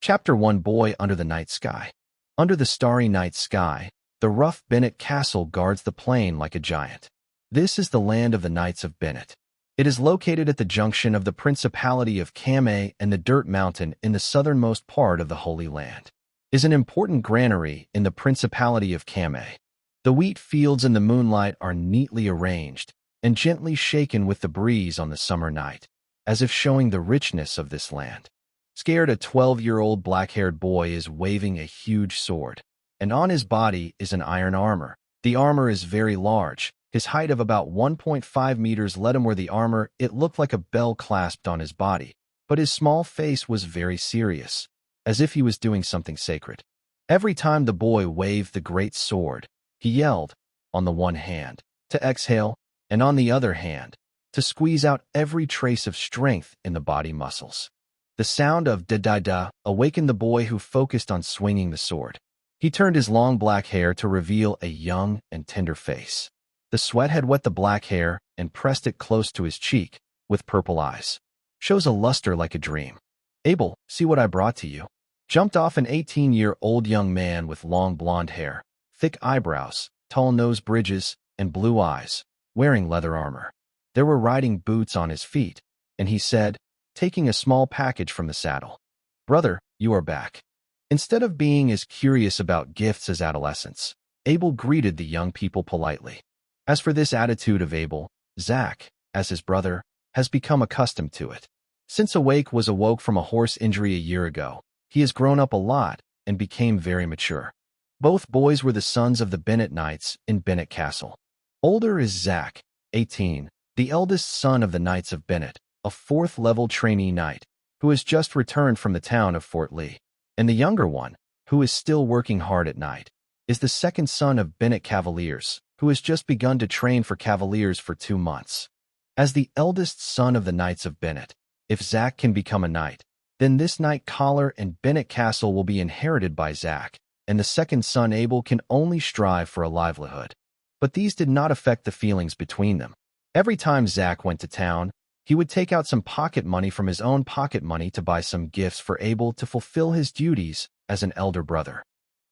Chapter 1 Boy Under the Night Sky. Under the starry night sky, the rough Bennett castle guards the plain like a giant. This is the land of the Knights of Bennett. It is located at the junction of the Principality of Kamei and the Dirt Mountain in the southernmost part of the Holy Land. It is an important granary in the Principality of Kamei. The wheat fields in the moonlight are neatly arranged and gently shaken with the breeze on the summer night, as if showing the richness of this land. Scared, a 12-year-old black-haired boy is waving a huge sword, and on his body is an iron armor. The armor is very large. His height of about 1.5 meters let him wear the armor. It looked like a bell clasped on his body, but his small face was very serious, as if he was doing something sacred. Every time the boy waved the great sword, he yelled, on the one hand, to exhale, and on the other hand, to squeeze out every trace of strength in the body muscles. The sound of da-da-da awakened the boy, who focused on swinging the sword. He turned his long black hair to reveal a young and tender face. The sweat had wet the black hair and pressed it close to his cheek, with purple eyes. Shows a luster like a dream. Abel, see what I brought to you. Jumped off an 18-year-old young man with long blonde hair, thick eyebrows, tall nose bridges, and blue eyes, wearing leather armor. There were riding boots on his feet, and he said, taking a small package from the saddle, "Brother, you are back." Instead of being as curious about gifts as adolescents, Abel greeted the young people politely. As for this attitude of Abel, Zach, as his brother, has become accustomed to it. Since Awake was awoke from a horse injury a year ago, he has grown up a lot and became very mature. Both boys were the sons of the Bennett Knights in Bennett Castle. Older is Zach, 18, the eldest son of the Knights of Bennett, a 4th-level trainee knight, who has just returned from the town of Fort Lee. And the younger one, who is still working hard at night, is the second son of Bennett Cavaliers, who has just begun to train for Cavaliers for 2 months. As the eldest son of the Knights of Bennett, if Zach can become a knight, then this knight collar and Bennett Castle will be inherited by Zach, and the second son Abel can only strive for a livelihood. But these did not affect the feelings between them. Every time Zach went to town, he would take out some pocket money from his own pocket money to buy some gifts for Abel to fulfill his duties as an elder brother.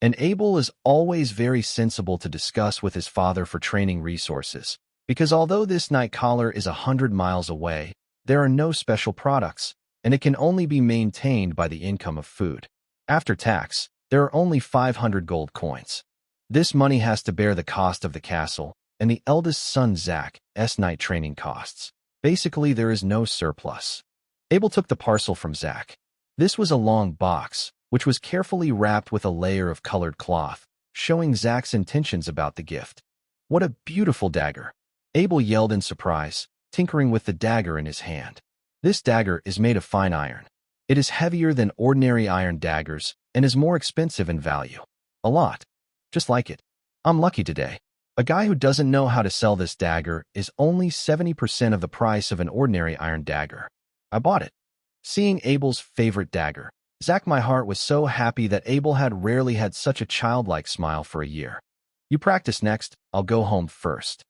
And Abel is always very sensible to discuss with his father for training resources, because although this night collar is 100 miles away, there are no special products, and it can only be maintained by the income of food. After tax, there are only 500 gold coins. This money has to bear the cost of the castle and the eldest son Zach's night training costs. Basically, there is no surplus. Abel took the parcel from Zach. This was a long box, which was carefully wrapped with a layer of colored cloth, showing Zach's intentions about the gift. "What a beautiful dagger!" Abel yelled in surprise, tinkering with the dagger in his hand. This dagger is made of fine iron. It is heavier than ordinary iron daggers and is more expensive in value. A lot. Just like it. I'm lucky today. A guy who doesn't know how to sell this dagger is only 70% of the price of an ordinary iron dagger. I bought it. Seeing Abel's favorite dagger, Zach, my heart was so happy that Abel had rarely had such a childlike smile for a year. "You practice next, I'll go home first."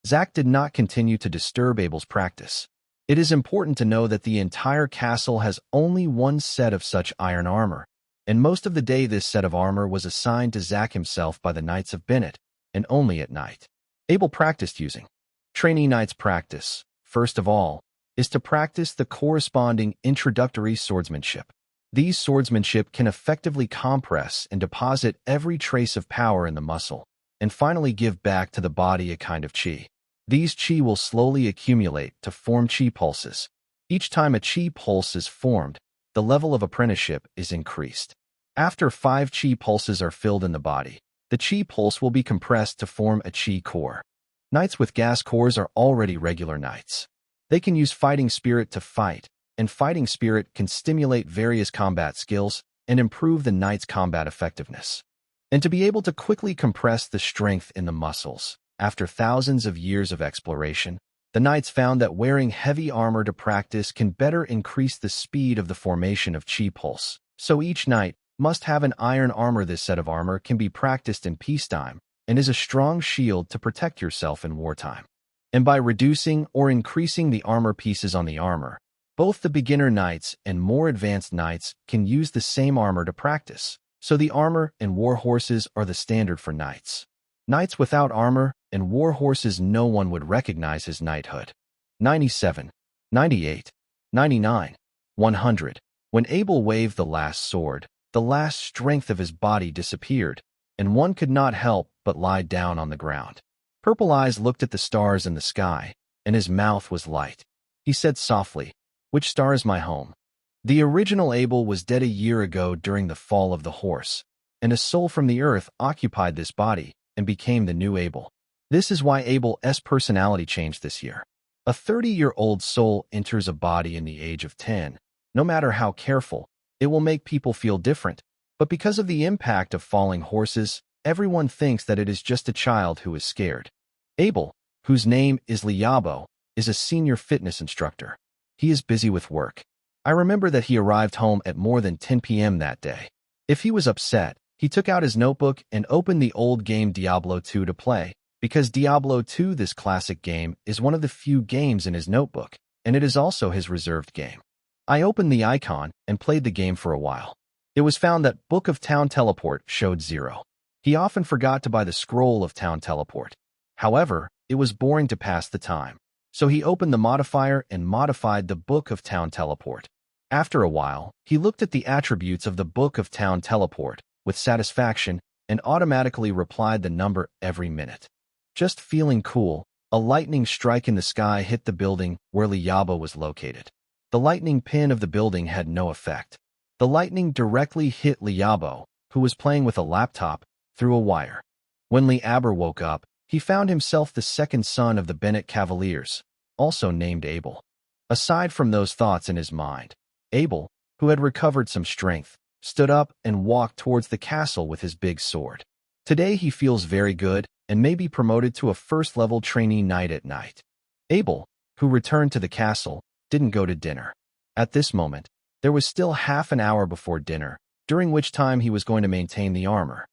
Zach did not continue to disturb Abel's practice. It is important to know that the entire castle has only one set of such iron armor, and most of the day this set of armor was assigned to Zach himself by the Knights of Bennett, and only at night. Abel practiced using. Trainee knights practice, first of all, is to practice the corresponding introductory swordsmanship. These swordsmanship can effectively compress and deposit every trace of power in the muscle, and finally give back to the body a kind of chi. These chi will slowly accumulate to form chi pulses. Each time a chi pulse is formed, the level of apprenticeship is increased. After 5 chi pulses are filled in the body, the chi pulse will be compressed to form a chi core. Knights with gas cores are already regular knights. They can use fighting spirit to fight, and fighting spirit can stimulate various combat skills and improve the knight's combat effectiveness. And to be able to quickly compress the strength in the muscles, after thousands of years of exploration, the knights found that wearing heavy armor to practice can better increase the speed of the formation of chi pulse. So each knight must have an iron armor. This set of armor can be practiced in peacetime and is a strong shield to protect yourself in wartime. And by reducing or increasing the armor pieces on the armor, Both the beginner knights and more advanced knights can use the same armor to practice, so the armor and war horses are the standard for knights. Knights without armor and war horses, no one would recognize his knighthood. 97, 98, 99, 100. When Abel waved the last sword, the last strength of his body disappeared, and one could not help but lie down on the ground. Purple Eyes looked at the stars in the sky, and his mouth was light. He said softly, "Which star is my home?" The original Abel was dead a year ago during the fall of the horse, and a soul from the earth occupied this body and became the new Abel. This is why Abel's personality changed this year. A 30-year-old soul enters a body in the age of 10. No matter how careful, it will make people feel different. But because of the impact of falling horses, everyone thinks that it is just a child who is scared. Abel, whose name is Liabo, is a senior fitness instructor. He is busy with work. I remember that he arrived home at more than 10 p.m. that day. If he was upset, he took out his notebook and opened the old game Diablo 2 to play, because Diablo 2, this classic game, is one of the few games in his notebook, and it is also his reserved game. I opened the icon and played the game for a while. It was found that Book of Town Teleport showed 0. He often forgot to buy the Scroll of Town Teleport. However, it was boring to pass the time, so he opened the modifier and modified the Book of Town Teleport. After a while, he looked at the attributes of the Book of Town Teleport with satisfaction and automatically replied the number every minute. Just feeling cool, a lightning strike in the sky hit the building where Liabo was located. The lightning pin of the building had no effect. The lightning directly hit Liabo, who was playing with a laptop, through a wire. When Liabo woke up, he found himself the second son of the Bennett Cavaliers, also named Abel. Aside from those thoughts in his mind, Abel, who had recovered some strength, stood up and walked towards the castle with his big sword. Today he feels very good and may be promoted to a first-level trainee knight at night. Abel, who returned to the castle, didn't go to dinner. At this moment, there was still half an hour before dinner, during which time he was going to maintain the armor.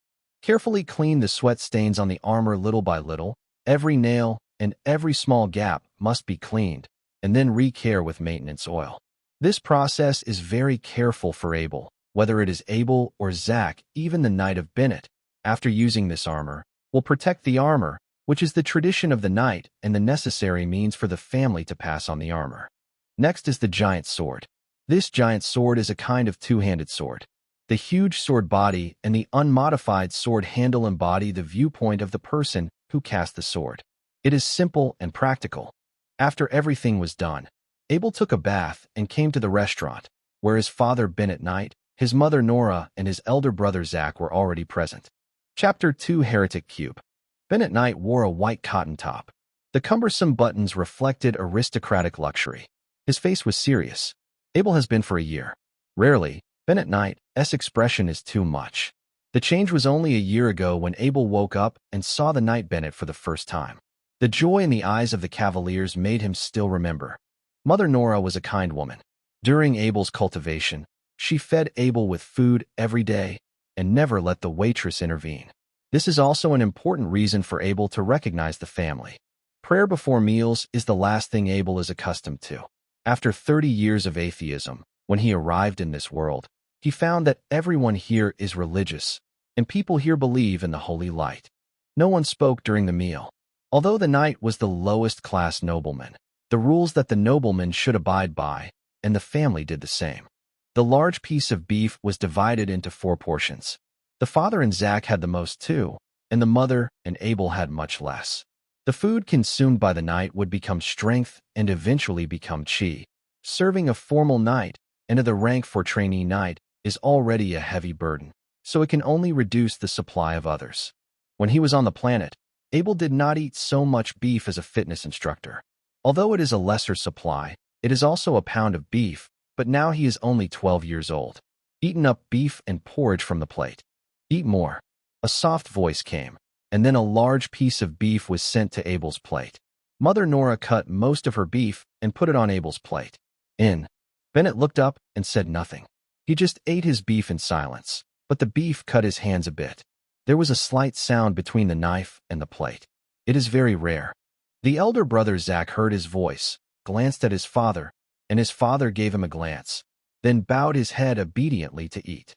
Carefully clean the sweat stains on the armor little by little. Every nail and every small gap must be cleaned, and then re-care with maintenance oil. This process is very careful for Abel, whether it is Abel or Zach, even the Knight of Bennett. After using this armor, will protect the armor, which is the tradition of the knight and the necessary means for the family to pass on the armor. Next is the giant sword. This giant sword is a kind of two-handed sword. The huge sword body and the unmodified sword handle embody the viewpoint of the person who cast the sword. It is simple and practical. After everything was done, Abel took a bath and came to the restaurant, where his father Bennett Knight, his mother Nora, and his elder brother Zach were already present. Chapter 2 Heretic Cube. Bennett Knight wore a white cotton top. The cumbersome buttons reflected aristocratic luxury. His face was serious. Abel has been for a year. Rarely, Bennett Knight's expression is too much. The change was only a year ago when Abel woke up and saw the Knight Bennett for the first time. The joy in the eyes of the Cavaliers made him still remember. Mother Nora was a kind woman. During Abel's cultivation, she fed Abel with food every day and never let the waitress intervene. This is also an important reason for Abel to recognize the family. Prayer before meals is the last thing Abel is accustomed to. After 30 years of atheism, when he arrived in this world, he found that everyone here is religious, and people here believe in the holy light. No one spoke during the meal. Although the knight was the lowest class nobleman, the rules that the nobleman should abide by, and the family did the same. The large piece of beef was divided into 4 portions. The father and Zach had the most too, and the mother and Abel had much less. The food consumed by the knight would become strength and eventually become chi. Serving a formal knight and of the rank for trainee knight is already a heavy burden, so it can only reduce the supply of others. When he was on the planet, Abel did not eat so much beef as a fitness instructor. Although it is a lesser supply, it is also a pound of beef, but now he is only 12 years old. Eaten up beef and porridge from the plate. Eat more. A soft voice came, and then a large piece of beef was sent to Abel's plate. Mother Nora cut most of her beef and put it on Abel's plate. Bennett looked up and said nothing. He just ate his beef in silence, but the beef cut his hands a bit. There was a slight sound between the knife and the plate. It is very rare. The elder brother Zach heard his voice, glanced at his father, and his father gave him a glance, then bowed his head obediently to eat.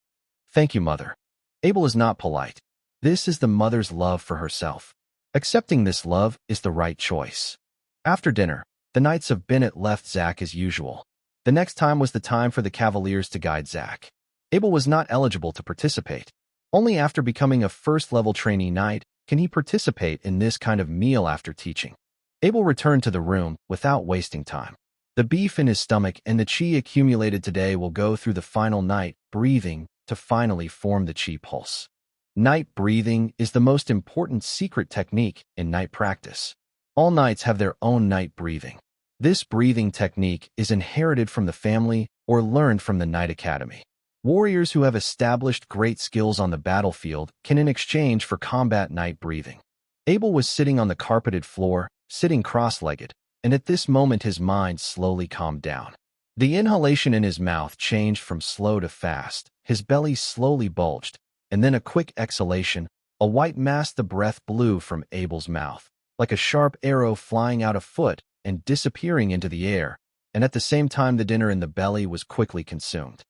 "Thank you, mother." Abel is not polite. This is the mother's love for herself. Accepting this love is the right choice. After dinner, the Knights of Bennett left Zack as usual. The next time was the time for the Cavaliers to guide Zack. Abel was not eligible to participate. Only after becoming a first-level trainee knight can he participate in this kind of meal after teaching. Abel returned to the room without wasting time. The beef in his stomach and the chi accumulated today will go through the final night breathing to finally form the chi pulse. Night breathing is the most important secret technique in night practice. All knights have their own night breathing. This breathing technique is inherited from the family or learned from the Knight Academy. Warriors who have established great skills on the battlefield can in exchange for combat night breathing. Abel was sitting on the carpeted floor, sitting cross-legged, and at this moment his mind slowly calmed down. The inhalation in his mouth changed from slow to fast, his belly slowly bulged, and then a quick exhalation, a white mass the breath blew from Abel's mouth, like a sharp arrow flying out a foot and disappearing into the air, and at the same time the dinner in the belly was quickly consumed.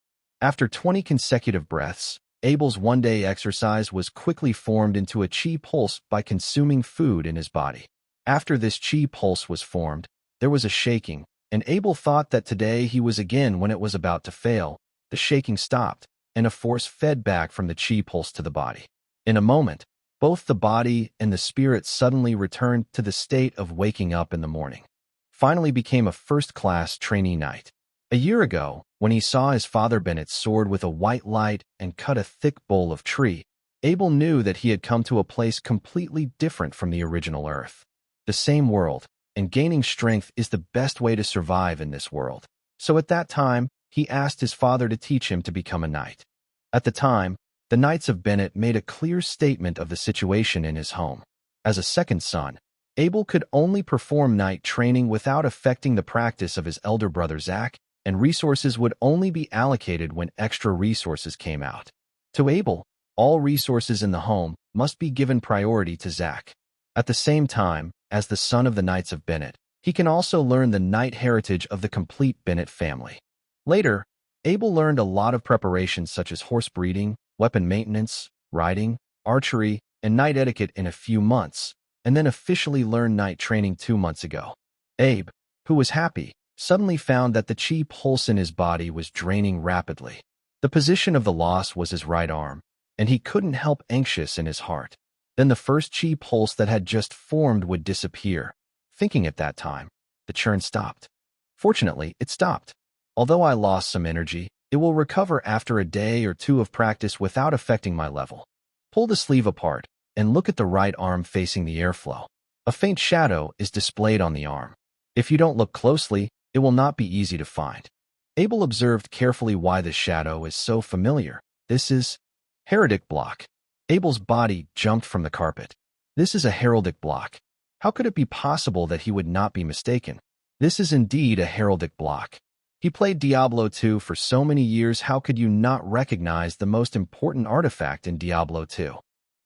After 20 consecutive breaths, Abel's one-day exercise was quickly formed into a chi pulse by consuming food in his body. After this chi pulse was formed, there was a shaking, and Abel thought that today he was again when it was about to fail. The shaking stopped, and a force fed back from the chi pulse to the body. In a moment, both the body and the spirit suddenly returned to the state of waking up in the morning. Finally became a first-class trainee knight. A year ago, when he saw his father Bennett's sword with a white light and cut a thick bowl of tree, Abel knew that he had come to a place completely different from the original Earth. The same world, and gaining strength is the best way to survive in this world. So at that time, he asked his father to teach him to become a knight. At the time, the Knights of Bennett made a clear statement of the situation in his home. As a second son, Abel could only perform knight training without affecting the practice of his elder brother Zack, and resources would only be allocated when extra resources came out. To Abel, all resources in the home must be given priority to Zack. At the same time, as the son of the Knights of Bennett, he can also learn the knight heritage of the complete Bennett family. Later, Abel learned a lot of preparations such as horse breeding, weapon maintenance, riding, archery, and knight etiquette in a few months, and then officially learned knight training 2 months ago. Abe, who was happy, suddenly found that the chi pulse in his body was draining rapidly. The position of the loss was his right arm, and he couldn't help anxious in his heart. Then the first chi pulse that had just formed would disappear. Thinking at that time, the churn stopped. Fortunately, it stopped. Although I lost some energy, it will recover after a day or two of practice without affecting my level. Pull the sleeve apart and look at the right arm facing the airflow. A faint shadow is displayed on the arm. If you don't look closely, it will not be easy to find. Abel observed carefully why the shadow is so familiar. This is heraldic block. Abel's body jumped from the carpet. This is a heraldic block. How could it be possible that he would not be mistaken? This is indeed a heraldic block. He played Diablo 2 for so many years, how could you not recognize the most important artifact in Diablo 2?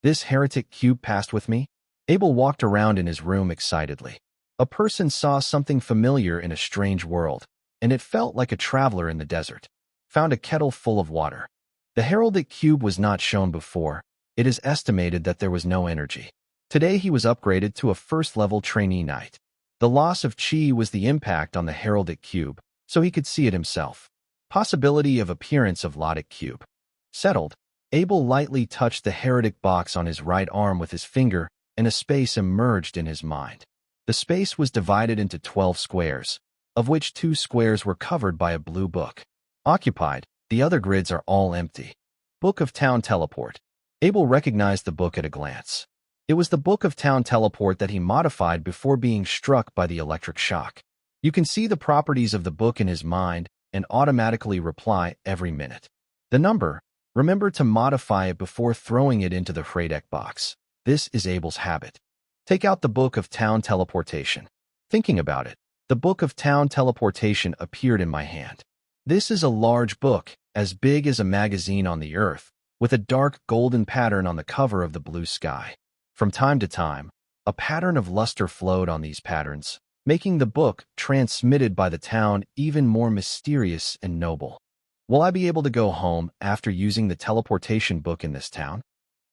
This heretic cube passed with me? Abel walked around in his room excitedly. A person saw something familiar in a strange world, and it felt like a traveler in the desert. Found a kettle full of water. The heraldic cube was not shown before. It is estimated that there was no energy. Today he was upgraded to a first-level trainee knight. The loss of chi was the impact on the heraldic cube, so he could see it himself. Possibility of appearance of Lodic cube. Settled, Abel lightly touched the heraldic box on his right arm with his finger, and a space emerged in his mind. The space was divided into 12 squares, of which 2 squares were covered by a blue book. Occupied, the other grids are all empty. Book of Town Teleport. Abel recognized the book at a glance. It was the Book of Town Teleport that he modified before being struck by the electric shock. You can see the properties of the book in his mind and automatically reply every minute. The number, remember to modify it before throwing it into the Hradek box. This is Abel's habit. Take out the Book of Town Teleportation. Thinking about it, the Book of Town Teleportation appeared in my hand. This is a large book, as big as a magazine on the earth, with a dark golden pattern on the cover of the blue sky. From time to time, a pattern of luster flowed on these patterns, making the book transmitted by the town even more mysterious and noble. Will I be able to go home after using the teleportation book in this town?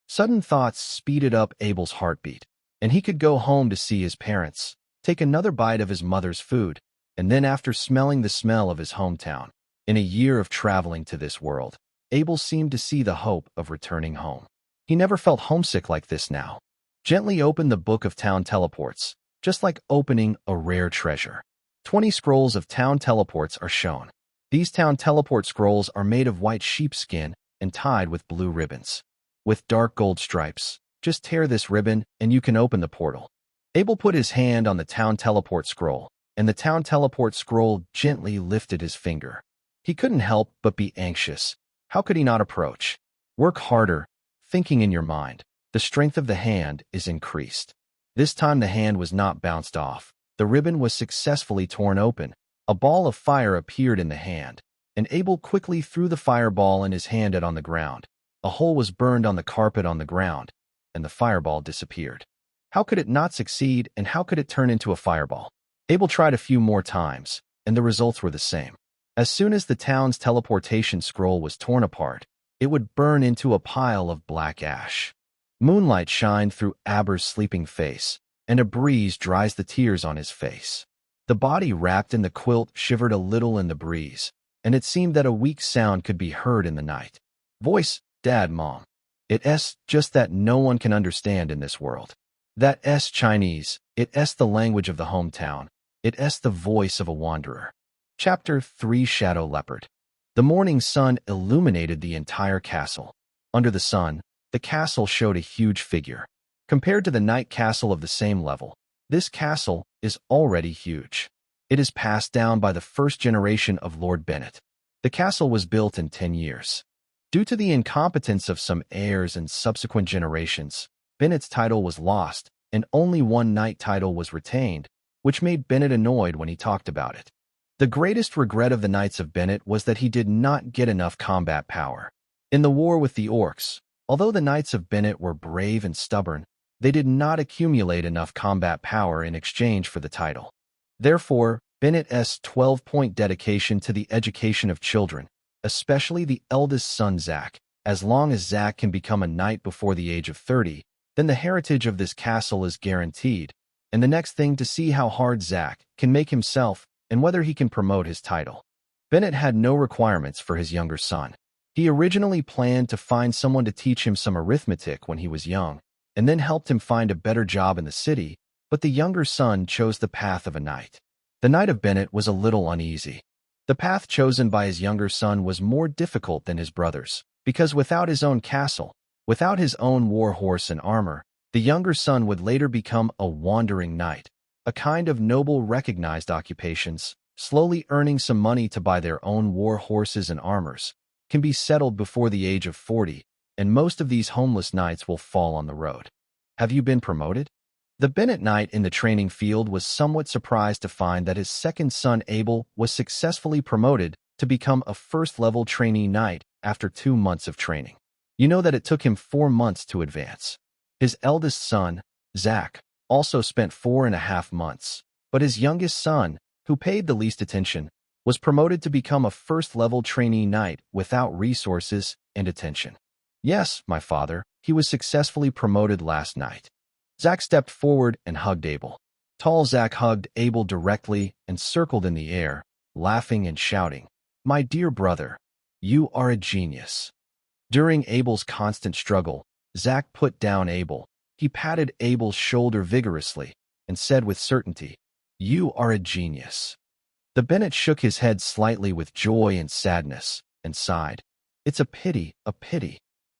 Sudden thoughts speeded up Abel's heartbeat, and he could go home to see his parents, take another bite of his mother's food, and then after smelling the smell of his hometown. In a year of traveling to this world, Abel seemed to see the hope of returning home. He never felt homesick like this now. Gently opened the book of town teleports, just like opening a rare treasure. 20 scrolls of town teleports are shown. These town teleport scrolls are made of white sheepskin and tied with blue ribbons, with dark gold stripes. Just tear this ribbon and you can open the portal. Abel put his hand on the town teleport scroll, and the town teleport scroll gently lifted his finger. He couldn't help but be anxious. How could he not approach? Work harder, thinking in your mind. The strength of the hand is increased. This time the hand was not bounced off. The ribbon was successfully torn open. A ball of fire appeared in the hand, and Abel quickly threw the fireball in his hand on the ground. A hole was burned on the carpet on the ground, and the fireball disappeared. How could it not succeed, and how could it turn into a fireball? Abel tried a few more times, and the results were the same. As soon as the town's teleportation scroll was torn apart, it would burn into a pile of black ash. Moonlight shined through Aber's sleeping face, and a breeze dries the tears on his face. The body wrapped in the quilt shivered a little in the breeze, and it seemed that a weak sound could be heard in the night. Voice, Dad, Mom. It's just that no one can understand in this world. That's Chinese. It's the language of the hometown. It's the voice of a wanderer. Chapter 3 Shadow Leopard. The morning sun illuminated the entire castle. Under the sun, the castle showed a huge figure. Compared to the night castle of the same level, this castle is already huge. It is passed down by the first generation of Lord Bennett. The castle was built in 10 years. Due to the incompetence of some heirs and subsequent generations, Bennett's title was lost, and only one knight title was retained, which made Bennett annoyed when he talked about it. The greatest regret of the Knights of Bennett was that he did not get enough combat power. In the war with the orcs, although the Knights of Bennett were brave and stubborn, they did not accumulate enough combat power in exchange for the title. Therefore, Bennett's 12-point dedication to the education of children, especially the eldest son Zack, as long as Zack can become a knight before the age of 30, then the heritage of this castle is guaranteed, and the next thing to see how hard Zack can make himself and whether he can promote his title. Bennett had no requirements for his younger son. He originally planned to find someone to teach him some arithmetic when he was young, and then helped him find a better job in the city, but the younger son chose the path of a knight. The Knight of Bennett was a little uneasy. The path chosen by his younger son was more difficult than his brother's, because without his own castle, without his own war horse and armor, the younger son would later become a wandering knight, a kind of noble recognized occupations, slowly earning some money to buy their own war horses and armors, can be settled before the age of 40, and most of these homeless knights will fall on the road. Have you been promoted? The Bennett knight in the training field was somewhat surprised to find that his second son Abel was successfully promoted to become a first-level trainee knight after 2 months of training. You know that it took him 4 months to advance. His eldest son, Zack, also spent 4.5 months, but his youngest son, who paid the least attention, was promoted to become a first-level trainee knight without resources and attention. Yes, my father, he was successfully promoted last night. Zack stepped forward and hugged Abel. Tall Zack hugged Abel directly and circled in the air, laughing and shouting, "My dear brother, you are a genius." During Abel's constant struggle, Zack put down Abel. He patted Abel's shoulder vigorously and said with certainty, "You are a genius." The Bennett shook his head slightly with joy and sadness and sighed. It's a pity, a pity.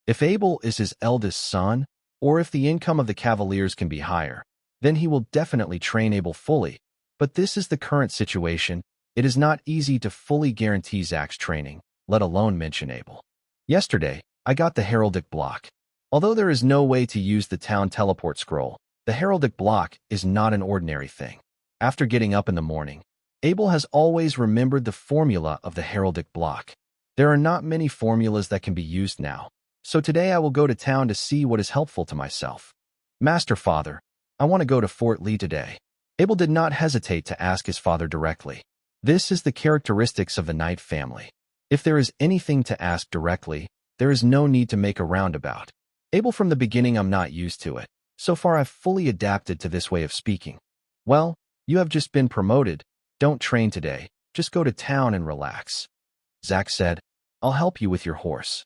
If Abel is his eldest son, or if the income of the Cavaliers can be higher, then he will definitely train Abel fully. But this is the current situation. It is not easy to fully guarantee Zack's training, let alone mention Abel. Yesterday, I got the heraldic block. Although there is no way to use the town teleport scroll, the heraldic block is not an ordinary thing. After getting up in the morning, Abel has always remembered the formula of the heraldic block. There are not many formulas that can be used now, so today I will go to town to see what is helpful to myself. Master Father, I want to go to Fort Lee today. Abel did not hesitate to ask his father directly. This is the characteristics of the Knight family. If there is anything to ask directly, there is no need to make a roundabout. Abel, from the beginning I'm not used to it. So far I've fully adapted to this way of speaking. Well, you have just been promoted. Don't train today. Just go to town and relax. Zach said, I'll help you with your horse.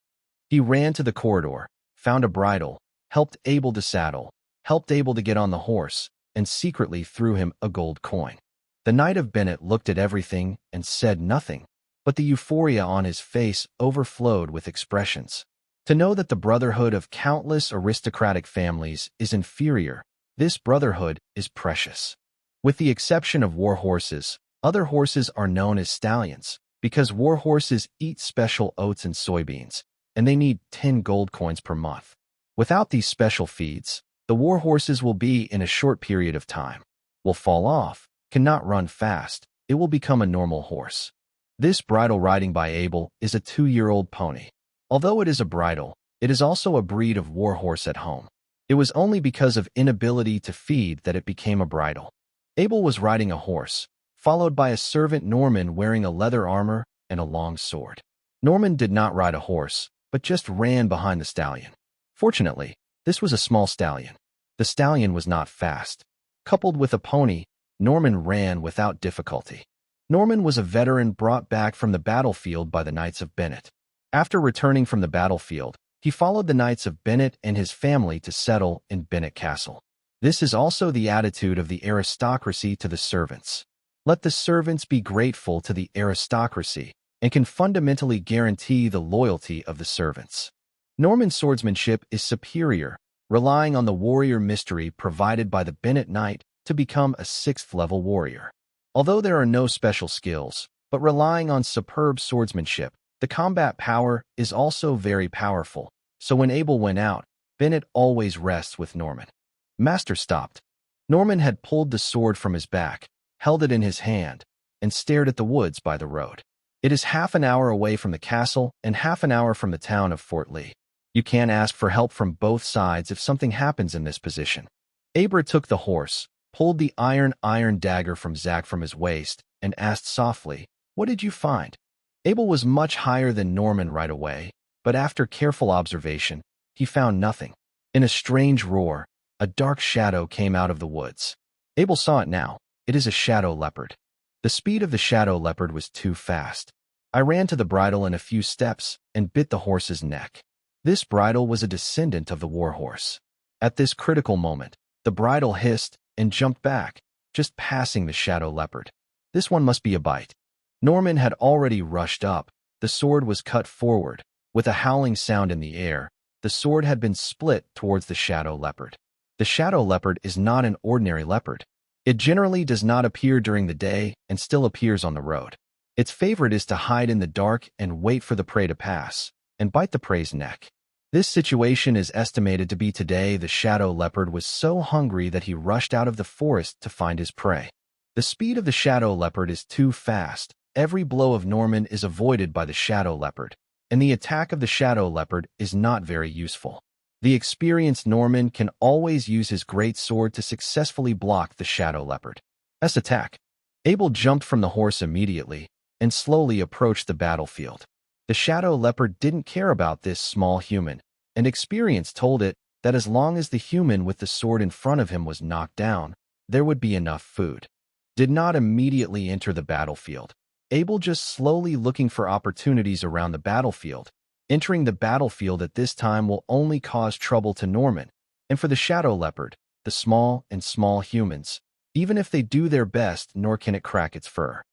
He ran to the corridor, found a bridle, helped Abel to saddle, helped Abel to get on the horse, and secretly threw him a gold coin. The Knight of Bennett looked at everything and said nothing, but the euphoria on his face overflowed with expressions. To know that the brotherhood of countless aristocratic families is inferior, this brotherhood is precious. With the exception of war horses, other horses are known as stallions, because war horses eat special oats and soybeans, and they need 10 gold coins per month. Without these special feeds, the war horses will be in a short period of time, will fall off, cannot run fast, it will become a normal horse. This bridle riding by Abel is a 2-year-old pony. Although it is a bridle, it is also a breed of war horse at home. It was only because of inability to feed that it became a bridle. Abel was riding a horse, followed by a servant Norman wearing a leather armor and a long sword. Norman did not ride a horse, but just ran behind the stallion. Fortunately, this was a small stallion. The stallion was not fast. Coupled with a pony, Norman ran without difficulty. Norman was a veteran brought back from the battlefield by the Knights of Bennett. After returning from the battlefield, he followed the Knights of Bennett and his family to settle in Bennett Castle. This is also the attitude of the aristocracy to the servants. Let the servants be grateful to the aristocracy and can fundamentally guarantee the loyalty of the servants. Norman swordsmanship is superior, relying on the warrior mystery provided by the Bennett Knight to become a 6th-level warrior. Although there are no special skills, but relying on superb swordsmanship, the combat power is also very powerful, so when Abel went out, Bennett always rests with Norman. Master stopped. Norman had pulled the sword from his back, held it in his hand, and stared at the woods by the road. It is half an hour away from the castle and half an hour from the town of Fort Lee. You can't ask for help from both sides if something happens in this position. Abra took the horse, pulled the iron dagger from Zach from his waist, and asked softly, What did you find? Abel was much higher than Norman right away, but after careful observation, he found nothing. In a strange roar, a dark shadow came out of the woods. Abel saw it now. It is a shadow leopard. The speed of the shadow leopard was too fast. I ran to the bridle in a few steps and bit the horse's neck. This bridle was a descendant of the war horse. At this critical moment, the bridle hissed and jumped back, just passing the shadow leopard. This one must be a bite. Norman had already rushed up. The sword was cut forward. With a howling sound in the air, the sword had been split towards the shadow leopard. The shadow leopard is not an ordinary leopard. It generally does not appear during the day and still appears on the road. Its favorite is to hide in the dark and wait for the prey to pass, and bite the prey's neck. This situation is estimated to be today. The shadow leopard was so hungry that he rushed out of the forest to find his prey. The speed of the shadow leopard is too fast. Every blow of Norman is avoided by the shadow leopard, and the attack of the shadow leopard is not very useful. The experienced Norman can always use his great sword to successfully block the shadow leopard's attack. Abel jumped from the horse immediately and slowly approached the battlefield. The shadow leopard didn't care about this small human, and experience told it that as long as the human with the sword in front of him was knocked down, there would be enough food. Did not immediately enter the battlefield. Abel just slowly looking for opportunities around the battlefield. Entering the battlefield at this time will only cause trouble to Norman, and for the shadow leopard, the small humans, even if they do their best, nor can it crack its fur.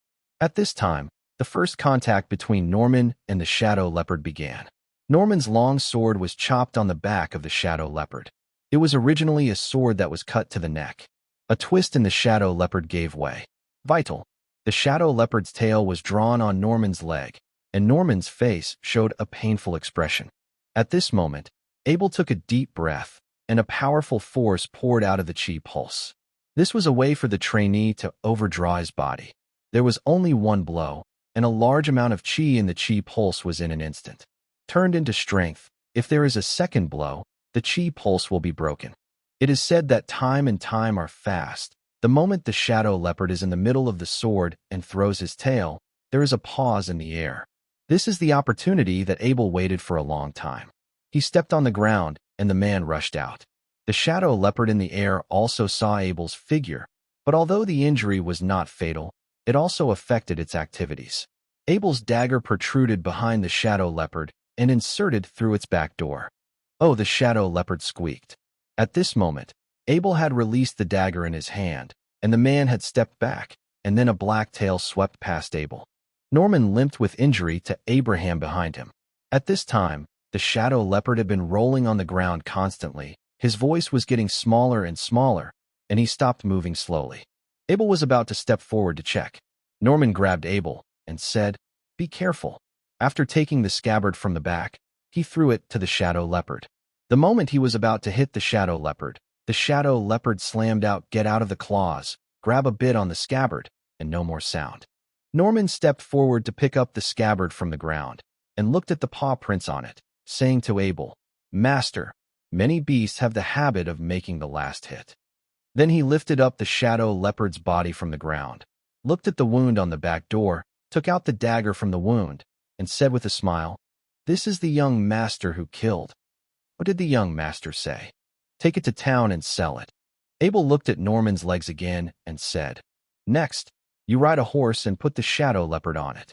At this time, the first contact between Norman and the shadow leopard began. Norman's long sword was chopped on the back of the shadow leopard. It was originally a sword that was cut to the neck. A twist in the shadow leopard gave way. Vital. The shadow leopard's tail was drawn on Norman's leg, and Norman's face showed a painful expression. At this moment, Abel took a deep breath, and a powerful force poured out of the chi pulse. This was a way for the trainee to overdraw his body. There was only one blow, and a large amount of chi in the chi pulse was in an instant. Turned into strength, if there is a second blow, the chi pulse will be broken. It is said that time and time are fast, The moment the shadow leopard is in the middle of the sword and throws his tail, there is a pause in the air. This is the opportunity that Abel waited for a long time. He stepped on the ground, and the man rushed out. The shadow leopard in the air also saw Abel's figure, but although the injury was not fatal, it also affected its activities. Abel's dagger protruded behind the shadow leopard and inserted through its back door. Oh, the shadow leopard squeaked. At this moment, Abel had released the dagger in his hand, and the man had stepped back, and then a black tail swept past Abel. Norman limped with injury to Abraham behind him. At this time, the shadow leopard had been rolling on the ground constantly. His voice was getting smaller and smaller, and he stopped moving slowly. Abel was about to step forward to check. Norman grabbed Abel and said, "Be careful." After taking the scabbard from the back, he threw it to the shadow leopard. The moment he was about to hit the shadow leopard slammed out, "Get out of the claws, grab a bit on the scabbard," and no more sound. Norman stepped forward to pick up the scabbard from the ground and looked at the paw prints on it, saying to Abel, "Master, many beasts have the habit of making the last hit." Then he lifted up the shadow leopard's body from the ground, looked at the wound on the back door, took out the dagger from the wound, and said with a smile, "This is the young master who killed." What did the young master say? "Take it to town and sell it." Abel looked at Norman's legs again and said, "Next, you ride a horse and put the shadow leopard on it."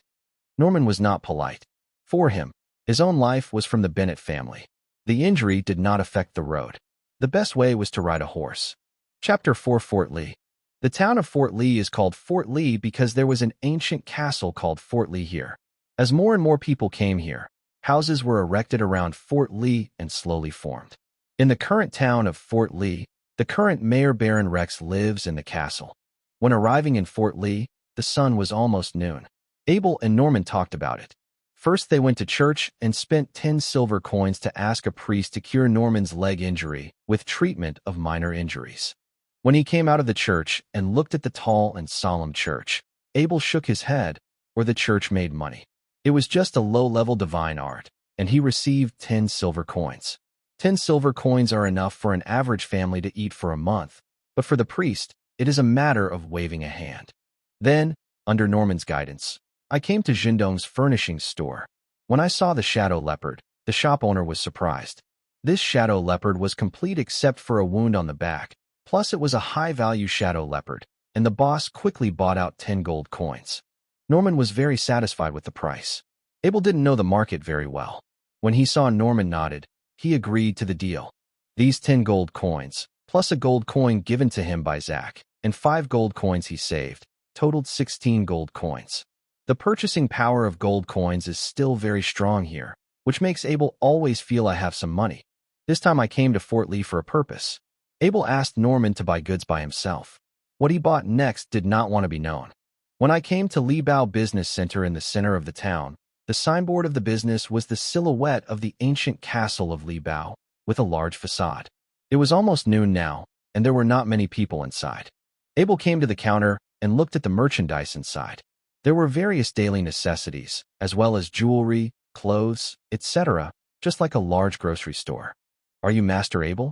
Norman was not polite. For him, his own life was from the Bennett family. The injury did not affect the road. The best way was to ride a horse. Chapter 4: Fort Lee. The town of Fort Lee is called Fort Lee because there was an ancient castle called Fort Lee here. As more and more people came here, houses were erected around Fort Lee and slowly formed. In the current town of Fort Lee, the current mayor Baron Rex lives in the castle. When arriving in Fort Lee, the sun was almost noon. Abel and Norman talked about it. First, they went to church and spent 10 silver coins to ask a priest to cure Norman's leg injury with treatment of minor injuries. When he came out of the church and looked at the tall and solemn church, Abel shook his head, or the church made money. It was just a low-level divine art, and he received 10 silver coins. 10 silver coins are enough for an average family to eat for a month, but for the priest, it is a matter of waving a hand. Then, under Norman's guidance, I came to Jindong's furnishings store. When I saw the shadow leopard, the shop owner was surprised. This shadow leopard was complete except for a wound on the back, plus it was a high-value shadow leopard, and the boss quickly bought out 10 gold coins. Norman was very satisfied with the price. Abel didn't know the market very well. When he saw Norman nodded, he agreed to the deal. These 10 gold coins, plus a gold coin given to him by Zach, and 5 gold coins he saved, totaled 16 gold coins. The purchasing power of gold coins is still very strong here, which makes Abel always feel I have some money. This time I came to Fort Lee for a purpose. Abel asked Norman to buy goods by himself. What he bought next did not want to be known. When I came to Li Bao Business Center in the center of the town, the signboard of the business was the silhouette of the ancient castle of Li Bao, with a large facade. It was almost noon now, and there were not many people inside. Abel came to the counter and looked at the merchandise inside. There were various daily necessities, as well as jewelry, clothes, etc., just like a large grocery store. "Are you Master Abel?"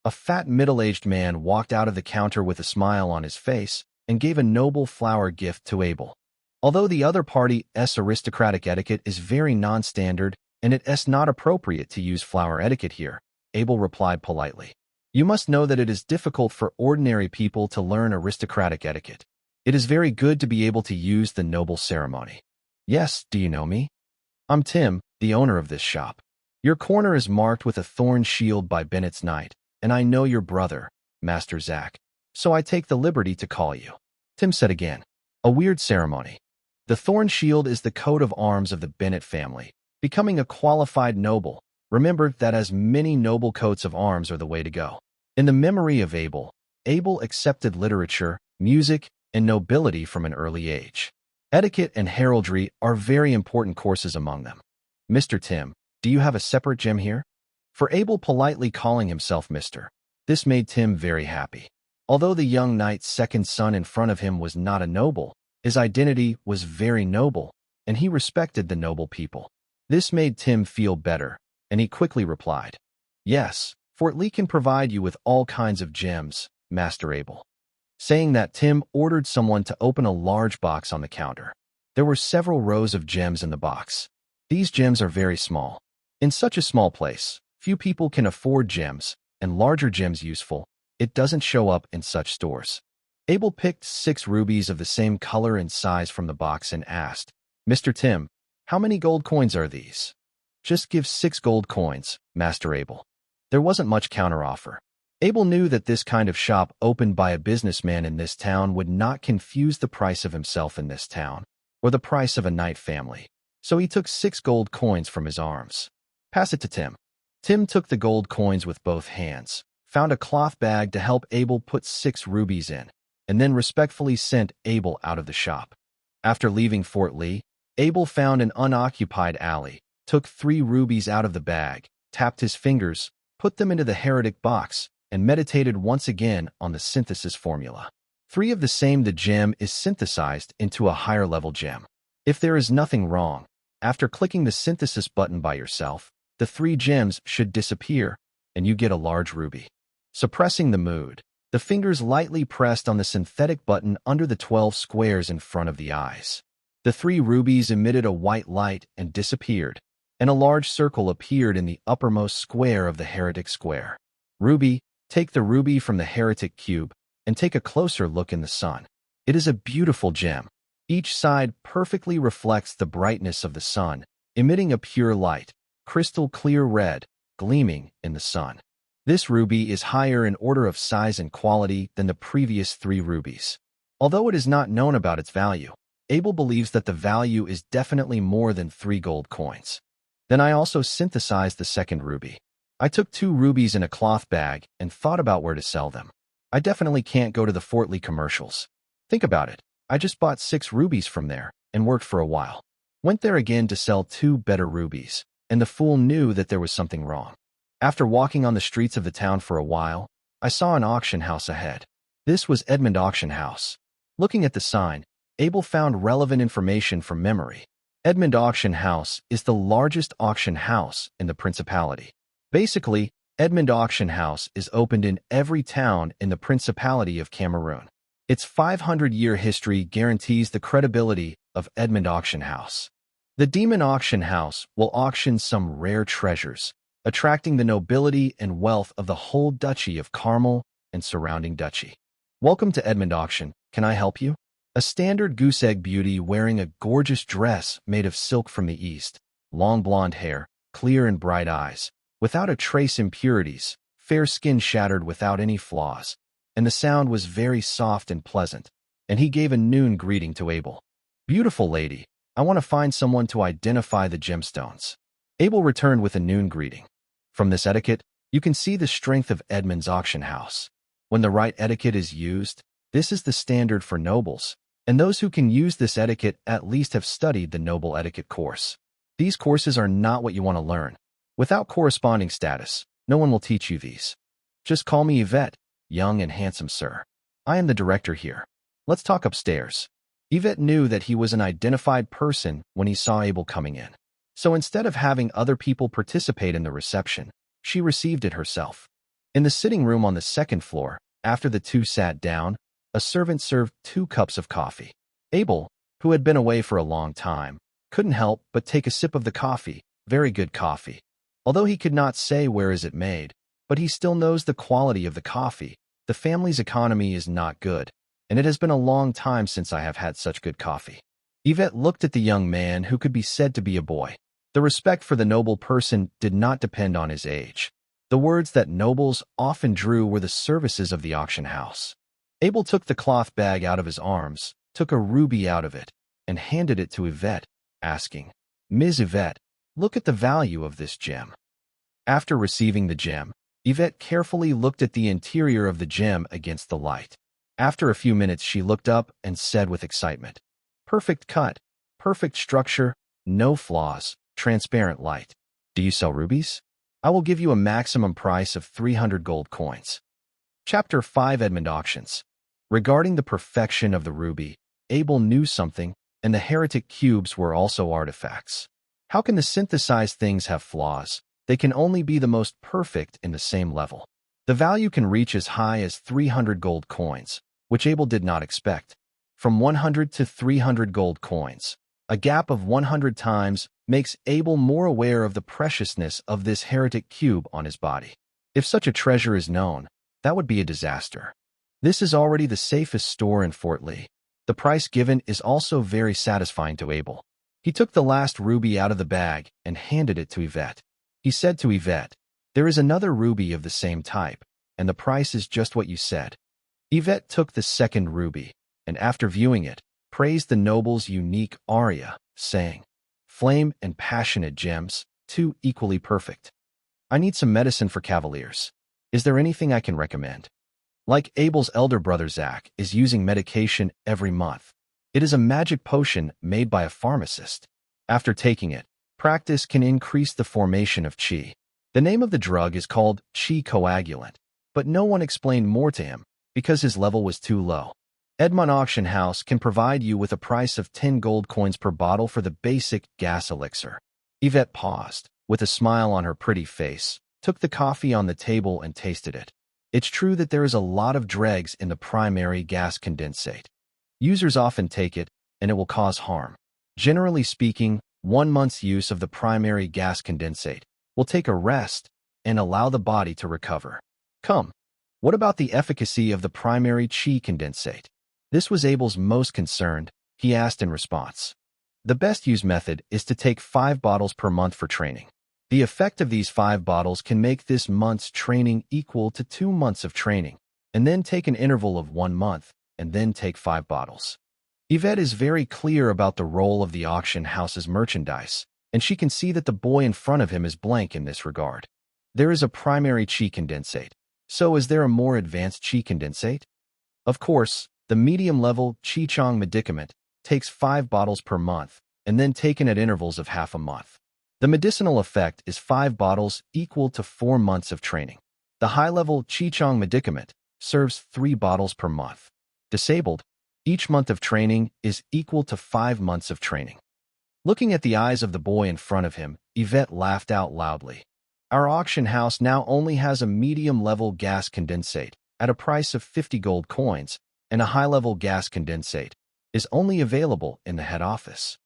A fat middle-aged man walked out of the counter with a smile on his face and gave a noble flower gift to Abel. Although the other party's aristocratic etiquette is very non-standard and it is not appropriate to use flower etiquette here, Abel replied politely. You must know that it is difficult for ordinary people to learn aristocratic etiquette. It is very good to be able to use the noble ceremony. Yes, do you know me? I'm Tim, the owner of this shop. Your corner is marked with a thorn shield by Bennett's Knight, and I know your brother, Master Zach, so I take the liberty to call you. Tim said again. A weird ceremony. The thorn shield is the coat of arms of the Bennett family. Becoming a qualified noble, remember that as many noble coats of arms are the way to go. In the memory of Abel, Abel accepted literature, music, and nobility from an early age. Etiquette and heraldry are very important courses among them. Mr. Tim, do you have a separate gem here? For Abel politely calling himself Mr. This made Tim very happy. Although the young knight's second son in front of him was not a noble, his identity was very noble, and he respected the noble people. This made Tim feel better, and he quickly replied, Yes, Fort Lee can provide you with all kinds of gems, Master Abel. Saying that, Tim ordered someone to open a large box on the counter. There were several rows of gems in the box. These gems are very small. In such a small place, few people can afford gems, and larger gems useful. It doesn't show up in such stores. Abel picked 6 rubies of the same color and size from the box and asked, "Mr. Tim, how many gold coins are these?" "Just give 6 gold coins, Master Abel." There wasn't much counteroffer. Abel knew that this kind of shop opened by a businessman in this town would not confuse the price of himself in this town, or the price of a knight family. So he took 6 gold coins from his arms. "Pass it to Tim." Tim took the gold coins with both hands, found a cloth bag to help Abel put 6 rubies in, and then respectfully sent Abel out of the shop. After leaving Fort Lee, Abel found an unoccupied alley, took 3 rubies out of the bag, tapped his fingers, put them into the heretic box, and meditated once again on the synthesis formula. 3 of the same the gem is synthesized into a higher level gem. If there is nothing wrong, after clicking the synthesis button by yourself, the 3 gems should disappear, and you get a large ruby. Suppressing the mood, the fingers lightly pressed on the synthetic button under the 12 squares in front of the eyes. The 3 rubies emitted a white light and disappeared, and a large circle appeared in the uppermost square of the heretic square. Ruby, take the ruby from the heretic cube, and take a closer look in the sun. It is a beautiful gem. Each side perfectly reflects the brightness of the sun, emitting a pure light, crystal clear red, gleaming in the sun. This ruby is higher in order of size and quality than the previous 3 rubies. Although it is not known about its value, Abel believes that the value is definitely more than 3 gold coins. Then I also synthesized the second ruby. I took 2 rubies in a cloth bag and thought about where to sell them. I definitely can't go to the Fort Lee commercials. Think about it. I just bought 6 rubies from there and worked for a while. Went there again to sell 2 better rubies, and the fool knew that there was something wrong. After walking on the streets of the town for a while, I saw an auction house ahead. This was Edmund Auction House. Looking at the sign, Abel found relevant information from memory. Edmund Auction House is the largest auction house in the Principality. Basically, Edmund Auction House is opened in every town in the Principality of Cameroon. Its 500-year history guarantees the credibility of Edmund Auction House. The Demon Auction House will auction some rare treasures, attracting the nobility and wealth of the whole Duchy of Carmel and surrounding duchy. "Welcome to Edmund Auction. Can I help you?" A standard goose egg beauty wearing a gorgeous dress made of silk from the East, long blonde hair, clear and bright eyes, without a trace impurities, fair skin shattered without any flaws, and the sound was very soft and pleasant, and he gave a noon greeting to Abel. "Beautiful lady, I want to find someone to identify the gemstones." Abel returned with a noon greeting. From this etiquette, you can see the strength of Edmund's auction house. When the right etiquette is used, this is the standard for nobles, and those who can use this etiquette at least have studied the noble etiquette course. These courses are not what you want to learn. Without corresponding status, no one will teach you these. Just call me Yvette, young and handsome sir. I am the director here. Let's talk upstairs. Yvette knew that he was an identified person when he saw Abel coming in. So instead of having other people participate in the reception, she received it herself. In the sitting room on the 2nd floor, after the 2 sat down, a servant served 2 cups of coffee. Abel, who had been away for a long time, couldn't help but take a sip of the coffee. Very good coffee. Although he could not say where is it made, but he still knows the quality of the coffee. The family's economy is not good, and it has been a long time since I have had such good coffee. Yvette looked at the young man who could be said to be a boy. The respect for the noble person did not depend on his age. The words that nobles often drew were the services of the auction house. Abel took the cloth bag out of his arms, took a ruby out of it, and handed it to Yvette, asking, "Ms. Yvette, look at the value of this gem." After receiving the gem, Yvette carefully looked at the interior of the gem against the light. After a few minutes, she looked up and said with excitement, "Perfect cut, perfect structure, no flaws, transparent light. Do you sell rubies? I will give you a maximum price of 300 gold coins." Chapter 5 Edmund Auctions. Regarding the perfection of the ruby, Abel knew something, and the heretic cubes were also artifacts. How can the synthesized things have flaws? They can only be the most perfect in the same level. The value can reach as high as 300 gold coins, which Abel did not expect. From 100 to 300 gold coins. A gap of 100 times makes Abel more aware of the preciousness of this heretic cube on his body. If such a treasure is known, that would be a disaster. This is already the safest store in Fort Lee. The price given is also very satisfying to Abel. He took the last ruby out of the bag and handed it to Yvette. He said to Yvette, "There is another ruby of the same type, and the price is just what you said." Yvette took the second ruby, and after viewing it, praised the noble's unique aria, saying, "Flame and passionate gems, two equally perfect. I need some medicine for cavaliers. Is there anything I can recommend?" Like Abel's elder brother Zach is using medication every month. It is a magic potion made by a pharmacist. After taking it, practice can increase the formation of qi. The name of the drug is called qi coagulant, but no one explained more to him because his level was too low. Edmond Auction House can provide you with a price of 10 gold coins per bottle for the basic gas elixir. Yvette paused, with a smile on her pretty face, took the coffee on the table and tasted it. It's true that there is a lot of dregs in the primary gas condensate. Users often take it, and it will cause harm. Generally speaking, 1 month's use of the primary gas condensate will take a rest and allow the body to recover. Come, what about the efficacy of the primary qi condensate? This was Abel's most concerned, he asked in response. The best use method is to take 5 bottles per month for training. The effect of these 5 bottles can make this month's training equal to 2 months of training, and then take an interval of 1 month, and then take 5 bottles. Yvette is very clear about the role of the auction house's merchandise, and she can see that the boy in front of him is blank in this regard. There is a primary qi condensate. So is there a more advanced qi condensate? Of course, the medium-level Qi-Chong medicament takes 5 bottles per month, and then taken at intervals of half a month. The medicinal effect is 5 bottles equal to 4 months of training. The high-level Qi-Chong medicament serves 3 bottles per month. Disabled, each month of training is equal to 5 months of training. Looking at the eyes of the boy in front of him, Yvette laughed out loudly. Our auction house now only has a medium-level gas condensate at a price of 50 gold coins, and a high-level gas condensate is only available in the head office.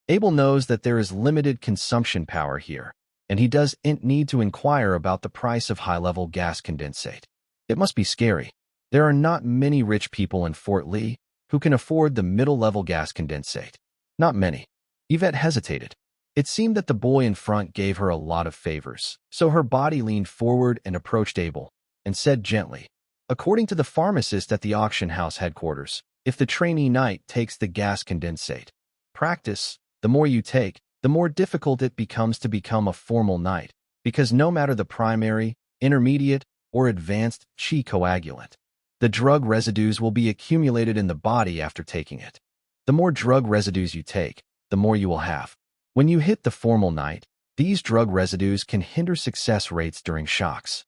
Abel knows that there is limited consumption power here, and he doesn't need to inquire about the price of high-level gas condensate. It must be scary. There are not many rich people in Fort Lee who can afford the middle-level gas condensate. Not many. Yvette hesitated. It seemed that the boy in front gave her a lot of favors, so her body leaned forward and approached Abel, and said gently, "According to the pharmacist at the auction house headquarters, if the trainee knight takes the gas condensate, practice, the more you take, the more difficult it becomes to become a formal knight, because no matter the primary, intermediate, or advanced qi coagulant, the drug residues will be accumulated in the body after taking it. The more drug residues you take, the more you will have. When you hit the formal knight, these drug residues can hinder success rates during shocks."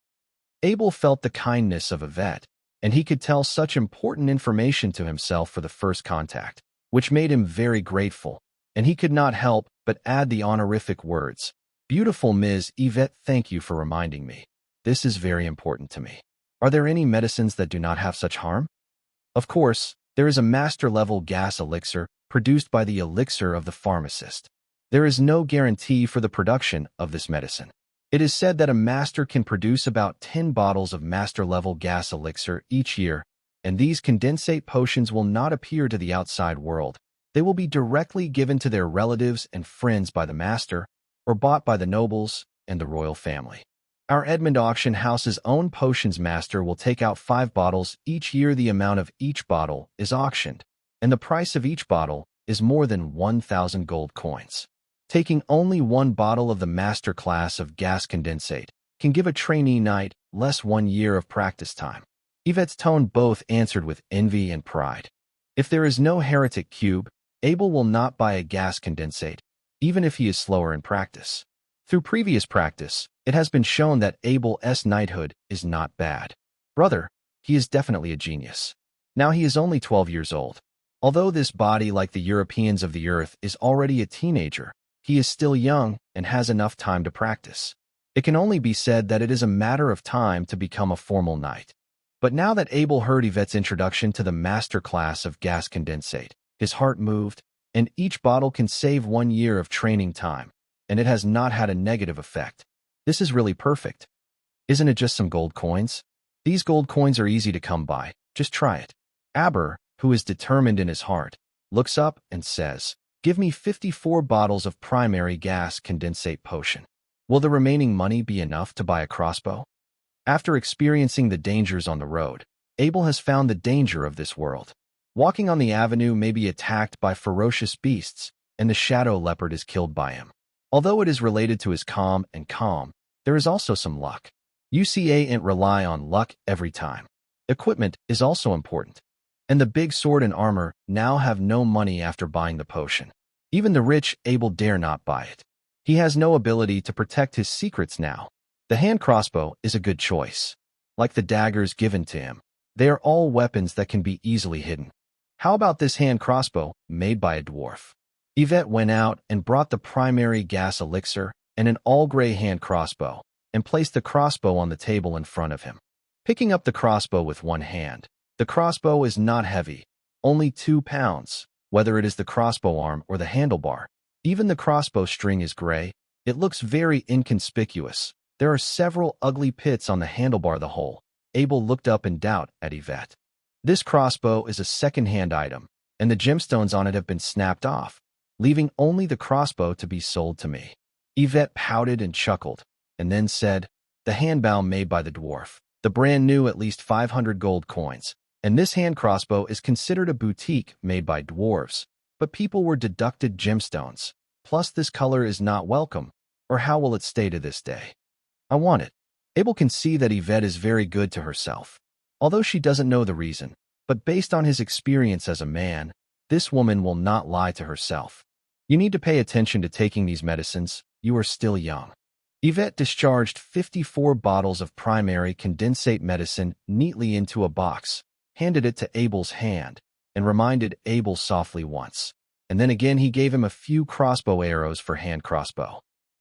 Abel felt the kindness of Yvette, and he could tell such important information to himself for the first contact, which made him very grateful, and he could not help but add the honorific words, "Beautiful Ms. Yvette, thank you for reminding me. This is very important to me. Are there any medicines that do not have such harm?" Of course, there is a master-level gas elixir produced by the elixir of the pharmacist. There is no guarantee for the production of this medicine. It is said that a master can produce about 10 bottles of master-level gas elixir each year, and these condensate potions will not appear to the outside world. They will be directly given to their relatives and friends by the master, or bought by the nobles and the royal family. Our Edmond Auction House's own potions master will take out 5 bottles each year. The amount of each bottle is auctioned, and the price of each bottle is more than 1,000 gold coins. Taking only 1 bottle of the master class of gas condensate can give a trainee knight less 1 year of practice time. Yvette's tone both answered with envy and pride. If there is no heretic cube, Abel will not buy a gas condensate, even if he is slower in practice. Through previous practice, it has been shown that Abel's knighthood is not bad. Brother, he is definitely a genius. Now he is only 12 years old. Although this body, like the Europeans of the earth, is already a teenager, he is still young and has enough time to practice. It can only be said that it is a matter of time to become a formal knight. But now that Abel heard Yvette's introduction to the master class of gas condensate, his heart moved, and each bottle can save 1 year of training time, and it has not had a negative effect. This is really perfect. Isn't it just some gold coins? These gold coins are easy to come by, just try it. Aber, who is determined in his heart, looks up and says, "Give me 54 bottles of primary gas condensate potion. Will the remaining money be enough to buy a crossbow?" After experiencing the dangers on the road, Abel has found the danger of this world. Walking on the avenue may be attacked by ferocious beasts, and the shadow leopard is killed by him. Although it is related to his calm, there is also some luck. UCA ain't rely on luck every time. Equipment is also important. And the big sword and armor now have no money after buying the potion. Even the rich Abel dare not buy it. He has no ability to protect his secrets now. The hand crossbow is a good choice. Like the daggers given to him, they are all weapons that can be easily hidden. How about this hand crossbow made by a dwarf? Yvette went out and brought the primary gas elixir and an all-gray hand crossbow, and placed the crossbow on the table in front of him. Picking up the crossbow with one hand, the crossbow is not heavy, only 2 pounds, whether it is the crossbow arm or the handlebar. Even the crossbow string is gray. It looks very inconspicuous. There are several ugly pits on the handlebar the whole. Abel looked up in doubt at Yvette. This crossbow is a second-hand item, and the gemstones on it have been snapped off, leaving only the crossbow to be sold to me. Yvette pouted and chuckled, and then said, "The handbow made by the dwarf, the brand new at least 500 gold coins, and this hand crossbow is considered a boutique made by dwarves, but people were deducted gemstones. Plus this color is not welcome, or how will it stay to this day? I want it." Abel can see that Yvette is very good to herself, although she doesn't know the reason, but based on his experience as a man, this woman will not lie to herself. You need to pay attention to taking these medicines. You are still young. Yvette discharged 54 bottles of primary condensate medicine neatly into a box, handed it to Abel's hand, and reminded Abel softly once. And then again he gave him a few crossbow arrows for hand crossbow.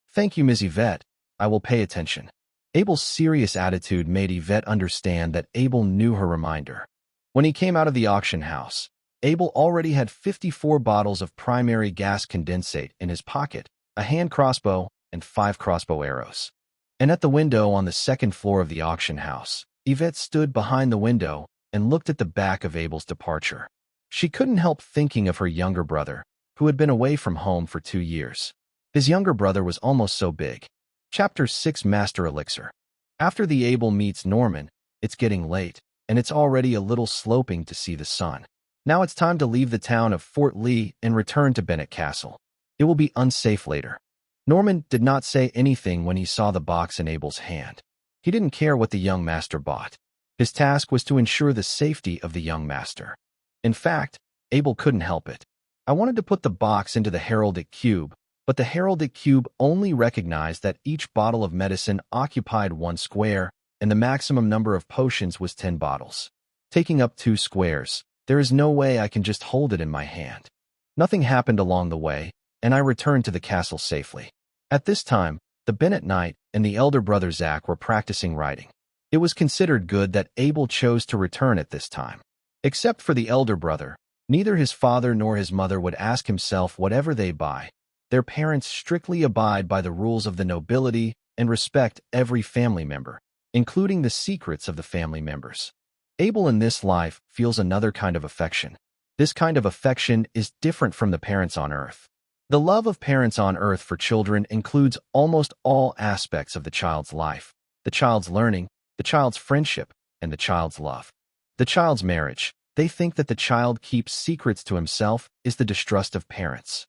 "Thank you, Ms. Yvette. I will pay attention." Abel's serious attitude made Yvette understand that Abel knew her reminder. When he came out of the auction house, Abel already had 54 bottles of primary gas condensate in his pocket, a hand crossbow, and 5 crossbow arrows. And at the window on the second floor of the auction house, Yvette stood behind the window and looked at the back of Abel's departure. She couldn't help thinking of her younger brother, who had been away from home for 2 years. His younger brother was almost so big. Chapter 6 Master Elixir. After the Abel meets Norman, it's getting late, and it's already a little sloping to see the sun. Now it's time to leave the town of Fort Lee and return to Bennett Castle. It will be unsafe later. Norman did not say anything when he saw the box in Abel's hand. He didn't care what the young master bought. His task was to ensure the safety of the young master. In fact, Abel couldn't help it. I wanted to put the box into the heraldic cube, but the heraldic cube only recognized that each bottle of medicine occupied 1 square, and the maximum number of potions was 10 bottles. Taking up 2 squares, there is no way I can just hold it in my hand. Nothing happened along the way, and I returned to the castle safely. At this time, the Bennett Knight and the elder brother Zach were practicing riding. It was considered good that Abel chose to return at this time. Except for the elder brother, neither his father nor his mother would ask himself whatever they buy. Their parents strictly abide by the rules of the nobility and respect every family member, including the secrets of the family members. Abel in this life feels another kind of affection. This kind of affection is different from the parents on earth. The love of parents on earth for children includes almost all aspects of the child's life: the child's learning, the child's friendship, and the child's love. The child's marriage. They think that the child keeps secrets to himself is the distrust of parents.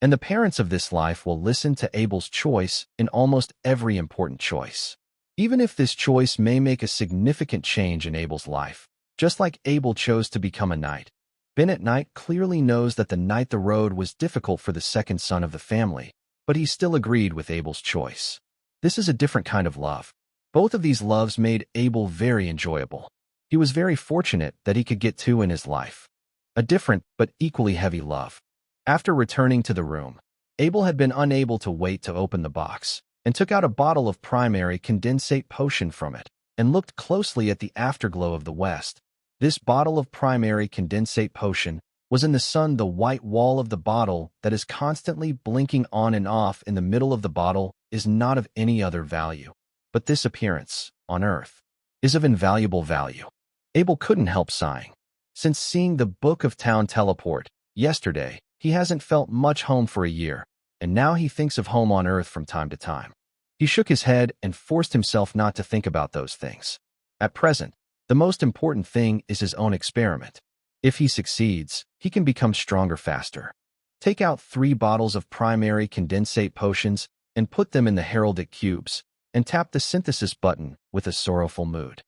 And the parents of this life will listen to Abel's choice in almost every important choice. Even if this choice may make a significant change in Abel's life, just like Abel chose to become a knight. Bennett Knight clearly knows that the night the road was difficult for the second son of the family, but he still agreed with Abel's choice. This is a different kind of love. Both of these loves made Abel very enjoyable. He was very fortunate that he could get 2 in his life. A different but equally heavy love. After returning to the room, Abel had been unable to wait to open the box, and took out a bottle of primary condensate potion from it. and looked closely at the afterglow of the west. This bottle of primary condensate potion was in the sun. The white wall of the bottle that is constantly blinking on and off in the middle of the bottle is not of any other value. But this appearance, on Earth, is of invaluable value. Abel couldn't help sighing. Since seeing the Book of Town teleport yesterday, he hasn't felt much home for a year, and now he thinks of home on Earth from time to time. He shook his head and forced himself not to think about those things. At present, the most important thing is his own experiment. If he succeeds, he can become stronger faster. Take out 3 bottles of primary condensate potions and put them in the heraldic cubes, and tap the synthesis button with a sorrowful mood.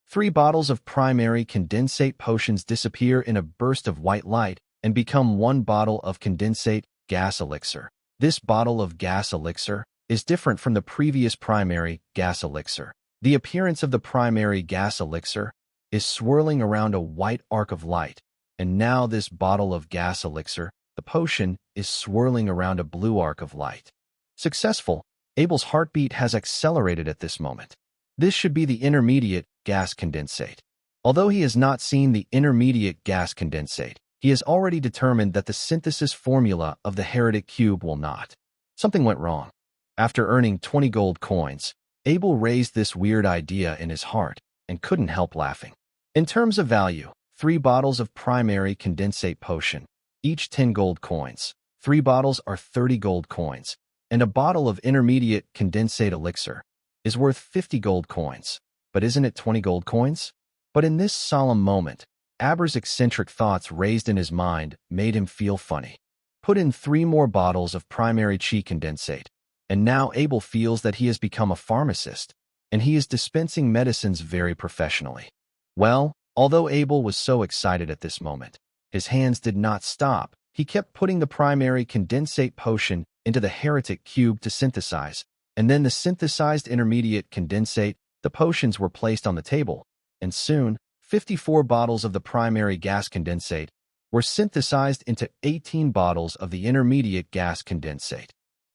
3 bottles of primary condensate potions disappear in a burst of white light and become 1 bottle of condensate gas elixir. This bottle of gas elixir is different from the previous primary gas elixir. The appearance of the primary gas elixir is swirling around a white arc of light, and now this bottle of gas elixir, the potion, is swirling around a blue arc of light. Successful, Abel's heartbeat has accelerated at this moment. This should be the intermediate gas condensate. Although he has not seen the intermediate gas condensate, he has already determined that the synthesis formula of the heraldic cube will not. Something went wrong. After earning 20 gold coins, Abel raised this weird idea in his heart and couldn't help laughing. In terms of value, 3 bottles of primary condensate potion, each 10 gold coins. 3 bottles are 30 gold coins, and a bottle of intermediate condensate elixir is worth 50 gold coins. But isn't it 20 gold coins? But in this solemn moment, Aber's eccentric thoughts raised in his mind made him feel funny. Put in 3 more bottles of primary chi condensate, and now Abel feels that he has become a pharmacist, and he is dispensing medicines very professionally. Well, although Abel was so excited at this moment, his hands did not stop. He kept putting the primary condensate potion into the heraldic cube to synthesize, and then the synthesized intermediate condensate, the potions were placed on the table, and soon, 54 bottles of the primary gas condensate were synthesized into 18 bottles of the intermediate gas condensate.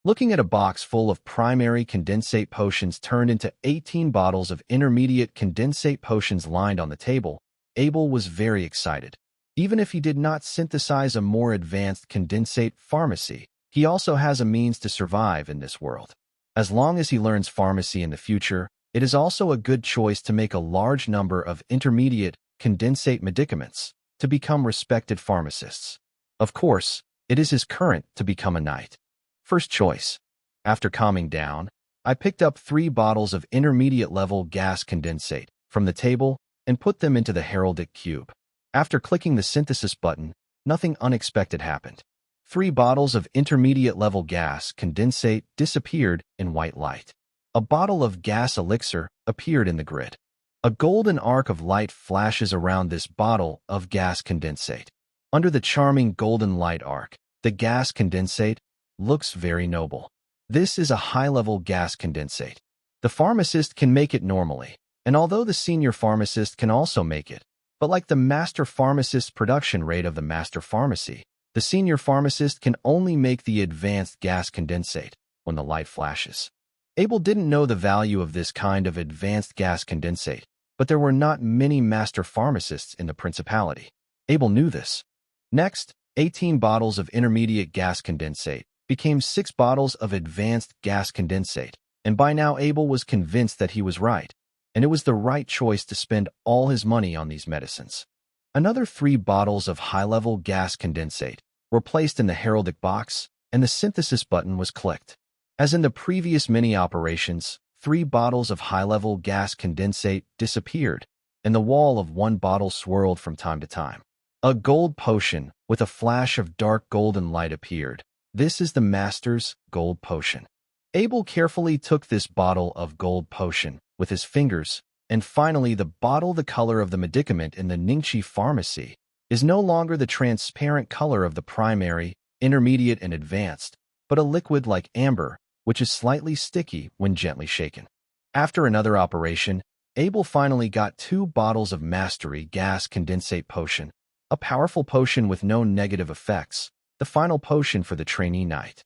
Looking at a box full of primary condensate potions turned into 18 bottles of intermediate condensate potions lined on the table, Abel was very excited. Even if he did not synthesize a more advanced condensate pharmacy, he also has a means to survive in this world. As long as he learns pharmacy in the future, it is also a good choice to make a large number of intermediate condensate medicaments to become respected pharmacists. Of course, it is his current to become a knight. First choice. After calming down, I picked up 3 bottles of intermediate-level gas condensate from the table and put them into the heraldic cube. After clicking the synthesis button, nothing unexpected happened. 3 bottles of intermediate-level gas condensate disappeared in white light. A bottle of gas elixir appeared in the grid. A golden arc of light flashes around this bottle of gas condensate. Under the charming golden light arc, the gas condensate looks very noble. This is a high-level gas condensate. The pharmacist can make it normally, and although the senior pharmacist can also make it, but like the master pharmacist's production rate of the master pharmacy, the senior pharmacist can only make the advanced gas condensate when the light flashes. Abel didn't know the value of this kind of advanced gas condensate, but there were not many master pharmacists in the principality. Abel knew this. Next, 18 bottles of intermediate gas condensate became 6 bottles of advanced gas condensate, and by now Abel was convinced that he was right, and it was the right choice to spend all his money on these medicines. Another 3 bottles of high-level gas condensate were placed in the heraldic box, and the synthesis button was clicked. As in the previous mini operations, 3 bottles of high-level gas condensate disappeared, and the wall of 1 bottle swirled from time to time. A gold potion with a flash of dark golden light appeared. This is the master's gold potion. Abel carefully took this bottle of gold potion with his fingers, and finally the bottle. The color of the medicament in the Ningxi pharmacy is no longer the transparent color of the primary, intermediate, and advanced, but a liquid like amber, which is slightly sticky when gently shaken. After another operation, Abel finally got 2 bottles of mastery gas condensate potion, a powerful potion with no negative effects, the final potion for the trainee knight.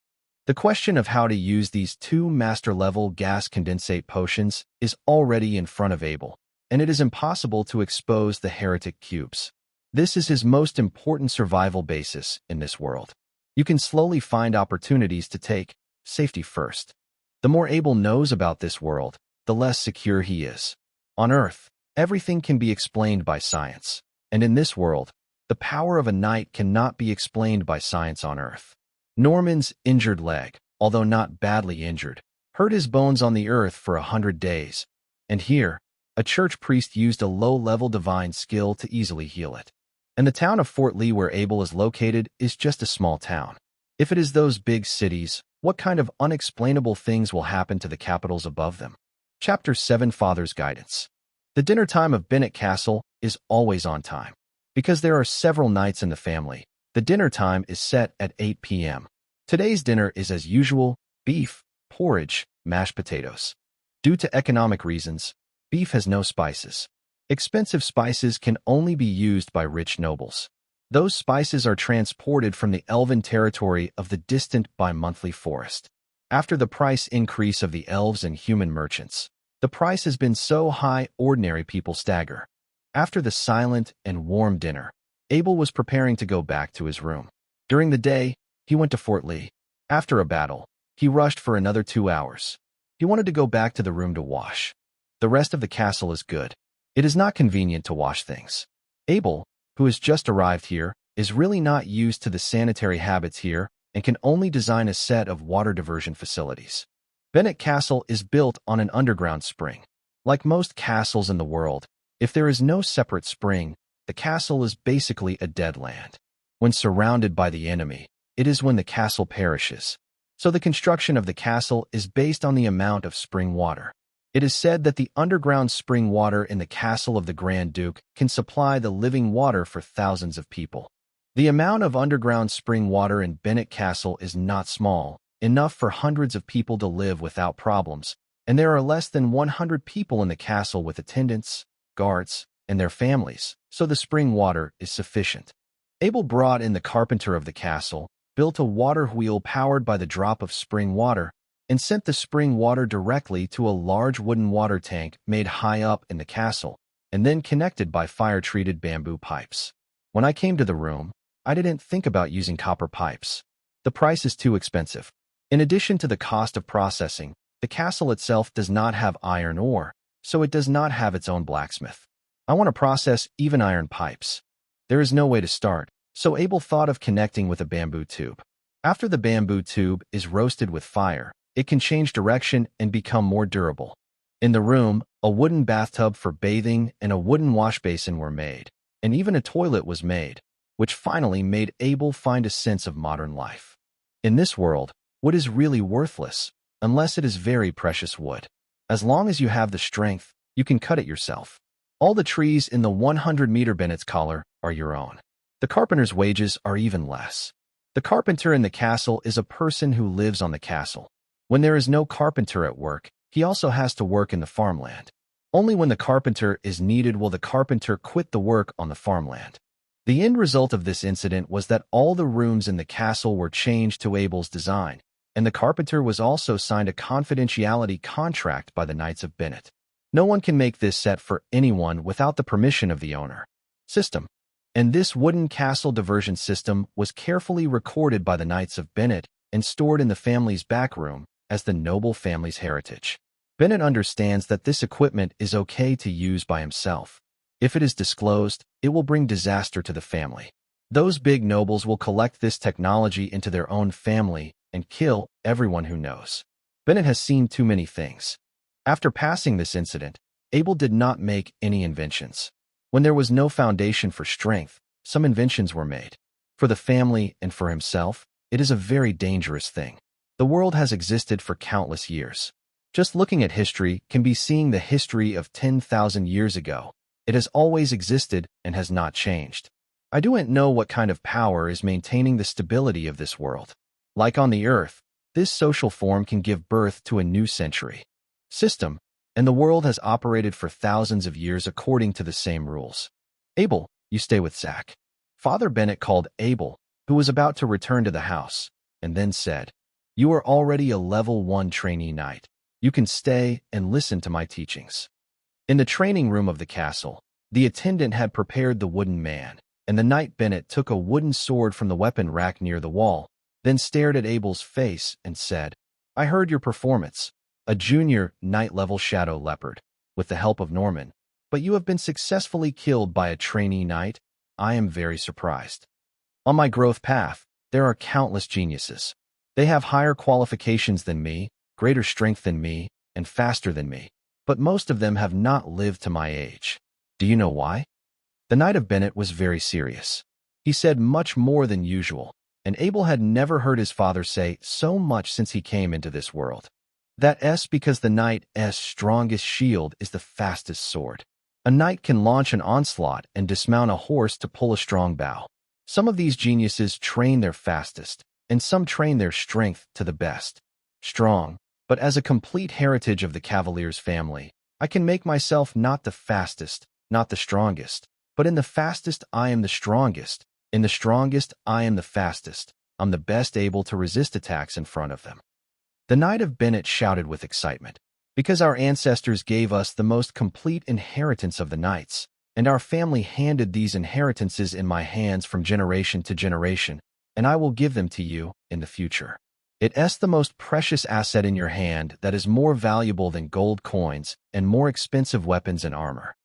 The question of how to use these two master-level gas condensate potions is already in front of Abel, and it is impossible to expose the heretic cubes. This is his most important survival basis in this world. You can slowly find opportunities to take safety first. The more Abel knows about this world, the less secure he is. On Earth, everything can be explained by science, and in this world, the power of a knight cannot be explained by science on Earth. Norman's injured leg, although not badly injured, hurt his bones on the earth for 100 days, and here, a church priest used a low-level divine skill to easily heal it. And the town of Fort Lee where Abel is located is just a small town. If it is those big cities, what kind of unexplainable things will happen to the capitals above them? Chapter 7 Father's Guidance. The dinner time of Bennett Castle is always on time. Because there are several knights in the family, the dinner time is set at 8 p.m. Today's dinner is as usual, beef, porridge, mashed potatoes. Due to economic reasons, beef has no spices. Expensive spices can only be used by rich nobles. Those spices are transported from the elven territory of the distant bi-monthly forest. After the price increase of the elves and human merchants, the price has been so high ordinary people stagger. After the silent and warm dinner, Abel was preparing to go back to his room. During the day, he went to Fort Lee. After a battle, he rushed for another 2 hours. He wanted to go back to the room to wash. The rest of the castle is good. It is not convenient to wash things. Abel, who has just arrived here, is really not used to the sanitary habits here and can only design a set of water diversion facilities. Bennett Castle is built on an underground spring. Like most castles in the world, if there is no separate spring, the castle is basically a dead land. When surrounded by the enemy, it is when the castle perishes. So the construction of the castle is based on the amount of spring water. It is said that the underground spring water in the castle of the Grand Duke can supply the living water for thousands of people. The amount of underground spring water in Bennett Castle is not small, enough for hundreds of people to live without problems, and there are less than 100 people in the castle with attendants, guards, and their families, so the spring water is sufficient. Abel brought in the carpenter of the castle, built a water wheel powered by the drop of spring water, and sent the spring water directly to a large wooden water tank made high up in the castle, and then connected by fire-treated bamboo pipes. When I came to the room, I didn't think about using copper pipes. The price is too expensive. In addition to the cost of processing, the castle itself does not have iron ore, so it does not have its own blacksmith. I want to process even iron pipes. There is no way to start, so Abel thought of connecting with a bamboo tube. After the bamboo tube is roasted with fire, it can change direction and become more durable. In the room, a wooden bathtub for bathing and a wooden wash basin were made, and even a toilet was made, which finally made Abel find a sense of modern life. In this world, wood is really worthless, unless it is very precious wood. As long as you have the strength, you can cut it yourself. All the trees in the 100-meter Bennett's collar are your own. The carpenter's wages are even less. The carpenter in the castle is a person who lives on the castle. When there is no carpenter at work, he also has to work in the farmland. Only when the carpenter is needed will the carpenter quit the work on the farmland. The end result of this incident was that all the rooms in the castle were changed to Abel's design, and the carpenter was also signed a confidentiality contract by the Knights of Bennett. No one can make this set for anyone without the permission of the owner. System. And this wooden castle diversion system was carefully recorded by the Knights of Bennett and stored in the family's back room as the noble family's heritage. Bennett understands that this equipment is okay to use by himself. If it is disclosed, it will bring disaster to the family. Those big nobles will collect this technology into their own family and kill everyone who knows. Bennett has seen too many things. After passing this incident, Abel did not make any inventions. When there was no foundation for strength, some inventions were made. For the family and for himself, it is a very dangerous thing. The world has existed for countless years. Just looking at history can be seeing the history of 10,000 years ago. It has always existed and has not changed. I don't know what kind of power is maintaining the stability of this world. Like on the earth, this social form can give birth to a new century. System, and the world has operated for thousands of years according to the same rules. Abel, you stay with Zach. Father Bennett called Abel, who was about to return to the house, and then said, You are already a level 1 trainee knight. You can stay and listen to my teachings." In the training room of the castle, the attendant had prepared the wooden man, and the knight Bennett took a wooden sword from the weapon rack near the wall, then stared at Abel's face and said, "I heard your performance, a junior knight-level shadow leopard, with the help of Norman, but you have been successfully killed by a trainee knight. I am very surprised. On my growth path, there are countless geniuses. They have higher qualifications than me, greater strength than me, and faster than me, but most of them have not lived to my age. Do you know why?" The Knight of Bennett was very serious. He said much more than usual, and Abel had never heard his father say so much since he came into this world. That's because the knight's strongest shield is the fastest sword. A knight can launch an onslaught and dismount a horse to pull a strong bow. Some of these geniuses train their fastest, and some train their strength to the best. Strong, but as a complete heritage of the Cavalier's family, I can make myself not the fastest, not the strongest, but in the fastest I am the strongest, in the strongest I am the fastest. I'm the best able to resist attacks in front of them. The Knight of Bennett shouted with excitement, because our ancestors gave us the most complete inheritance of the knights, and our family handed these inheritances in my hands from generation to generation, and I will give them to you in the future. It's the most precious asset in your hand that is more valuable than gold coins and more expensive weapons and armor.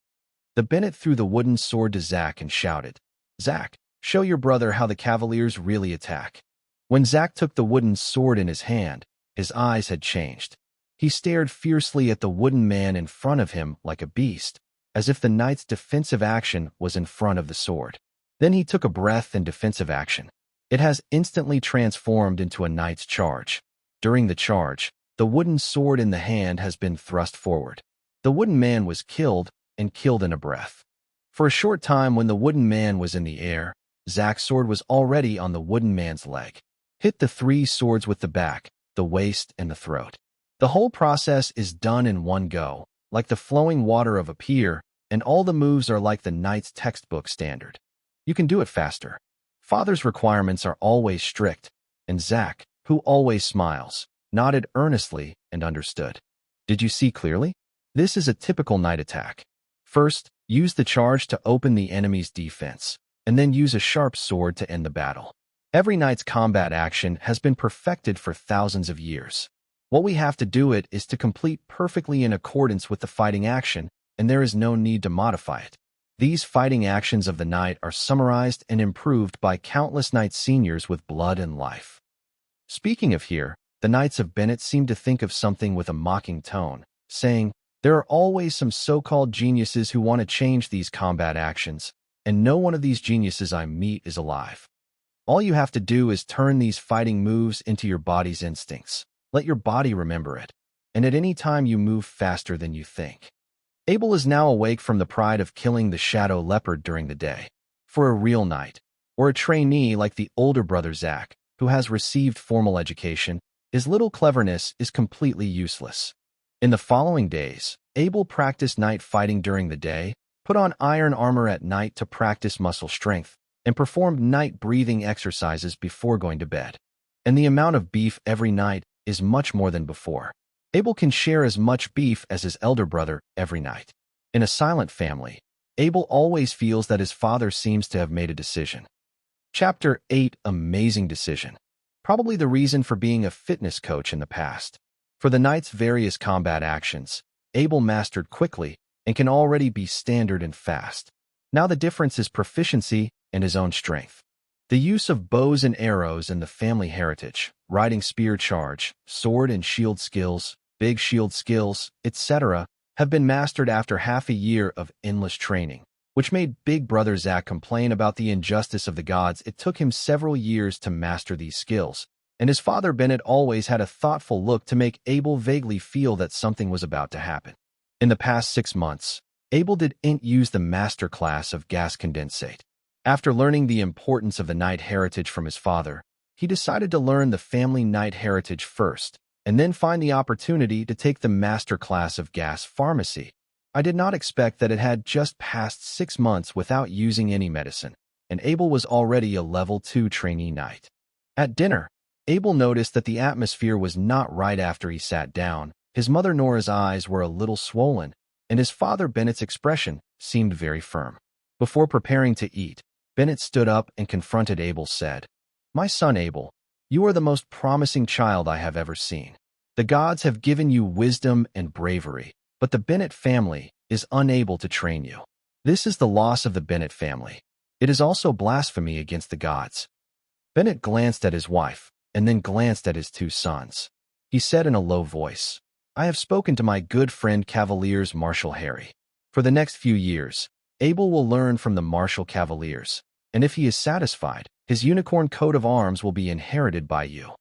The Bennett threw the wooden sword to Zack and shouted, "Zack, show your brother how the Cavaliers really attack." When Zack took the wooden sword in his hand, his eyes had changed. He stared fiercely at the wooden man in front of him like a beast, as if the knight's defensive action was in front of the sword. Then he took a breath and defensive action. It has instantly transformed into a knight's charge. During the charge, the wooden sword in the hand has been thrust forward. The wooden man was killed, and killed in a breath. For a short time when the wooden man was in the air, Zack's sword was already on the wooden man's leg. Hit the 3 swords with the back, the waist, and the throat. The whole process is done in one go, like the flowing water of a pier, and all the moves are like the knight's textbook standard. You can do it faster. Father's requirements are always strict, and Zack, who always smiles, nodded earnestly and understood. Did you see clearly? This is a typical knight attack. First, use the charge to open the enemy's defense, and then use a sharp sword to end the battle. Every knight's combat action has been perfected for thousands of years. What we have to do is to complete perfectly in accordance with the fighting action, and there is no need to modify it. These fighting actions of the knight are summarized and improved by countless knight seniors with blood and life. Speaking of here, the Knights of Bennett seem to think of something with a mocking tone, saying, "There are always some so-called geniuses who want to change these combat actions, and no one of these geniuses I meet is alive. All you have to do is turn these fighting moves into your body's instincts. Let your body remember it, and at any time you move faster than you think." Abel is now awake from the pride of killing the shadow leopard during the day. For a real knight, or a trainee like the older brother Zack, who has received formal education, his little cleverness is completely useless. In the following days, Abel practiced knight fighting during the day, put on iron armor at night to practice muscle strength, and performed night breathing exercises before going to bed. And the amount of beef every night is much more than before. Abel can share as much beef as his elder brother every night. In a silent family, Abel always feels that his father seems to have made a decision. Chapter 8: Amazing Decision. Probably the reason for being a fitness coach in the past. For the knight's various combat actions, Abel mastered quickly and can already be standard and fast. Now the difference is proficiency and his own strength. The use of bows and arrows in the family heritage, riding spear charge, sword and shield skills, big shield skills, etc., have been mastered after half a year of endless training, which made Big Brother Zack complain about the injustice of the gods. It took him several years to master these skills, and his father Bennett always had a thoughtful look to make Abel vaguely feel that something was about to happen. In the past 6 months, Abel didn't use the master class of gas condensate. After learning the importance of the knight heritage from his father, he decided to learn the family knight heritage first, and then find the opportunity to take the master class of gas pharmacy. I did not expect that it had just passed 6 months without using any medicine, and Abel was already a level 2 trainee knight. At dinner, Abel noticed that the atmosphere was not right after he sat down. His mother Nora's eyes were a little swollen, and his father Bennett's expression seemed very firm. Before preparing to eat, Bennett stood up and confronted Abel said, "My son Abel, you are the most promising child I have ever seen. The gods have given you wisdom and bravery, but the Bennett family is unable to train you. This is the loss of the Bennett family. It is also blasphemy against the gods." Bennett glanced at his wife, and then glanced at his two sons. He said in a low voice, "I have spoken to my good friend Cavaliers Marshal Harry. For the next few years, Abel will learn from the Marshal Cavaliers, and if he is satisfied, his unicorn coat of arms will be inherited by you."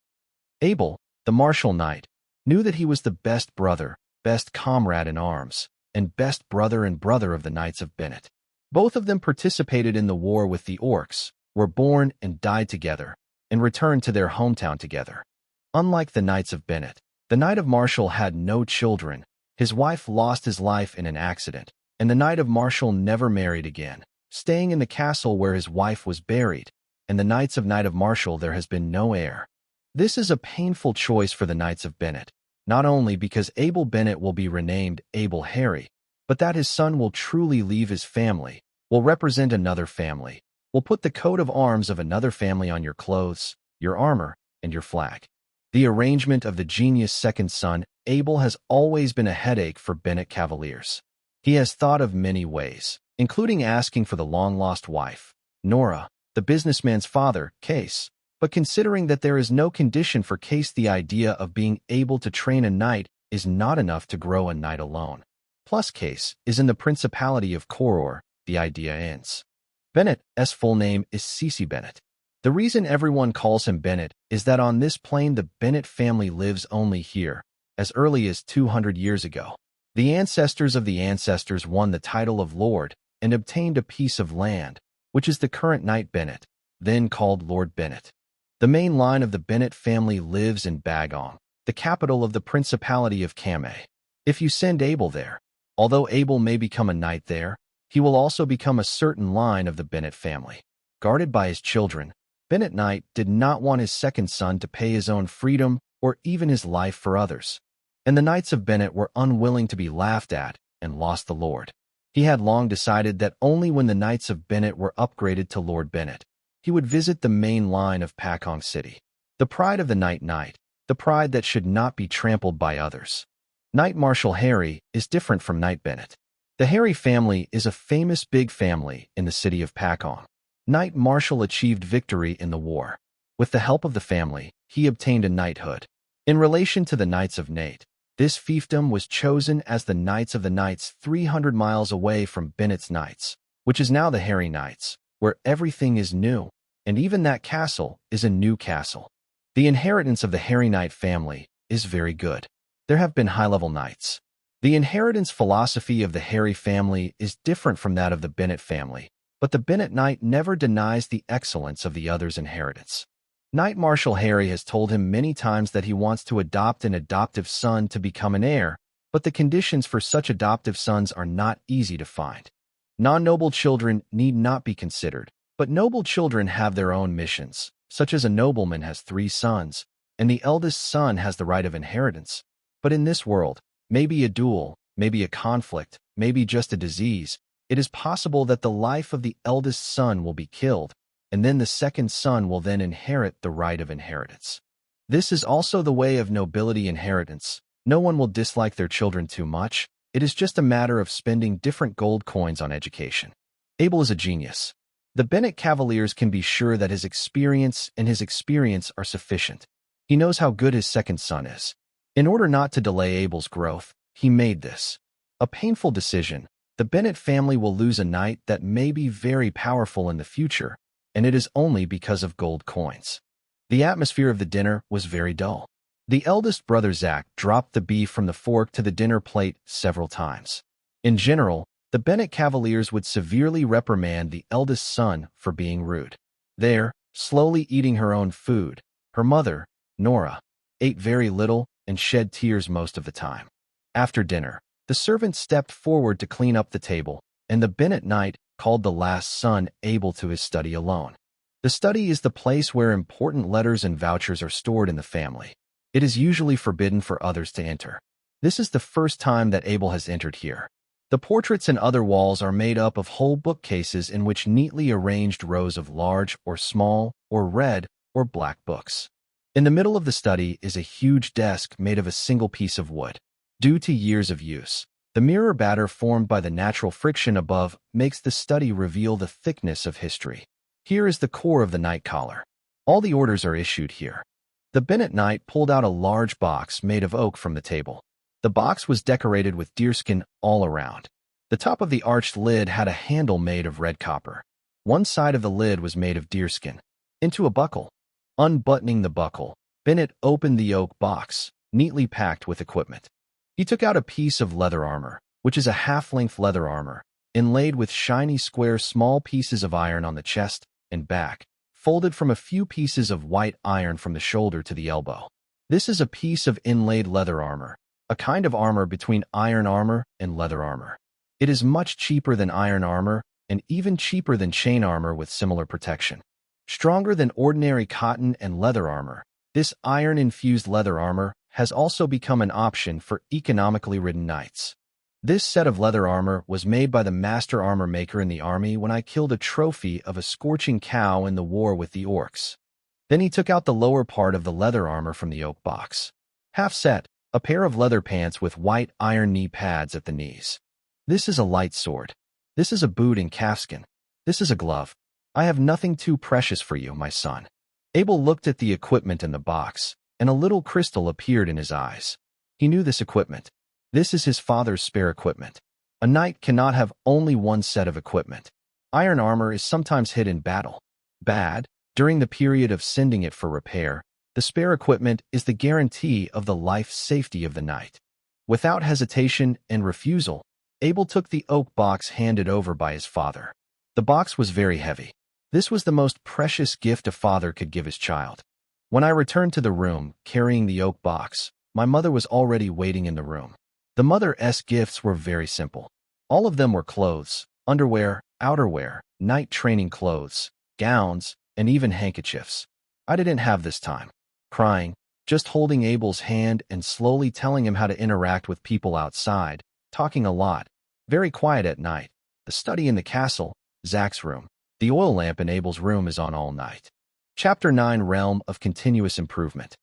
Abel, the Marshal Knight, knew that he was the best brother, best comrade in arms, and best brother and brother of the Knights of Bennett. Both of them participated in the war with the orcs, were born and died together, and returned to their hometown together. Unlike the Knights of Bennett, the Knight of Marshall had no children. His wife lost his life in an accident, and the Knight of Marshall never married again, staying in the castle where his wife was buried, and the Knight of Marshall there has been no heir. This is a painful choice for the Knights of Bennett, not only because Abel Bennett will be renamed Abel Harry, but that his son will truly leave his family, will represent another family, will put the coat of arms of another family on your clothes, your armor, and your flag. The arrangement of the genius second son, Abel, has always been a headache for Bennett Cavaliers. He has thought of many ways, including asking for the long-lost wife, Nora, the businessman's father, Case, but considering that there is no condition for Case, the idea of being able to train a knight is not enough to grow a knight alone. Plus, Case is in the Principality of Koror, the idea ends. Bennett's full name is Cece Bennett. The reason everyone calls him Bennett is that on this plane the Bennett family lives only here, as early as 200 years ago. The ancestors of the ancestors won the title of Lord and obtained a piece of land, which is the current Knight Bennett, then called Lord Bennett. The main line of the Bennett family lives in Bagong, the capital of the Principality of Kamay. If you send Abel there, although Abel may become a knight there, he will also become a certain line of the Bennett family. Guarded by his children, Bennett Knight did not want his second son to pay his own freedom or even his life for others. And the Knights of Bennett were unwilling to be laughed at and lost the Lord. He had long decided that only when the Knights of Bennett were upgraded to Lord Bennett, he would visit the main line of Pakong City. The pride of the Knight, the pride that should not be trampled by others. Knight Marshal Harry is different from Knight Bennett. The Harry family is a famous big family in the city of Pakong. Knight Marshal achieved victory in the war. With the help of the family, he obtained a knighthood. In relation to the Knights of Nate, this fiefdom was chosen as the Knights of the Knights 300 miles away from Bennett's Knights, which is now the Harry Knights, where everything is new, and even that castle is a new castle. The inheritance of the Harry Knight family is very good. There have been high-level knights. The inheritance philosophy of the Harry family is different from that of the Bennett family, but the Bennett Knight never denies the excellence of the other's inheritance. Knight Marshal Harry has told him many times that he wants to adopt an adoptive son to become an heir, but the conditions for such adoptive sons are not easy to find. Non-noble children need not be considered, but noble children have their own missions, such as a nobleman has 3 sons, and the eldest son has the right of inheritance. But in this world, maybe a duel, maybe a conflict, maybe just a disease, it is possible that the life of the eldest son will be killed, and then the second son will then inherit the right of inheritance. This is also the way of nobility inheritance. No one will dislike their children too much. It is just a matter of spending different gold coins on education. Abel is a genius. The Bennett Cavaliers can be sure that his experience are sufficient. He knows how good his second son is. In order not to delay Abel's growth, he made this a painful decision. The Bennett family will lose a knight that may be very powerful in the future, and it is only because of gold coins. The atmosphere of the dinner was very dull. The eldest brother Zach dropped the beef from the fork to the dinner plate several times. In general, the Bennett Cavaliers would severely reprimand the eldest son for being rude. There, slowly eating her own food, her mother, Nora, ate very little and shed tears most of the time. After dinner, the servant stepped forward to clean up the table, and the Bennett Knight called the last son Abel to his study alone. The study is the place where important letters and vouchers are stored in the family. It is usually forbidden for others to enter. This is the first time that Abel has entered here. The portraits and other walls are made up of whole bookcases in which neatly arranged rows of large or small or red or black books. In the middle of the study is a huge desk made of a single piece of wood. Due to years of use, the mirror batter formed by the natural friction above makes the study reveal the thickness of history. Here is the core of the night collar. All the orders are issued here. The Bennett Knight pulled out a large box made of oak from the table. The box was decorated with deerskin all around. The top of the arched lid had a handle made of red copper. One side of the lid was made of deerskin. Into a buckle. Unbuttoning the buckle, Bennett opened the oak box, neatly packed with equipment. He took out a piece of leather armor, which is a half-length leather armor, inlaid with shiny square small pieces of iron on the chest and back, folded from a few pieces of white iron from the shoulder to the elbow. This is a piece of inlaid leather armor, a kind of armor between iron armor and leather armor. It is much cheaper than iron armor and even cheaper than chain armor with similar protection. Stronger than ordinary cotton and leather armor, this iron-infused leather armor has also become an option for economically ridden knights. This set of leather armor was made by the master armor maker in the army when I killed a trophy of a scorching cow in the war with the orcs. Then he took out the lower part of the leather armor from the oak box. Half set, a pair of leather pants with white iron knee pads at the knees. This is a light sword. This is a boot in calfskin. This is a glove. I have nothing too precious for you, my son. Abel looked at the equipment in the box, and a little crystal appeared in his eyes. He knew this equipment. This is his father's spare equipment. A knight cannot have only one set of equipment. Iron armor is sometimes hit in battle. Bad, during the period of sending it for repair, the spare equipment is the guarantee of the life safety of the knight. Without hesitation and refusal, Abel took the oak box handed over by his father. The box was very heavy. This was the most precious gift a father could give his child. When I returned to the room, carrying the oak box, my mother was already waiting in the room. The mother's gifts were very simple. All of them were clothes, underwear, outerwear, night training clothes, gowns, and even handkerchiefs. I didn't have this time. Crying, just holding Abel's hand and slowly telling him how to interact with people outside, talking a lot, very quiet at night. The study in the castle, Zach's room. The oil lamp in Abel's room is on all night. Chapter 9, Realm of Continuous Improvement.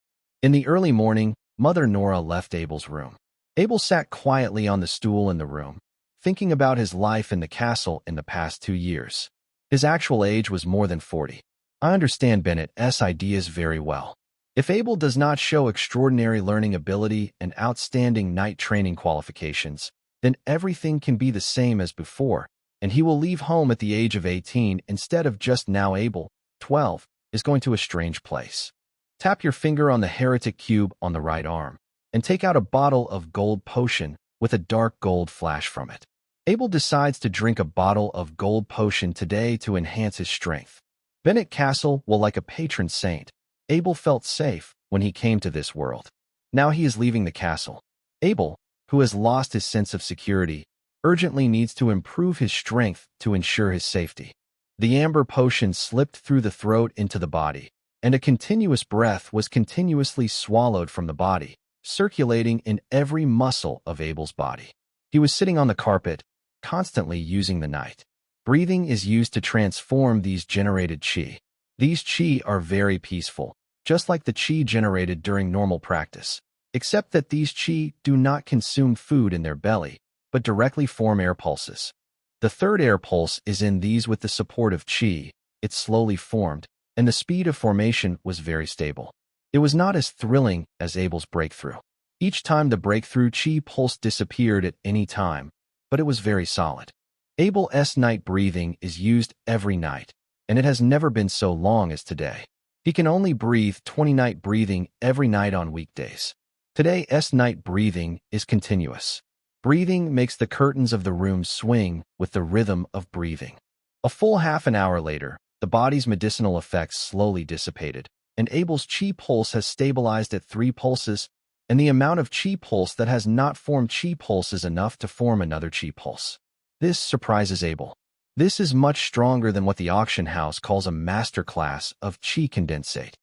In the early morning, Mother Nora left Abel's room. Abel sat quietly on the stool in the room, thinking about his life in the castle in the past 2 years. His actual age was more than 40. I understand Bennett's ideas very well. If Abel does not show extraordinary learning ability and outstanding knight training qualifications, then everything can be the same as before, and he will leave home at the age of 18 instead of just now. Abel, 12, is going to a strange place. Tap your finger on the heretic cube on the right arm, and take out a bottle of gold potion with a dark gold flash from it. Abel decides to drink a bottle of gold potion today to enhance his strength. Bennett Castle will like a patron saint. Abel felt safe when he came to this world. Now he is leaving the castle. Abel, who has lost his sense of security, urgently needs to improve his strength to ensure his safety. The amber potion slipped through the throat into the body, and a continuous breath was continuously swallowed from the body, circulating in every muscle of Abel's body. He was sitting on the carpet, constantly using the night. Breathing is used to transform these generated chi. These chi are very peaceful, just like the chi generated during normal practice, except that these chi do not consume food in their belly, but directly form air pulses. The third air pulse is in these with the support of chi. It slowly formed, and the speed of formation was very stable. It was not as thrilling as Abel's breakthrough. Each time the breakthrough chi pulse disappeared at any time, but it was very solid. Abel's night breathing is used every night, and it has never been so long as today. He can only breathe 20 night breathing every night on weekdays. Today's night breathing is continuous. Breathing makes the curtains of the room swing with the rhythm of breathing. A full half an hour later, the body's medicinal effects slowly dissipated, and Abel's chi pulse has stabilized at 3 pulses, and the amount of chi pulse that has not formed chi pulse is enough to form another chi pulse. This surprises Abel. This is much stronger than what the auction house calls a master class of qi condensate.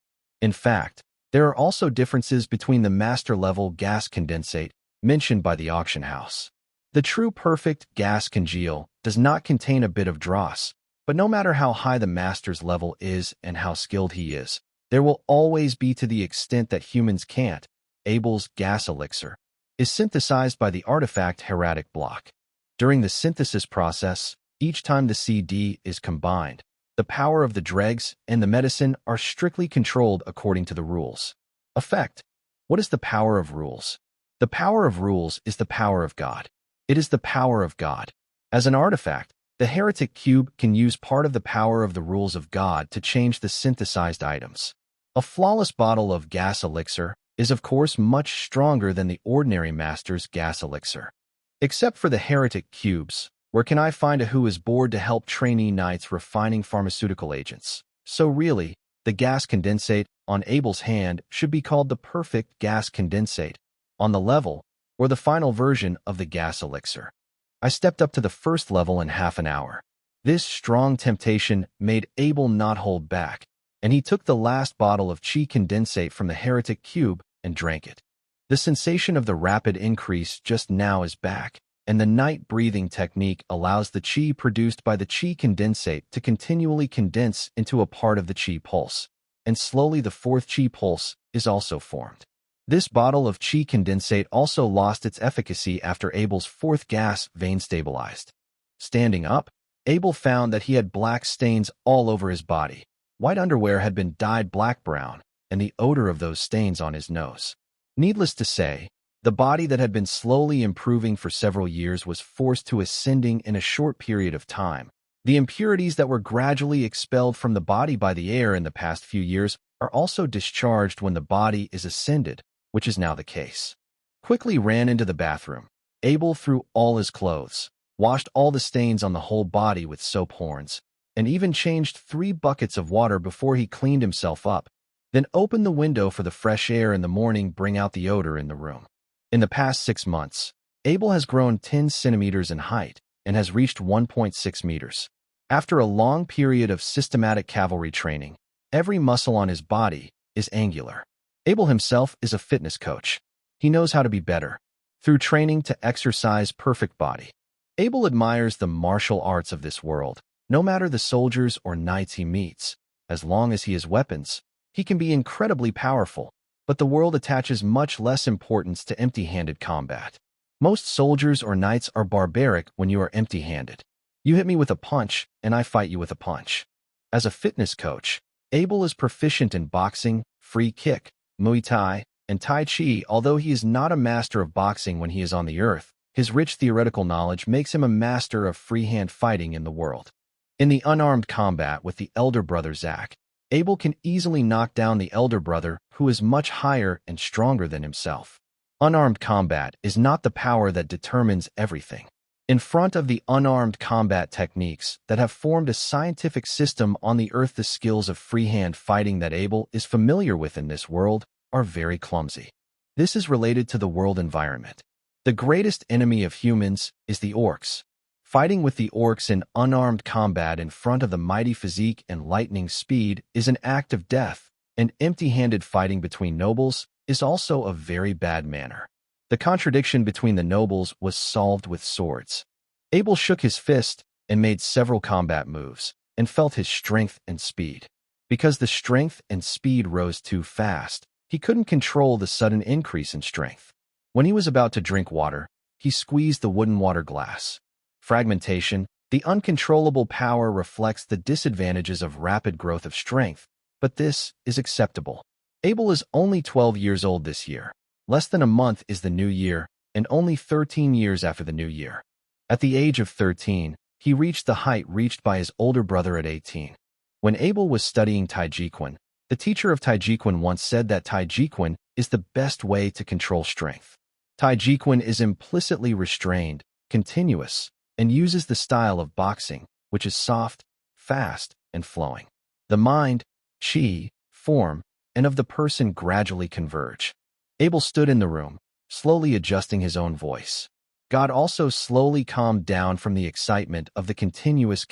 In fact, there are also differences between the master-level gas condensate mentioned by the auction house. The true perfect gas congeal does not contain a bit of dross, but no matter how high the master's level is and how skilled he is, there will always be to the extent that humans can't. Abel's gas elixir is synthesized by the artifact hieratic block. During the synthesis process, each time the CD is combined, the power of the dregs and the medicine are strictly controlled according to the rules. Effect. What is the power of rules? The power of rules is the power of God. It is the power of God. As an artifact, the heretic cube can use part of the power of the rules of God to change the synthesized items. A flawless bottle of gas elixir is of course much stronger than the ordinary master's gas elixir. Except for the heretic cubes, where can I find a who is bored to help trainee knights refining pharmaceutical agents? So really, the gas condensate on Abel's hand should be called the perfect gas condensate on the level, or the final version of the gas elixir. I stepped up to the first level in half an hour. This strong temptation made Abel not hold back, and he took the last bottle of qi condensate from the heretic cube and drank it. The sensation of the rapid increase just now is back, and the night breathing technique allows the qi produced by the qi condensate to continually condense into a part of the qi pulse, and slowly the fourth qi pulse is also formed. This bottle of qi condensate also lost its efficacy after Abel's fourth gas vein stabilized. Standing up, Abel found that he had black stains all over his body. White underwear had been dyed black-brown, and the odor of those stains on his nose. Needless to say, the body that had been slowly improving for several years was forced to ascending in a short period of time. The impurities that were gradually expelled from the body by the air in the past few years are also discharged when the body is ascended, which is now the case. Quickly ran into the bathroom. Abel threw all his clothes, washed all the stains on the whole body with soap horns, and even changed 3 buckets of water before he cleaned himself up, then opened the window for the fresh air in the morning bring out the odor in the room. In the past 6 months, Abel has grown 10 centimeters in height and has reached 1.6 meters. After a long period of systematic cavalry training, every muscle on his body is angular. Abel himself is a fitness coach. He knows how to be better, through training to exercise perfect body. Abel admires the martial arts of this world. No matter the soldiers or knights he meets, as long as he has weapons, he can be incredibly powerful, but the world attaches much less importance to empty-handed combat. Most soldiers or knights are barbaric when you are empty-handed. You hit me with a punch, and I fight you with a punch. As a fitness coach, Abel is proficient in boxing, free kick, Muay Thai, and Tai Chi. Although he is not a master of boxing when he is on the earth, his rich theoretical knowledge makes him a master of freehand fighting in the world. In the unarmed combat with the elder brother Zach, Abel can easily knock down the elder brother who is much higher and stronger than himself. Unarmed combat is not the power that determines everything. In front of the unarmed combat techniques that have formed a scientific system on the earth, the skills of freehand fighting that Abel is familiar with in this world are very clumsy. This is related to the world environment. The greatest enemy of humans is the orcs. Fighting with the orcs in unarmed combat in front of the mighty physique and lightning speed is an act of death, and empty-handed fighting between nobles is also a very bad manner. The contradiction between the nobles was solved with swords. Abel shook his fist and made several combat moves, and felt his strength and speed. Because the strength and speed rose too fast, he couldn't control the sudden increase in strength. When he was about to drink water, he squeezed the wooden water glass. Fragmentation, the uncontrollable power, reflects the disadvantages of rapid growth of strength, but this is acceptable. Abel is only 12 years old this year. Less than a month is the new year, and only 13 years after the new year. At the age of 13, he reached the height reached by his older brother at 18. When Abel was studying Taijiquan, the teacher of Taijiquan once said that Taijiquan is the best way to control strength. Taijiquan is implicitly restrained, continuous, and uses the style of boxing, which is soft, fast, and flowing. The mind, qi, form, and of the person gradually converge. Abel stood in the room, slowly adjusting his own voice. God also slowly calmed down from the excitement of the continuous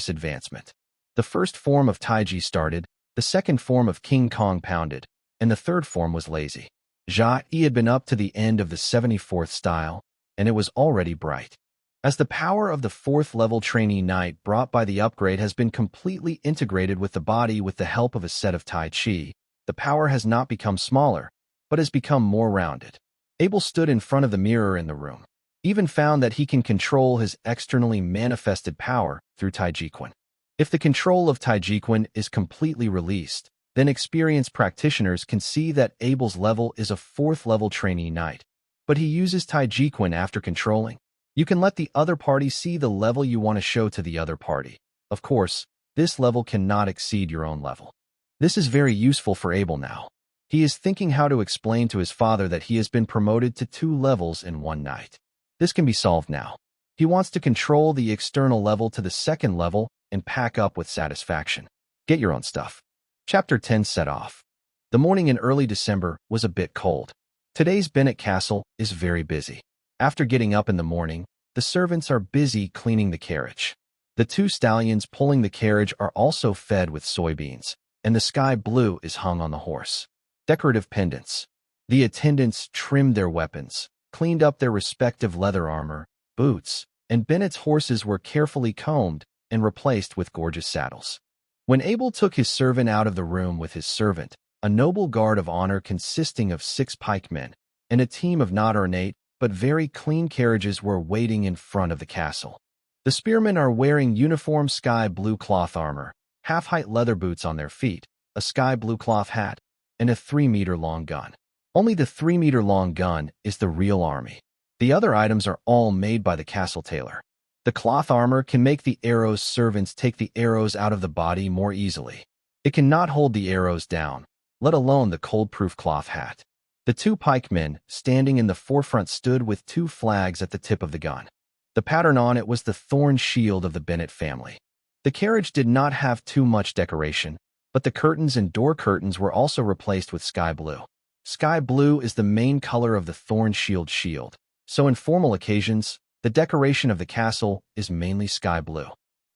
advancement. The first form of Taiji started, the second form of King Kong pounded, and the third form was lazy. Jia had been up to the end of the 74th style, and it was already bright. As the power of the 4th level trainee knight brought by the upgrade has been completely integrated with the body with the help of a set of Tai Chi, the power has not become smaller, but has become more rounded. Abel stood in front of the mirror in the room, even found that he can control his externally manifested power through Taijiquan. If the control of Taijiquan is completely released, then experienced practitioners can see that Abel's level is a 4th level trainee knight. But he uses Taijiquan after controlling. You can let the other party see the level you want to show to the other party. Of course, this level cannot exceed your own level. This is very useful for Abel now. He is thinking how to explain to his father that he has been promoted to 2 levels in one night. This can be solved now. He wants to control the external level to the 2nd level and pack up with satisfaction. Get your own stuff. Chapter 10 set off. The morning in early December was a bit cold. Today's Bennett Castle is very busy. After getting up in the morning, the servants are busy cleaning the carriage. The 2 stallions pulling the carriage are also fed with soybeans, and the sky blue is hung on the horse. Decorative pendants. The attendants trimmed their weapons, cleaned up their respective leather armor, boots, and Bennett's horses were carefully combed and replaced with gorgeous saddles. When Abel took his servant out of the room with his servant, a noble guard of honor consisting of 6 pikemen, and a team of not ornate but very clean carriages were waiting in front of the castle. The spearmen are wearing uniform sky blue cloth armor, half-height leather boots on their feet, a sky blue cloth hat, and a 3-meter-long gun. Only the 3-meter-long gun is the real army. The other items are all made by the castle tailor. The cloth armor can make the arrows servants take the arrows out of the body more easily. It cannot hold the arrows down, let alone the cold-proof cloth hat. The 2 pikemen standing in the forefront stood with 2 flags at the tip of the gun. The pattern on it was the thorn shield of the Bennett family. The carriage did not have too much decoration, but the curtains and door curtains were also replaced with sky blue. Sky blue is the main color of the thorn shield, so in formal occasions, the decoration of the castle is mainly sky blue.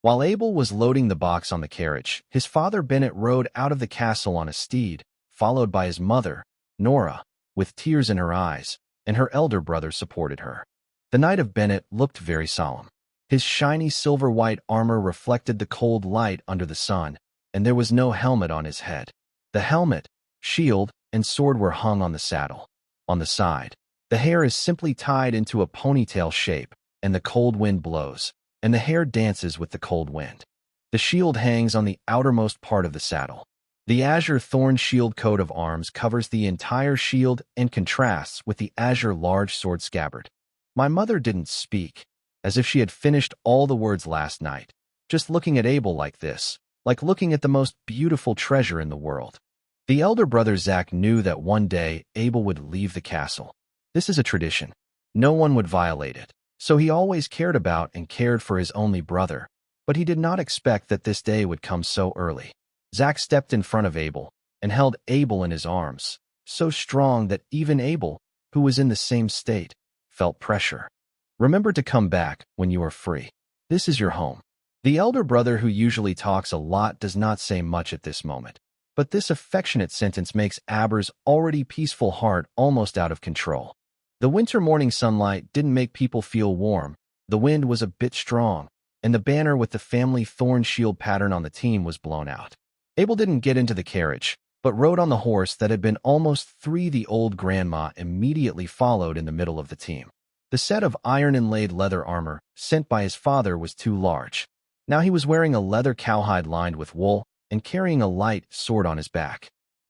While Abel was loading the box on the carriage, his father Bennett rode out of the castle on a steed, followed by his mother, Nora, with tears in her eyes, and her elder brother supported her. The Knight of Bennett looked very solemn. His shiny silver-white armor reflected the cold light under the sun, and there was no helmet on his head. The helmet, shield, and sword were hung on the saddle. On the side, the hair is simply tied into a ponytail shape, and the cold wind blows, and the hair dances with the cold wind. The shield hangs on the outermost part of the saddle. The azure thorn shield coat of arms covers the entire shield and contrasts with the azure large sword scabbard. My mother didn't speak, as if she had finished all the words last night, just looking at Abel like this, like looking at the most beautiful treasure in the world. The elder brother Zach knew that one day Abel would leave the castle. This is a tradition. No one would violate it, so he always cared about and cared for his only brother, but he did not expect that this day would come so early. Zach stepped in front of Abel and held Abel in his arms, so strong that even Abel, who was in the same state, felt pressure. Remember to come back when you are free. This is your home. The elder brother, who usually talks a lot, does not say much at this moment, but this affectionate sentence makes Aber's already peaceful heart almost out of control. The winter morning sunlight didn't make people feel warm. The wind was a bit strong, and the banner with the family thorn shield pattern on the team was blown out. Abel didn't get into the carriage, but rode on the horse that had been almost 3. The old grandma immediately followed in the middle of the team. The set of iron-inlaid leather armor sent by his father was too large. Now he was wearing a leather cowhide lined with wool and carrying a light sword on his back.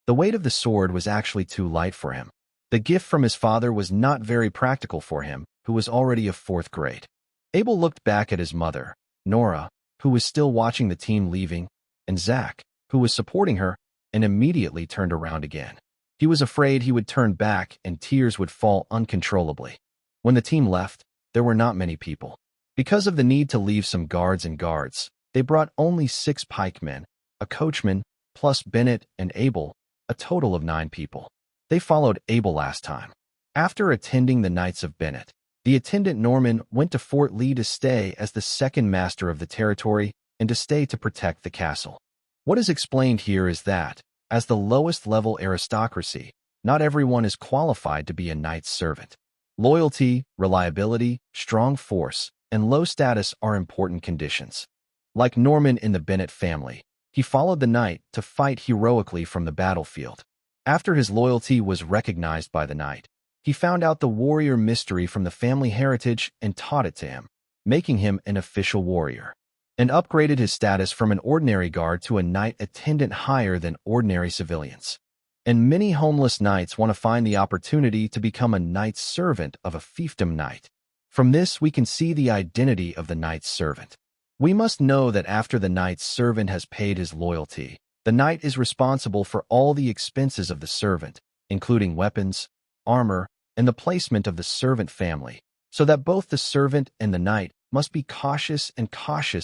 The weight of the sword was actually too light for him. The gift from his father was not very practical for him, who was already of 4th grade. Abel looked back at his mother, Nora, who was still watching the team leaving, and Zach, who was supporting her, and immediately turned around again. He was afraid he would turn back and tears would fall uncontrollably. When the team left, there were not many people. Because of the need to leave some guards and guards, they brought only 6 pikemen, a coachman, plus Bennett and Abel, a total of 9 people. They followed Abel last time. After attending the Knights of Bennett, The attendant Norman went to Fort Lee to stay as the second master of the territory and to stay to protect the castle. What is explained here is that, as the lowest level aristocracy, not everyone is qualified to be a knight's servant. Loyalty, reliability, strong force, and low status are important conditions. Like Norman in the Bennett family, he followed the knight to fight heroically from the battlefield. After his loyalty was recognized by the knight, he found out the warrior mystery from the family heritage and taught it to him, making him an official warrior, and upgraded his status from an ordinary guard to a knight attendant higher than ordinary civilians. And many homeless knights want to find the opportunity to become a knight's servant of a fiefdom knight. From this, we can see the identity of the knight's servant. We must know that after the knight's servant has paid his loyalty, the knight is responsible for all the expenses of the servant, including weapons, armor, and the placement of the servant family, so that both the servant and the knight must be cautious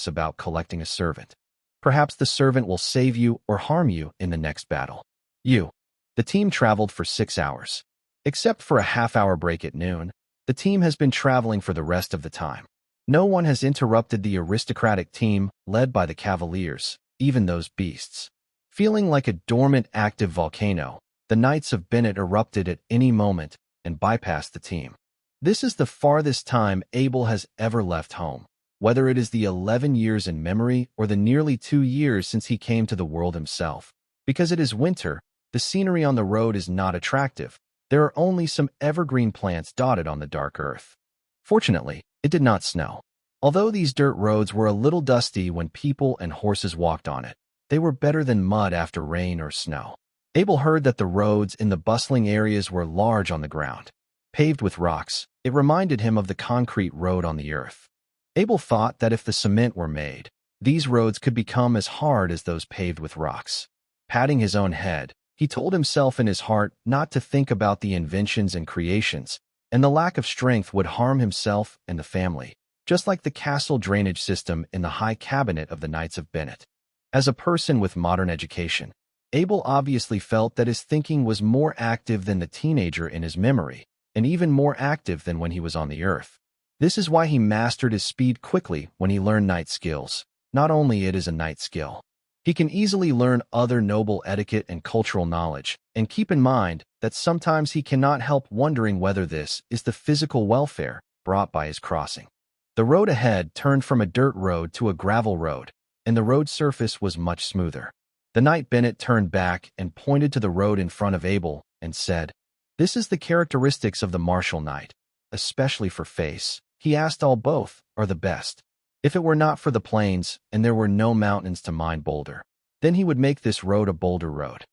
about collecting a servant. Perhaps the servant will save you or harm you in the next battle. The team traveled for 6 hours. Except for a half-hour break at noon, the team has been traveling for the rest of the time. No one has interrupted the aristocratic team led by the Cavaliers, even those beasts. Feeling like a dormant active volcano, the Knights of Bennett erupted at any moment and bypassed the team. This is the farthest time Abel has ever left home, whether it is the 11 years in memory or the nearly 2 years since he came to the world himself. Because it is winter, the scenery on the road is not attractive. There are only some evergreen plants dotted on the dark earth. Fortunately, it did not snow. Although these dirt roads were a little dusty when people and horses walked on it, they were better than mud after rain or snow. Abel heard that the roads in the bustling areas were large on the ground, paved with rocks. It reminded him of the concrete road on the earth. Abel thought that if the cement were made, these roads could become as hard as those paved with rocks. Patting his own head, he told himself in his heart not to think about the inventions and creations, and the lack of strength would harm himself and the family, just like the castle drainage system in the high cabinet of the Knights of Bennett. As a person with modern education, Abel obviously felt that his thinking was more active than the teenager in his memory, and even more active than when he was on the earth. This is why he mastered his speed quickly when he learned knight skills. Not only it is a knight skill, he can easily learn other noble etiquette and cultural knowledge, and keep in mind that sometimes he cannot help wondering whether this is the physical welfare brought by his crossing. The road ahead turned from a dirt road to a gravel road, and the road surface was much smoother. The Knight Bennett turned back and pointed to the road in front of Abel and said, "This is the characteristics of the martial knight, especially for face." He asked all both are the best. If it were not for the plains and there were no mountains to mine boulder, then he would make this road a boulder road.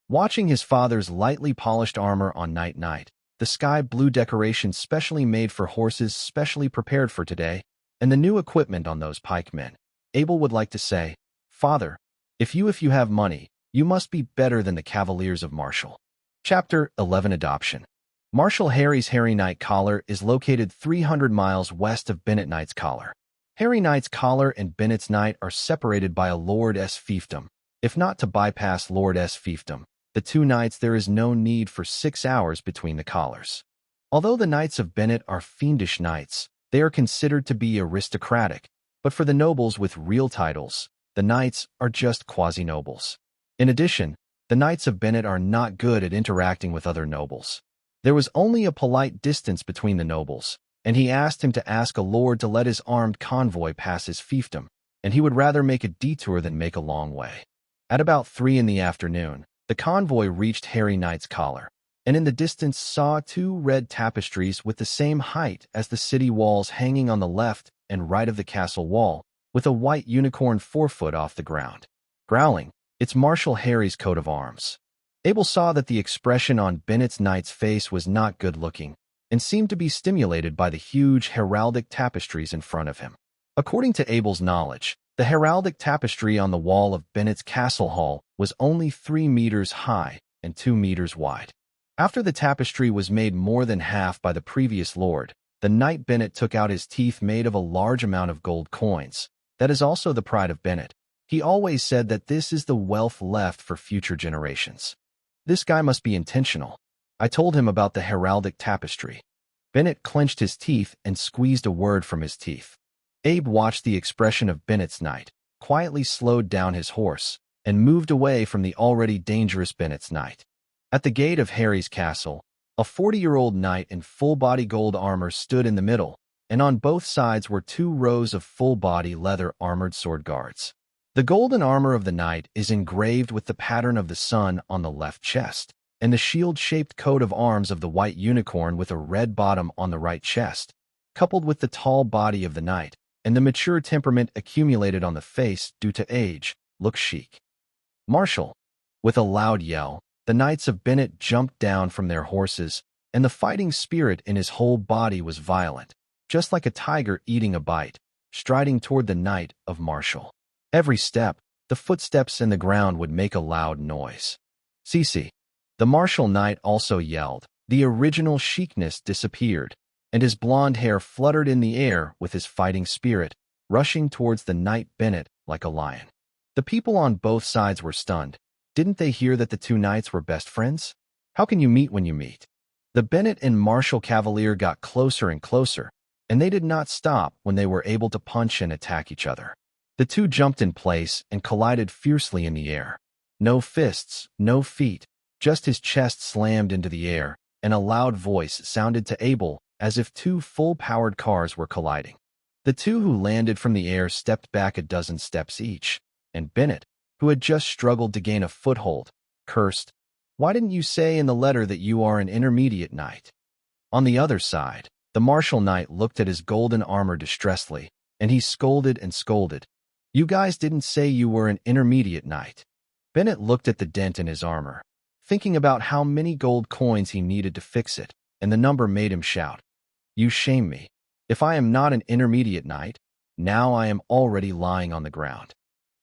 Watching his father's lightly polished armor on Knight, the sky blue decoration specially made for horses specially prepared for today, and the new equipment on those pikemen, Abel would like to say, "Father, if you have money, you must be better than the Cavaliers of Marshall." Chapter 11 Adoption. Marshal Harry's Harry Knight Collar is located 300 miles west of Bennett Knight's Collar. Harry Knight's Collar and Bennett's Knight are separated by a Lord-s fiefdom. If not to bypass Lord-s fiefdom, the two knights there is no need for 6 hours between the collars. Although the Knights of Bennett are fiendish knights, they are considered to be aristocratic, but for the nobles with real titles, the knights are just quasi-nobles. In addition, the Knights of Bennett are not good at interacting with other nobles. There was only a polite distance between the nobles, and he asked him to ask a lord to let his armed convoy pass his fiefdom, and he would rather make a detour than make a long way. At about 3 in the afternoon, the convoy reached Harry Knight's Collar, and in the distance saw 2 red tapestries with the same height as the city walls hanging on the left and right of the castle wall, with a white unicorn 4 foot off the ground. Growling, it's Marshal Harry's coat of arms. Abel saw that the expression on Bennett's knight's face was not good-looking, and seemed to be stimulated by the huge heraldic tapestries in front of him. According to Abel's knowledge, the heraldic tapestry on the wall of Bennett's castle hall was only 3 meters high and 2 meters wide. After the tapestry was made more than half by the previous lord, the Knight Bennett took out his teeth made of a large amount of gold coins. That is also the pride of Bennett. He always said that this is the wealth left for future generations. This guy must be intentional. I told him about the heraldic tapestry. Bennett clenched his teeth and squeezed a word from his teeth. Abe watched the expression of Bennett's knight, quietly slowed down his horse, and moved away from the already dangerous Bennett's knight. At the gate of Harry's castle, a 40-year-old knight in full-body gold armor stood in the middle, and on both sides were 2 rows of full-body leather-armored sword guards. The golden armor of the knight is engraved with the pattern of the sun on the left chest, and the shield-shaped coat of arms of the white unicorn with a red bottom on the right chest, coupled with the tall body of the knight, and the mature temperament accumulated on the face due to age, look chic. Marshal! With a loud yell, the knights of Bennett jumped down from their horses, and the fighting spirit in his whole body was violent, just like a tiger eating a bite, striding toward the knight of Marshal. Every step, the footsteps in the ground would make a loud noise. "Cece!" The Marshal knight also yelled. The original chicness disappeared, and his blonde hair fluttered in the air with his fighting spirit, rushing towards the knight Bennett like a lion. The people on both sides were stunned. Didn't they hear that the 2 knights were best friends? How can you meet when you meet? The Bennett and Marshal cavalier got closer and closer, and they did not stop when they were able to punch and attack each other. The 2 jumped in place and collided fiercely in the air. No fists, no feet, just his chest slammed into the air, and a loud voice sounded to Abel as if 2 full-powered cars were colliding. The 2 who landed from the air stepped back a dozen steps each, and Bennett, who had just struggled to gain a foothold, cursed, "Why didn't you say in the letter that you are an intermediate knight?" On the other side, the Marshal knight looked at his golden armor distressfully, and he scolded and scolded. "You guys didn't say you were an intermediate knight." Bennett looked at the dent in his armor, thinking about how many gold coins he needed to fix it, and the number made him shout, "You shame me. If I am not an intermediate knight, now I am already lying on the ground."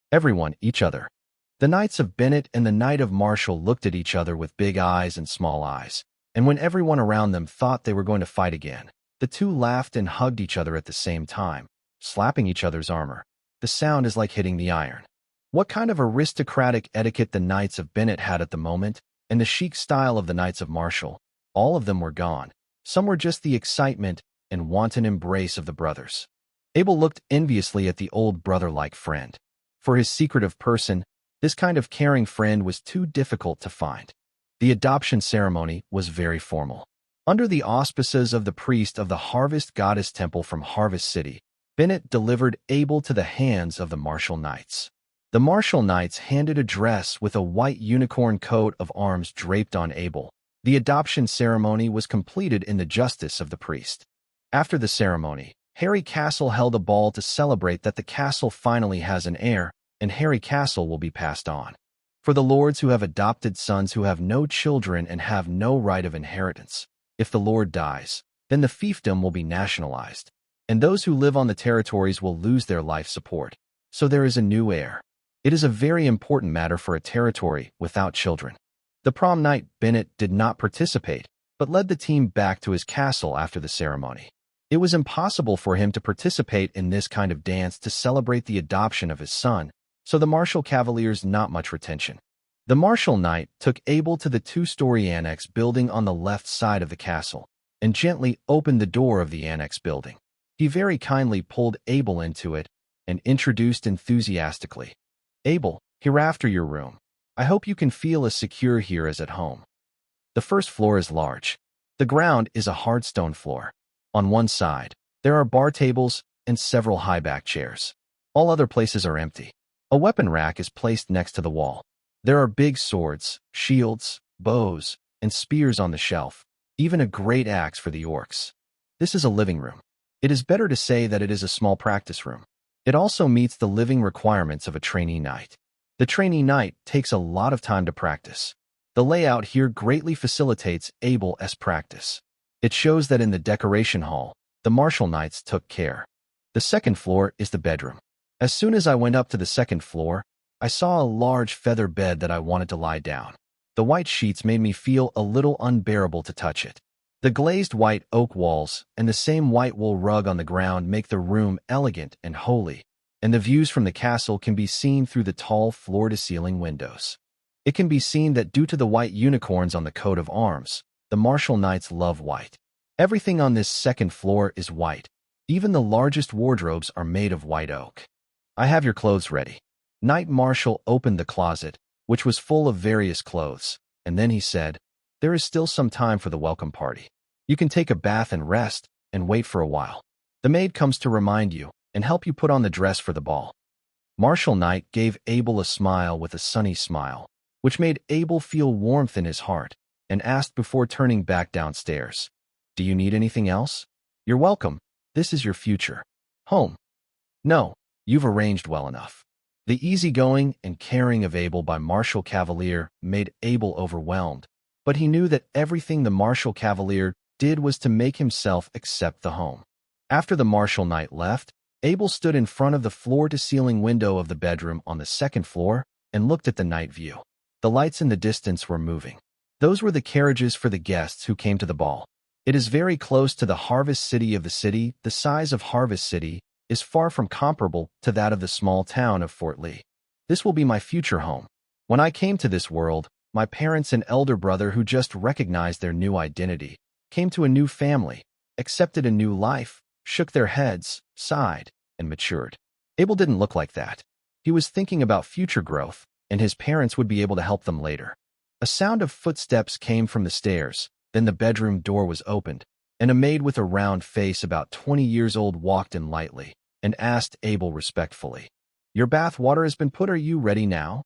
Everyone, each other. The knights of Bennett and the knight of Marshal looked at each other with big eyes and small eyes, and when everyone around them thought they were going to fight again, the 2 laughed and hugged each other at the same time, slapping each other's armor. The sound is like hitting the iron. What kind of aristocratic etiquette the knights of Bennett had at the moment, and the chic style of the knights of Marshal, all of them were gone. Some were just the excitement and wanton embrace of the brothers. Abel looked enviously at the old brother-like friend. For his secretive person, this kind of caring friend was too difficult to find. The adoption ceremony was very formal. Under the auspices of the priest of the Harvest Goddess Temple from Harvest City, Bennett delivered Abel to the hands of the Marshal Knights. The Marshal Knights handed a dress with a white unicorn coat of arms draped on Abel. The adoption ceremony was completed in the justice of the priest. After the ceremony, Harry Castle held a ball to celebrate that the castle finally has an heir, and Harry Castle will be passed on. For the lords who have adopted sons who have no children and have no right of inheritance, if the lord dies, then the fiefdom will be nationalized, and those who live on the territories will lose their life support. So there is a new heir. It is a very important matter for a territory without children. The prom night Bennett did not participate, but led the team back to his castle after the ceremony. It was impossible for him to participate in this kind of dance to celebrate the adoption of his son, so the Marshal Cavaliers not much retention. The Marshal Knight took Abel to the 2-story annex building on the left side of the castle, and gently opened the door of the annex building. He very kindly pulled Abel into it, and introduced enthusiastically, "Abel, hereafter your room. I hope you can feel as secure here as at home." The first floor is large. The ground is a hard stone floor. On one side, there are bar tables and several high-back chairs. All other places are empty. A weapon rack is placed next to the wall. There are big swords, shields, bows, and spears on the shelf, even a great axe for the orcs. This is a living room. It is better to say that it is a small practice room. It also meets the living requirements of a trainee knight. The trainee knight takes a lot of time to practice. The layout here greatly facilitates Abel's practice. It shows that in the decoration hall, the Marshal Knights took care. The second floor is the bedroom. As soon as I went up to the second floor, I saw a large feather bed that I wanted to lie down. The white sheets made me feel a little unbearable to touch it. The glazed white oak walls and the same white wool rug on the ground make the room elegant and holy, and the views from the castle can be seen through the tall floor-to-ceiling windows. It can be seen that due to the white unicorns on the coat of arms, the Marshal Knights love white. Everything on this second floor is white. Even the largest wardrobes are made of white oak. I have your clothes ready. Knight Marshal opened the closet, which was full of various clothes, and then he said, there is still some time for the welcome party. You can take a bath and rest, and wait for a while. The maid comes to remind you, and help you put on the dress for the ball. Marshal Knight gave Abel a smile with a sunny smile, which made Abel feel warmth in his heart, and asked before turning back downstairs, do you need anything else? You're welcome. This is your future home. No, you've arranged well enough. The easygoing and caring of Abel by Marshal Cavalier made Abel overwhelmed, but he knew that everything the Marshal Cavalier did was to make himself accept the home. After the Marshal Knight left, Abel stood in front of the floor-to-ceiling window of the bedroom on the second floor and looked at the night view. The lights in the distance were moving. Those were the carriages for the guests who came to the ball. It is very close to the Harvest City of the city. The size of Harvest City is far from comparable to that of the small town of Fort Lee. This will be my future home. When I came to this world, my parents and elder brother, who just recognized their new identity, came to a new family, accepted a new life, shook their heads, sighed, and matured. Abel didn't look like that. He was thinking about future growth, and his parents would be able to help them later. A sound of footsteps came from the stairs, then the bedroom door was opened, and a maid with a round face about 20 years old walked in lightly and asked Abel respectfully, your bath water has been put, are you ready now?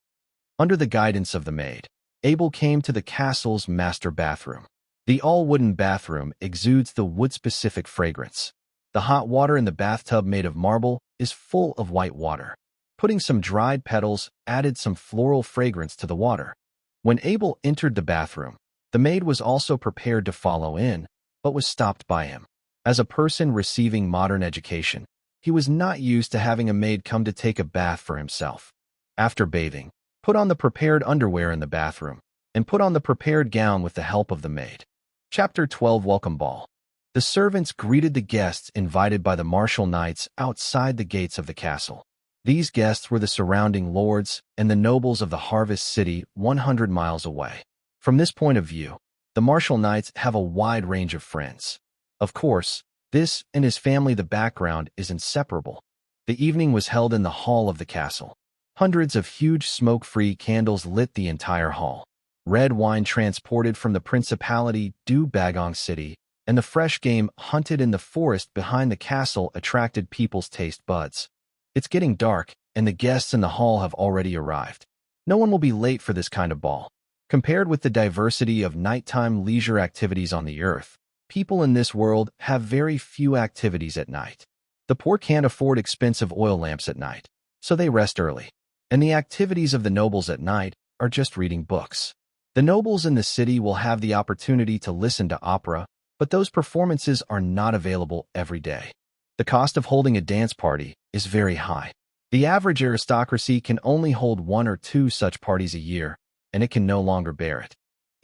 Under the guidance of the maid, Abel came to the castle's master bathroom. The all-wooden bathroom exudes the wood-specific fragrance. The hot water in the bathtub, made of marble, is full of white water. Putting some dried petals added some floral fragrance to the water. When Abel entered the bathroom, the maid was also prepared to follow in, but was stopped by him. As a person receiving modern education, he was not used to having a maid come to take a bath for himself. After bathing, put on the prepared underwear in the bathroom, and put on the prepared gown with the help of the maid. Chapter 12 Welcome Ball. The servants greeted the guests invited by the Marshal Knights outside the gates of the castle. These guests were the surrounding lords and the nobles of the Harvest City 100 miles away. From this point of view, the Marshal Knights have a wide range of friends. Of course, this and his family, the background, is inseparable. The evening was held in the hall of the castle. Hundreds of huge smoke-free candles lit the entire hall. Red wine transported from the Principality du Bagong City and the fresh game hunted in the forest behind the castle attracted people's taste buds. It's getting dark, and the guests in the hall have already arrived. No one will be late for this kind of ball. Compared with the diversity of nighttime leisure activities on the earth, people in this world have very few activities at night. The poor can't afford expensive oil lamps at night, so they rest early. And the activities of the nobles at night are just reading books. The nobles in the city will have the opportunity to listen to opera, but those performances are not available every day. The cost of holding a dance party is very high. The average aristocracy can only hold 1 or 2 such parties a year, and it can no longer bear it.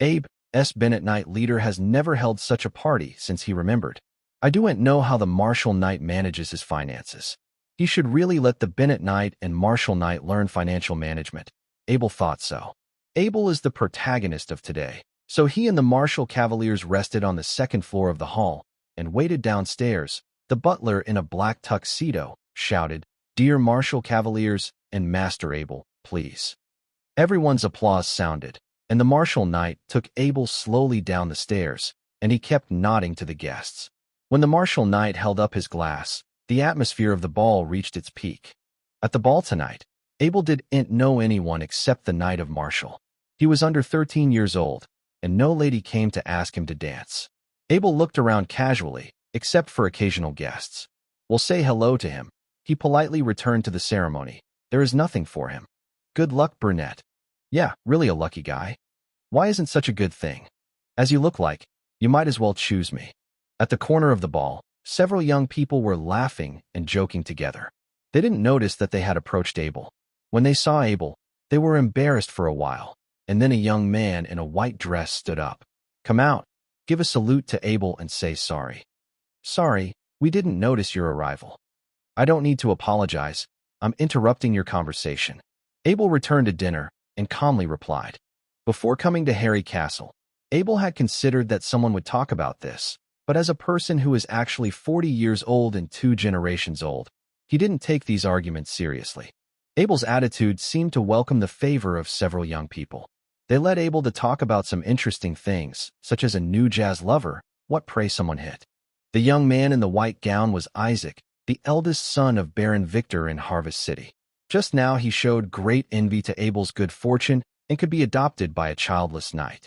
Abe S. Bennett, Knight leader, has never held such a party since he remembered. I don't know how the Marshal Knight manages his finances. He should really let the Bennett Knight and Marshal Knight learn financial management. Abel thought so. Abel is the protagonist of today, so he and the Marshal Cavaliers rested on the second floor of the hall and waited downstairs. The butler in a black tuxedo shouted, Dear Marshal Cavaliers and Master Abel, please. Everyone's applause sounded, and the Marshal Knight took Abel slowly down the stairs, and he kept nodding to the guests. When the Marshal Knight held up his glass, the atmosphere of the ball reached its peak. At the ball tonight, Abel didn't know anyone except the Knight of Marshal. He was under 13 years old, and no lady came to ask him to dance. Abel looked around casually, except for occasional guests. We'll say hello to him. He politely returned to the ceremony. There is nothing for him. Good luck, brunette. Yeah, really a lucky guy. Why isn't such a good thing? As you look like, you might as well choose me. At the corner of the ball, several young people were laughing and joking together. They didn't notice that they had approached Abel. When they saw Abel, they were embarrassed for a while, and then a young man in a white dress stood up. Come out, give a salute to Abel and say sorry. Sorry, we didn't notice your arrival. I don't need to apologize. I'm interrupting your conversation. Abel returned to dinner and calmly replied. Before coming to Harry Castle, Abel had considered that someone would talk about this, but as a person who is actually 40 years old and 2 generations old. He didn't take these arguments seriously. Abel's attitude seemed to welcome the favor of several young people. They led Abel to talk about some interesting things, such as a new jazz lover, what pray someone hit. The young man in the white gown was Isaac, the eldest son of Baron Victor in Harvest City. Just now he showed great envy to Abel's good fortune and could be adopted by a childless knight.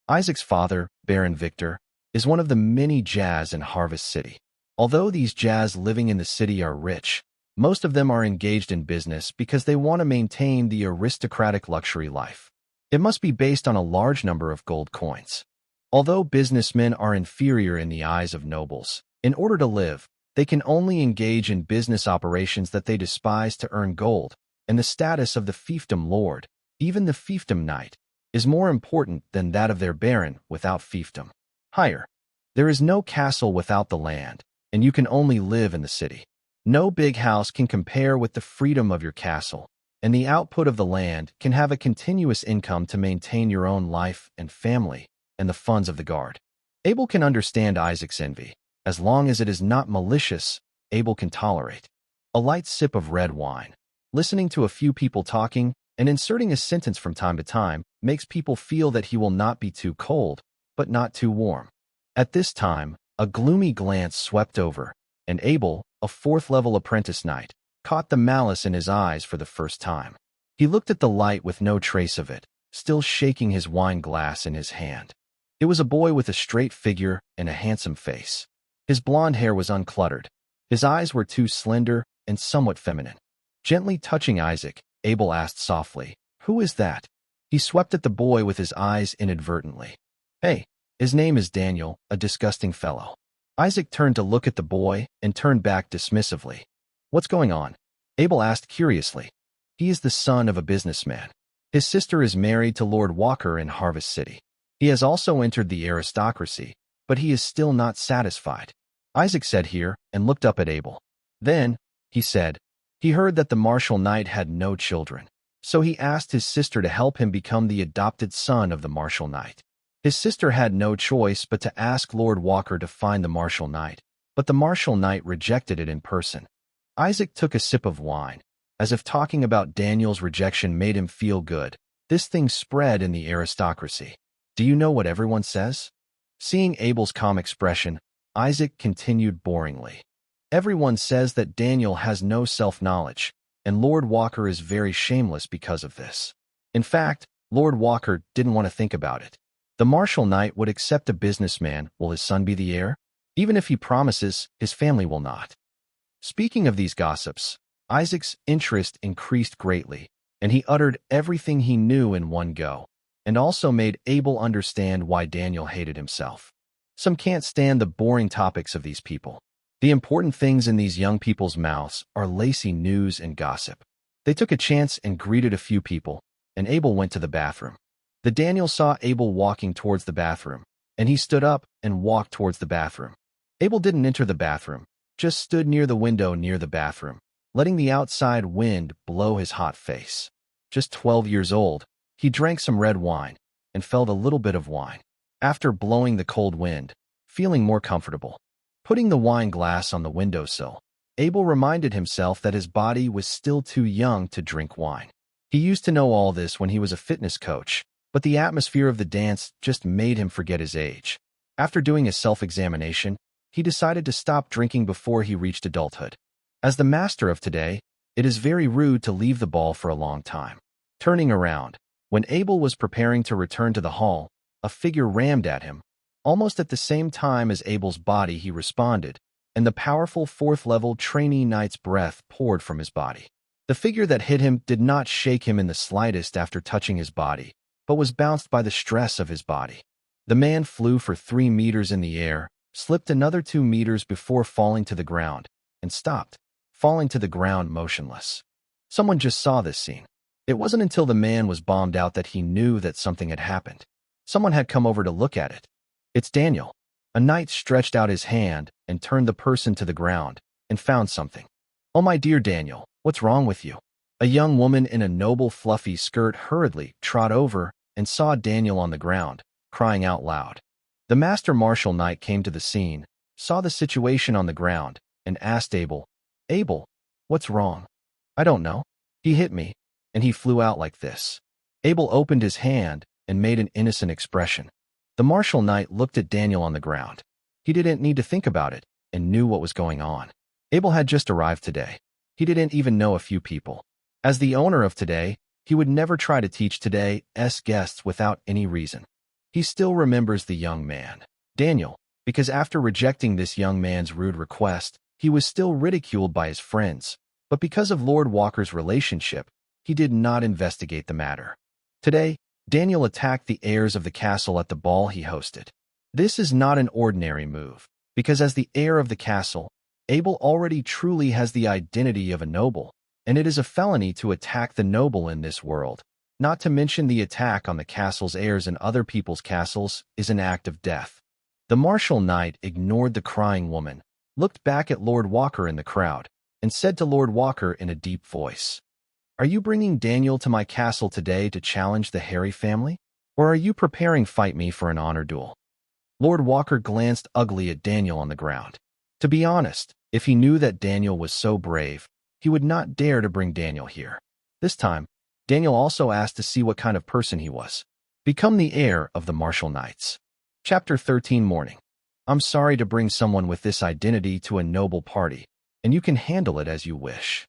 Isaac's father, Baron Victor, is one of the many jazz in Harvest City. Although these jazz living in the city are rich, most of them are engaged in business because they want to maintain the aristocratic luxury life. It must be based on a large number of gold coins. Although businessmen are inferior in the eyes of nobles, in order to live, they can only engage in business operations that they despise to earn gold, and the status of the fiefdom lord, even the fiefdom knight, is more important than that of their baron without fiefdom. Higher. There is no castle without the land, and you can only live in the city. No big house can compare with the freedom of your castle, and the output of the land can have a continuous income to maintain your own life and family and the funds of the guard. Abel can understand Isaac's envy. As long as it is not malicious, Abel can tolerate. A light sip of red wine, listening to a few people talking, and inserting a sentence from time to time makes people feel that he will not be too cold, but not too warm. At this time, a gloomy glance swept over, and Abel, a fourth-level apprentice knight, caught the malice in his eyes for the first time. He looked at the light with no trace of it, still shaking his wine glass in his hand. It was a boy with a straight figure and a handsome face. His blonde hair was uncluttered. His eyes were too slender and somewhat feminine. Gently touching Isaac, Abel asked softly, "Who is that?" He swept at the boy with his eyes inadvertently. "Hey, his name is Daniel, a disgusting fellow." Isaac turned to look at the boy and turned back dismissively. "What's going on?" Abel asked curiously. "He is the son of a businessman. His sister is married to Lord Walker in Harvest City. He has also entered the aristocracy, but he is still not satisfied," Isaac said here and looked up at Abel. Then, he said, he heard that the martial knight had no children, so he asked his sister to help him become the adopted son of the martial knight. His sister had no choice but to ask Lord Walker to find the martial knight, but the martial knight rejected it in person. Isaac took a sip of wine, as if talking about Daniel's rejection made him feel good. This thing spread in the aristocracy. Do you know what everyone says? Seeing Abel's calm expression, Isaac continued boringly. Everyone says that Daniel has no self-knowledge, and Lord Walker is very shameless because of this. In fact, Lord Walker didn't want to think about it. The martial knight would accept a businessman. Will his son be the heir? Even if he promises, his family will not. Speaking of these gossips, Isaac's interest increased greatly, and he uttered everything he knew in one go, and also made Abel understand why Daniel hated himself. Some can't stand the boring topics of these people. The important things in these young people's mouths are lacy news and gossip. They took a chance and greeted a few people, and Abel went to the bathroom. The Daniel saw Abel walking towards the bathroom, and he stood up and walked towards the bathroom. Abel didn't enter the bathroom, just stood near the window near the bathroom, letting the outside wind blow his hot face. Just 12 years old, he drank some red wine and felt a little bit of wine. After blowing the cold wind, feeling more comfortable, putting the wine glass on the windowsill, Abel reminded himself that his body was still too young to drink wine. He used to know all this when he was a fitness coach, but the atmosphere of the dance just made him forget his age. After doing a self-examination, he decided to stop drinking before he reached adulthood. As the master of today, it is very rude to leave the ball for a long time. Turning around, when Abel was preparing to return to the hall, a figure rammed at him. Almost at the same time as Abel's body he responded, and the powerful fourth-level trainee knight's breath poured from his body. The figure that hit him did not shake him in the slightest after touching his body, but was bounced by the stress of his body. The man flew for 3 meters in the air, slipped another 2 meters before falling to the ground, and stopped, falling to the ground motionless. Someone just saw this scene. It wasn't until the man was bombed out that he knew that something had happened. Someone had come over to look at it. It's Daniel. A knight stretched out his hand and turned the person to the ground and found something. "Oh, my dear Daniel, what's wrong with you?" A young woman in a noble fluffy skirt hurriedly trod over and saw Daniel on the ground, crying out loud. The master martial knight came to the scene saw the situation on the ground, and asked Abel, "Abel, what's wrong?" "I don't know. He hit me, and he flew out like this." Abel opened his hand and made an innocent expression. The martial knight looked at Daniel on the ground. He didn't need to think about it and knew what was going on. Abel had just arrived today. He didn't even know a few people. As the owner of today, he would never try to teach today's guests without any reason. He still remembers the young man, Daniel, because after rejecting this young man's rude request, he was still ridiculed by his friends. But because of Lord Walker's relationship, he did not investigate the matter. Today, Daniel attacked the heirs of the castle at the ball he hosted. This is not an ordinary move, because as the heir of the castle, Abel already truly has the identity of a noble, and it is a felony to attack the noble in this world. Not to mention the attack on the castle's heirs and other people's castles is an act of death. The martial knight ignored the crying woman, looked back at Lord Walker in the crowd, and said to Lord Walker in a deep voice, "Are you bringing Daniel to my castle today to challenge the Harry family? Or are you preparing fight me for an honor duel?" Lord Walker glanced ugly at Daniel on the ground. To be honest, if he knew that Daniel was so brave, he would not dare to bring Daniel here. This time, Daniel also asked to see what kind of person he was. Become the heir of the martial knights. Chapter 13 Morning. I'm sorry to bring someone with this identity to a noble party, and you can handle it as you wish.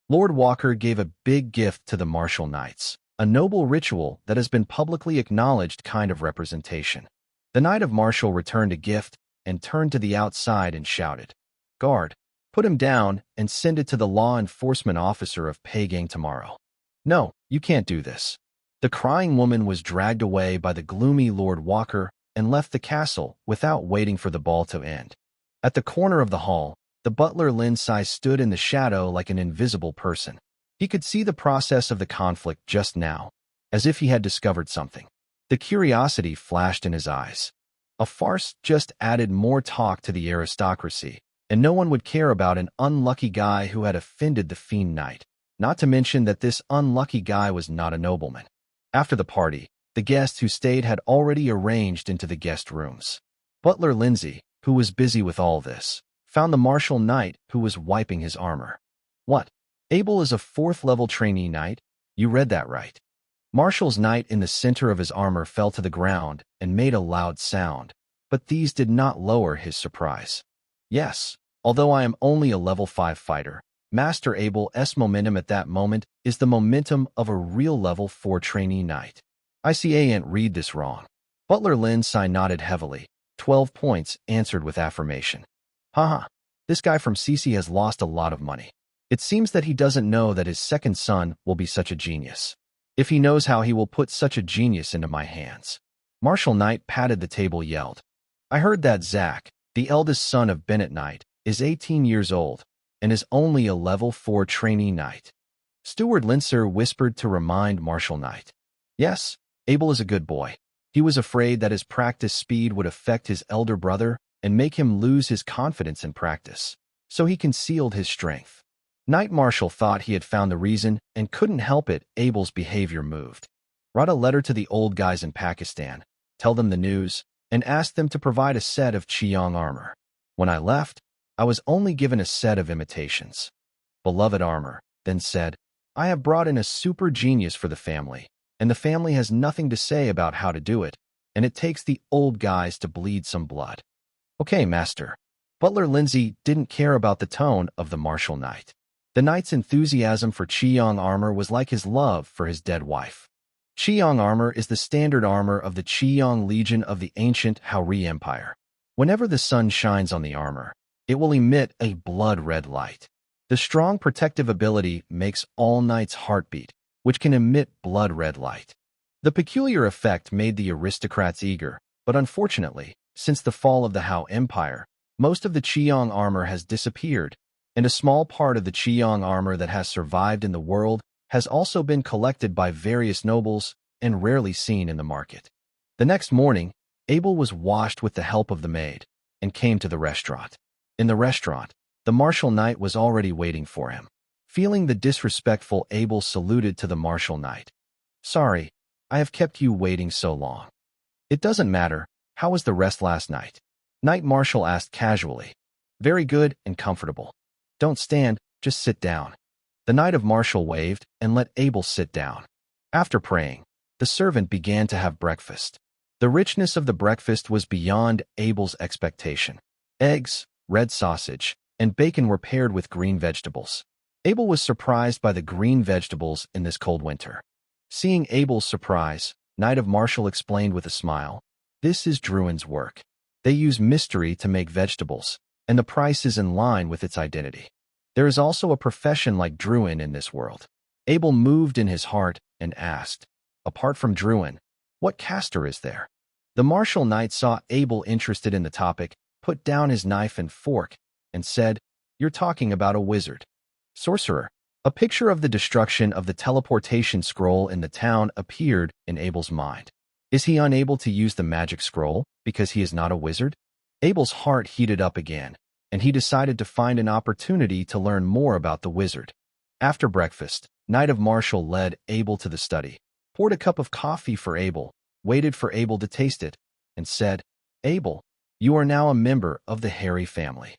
Lord Walker gave a big gift to the martial knights, a noble ritual that has been publicly acknowledged kind of representation. The Knight of Martial returned a gift and turned to the outside and shouted, "Guard, put him down and send it to the law enforcement officer of Peigang tomorrow." "No, you can't do this." The crying woman was dragged away by the gloomy Lord Walker and left the castle without waiting for the ball to end. At the corner of the hall, the butler Lindsay stood in the shadow like an invisible person. He could see the process of the conflict just now, as if he had discovered something. The curiosity flashed in his eyes. A farce just added more talk to the aristocracy, and no one would care about an unlucky guy who had offended the Fiend Knight, not to mention that this unlucky guy was not a nobleman. After the party, the guests who stayed had already arranged into the guest rooms. Butler Lindsay, who was busy with all this, found the martial knight who was wiping his armor. "What? Abel is a 4th-level trainee knight? You read that right." Martial's knight in the center of his armor fell to the ground and made a loud sound, but these did not lower his surprise. "Yes, although I am only a level 5 fighter, Master Abel's momentum at that moment is the momentum of a real level 4 trainee knight." "I see I ain't read this wrong." Butler Lindsay nodded heavily. 12 points, answered with affirmation. "Haha, this guy from Cece has lost a lot of money. It seems that he doesn't know that his second son will be such a genius. If he knows how, he will put such a genius into my hands." Martial Knight patted the table, yelled, "I heard that Zach, the eldest son of Bennett Knight, is 18 years old and is only a level 4 trainee knight." Steward Linser whispered to remind Martial Knight. "Yes, Abel is a good boy. He was afraid that his practice speed would affect his elder brother and make him lose his confidence in practice, so he concealed his strength." Knight Marshal thought he had found the reason and couldn't help it. Abel's behavior moved. "Write a letter to the old guys in Pakistan, tell them the news, and ask them to provide a set of Qiyang armor. When I left, I was only given a set of imitations. Beloved armor," then said, "I have brought in a super genius for the family, and the family has nothing to say about how to do it, and it takes the old guys to bleed some blood." "Okay, master." Butler Lindsay didn't care about the tone of the martial knight. The knight's enthusiasm for Qiyang armor was like his love for his dead wife. Qiyang armor is the standard armor of the Qiyang Legion of the ancient Haori Empire. Whenever the sun shines on the armor, it will emit a blood-red light. The strong protective ability makes all knights' heartbeat, which can emit blood-red light. The peculiar effect made the aristocrats eager, but unfortunately, since the fall of the Hao Empire, most of the Qiyang armor has disappeared, and a small part of the Qiyang armor that has survived in the world has also been collected by various nobles and rarely seen in the market. The next morning, Abel was washed with the help of the maid and came to the restaurant. In the restaurant, the martial knight was already waiting for him. Feeling the disrespectful, Abel saluted to the martial knight. "Sorry, I have kept you waiting so long." "It doesn't matter. How was the rest last night?" Knight Marshal asked casually. Very good and comfortable. Don't stand, just sit down. The Knight of Marshal waved and let Abel sit down. After praying, the servant began to have breakfast. The richness of the breakfast was beyond Abel's expectation. Eggs, red sausage, and bacon were paired with green vegetables. Abel was surprised by the green vegetables in this cold winter. Seeing Abel's surprise, Knight of Marshal explained with a smile, "This is Druin's work. They use mystery to make vegetables, and the price is in line with its identity. There is also a profession like Druin in this world." Abel moved in his heart and asked, "Apart from Druin, what caster is there?" The Marshal Knight saw Abel interested in the topic, put down his knife and fork, and said, "You're talking about a wizard." Sorcerer. A picture of the destruction of the teleportation scroll in the town appeared in Abel's mind. Is he unable to use the magic scroll because he is not a wizard? Abel's heart heated up again, and he decided to find an opportunity to learn more about the wizard. After breakfast, Knight of Marshal led Abel to the study, poured a cup of coffee for Abel, waited for Abel to taste it, and said, "Abel, you are now a member of the Harry family."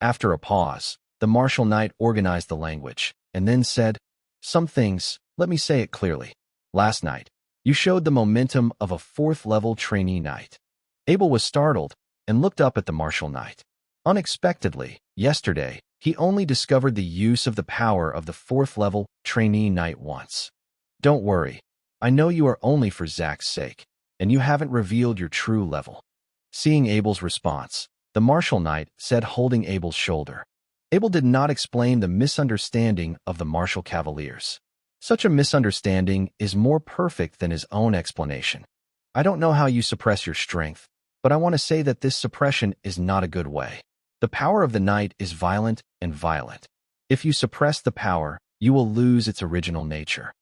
After a pause, the Marshal Knight organized the language, and then said, "Some things, let me say it clearly. Last night, you showed the momentum of a 4th-level trainee knight." Abel was startled and looked up at the Marshal Knight. Unexpectedly, yesterday, he only discovered the use of the power of the 4th-level trainee knight once. "Don't worry. I know you are only for Zach's sake, and you haven't revealed your true level." Seeing Abel's response, the Marshal Knight said, holding Abel's shoulder. Abel did not explain the misunderstanding of the Marshal Cavaliers. Such a misunderstanding is more perfect than his own explanation. "I don't know how you suppress your strength, but I want to say that this suppression is not a good way. The power of the knight is violent and violent. If you suppress the power, you will lose its original nature."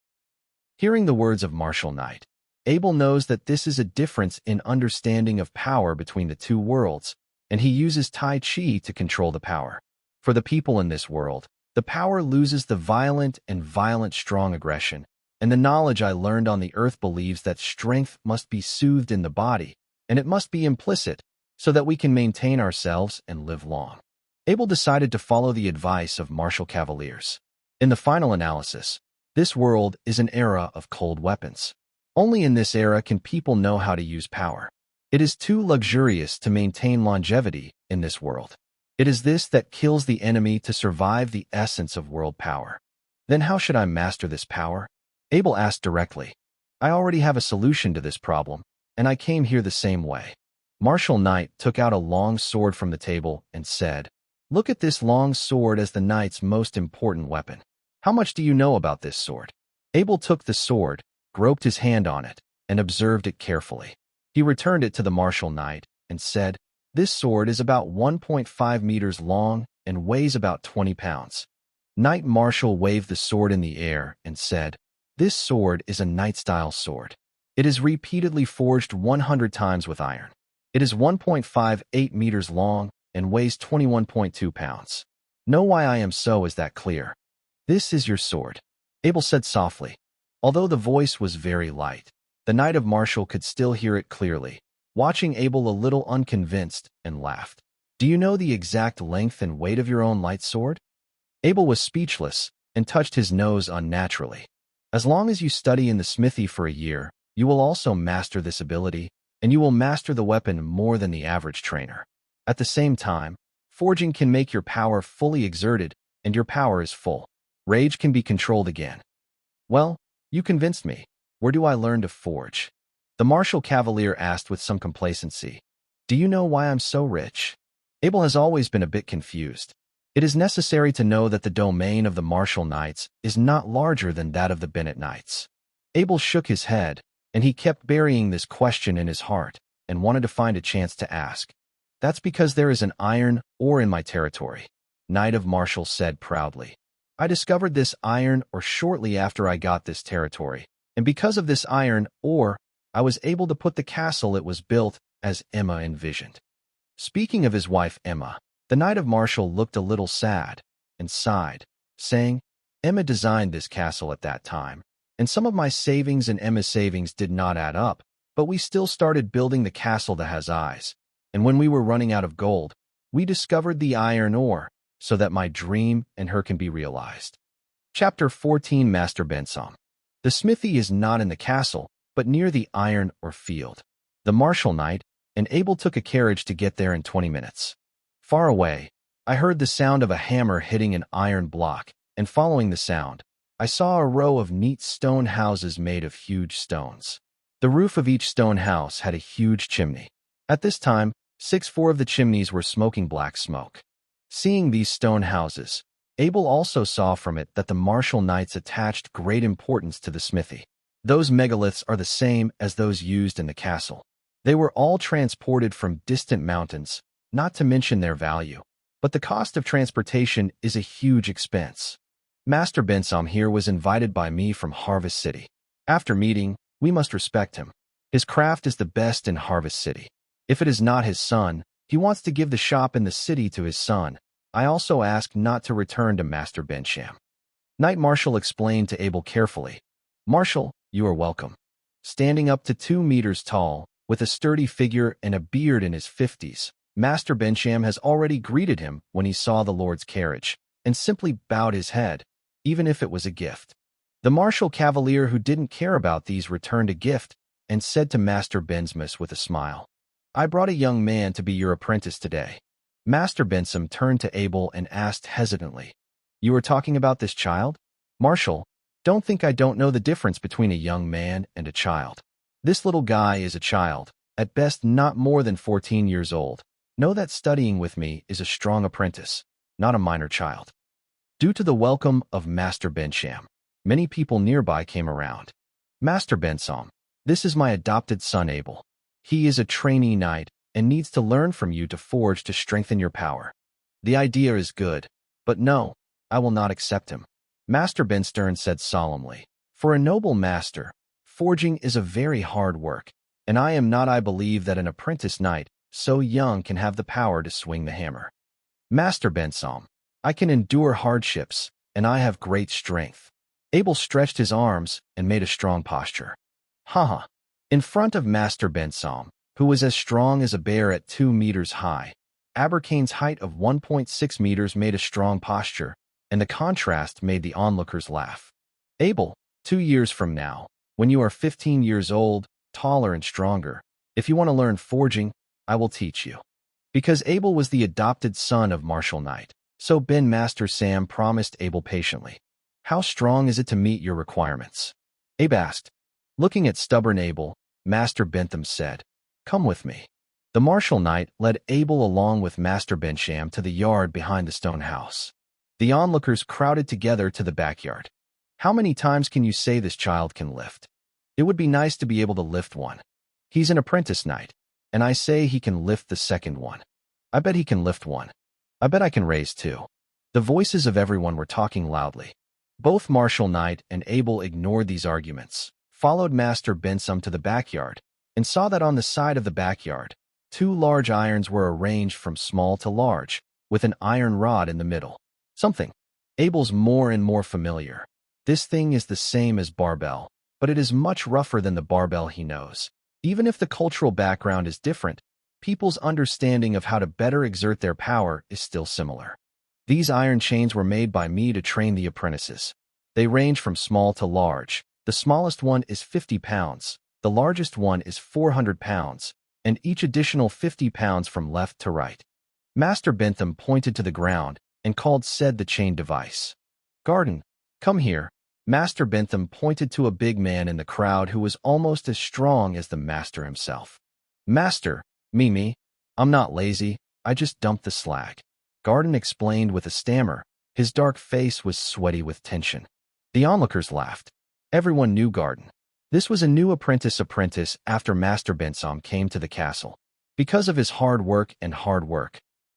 Hearing the words of Marshal Knight, Abel knows that this is a difference in understanding of power between the two worlds, and he uses Tai Chi to control the power. For the people in this world, the power loses the violent and violent strong aggression, and the knowledge I learned on the earth believes that strength must be soothed in the body, and it must be implicit, so that we can maintain ourselves and live long. Abel decided to follow the advice of Marshal Cavaliers. In the final analysis, this world is an era of cold weapons. Only in this era can people know how to use power. It is too luxurious to maintain longevity in this world. It is this that kills the enemy to survive the essence of world power. Then how should I master this power? Abel asked directly. I already have a solution to this problem, and I came here the same way. Marshal Knight took out a long sword from the table and said, "Look at this long sword as the knight's most important weapon. How much do you know about this sword?" Abel took the sword, groped his hand on it, and observed it carefully. He returned it to the Marshal Knight and said, "This sword is about 1.5 meters long and weighs about 20 pounds. Knight Marshal waved the sword in the air and said, "This sword is a knight-style sword. It is repeatedly forged 100 times with iron. It is 1.58 meters long and weighs 21.2 pounds. Know why I am so, is that clear? This is your sword," Abel said softly. Although the voice was very light, the Knight of Marshal could still hear it clearly, watching Abel a little unconvinced, and laughed. "Do you know the exact length and weight of your own light sword?" Abel was speechless and touched his nose unnaturally. As long as you study in the smithy for a year, you will also master this ability, and you will master the weapon more than the average trainer. At the same time, forging can make your power fully exerted, and your power is full. Rage can be controlled again. "Well, you convinced me. Where do I learn to forge?" The Marshal Cavalier asked with some complacency. "Do you know why I'm so rich?" Abel has always been a bit confused. It is necessary to know that the domain of the Marshal Knights is not larger than that of the Bennett Knights. Abel shook his head, and he kept burying this question in his heart, and wanted to find a chance to ask. "That's because there is an iron ore in my territory," Knight of Marshal said proudly. "I discovered this iron ore shortly after I got this territory, and because of this iron ore, I was able to put the castle it was built as Emma envisioned." Speaking of his wife Emma, the Knight of Marshal looked a little sad and sighed, saying, "Emma designed this castle at that time, and some of my savings and Emma's savings did not add up, but we still started building the castle that has eyes, and when we were running out of gold, we discovered the iron ore, so that my dream and her can be realized. Chapter 14, Master Bensom. The smithy is not in the castle, but near the iron ore field. The martial knight and Abel took a carriage to get there in 20 minutes. Far away, I heard the sound of a hammer hitting an iron block, and following the sound, I saw a row of neat stone houses made of huge stones. The roof of each stone house had a huge chimney. At this time, 4 of the chimneys were smoking black smoke. Seeing these stone houses, Abel also saw from it that the martial knights attached great importance to the smithy. Those megaliths are the same as those used in the castle. They were all transported from distant mountains, not to mention their value. But the cost of transportation is a huge expense. Master Bensom here was invited by me from Harvest City. After meeting, we must respect him. His craft is the best in Harvest City. If it is not his son, he wants to give the shop in the city to his son. I also ask not to return to Master Bensham. Knight Marshal explained to Abel carefully. Marshal, you are welcome. Standing up to 2 meters tall, with a sturdy figure and a beard in his 50s, Master Bensham has already greeted him when he saw the Lord's carriage, and simply bowed his head, even if it was a gift. The martial cavalier who didn't care about these returned a gift, and said to Master Bensmus with a smile, I brought a young man to be your apprentice today. Master Bensom turned to Abel and asked hesitantly, You are talking about this child? Marshal, don't think I don't know the difference between a young man and a child. This little guy is a child, at best not more than 14 years old. Know that studying with me is a strong apprentice, not a minor child. Due to the welcome of Master Bensham, many people nearby came around. Master Bensom, this is my adopted son Abel. He is a trainee knight and needs to learn from you to forge to strengthen your power. The idea is good, but no, I will not accept him. Master Benstern said solemnly, For a noble master, forging is a very hard work, and I believe that an apprentice knight so young can have the power to swing the hammer. Master Bensom, I can endure hardships, and I have great strength. Abel stretched his arms and made a strong posture. Haha. In front of Master Bensom, who was as strong as a bear at 2 meters high, Abercane's height of 1.6 meters made a strong posture, and the contrast made the onlookers laugh. Abel, 2 years from now, when you are 15 years old, taller and stronger, if you want to learn forging, I will teach you. Because Abel was the adopted son of Martial Knight, so Ben Master Sam promised Abel patiently. How strong is it to meet your requirements? Abe asked. Looking at stubborn Abel, Master Bentham said, Come with me. The Martial Knight led Abel along with Master Bensham to the yard behind the stone house. The onlookers crowded together to the backyard. How many times can you say this child can lift? It would be nice to be able to lift one. He's an apprentice knight, and I say he can lift the second one. I bet he can lift one. I bet I can raise 2. The voices of everyone were talking loudly. Both Martial Knight and Abel ignored these arguments, followed Master Bensom to the backyard, and saw that on the side of the backyard, 2 large irons were arranged from small to large, with an iron rod in the middle. Something. Abel's more and more familiar. This thing is the same as barbell, but it is much rougher than the barbell he knows. Even if the cultural background is different, people's understanding of how to better exert their power is still similar. These iron chains were made by me to train the apprentices. They range from small to large. The smallest one is 50 pounds, the largest one is 400 pounds, and each additional 50 pounds from left to right. Master Bentham pointed to the ground and said the chain device. Garden, come here. Master Bentham pointed to a big man in the crowd who was almost as strong as the master himself. Master, me, I'm not lazy, I just dumped the slag. Garden explained with a stammer. His dark face was sweaty with tension. The onlookers laughed. Everyone knew Garden. This was a new apprentice after Master Bensom came to the castle. Because of his hard work,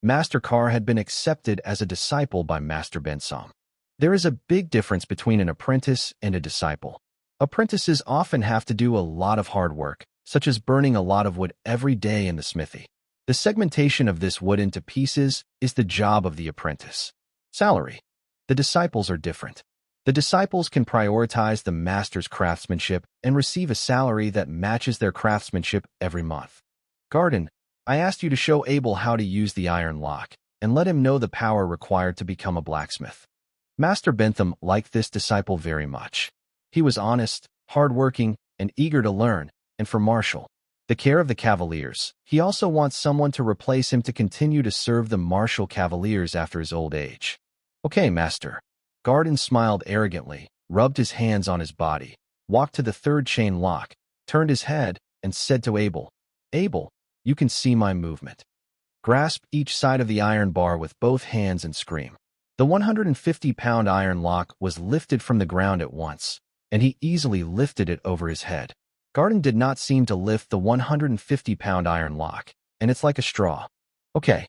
Master Carr had been accepted as a disciple by Master Bensom. There is a big difference between an apprentice and a disciple. Apprentices often have to do a lot of hard work, such as burning a lot of wood every day in the smithy. The segmentation of this wood into pieces is the job of the apprentice. Salary. The disciples are different. The disciples can prioritize the master's craftsmanship and receive a salary that matches their craftsmanship every month. Garden, I asked you to show Abel how to use the iron lock, and let him know the power required to become a blacksmith. Master Bentham liked this disciple very much. He was honest, hard-working, and eager to learn, and for Marshall, the care of the Cavaliers, he also wants someone to replace him to continue to serve the Marshall Cavaliers after his old age. Okay, Master. Garden smiled arrogantly, rubbed his hands on his body, walked to the third chain lock, turned his head, and said to Abel, Abel, you can see my movement. Grasp each side of the iron bar with both hands and scream. The 150-pound iron lock was lifted from the ground at once, and he easily lifted it over his head. Garden did not seem to lift the 150-pound iron lock, and it's like a straw. Okay.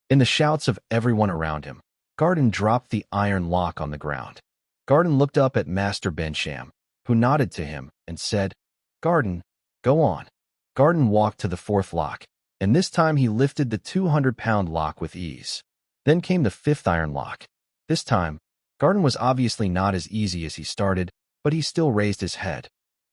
In the shouts of everyone around him, Garden dropped the iron lock on the ground. Garden looked up at Master Bensham, who nodded to him and said, Garden, go on. Garden walked to the fourth lock, and this time he lifted the 200-pound lock with ease. Then came the fifth iron lock. This time, Garden was obviously not as easy as he started, but he still raised his head.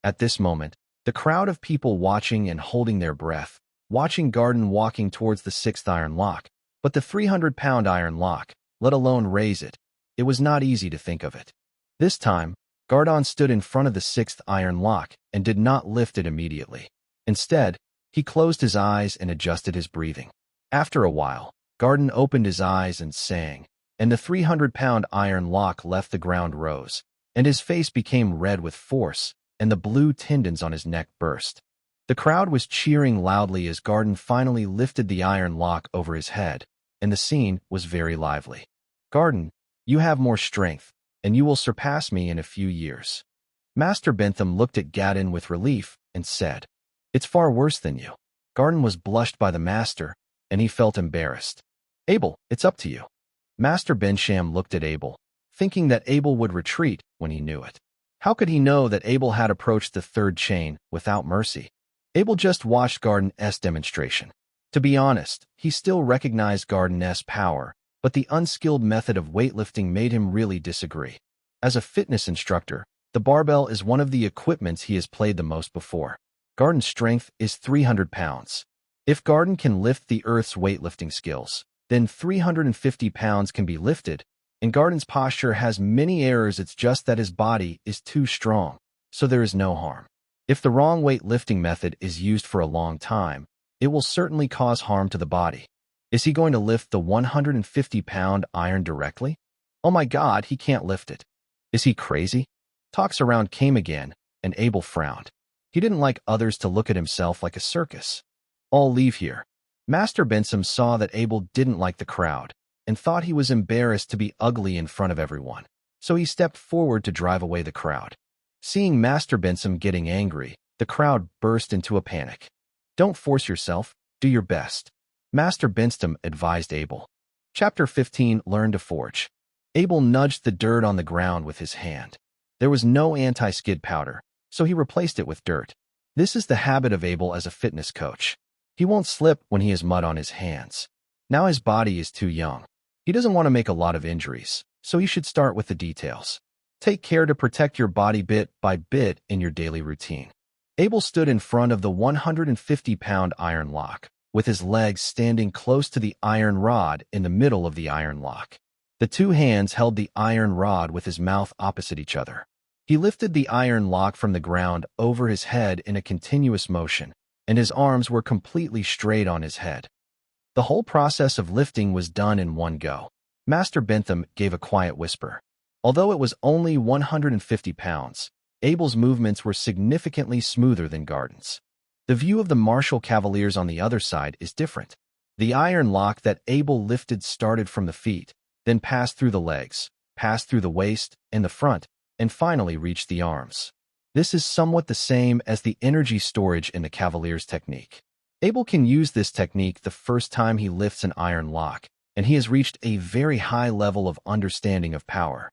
At this moment, the crowd of people watching and holding their breath, watching Garden walking towards the sixth iron lock, but the 300-pound iron lock, let alone raise it, it was not easy to think of it. This time, Garden stood in front of the sixth iron lock and did not lift it immediately. Instead, he closed his eyes and adjusted his breathing. After a while, Garden opened his eyes and sang, and the 300-pound iron lock left the ground rose, and his face became red with force, and the blue tendons on his neck burst. The crowd was cheering loudly as Garden finally lifted the iron lock over his head, and the scene was very lively. Garden, you have more strength, and you will surpass me in a few years. Master Bentham looked at Garden with relief and said, It's far worse than you. Garden was blushed by the master, and he felt embarrassed. Abel, it's up to you. Master Bensham looked at Abel, thinking that Abel would retreat when he knew it. How could he know that Abel had approached the third chain without mercy? Abel just watched Garden's demonstration. To be honest, he still recognized Garden's power, but the unskilled method of weightlifting made him really disagree. As a fitness instructor, the barbell is one of the equipments he has played the most before. Garden's strength is 300 pounds. If Garden can lift the Earth's weightlifting skills, then 350 pounds can be lifted, and Garden's posture has many errors. It's just that his body is too strong, so there is no harm. If the wrong weightlifting method is used for a long time, it will certainly cause harm to the body. Is he going to lift the 150-pound iron directly? Oh my God, he can't lift it. Is he crazy? Talks around came again, and Abel frowned. He didn't like others to look at himself like a circus. All leave here. Master Bentham saw that Abel didn't like the crowd, and thought he was embarrassed to be ugly in front of everyone, so he stepped forward to drive away the crowd. Seeing Master Bentham getting angry, the crowd burst into a panic. Don't force yourself, do your best. Master Bentham advised Abel. Chapter 15 Learn to Forge. Abel nudged the dirt on the ground with his hand. There was no anti-skid powder, so he replaced it with dirt. This is the habit of Abel as a fitness coach. He won't slip when he has mud on his hands. Now his body is too young. He doesn't want to make a lot of injuries, so he should start with the details. Take care to protect your body bit by bit in your daily routine. Abel stood in front of the 150-pound iron lock, with his legs standing close to the iron rod in the middle of the iron lock. The two hands held the iron rod with his mouth opposite each other. He lifted the iron lock from the ground over his head in a continuous motion, and his arms were completely straight on his head. The whole process of lifting was done in one go. Master Bentham gave a quiet whisper. Although it was only 150 pounds, Abel's movements were significantly smoother than Garden's. The view of the Marshall Cavaliers on the other side is different. The iron lock that Abel lifted started from the feet, then passed through the legs, passed through the waist and the front, and finally reached the arms. This is somewhat the same as the energy storage in the Cavaliers technique. Abel can use this technique the first time he lifts an iron lock, and he has reached a very high level of understanding of power.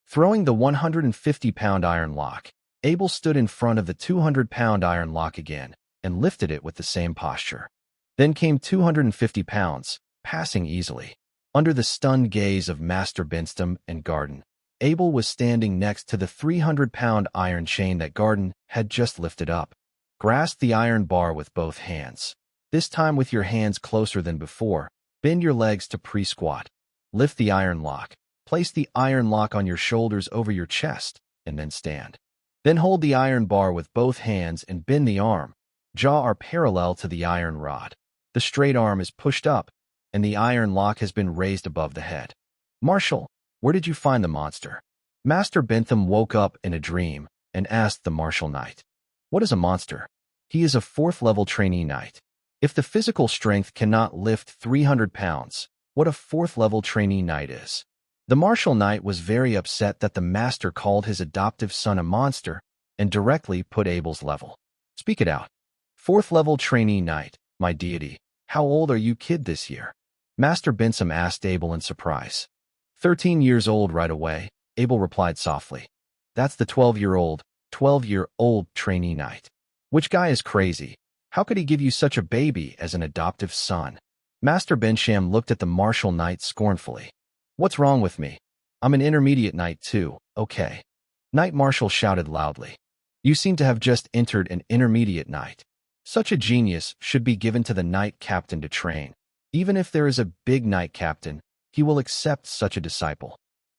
Throwing the 150-pound iron lock, Abel stood in front of the 200-pound iron lock again and lifted it with the same posture. Then came 250 pounds, passing easily. Under the stunned gaze of Master Bentham and Garden, Abel was standing next to the 300-pound iron chain that Garden had just lifted up. Grasped the iron bar with both hands. This time with your hands closer than before. Bend your legs to pre-squat. Lift the iron lock. Place the iron lock on your shoulders over your chest, and then stand. Then hold the iron bar with both hands and bend the arm. Jaw are parallel to the iron rod. The straight arm is pushed up, and the iron lock has been raised above the head. Marshal, where did you find the monster? Master Bentham woke up in a dream and asked the martial knight. What is a monster? He is a 4th-level trainee knight. If the physical strength cannot lift 300 pounds, what a 4th-level trainee knight is. The martial knight was very upset that the master called his adoptive son a monster and directly put Abel's level. Speak it out. 4th-level trainee knight, my deity, how old are you kid this year? Master Bentham asked Abel in surprise. 13 years old right away, Abel replied softly. That's the 12-year-old trainee knight. Which guy is crazy? How could he give you such a baby as an adoptive son? Master Bentham looked at the martial knight scornfully. What's wrong with me? I'm an intermediate knight too, okay. Knight Marshal shouted loudly. You seem to have just entered an intermediate knight. Such a genius should be given to the knight captain to train. Even if there is a big knight captain, he will accept such a disciple.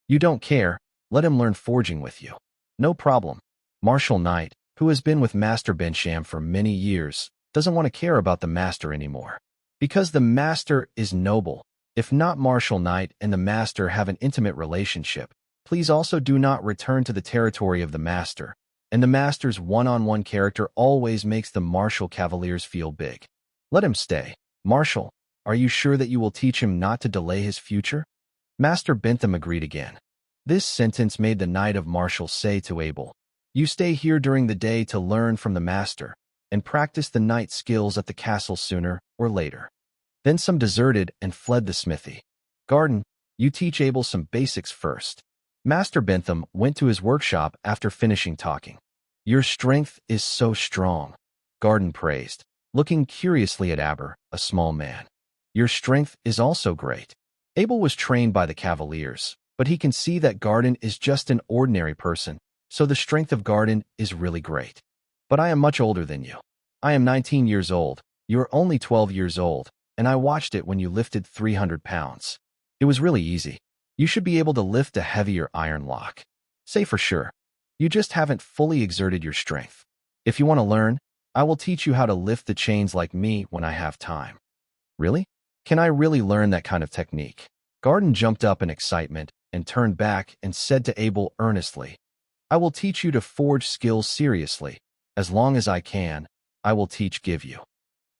You don't care, let him learn forging with you. No problem. Martial knight, who has been with Master Bentham for many years, doesn't want to care about the master anymore. Because the master is noble. If not martial knight and the master have an intimate relationship, please also do not return to the territory of the master. And the master's one-on-one character always makes the martial cavaliers feel big. Let him stay. Marshal, are you sure that you will teach him not to delay his future? Master Bentham agreed again. This sentence made the knight of martial say to Abel, you stay here during the day to learn from the master and practice the knight skills at the castle sooner or later. Then some deserted and fled the smithy. Garden, you teach Abel some basics first. Master Bentham went to his workshop after finishing talking. Your strength is so strong, Garden praised, looking curiously at Aber, a small man. Your strength is also great. Abel was trained by the cavaliers, but he can see that Garden is just an ordinary person, so the strength of Garden is really great. But I am much older than you. I am 19 years old, you are only 12 years old, and I watched it when you lifted 300 pounds. It was really easy. You should be able to lift a heavier iron lock. Say for sure. You just haven't fully exerted your strength. If you want to learn, I will teach you how to lift the chains like me when I have time. Really? Can I really learn that kind of technique? Garden jumped up in excitement and turned back and said to Abel earnestly, I will teach you to forge skills seriously. As long as I can, I will give you.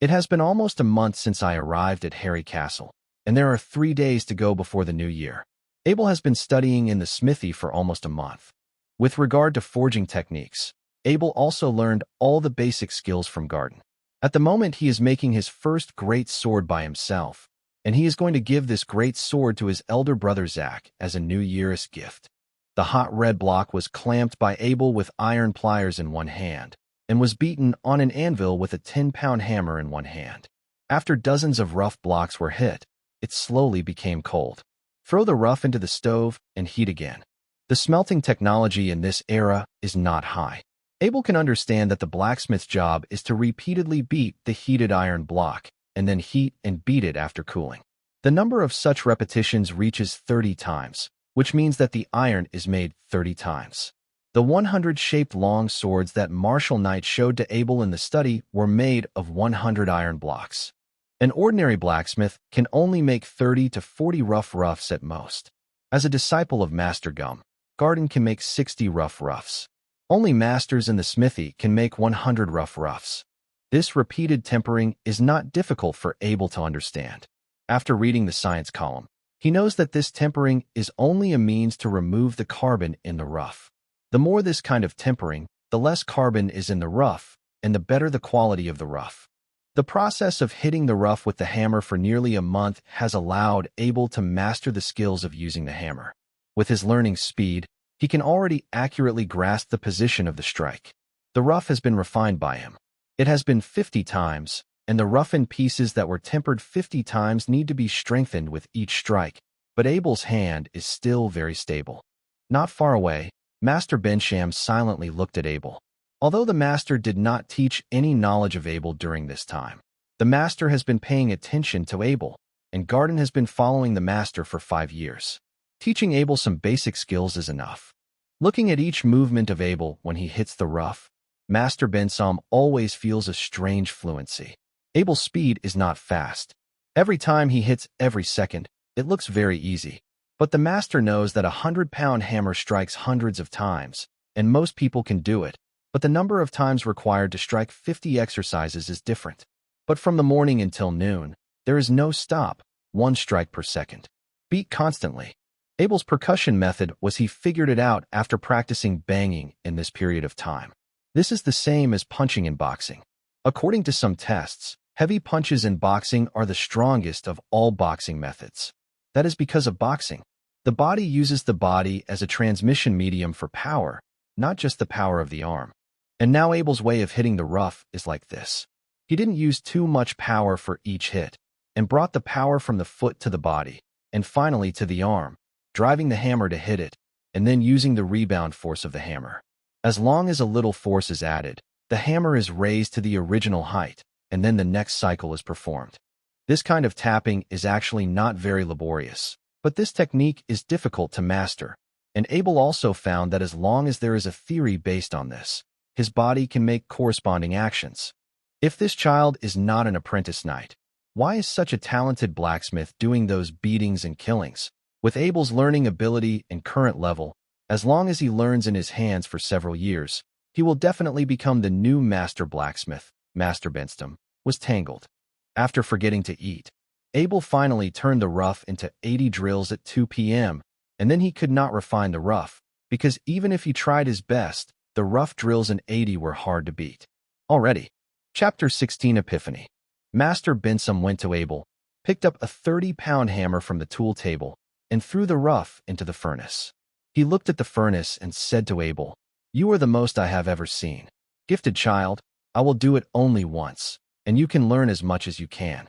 It has been almost a month since I arrived at Harry Castle, and there are 3 days to go before the new year. Abel has been studying in the smithy for almost a month. With regard to forging techniques, Abel also learned all the basic skills from Garden. At the moment, he is making his first great sword by himself, and he is going to give this great sword to his elder brother Zach as a New Year's gift. The hot red block was clamped by Abel with iron pliers in one hand, and was beaten on an anvil with a 10-pound hammer in one hand. After dozens of rough blocks were hit, it slowly became cold. Throw the rough into the stove and heat again. The smelting technology in this era is not high. Abel can understand that the blacksmith's job is to repeatedly beat the heated iron block and then heat and beat it after cooling. The number of such repetitions reaches 30 times, which means that the iron is made 30 times. The 100-shaped long swords that Martial Knight showed to Abel in the study were made of 100 iron blocks. An ordinary blacksmith can only make 30 to 40 roughs at most. As a disciple of Master Gum, Garden can make 60 roughs. Only masters in the smithy can make 100 roughs. This repeated tempering is not difficult for Abel to understand. After reading the science column, he knows that this tempering is only a means to remove the carbon in the rough. The more this kind of tempering, the less carbon is in the rough, and the better the quality of the rough. The process of hitting the rough with the hammer for nearly a month has allowed Abel to master the skills of using the hammer. With his learning speed, he can already accurately grasp the position of the strike. The rough has been refined by him. It has been 50 times, and the roughened pieces that were tempered 50 times need to be strengthened with each strike, but Abel's hand is still very stable. Not far away, Master Bentham silently looked at Abel. Although the master did not teach any knowledge of Abel during this time, The master has been paying attention to Abel, and Garden has been following the master for 5 years. Teaching Abel some basic skills is enough. Looking at each movement of Abel when he hits the rough, Master Bensam always feels a strange fluency. Abel's speed is not fast. Every time he hits every second, it looks very easy. But the master knows that a 100-pound hammer strikes hundreds of times, and most people can do it, but the number of times required to strike 50 exercises is different. But from the morning until noon, there is no stop, 1 strike per second. Beat constantly. Abel's percussion method was he figured it out after practicing banging in this period of time. This is the same as punching in boxing. According to some tests, heavy punches in boxing are the strongest of all boxing methods. That is because of boxing. The body uses the body as a transmission medium for power, not just the power of the arm. And now Abel's way of hitting the rough is like this. He didn't use too much power for each hit, and brought the power from the foot to the body, and finally to the arm, driving the hammer to hit it, and then using the rebound force of the hammer. As long as a little force is added, the hammer is raised to the original height, and then the next cycle is performed. This kind of tapping is actually not very laborious, but this technique is difficult to master, and Abel also found that as long as there is a theory based on this, his body can make corresponding actions. If this child is not an apprentice knight, why is such a talented blacksmith doing those beatings and killings? With Abel's learning ability and current level, as long as he learns in his hands for several years, he will definitely become the new master blacksmith. Master Benstam was tangled. After forgetting to eat, Abel finally turned the rough into 80 drills at 2 p.m., and then he could not refine the rough, because even if he tried his best, the rough drills in 80 were hard to beat. Already. Chapter 16 Epiphany. Master Bensam went to Abel, picked up a 30-pound hammer from the tool table, and threw the rough into the furnace. He looked at the furnace and said to Abel, "You are the most I have ever seen. Gifted child, I will do it only once, and you can learn as much as you can."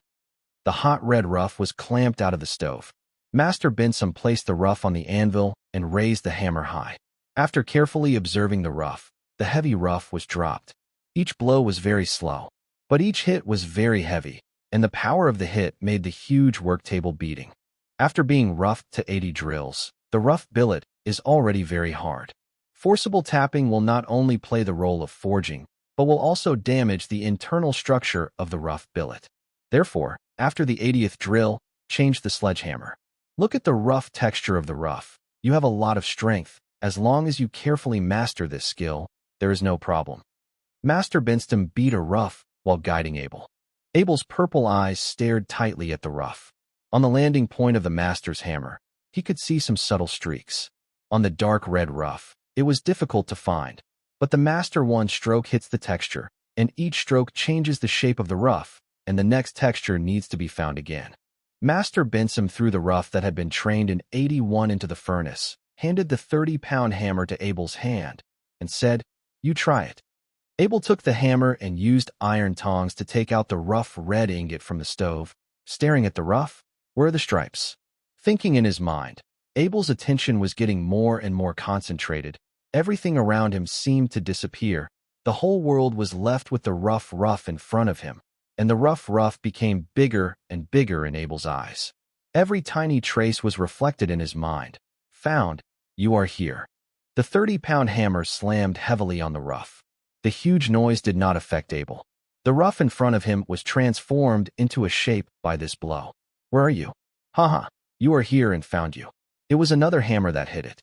The hot red rough was clamped out of the stove. Master Bensam placed the rough on the anvil and raised the hammer high. After carefully observing the rough, the heavy rough was dropped. Each blow was very slow, but each hit was very heavy, and the power of the hit made the huge work table beating. After being roughed to 80 drills, the rough billet is already very hard. Forcible tapping will not only play the role of forging, but will also damage the internal structure of the rough billet. Therefore, after the 80th drill, change the sledgehammer. Look at the rough texture of the rough. You have a lot of strength. As long as you carefully master this skill, there is no problem. Master Benstam beat a rough while guiding Abel. Abel's purple eyes stared tightly at the rough. On the landing point of the master's hammer, he could see some subtle streaks. On the dark red rough, it was difficult to find, but the master one stroke hits the texture, and each stroke changes the shape of the rough, and the next texture needs to be found again. Master Bensam threw the rough that had been trained in 81 into the furnace, handed the 30-pound hammer to Abel's hand, and said, "You try it." Abel took the hammer and used iron tongs to take out the rough red ingot from the stove. Staring at the rough, where are the stripes? Thinking in his mind, Abel's attention was getting more and more concentrated. Everything around him seemed to disappear. The whole world was left with the rough in front of him, and the rough became bigger and bigger in Abel's eyes. Every tiny trace was reflected in his mind. Found, you are here. The 30-pound hammer slammed heavily on the rough. The huge noise did not affect Abel. The rough in front of him was transformed into a shape by this blow. Where are you? Haha, you are here and found you. It was another hammer that hit it.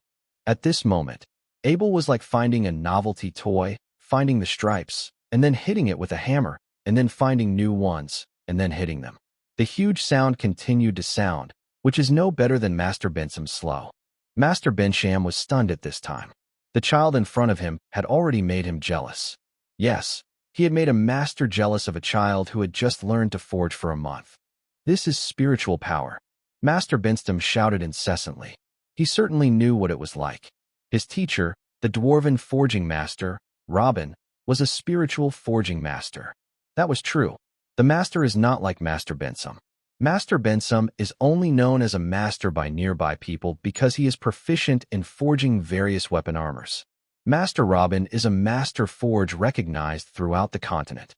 At this moment, Abel was like finding a novelty toy, finding the stripes, and then hitting it with a hammer, and then finding new ones, and then hitting them. The huge sound continued to sound, which is no better than Master Bensam's slow. Master Bensham was stunned at this time. The child in front of him had already made him jealous. Yes, he had made a master jealous of a child who had just learned to forge for a month. This is spiritual power. Master Benstam shouted incessantly. He certainly knew what it was like. His teacher, the dwarven forging master, Robin, was a spiritual forging master. That was true. The master is not like Master Bensam. Master Bensam is only known as a master by nearby people because he is proficient in forging various weapon armors. Master Robin is a master forge recognized throughout the continent.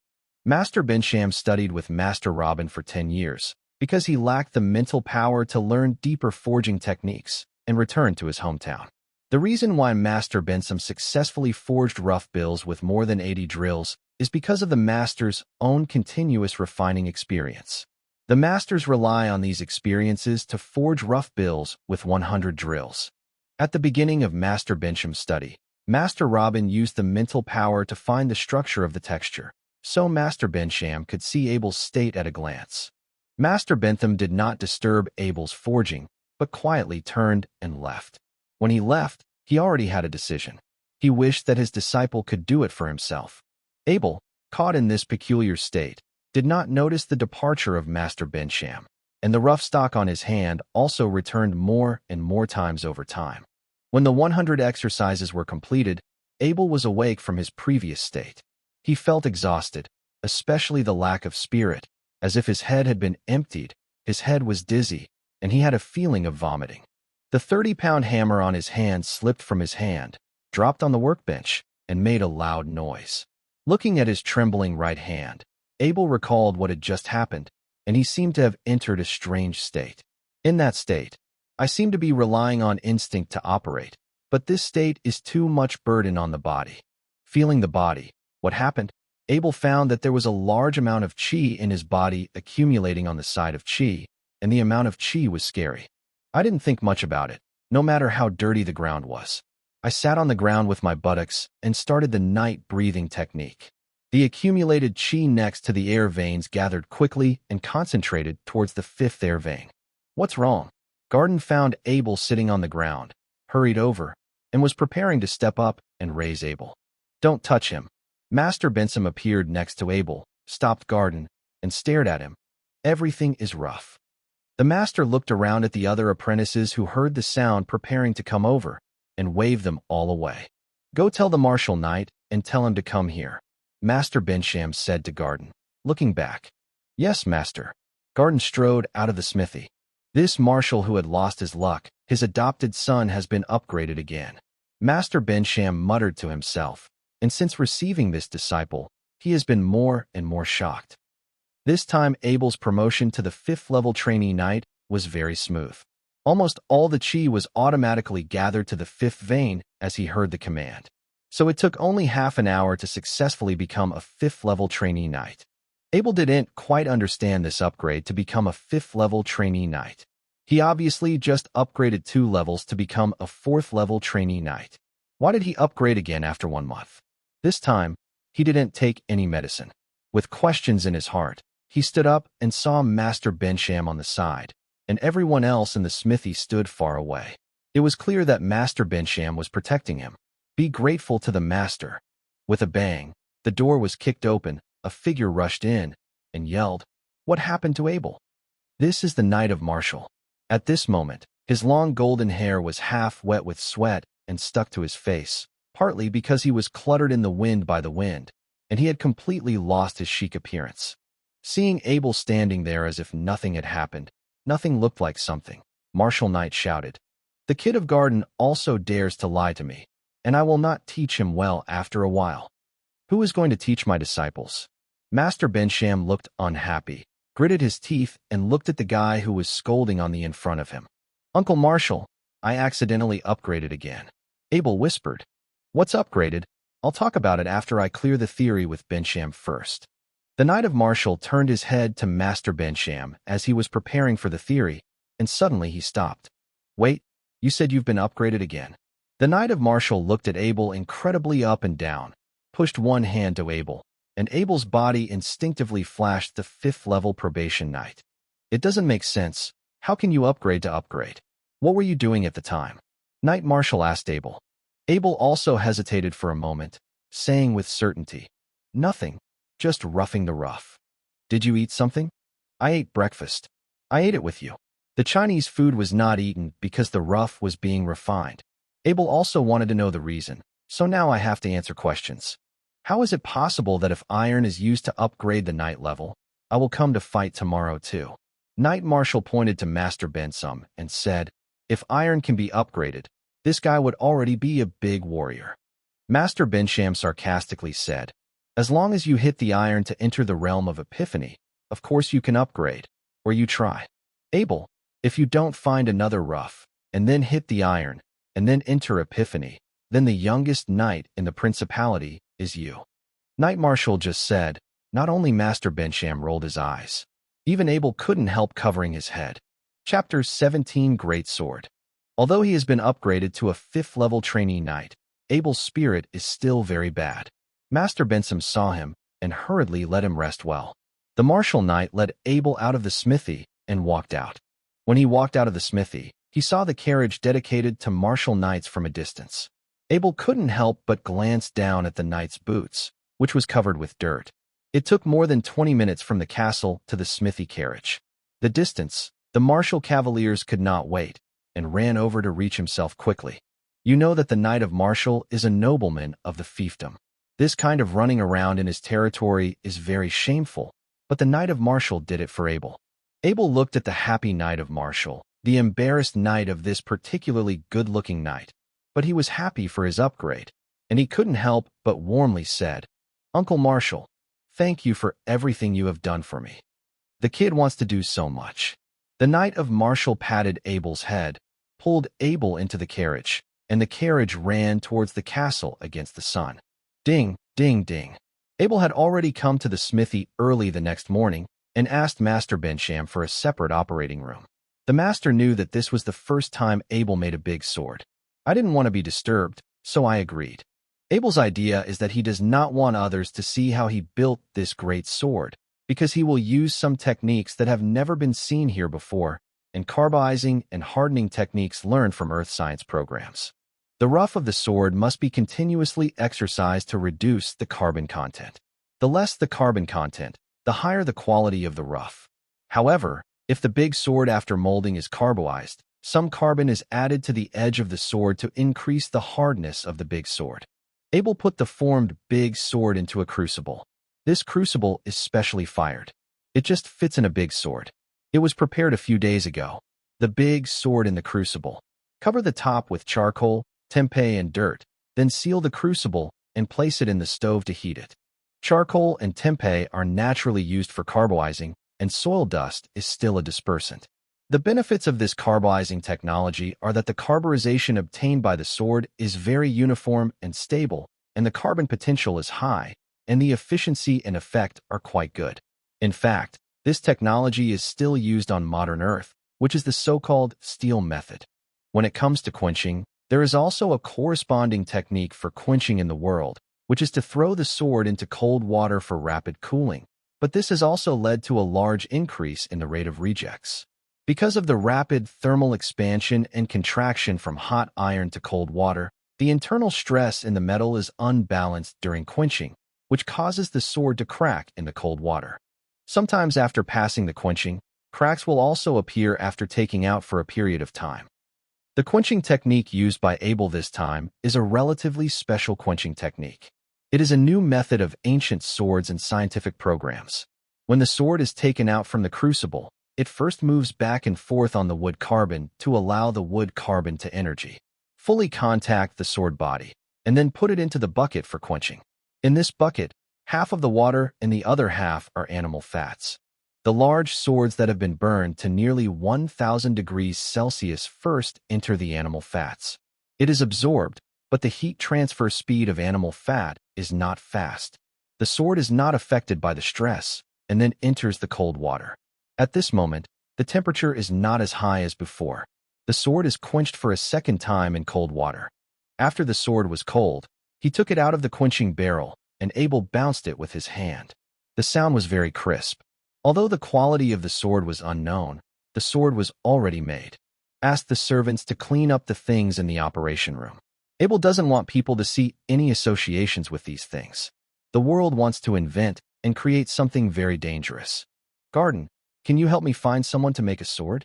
Master Bensham studied with Master Robin for 10 years because he lacked the mental power to learn deeper forging techniques and returned to his hometown. The reason why Master Bensham successfully forged rough bills with more than 80 drills is because of the master's own continuous refining experience. The masters rely on these experiences to forge rough bills with 100 drills. At the beginning of Master Bensham's study, Master Robin used the mental power to find the structure of the texture, so Master Bensham could see Abel's state at a glance. Master Bentham did not disturb Abel's forging, but quietly turned and left. When he left, he already had a decision. He wished that his disciple could do it for himself. Abel, caught in this peculiar state, did not notice the departure of Master Bensham, and the rough stock on his hand also returned more and more times over time. When the 100 exercises were completed, Abel was awake from his previous state. He felt exhausted, especially the lack of spirit, as if his head had been emptied, his head was dizzy, and he had a feeling of vomiting. The 30-pound hammer on his hand slipped from his hand, dropped on the workbench, and made a loud noise. Looking at his trembling right hand, Abel recalled what had just happened, and he seemed to have entered a strange state. In that state, I seem to be relying on instinct to operate, but this state is too much burden on the body. Feeling the body, what happened? Abel found that there was a large amount of chi in his body accumulating on the side of chi, and the amount of chi was scary. I didn't think much about it, no matter how dirty the ground was. I sat on the ground with my buttocks and started the night breathing technique. The accumulated chi next to the air veins gathered quickly and concentrated towards the 5th air vein. What's wrong? Garden found Abel sitting on the ground, hurried over, and was preparing to step up and raise Abel. Don't touch him. Master Bensham appeared next to Abel, stopped Garden, and stared at him. Everything is rough. The master looked around at the other apprentices who heard the sound preparing to come over, and waved them all away. Go tell the martial knight and tell him to come here, Master Bensham said to Garden, looking back. Yes, master. Garden strode out of the smithy. This marshal who had lost his luck, his adopted son, has been upgraded again. Master Bensham muttered to himself, and since receiving this disciple, he has been more and more shocked. This time Abel's promotion to the 5th level trainee knight was very smooth. Almost all the chi was automatically gathered to the 5th vein as he heard the command. So it took only half an hour to successfully become a 5th level trainee knight. Abel didn't quite understand this upgrade to become a 5th level trainee knight. He obviously just upgraded 2 levels to become a 4th level trainee knight. Why did he upgrade again after 1 month? This time, he didn't take any medicine. With questions in his heart, he stood up and saw Master Bensham on the side, and everyone else in the smithy stood far away. It was clear that Master Bensham was protecting him. Be grateful to the master. With a bang, the door was kicked open, a figure rushed in, and yelled, What happened to Abel? This is the Knight of Martial. At this moment, his long golden hair was half wet with sweat and stuck to his face, partly because he was cluttered in the wind by the wind, and he had completely lost his chic appearance. Seeing Abel standing there as if nothing had happened, nothing looked like something, Martial Knight shouted, The kid of Garden also dares to lie to me, and I will not teach him well after a while. Who is going to teach my disciples? Master Bensham looked unhappy, gritted his teeth, and looked at the guy who was scolding on the in front of him. Uncle Marshall, I accidentally upgraded again. Abel whispered. What's upgraded? I'll talk about it after I clear the theory with Bensham first. The Knight of Martial turned his head to Master Bensham as he was preparing for the theory, and suddenly he stopped. Wait, you said you've been upgraded again. The Knight of Martial looked at Abel incredibly up and down, pushed one hand to Abel, and Abel's body instinctively flashed the 5th level probation knight. It doesn't make sense. How can you upgrade to upgrade? What were you doing at the time? Knight Martial asked Abel. Abel also hesitated for a moment, saying with certainty, Nothing, just roughing the rough. Did you eat something? I ate breakfast. I ate it with you. The Chinese food was not eaten because the rough was being refined. Abel also wanted to know the reason, so now I have to answer questions. How is it possible that if iron is used to upgrade the knight level, I will come to fight tomorrow too? Knight Martial pointed to Master Bensham and said, If iron can be upgraded, this guy would already be a big warrior. Master Bensham sarcastically said, As long as you hit the iron to enter the realm of epiphany, of course you can upgrade, or you try. Abel, if you don't find another rough, and then hit the iron, and then enter epiphany, then the youngest knight in the principality is you. Knight Marshal just said. Not only Master Bensham rolled his eyes. Even Abel couldn't help covering his head. Chapter 17 Great Sword. Although he has been upgraded to a 5th-level trainee knight, Abel's spirit is still very bad. Master Bensham saw him and hurriedly let him rest well. The martial knight led Abel out of the smithy and walked out. When he walked out of the smithy, he saw the carriage dedicated to martial knights from a distance. Abel couldn't help but glance down at the knight's boots, which was covered with dirt. It took more than 20 minutes from the castle to the smithy carriage. The distance, the martial cavaliers could not wait, and ran over to reach himself quickly. You know that the Knight of Martial is a nobleman of the fiefdom. This kind of running around in his territory is very shameful, but the Knight of Martial did it for Abel. Abel looked at the happy Knight of Martial, the embarrassed knight of this particularly good-looking knight, but he was happy for his upgrade, and he couldn't help but warmly said, "Uncle Marshal, thank you for everything you have done for me. The kid wants to do so much." The Knight of Martial patted Abel's head, pulled Abel into the carriage, and the carriage ran towards the castle against the sun. Ding, ding, ding. Abel had already come to the smithy early the next morning and asked Master Bensham for a separate operating room. The master knew that this was the first time Abel made a big sword. I didn't want to be disturbed, so I agreed. Abel's idea is that he does not want others to see how he built this great sword, because he will use some techniques that have never been seen here before, and carbizing and hardening techniques learned from earth science programs. The rough of the sword must be continuously exercised to reduce the carbon content. The less the carbon content, the higher the quality of the rough. However, if the big sword after molding is carbonized, some carbon is added to the edge of the sword to increase the hardness of the big sword. Abel put the formed big sword into a crucible. This crucible is specially fired. It just fits in a big sword. It was prepared a few days ago. The big sword in the crucible. Cover the top with charcoal, tempeh, and dirt, then seal the crucible and place it in the stove to heat it. Charcoal and tempeh are naturally used for carbonizing, and soil dust is still a dispersant. The benefits of this carbonizing technology are that the carburization obtained by the sword is very uniform and stable, and the carbon potential is high, and the efficiency and effect are quite good. In fact, this technology is still used on modern Earth, which is the so-called steel method. When it comes to quenching, there is also a corresponding technique for quenching in the world, which is to throw the sword into cold water for rapid cooling, but this has also led to a large increase in the rate of rejects. Because of the rapid thermal expansion and contraction from hot iron to cold water, the internal stress in the metal is unbalanced during quenching, which causes the sword to crack in the cold water. Sometimes after passing the quenching, cracks will also appear after taking out for a period of time. The quenching technique used by Abel this time is a relatively special quenching technique. It is a new method of ancient swords and scientific programs. When the sword is taken out from the crucible, it first moves back and forth on the wood carbon to allow the wood carbon to energy, fully contact the sword body, and then put it into the bucket for quenching. In this bucket, half of the water and the other half are animal fats. The large swords that have been burned to nearly 1,000 degrees Celsius first enter the animal fats. It is absorbed, but the heat transfer speed of animal fat is not fast. The sword is not affected by the stress, and then enters the cold water. At this moment, the temperature is not as high as before. The sword is quenched for a second time in cold water. After the sword was cold, he took it out of the quenching barrel, and Abel bounced it with his hand. The sound was very crisp. Although the quality of the sword was unknown, the sword was already made. Ask the servants to clean up the things in the operation room. Abel doesn't want people to see any associations with these things. The world wants to invent and create something very dangerous. Garden, can you help me find someone to make a sword?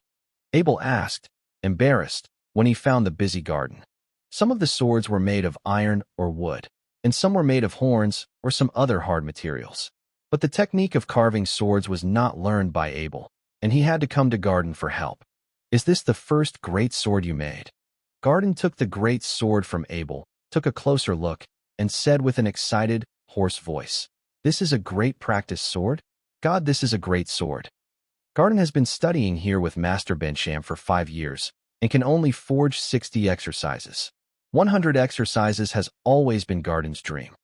Abel asked, embarrassed, when he found the busy garden. Some of the swords were made of iron or wood, and some were made of horns or some other hard materials. But the technique of carving swords was not learned by Abel, and he had to come to Garden for help. Is this the first great sword you made? Garden took the great sword from Abel, took a closer look, and said with an excited, hoarse voice, This is a great practice sword. God, this is a great sword. Garden has been studying here with Master Bensham for 5 years and can only forge 60 exercises. 100 exercises has always been Garden's dream.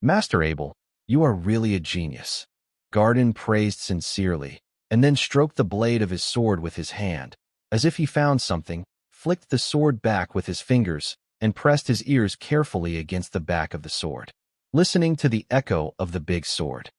Master Abel, you are really a genius. Garden praised sincerely, and then stroked the blade of his sword with his hand, as if he found something, flicked the sword back with his fingers, and pressed his ears carefully against the back of the sword, listening to the echo of the big sword.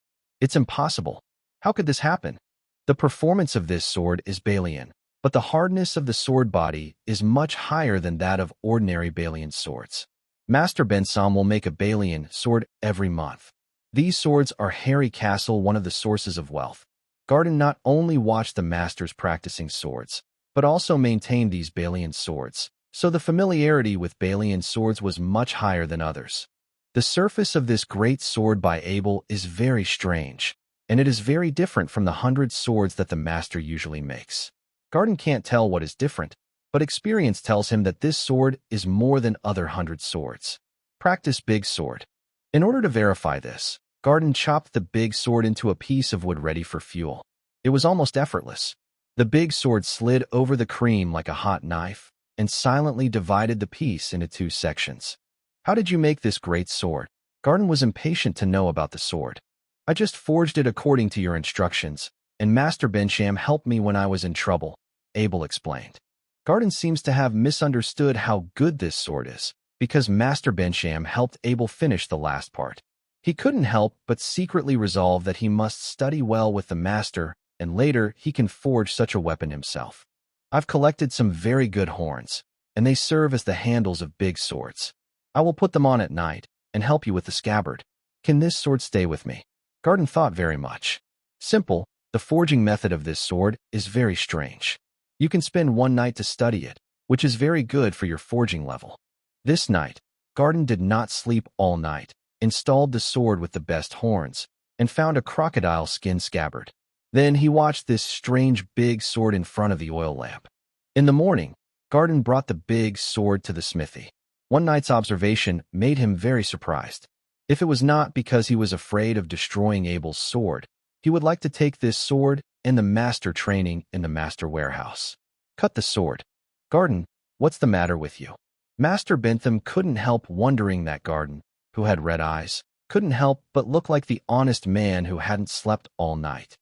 It's impossible. How could this happen? The performance of this sword is Balian, but the hardness of the sword body is much higher than that of ordinary Balian swords. Master Bensham will make a Balian sword every month. These swords are Harry Castle, one of the sources of wealth. Garden not only watched the masters practicing swords, but also maintained these Balian swords, so the familiarity with Balian swords was much higher than others. The surface of this great sword by Abel is very strange, and it is very different from the 100 swords that the master usually makes. Garden can't tell what is different, but experience tells him that this sword is more than other 100 swords. Practice big sword. In order to verify this, Garden chopped the big sword into a piece of wood ready for fuel. It was almost effortless. The big sword slid over the cream like a hot knife and silently divided the piece into 2 sections. How did you make this great sword? Garden was impatient to know about the sword. I just forged it according to your instructions, and Master Bensham helped me when I was in trouble, Abel explained. Garden seems to have misunderstood how good this sword is, because Master Bensham helped Abel finish the last part. He couldn't help but secretly resolve that he must study well with the master, and later he can forge such a weapon himself. I've collected some very good horns, and they serve as the handles of big swords. I will put them on at night and help you with the scabbard. Can this sword stay with me? Garden thought very much. Simple, the forging method of this sword is very strange. You can spend 1 night to study it, which is very good for your forging level. This night, Garden did not sleep all night, installed the sword with the best horns, and found a crocodile skin scabbard. Then he watched this strange big sword in front of the oil lamp. In the morning, Garden brought the big sword to the smithy. One night's observation made him very surprised. If it was not because he was afraid of destroying Abel's sword, he would like to take this sword and the master training in the master warehouse. Cut the sword. Garden, what's the matter with you? Master Bentham couldn't help wondering that Garden, who had red eyes, couldn't help but look like the honest man who hadn't slept all night.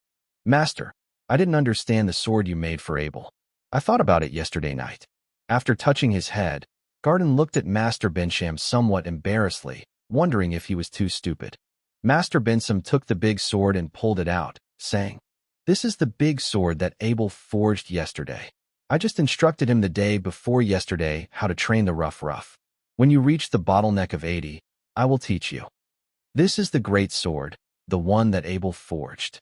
Master, I didn't understand the sword you made for Abel. I thought about it yesterday night. After touching his head, Garden looked at Master Bensham somewhat embarrassedly, wondering if he was too stupid. Master Bensham took the big sword and pulled it out, saying, "This is the big sword that Abel forged yesterday. I just instructed him the day before yesterday how to train the rough. When you reach the bottleneck of 80, I will teach you. This is the great sword, the one that Abel forged."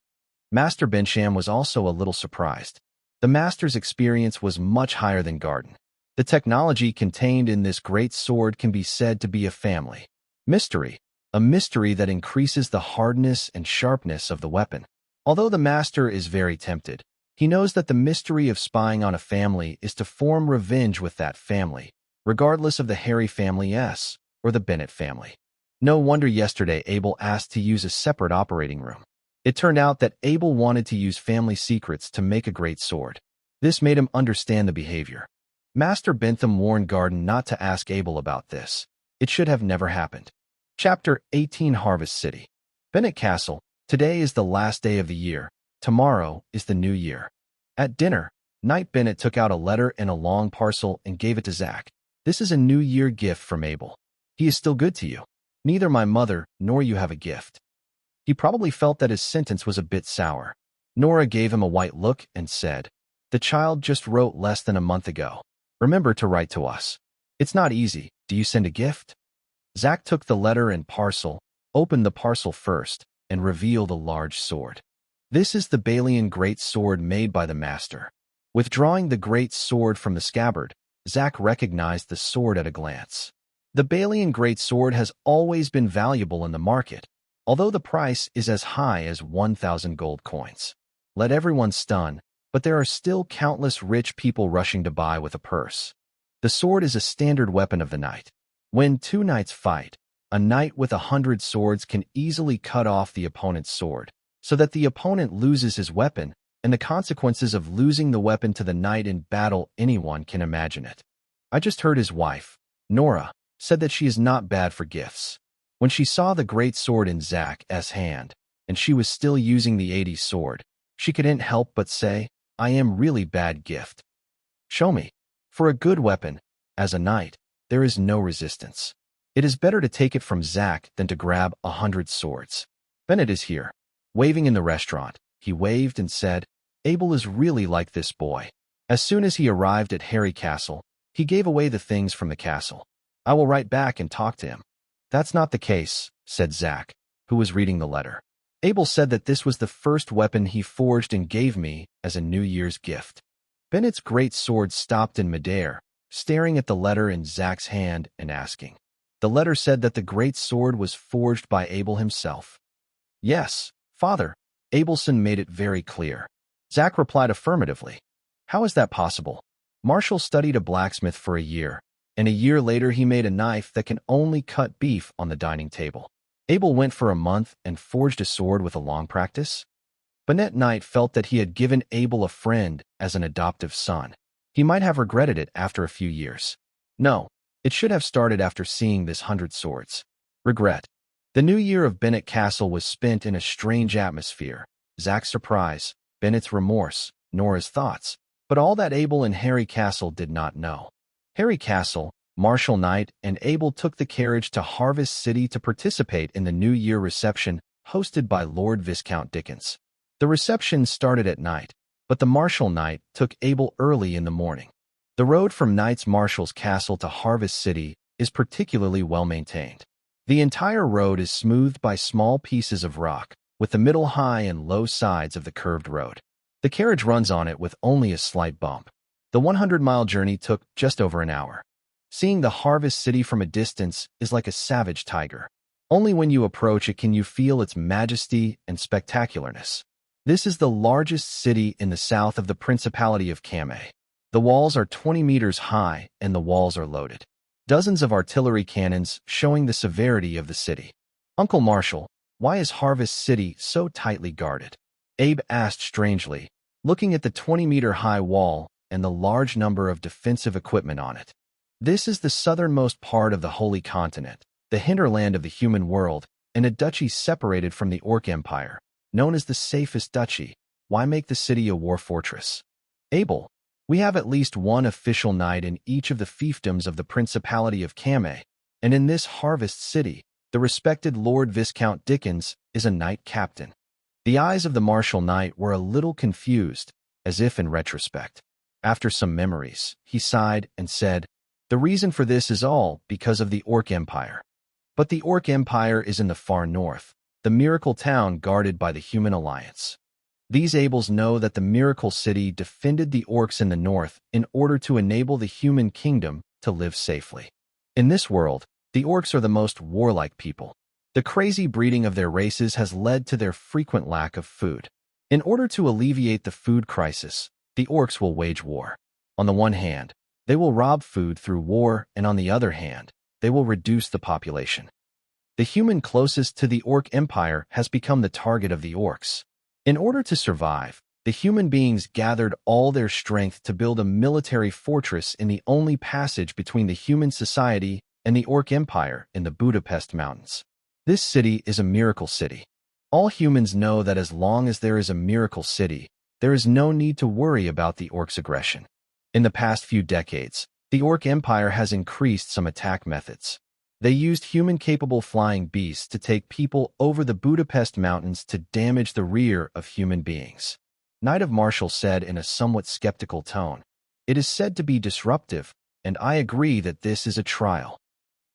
Master Bensham was also a little surprised. The master's experience was much higher than Garden. The technology contained in this great sword can be said to be a family mystery, a mystery that increases the hardness and sharpness of the weapon. Although the master is very tempted, he knows that the mystery of spying on a family is to form revenge with that family, regardless of the Harry family or the Bennett family. No wonder yesterday Abel asked to use a separate operating room. It turned out that Abel wanted to use family secrets to make a great sword. This made him understand the behavior. Master Bentham warned Garden not to ask Abel about this. It should have never happened. Chapter 18 Harvest City. Bennett Castle. Today is the last day of the year. Tomorrow is the new year. At dinner, Knight Bennett took out a letter in a long parcel and gave it to Zach. This is a New Year gift from Abel. He is still good to you. Neither my mother nor you have a gift. He probably felt that his sentence was a bit sour. Nora gave him a white look and said, "The child just wrote less than a month ago. Remember to write to us. It's not easy. Do you send a gift?" Zach took the letter and parcel, opened the parcel first, and revealed a large sword. This is the Balian great sword made by the master. Withdrawing the great sword from the scabbard, Zach recognized the sword at a glance. The Balian great sword has always been valuable in the market, although the price is as high as 1,000 gold coins. Let everyone stun, but there are still countless rich people rushing to buy with a purse. The sword is a standard weapon of the knight. When 2 knights fight, A knight with 100 swords can easily cut off the opponent's sword, so that the opponent loses his weapon, and the consequences of losing the weapon to the knight in battle, anyone can imagine it. I just heard his wife, Nora, said that she is not bad for gifts. When she saw the great sword in Zach's hand, and she was still using the 80 sword, she couldn't help but say, I am really bad gift. Show me. For a good weapon, as a knight, there is no resistance. It is better to take it from Zach than to grab 100 swords. Bennett is here. Waving in the restaurant, he waved and said, Abel is really like this boy. As soon as he arrived at Harry Castle, he gave away the things from the castle. I will write back and talk to him. That's not the case, said Zach, who was reading the letter. Abel said that this was the first weapon he forged and gave me as a New Year's gift. Bennett's great sword stopped in midair, staring at the letter in Zach's hand and asking. The letter said that the great sword was forged by Abel himself. Yes, father, Abelson made it very clear. Zach replied affirmatively. How is that possible? Marshall studied a blacksmith for a year, and a year later he made a knife that can only cut beef on the dining table. Abel went for a month and forged a sword with a long practice. Bennett Knight felt that he had given Abel a friend as an adoptive son. He might have regretted it after a few years. No, it should have started after seeing this 100 swords. Regret. The new year of Bennett Castle was spent in a strange atmosphere. Zach's surprise, Bennett's remorse, Nora's thoughts, but all that Abel and Harry Castle did not know. Harry Castle, Marshall Knight, and Abel took the carriage to Harvest City to participate in the New Year reception hosted by Lord Viscount Dickens. The reception started at night, but the Marshall Knight took Abel early in the morning. The road from Knight's Marshall's Castle to Harvest City is particularly well maintained. The entire road is smoothed by small pieces of rock, with the middle high and low sides of the curved road. The carriage runs on it with only a slight bump. The 100-mile journey took just over an hour. Seeing the Harvest City from a distance is like a savage tiger. Only when you approach it can you feel its majesty and spectacularness. This is the largest city in the south of the Principality of Kamei. The walls are 20 meters high and the walls are loaded. Dozens of artillery cannons showing the severity of the city. Uncle Marshall, why is Harvest City so tightly guarded? Abe asked strangely, looking at the 20-meter-high wall and the large number of defensive equipment on it. This is the southernmost part of the Holy Continent, the hinterland of the human world, and a duchy separated from the Orc Empire, known as the safest duchy. Why make the city a war fortress? Abel, we have at least one official knight in each of the fiefdoms of the Principality of Kamei, and in this Harvest City, the respected Lord Viscount Dickens is a knight captain. The eyes of the Marshall Knight were a little confused, as if in retrospect. After some memories, he sighed and said, the reason for this is all because of the Orc Empire. But the Orc Empire is in the far north, the miracle town guarded by the Human Alliance. These Abels know that the Miracle City defended the Orcs in the north in order to enable the human kingdom to live safely. In this world, the Orcs are the most warlike people. The crazy breeding of their races has led to their frequent lack of food. In order to alleviate the food crisis, the Orcs will wage war. On the one hand, they will rob food through war, and on the other hand, they will reduce the population. The human closest to the Orc Empire has become the target of the Orcs. In order to survive, the human beings gathered all their strength to build a military fortress in the only passage between the human society and the Orc Empire in the Budapest Mountains. This city is a miracle city. All humans know that as long as there is a miracle city, there is no need to worry about the Orcs' aggression. In the past few decades, the Orc Empire has increased some attack methods. They used human-capable flying beasts to take people over the Budapest Mountains to damage the rear of human beings. Knight of Marshall said in a somewhat skeptical tone, it is said to be disruptive, and I agree that this is a trial.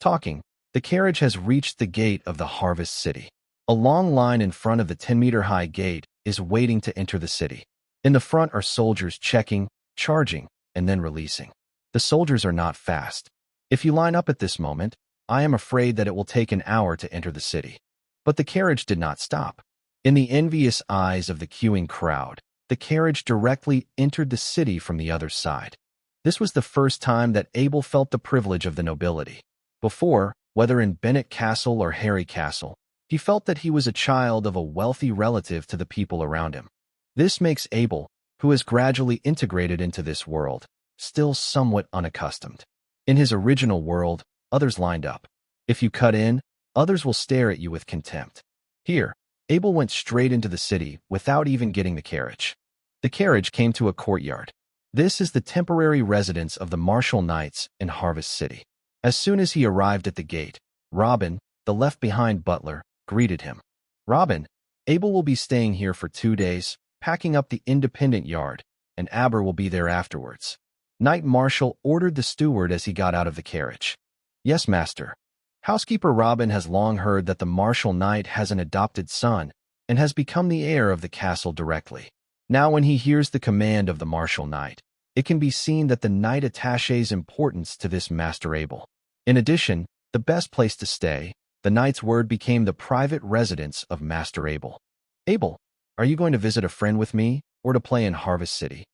Talking, the carriage has reached the gate of the Harvest City. A long line in front of the 10-meter-high gate is waiting to enter the city. In the front are soldiers checking, charging, and then releasing. The soldiers are not fast. If you line up at this moment, I am afraid that it will take an hour to enter the city. But the carriage did not stop. In the envious eyes of the queuing crowd, the carriage directly entered the city from the other side. This was the first time that Abel felt the privilege of the nobility. Before, Whether in Bennett Castle or Harry Castle, he felt that he was a child of a wealthy relative to the people around him. This makes Abel, who has gradually integrated into this world, still somewhat unaccustomed. In his original world, others lined up. If you cut in, others will stare at you with contempt. Here, Abel went straight into the city without even getting the carriage. The carriage came to a courtyard. This is the temporary residence of the Martial Knights in Harvest City. As soon as he arrived at the gate, Robin, the left-behind butler, greeted him. Robin, Abel will be staying here for 2 days, packing up the independent yard, and Aber will be there afterwards. Knight Marshal ordered the steward as he got out of the carriage. Yes, master. Housekeeper Robin has long heard that the Martial Knight has an adopted son and has become the heir of the castle directly. Now when he hears the command of the Martial Knight, it can be seen that the knight attaches importance to this Master Abel. In addition, the best place to stay, the knight's word became the private residence of Master Abel. Abel, are you going to visit a friend with me, or to play in Harvest City?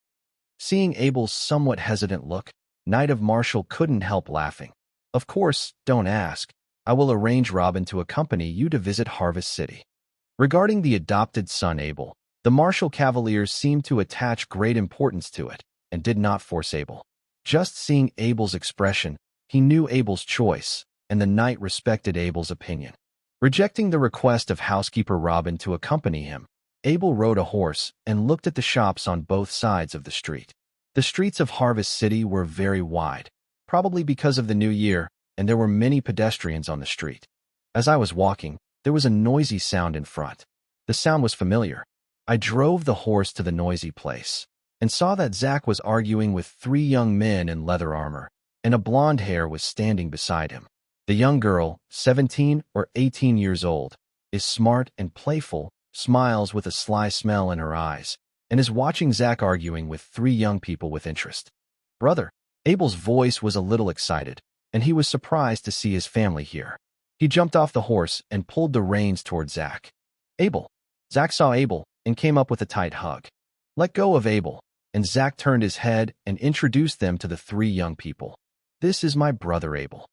Seeing Abel's somewhat hesitant look, Knight of Martial couldn't help laughing. Of course, don't ask. I will arrange Robin to accompany you to visit Harvest City. Regarding the adopted son Abel, the Martial Cavaliers seemed to attach great importance to it, and did not force Abel. Just seeing Abel's expression, he knew Abel's choice, and the knight respected Abel's opinion. Rejecting the request of housekeeper Robin to accompany him, Abel rode a horse and looked at the shops on both sides of the street. The streets of Harvest City were very wide, probably because of the new year, and there were many pedestrians on the street. As I was walking, there was a noisy sound in front. The sound was familiar. I drove the horse to the noisy place, and saw that Zach was arguing with 3 young men in leather armor, and a blonde hair was standing beside him. The young girl, 17 or 18 years old, is smart and playful, smiles with a sly smile in her eyes, and is watching Zach arguing with 3 young people with interest. Brother, Abel's voice was a little excited, and he was surprised to see his family here. He jumped off the horse and pulled the reins toward Zach. Abel. Zach saw Abel and came up with a tight hug. Let go of Abel, and Zach turned his head and introduced them to the 3 young people. This is my brother Abel.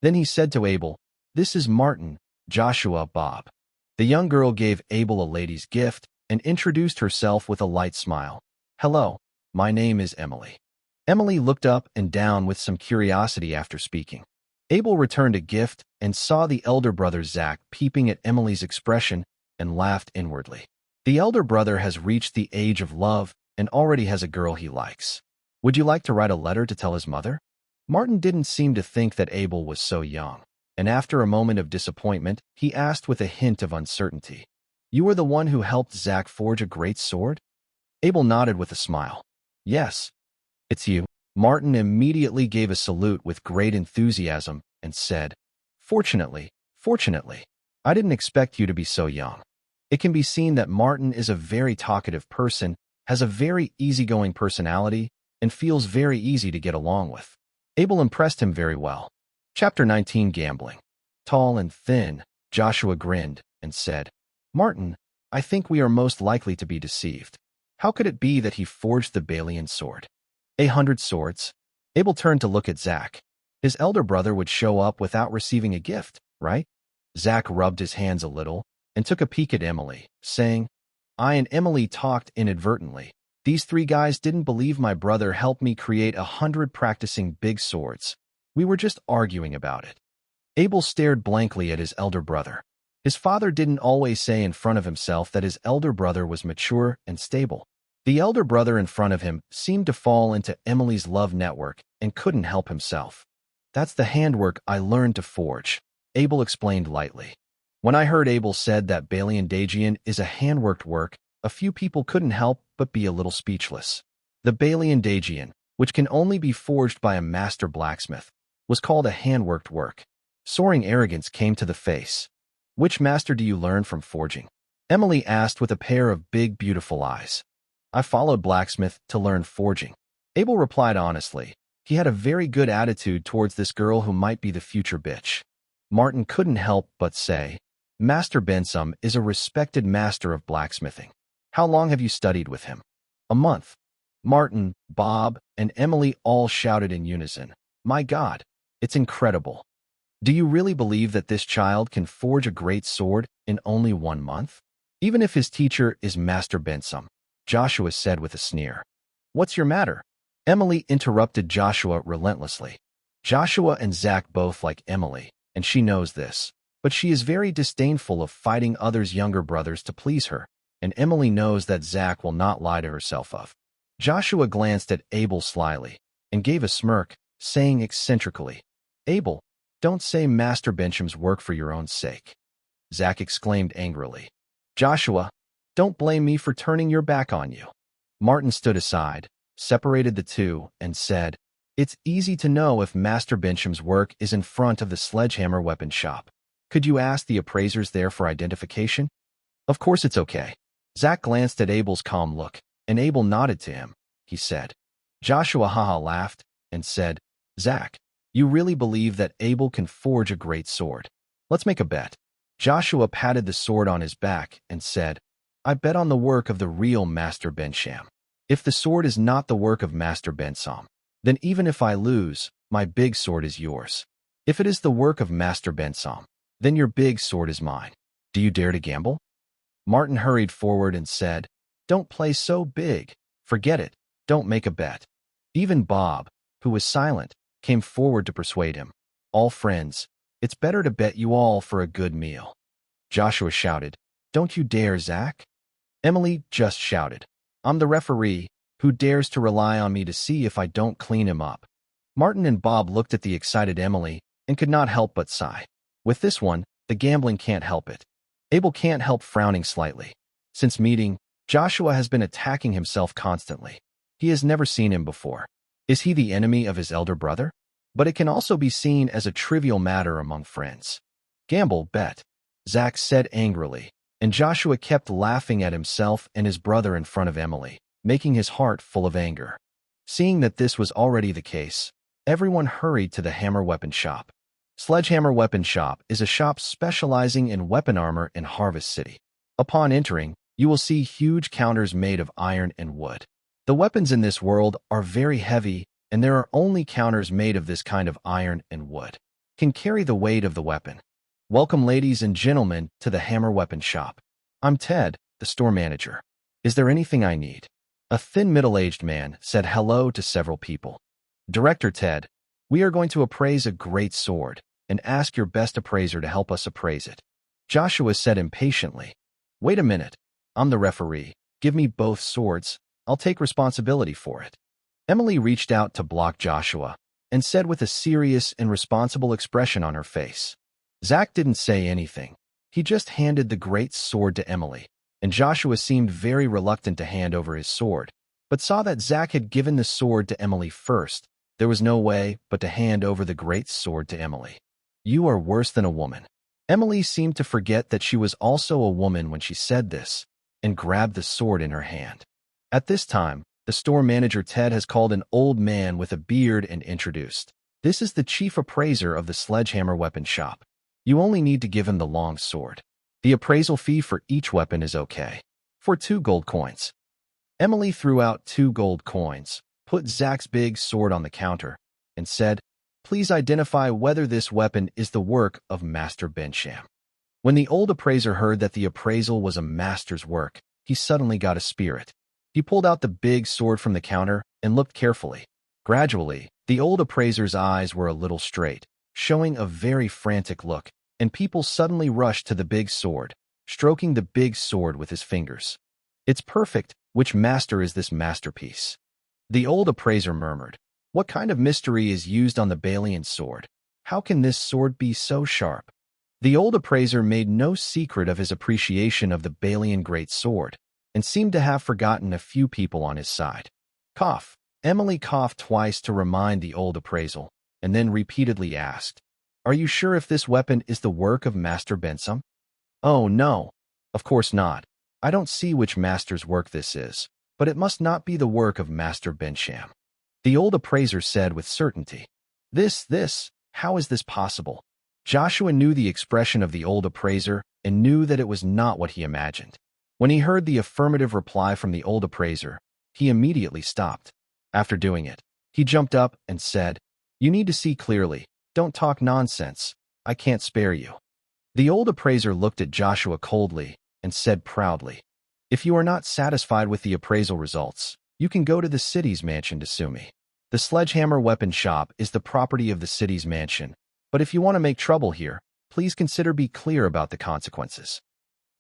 Then he said to Abel, this is Martin, Joshua, Bob. The young girl gave Abel a lady's gift and introduced herself with a light smile. Hello, my name is Emily. Emily looked up and down with some curiosity after speaking. Abel returned a gift and saw the elder brother Zach peeping at Emily's expression and laughed inwardly. The elder brother has reached the age of love and already has a girl he likes. Would you like to write a letter to tell his mother? Martin didn't seem to think that Abel was so young, and after a moment of disappointment, he asked with a hint of uncertainty. You are the one who helped Zach forge a great sword? Abel nodded with a smile. Yes, it's you. Martin immediately gave a salute with great enthusiasm and said, Fortunately, I didn't expect you to be so young. It can be seen that Martin is a very talkative person, has a very easygoing personality, and feels very easy to get along with. Abel impressed him very well. Chapter 19, Gambling. Tall and thin, Joshua grinned and said, Martin, I think we are most likely to be deceived. How could it be that he forged the Balian sword? 100 swords. Abel turned to look at Zach. His elder brother would show up without receiving a gift, right? Zach rubbed his hands a little and took a peek at Emily, saying, I and Emily talked inadvertently. These 3 guys didn't believe my brother helped me create 100 practicing big swords. We were just arguing about it. Abel stared blankly at his elder brother. His father didn't always say in front of himself that his elder brother was mature and stable. The elder brother in front of him seemed to fall into Emily's love network and couldn't help himself. That's the handwork I learned to forge, Abel explained lightly. When I heard Abel said that Balian Dagian is a handworked work, a few people couldn't help but be a little speechless. The Balian Dagian, which can only be forged by a master blacksmith, was called a handworked work. Soaring arrogance came to the face. Which master do you learn from forging? Emily asked with a pair of big, beautiful eyes. I followed blacksmith to learn forging. Abel replied honestly. He had a very good attitude towards this girl who might be the future bitch. Martin couldn't help but say, Master Bensum is a respected master of blacksmithing. How long have you studied with him? A month. Martin, Bob, and Emily all shouted in unison. My God, it's incredible. Do you really believe that this child can forge a great sword in only 1 month? Even if his teacher is Master Bensum, Joshua said with a sneer. What's your matter? Emily interrupted Joshua relentlessly. Joshua and Zach both like Emily, and she knows this, but she is very disdainful of fighting others' younger brothers to please her, and Emily knows that Zach will not lie to herself of. Joshua glanced at Abel slyly and gave a smirk, saying eccentrically, Abel, don't say Master Bensham's work for your own sake. Zach exclaimed angrily. Joshua, don't blame me for turning your back on you. Martin stood aside, separated the two, and said, It's easy to know if Master Bensham's work is in front of the sledgehammer weapon shop. Could you ask the appraisers there for identification? Of course it's okay. Zach glanced at Abel's calm look, and Abel nodded to him. He said. Joshua haha laughed and said, Zach, you really believe that Abel can forge a great sword? Let's make a bet. Joshua patted the sword on his back and said, I bet on the work of the real Master Bensham. If the sword is not the work of Master Bensam, then even if I lose, my big sword is yours. If it is the work of Master Bensam, then your big sword is mine. Do you dare to gamble? Martin hurried forward and said, Don't play so big. Forget it. Don't make a bet. Even Bob, who was silent, came forward to persuade him. All friends, it's better to bet you all for a good meal. Joshua shouted, Don't you dare, Zach. Emily just shouted, I'm the referee. Who dares to rely on me to see if I don't clean him up? Martin and Bob looked at the excited Emily and could not help but sigh. With this one, the gambling can't help it. Abel can't help frowning slightly. Since meeting, Joshua has been attacking himself constantly. He has never seen him before. Is he the enemy of his elder brother? But it can also be seen as a trivial matter among friends. Gamble, bet, Zach said angrily, and Joshua kept laughing at himself and his brother in front of Emily, making his heart full of anger. Seeing that this was already the case, everyone hurried to the hammer weapon shop. Sledgehammer Weapon Shop is a shop specializing in weapon armor in Harvest City. Upon entering, you will see huge counters made of iron and wood. The weapons in this world are very heavy, and there are only counters made of this kind of iron and wood. Can carry the weight of the weapon. Welcome, ladies and gentlemen, to the Hammer Weapon Shop. I'm Ted, the store manager. Is there anything I need? A thin middle-aged man said hello to several people. Director Ted, we are going to appraise a great sword, and ask your best appraiser to help us appraise it. Joshua said impatiently, Wait a minute. I'm the referee. Give me both swords. I'll take responsibility for it. Emily reached out to block Joshua and said with a serious and responsible expression on her face. Zach didn't say anything. He just handed the great sword to Emily, and Joshua seemed very reluctant to hand over his sword, but saw that Zach had given the sword to Emily first. There was no way but to hand over the great sword to Emily. You are worse than a woman. Emily seemed to forget that she was also a woman when she said this, and grabbed the sword in her hand. At this time, the store manager Ted has called an old man with a beard and introduced. This is the chief appraiser of the Sledgehammer Weapon Shop. You only need to give him the long sword. The appraisal fee for each weapon is okay. For 2 gold coins. Emily threw out 2 gold coins, put Zach's big sword on the counter, and said, Please identify whether this weapon is the work of Master Bensham. When the old appraiser heard that the appraisal was a master's work, he suddenly got a spirit. He pulled out the big sword from the counter and looked carefully. Gradually, the old appraiser's eyes were a little straight, showing a very frantic look, and people suddenly rushed to the big sword, stroking the big sword with his fingers. It's perfect. Which master is this masterpiece? The old appraiser murmured. What kind of mystery is used on the Balian sword? How can this sword be so sharp? The old appraiser made no secret of his appreciation of the Balian great sword, and seemed to have forgotten a few people on his side. Cough. Emily coughed twice to remind the old appraisal, and then repeatedly asked, Are you sure if this weapon is the work of Master Bensum? Oh, no. Of course not. I don't see which master's work this is, but it must not be the work of Master Bensham. The old appraiser said with certainty. How is this possible? Joshua knew the expression of the old appraiser and knew that it was not what he imagined. When he heard the affirmative reply from the old appraiser, he immediately stopped. After doing it, he jumped up and said, You need to see clearly. Don't talk nonsense. I can't spare you." The old appraiser looked at Joshua coldly and said proudly, "If you are not satisfied with the appraisal results, you can go to the city's mansion to sue me. The sledgehammer weapon shop is the property of the city's mansion, but if you want to make trouble here, please consider be clear about the consequences."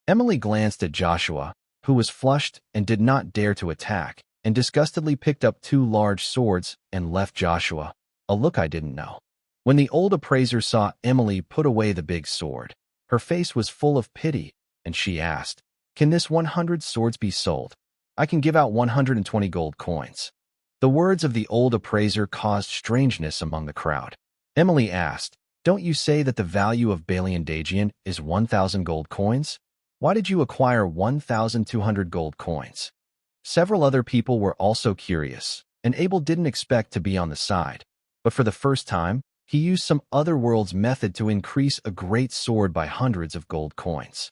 Emily glanced at Joshua, who was flushed and did not dare to attack, and disgustedly picked up 2 large swords and left Joshua, a look I didn't know. When the old appraiser saw Emily put away the big sword, her face was full of pity, and she asked, "Can this 100 swords be sold? I can give out 120 gold coins." The words of the old appraiser caused strangeness among the crowd. Emily asked, "Don't you say that the value of Balian Dagian is 1,000 gold coins? Why did you acquire 1,200 gold coins?" Several other people were also curious, and Abel didn't expect to be on the side. But for the first time, he used some otherworld's method to increase a great sword by hundreds of gold coins.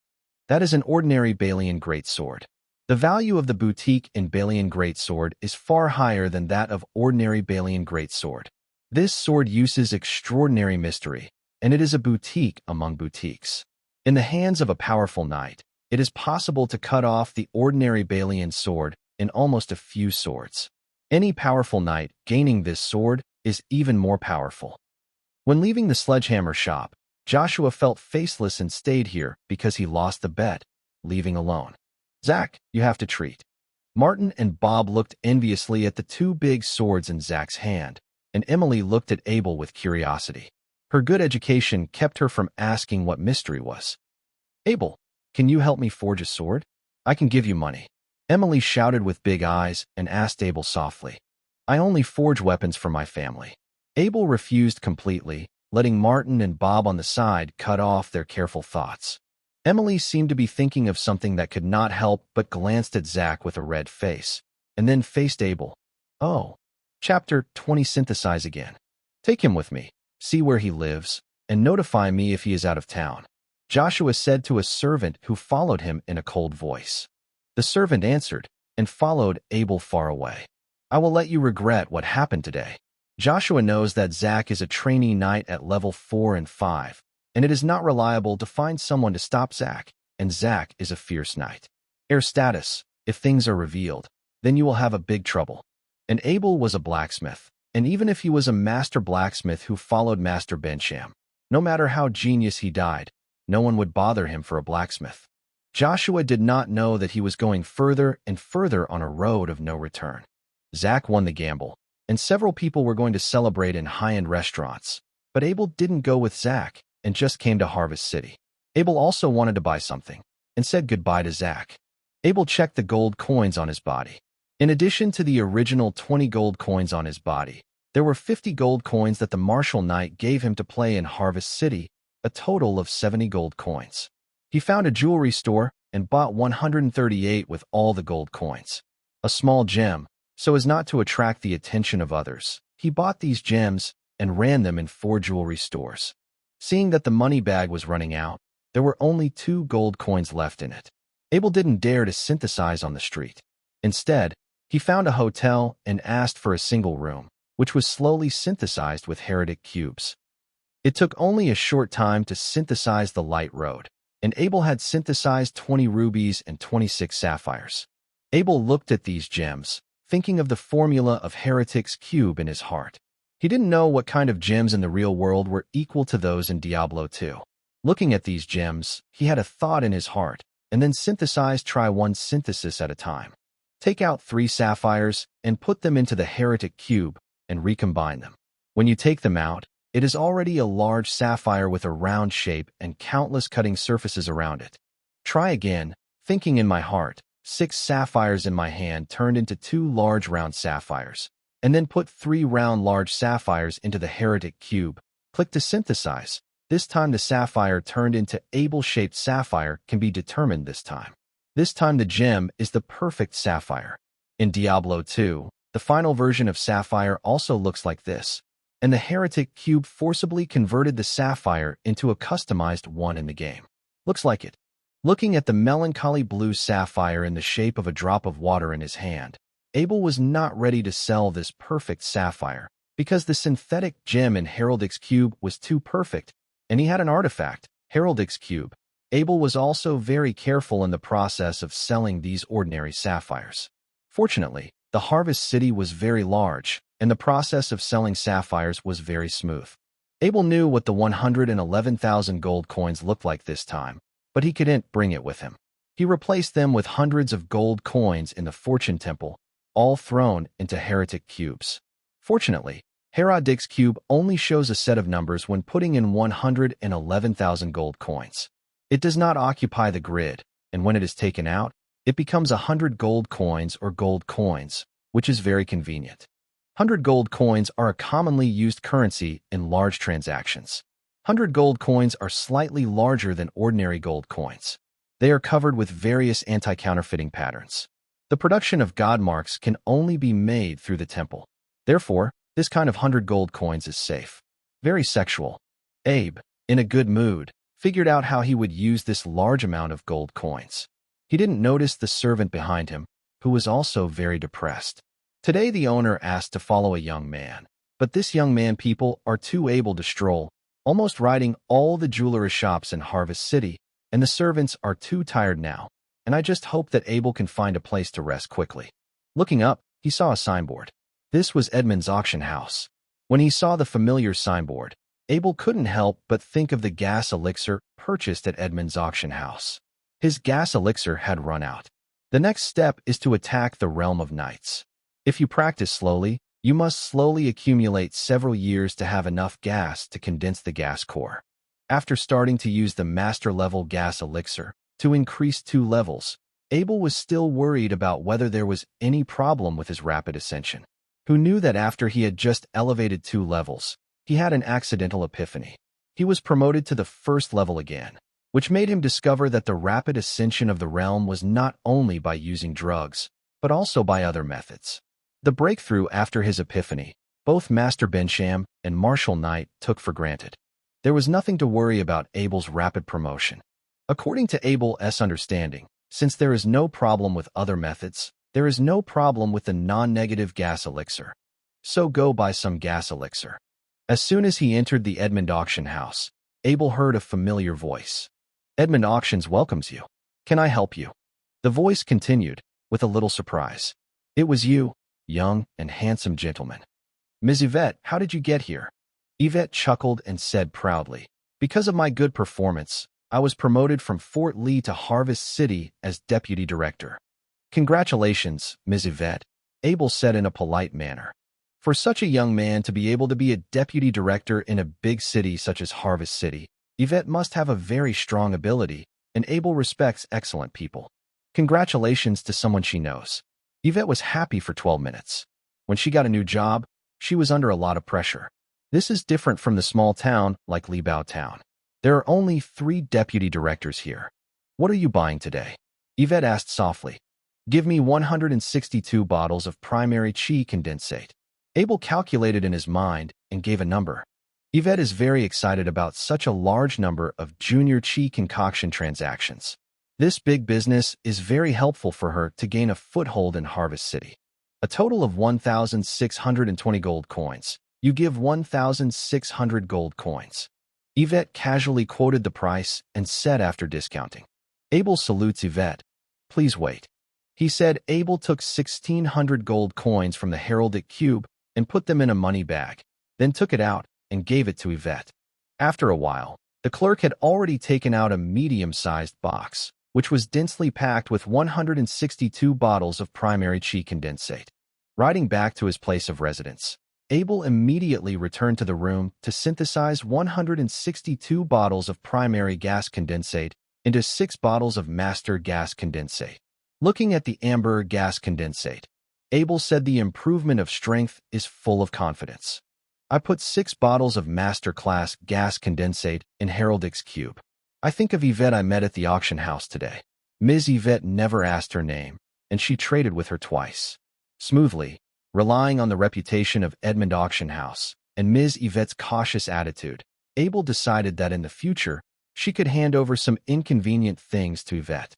That is an ordinary Balian greatsword. The value of the boutique in Balian greatsword is far higher than that of ordinary Balian greatsword. This sword uses extraordinary mystery, and it is a boutique among boutiques. In the hands of a powerful knight, it is possible to cut off the ordinary Balian sword in almost a few swords. Any powerful knight gaining this sword is even more powerful. When leaving the sledgehammer shop, Joshua felt faceless and stayed here because he lost the bet, leaving alone. "Zach, you have to treat." Martin and Bob looked enviously at the 2 big swords in Zach's hand, and Emily looked at Abel with curiosity. Her good education kept her from asking what mystery was. "Abel, can you help me forge a sword? I can give you money." Emily shouted with big eyes and asked Abel softly, "I only forge weapons for my family." Abel refused completely, letting Martin and Bob on the side cut off their careful thoughts. Emily seemed to be thinking of something that could not help but glanced at Zach with a red face, and then faced Abel. "Oh." Chapter 20. Synthesize again. "Take him with me, see where he lives, and notify me if he is out of town," Joshua said to a servant who followed him in a cold voice. The servant answered and followed Abel far away. "I will let you regret what happened today." Joshua knows that Zach is a trainee knight at level 4 and 5, and it is not reliable to find someone to stop Zach, and Zach is a fierce knight. Heir status: if things are revealed, then you will have a big trouble. And Abel was a blacksmith, and even if he was a master blacksmith who followed Master Bensham, no matter how genius he died, no one would bother him for a blacksmith. Joshua did not know that he was going further and further on a road of no return. Zach won the gamble, and several people were going to celebrate in high-end restaurants, but Abel didn't go with Zach and just came to Harvest City. Abel also wanted to buy something and said goodbye to Zach. Abel checked the gold coins on his body. In addition to the original 20 gold coins on his body, there were 50 gold coins that the Martial Knight gave him to play in Harvest City, a total of 70 gold coins. He found a jewelry store and bought 138 with all the gold coins. A small gem, so as not to attract the attention of others. He bought these gems and ran them in 4 jewelry stores. Seeing that the money bag was running out, there were only 2 gold coins left in it. Abel didn't dare to synthesize on the street. Instead, he found a hotel and asked for a single room, which was slowly synthesized with heretic cubes. It took only a short time to synthesize the light road, and Abel had synthesized 20 rubies and 26 sapphires. Abel looked at these gems, thinking of the formula of heretic's cube in his heart. He didn't know what kind of gems in the real world were equal to those in Diablo 2. Looking at these gems, he had a thought in his heart, and then synthesized try one synthesis at a time. Take out 3 sapphires and put them into the heretic cube and recombine them. When you take them out, it is already a large sapphire with a round shape and countless cutting surfaces around it. Try again, thinking in my heart, 6 sapphires in my hand turned into 2 large round sapphires, and then put 3 round large sapphires into the heretic cube. Click to synthesize. This time the sapphire turned into Abel-shaped sapphire can be determined this time. This time the gem is the perfect sapphire. In Diablo 2, the final version of sapphire also looks like this, and the heretic cube forcibly converted the sapphire into a customized one in the game. Looks like it. Looking at the melancholy blue sapphire in the shape of a drop of water in his hand, Abel was not ready to sell this perfect sapphire because the synthetic gem in Heraldic's cube was too perfect, and he had an artifact, Heraldic's Cube. Abel was also very careful in the process of selling these ordinary sapphires. Fortunately, the harvest city was very large, and the process of selling sapphires was very smooth. Abel knew what the 111,000 gold coins looked like this time, but he couldn't bring it with him. He replaced them with hundreds of gold coins in the fortune temple, all thrown into heretic cubes. Fortunately, Heraldic's Cube only shows a set of numbers when putting in 111,000 gold coins. It does not occupy the grid, and when it is taken out, it becomes 100 gold coins or gold coins, which is very convenient. 100 gold coins are a commonly used currency in large transactions. 100 gold coins are slightly larger than ordinary gold coins. They are covered with various anti-counterfeiting patterns. The production of god marks can only be made through the temple. Therefore, this kind of 100 gold coins is safe. Very sexual. Abe, in a good mood, figured out how he would use this large amount of gold coins. He didn't notice the servant behind him, who was also very depressed. Today the owner asked to follow a young man, but this young man people are too able to stroll, almost riding all the jewelry shops in Harvest City, and the servants are too tired now, and I just hope that Abel can find a place to rest quickly. Looking up, he saw a signboard. This was Edmund's auction house. When he saw the familiar signboard, Abel couldn't help but think of the gas elixir purchased at Edmund's auction house. His gas elixir had run out. The next step is to attack the realm of knights. If you practice slowly, you must slowly accumulate several years to have enough gas to condense the gas core. After starting to use the master-level gas elixir to increase 2 levels, Abel was still worried about whether there was any problem with his rapid ascension. Who knew that after he had just elevated 2 levels, he had an accidental epiphany. He was promoted to the 1st level again, which made him discover that the rapid ascension of the realm was not only by using drugs, but also by other methods. The breakthrough after his epiphany, both Master Bensham and Marshal Knight took for granted. There was nothing to worry about Abel's rapid promotion. According to Abel's understanding, since there is no problem with other methods, there is no problem with the non-negative gas elixir. So go buy some gas elixir. As soon as he entered the Edmund auction house, Abel heard a familiar voice. Edmund Auctions welcomes you. Can I help you? The voice continued, with a little surprise. It was you, young and handsome gentleman. Ms. Yvette, how did you get here? Yvette chuckled and said proudly, because of my good performance, I was promoted from Fort Lee to Harvest City as deputy director. Congratulations, Ms. Yvette, Abel said in a polite manner. For such a young man to be able to be a deputy director in a big city such as Harvest City, Yvette must have a very strong ability, and Abel respects excellent people. Congratulations to someone she knows. Yvette was happy for 12 minutes. When she got a new job, she was under a lot of pressure. This is different from the small town like Libao Town. There are only 3 deputy directors here. What are you buying today? Yvette asked softly. Give me 162 bottles of primary chi condensate. Abel calculated in his mind and gave a number. Yvette is very excited about such a large number of junior chi concoction transactions. This big business is very helpful for her to gain a foothold in Harvest City. A total of 1,620 gold coins. You give 1,600 gold coins. Yvette casually quoted the price and said after discounting. Abel salutes Yvette. Please wait. He said Abel took 1,600 gold coins from the heraldic cube and put them in a money bag, then took it out and gave it to Yvette. After a while, the clerk had already taken out a medium-sized box, which was densely packed with 162 bottles of primary chi condensate. Riding back to his place of residence, Abel immediately returned to the room to synthesize 162 bottles of primary gas condensate into 6 bottles of master gas condensate. Looking at the amber gas condensate, Abel said the improvement of strength is full of confidence. I put 6 bottles of master-class gas condensate in Heraldic's Cube. I think of Yvette I met at the auction house today. Ms. Yvette never asked her name, and she traded with her twice. Smoothly, relying on the reputation of Edmund Auction House and Ms. Yvette's cautious attitude, Abel decided that in the future, she could hand over some inconvenient things to Yvette.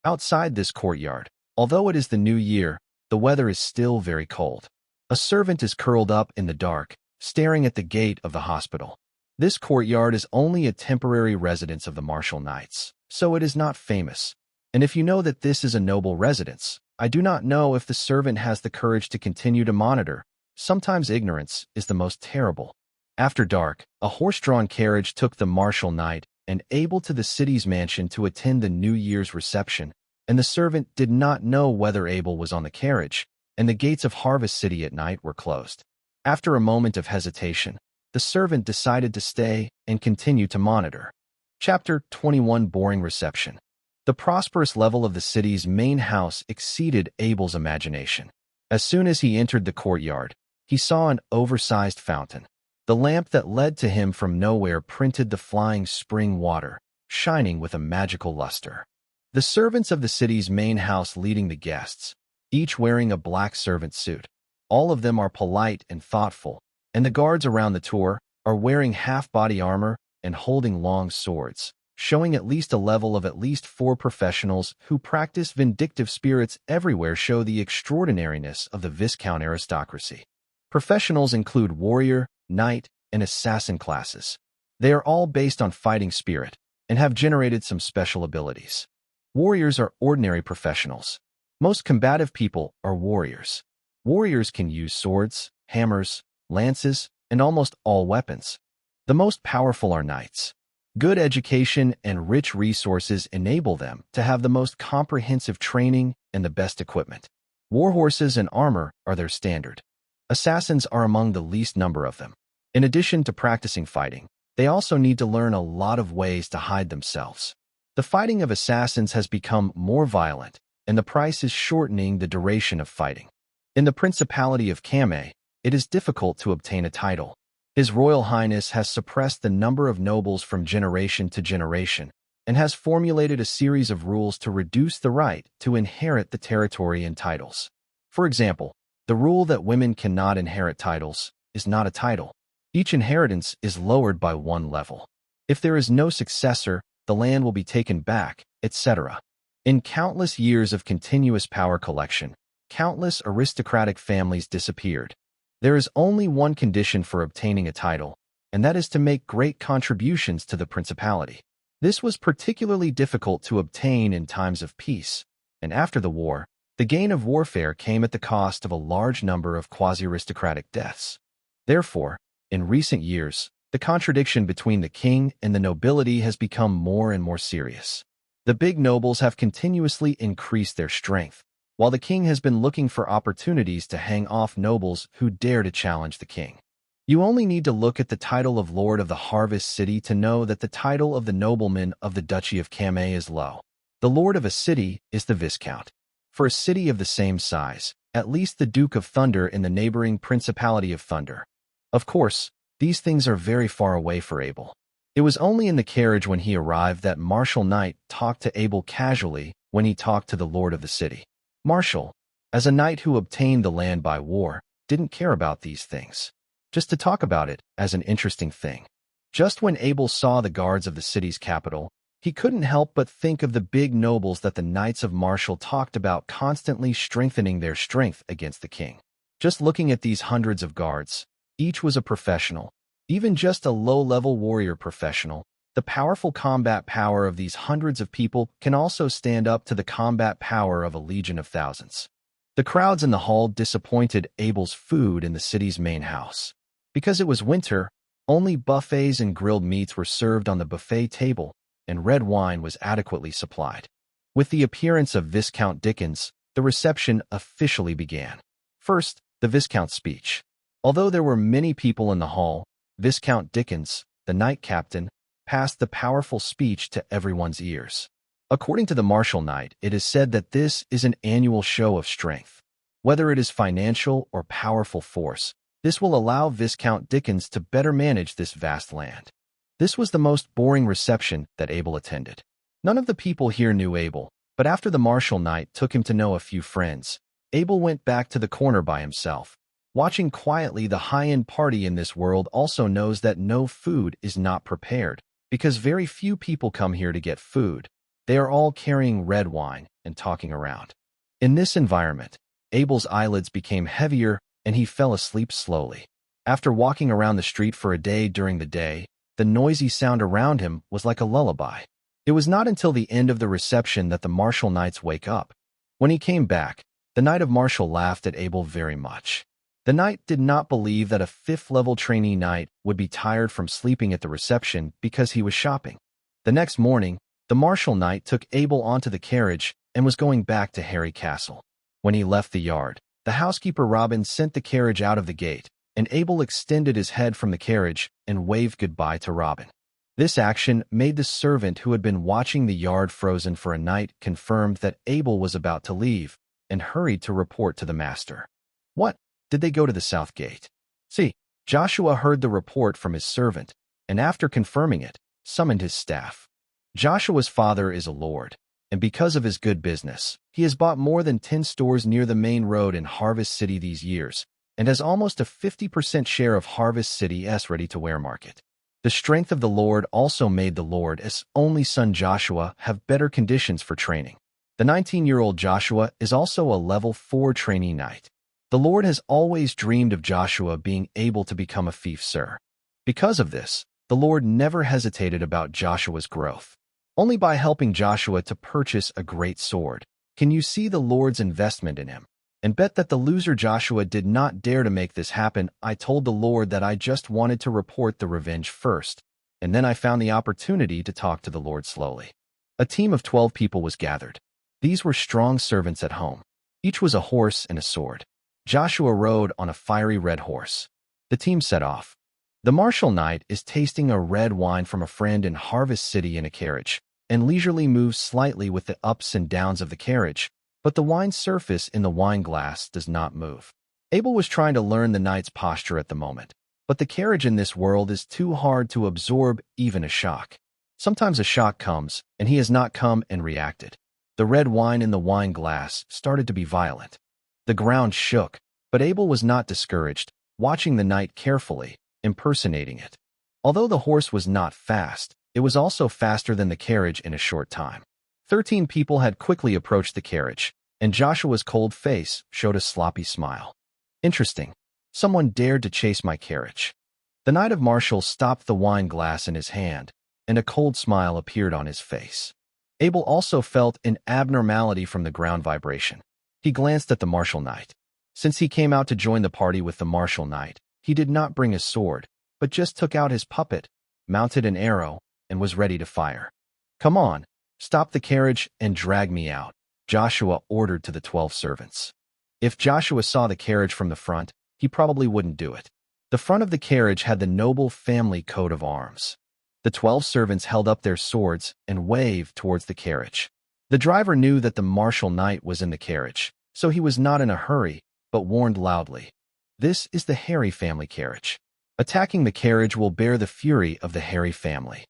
Outside this courtyard, although it is the new year, the weather is still very cold. A servant is curled up in the dark, staring at the gate of the hospital. This courtyard is only a temporary residence of the martial knights, so it is not famous. And if you know that this is a noble residence, I do not know if the servant has the courage to continue to monitor. Sometimes ignorance is the most terrible. After dark, a horse-drawn carriage took the martial knight and Abel to the city's mansion to attend the New Year's reception, and the servant did not know whether Abel was on the carriage, and the gates of Harvest City at night were closed. After a moment of hesitation, the servant decided to stay and continue to monitor. Chapter 21. Boring Reception. The prosperous level of the city's main house exceeded Abel's imagination. As soon as he entered the courtyard, he saw an oversized fountain. The lamp that led to him from nowhere printed the flying spring water, shining with a magical luster. The servants of the city's main house leading the guests, each wearing a black servant suit. All of them are polite and thoughtful, and the guards around the tour are wearing half-body armor and holding long swords, showing at least a level of at least 4 professionals who practice vindictive spirits everywhere show the extraordinariness of the Viscount aristocracy. Professionals include warrior, knight, and assassin classes. They are all based on fighting spirit and have generated some special abilities. Warriors are ordinary professionals. Most combative people are warriors. Warriors can use swords, hammers, lances, and almost all weapons. The most powerful are knights. Good education and rich resources enable them to have the most comprehensive training and the best equipment. War horses and armor are their standard. Assassins are among the least number of them. In addition to practicing fighting, they also need to learn a lot of ways to hide themselves. The fighting of assassins has become more violent, and the price is shortening the duration of fighting. In the Principality of Kame, it is difficult to obtain a title. His Royal Highness has suppressed the number of nobles from generation to generation, and has formulated a series of rules to reduce the right to inherit the territory and titles. For example, the rule that women cannot inherit titles is not a title. Each inheritance is lowered by 1 level. If there is no successor, the land will be taken back, etc. In countless years of continuous power collection, countless aristocratic families disappeared. There is only one condition for obtaining a title, and that is to make great contributions to the principality. This was particularly difficult to obtain in times of peace, and after the war, the gain of warfare came at the cost of a large number of quasi-aristocratic deaths. Therefore, in recent years, the contradiction between the king and the nobility has become more and more serious. The big nobles have continuously increased their strength, while the king has been looking for opportunities to hang off nobles who dare to challenge the king. You only need to look at the title of Lord of the Harvest City to know that the title of the nobleman of the Duchy of Kame is low. The lord of a city is the Viscount. For a city of the same size, at least the Duke of Thunder in the neighboring Principality of Thunder. Of course, these things are very far away for Abel. It was only in the carriage when he arrived that Martial Knight talked to Abel casually when he talked to the lord of the city. Martial, as a knight who obtained the land by war, didn't care about these things. Just to talk about it as an interesting thing. Just when Abel saw the guards of the city's capital, he couldn't help but think of the big nobles that the Knights of Martial talked about constantly strengthening their strength against the king. Just looking at these hundreds of guards, each was a professional, even just a low-level warrior professional. The powerful combat power of these hundreds of people can also stand up to the combat power of a legion of thousands. The crowds in the hall disappointed Abel's food in the city's main house. Because it was winter, only buffets and grilled meats were served on the buffet table, and red wine was adequately supplied. With the appearance of Viscount Dickens, the reception officially began. First, the Viscount's speech. Although there were many people in the hall, Viscount Dickens, the knight captain, passed the powerful speech to everyone's ears. According to the Martial Knight, it is said that this is an annual show of strength. Whether it is financial or powerful force, this will allow Viscount Dickens to better manage this vast land. This was the most boring reception that Abel attended. None of the people here knew Abel, but after the Martial Knight took him to know a few friends, Abel went back to the corner by himself. Watching quietly, the high-end party in this world also knows that no food is not prepared, because very few people come here to get food. They are all carrying red wine and talking around. In this environment, Abel's eyelids became heavier and he fell asleep slowly. After walking around the street for a day during the day, The noisy sound around him was like a lullaby. It was not until the end of the reception that the martial knights wake up. When he came back, the knight of martial laughed at Abel very much. The knight did not believe that a 5th-level trainee knight would be tired from sleeping at the reception because he was shopping. The next morning, the martial knight took Abel onto the carriage and was going back to Harry Castle. When he left the yard, the housekeeper Robin sent the carriage out of the gate, and Abel extended his head from the carriage and waved goodbye to Robin. This action made the servant who had been watching the yard frozen for a night confirmed that Abel was about to leave and hurried to report to the master. What? Did they go to the south gate? See, Joshua heard the report from his servant, and after confirming it, summoned his staff. Joshua's father is a lord, and because of his good business, he has bought more than 10 stores near the main road in Harvest City these years, and has almost a 50% share of Harvest City's ready-to-wear market. The strength of the Lord also made the Lord's only son Joshua have better conditions for training. The 19-year-old Joshua is also a level 4 trainee knight. The Lord has always dreamed of Joshua being able to become a fief sir. Because of this, the Lord never hesitated about Joshua's growth. Only by helping Joshua to purchase a great sword can you see the Lord's investment in him. And bet that the loser Joshua did not dare to make this happen. I told the Lord that I just wanted to report the revenge first, and then I found the opportunity to talk to the Lord slowly. A team of 12 people was gathered. These were strong servants at home. Each was a horse and a sword. Joshua rode on a fiery red horse. The team set off. The martial knight is tasting a red wine from a friend in Harvest City in a carriage, and leisurely moves slightly with the ups and downs of the carriage, but the wine surface in the wine glass does not move. Abel was trying to learn the knight's posture at the moment, but the carriage in this world is too hard to absorb even a shock. Sometimes a shock comes, and he has not come and reacted. The red wine in the wine glass started to be violent. The ground shook, but Abel was not discouraged, watching the knight carefully, impersonating it. Although the horse was not fast, it was also faster than the carriage in a short time. 13 people had quickly approached the carriage, and Joshua's cold face showed a sloppy smile. Interesting. Someone dared to chase my carriage. The knight of martial stopped the wine glass in his hand, and a cold smile appeared on his face. Abel also felt an abnormality from the ground vibration. He glanced at the martial knight. Since he came out to join the party with the martial knight, he did not bring a sword, but just took out his puppet, mounted an arrow, and was ready to fire. Come on, stop the carriage and drag me out, Joshua ordered to the 12 servants. If Joshua saw the carriage from the front, he probably wouldn't do it. The front of the carriage had the noble family coat of arms. The 12 servants held up their swords and waved towards the carriage. The driver knew that the martial knight was in the carriage, so he was not in a hurry, but warned loudly. This is the Harry family carriage. Attacking the carriage will bear the fury of the Harry family.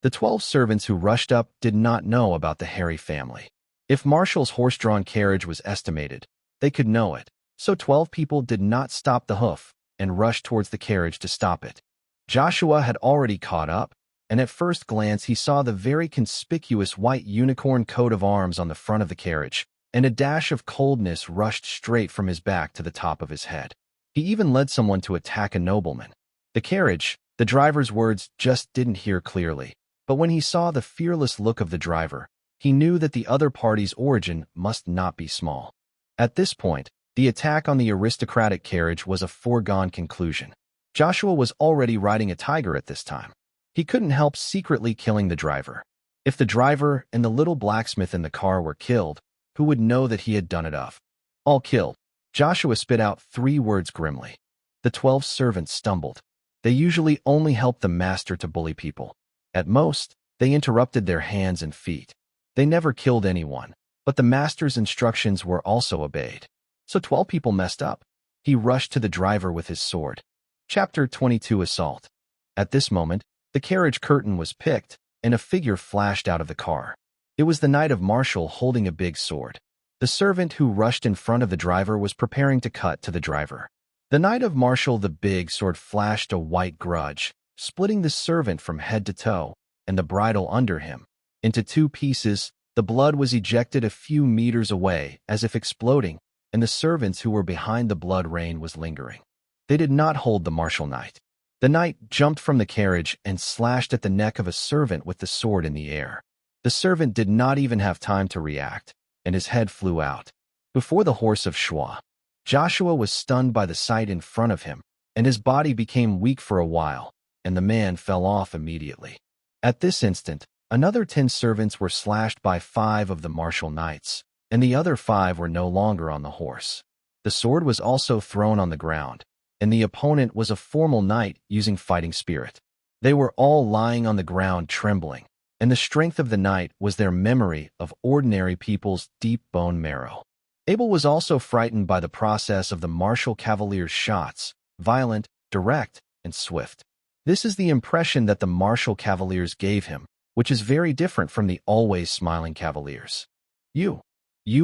The 12 servants who rushed up did not know about the Harry family. If Marshall's horse-drawn carriage was estimated, they could know it, so 12 people did not stop the hoof and rushed towards the carriage to stop it. Joshua had already caught up, and at first glance he saw the very conspicuous white unicorn coat of arms on the front of the carriage, and a dash of coldness rushed straight from his back to the top of his head. He even led someone to attack a nobleman. The carriage, the driver's words just didn't hear clearly, but when he saw the fearless look of the driver, he knew that the other party's origin must not be small. At this point, the attack on the aristocratic carriage was a foregone conclusion. Joshua was already riding a tiger at this time. He couldn't help secretly killing the driver. If the driver and the little blacksmith in the car were killed, who would know that he had done it of? All killed. Joshua spit out 3 words grimly. The 12 servants stumbled. They usually only helped the master to bully people. At most, they interrupted their hands and feet. They never killed anyone, but the master's instructions were also obeyed. So 12 people messed up. He rushed to the driver with his sword. Chapter 22 Assault. At this moment, the carriage curtain was picked, and a figure flashed out of the car. It was the knight of martial holding a big sword. The servant who rushed in front of the driver was preparing to cut to the driver. The knight of martial, the big sword, flashed a white grudge, splitting the servant from head to toe, and the bridle under him, into 2 pieces. The blood was ejected a few meters away, as if exploding, and the servants who were behind the blood rain was lingering. They did not hold the martial knight. The knight jumped from the carriage and slashed at the neck of a servant with the sword in the air. The servant did not even have time to react, and his head flew out. Before the horse of Shua, Joshua was stunned by the sight in front of him, and his body became weak for a while, and the man fell off immediately. At this instant, another 10 servants were slashed by 5 of the martial knights, and the other 5 were no longer on the horse. The sword was also thrown on the ground, and the opponent was a formal knight using fighting spirit. They were all lying on the ground trembling, and the strength of the knight was their memory of ordinary people's deep bone marrow. Abel was also frightened by the process of the martial cavalier's shots, violent, direct, and swift. This is the impression that the martial cavaliers gave him, which is very different from the always smiling cavaliers. You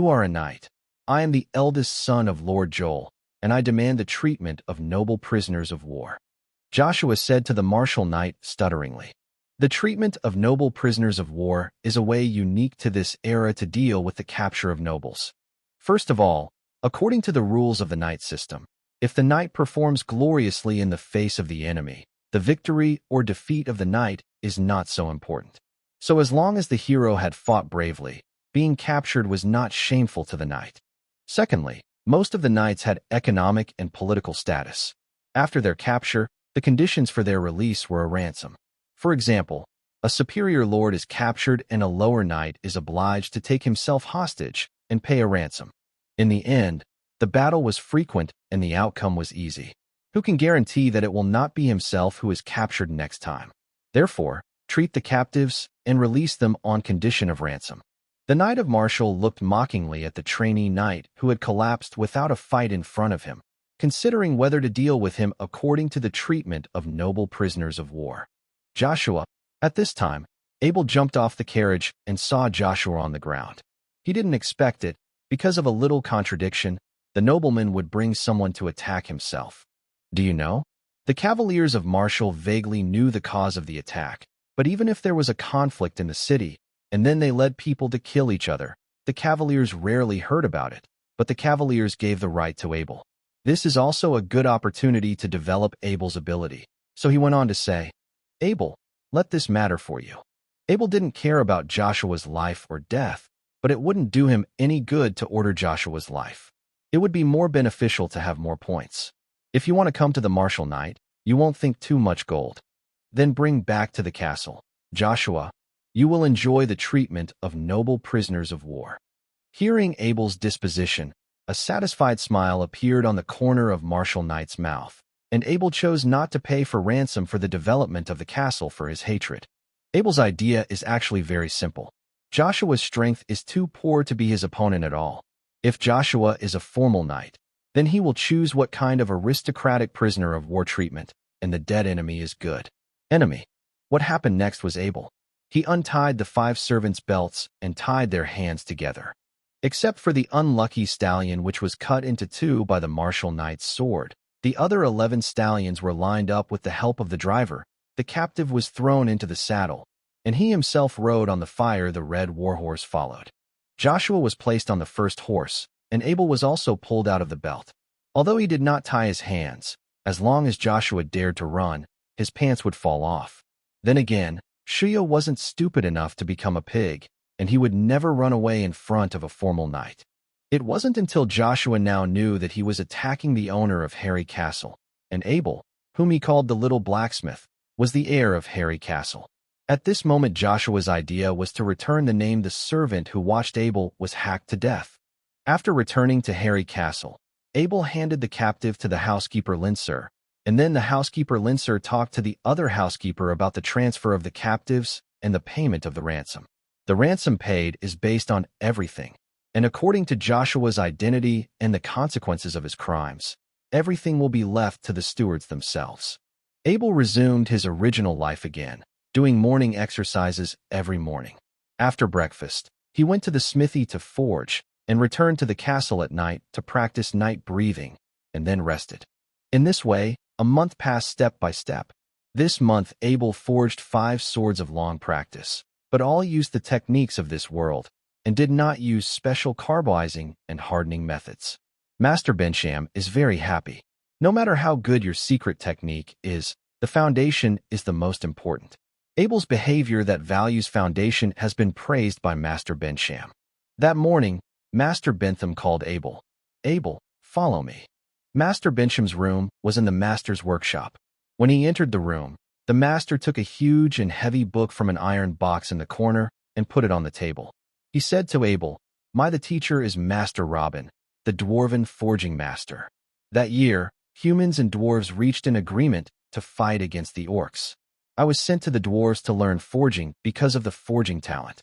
are a knight. I am the eldest son of Lord Joel, and I demand the treatment of noble prisoners of war. Joshua said to the martial knight stutteringly. The treatment of noble prisoners of war is a way unique to this era to deal with the capture of nobles. First of all, according to the rules of the knight system, if the knight performs gloriously in the face of the enemy, the victory or defeat of the knight is not so important. So as long as the hero had fought bravely, being captured was not shameful to the knight. Secondly, most of the knights had economic and political status. After their capture, the conditions for their release were a ransom. For example, a superior lord is captured and a lower knight is obliged to take himself hostage and pay a ransom. In the end, the battle was frequent and the outcome was easy. Who can guarantee that it will not be himself who is captured next time? Therefore, treat the captives and release them on condition of ransom. The knight of martial looked mockingly at the trainee knight who had collapsed without a fight in front of him, considering whether to deal with him according to the treatment of noble prisoners of war. Joshua, at this time, Abel jumped off the carriage and saw Joshua on the ground. He didn't expect it. Because of a little contradiction, the nobleman would bring someone to attack himself. Do you know? The cavaliers of martial vaguely knew the cause of the attack, but even if there was a conflict in the city, and then they led people to kill each other, the cavaliers rarely heard about it, but the cavaliers gave the right to Abel. This is also a good opportunity to develop Abel's ability. So he went on to say, Abel, let this matter for you. Abel didn't care about Joshua's life or death, but it wouldn't do him any good to order Joshua's life. It would be more beneficial to have more points. If you want to come to the martial knight, you won't think too much gold. Then bring back to the castle, Joshua. You will enjoy the treatment of noble prisoners of war. Hearing Abel's disposition, a satisfied smile appeared on the corner of martial knight's mouth, and Abel chose not to pay for ransom for the development of the castle for his hatred. Abel's idea is actually very simple. Joshua's strength is too poor to be his opponent at all. If Joshua is a formal knight, then he will choose what kind of aristocratic prisoner of war treatment, and the dead enemy is good. Enemy. What happened next was Abel. He untied the 5 servants' belts and tied their hands together. Except for the unlucky stallion which was cut into 2 by the martial knight's sword, the other 11 stallions were lined up with the help of the driver. The captive was thrown into the saddle, and he himself rode on the fire. The red warhorse followed. Joshua was placed on the first horse, and Abel was also pulled out of the belt. Although he did not tie his hands, as long as Joshua dared to run, his pants would fall off. Then again, Shua wasn't stupid enough to become a pig, and he would never run away in front of a formal knight. It wasn't until Joshua now knew that he was attacking the owner of Harry Castle, and Abel, whom he called the little blacksmith, was the heir of Harry Castle. At this moment Joshua's idea was to return the name the servant who watched Abel was hacked to death. After returning to Harry Castle, Abel handed the captive to the housekeeper Linser, and then the housekeeper Linser talked to the other housekeeper about the transfer of the captives and the payment of the ransom. The ransom paid is based on everything, and according to Joshua's identity and the consequences of his crimes, everything will be left to the stewards themselves. Abel resumed his original life again, doing morning exercises every morning. After breakfast, he went to the smithy to forge and returned to the castle at night to practice night breathing, and then rested. In this way, a month passed step by step. This month Abel forged 5 swords of long practice, but all used the techniques of this world and did not use special carbonizing and hardening methods. Master Bensham is very happy. No matter how good your secret technique is, The foundation is the most important. Abel's behavior that values foundation has been praised by Master Bensham. That morning, Master Bentham called Abel. Abel, follow me. Master Bensham's room was in the master's workshop. When he entered the room, the master took a huge and heavy book from an iron box in the corner and put it on the table. He said to Abel, the teacher is Master Robin, the dwarven forging master. That year, humans and dwarves reached an agreement to fight against the orcs. I was sent to the dwarves to learn forging because of the forging talent.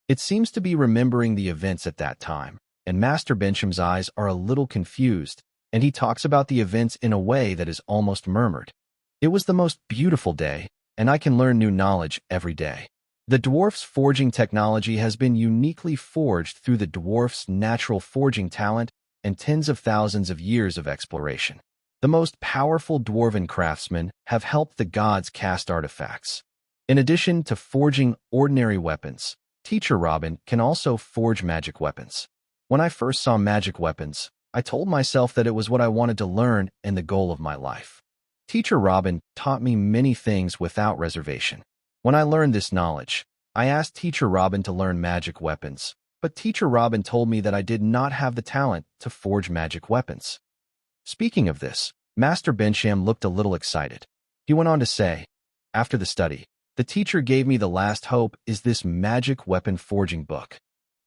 It seems to be remembering the events at that time, and Master Bensham's eyes are a little confused, and he talks about the events in a way that is almost murmured. It was the most beautiful day, and I can learn new knowledge every day. The dwarf's forging technology has been uniquely forged through the dwarf's natural forging talent and tens of thousands of years of exploration. The most powerful dwarven craftsmen have helped the gods cast artifacts. In addition to forging ordinary weapons, Teacher Robin can also forge magic weapons. When I first saw magic weapons, I told myself that it was what I wanted to learn and the goal of my life. Teacher Robin taught me many things without reservation. When I learned this knowledge, I asked Teacher Robin to learn magic weapons, but Teacher Robin told me that I did not have the talent to forge magic weapons. Speaking of this, Master Bensham looked a little excited. He went on to say, after the study, the teacher gave me the last hope is this magic weapon forging book.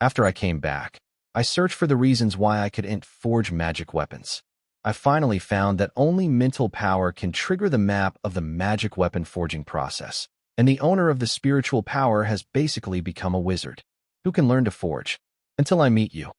After I came back, I searched for the reasons why I couldn't forge magic weapons. I finally found that only mental power can trigger the map of the magic weapon forging process, and the owner of the spiritual power has basically become a wizard who can learn to forge. Until I meet you.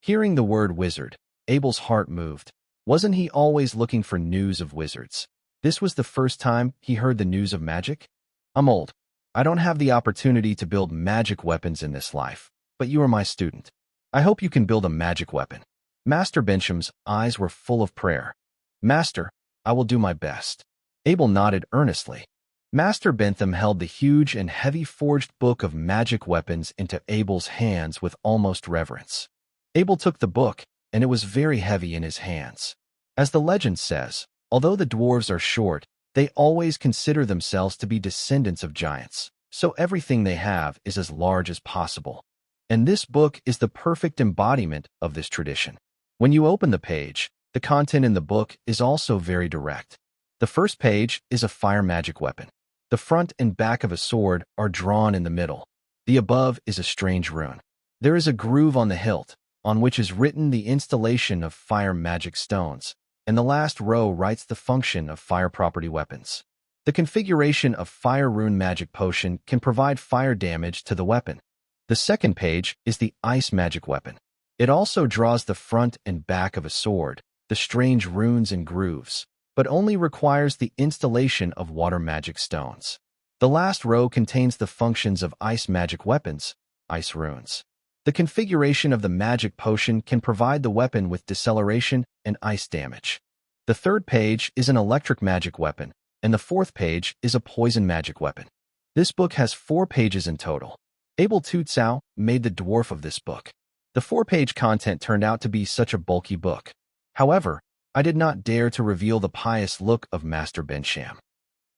Hearing the word wizard, Abel's heart moved. Wasn't he always looking for news of wizards? This was the first time he heard the news of magic? I'm old. I don't have the opportunity to build magic weapons in this life, but you are my student. I hope you can build a magic weapon. Master Bensham's eyes were full of prayer. Master, I will do my best. Abel nodded earnestly. Master Bentham held the huge and heavy forged book of magic weapons into Abel's hands with almost reverence. Abel took the book, and it was very heavy in his hands. As the legend says, although the dwarves are short, they always consider themselves to be descendants of giants, so everything they have is as large as possible. And this book is the perfect embodiment of this tradition. When you open the page, the content in the book is also very direct. The first page is a fire magic weapon. The front and back of a sword are drawn in the middle. The above is a strange rune. There is a groove on the hilt, on which is written the installation of fire magic stones, and the last row writes the function of fire property weapons. The configuration of fire rune magic potion can provide fire damage to the weapon. The second page is the ice magic weapon. It also draws the front and back of a sword, the strange runes and grooves, but only requires the installation of water magic stones. The last row contains the functions of ice magic weapons, ice runes. The configuration of the magic potion can provide the weapon with deceleration and ice damage. The third page is an electric magic weapon, and the fourth page is a poison magic weapon. This book has 4 pages in total. Abel Tutsao made the dwarf of this book. The 4-page content turned out to be such a bulky book. However, I did not dare to reveal the pious look of Master Bensham.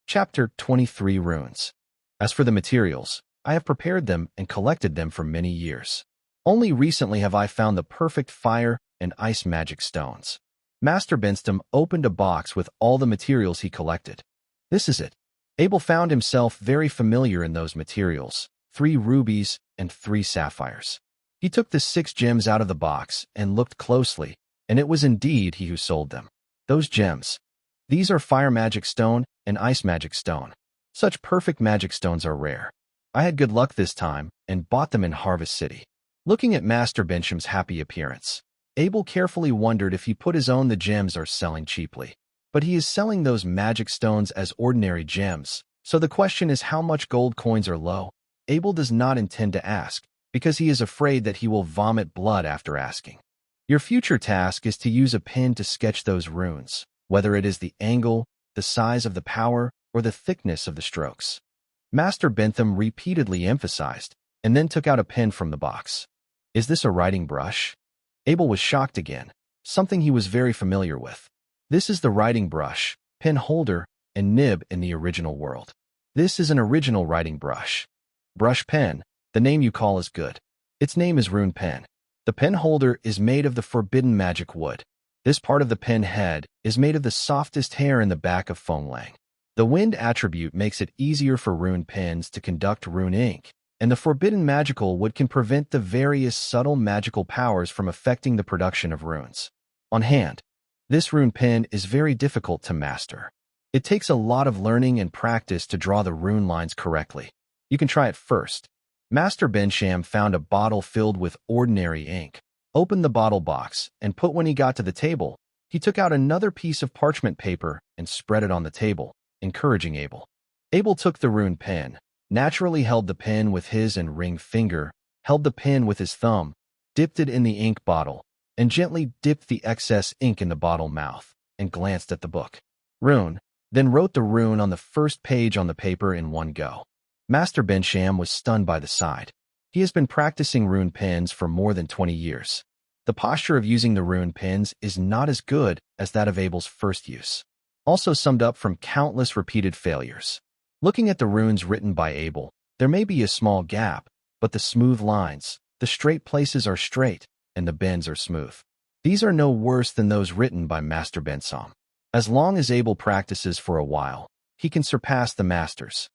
Chapter 23 Runes. As for the materials, I have prepared them and collected them for many years. Only recently have I found the perfect fire and ice magic stones. Master Bentham opened a box with all the materials he collected. This is it. Abel found himself very familiar in those materials, 3 rubies and 3 sapphires. He took the 6 gems out of the box and looked closely, and it was indeed he who sold them. Those gems. These are fire magic stone and ice magic stone. Such perfect magic stones are rare. I had good luck this time and bought them in Harvest City. Looking at Master Bensham's happy appearance, Abel carefully wondered if he put his own the gems are selling cheaply. But he is selling those magic stones as ordinary gems, so the question is how much gold coins are low. Abel does not intend to ask, because he is afraid that he will vomit blood after asking. Your future task is to use a pen to sketch those runes, whether it is the angle, the size of the power, or the thickness of the strokes. Master Bentham repeatedly emphasized, and then took out a pen from the box. Is this a writing brush? Abel was shocked again, something he was very familiar with. This is the writing brush, pen holder, and nib in the original world. This is an original writing brush. Brush pen, the name you call is good. Its name is rune pen. The pen holder is made of the forbidden magic wood. This part of the pen head is made of the softest hair in the back of Fenglang. The wind attribute makes it easier for rune pens to conduct rune ink, and the forbidden magical wood can prevent the various subtle magical powers from affecting the production of runes. On hand, this rune pen is very difficult to master. It takes a lot of learning and practice to draw the rune lines correctly. You can try it first. Master Bensham found a bottle filled with ordinary ink, opened the bottle box, and when he got to the table, he took out another piece of parchment paper and spread it on the table, encouraging Abel. Abel took the rune pen, naturally held the pen with his and ring finger, held the pen with his thumb, dipped it in the ink bottle, and gently dipped the excess ink in the bottle mouth, and glanced at the book. Rune, then wrote the rune on the first page on the paper in one go. Master Bensham was stunned by the sight. He has been practicing rune pens for more than 20 years. The posture of using the rune pens is not as good as that of Abel's first use, also summed up from countless repeated failures. Looking at the runes written by Abel, there may be a small gap, but the smooth lines, the straight places are straight, and the bends are smooth. These are no worse than those written by Master Bensham. As long as Abel practices for a while, he can surpass the masters.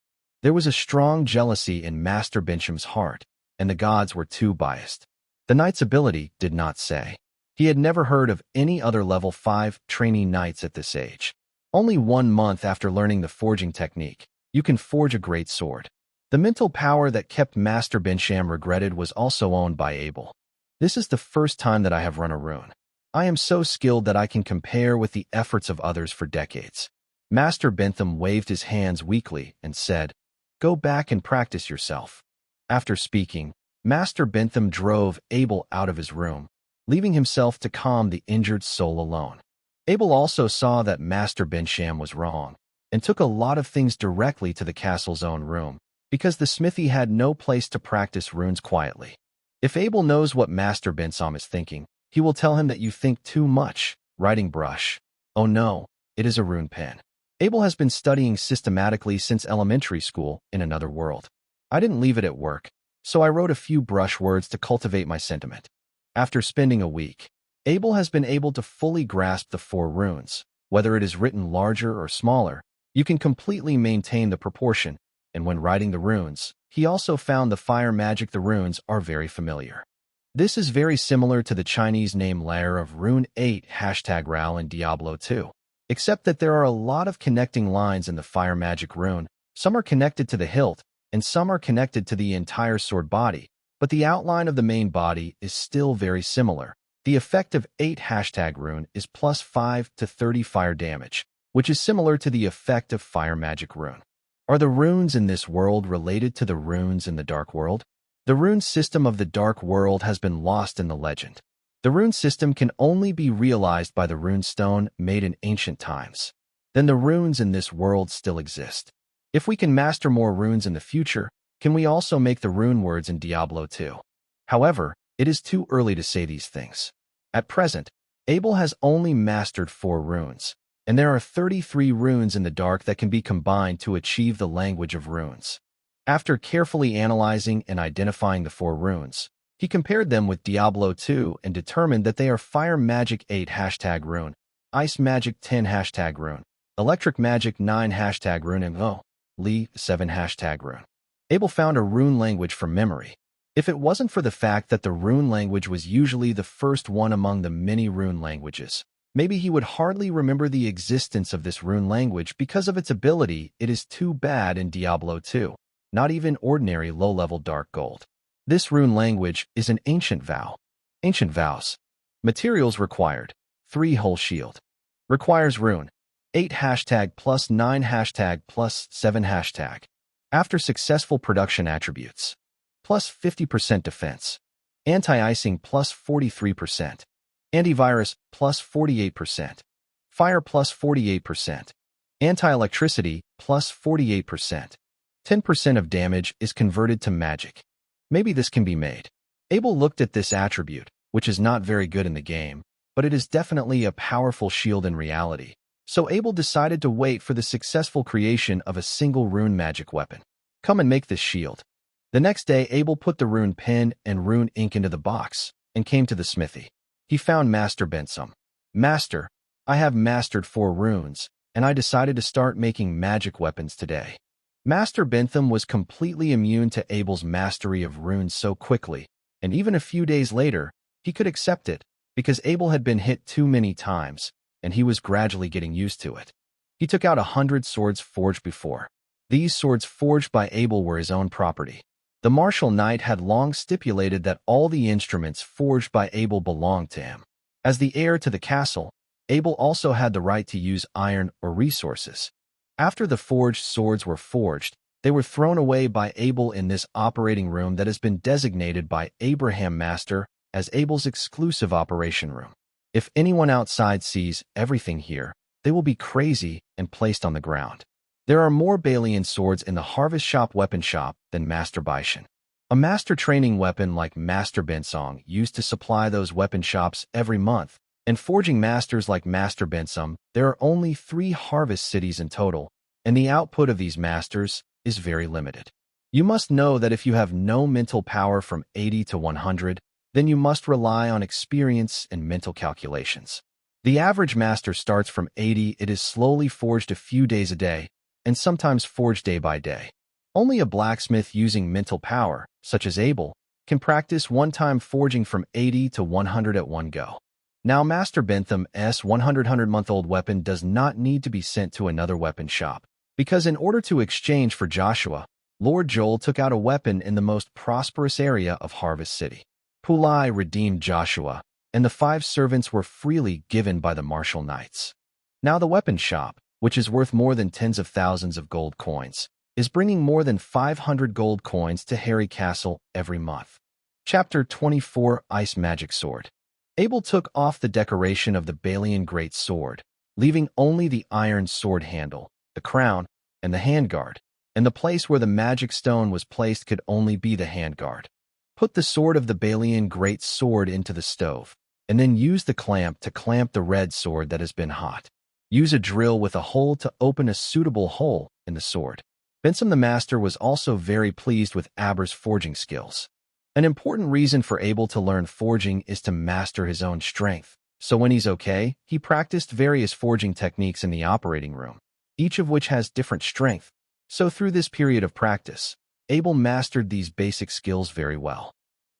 There was a strong jealousy in Master Bensham's heart, and the gods were too biased. The knight's ability did not say. He had never heard of any other level 5 trainee knights at this age. Only 1 month after learning the forging technique, you can forge a great sword. The mental power that kept Master Bensham regretted was also owned by Abel. This is the first time that I have run a rune. I am so skilled that I can compare with the efforts of others for decades. Master Bentham waved his hands weakly and said, "Go back and practice yourself." After speaking, Master Bentham drove Abel out of his room, leaving himself to calm the injured soul alone. Abel also saw that Master Bensham was wrong, and took a lot of things directly to the castle's own room, because the smithy had no place to practice runes quietly. If Abel knows what Master Bensham is thinking, he will tell him that you think too much. Writing brush. Oh no, it is a rune pen. Abel has been studying systematically since elementary school in another world. I didn't leave it at work, so I wrote a few brush words to cultivate my sentiment. After spending a week, Abel has been able to fully grasp the 4 runes. Whether it is written larger or smaller, you can completely maintain the proportion, and when writing the runes, he also found the fire magic the runes are very familiar. This is very similar to the Chinese name layer of Rune 8 #RAL in Diablo 2, except that there are a lot of connecting lines in the fire magic rune. Some are connected to the hilt, and some are connected to the entire sword body, but the outline of the main body is still very similar. The effect of 8 #rune is plus 5 to 30 fire damage, which is similar to the effect of fire magic rune. Are the runes in this world related to the runes in the Dark World? The rune system of the Dark World has been lost in the legend. The rune system can only be realized by the rune stone made in ancient times. Then the runes in this world still exist. If we can master more runes in the future, can we also make the rune words in Diablo 2? However, it is too early to say these things. At present, Abel has only mastered 4 runes, and there are 33 runes in the dark that can be combined to achieve the language of runes. After carefully analyzing and identifying the 4 runes, he compared them with Diablo 2 and determined that they are Fire Magic 8 #rune, Ice Magic 10 #rune, Electric Magic 9 #rune, and Li 7 #rune. Abel found a rune language from memory. If it wasn't for the fact that the rune language was usually the first one among the many rune languages, maybe he would hardly remember the existence of this rune language because of its ability. It is too bad in Diablo 2. Not even ordinary low-level dark gold. This rune language is an ancient vow. Ancient vows. Materials required. 3 whole shield. Requires rune. 8 #plus 9 #plus 7 #. After successful production attributes. Plus 50% defense. Anti-icing plus 43%. Antivirus plus 48%. Fire plus 48%. Anti-electricity plus 48%. 10% of damage is converted to magic. Maybe this can be made. Abel looked at this attribute, which is not very good in the game, but it is definitely a powerful shield in reality, So Abel decided to wait for the successful creation of a single rune magic weapon. Come and make this shield. The next day, Abel put the rune pen and rune ink into the box and came to the smithy. He found Master Bentham. Master, I have mastered 4 runes, and I decided to start making magic weapons today. Master Bentham was completely immune to Abel's mastery of runes so quickly, and even a few days later, he could accept it because Abel had been hit too many times, and he was gradually getting used to it. He took out 100 swords forged before. These swords forged by Abel were his own property. The martial knight had long stipulated that all the instruments forged by Abel belonged to him. As the heir to the castle, Abel also had the right to use iron or resources. After the forged swords were forged, they were thrown away by Abel in this operating room that has been designated by Abraham Master as Abel's exclusive operation room. If anyone outside sees everything here, they will be crazy and placed on the ground. There are more Balian swords in the Harvest Shop weapon shop than Master Bishan. A master training weapon like Master Bensong used to supply those weapon shops every month, and forging masters like Master Bentham, there are only 3 harvest cities in total, and the output of these masters is very limited. You must know that if you have no mental power from 80 to 100, then you must rely on experience and mental calculations. The average master starts from 80. It is slowly forged a few days a day, and sometimes forged day by day. Only a blacksmith using mental power, such as Abel, can practice one-time forging from 80 to 100 at one go. Now Master Bentham's 100-month-old weapon does not need to be sent to another weapon shop, because in order to exchange for Joshua, Lord Joel took out a weapon in the most prosperous area of Harvest City. Pulai redeemed Joshua, and the 5 servants were freely given by the martial knights. Now the weapon shop, which is worth more than tens of thousands of gold coins, is bringing more than 500 gold coins to Harry Castle every month. Chapter 24 Ice Magic Sword. Abel took off the decoration of the Balian Great Sword, leaving only the iron sword handle, the crown, and the handguard, and the place where the magic stone was placed could only be the handguard. Put the sword of the Balian Great Sword into the stove, and then use the clamp to clamp the red sword that has been hot. Use a drill with a hole to open a suitable hole in the sword. Bentham the Master was also very pleased with Aber's forging skills. An important reason for Abel to learn forging is to master his own strength. So when he's okay, he practiced various forging techniques in the operating room, each of which has different strength. So through this period of practice, Abel mastered these basic skills very well.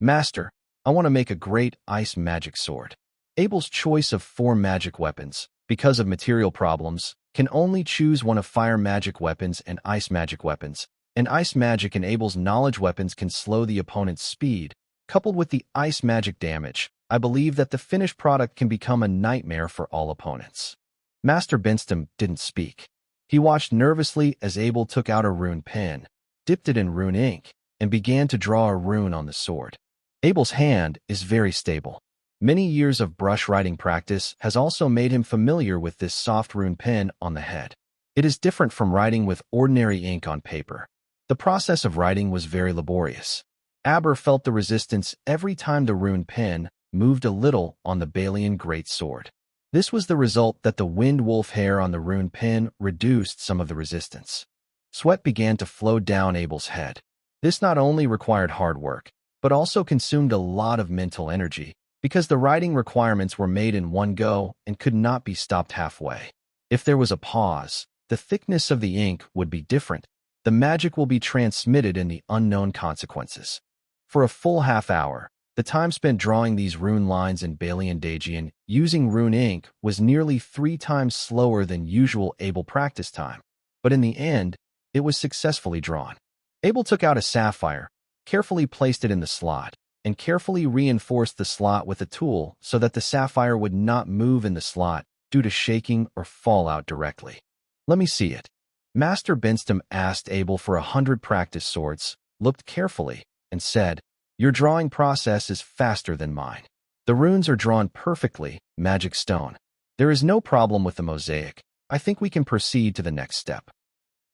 Master, I want to make a great ice magic sword. Abel's choice of 4 magic weapons, because of material problems, can only choose one of fire magic weapons and ice magic weapons, and ice magic and Abel's knowledge weapons can slow the opponent's speed. Coupled with the ice magic damage, I believe that the finished product can become a nightmare for all opponents. Master Bentham didn't speak. He watched nervously as Abel took out a rune pen, dipped it in rune ink, and began to draw a rune on the sword. Abel's hand is very stable. Many years of brush writing practice has also made him familiar with this soft rune pen on the head. It is different from writing with ordinary ink on paper. The process of writing was very laborious. Aber felt the resistance every time the rune pen moved a little on the Balian Great Sword. This was the result that the wind wolf hair on the rune pen reduced some of the resistance. Sweat began to flow down Abel's head. This not only required hard work, but also consumed a lot of mental energy, because the writing requirements were made in one go and could not be stopped halfway. If there was a pause, the thickness of the ink would be different. The magic will be transmitted in the unknown consequences. For a full half hour, the time spent drawing these rune lines in Balian Dagian using rune ink was nearly 3 times slower than usual Abel practice time, but in the end, it was successfully drawn. Abel took out a sapphire, carefully placed it in the slot, and carefully reinforced the slot with a tool so that the sapphire would not move in the slot due to shaking or fall out directly. Let me see it. Master Bentham asked Abel for 100 practice swords, looked carefully, and said, "Your drawing process is faster than mine. The runes are drawn perfectly, magic stone. There is no problem with the mosaic. I think we can proceed to the next step."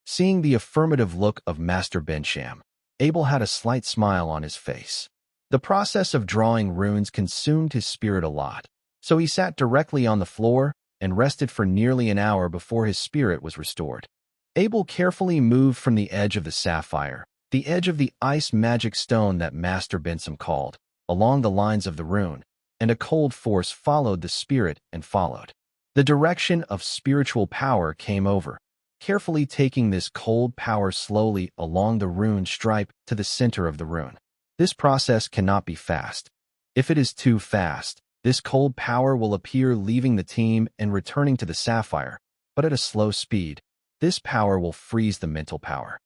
Seeing the affirmative look of Master Bentham, Abel had a slight smile on his face. The process of drawing runes consumed his spirit a lot, so he sat directly on the floor and rested for nearly an hour before his spirit was restored. Abel carefully moved from the edge of the sapphire, the edge of the ice magic stone that Master Bentham called, along the lines of the rune, and a cold force followed the spirit and followed. The direction of spiritual power came over, carefully taking this cold power slowly along the rune stripe to the center of the rune. This process cannot be fast. If it is too fast, this cold power will appear leaving the team and returning to the sapphire, but at a slow speed. This power will freeze the mental power.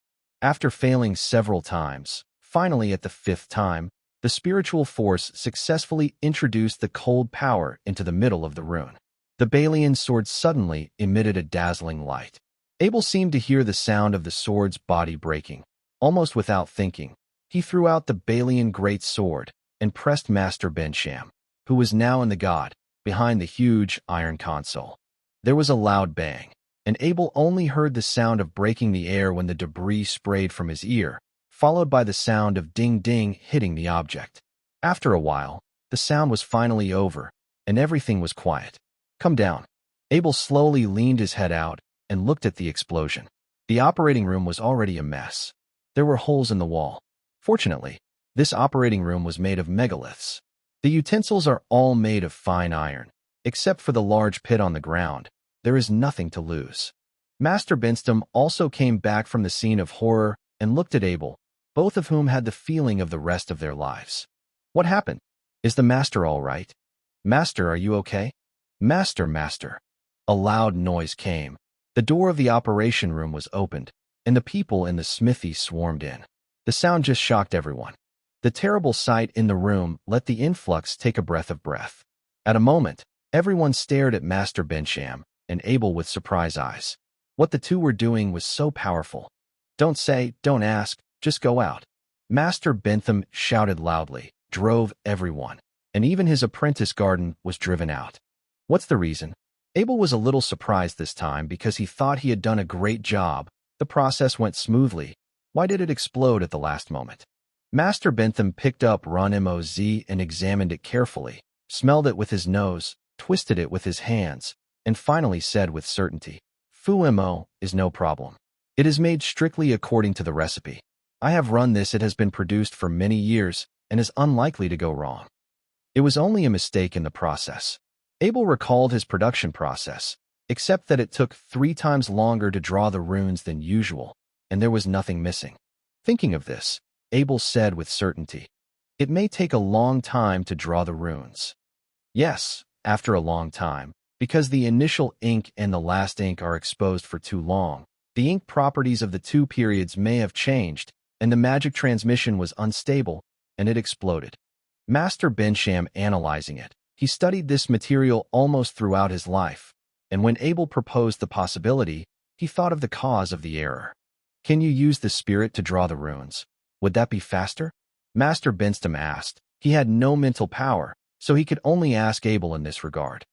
After failing several times, finally at the 5th time, the spiritual force successfully introduced the cold power into the middle of the rune. The Balian sword suddenly emitted a dazzling light. Abel seemed to hear the sound of the sword's body breaking. Almost without thinking, he threw out the Balian great sword and pressed Master Bentham, who was now in the god, behind the huge iron console. There was a loud bang, and Abel only heard the sound of breaking the air when the debris sprayed from his ear, followed by the sound of ding-ding hitting the object. After a while, the sound was finally over, and everything was quiet. "Come down." Abel slowly leaned his head out and looked at the explosion. The operating room was already a mess. There were holes in the wall. Fortunately, this operating room was made of megaliths. The utensils are all made of fine iron. Except for the large pit on the ground, there is nothing to lose. Master Bentham also came back from the scene of horror and looked at Abel, both of whom had the feeling of the rest of their lives. "What happened? Is the master all right? Master, are you okay? Master, master." A loud noise came. The door of the operation room was opened, and the people in the smithy swarmed in. The sound just shocked everyone. The terrible sight in the room let the influx take a breath of breath. At a moment, everyone stared at Master Bentham and Abel with surprised eyes. What the two were doing was so powerful. "Don't say, don't ask, just go out." Master Bentham shouted loudly, drove everyone, and even his apprentice garden was driven out. What's the reason? Abel was a little surprised this time because he thought he had done a great job. The process went smoothly. Why did it explode at the last moment? Master Bentham picked up Ron-Moz and examined it carefully, smelled it with his nose, twisted it with his hands, and finally said with certainty, "Fu-mo is no problem. It is made strictly according to the recipe. I have run this, it has been produced for many years, and is unlikely to go wrong." It was only a mistake in the process. Abel recalled his production process, except that it took 3 times longer to draw the runes than usual, and there was nothing missing. Thinking of this, Abel said with certainty, "It may take a long time to draw the runes." Yes, after a long time, because the initial ink and the last ink are exposed for too long, the ink properties of the 2 periods may have changed, and the magic transmission was unstable, and it exploded. Master Bentham analyzing it, he studied this material almost throughout his life, and when Abel proposed the possibility, he thought of the cause of the error. "Can you use the spirit to draw the runes? Would that be faster?" Master Bentham asked. He had no mental power, so he could only ask Abel in this regard.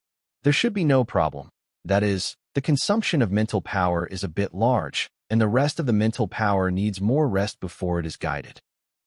"There should be no problem. That is, the consumption of mental power is a bit large, and the rest of the mental power needs more rest before it is guided."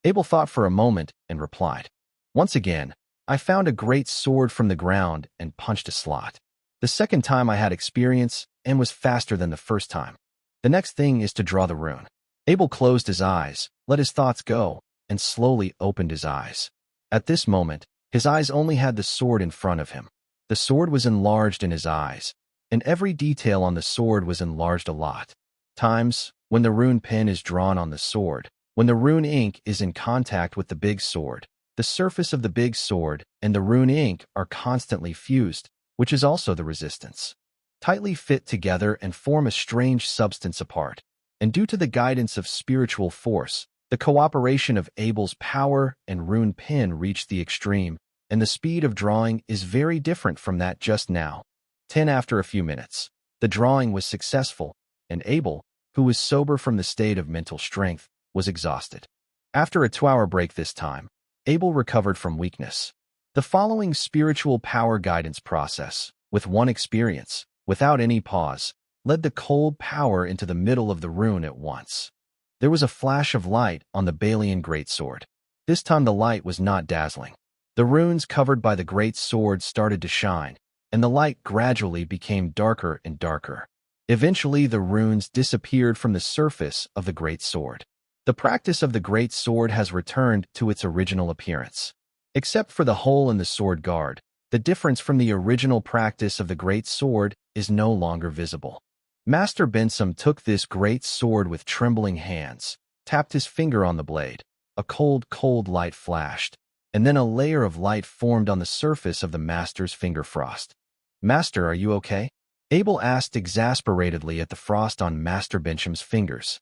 Abel thought for a moment and replied, "Once again, I found a great sword from the ground and punched a slot. The second time I had experience and was faster than the first time. The next thing is to draw the rune." Abel closed his eyes, let his thoughts go, and slowly opened his eyes. At this moment, his eyes only had the sword in front of him. The sword was enlarged in his eyes, and every detail on the sword was enlarged a lot. Times, when the rune pen is drawn on the sword, when the rune ink is in contact with the big sword, the surface of the big sword and the rune ink are constantly fused, which is also the resistance. Tightly fit together and form a strange substance apart. And due to the guidance of spiritual force, the cooperation of Abel's power and rune pen reached the extreme, and the speed of drawing is very different from that just now. 10 after a few minutes, the drawing was successful, and Abel, who was sober from the state of mental strength, was exhausted. After a 2-hour break this time, Abel recovered from weakness. The following spiritual power guidance process, with one experience, without any pause, led the cold power into the middle of the rune at once. There was a flash of light on the Balian greatsword. This time the light was not dazzling. The runes covered by the great sword started to shine, and the light gradually became darker and darker. Eventually, the runes disappeared from the surface of the great sword. The practice of the great sword has returned to its original appearance. Except for the hole in the sword guard, the difference from the original practice of the great sword is no longer visible. Master Bensum took this great sword with trembling hands, tapped his finger on the blade. A cold, cold light flashed, and then a layer of light formed on the surface of the master's finger frost. "Master, are you okay?" Abel asked exasperatedly at the frost on Master Bensham's fingers.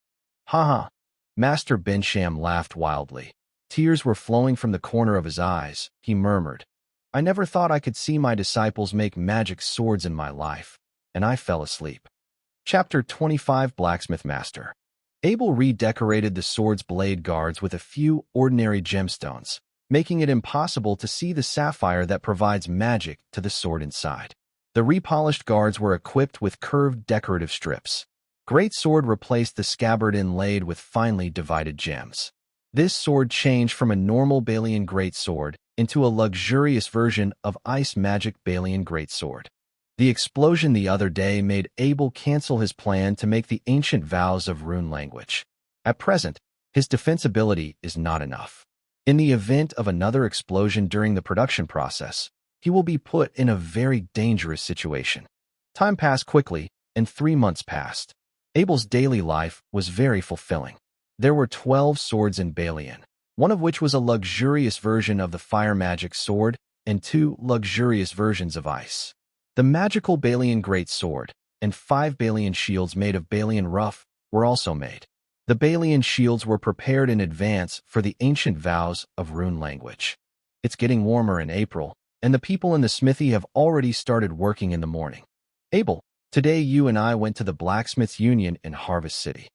"Ha ha!" Master Bensham laughed wildly. Tears were flowing from the corner of his eyes. He murmured, "I never thought I could see my disciples make magic swords in my life, and I fell asleep." Chapter 25 Blacksmith Master. Abel redecorated the sword's blade guards with a few ordinary gemstones, making it impossible to see the sapphire that provides magic to the sword inside. The repolished guards were equipped with curved decorative strips. Great sword replaced the scabbard inlaid with finely divided gems. This sword changed from a normal Balian greatsword into a luxurious version of Ice Magic Balian greatsword. The explosion the other day made Abel cancel his plan to make the ancient vows of rune language. At present, his defensibility is not enough. In the event of another explosion during the production process, he will be put in a very dangerous situation. Time passed quickly, and 3 months passed. Abel's daily life was very fulfilling. There were 12 swords in Balian, one of which was a luxurious version of the fire magic sword, and 2 luxurious versions of ice. The magical Balian greatsword and 5 Balian shields made of Balian rough were also made. The Balian shields were prepared in advance for the ancient vows of rune language. It's getting warmer in April, and the people in the smithy have already started working in the morning. "Abel, today you and I went to the Blacksmiths' Union in Harvest City."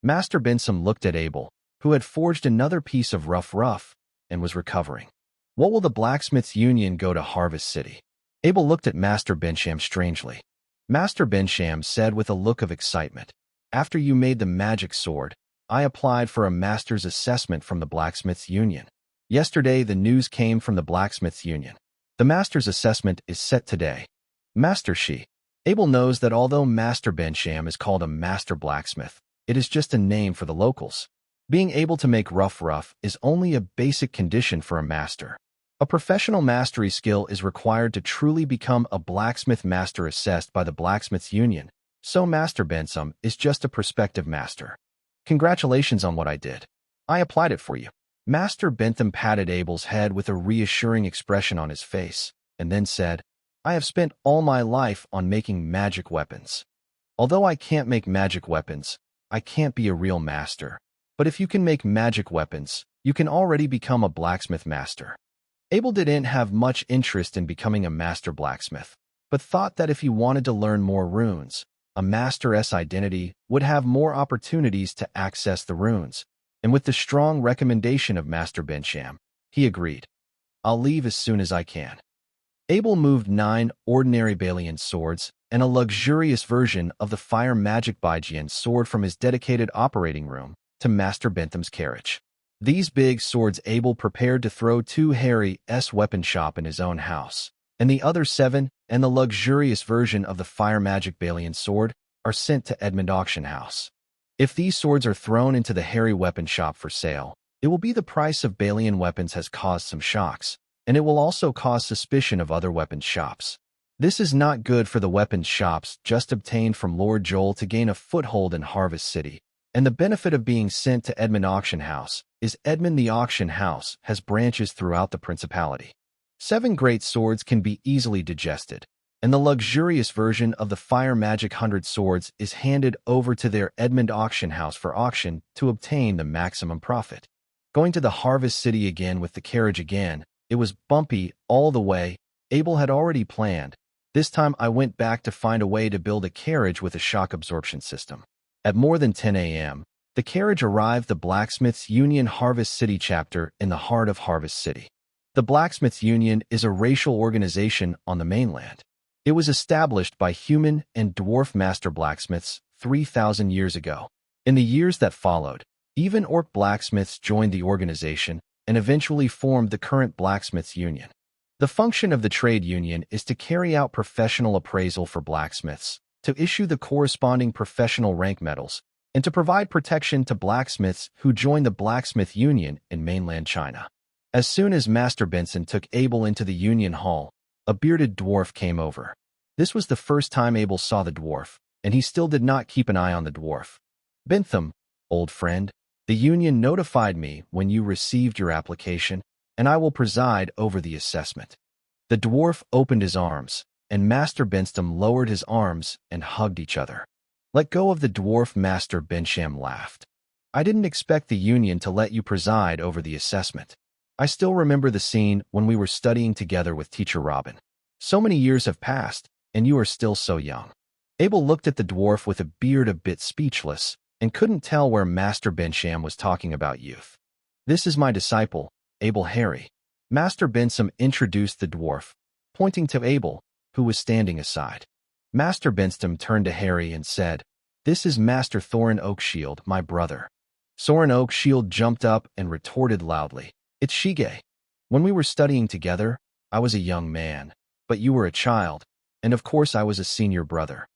Master Bensum looked at Abel, who had forged another piece of rough, and was recovering. "What will the Blacksmiths' Union go to Harvest City?" Abel looked at Master Bensham strangely. Master Bensham said with a look of excitement, "After you made the magic sword, I applied for a master's assessment from the Blacksmiths' Union. Yesterday the news came from the Blacksmiths' Union. The master's assessment is set today." Master Shi. Abel knows that although Master Bensham is called a master blacksmith, it is just a name for the locals. Being able to make rough is only a basic condition for a master. A professional mastery skill is required to truly become a blacksmith master assessed by the Blacksmiths' Union, so Master Bensum is just a prospective master. "Congratulations on what I did. I applied it for you." Master Bentham patted Abel's head with a reassuring expression on his face, and then said, "I have spent all my life on making magic weapons. Although I can't make magic weapons, I can't be a real master. But if you can make magic weapons, you can already become a blacksmith master." Abel didn't have much interest in becoming a master blacksmith, but thought that if he wanted to learn more runes, a master's identity would have more opportunities to access the runes, and with the strong recommendation of Master Bensham, he agreed. "I'll leave as soon as I can." Abel moved 9 ordinary Balian swords and a luxurious version of the fire magic Baijian sword from his dedicated operating room to Master Bentham's carriage. These big swords Abel prepared to throw to Harry's weapon shop in his own house, and the other 7 and the luxurious version of the fire magic Balian sword are sent to Edmund Auction House. If these swords are thrown into the Harry weapon shop for sale, it will be the price of Balian weapons has caused some shocks, and it will also cause suspicion of other weapons shops. This is not good for the weapons shops just obtained from Lord Joel to gain a foothold in Harvest City, and the benefit of being sent to Edmund Auction House is Edmund the Auction House has branches throughout the Principality. 7 great swords can be easily digested, and the luxurious version of the Fire Magic 100 swords is handed over to their Edmund Auction House for auction to obtain the maximum profit. Going to the Harvest City again with the carriage again, it was bumpy all the way. Abel had already planned. This time I went back to find a way to build a carriage with a shock absorption system. At more than 10 a.m., the carriage arrived the Blacksmiths' Union Harvest City chapter in the heart of Harvest City. The Blacksmiths' Union is a racial organization on the mainland. It was established by human and dwarf master blacksmiths 3,000 years ago. In the years that followed, even orc blacksmiths joined the organization and eventually formed the current Blacksmiths' Union. The function of the trade union is to carry out professional appraisal for blacksmiths, to issue the corresponding professional rank medals, and to provide protection to blacksmiths who join the blacksmith union in mainland China. As soon as Master Benson took Abel into the union hall, a bearded dwarf came over. This was the first time Abel saw the dwarf, and he still did not keep an eye on the dwarf. "Bentham, old friend, the union notified me when you received your application, and I will preside over the assessment." The dwarf opened his arms, and Master Bentham lowered his arms and hugged each other. "Let go of the dwarf," Master Bensham laughed. "I didn't expect the union to let you preside over the assessment. I still remember the scene when we were studying together with Teacher Robin. So many years have passed, and you are still so young." Abel looked at the dwarf with a beard a bit speechless, and couldn't tell where Master Bensham was talking about youth. "This is my disciple, Abel Harry." Master Bensham introduced the dwarf, pointing to Abel, who was standing aside. Master Bensham turned to Harry and said, "This is Master Thorin Oakshield, my brother." Soren Oakshield jumped up and retorted loudly, "It's Shige. When we were studying together, I was a young man, but you were a child, and of course I was a senior brother."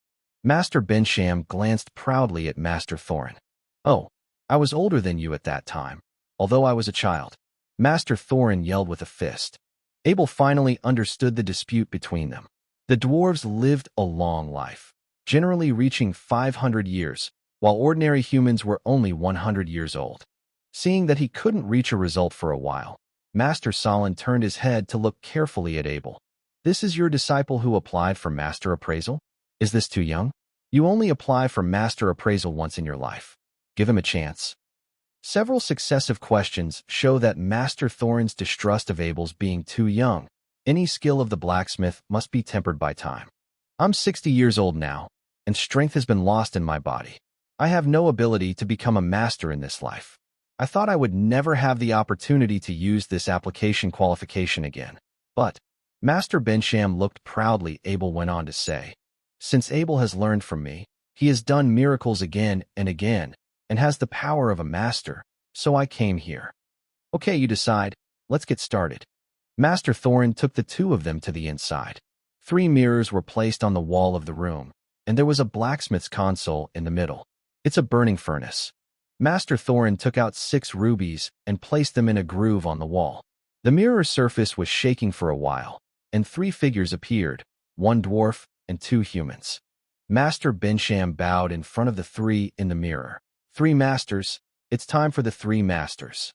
Master Bensham glanced proudly at Master Thorin. "Oh, I was older than you at that time, although I was a child," Master Thorin yelled with a fist. Abel finally understood the dispute between them. The dwarves lived a long life, generally reaching 500 years, while ordinary humans were only 100 years old. Seeing that he couldn't reach a result for a while, Master Solon turned his head to look carefully at Abel. "This is your disciple who applied for master appraisal? Is this too young? You only apply for master appraisal once in your life. Give him a chance." Several successive questions show that Master Thorin's distrust of Abel's being too young. Any skill of the blacksmith must be tempered by time. "I'm 60 years old now, and strength has been lost in my body. I have no ability to become a master in this life. I thought I would never have the opportunity to use this application qualification again. But," Master Bensham looked proudly, Abel went on to say, "since Abel has learned from me, he has done miracles again and again, and has the power of a master, so I came here." "Okay, you decide. Let's get started." Master Thorin took the two of them to the inside. 3 mirrors were placed on the wall of the room, and there was a blacksmith's console in the middle. "It's a burning furnace." Master Thorin took out 6 rubies and placed them in a groove on the wall. The mirror surface was shaking for a while, and 3 figures appeared, 1 dwarf and 2 humans. Master Bensham bowed in front of the 3 in the mirror. "3 masters, it's time for the 3 masters."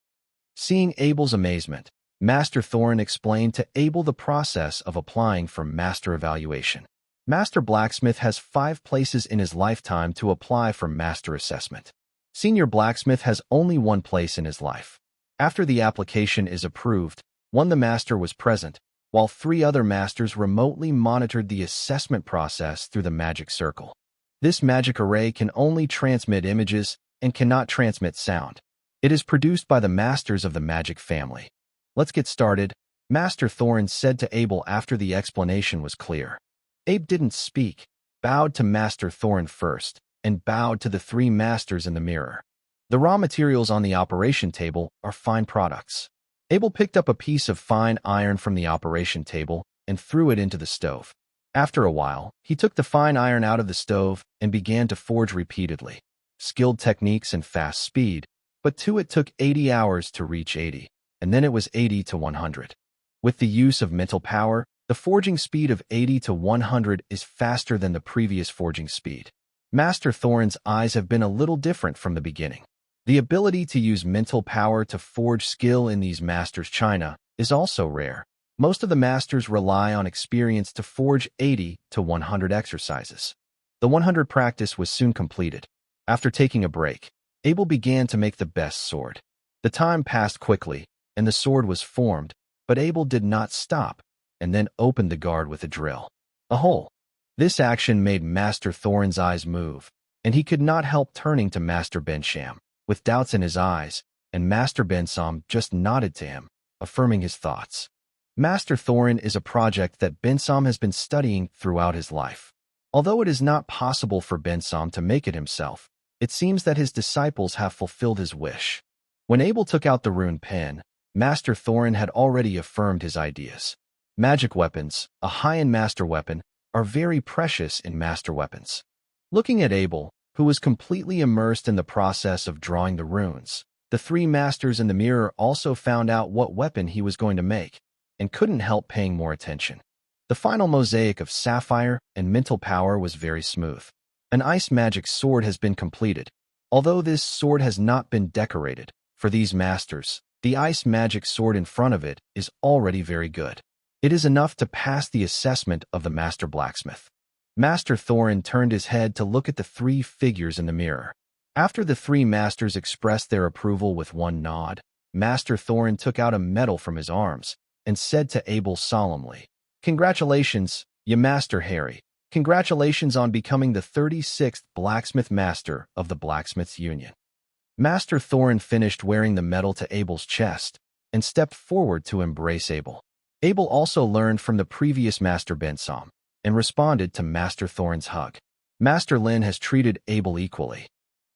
Seeing Abel's amazement, Master Thorin explained to Abel the process of applying for master evaluation. Master Blacksmith has 5 places in his lifetime to apply for master assessment. Senior Blacksmith has only 1 place in his life. After the application is approved, the master was present, while 3 other masters remotely monitored the assessment process through the magic circle. This magic array can only transmit images and cannot transmit sound. It is produced by the masters of the magic family. "Let's get started," Master Thorin said to Abel after the explanation was clear. Abe didn't speak, bowed to Master Thorin first, and bowed to the 3 masters in the mirror. The raw materials on the operation table are fine products. Abel picked up a piece of fine iron from the operation table and threw it into the stove. After a while, he took the fine iron out of the stove and began to forge repeatedly. Skilled techniques and fast speed, but to it took 80 hours to reach 80, and then it was 80 to 100. With the use of mental power, the forging speed of 80 to 100 is faster than the previous forging speed. Master Thorin's eyes have been a little different from the beginning. The ability to use mental power to forge skill in these masters' China is also rare. Most of the masters rely on experience to forge 80 to 100 exercises. The 100 practice was soon completed. After taking a break, Abel began to make the best sword. The time passed quickly, and the sword was formed, but Abel did not stop, and then opened the guard with a drill. A hole. This action made Master Thorin's eyes move, and he could not help turning to Master Bensham, with doubts in his eyes, and Master Bensham just nodded to him, affirming his thoughts. Master Thorin is a project that Bensham has been studying throughout his life. Although it is not possible for Bensham to make it himself, it seems that his disciples have fulfilled his wish. When Abel took out the rune pen, Master Thorin had already affirmed his ideas. Magic weapons, a high-end master weapon, are very precious in master weapons. Looking at Abel, who was completely immersed in the process of drawing the runes, the three masters in the mirror also found out what weapon he was going to make, and couldn't help paying more attention. The final mosaic of sapphire and mental power was very smooth. An ice magic sword has been completed. Although this sword has not been decorated, for these masters, the ice magic sword in front of it is already very good. It is enough to pass the assessment of the master blacksmith. Master Thorin turned his head to look at the three figures in the mirror. After the three masters expressed their approval with one nod, Master Thorin took out a medal from his arms and said to Abel solemnly, "Congratulations, ye Master Harry. Congratulations on becoming the 36th blacksmith master of the Blacksmiths' Union." Master Thorin finished wearing the medal to Abel's chest and stepped forward to embrace Abel. Abel also learned from the previous Master Bensom and responded to Master Thorin's hug. Master Lin has treated Abel equally.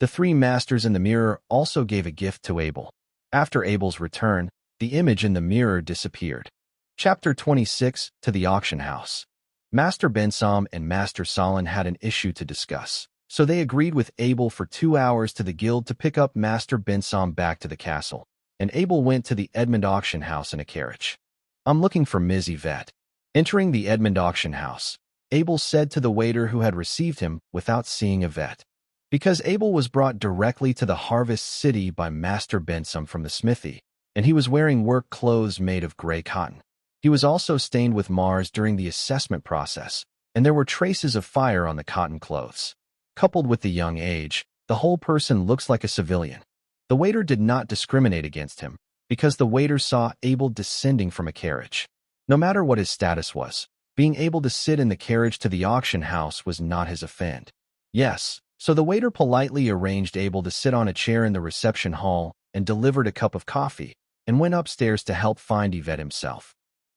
The three masters in the mirror also gave a gift to Abel. After Abel's return, the image in the mirror disappeared. Chapter 26, To the Auction House. Master Bensom and Master Solon had an issue to discuss, so they agreed with Abel for 2 hours to the guild to pick up Master Bensom back to the castle, and Abel went to the Edmund auction house in a carriage. "I'm looking for Ms. Yvette." Entering the Edmund auction house, Abel said to the waiter who had received him without seeing Yvette. Because Abel was brought directly to the Harvest City by Master Bensom from the smithy, and he was wearing work clothes made of gray cotton. He was also stained with Mars during the assessment process, and there were traces of fire on the cotton clothes. Coupled with the young age, the whole person looks like a civilian. The waiter did not discriminate against him, because the waiter saw Abel descending from a carriage. No matter what his status was, being able to sit in the carriage to the auction house was not his offend. Yes, so the waiter politely arranged Abel to sit on a chair in the reception hall and delivered a cup of coffee, and went upstairs to help find Yvette himself.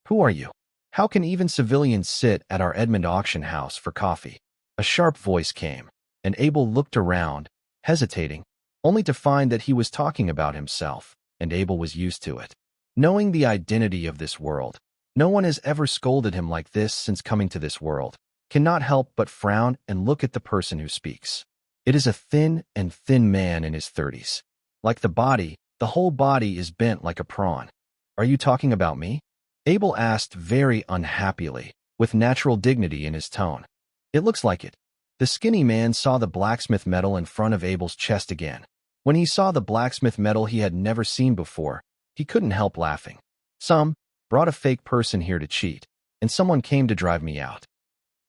"Who are you? How can even civilians sit at our Edmund auction house for coffee?" A sharp voice came, and Abel looked around, hesitating, only to find that he was talking about himself, and Abel was used to it. Knowing the identity of this world, no one has ever scolded him like this since coming to this world, cannot help but frown and look at the person who speaks. It is a thin man in his 30s. Like the body, the whole body is bent like a prawn. "Are you talking about me?" Abel asked very unhappily, with natural dignity in his tone. "It looks like it." The skinny man saw the blacksmith medal in front of Abel's chest again. When he saw the blacksmith medal he had never seen before, he couldn't help laughing. "Some brought a fake person here to cheat, and someone came to drive me out."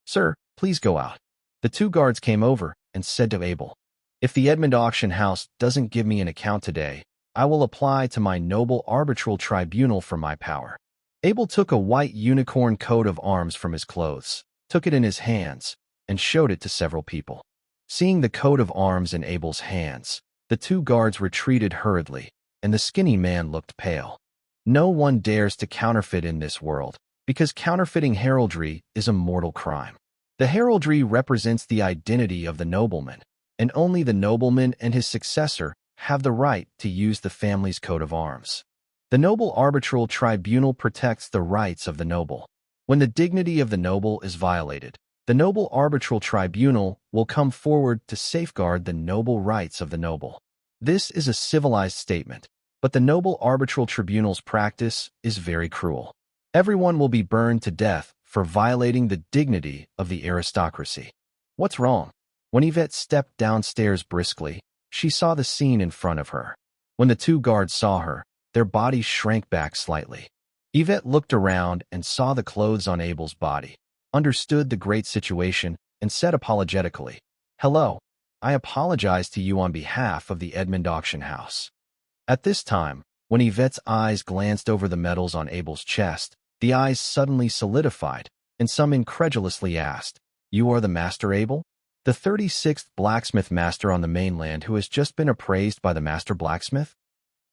"Sir, please go out." The two guards came over and said to Abel, "If the Edmund auction house doesn't give me an account today, I will apply to my noble arbitral tribunal for my power." Abel took a white unicorn coat of arms from his clothes, took it in his hands, and showed it to several people. Seeing the coat of arms in Abel's hands, the two guards retreated hurriedly, and the skinny man looked pale. No one dares to counterfeit in this world, because counterfeiting heraldry is a mortal crime. The heraldry represents the identity of the nobleman, and only the nobleman and his successor have the right to use the family's coat of arms. The noble arbitral tribunal protects the rights of the noble. When the dignity of the noble is violated, the noble arbitral tribunal will come forward to safeguard the noble rights of the noble. This is a civilized statement, but the noble arbitral tribunal's practice is very cruel. Everyone will be burned to death for violating the dignity of the aristocracy. What's wrong? When Yvette stepped downstairs briskly, she saw the scene in front of her. When the two guards saw her, their bodies shrank back slightly. Yvette looked around and saw the clothes on Abel's body, understood the great situation, and said apologetically, "Hello, I apologize to you on behalf of the Edmund auction house." At this time, when Yvette's eyes glanced over the medals on Abel's chest, the eyes suddenly solidified, and some incredulously asked, "You are the Master Abel? The 36th blacksmith master on the mainland who has just been appraised by the master blacksmith?"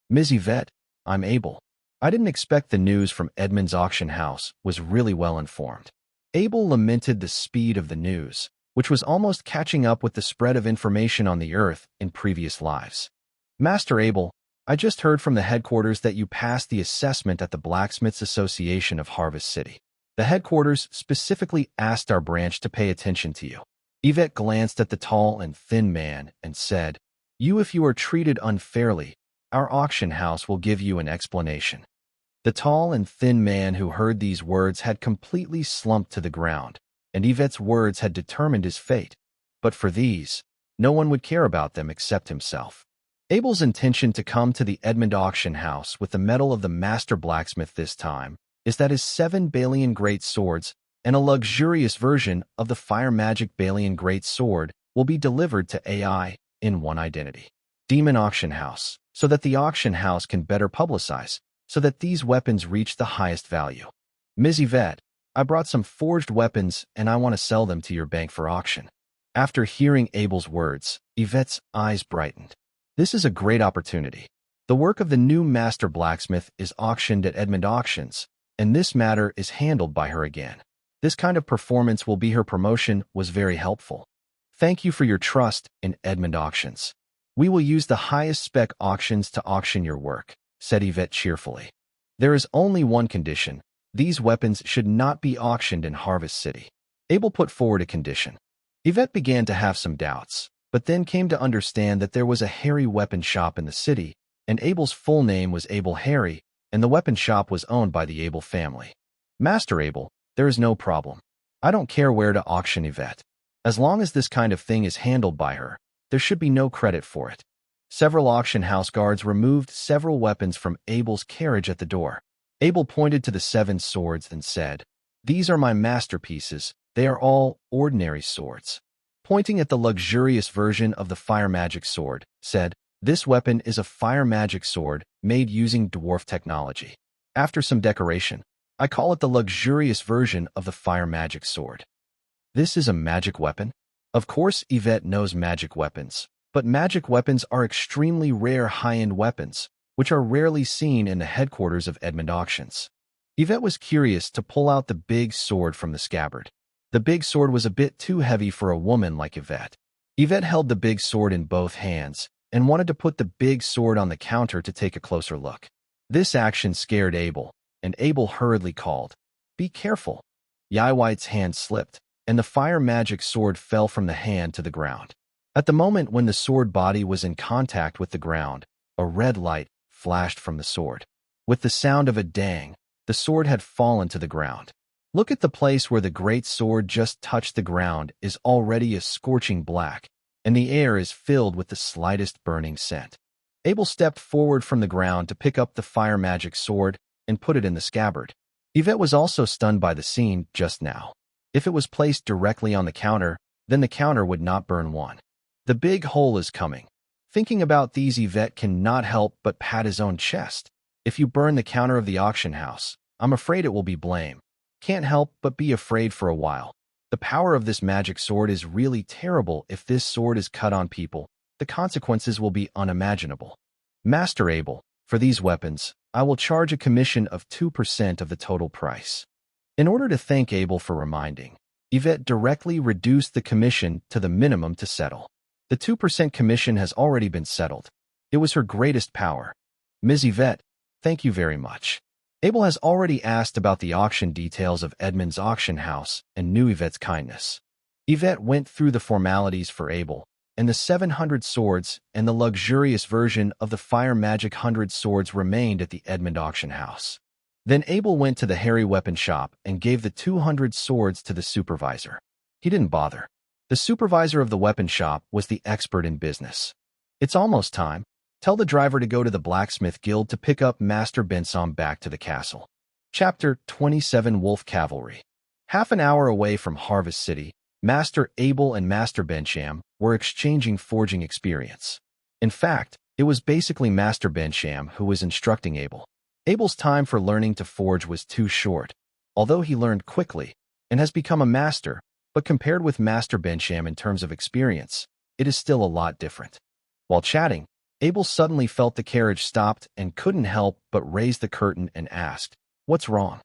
"Ms. Yvette, I'm Abel. I didn't expect the news from Edmund's auction house was really well informed." Abel lamented the speed of the news, which was almost catching up with the spread of information on the earth in previous lives. "Master Abel, I just heard from the headquarters that you passed the assessment at the Blacksmiths Association of Harvest City. The headquarters specifically asked our branch to pay attention to you. Yvette glanced at the tall and thin man and said, if you are treated unfairly, our auction house will give you an explanation. The tall and thin man who heard these words had completely slumped to the ground, and Yvette's words had determined his fate. But for these, no one would care about them except himself. Abel's intention to come to the Edmund auction house with the medal of the master blacksmith this time is that his 7 Balian great swords and a luxurious version of the fire magic Balian great sword will be delivered to AI in one identity. Demon auction house, so that the auction house can better publicize, so that these weapons reach the highest value. Ms. Yvette, I brought some forged weapons and I want to sell them to your bank for auction. After hearing Abel's words, Yvette's eyes brightened. This is a great opportunity. The work of the new master blacksmith is auctioned at Edmund Auctions, and this matter is handled by her again. This kind of performance will be her promotion was very helpful. Thank you for your trust in Edmund Auctions. We will use the highest spec auctions to auction your work, said Yvette cheerfully. There is only one condition. These weapons should not be auctioned in Harvest City. Abel put forward a condition. Yvette began to have some doubts, but then came to understand that there was a Harry weapon shop in the city, and Abel's full name was Abel Harry, and the weapon shop was owned by the Abel family. Master Abel, there is no problem. I don't care where to auction Yvette. As long as this kind of thing is handled by her, there should be no credit for it. Several auction house guards removed several weapons from Abel's carriage at the door. Abel pointed to the 7 swords and said, these are my masterpieces. They are all ordinary swords. Pointing at the luxurious version of the fire magic sword, said, this weapon is a fire magic sword made using dwarf technology. After some decoration, I call it the luxurious version of the fire magic sword. This is a magic weapon? Of course, Yvette knows magic weapons, but magic weapons are extremely rare high-end weapons, which are rarely seen in the headquarters of Edmund Auctions. Yvette was curious to pull out the big sword from the scabbard. The big sword was a bit too heavy for a woman like Yvette. Yvette held the big sword in both hands and wanted to put the big sword on the counter to take a closer look. This action scared Abel, and Abel hurriedly called, be careful. White's hand slipped, and the fire magic sword fell from the hand to the ground. At the moment when the sword body was in contact with the ground, a red light flashed from the sword. With the sound of a dang, the sword had fallen to the ground. Look at the place where the great sword just touched the ground is already a scorching black, and the air is filled with the slightest burning scent. Abel stepped forward from the ground to pick up the fire magic sword and put it in the scabbard. Yvette was also stunned by the scene just now. If it was placed directly on the counter, then the counter would not burn one. The big hole is coming. Thinking about these, Yvette cannot help but pat his own chest. If you burn the counter of the auction house, I'm afraid it will be blame. Can't help but be afraid for a while. The power of this magic sword is really terrible. If this sword is cut on people, the consequences will be unimaginable. Master Abel, for these weapons, I will charge a commission of 2% of the total price. In order to thank Abel for reminding, Yvette directly reduced the commission to the minimum to settle. The 2% commission has already been settled. It was her greatest power. Ms. Yvette, thank you very much. Abel has already asked about the auction details of Edmund's auction house and knew Yvette's kindness. Yvette went through the formalities for Abel, and the 700 swords and the luxurious version of the fire magic 100 swords remained at the Edmund auction house. Then Abel went to the Harry weapon shop and gave the 200 swords to the supervisor. He didn't bother. The supervisor of the weapon shop was the expert in business. It's almost time. Tell the driver to go to the blacksmith guild to pick up Master Bensom back to the castle. Chapter 27 Wolf Cavalry. Half an hour away from Harvest City, Master Abel and Master Bensham were exchanging forging experience. In fact, it was basically Master Bensham who was instructing Abel. Abel's time for learning to forge was too short, although he learned quickly and has become a master, but compared with Master Bensham in terms of experience, it is still a lot different. While chatting, Abel suddenly felt the carriage stopped and couldn't help but raise the curtain and asked, "What's wrong?"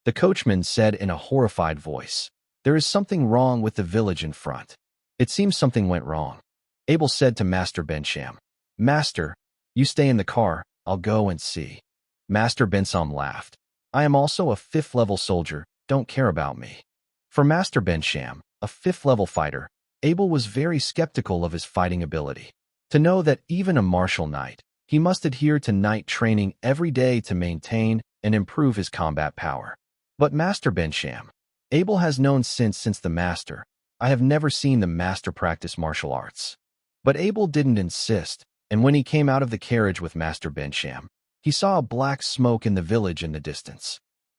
The coachman said in a horrified voice, "There is something wrong with the village in front. It seems something went wrong." Abel said to Master Bensham, "Master, you stay in the car, I'll go and see." Master Bensom laughed. "I am also a 5th-level soldier, don't care about me. For Master Bensham, a 5th-level fighter, Abel was very skeptical of his fighting ability. To know that even a martial knight, he must adhere to knight training every day to maintain and improve his combat power. But Master Bensham, Abel has known since the Master. I have never seen the Master practice martial arts. But Abel didn't insist, and when he came out of the carriage with Master Bensham, he saw a black smoke in the village in the distance.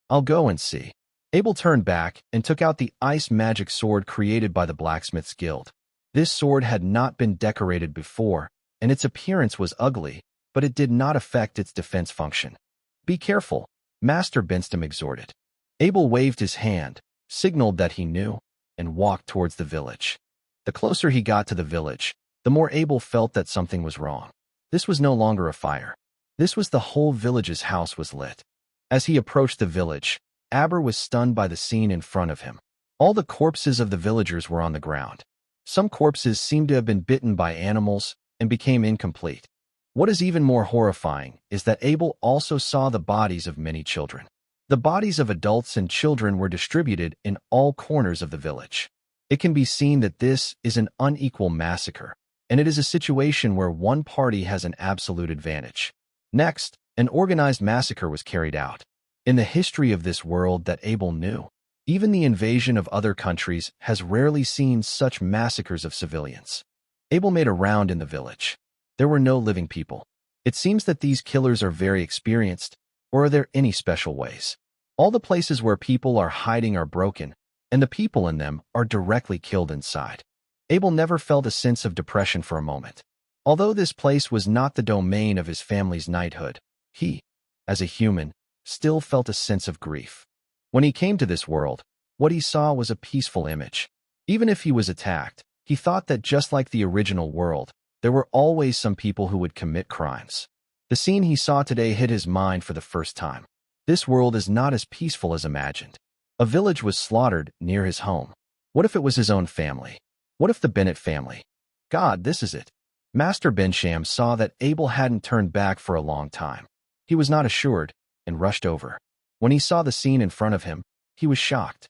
I'll go and see. Abel turned back and took out the ice magic sword created by the Blacksmith's Guild. This sword had not been decorated before, and its appearance was ugly, but it did not affect its defense function. Be careful, Master Bensham exhorted. Abel waved his hand, signaled that he knew, and walked towards the village. The closer he got to the village, the more Abel felt that something was wrong. This was no longer a fire. This was the whole village's house was lit. As he approached the village, Aber was stunned by the scene in front of him. All the corpses of the villagers were on the ground. Some corpses seemed to have been bitten by animals and became incomplete. What is even more horrifying is that Abel also saw the bodies of many children. The bodies of adults and children were distributed in all corners of the village. It can be seen that this is an unequal massacre, and it is a situation where one party has an absolute advantage. Next, an organized massacre was carried out. In the history of this world that Abel knew, even the invasion of other countries has rarely seen such massacres of civilians. Abel made a round in the village. There were no living people. It seems that these killers are very experienced, or are there any special ways? All the places where people are hiding are broken, and the people in them are directly killed inside. Abel never felt a sense of depression for a moment. Although this place was not the domain of his family's knighthood, he, as a human, still felt a sense of grief. When he came to this world, what he saw was a peaceful image. Even if he was attacked, he thought that just like the original world, there were always some people who would commit crimes. The scene he saw today hit his mind for the first time. This world is not as peaceful as imagined. A village was slaughtered near his home. What if it was his own family? What if the Bennett family? God, this is it. Master Bensham saw that Abel hadn't turned back for a long time. He was not assured, and rushed over. When he saw the scene in front of him, he was shocked.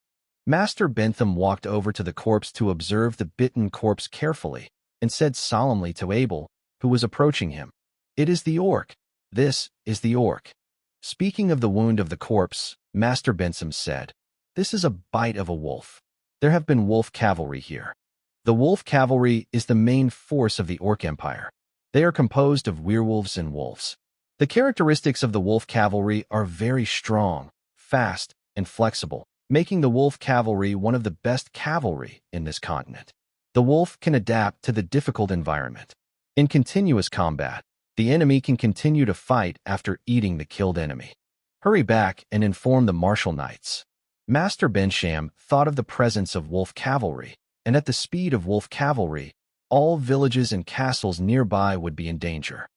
Master Bentham walked over to the corpse to observe the bitten corpse carefully, and said solemnly to Abel, who was approaching him, "It is the orc. This is the orc." Speaking of the wound of the corpse, Master Bentham said, "This is a bite of a wolf. There have been wolf cavalry here." The wolf cavalry is the main force of the orc empire. They are composed of werewolves and wolves. The characteristics of the wolf cavalry are very strong, fast, and flexible, making the wolf cavalry one of the best cavalry in this continent. The wolf can adapt to the difficult environment. In continuous combat, the enemy can continue to fight after eating the killed enemy. Hurry back and inform the martial knights. Master Bensham thought of the presence of wolf cavalry, and at the speed of wolf cavalry, all villages and castles nearby would be in danger.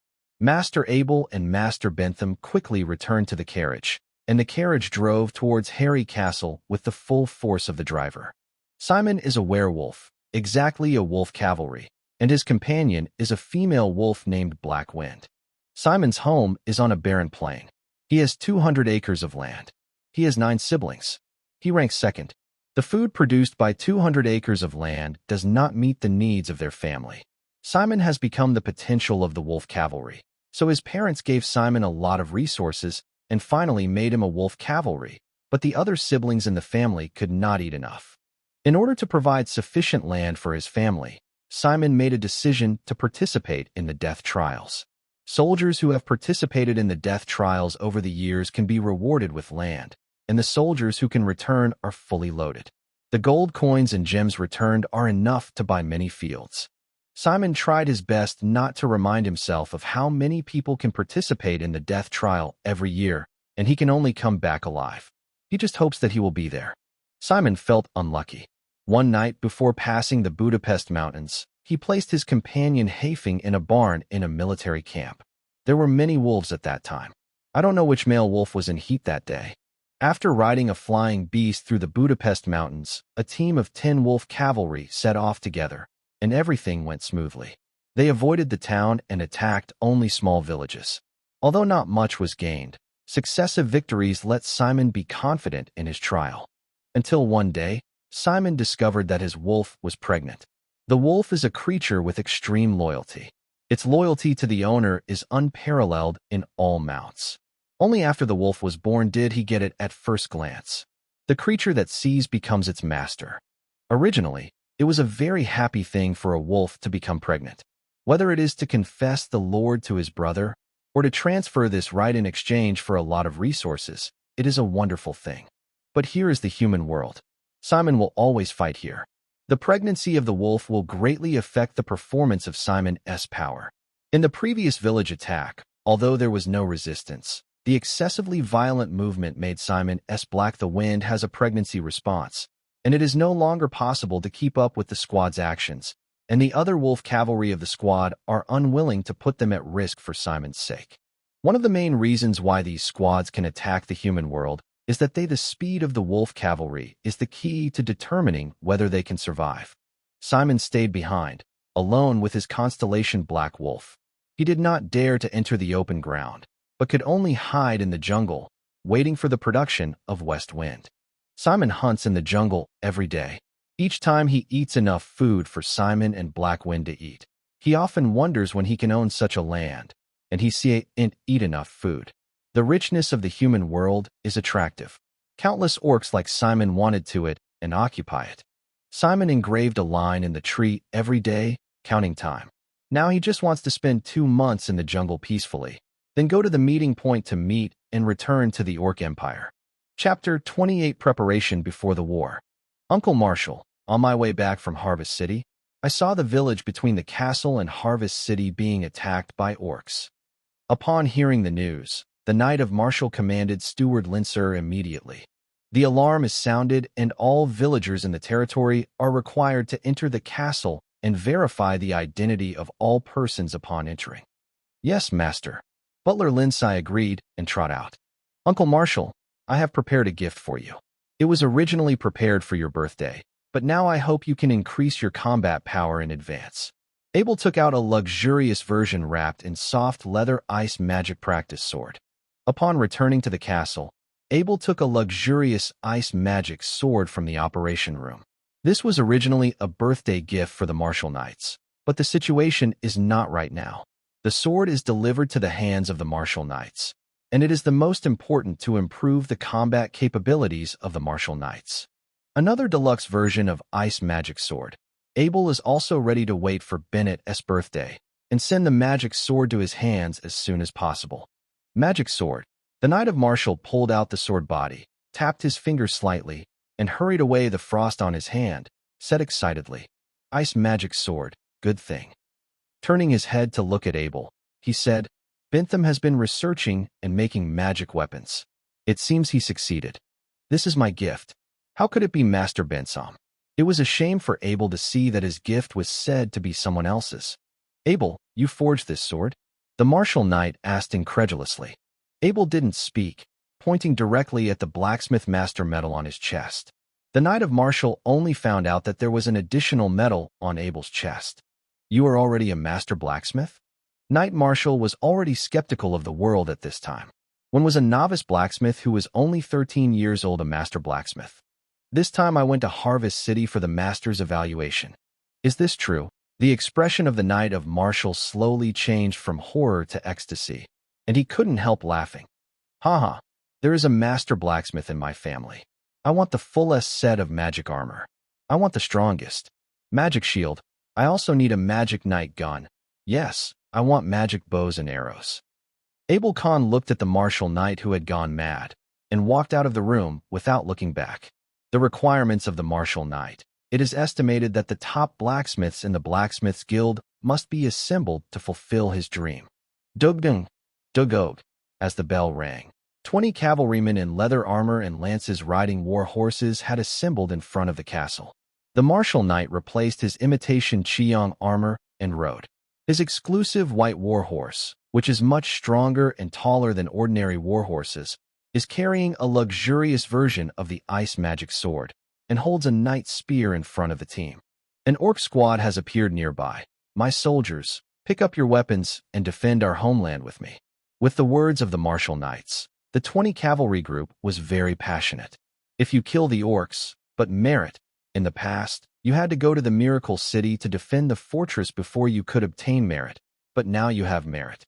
Master Abel and Master Bentham quickly returned to the carriage, and the carriage drove towards Harry Castle with the full force of the driver. Simon is a werewolf, exactly a wolf cavalry, and his companion is a female wolf named Black Wind. Simon's home is on a barren plain. He has 200 acres of land. He has 9 siblings. He ranks second. The food produced by 200 acres of land does not meet the needs of their family. Simon has become the potential of the wolf cavalry, so his parents gave Simon a lot of resources and finally made him a wolf cavalry, but the other siblings in the family could not eat enough. In order to provide sufficient land for his family, Simon made a decision to participate in the death trials. Soldiers who have participated in the death trials over the years can be rewarded with land, and the soldiers who can return are fully loaded. The gold coins and gems returned are enough to buy many fields. Simon tried his best not to remind himself of how many people can participate in the death trial every year, and he can only come back alive. He just hopes that he will be there. Simon felt unlucky. One night before passing the Budapest Mountains, he placed his companion Hafing in a barn in a military camp. There were many wolves at that time. I don't know which male wolf was in heat that day. After riding a flying beast through the Budapest Mountains, a team of 10 wolf cavalry set off together, and everything went smoothly. They avoided the town and attacked only small villages. Although not much was gained, successive victories let Simon be confident in his trial. Until one day, Simon discovered that his wolf was pregnant. The wolf is a creature with extreme loyalty. Its loyalty to the owner is unparalleled in all mounts. Only after the wolf was born did he get it at first glance. The creature that sees becomes its master. Originally, it was a very happy thing for a wolf to become pregnant. Whether it is to confess the Lord to his brother, or to transfer this right in exchange for a lot of resources, it is a wonderful thing. But here is the human world. Simon will always fight here. The pregnancy of the wolf will greatly affect the performance of Simon's power. In the previous village attack, although there was no resistance, the excessively violent movement made Simon's Black the Wind has a pregnancy response, and it is no longer possible to keep up with the squad's actions, and the other wolf cavalry of the squad are unwilling to put them at risk for Simon's sake. One of the main reasons why these squads can attack the human world is that the speed of the wolf cavalry is the key to determining whether they can survive. Simon stayed behind, alone with his constellation Black Wolf. He did not dare to enter the open ground, but could only hide in the jungle, waiting for the production of West Wind. Simon hunts in the jungle every day. Each time he eats enough food for Simon and Black Wind to eat. He often wonders when he can own such a land, and he see and eat enough food. The richness of the human world is attractive. Countless orcs like Simon wanted to it and occupy it. Simon engraved a line in the tree every day, counting time. Now he just wants to spend 2 months in the jungle peacefully, then go to the meeting point to meet and return to the Orc Empire. Chapter 28 Preparation Before the War. Uncle Marshall, on my way back from Harvest City, I saw the village between the castle and Harvest City being attacked by orcs. Upon hearing the news, the Knight of Marshall commanded Steward Lincer immediately. The alarm is sounded and all villagers in the territory are required to enter the castle and verify the identity of all persons upon entering. Yes, master. Butler Lindsay agreed and trot out. Uncle Marshall, I have prepared a gift for you. It was originally prepared for your birthday, but now I hope you can increase your combat power in advance. Abel took out a luxurious version wrapped in soft leather ice magic practice sword. Upon returning to the castle, Abel took a luxurious ice magic sword from the operation room. This was originally a birthday gift for the Marshall Knights, but the situation is not right now. The sword is delivered to the hands of the Marshall Knights, and it is the most important to improve the combat capabilities of the Marshall Knights. Another deluxe version of Ice Magic Sword. Abel is also ready to wait for Bennett's birthday and send the magic sword to his hands as soon as possible. Magic Sword. The Knight of Marshall pulled out the sword body, tapped his fingers slightly, and hurried away the frost on his hand, said excitedly, Ice Magic Sword, good thing. Turning his head to look at Abel, he said, Bentham has been researching and making magic weapons. It seems he succeeded. This is my gift. How could it be Master Bentham? It was a shame for Abel to see that his gift was said to be someone else's. Abel, you forged this sword? The Marshall Knight asked incredulously. Abel didn't speak, pointing directly at the blacksmith master medal on his chest. The Knight of Marshall only found out that there was an additional medal on Abel's chest. You are already a master blacksmith? Knight Marshall was already skeptical of the world at this time. When was a novice blacksmith who was only 13 years old a master blacksmith? This time I went to Harvest City for the master's evaluation. Is this true? The expression of the Knight of Marshall slowly changed from horror to ecstasy, and he couldn't help laughing. Haha, there is a master blacksmith in my family. I want the fullest set of magic armor. I want the strongest. Magic shield. I also need a magic knight gun. Yes, I want magic bows and arrows. Abel Khan looked at the Marshall Knight who had gone mad, and walked out of the room without looking back. The requirements of the Marshall Knight. It is estimated that the top blacksmiths in the Blacksmiths Guild must be assembled to fulfill his dream. Dugdung, dugog, as the bell rang. 20 cavalrymen in leather armor and lances riding war horses had assembled in front of the castle. The Marshall Knight replaced his imitation Chiang armor and rode. His exclusive white war horse, which is much stronger and taller than ordinary war horses, is carrying a luxurious version of the Ice Magic Sword, and holds a knight's spear in front of the team. An orc squad has appeared nearby. My soldiers, pick up your weapons and defend our homeland with me. With the words of the Marshall Knights, the 20 cavalry group was very passionate. if you kill the orcs, but merit. In the past, you had to go to the Miracle City to defend the fortress before you could obtain merit, but now you have merit.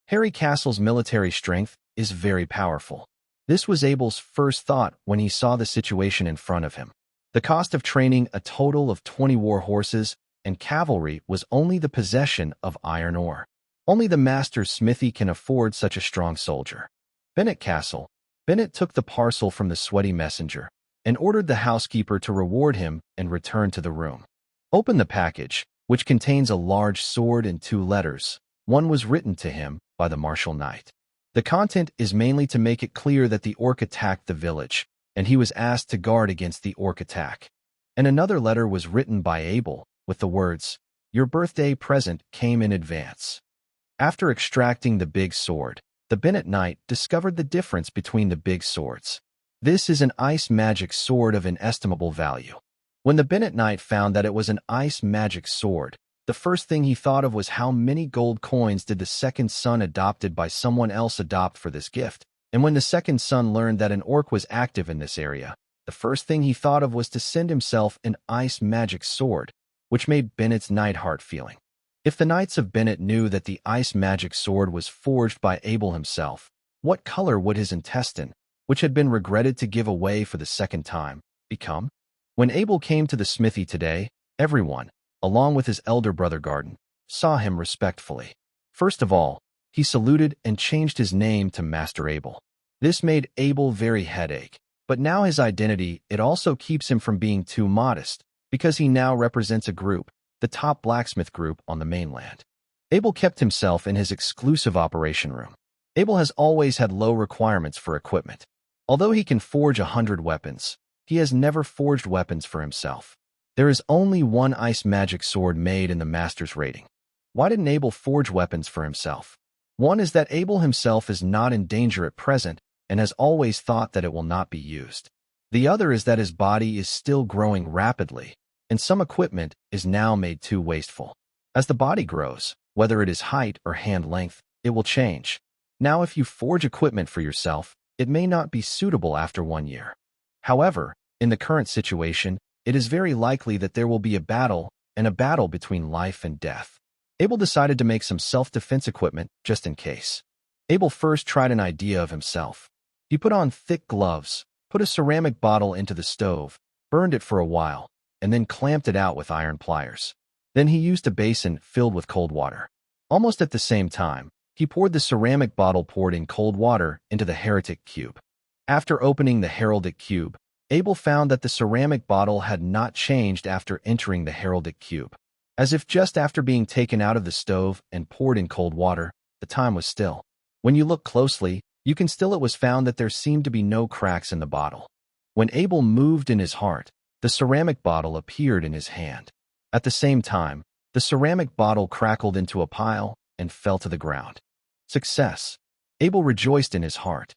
Harry Castle's military strength is very powerful. This was Abel's first thought when he saw the situation in front of him. The cost of training a total of 20 war horses and cavalry was only the possession of iron ore. Only the master's smithy can afford such a strong soldier. Bennet Castle. Bennet took the parcel from the sweaty messenger and ordered the housekeeper to reward him and return to the room. Open the package, which contains a large sword and 2 letters. One was written to him by the martial knight. The content is mainly to make it clear that the orc attacked the village, and he was asked to guard against the orc attack. And another letter was written by Abel, with the words, "Your birthday present came in advance." After extracting the big sword, the Bennet Knight discovered the difference between the big swords. This is an ice magic sword of inestimable value. When the Bennet Knight found that it was an ice magic sword, the first thing he thought of was how many gold coins did the second son adopted by someone else adopt for this gift. And when the second son learned that an orc was active in this area, the first thing he thought of was to send himself an ice magic sword, which made Bennet's knight heart feeling. If the Knights of Bennet knew that the ice magic sword was forged by Abel himself, what color would his intestine, which had been regretted to give away for the second time, become? When Abel came to the smithy today, everyone, along with his elder brother Garden, saw him respectfully. First of all, he saluted and changed his name to Master Abel. This made Abel very headache, but now his identity, it also keeps him from being too modest, because he now represents a group, the top blacksmith group on the mainland. Abel kept himself in his exclusive operation room. Abel has always had low requirements for equipment. Although he can forge 100 weapons, he has never forged weapons for himself. There is only one ice magic sword made in the master's rating. Why didn't Abel forge weapons for himself? One is that Abel himself is not in danger at present and has always thought that it will not be used. The other is that his body is still growing rapidly, and some equipment is now made too wasteful. As the body grows, whether it is height or hand length, it will change. Now, if you forge equipment for yourself, it may not be suitable after 1 year. However, in the current situation, it is very likely that there will be a battle between life and death. Abel decided to make some self-defense equipment just in case. Abel first tried an idea of himself. He put on thick gloves, put a ceramic bottle into the stove, burned it for a while, and then clamped it out with iron pliers. Then he used a basin filled with cold water. Almost at the same time, he poured the ceramic bottle poured in cold water into the heretic cube. After opening the heraldic cube, Abel found that the ceramic bottle had not changed after entering the heraldic cube. As if just after being taken out of the stove and poured in cold water, the time was still. When you look closely, you can still it was found that there seemed to be no cracks in the bottle. When Abel moved in his heart, the ceramic bottle appeared in his hand. At the same time, the ceramic bottle crackled into a pile and fell to the ground. Success! Abel rejoiced in his heart.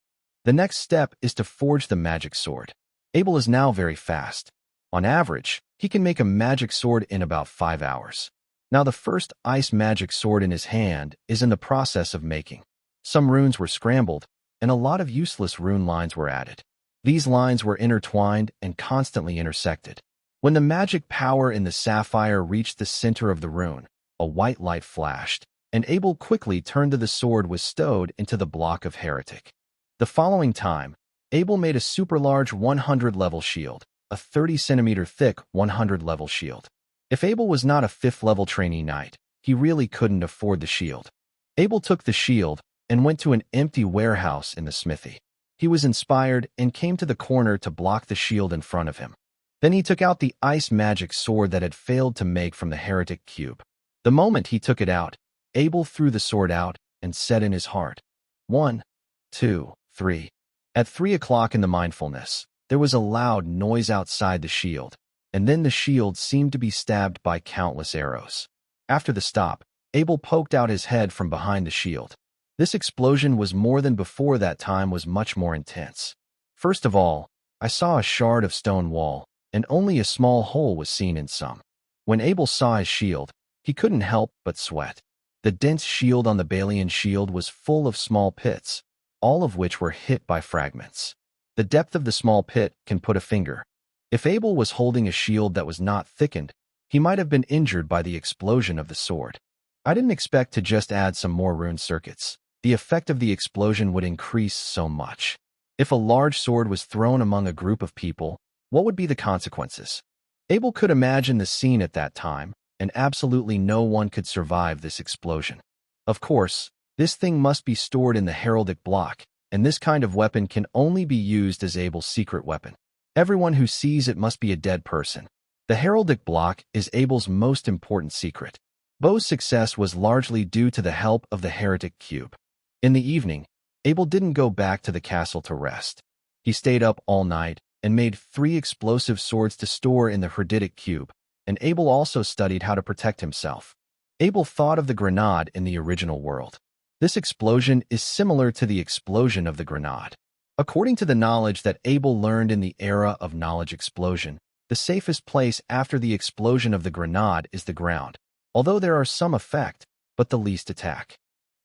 The next step is to forge the magic sword. Abel is now very fast. On average, he can make a magic sword in about 5 hours. Now the first ice magic sword in his hand is in the process of making. Some runes were scrambled, and a lot of useless rune lines were added. These lines were intertwined and constantly intersected. When the magic power in the sapphire reached the center of the rune, a white light flashed, and Abel quickly turned to the sword was stowed into the block of heretic. The following time, Abel made a super large 100-level shield, a 30-centimeter thick 100-level shield. If Abel was not a 5th-level trainee knight, he really couldn't afford the shield. Abel took the shield and went to an empty warehouse in the smithy. He was inspired and came to the corner to block the shield in front of him. Then he took out the ice magic sword that had failed to make from the heretic cube. The moment he took it out, Abel threw the sword out and said in his heart, 1, 2, 3. At 3 o'clock in the mindfulness, there was a loud noise outside the shield, and then the shield seemed to be stabbed by countless arrows. After the stop, Abel poked out his head from behind the shield. This explosion was more than before. That time was much more intense. First of all, I saw a shard of stone wall, and only a small hole was seen in some. When Abel saw his shield, he couldn't help but sweat. The dense shield on the Balian shield was full of small pits, all of which were hit by fragments. The depth of the small pit can put a finger. If Abel was holding a shield that was not thickened, he might have been injured by the explosion of the sword. I didn't expect to just add some more rune circuits. The effect of the explosion would increase so much. If a large sword was thrown among a group of people, what would be the consequences? Abel could imagine the scene at that time, and absolutely no one could survive this explosion. Of course, this thing must be stored in the heraldic block, and this kind of weapon can only be used as Abel's secret weapon. Everyone who sees it must be a dead person. The heraldic block is Abel's most important secret. Bo's success was largely due to the help of the heretic cube. In the evening, Abel didn't go back to the castle to rest. He stayed up all night and made 3 explosive swords to store in the hereditic cube, and Abel also studied how to protect himself. Abel thought of the grenade in the original world. This explosion is similar to the explosion of the grenade. According to the knowledge that Abel learned in the era of knowledge explosion, the safest place after the explosion of the grenade is the ground, although there are some effect, but the least attack.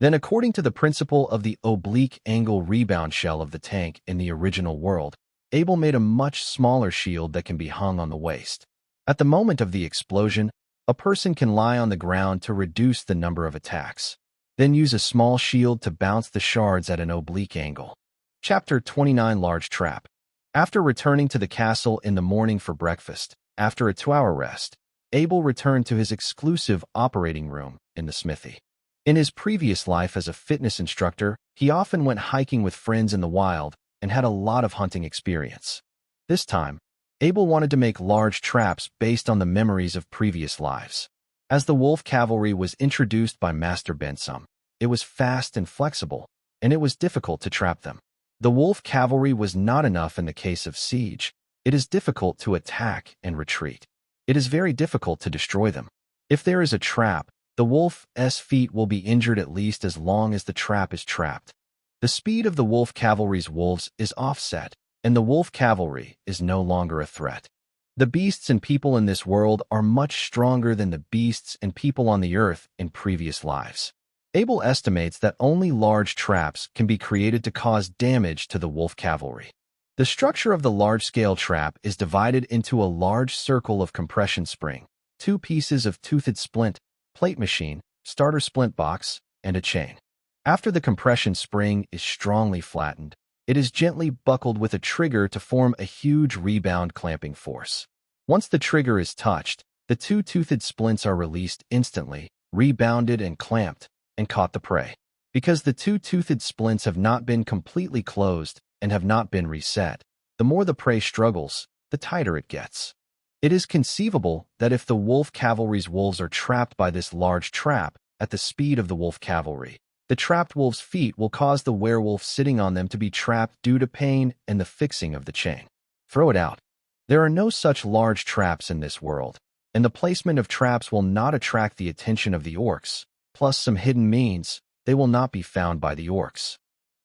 Then according to the principle of the oblique angle rebound shell of the tank in the original world, Abel made a much smaller shield that can be hung on the waist. At the moment of the explosion, a person can lie on the ground to reduce the number of attacks. Then use a small shield to bounce the shards at an oblique angle. Chapter 29 Large Trap. After returning to the castle in the morning for breakfast, after a 2-hour rest, Abel returned to his exclusive operating room in the smithy. In his previous life as a fitness instructor, he often went hiking with friends in the wild and had a lot of hunting experience. This time, Abel wanted to make large traps based on the memories of previous lives. As the wolf cavalry was introduced by Master Bensum, it was fast and flexible, and it was difficult to trap them. The wolf cavalry was not enough in the case of siege. It is difficult to attack and retreat. It is very difficult to destroy them. If there is a trap, the wolf's feet will be injured at least as long as the trap is trapped. The speed of the wolf cavalry's wolves is offset, and the wolf cavalry is no longer a threat. The beasts and people in this world are much stronger than the beasts and people on the earth in previous lives. Abel estimates that only large traps can be created to cause damage to the wolf cavalry. The structure of the large-scale trap is divided into a large circle of compression spring, 2 pieces of toothed splint, plate machine, starter splint box, and a chain. After the compression spring is strongly flattened, it is gently buckled with a trigger to form a huge rebound clamping force. Once the trigger is touched, the 2 toothed splints are released instantly, rebounded and clamped, and caught the prey. Because the 2 toothed splints have not been completely closed and have not been reset, the more the prey struggles, the tighter it gets. It is conceivable that if the wolf cavalry's wolves are trapped by this large trap at the speed of the wolf cavalry, the trapped wolf's feet will cause the werewolf sitting on them to be trapped due to pain and the fixing of the chain. Throw it out. There are no such large traps in this world, and the placement of traps will not attract the attention of the orcs, plus some hidden means they will not be found by the orcs.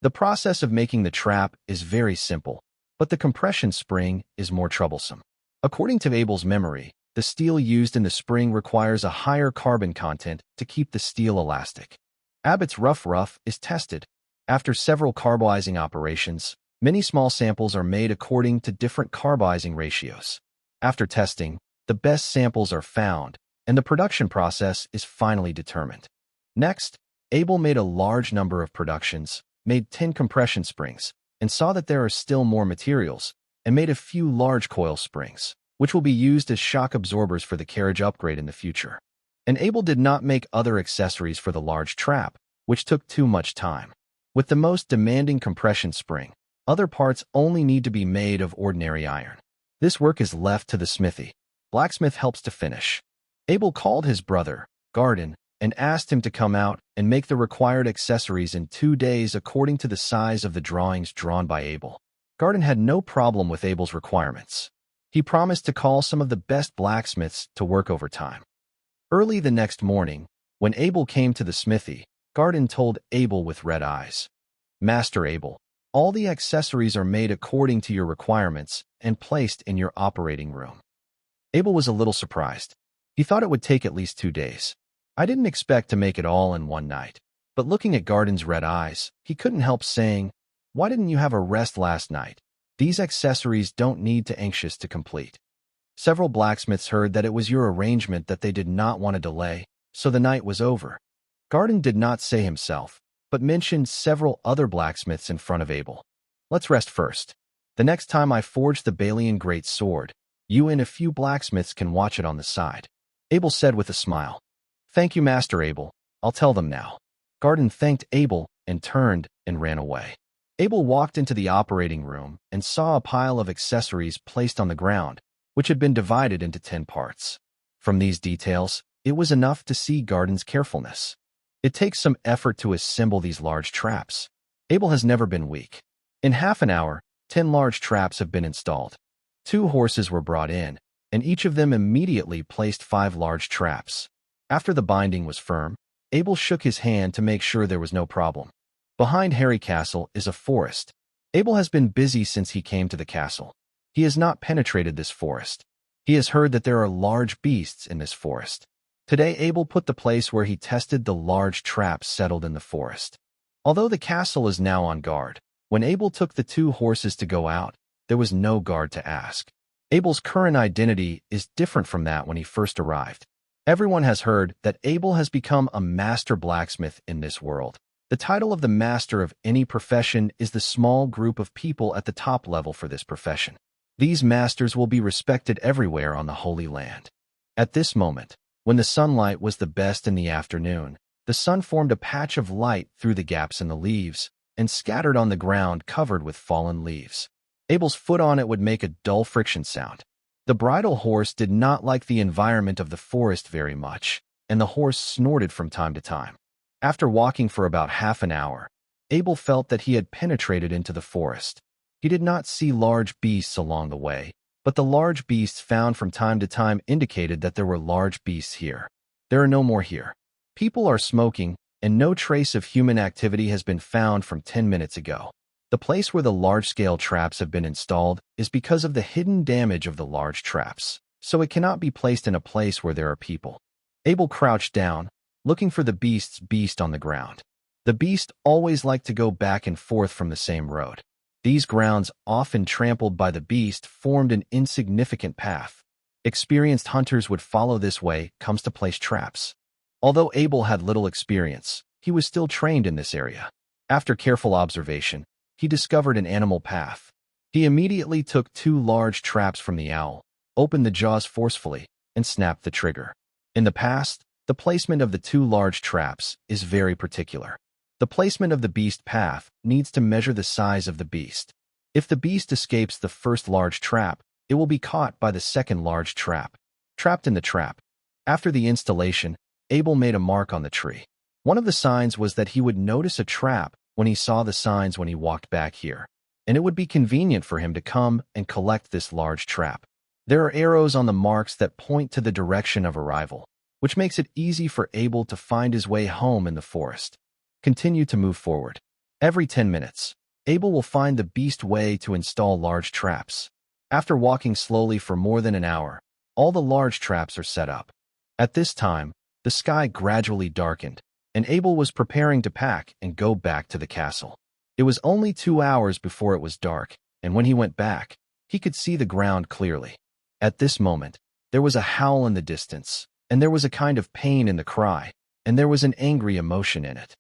The process of making the trap is very simple, but the compression spring is more troublesome. According to Abel's memory, the steel used in the spring requires a higher carbon content to keep the steel elastic. Abbott's rough is tested. After several carbizing operations, many small samples are made according to different carbizing ratios. After testing, the best samples are found, and the production process is finally determined. Next, Abel made a large number of productions, made 10 compression springs, and saw that there are still more materials, and made a few large coil springs, which will be used as shock absorbers for the carriage upgrade in the future. And Abel did not make other accessories for the large trap, which took too much time. With the most demanding compression spring, other parts only need to be made of ordinary iron. This work is left to the smithy. Blacksmith helps to finish. Abel called his brother, Garden, and asked him to come out and make the required accessories in 2 days according to the size of the drawings drawn by Abel. Garden had no problem with Abel's requirements. He promised to call some of the best blacksmiths to work overtime. Early the next morning, when Abel came to the smithy, Garden told Abel with red eyes, "Master Abel, all the accessories are made according to your requirements and placed in your operating room." Abel was a little surprised. He thought it would take at least 2 days. I didn't expect to make it all in one night. But looking at Garden's red eyes, he couldn't help saying, "Why didn't you have a rest last night? These accessories don't need to anxious to complete. Several blacksmiths heard that it was your arrangement that they did not want to delay, so the night was over. Garden did not say himself, but mentioned several other blacksmiths in front of Abel. Let's rest first. The next time I forge the Balian great sword, you and a few blacksmiths can watch it on the side. Abel said with a smile. Thank you, Master Abel. I'll tell them now. Garden thanked Abel and turned and ran away. Abel walked into the operating room and saw a pile of accessories placed on the ground, which had been divided into 10 parts. From these details, it was enough to see Garden's carefulness. It takes some effort to assemble these large traps. Abel has never been weak. In half an hour, 10 large traps have been installed. 2 horses were brought in, and each of them immediately placed 5 large traps. After the binding was firm, Abel shook his hand to make sure there was no problem. Behind Harry Castle is a forest. Abel has been busy since he came to the castle. He has not penetrated this forest. He has heard that there are large beasts in this forest. Today Abel put the place where he tested the large traps settled in the forest. Although the castle is now on guard, when Abel took the 2 horses to go out, there was no guard to ask. Abel's current identity is different from that when he first arrived. Everyone has heard that Abel has become a master blacksmith in this world. The title of the master of any profession is the small group of people at the top level for this profession. These masters will be respected everywhere on the Holy Land. At this moment, when the sunlight was the best in the afternoon, the sun formed a patch of light through the gaps in the leaves and scattered on the ground covered with fallen leaves. Abel's foot on it would make a dull friction sound. The bridle horse did not like the environment of the forest very much, and the horse snorted from time to time. After walking for about half an hour, Abel felt that he had penetrated into the forest. He did not see large beasts along the way, but the large beasts found from time to time indicated that there were large beasts here. There are no more here. People are smoking, and no trace of human activity has been found from 10 minutes ago. The place where the large-scale traps have been installed is because of the hidden damage of the large traps, so it cannot be placed in a place where there are people. Abel crouched down, looking for the beast on the ground. The beast always liked to go back and forth from the same road. These grounds, often trampled by the beast, formed an insignificant path. Experienced hunters would follow this way comes to place traps. Although Abel had little experience, he was still trained in this area. After careful observation, he discovered an animal path. He immediately took 2 large traps from the owl, opened the jaws forcefully, and snapped the trigger. In the past, the placement of the 2 large traps is very particular. The placement of the beast path needs to measure the size of the beast. If the beast escapes the first large trap, it will be caught by the second large trap. Trapped in the trap. After the installation, Abel made a mark on the tree. One of the signs was that he would notice a trap when he saw the signs when he walked back here, and it would be convenient for him to come and collect this large trap. There are arrows on the marks that point to the direction of arrival, which makes it easy for Abel to find his way home in the forest. Continue to move forward. Every 10 minutes, Abel will find the beast way to install large traps. After walking slowly for more than an hour, all the large traps are set up. At this time, the sky gradually darkened, and Abel was preparing to pack and go back to the castle. It was only 2 hours before it was dark, and when he went back, he could see the ground clearly. At this moment, there was a howl in the distance, and there was a kind of pain in the cry, and there was an angry emotion in it.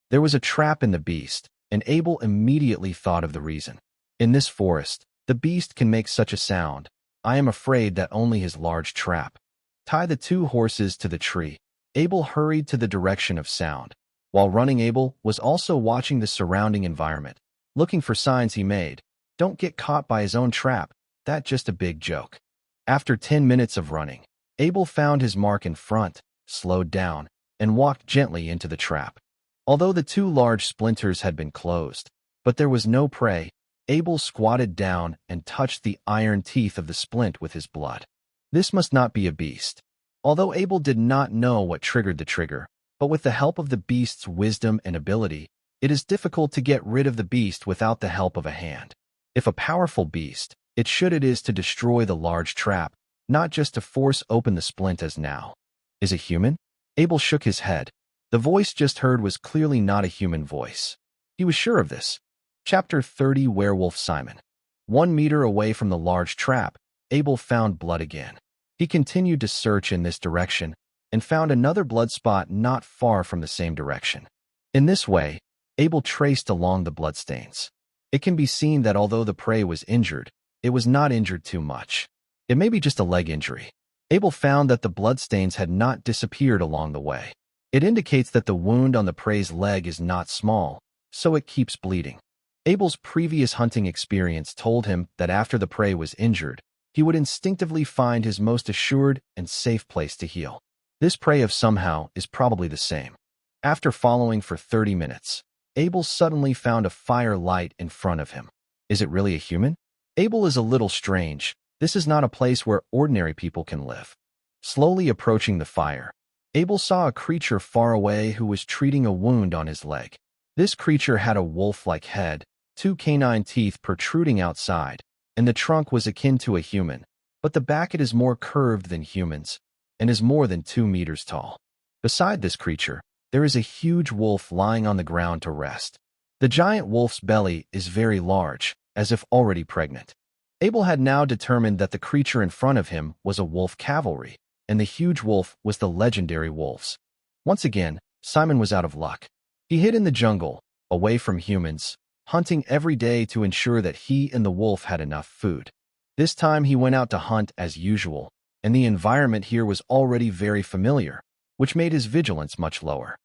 There was a trap in the beast, and Abel immediately thought of the reason. In this forest, the beast can make such a sound. I am afraid that only his large trap. Tie the 2 horses to the tree. Abel hurried to the direction of sound. While running, Abel was also watching the surrounding environment, looking for signs he made. Don't get caught by his own trap. That's just a big joke. After 10 minutes of running, Abel found his mark in front, slowed down, and walked gently into the trap. Although the 2 large splinters had been closed, but there was no prey, Abel squatted down and touched the iron teeth of the splint with his blood. This must not be a beast. Although Abel did not know what triggered the trigger, but with the help of the beast's wisdom and ability, it is difficult to get rid of the beast without the help of a hand. If a powerful beast, it is to destroy the large trap, not just to force open the splint as now. Is it human? Abel shook his head. The voice just heard was clearly not a human voice. He was sure of this. Chapter 30 Werewolf Simon. 1 meter away from the large trap, Abel found blood again. He continued to search in this direction and found another blood spot not far from the same direction. In this way, Abel traced along the bloodstains. It can be seen that although the prey was injured, it was not injured too much. It may be just a leg injury. Abel found that the bloodstains had not disappeared along the way. It indicates that the wound on the prey's leg is not small, so it keeps bleeding. Abel's previous hunting experience told him that after the prey was injured, he would instinctively find his most assured and safe place to heal. This prey of somehow is probably the same. After following for 30 minutes, Abel suddenly found a fire light in front of him. Is it really a human? Abel is a little strange. This is not a place where ordinary people can live. Slowly approaching the fire, Abel saw a creature far away who was treating a wound on his leg. This creature had a wolf-like head, 2 canine teeth protruding outside, and the trunk was akin to a human, but the back it is more curved than humans and is more than 2 meters tall. Beside this creature, there is a huge wolf lying on the ground to rest. The giant wolf's belly is very large, as if already pregnant. Abel had now determined that the creature in front of him was a wolf cavalry, and the huge wolf was the legendary wolves. Once again, Simon was out of luck. He hid in the jungle, away from humans, hunting every day to ensure that he and the wolf had enough food. This time he went out to hunt as usual, and the environment here was already very familiar, which made his vigilance much lower.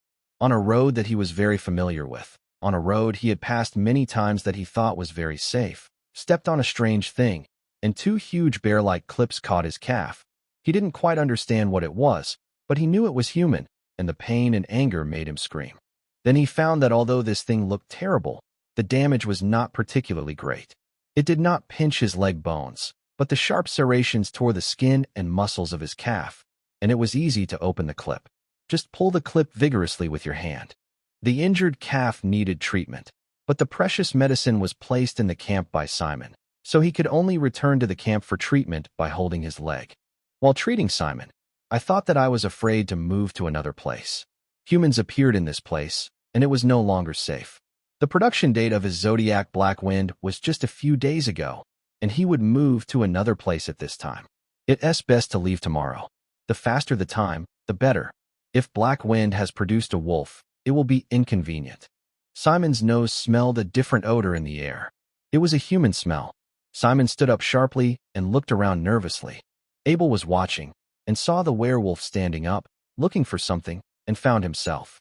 On a road that he was very familiar with, on a road he had passed many times that he thought was very safe, stepped on a strange thing, and 2 huge bear-like clips caught his calf. He didn't quite understand what it was, but he knew it was human, and the pain and anger made him scream. Then he found that although this thing looked terrible, the damage was not particularly great. It did not pinch his leg bones, but the sharp serrations tore the skin and muscles of his calf, and it was easy to open the clip. Just pull the clip vigorously with your hand. The injured calf needed treatment, but the precious medicine was placed in the camp by Simon, so he could only return to the camp for treatment by holding his leg. While treating Simon, I thought that I was afraid to move to another place. Humans appeared in this place, and it was no longer safe. The production date of his Zodiac Black Wind was just a few days ago, and he would move to another place at this time. It's best to leave tomorrow. The faster the time, the better. If Black Wind has produced a wolf, it will be inconvenient. Simon's nose smelled a different odor in the air. It was a human smell. Simon stood up sharply and looked around nervously. Abel was watching and saw the werewolf standing up, looking for something, and found himself.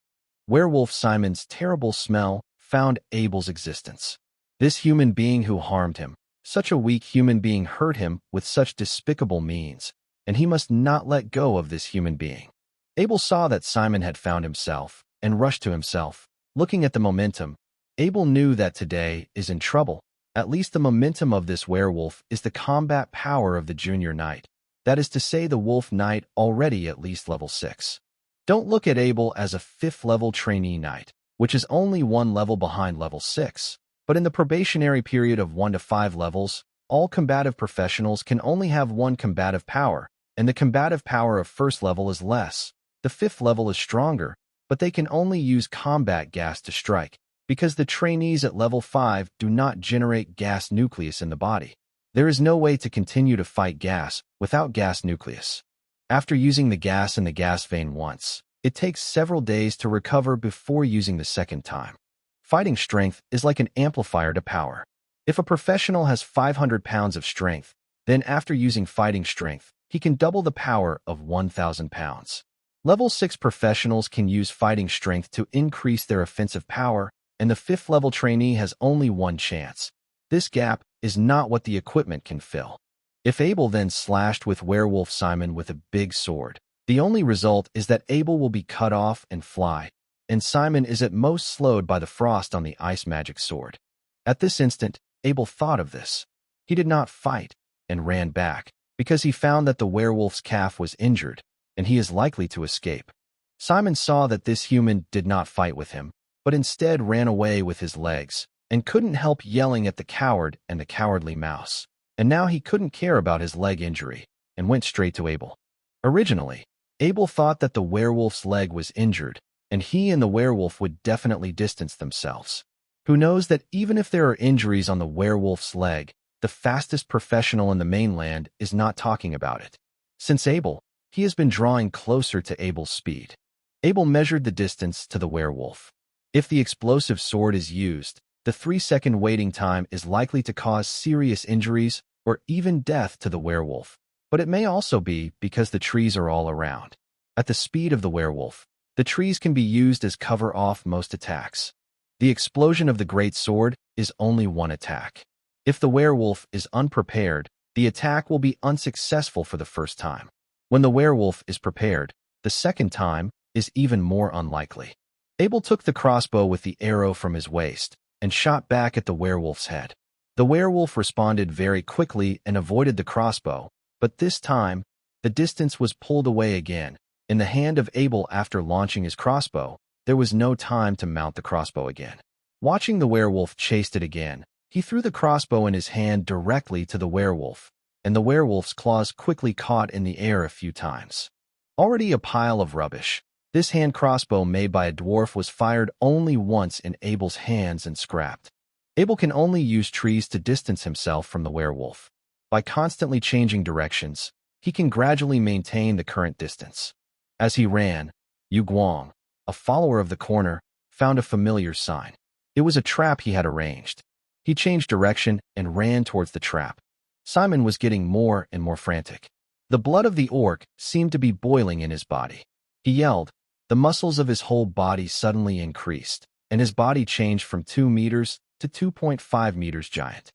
Werewolf Simon's terrible smell found Abel's existence. This human being who harmed him, such a weak human being hurt him with such despicable means, and he must not let go of this human being. Abel saw that Simon had found himself and rushed to himself. Looking at the momentum, Abel knew that today is in trouble. At least the momentum of this werewolf is the combat power of the junior knight. That is to say, the wolf knight already at least level 6. Don't look at Abel as a 5th level trainee knight, which is only 1 level behind level 6. But in the probationary period of 1 to 5 levels, all combative professionals can only have 1 combative power, and the combative power of 1st level is less. The 5th level is stronger, but they can only use combat gas to strike, because the trainees at level 5 do not generate gas nucleus in the body. There is no way to continue to fight gas without gas nucleus. After using the gas in the gas vein once, it takes several days to recover before using the second time. Fighting strength is like an amplifier to power. If a professional has 500 pounds of strength, then after using fighting strength, he can double the power of 1,000 pounds. Level 6 professionals can use fighting strength to increase their offensive power, and the 5th level trainee has only 1 chance. This gap is not what the equipment can fill. If Abel then slashed with Werewolf Simon with a big sword, the only result is that Abel will be cut off and fly, and Simon is at most slowed by the frost on the ice magic sword. At this instant, Abel thought of this. He did not fight and ran back, because he found that the werewolf's calf was injured, and he is likely to escape. Simon saw that this human did not fight with him, but instead ran away with his legs, and couldn't help yelling at the coward and the cowardly mouse. And now he couldn't care about his leg injury, and went straight to Abel. Originally, Abel thought that the werewolf's leg was injured, and he and the werewolf would definitely distance themselves. Who knows that even if there are injuries on the werewolf's leg, the fastest professional in the mainland, is not talking about it. Since Abel, he has been drawing closer to Abel's speed. Abel measured the distance to the werewolf. If the explosive sword is used, the 3-second waiting time is likely to cause serious injuries or even death to the werewolf, but it may also be because the trees are all around. At the speed of the werewolf, the trees can be used as cover off most attacks. The explosion of the great sword is only one attack. If the werewolf is unprepared, the attack will be unsuccessful for the first time. When the werewolf is prepared, the second time is even more unlikely. Abel took the crossbow with the arrow from his waist and shot back at the werewolf's head. The werewolf responded very quickly and avoided the crossbow, but this time, the distance was pulled away again. In the hand of Abel after launching his crossbow, there was no time to mount the crossbow again. Watching the werewolf chased it again, he threw the crossbow in his hand directly to the werewolf, and the werewolf's claws quickly caught in the air a few times. Already a pile of rubbish, this hand crossbow made by a dwarf was fired only once in Abel's hands and scrapped. Abel can only use trees to distance himself from the werewolf. By constantly changing directions, he can gradually maintain the current distance. As he ran, Yu Guang, a follower of the corner, found a familiar sign. It was a trap he had arranged. He changed direction and ran towards the trap. Simon was getting more and more frantic. The blood of the orc seemed to be boiling in his body. He yelled. The muscles of his whole body suddenly increased, and his body changed from 2 meters to 2.5 meters giant.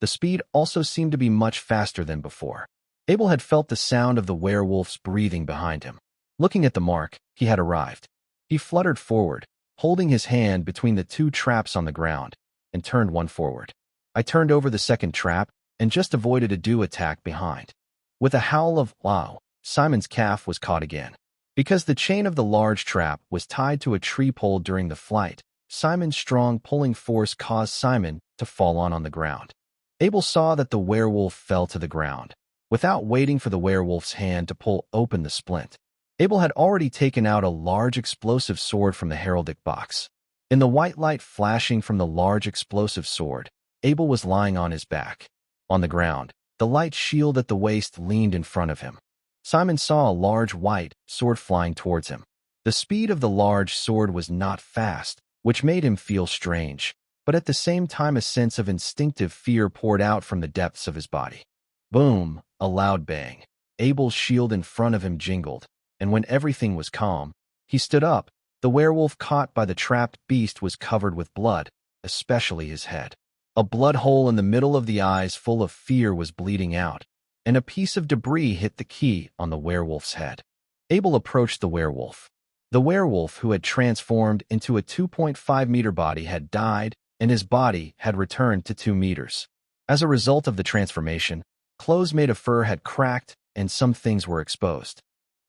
The speed also seemed to be much faster than before. Abel had felt the sound of the werewolf's breathing behind him. Looking at the mark, he had arrived. He fluttered forward, holding his hand between the 2 traps on the ground, and turned one forward. I turned over the second trap and just avoided a dew attack behind. With a howl of wow, Simon's calf was caught again. Because the chain of the large trap was tied to a tree pole during the flight, Simon's strong pulling force caused Simon to fall on the ground. Abel saw that the werewolf fell to the ground. Without waiting for the werewolf's hand to pull open the splint, Abel had already taken out a large explosive sword from the heraldic box. In the white light flashing from the large explosive sword, Abel was lying on his back. On the ground, the light shield at the waist leaned in front of him. Simon saw a large white sword flying towards him. The speed of the large sword was not fast, which made him feel strange, but at the same time a sense of instinctive fear poured out from the depths of his body. Boom, a loud bang. Abel's shield in front of him jingled, and when everything was calm, he stood up. The werewolf caught by the trapped beast was covered with blood, especially his head. A blood hole in the middle of the eyes full of fear was bleeding out, and a piece of debris hit the key on the werewolf's head. Abel approached the werewolf. The werewolf, who had transformed into a 2.5-meter body, had died, and his body had returned to 2 meters. As a result of the transformation, clothes made of fur had cracked, and some things were exposed.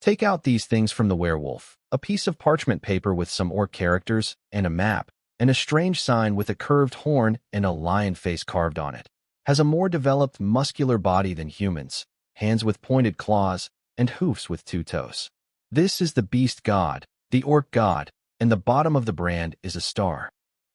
Take out these things from the werewolf: a piece of parchment paper with some orc characters, and a map, and a strange sign with a curved horn and a lion face carved on it. Has a more developed muscular body than humans, hands with pointed claws, and hoofs with 2 toes. This is the beast god, the orc god, and the bottom of the brand is a star.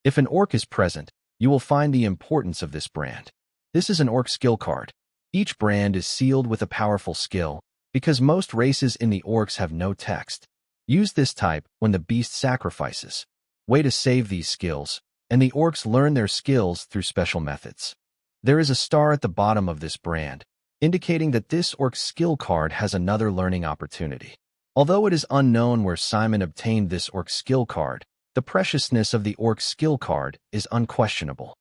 If an orc is present, you will find the importance of this brand. This is an orc skill card. Each brand is sealed with a powerful skill, because most races in the orcs have no text. Use this type when the beast sacrifices. Way to save these skills, and the orcs learn their skills through special methods. There is a star at the bottom of this brand, indicating that this orc skill card has another learning opportunity. Although it is unknown where Simon obtained this orc skill card, the preciousness of the orc skill card is unquestionable.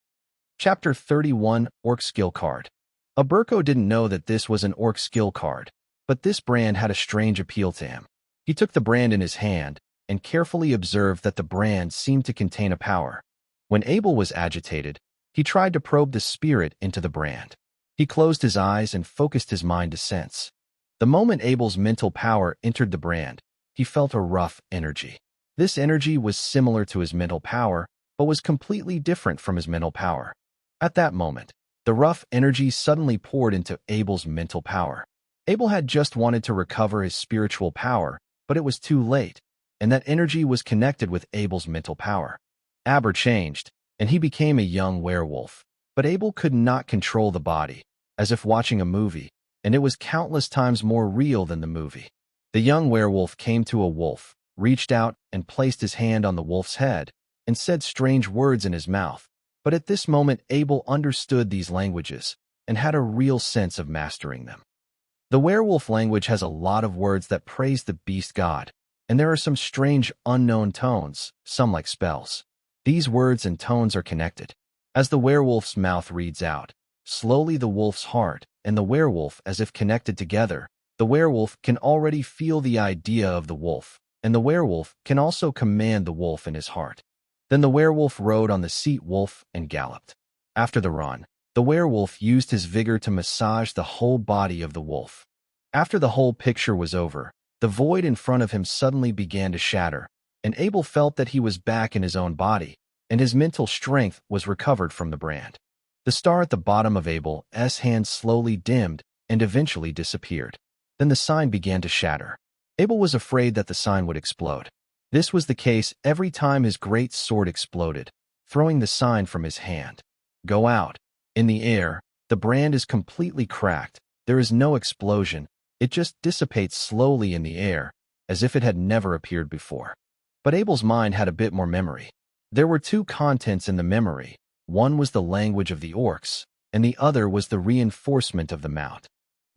Chapter 31, Orc Skill Card. Aberko didn't know that this was an orc skill card, but this brand had a strange appeal to him. He took the brand in his hand and carefully observed that the brand seemed to contain a power. When Abel was agitated, he tried to probe the spirit into the brand. He closed his eyes and focused his mind to sense. The moment Abel's mental power entered the brand, he felt a rough energy. This energy was similar to his mental power, but was completely different from his mental power. At that moment, the rough energy suddenly poured into Abel's mental power. Abel had just wanted to recover his spiritual power, but it was too late, and that energy was connected with Abel's mental power. Aber changed, and he became a young werewolf. But Abel could not control the body, as if watching a movie, and it was countless times more real than the movie. The young werewolf came to a wolf, reached out and placed his hand on the wolf's head, and said strange words in his mouth. But at this moment Abel understood these languages, and had a real sense of mastering them. The werewolf language has a lot of words that praise the beast god, and there are some strange unknown tones, some like spells. These words and tones are connected. As the werewolf's mouth reads out, slowly the wolf's heart and the werewolf as if connected together. The werewolf can already feel the idea of the wolf, and the werewolf can also command the wolf in his heart. Then the werewolf rode on the seat wolf and galloped. After the run, the werewolf used his vigor to massage the whole body of the wolf. After the whole picture was over, the void in front of him suddenly began to shatter, and Abel felt that he was back in his own body, and his mental strength was recovered from the brand. The star at the bottom of Abel's hand slowly dimmed and eventually disappeared. Then the sign began to shatter. Abel was afraid that the sign would explode. This was the case every time his great sword exploded, throwing the sign from his hand. Go out. In the air, the brand is completely cracked. There is no explosion. It just dissipates slowly in the air, as if it had never appeared before. But Abel's mind had a bit more memory. There were two contents in the memory. One was the language of the orcs, and the other was the reinforcement of the mount.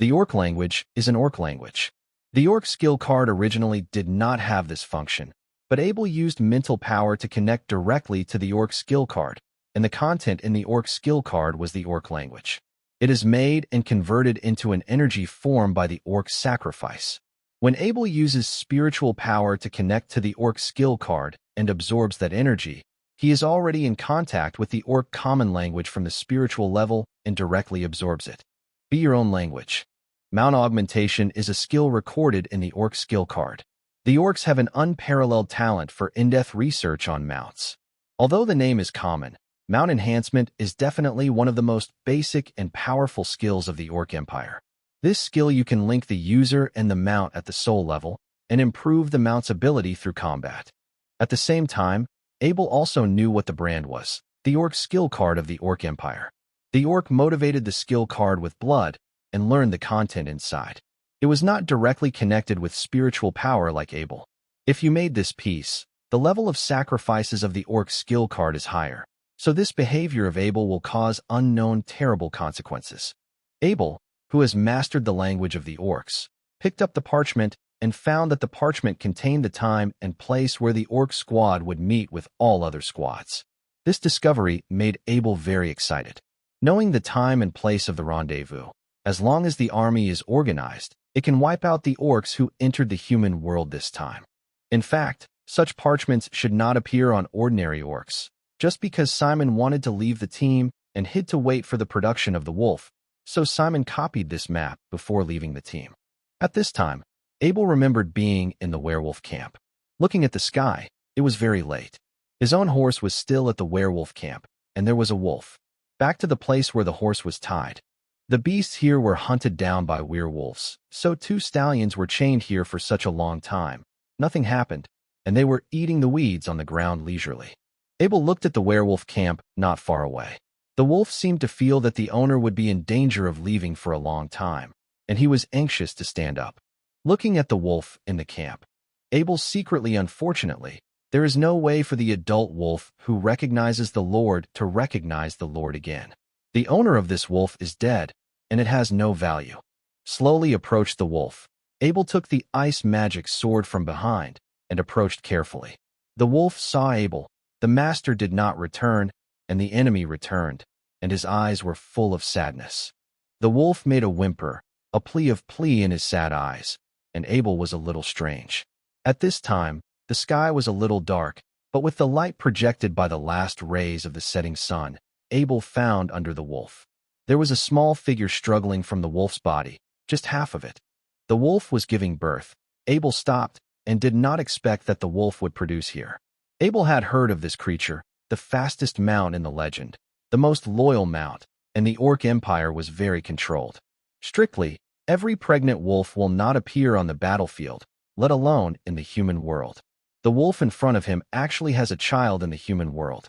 The orc language is an orc language. The orc skill card originally did not have this function, but Abel used mental power to connect directly to the orc skill card, and the content in the orc skill card was the orc language. It is made and converted into an energy form by the orc sacrifice. When Abel uses spiritual power to connect to the orc skill card and absorbs that energy, he is already in contact with the orc common language from the spiritual level and directly absorbs it. Be your own language. Mount augmentation is a skill recorded in the orc skill card. The orcs have an unparalleled talent for in-depth research on mounts. Although the name is common, mount enhancement is definitely one of the most basic and powerful skills of the orc empire. This skill you can link the user and the mount at the soul level and improve the mount's ability through combat. At the same time, Abel also knew what the brand was, the orc skill card of the orc empire. The orc motivated the skill card with blood and learned the content inside. It was not directly connected with spiritual power like Abel. If you made this piece, the level of sacrifices of the orc skill card is higher, so this behavior of Abel will cause unknown terrible consequences. Abel, who has mastered the language of the orcs, picked up the parchment and found that the parchment contained the time and place where the orc squad would meet with all other squads. This discovery made Abel very excited. Knowing the time and place of the rendezvous, as long as the army is organized, it can wipe out the orcs who entered the human world this time. In fact, such parchments should not appear on ordinary orcs. Just because Simon wanted to leave the team and hid to wait for the production of the wolf, so Simon copied this map before leaving the team. At this time, Abel remembered being in the werewolf camp. Looking at the sky, it was very late. His own horse was still at the werewolf camp, and there was a wolf. Back to the place where the horse was tied. The beasts here were hunted down by werewolves, so two stallions were chained here for such a long time. Nothing happened, and they were eating the weeds on the ground leisurely. Abel looked at the werewolf camp not far away. The wolf seemed to feel that the owner would be in danger of leaving for a long time, and he was anxious to stand up. Looking at the wolf in the camp, Abel secretly, unfortunately, there is no way for the adult wolf who recognizes the Lord to recognize the Lord again. The owner of this wolf is dead, and it has no value. Slowly approached the wolf. Abel took the ice magic sword from behind and approached carefully. The wolf saw Abel. The master did not return, and the enemy returned, and his eyes were full of sadness. The wolf made a whimper, a plea in his sad eyes, and Abel was a little strange. At this time, the sky was a little dark, but with the light projected by the last rays of the setting sun, Abel found under the wolf. There was a small figure struggling from the wolf's body, just half of it. The wolf was giving birth. Abel stopped and did not expect that the wolf would produce here. Abel had heard of this creature, the fastest mount in the legend, the most loyal mount, and the orc empire was very controlled. Strictly, every pregnant wolf will not appear on the battlefield, let alone in the human world. The wolf in front of him actually has a child in the human world.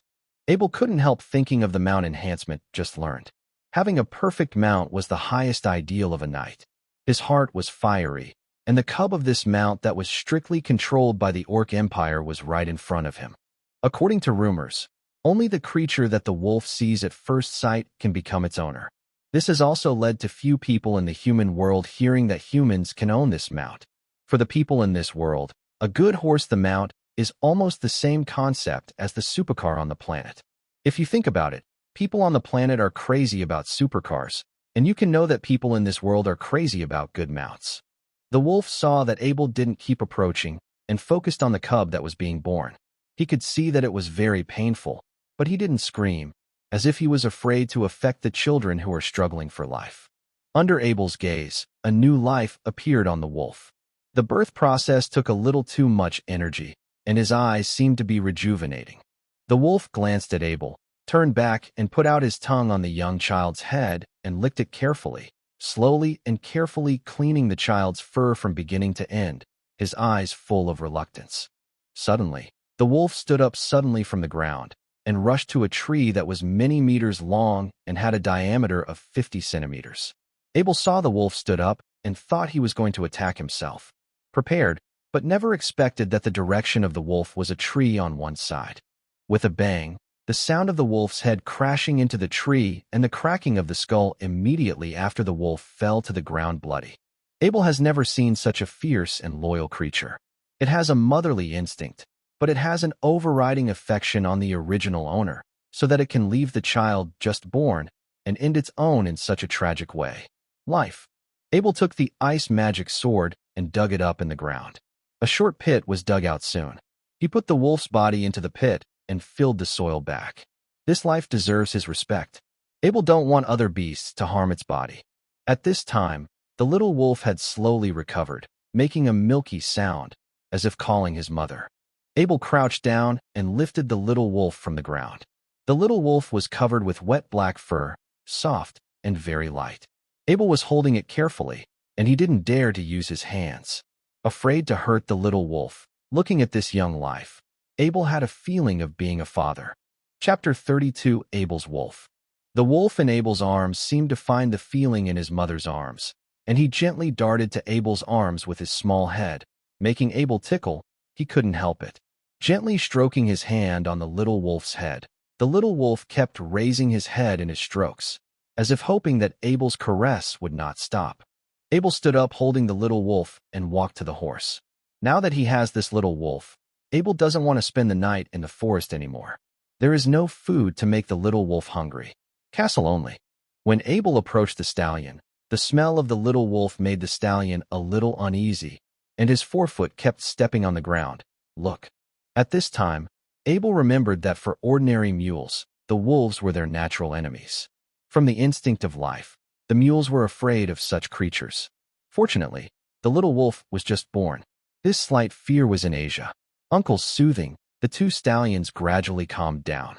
Abel couldn't help thinking of the mount enhancement just learned. Having a perfect mount was the highest ideal of a knight. His heart was fiery, and the cub of this mount that was strictly controlled by the Orc Empire was right in front of him. According to rumors, only the creature that the wolf sees at first sight can become its owner. This has also led to few people in the human world hearing that humans can own this mount. For the people in this world, a good horse the mount is almost the same concept as the supercar on the planet. If you think about it, people on the planet are crazy about supercars, and you can know that people in this world are crazy about good mounts. The wolf saw that Abel didn't keep approaching and focused on the cub that was being born. He could see that it was very painful, but he didn't scream, as if he was afraid to affect the children who are struggling for life. Under Abel's gaze, a new life appeared on the wolf. The birth process took a little too much energy, and his eyes seemed to be rejuvenating. The wolf glanced at Abel, turned back and put out his tongue on the young child's head and licked it carefully, slowly and carefully cleaning the child's fur from beginning to end, his eyes full of reluctance. Suddenly, the wolf stood up suddenly from the ground and rushed to a tree that was many meters long and had a diameter of 50 centimeters. Abel saw the wolf stood up and thought he was going to attack himself. Prepared, but never expected that the direction of the wolf was a tree on one side. With a bang, the sound of the wolf's head crashing into the tree and the cracking of the skull immediately after the wolf fell to the ground bloody. Abel has never seen such a fierce and loyal creature. It has a motherly instinct, but it has an overriding affection on the original owner, so that it can leave the child just born and end its own in such a tragic way. Life. Abel took the ice magic sword and dug it up in the ground. A short pit was dug out soon. He put the wolf's body into the pit and filled the soil back. This life deserves his respect. Abel don't want other beasts to harm its body. At this time, the little wolf had slowly recovered, making a milky sound, as if calling his mother. Abel crouched down and lifted the little wolf from the ground. The little wolf was covered with wet black fur, soft and very light. Abel was holding it carefully, and he didn't dare to use his hands. Afraid to hurt the little wolf, looking at this young life, Abel had a feeling of being a father. Chapter 32, Abel's Wolf. The wolf in Abel's arms seemed to find the feeling in his mother's arms, and he gently darted to Abel's arms with his small head, making Abel tickle. He couldn't help it. Gently stroking his hand on the little wolf's head, the little wolf kept raising his head in his strokes, as if hoping that Abel's caress would not stop. Abel stood up holding the little wolf and walked to the horse. Now that he has this little wolf, Abel doesn't want to spend the night in the forest anymore. There is no food to make the little wolf hungry. Castle only. When Abel approached the stallion, the smell of the little wolf made the stallion a little uneasy, and his forefoot kept stepping on the ground. Look. At this time, Abel remembered that for ordinary mules, the wolves were their natural enemies. From the instinct of life, the mules were afraid of such creatures. Fortunately, the little wolf was just born. This slight fear was in Asia. Uncle's soothing, the two stallions gradually calmed down.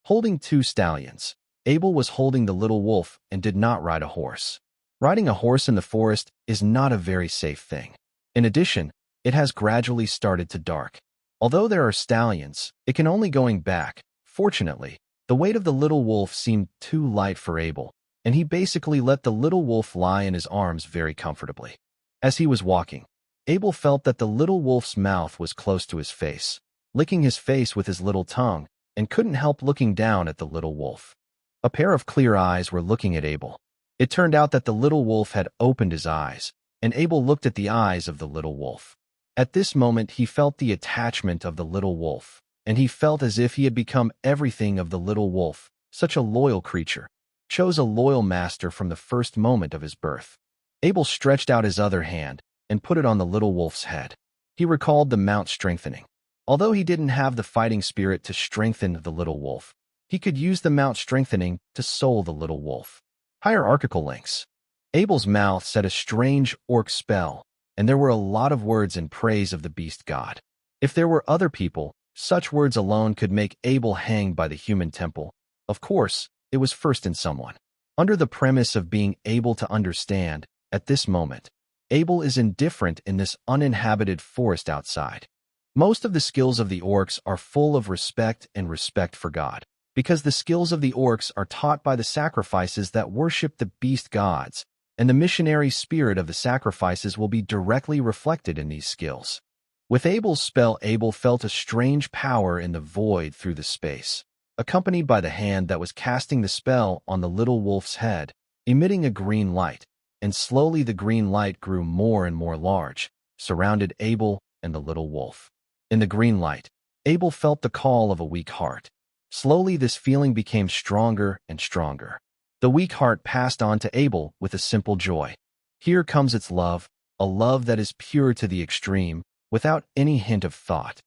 Holding two stallions, Abel was holding the little wolf and did not ride a horse. Riding a horse in the forest is not a very safe thing. In addition, it has gradually started to dark. Although there are stallions, it can only going back. Fortunately, the weight of the little wolf seemed too light for Abel, and he basically let the little wolf lie in his arms very comfortably. As he was walking, Abel felt that the little wolf's mouth was close to his face, licking his face with his little tongue, and couldn't help looking down at the little wolf. A pair of clear eyes were looking at Abel. It turned out that the little wolf had opened his eyes, and Abel looked at the eyes of the little wolf. At this moment he felt the attachment of the little wolf, and he felt as if he had become everything of the little wolf, such a loyal creature. Chose a loyal master from the first moment of his birth. Abel stretched out his other hand and put it on the little wolf's head. He recalled the mount strengthening. Although he didn't have the fighting spirit to strengthen the little wolf, he could use the mount strengthening to soul the little wolf. Hierarchical links. Abel's mouth said a strange orc spell, and there were a lot of words in praise of the beast god. If there were other people, such words alone could make Abel hang by the human temple. Of course, it was first in someone. Under the premise of being able to understand, at this moment, Abel is indifferent in this uninhabited forest outside. Most of the skills of the orcs are full of respect and respect for God, because the skills of the orcs are taught by the sacrifices that worship the beast gods, and the missionary spirit of the sacrifices will be directly reflected in these skills. With Abel's spell, Abel felt a strange power in the void through the space, accompanied by the hand that was casting the spell on the little wolf's head, emitting a green light, and slowly the green light grew more and more large, surrounded Abel and the little wolf. In the green light, Abel felt the call of a weak heart. Slowly this feeling became stronger and stronger. The weak heart passed on to Abel with a simple joy. Here comes its love, a love that is pure to the extreme, without any hint of thought.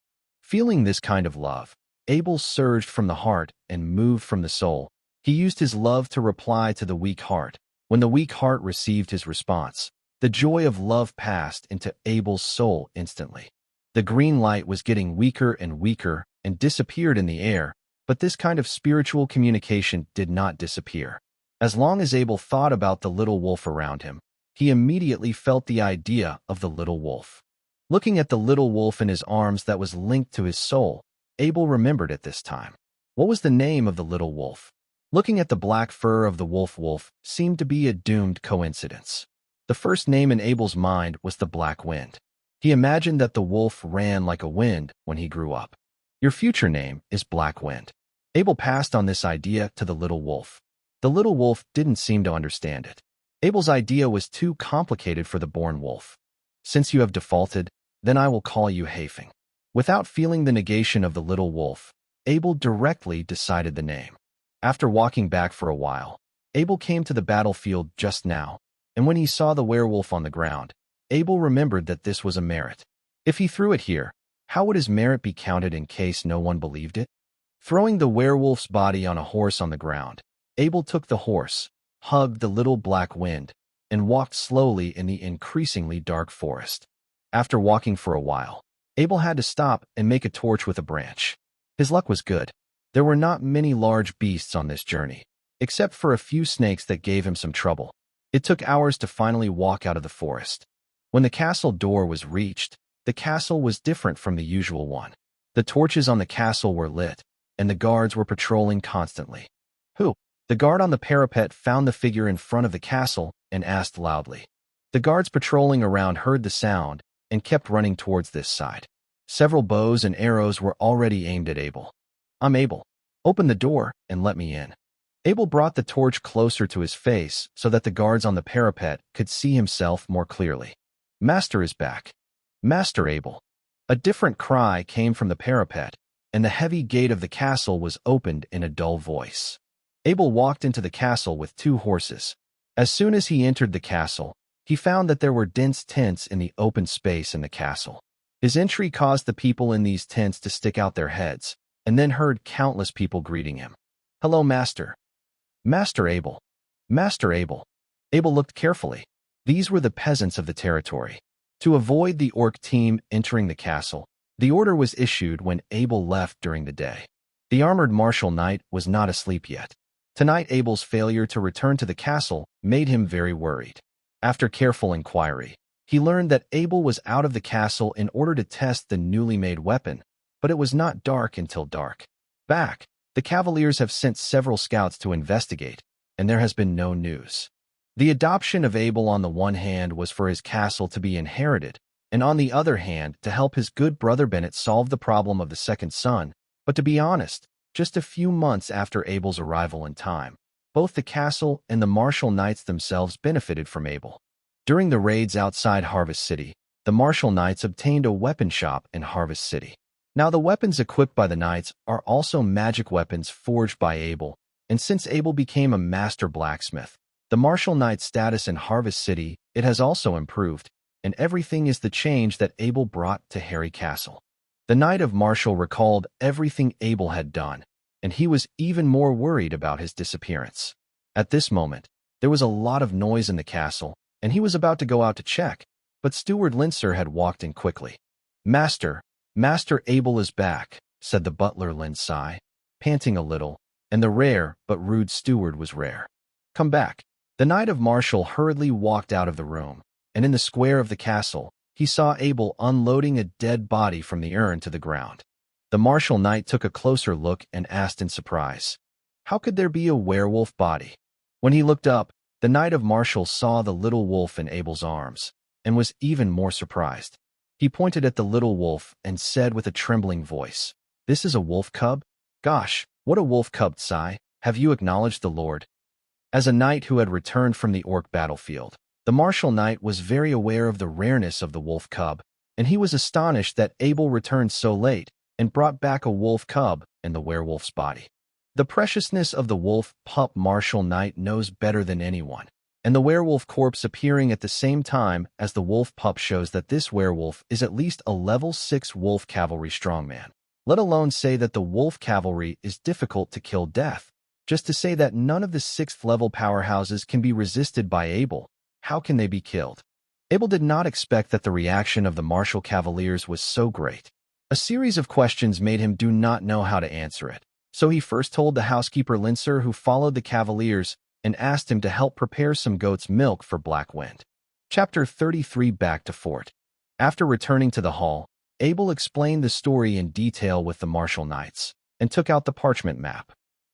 Feeling this kind of love, Abel surged from the heart and moved from the soul. He used his love to reply to the weak heart. When the weak heart received his response, the joy of love passed into Abel's soul instantly. The green light was getting weaker and weaker and disappeared in the air, but this kind of spiritual communication did not disappear. As long as Abel thought about the little wolf around him, he immediately felt the idea of the little wolf. Looking at the little wolf in his arms that was linked to his soul, Abel remembered at this time. What was the name of the little wolf? Looking at the black fur of the wolf seemed to be a doomed coincidence. The first name in Abel's mind was the Black Wind. He imagined that the wolf ran like a wind when he grew up. Your future name is Black Wind. Abel passed on this idea to the little wolf. The little wolf didn't seem to understand it. Abel's idea was too complicated for the born wolf. Since you have defaulted, then I will call you Hafing. Without feeling the negation of the little wolf, Abel directly decided the name. After walking back for a while, Abel came to the battlefield just now, and when he saw the werewolf on the ground, Abel remembered that this was a merit. If he threw it here, how would his merit be counted in case no one believed it? Throwing the werewolf's body on a horse on the ground, Abel took the horse, hugged the little Black Wind, and walked slowly in the increasingly dark forest. After walking for a while, Abel had to stop and make a torch with a branch. His luck was good. There were not many large beasts on this journey, except for a few snakes that gave him some trouble. It took hours to finally walk out of the forest. When the castle door was reached, the castle was different from the usual one. The torches on the castle were lit, and the guards were patrolling constantly. Who? The guard on the parapet found the figure in front of the castle and asked loudly. The guards patrolling around heard the sound and kept running towards this side. Several bows and arrows were already aimed at Abel. I'm Abel. Open the door and let me in. Abel brought the torch closer to his face so that the guards on the parapet could see himself more clearly. Master is back. Master Abel. A different cry came from the parapet, and the heavy gate of the castle was opened in a dull voice. Abel walked into the castle with 2 horses. As soon as he entered the castle, he found that there were dense tents in the open space in the castle. His entry caused the people in these tents to stick out their heads, and then heard countless people greeting him. Hello, Master. Master Abel. Master Abel. Abel looked carefully. These were the peasants of the territory. To avoid the orc team entering the castle, the order was issued when Abel left during the day. The armored martial knight was not asleep yet. Tonight, Abel's failure to return to the castle made him very worried. After careful inquiry, he learned that Abel was out of the castle in order to test the newly made weapon, but it was not dark until dark. Back, the Cavaliers have sent several scouts to investigate, and there has been no news. The adoption of Abel on the one hand was for his castle to be inherited, and on the other hand to help his good brother Bennett solve the problem of the second son. But to be honest, just a few months after Abel's arrival in time, both the castle and the martial knights themselves benefited from Abel. During the raids outside Harvest City, the martial knights obtained a weapon shop in Harvest City. Now the weapons equipped by the knights are also magic weapons forged by Abel, and since Abel became a master blacksmith, the martial knight's status in Harvest City, it has also improved, and everything is the change that Abel brought to Harry Castle. The Knight of Martial recalled everything Abel had done, and he was even more worried about his disappearance. At this moment, there was a lot of noise in the castle, and he was about to go out to check, but Steward Linser had walked in quickly. Master Abel is back, said the butler Linsai, panting a little, and the rare but rude steward was rare. Come back. The Knight of Martial hurriedly walked out of the room, and in the square of the castle, he saw Abel unloading a dead body from the urn to the ground. The martial knight took a closer look and asked in surprise, How could there be a werewolf body? When he looked up, the Knight of Marshall saw the little wolf in Abel's arms, and was even more surprised. He pointed at the little wolf and said with a trembling voice, "This is a wolf cub? Gosh, what a wolf cub, Sai! Have you acknowledged the Lord?" As a knight who had returned from the orc battlefield, the Marshall Knight was very aware of the rareness of the wolf cub, and he was astonished that Abel returned so late and brought back a wolf cub in the werewolf's body. The preciousness of the wolf pup Marshall Knight knows better than anyone, and the werewolf corpse appearing at the same time as the wolf pup shows that this werewolf is at least a level 6 wolf cavalry strongman. Let alone say that the wolf cavalry is difficult to kill death. Just to say that none of the 6th level powerhouses can be resisted by Abel, how can they be killed? Abel did not expect that the reaction of the Marshall Cavaliers was so great. A series of questions made him do not know how to answer it. So he first told the housekeeper Lincer, who followed the Cavaliers, and asked him to help prepare some goat's milk for Black Wind. Chapter 33. Back to Fort. After returning to the hall, Abel explained the story in detail with the Marshall Knights, and took out the parchment map.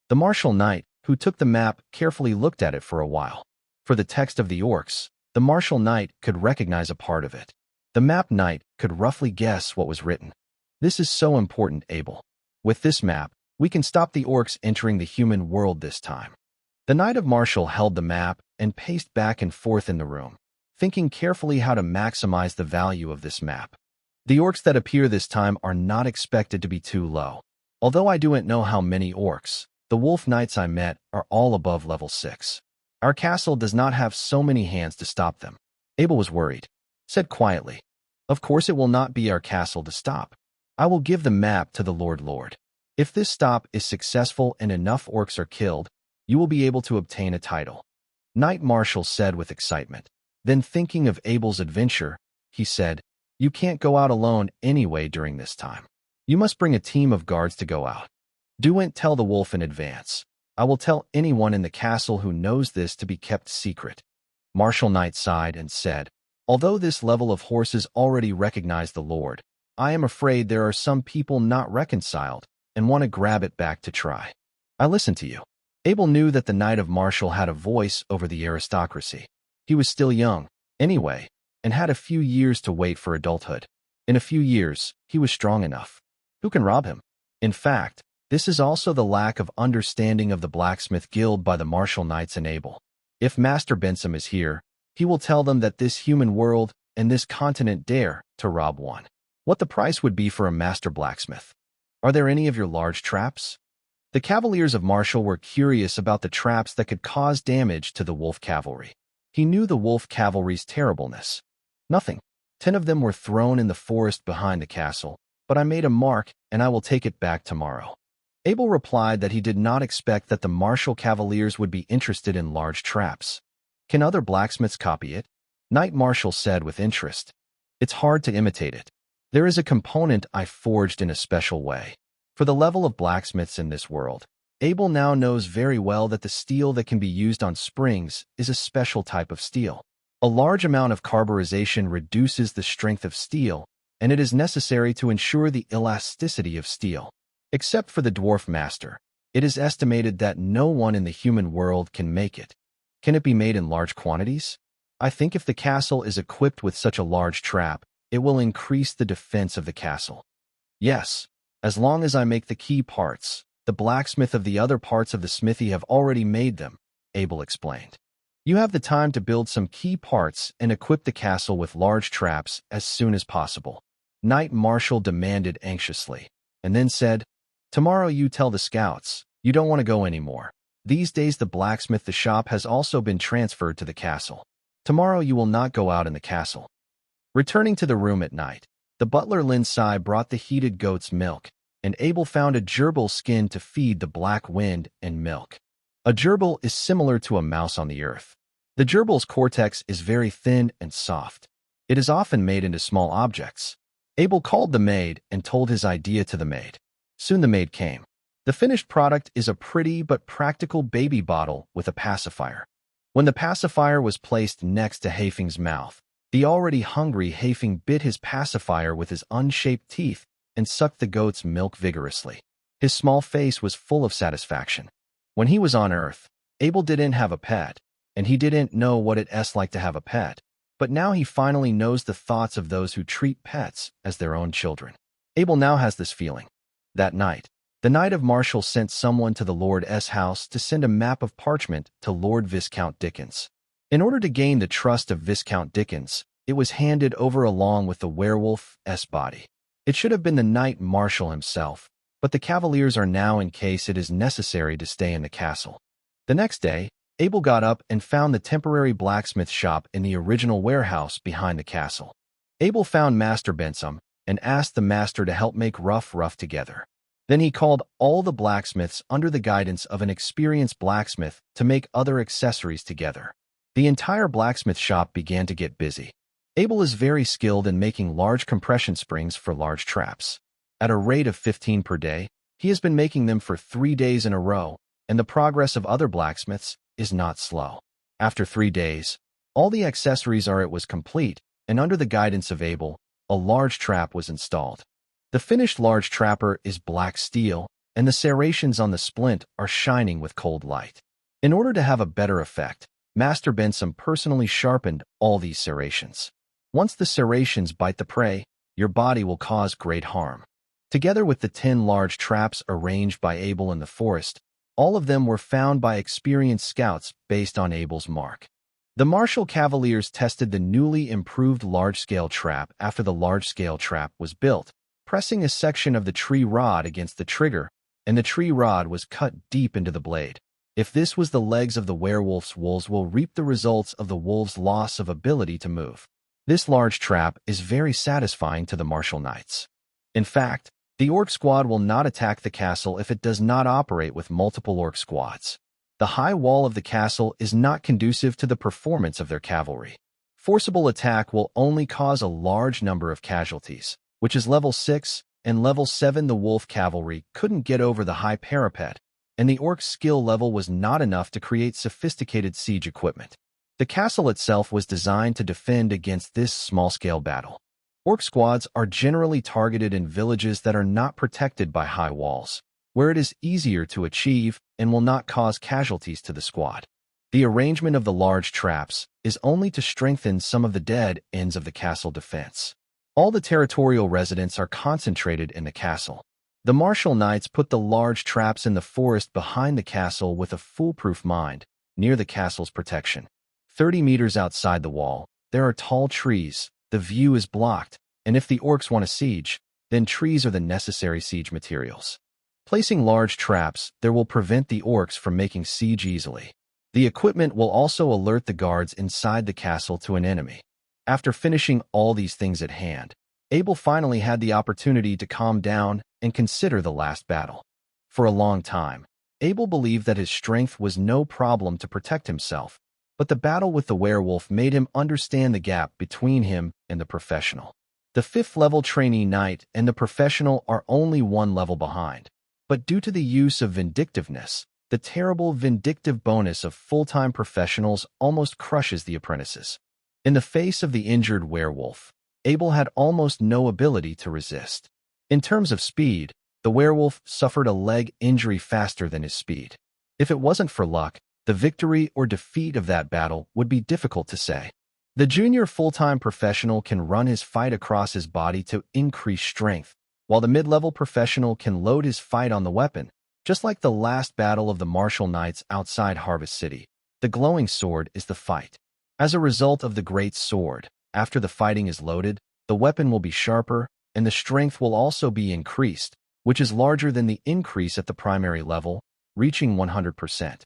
The Marshall Knight, who took the map, carefully looked at it for a while. For the text of the orcs, the Marshall Knight could recognize a part of it. The map Knight could roughly guess what was written. This is so important, Abel. With this map, we can stop the orcs entering the human world this time. The Knight of Marshall held the map and paced back and forth in the room, thinking carefully how to maximize the value of this map. The orcs that appear this time are not expected to be too low. Although I don't know how many orcs, the wolf knights I met are all above level 6. Our castle does not have so many hands to stop them. Abel was worried, said quietly, "Of course it will not be our castle to stop. I will give the map to the Lord. If this stop is successful and enough orcs are killed, you will be able to obtain a title." Knight Marshall said with excitement. Then thinking of Abel's adventure, he said, "You can't go out alone anyway during this time. You must bring a team of guards to go out. Don't tell the wolf in advance. I will tell anyone in the castle who knows this to be kept secret." Marshall Knight sighed and said, "Although this level of horses already recognize the Lord, I am afraid there are some people not reconciled and want to grab it back to try. I listen to you." Abel knew that the Knight of Marshall had a voice over the aristocracy. He was still young, anyway, and had a few years to wait for adulthood. In a few years, he was strong enough. Who can rob him? In fact, this is also the lack of understanding of the Blacksmith Guild by the Marshall Knights and Abel. If Master Benson is here, he will tell them that this human world and this continent dare to rob one. What the price would be for a master blacksmith? Are there any of your large traps? The Cavaliers of Marshall were curious about the traps that could cause damage to the wolf cavalry. He knew the wolf cavalry's terribleness. Nothing. 10 of them were thrown in the forest behind the castle, but I made a mark and I will take it back tomorrow. Abel replied that he did not expect that the Marshall Cavaliers would be interested in large traps. Can other blacksmiths copy it? Knight Marshall said with interest. It's hard to imitate it. There is a component I forged in a special way. For the level of blacksmiths in this world, Abel now knows very well that the steel that can be used on springs is a special type of steel. A large amount of carburization reduces the strength of steel, and it is necessary to ensure the elasticity of steel. Except for the dwarf master, it is estimated that no one in the human world can make it. Can it be made in large quantities? I think if the castle is equipped with such a large trap, it will increase the defense of the castle. Yes, as long as I make the key parts. The blacksmith of the other parts of the smithy have already made them, Abel explained. You have the time to build some key parts and equip the castle with large traps as soon as possible. Knight Marshall demanded anxiously, and then said, "Tomorrow you tell the scouts, you don't want to go anymore. These days the shop has also been transferred to the castle. Tomorrow you will not go out in the castle." Returning to the room at night, the butler Linsai brought the heated goat's milk, and Abel found a gerbil skin to feed the Black Wind and milk. A gerbil is similar to a mouse on the earth. The gerbil's cortex is very thin and soft. It is often made into small objects. Abel called the maid and told his idea to the maid. Soon the maid came. The finished product is a pretty but practical baby bottle with a pacifier. When the pacifier was placed next to Hafing's mouth, the already hungry Hafing bit his pacifier with his unshaped teeth and sucked the goat's milk vigorously. His small face was full of satisfaction. When he was on Earth, Abel didn't have a pet, and he didn't know what it's like to have a pet. But now he finally knows the thoughts of those who treat pets as their own children. Abel now has this feeling. That night, the Knight of Marshall sent someone to the Lord's house to send a map of parchment to Lord Viscount Dickens. In order to gain the trust of Viscount Dickens, it was handed over along with the werewolf's body. It should have been the Knight Marshal himself, but the Cavaliers are now in case it is necessary to stay in the castle. The next day, Abel got up and found the temporary blacksmith shop in the original warehouse behind the castle. Abel found Master Benson and asked the master to help make rough together. Then he called all the blacksmiths under the guidance of an experienced blacksmith to make other accessories together. The entire blacksmith shop began to get busy. Abel is very skilled in making large compression springs for large traps. At a rate of 15 per day, he has been making them for 3 days in a row, and the progress of other blacksmiths is not slow. After 3 days, all the accessories was complete, and under the guidance of Abel, a large trap was installed. The finished large trapper is black steel, and the serrations on the splint are shining with cold light. In order to have a better effect, Master Benson personally sharpened all these serrations. Once the serrations bite the prey, your body will cause great harm. Together with the 10 large traps arranged by Abel in the forest, all of them were found by experienced scouts based on Abel's mark. The Marshall Cavaliers tested the newly improved large-scale trap after the large-scale trap was built, pressing a section of the tree rod against the trigger, and the tree rod was cut deep into the blade. If this was the legs of the werewolves will reap the results of the wolves' loss of ability to move. This large trap is very satisfying to the Marshall Knights. In fact, the orc squad will not attack the castle if it does not operate with multiple orc squads. The high wall of the castle is not conducive to the performance of their cavalry. Forcible attack will only cause a large number of casualties, which is level 6, and level 7 the wolf cavalry couldn't get over the high parapet, and the orc's skill level was not enough to create sophisticated siege equipment. The castle itself was designed to defend against this small-scale battle. Orc squads are generally targeted in villages that are not protected by high walls, where it is easier to achieve and will not cause casualties to the squad. The arrangement of the large traps is only to strengthen some of the dead ends of the castle defense. All the territorial residents are concentrated in the castle. The Marshall Knights put the large traps in the forest behind the castle with a foolproof mind, near the castle's protection. 30 meters outside the wall, there are tall trees, the view is blocked, and if the orcs want a siege, then trees are the necessary siege materials. Placing large traps there will prevent the orcs from making siege easily. The equipment will also alert the guards inside the castle to an enemy. After finishing all these things at hand, Abel finally had the opportunity to calm down and consider the last battle. For a long time, Abel believed that his strength was no problem to protect himself, but the battle with the werewolf made him understand the gap between him and the professional. The 5th level trainee knight and the professional are only 1 level behind, but due to the use of vindictiveness, the terrible vindictive bonus of full-time professionals almost crushes the apprentices. In the face of the injured werewolf, Abel had almost no ability to resist. In terms of speed, the werewolf suffered a leg injury faster than his speed. If it wasn't for luck, the victory or defeat of that battle would be difficult to say. The junior full-time professional can run his fight across his body to increase strength, while the mid-level professional can load his fight on the weapon. Just like the last battle of the Marshall Knights outside Harvest City, the glowing sword is the fight. As a result of the great sword, after the fighting is loaded, the weapon will be sharper, and the strength will also be increased, which is larger than the increase at the primary level, reaching 100%.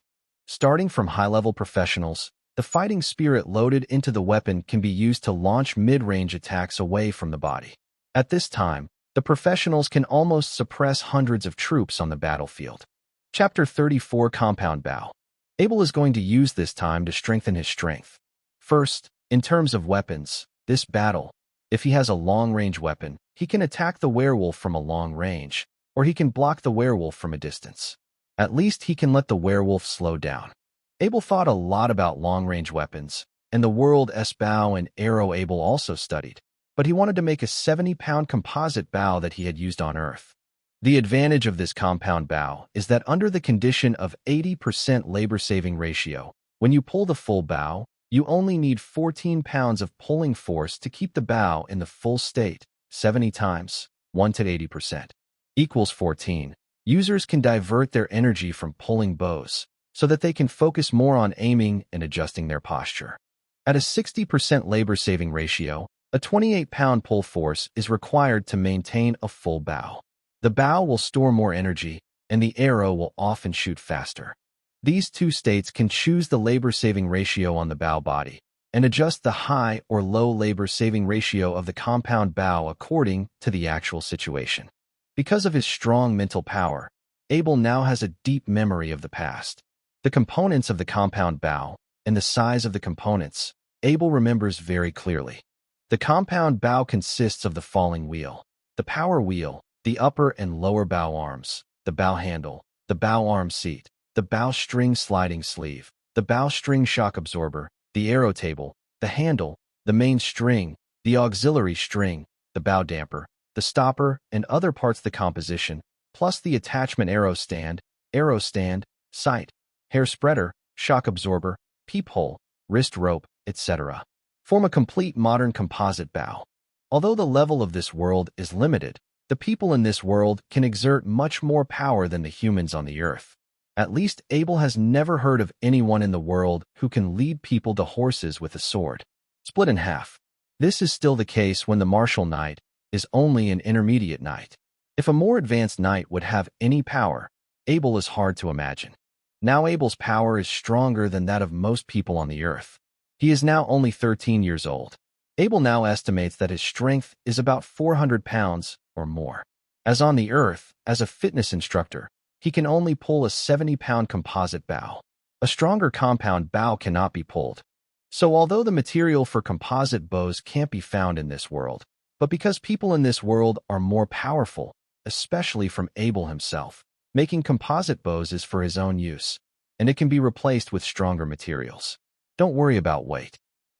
Starting from high-level professionals, the fighting spirit loaded into the weapon can be used to launch mid-range attacks away from the body. At this time, the professionals can almost suppress hundreds of troops on the battlefield. Chapter 34 Compound Bow. Abel is going to use this time to strengthen his strength. First, in terms of weapons, this battle, if he has a long-range weapon, he can attack the werewolf from a long range, or he can block the werewolf from a distance. At least he can let the werewolf slow down. Abel thought a lot about long-range weapons, and the world's bow and arrow Abel also studied, but he wanted to make a 70-pound composite bow that he had used on Earth. The advantage of this compound bow is that under the condition of 80% labor-saving ratio, when you pull the full bow, you only need 14 pounds of pulling force to keep the bow in the full state. 70 times 1 to 80% equals 14. Users can divert their energy from pulling bows so that they can focus more on aiming and adjusting their posture. At a 60% labor-saving ratio, a 28-pound pull force is required to maintain a full bow. The bow will store more energy, and the arrow will often shoot faster. These two states can choose the labor-saving ratio on the bow body and adjust the high or low labor-saving ratio of the compound bow according to the actual situation. Because of his strong mental power, Abel now has a deep memory of the past. The components of the compound bow and the size of the components, Abel remembers very clearly. The compound bow consists of the falling wheel, the power wheel, the upper and lower bow arms, the bow handle, the bow arm seat, the bow string sliding sleeve, the bow string shock absorber, the arrow table, the handle, the main string, the auxiliary string, the bow damper, the stopper, and other parts of the composition, plus the attachment arrow stand, sight, hair spreader, shock absorber, peephole, wrist rope, etc. form a complete modern composite bow. Although the level of this world is limited, the people in this world can exert much more power than the humans on the earth. At least Abel has never heard of anyone in the world who can lead people to horses with a sword. Split in half. This is still the case when the martial knight is only an intermediate knight. If a more advanced knight would have any power, Abel is hard to imagine. Now Abel's power is stronger than that of most people on the earth. He is now only 13 years old. Abel now estimates that his strength is about 400 pounds or more. As on the earth, as a fitness instructor, he can only pull a 70-pound composite bow. A stronger compound bow cannot be pulled. So although the material for composite bows can't be found in this world, but because people in this world are more powerful, especially from Abel himself, making composite bows is for his own use, and it can be replaced with stronger materials. Don't worry about weight.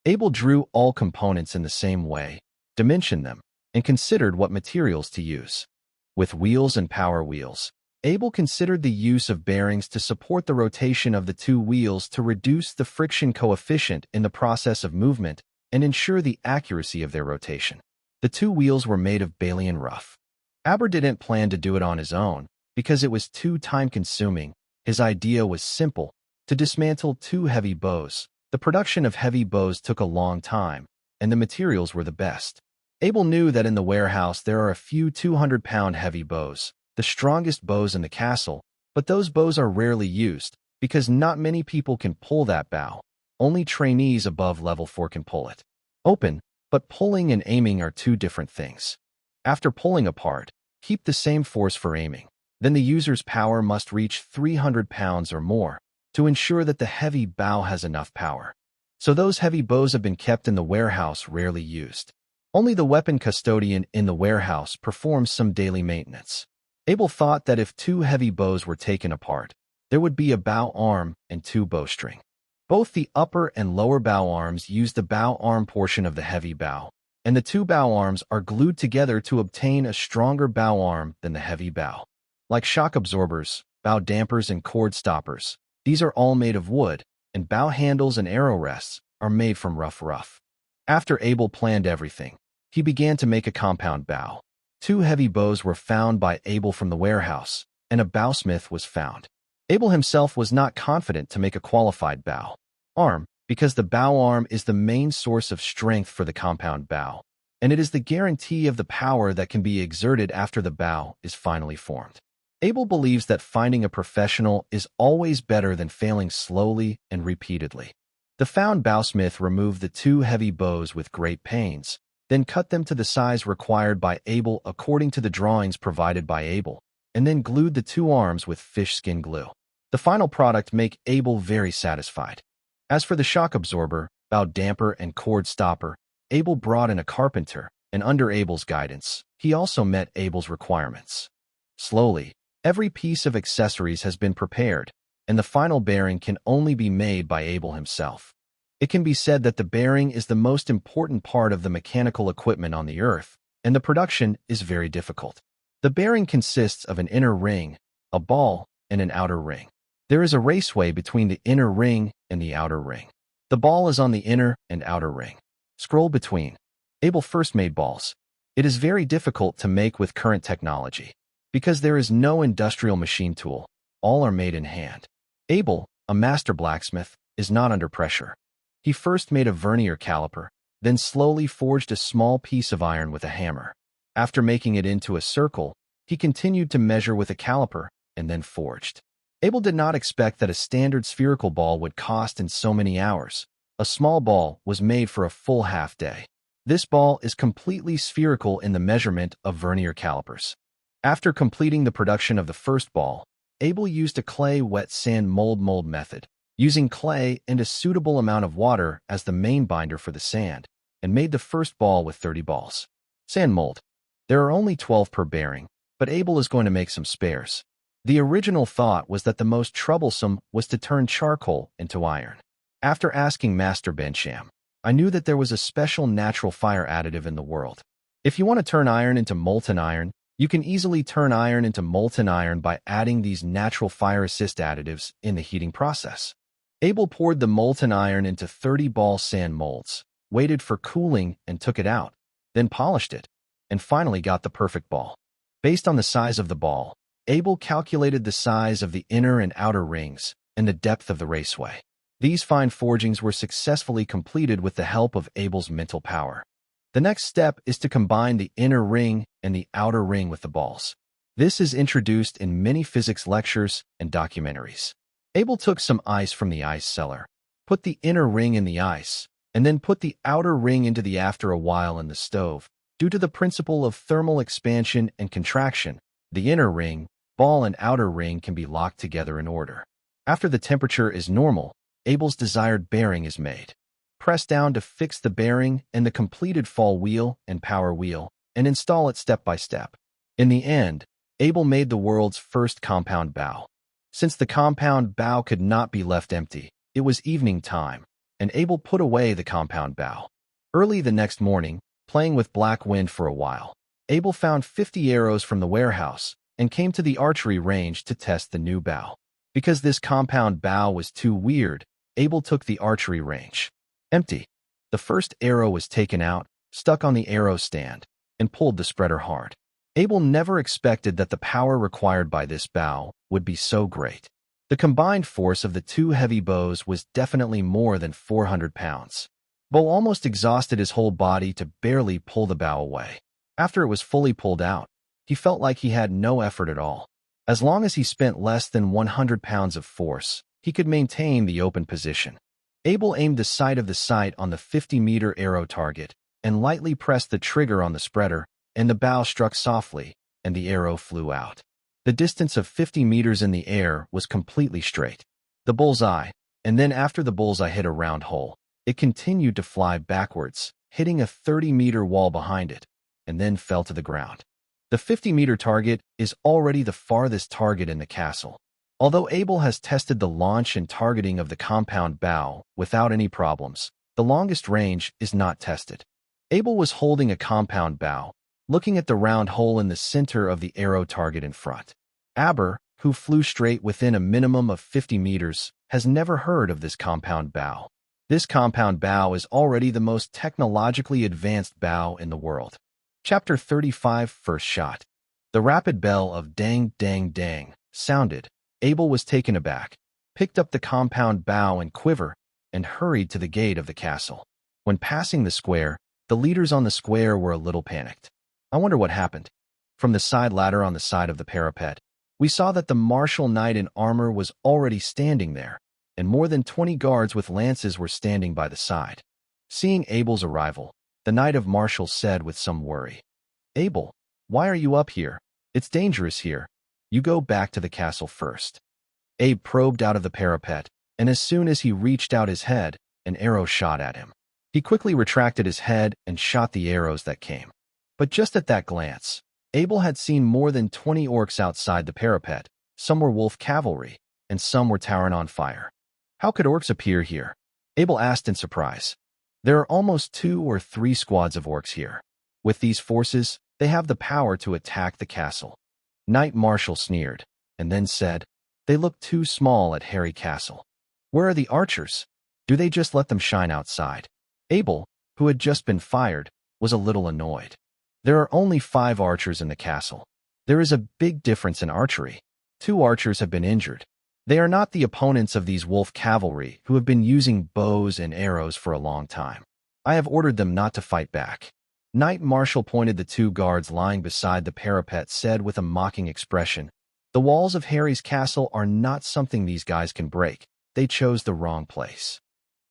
Abel drew all components in the same way, dimensioned them, and considered what materials to use. With wheels and power wheels, Abel considered the use of bearings to support the rotation of the two wheels to reduce the friction coefficient in the process of movement and ensure the accuracy of their rotation. The two wheels were made of Balian rough. Aber didn't plan to do it on his own because it was too time-consuming. His idea was simple: to dismantle two heavy bows. The production of heavy bows took a long time, and the materials were the best. Abel knew that in the warehouse there are a few 200-pound heavy bows, the strongest bows in the castle, but those bows are rarely used because not many people can pull that bow. Only trainees above level 4 can pull it. Open, but pulling and aiming are two different things. After pulling apart, keep the same force for aiming. Then the user's power must reach 300 pounds or more to ensure that the heavy bow has enough power. So those heavy bows have been kept in the warehouse, rarely used. Only the weapon custodian in the warehouse performs some daily maintenance. Abel thought that if two heavy bows were taken apart, there would be a bow arm and two bowstring. Both the upper and lower bow arms use the bow arm portion of the heavy bow, and the two bow arms are glued together to obtain a stronger bow arm than the heavy bow. Like shock absorbers, bow dampers, and cord stoppers, these are all made of wood, and bow handles and arrow rests are made from rough. After Abel planned everything, he began to make a compound bow. Two heavy bows were found by Abel from the warehouse, and a bowsmith was found. Abel himself was not confident to make a qualified bow arm because the bow arm is the main source of strength for the compound bow, and it is the guarantee of the power that can be exerted after the bow is finally formed. Abel believes that finding a professional is always better than failing slowly and repeatedly. The found bowsmith removed the two heavy bows with great pains, then cut them to the size required by Abel according to the drawings provided by Abel, and then glued the two arms with fish skin glue. The final product made Abel very satisfied. As for the shock absorber, bow damper, and cord stopper, Abel brought in a carpenter, and under Abel's guidance, he also met Abel's requirements. Slowly, every piece of accessories has been prepared, and the final bearing can only be made by Abel himself. It can be said that the bearing is the most important part of the mechanical equipment on the earth, and the production is very difficult. The bearing consists of an inner ring, a ball, and an outer ring. There is a raceway between the inner ring and the outer ring. The ball is on the inner and outer ring. Scroll between. Abel first made balls. It is very difficult to make with current technology, because there is no industrial machine tool. All are made in hand. Abel, a master blacksmith, is not under pressure. He first made a vernier caliper, then slowly forged a small piece of iron with a hammer. After making it into a circle, he continued to measure with a caliper and then forged. Abel did not expect that a standard spherical ball would cost in so many hours. A small ball was made for a full half day. This ball is completely spherical in the measurement of vernier calipers. After completing the production of the first ball, Abel used a clay wet sand mold method, using clay and a suitable amount of water as the main binder for the sand, and made the first ball with 30 balls. Sand mold. There are only 12 per bearing, but Abel is going to make some spares. The original thought was that the most troublesome was to turn charcoal into iron. After asking Master Bensham, I knew that there was a special natural fire additive in the world. If you want to turn iron into molten iron, you can easily turn iron into molten iron by adding these natural fire assist additives in the heating process. Abel poured the molten iron into 30-ball sand molds, waited for cooling and took it out, then polished it, and finally got the perfect ball. Based on the size of the ball, Abel calculated the size of the inner and outer rings and the depth of the raceway. These fine forgings were successfully completed with the help of Abel's mental power. The next step is to combine the inner ring and the outer ring with the balls. This is introduced in many physics lectures and documentaries. Abel took some ice from the ice cellar, put the inner ring in the ice, and then put the outer ring into the after a while in the stove. Due to the principle of thermal expansion and contraction, the inner ring, ball and outer ring can be locked together in order. After the temperature is normal, Abel's desired bearing is made. Press down to fix the bearing and the completed fall wheel and power wheel, and install it step by step. In the end, Abel made the world's first compound bow. Since the compound bow could not be left empty, it was evening time, and Abel put away the compound bow. Early the next morning, playing with black wind for a while, Abel found 50 arrows from the warehouse and came to the archery range to test the new bow. Because this compound bow was too weird, Abel took the archery range. Empty. The first arrow was taken out, stuck on the arrow stand, and pulled the spreader hard. Abel never expected that the power required by this bow would be so great. The combined force of the two heavy bows was definitely more than 400 pounds. Bo almost exhausted his whole body to barely pull the bow away. After it was fully pulled out, he felt like he had no effort at all. As long as he spent less than 100 pounds of force, he could maintain the open position. Abel aimed the sight of the sight on the 50-meter arrow target and lightly pressed the trigger on the spreader, and the bow struck softly, and the arrow flew out. The distance of 50 meters in the air was completely straight. The bullseye, and then after the bullseye hit a round hole, it continued to fly backwards, hitting a 30-meter wall behind it, and then fell to the ground. The 50-meter target is already the farthest target in the castle. Although Abel has tested the launch and targeting of the compound bow without any problems, the longest range is not tested. Abel was holding a compound bow, looking at the round hole in the center of the arrow target in front. Aber, who flew straight within a minimum of 50 meters, has never heard of this compound bow. This compound bow is already the most technologically advanced bow in the world. Chapter 35 First Shot. The rapid bell of dang dang dang sounded. Abel was taken aback, picked up the compound bow and quiver, and hurried to the gate of the castle. When passing the square, the leaders on the square were a little panicked. I wonder what happened. From the side ladder on the side of the parapet, we saw that the martial knight in armor was already standing there, and more than 20 guards with lances were standing by the side. Seeing Abel's arrival, the knight of martial said with some worry, "Abel, why are you up here? It's dangerous here. You go back to the castle first." Abe probed out of the parapet, and as soon as he reached out his head, an arrow shot at him. He quickly retracted his head and shot the arrows that came. But just at that glance, Abel had seen more than 20 orcs outside the parapet. Some were wolf cavalry, and some were towering on fire. How could orcs appear here? Abel asked in surprise. There are almost 2 or 3 squads of orcs here. With these forces, They have the power to attack the castle. Knight Marshal sneered, and then said, They look too small at Harry Castle. Where are the archers? Do they just let them shine outside? Abel, who had just been fired, was a little annoyed. There are only 5 archers in the castle. There is a big difference in archery. 2 archers have been injured. They are not the opponents of these wolf cavalry who have been using bows and arrows for a long time. I have ordered them not to fight back. Knight Marshal pointed the 2 guards lying beside the parapet, said with a mocking expression, The walls of Harry's castle are not something these guys can break. They chose the wrong place.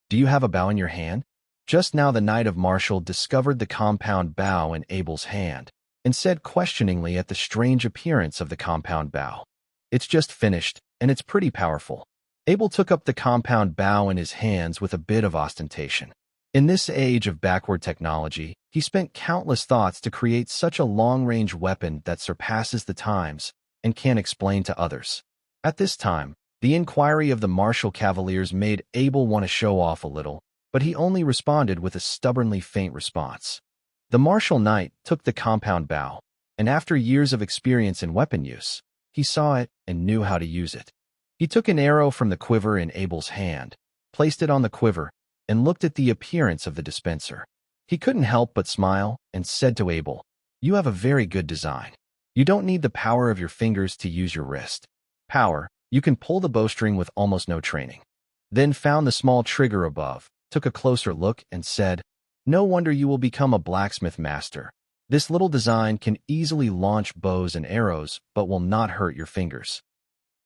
Do you have a bow in your hand? Just now the Knight of Marshal discovered the compound bow in Abel's hand and said questioningly at the strange appearance of the compound bow, It's just finished, and it's pretty powerful. Abel took up the compound bow in his hands with a bit of ostentation. In this age of backward technology, he spent countless thoughts to create such a long-range weapon that surpasses the times and can't explain to others. At this time, the inquiry of the Marshal Cavaliers made Abel want to show off a little, but he only responded with a stubbornly faint response. The Marshal Knight took the compound bow, and after years of experience in weapon use, he saw it and knew how to use it. He took an arrow from the quiver in Abel's hand, placed it on the quiver, and looked at the appearance of the dispenser. He couldn't help but smile and said to Abel, You have a very good design. You don't need the power of your fingers to use your wrist. Power, you can pull the bowstring with almost no training. Then found the small trigger above, took a closer look, and said, No wonder you will become a blacksmith master. This little design can easily launch bows and arrows, but will not hurt your fingers.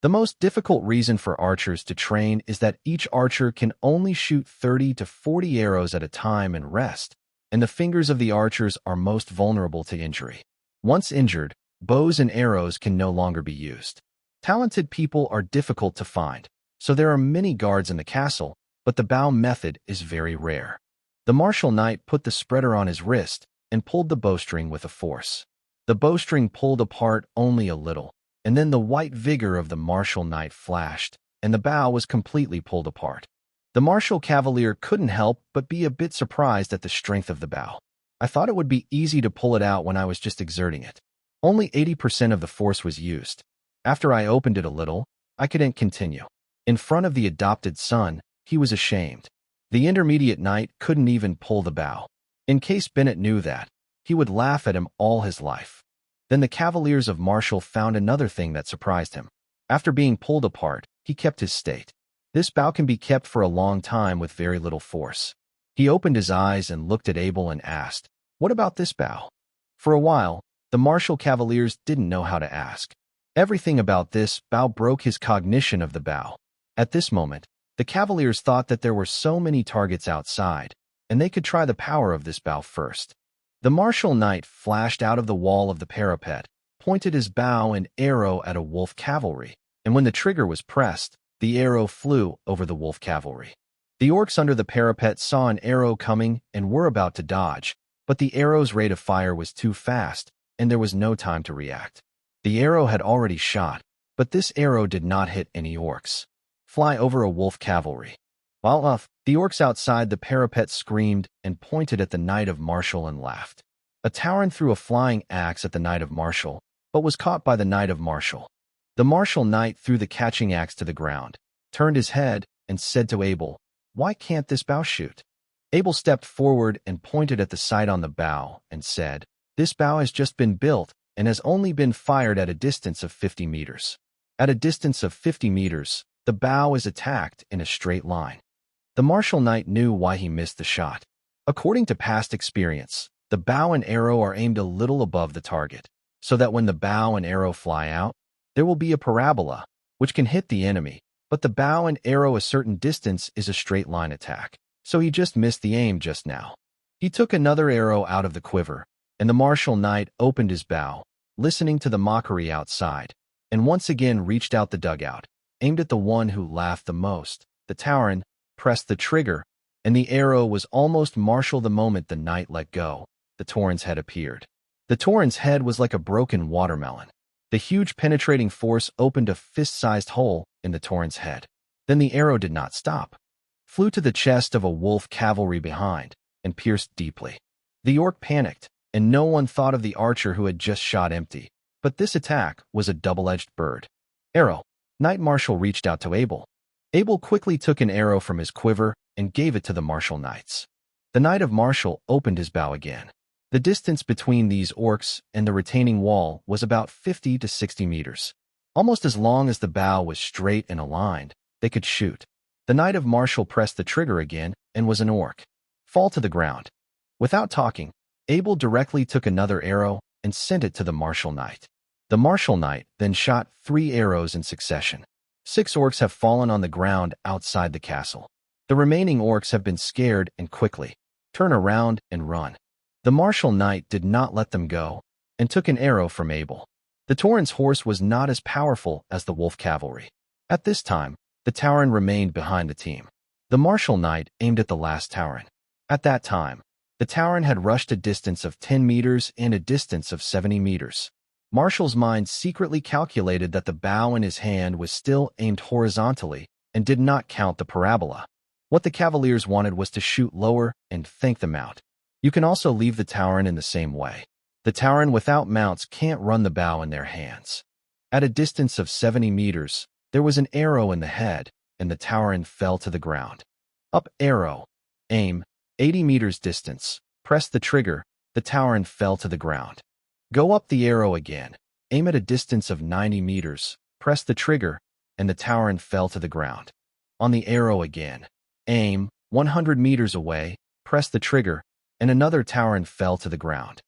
The most difficult reason for archers to train is that each archer can only shoot 30 to 40 arrows at a time and rest, and the fingers of the archers are most vulnerable to injury. Once injured, bows and arrows can no longer be used. Talented people are difficult to find, so there are many guards in the castle, but the bow method is very rare. The Marshal Knight put the spreader on his wrist and pulled the bowstring with a force. The bowstring pulled apart only a little, and then the white vigor of the Marshal Knight flashed, and the bow was completely pulled apart. The Marshal Cavalier couldn't help but be a bit surprised at the strength of the bow. I thought it would be easy to pull it out when I was just exerting it. Only 80% of the force was used. After I opened it a little, I couldn't continue. In front of the adopted son, he was ashamed. The intermediate knight couldn't even pull the bow. In case Bennett knew that, he would laugh at him all his life. Then the Cavaliers of Marshall found another thing that surprised him. After being pulled apart, he kept his state. This bow can be kept for a long time with very little force. He opened his eyes and looked at Abel and asked, What about this bow? For a while, the Marshall Cavaliers didn't know how to ask. Everything about this bow broke his cognition of the bow. At this moment, the Cavaliers thought that there were so many targets outside, and they could try the power of this bow first. The Marshal Knight flashed out of the wall of the parapet, pointed his bow and arrow at a wolf cavalry, and when the trigger was pressed, the arrow flew over the wolf cavalry. The orcs under the parapet saw an arrow coming and were about to dodge, but the arrow's rate of fire was too fast, and there was no time to react. The arrow had already shot, but this arrow did not hit any orcs. Fly over a wolf cavalry. While off, the orcs outside the parapet screamed and pointed at the Knight of Marshall and laughed. A Tauren threw a flying axe at the Knight of Marshall, but was caught by the Knight of Marshall. The Marshal Knight threw the catching axe to the ground, turned his head, and said to Abel, Why can't this bow shoot? Abel stepped forward and pointed at the sight on the bow and said, This bow has just been built and has only been fired at a distance of 50 meters. At a distance of 50 meters, the bow is attacked in a straight line. The Marshal Knight knew why he missed the shot. According to past experience, the bow and arrow are aimed a little above the target, so that when the bow and arrow fly out, there will be a parabola, which can hit the enemy, but the bow and arrow a certain distance is a straight line attack, so he just missed the aim just now. He took another arrow out of the quiver, and the Marshal Knight opened his bow, listening to the mockery outside, and once again reached out the dugout, aimed at the one who laughed the most, the Tauren, pressed the trigger, and the arrow was almost Marshall the moment the knight let go. The Tauren's head appeared. The Tauren's head was like a broken watermelon. The huge penetrating force opened a fist-sized hole in the Tauren's head. Then the arrow did not stop. Flew to the chest of a wolf cavalry behind, and pierced deeply. The orc panicked, and no one thought of the archer who had just shot empty. But this attack was a double-edged bird. Arrow. Knight Marshal reached out to Abel. Abel quickly took an arrow from his quiver and gave it to the martial knights. The Knight of Martial opened his bow again. The distance between these orcs and the retaining wall was about 50 to 60 meters. Almost as long as the bow was straight and aligned, they could shoot. The Knight of Martial pressed the trigger again and was an orc. Fall to the ground. Without talking, Abel directly took another arrow and sent it to the martial knight. The martial knight then shot 3 arrows in succession. 6 orcs have fallen on the ground outside the castle. The remaining orcs have been scared and quickly turn around and run. The martial knight did not let them go and took an arrow from Abel. The Tauren's horse was not as powerful as the wolf cavalry. At this time, the Tauren remained behind the team. The martial knight aimed at the last Tauren. At that time, the Tauren had rushed a distance of 10 meters and a distance of 70 meters. Martial's mind secretly calculated that the bow in his hand was still aimed horizontally and did not count the parabola. What the Cavaliers wanted was to shoot lower and thank them out. You can also leave the Tauren in the same way. The Tauren without mounts can't run the bow in their hands. At a distance of 70 meters, there was an arrow in the head, and the Tauren fell to the ground. Up arrow. Aim. 80 meters distance. Press the trigger. The Tauren fell to the ground. Go up the arrow again. Aim at a distance of 90 meters. Press the trigger, and the Tauren fell to the ground. On the arrow again. Aim. 100 meters away. Press the trigger, and another Tauren fell to the ground.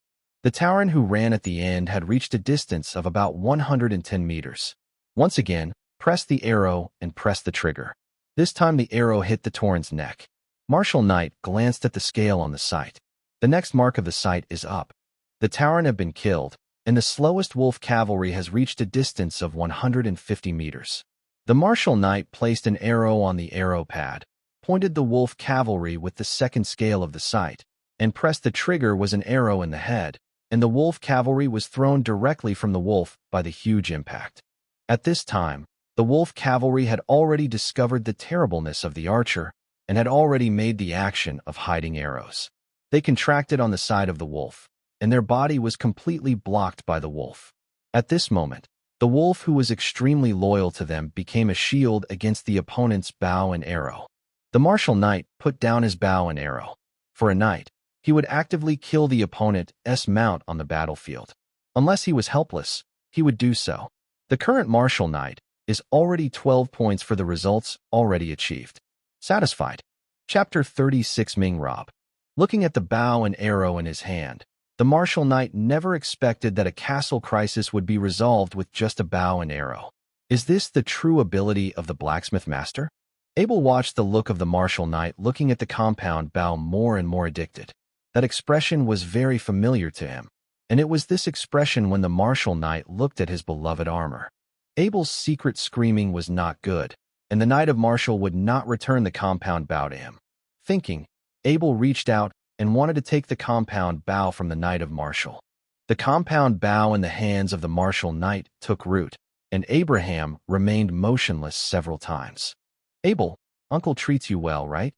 The Tauren who ran at the end had reached a distance of about 110 meters. Once again, press the arrow and press the trigger. This time the arrow hit the Tauren's neck. Martial Knight glanced at the scale on the sight. The next mark of the sight is up. The Tauren have been killed, and the slowest wolf cavalry has reached a distance of 150 meters. The Martial Knight placed an arrow on the arrow pad, pointed the wolf cavalry with the second scale of the sight, and pressed the trigger was an arrow in the head, and the wolf cavalry was thrown directly from the wolf by the huge impact. At this time, the wolf cavalry had already discovered the terribleness of the archer and had already made the action of hiding arrows. They contracted on the side of the wolf, and their body was completely blocked by the wolf. At this moment, the wolf who was extremely loyal to them became a shield against the opponent's bow and arrow. The martial knight put down his bow and arrow. For a knight, he would actively kill the opponent's mount on the battlefield. Unless he was helpless, he would do so. The current martial knight is already 12 points for the results already achieved. Satisfied. Chapter 36 Ming Rob. Looking at the bow and arrow in his hand, the martial knight never expected that a castle crisis would be resolved with just a bow and arrow. Is this the true ability of the blacksmith master? Abel watched the look of the martial knight looking at the compound bow more and more addicted. That expression was very familiar to him, and it was this expression when the martial knight looked at his beloved armor. Abel's secret screaming was not good, and the Knight of Martial would not return the compound bow to him. Thinking, Abel reached out and wanted to take the compound bow from the Knight of Martial. The compound bow in the hands of the martial knight took root, and Abraham remained motionless several times. Abel, Uncle treats you well, right?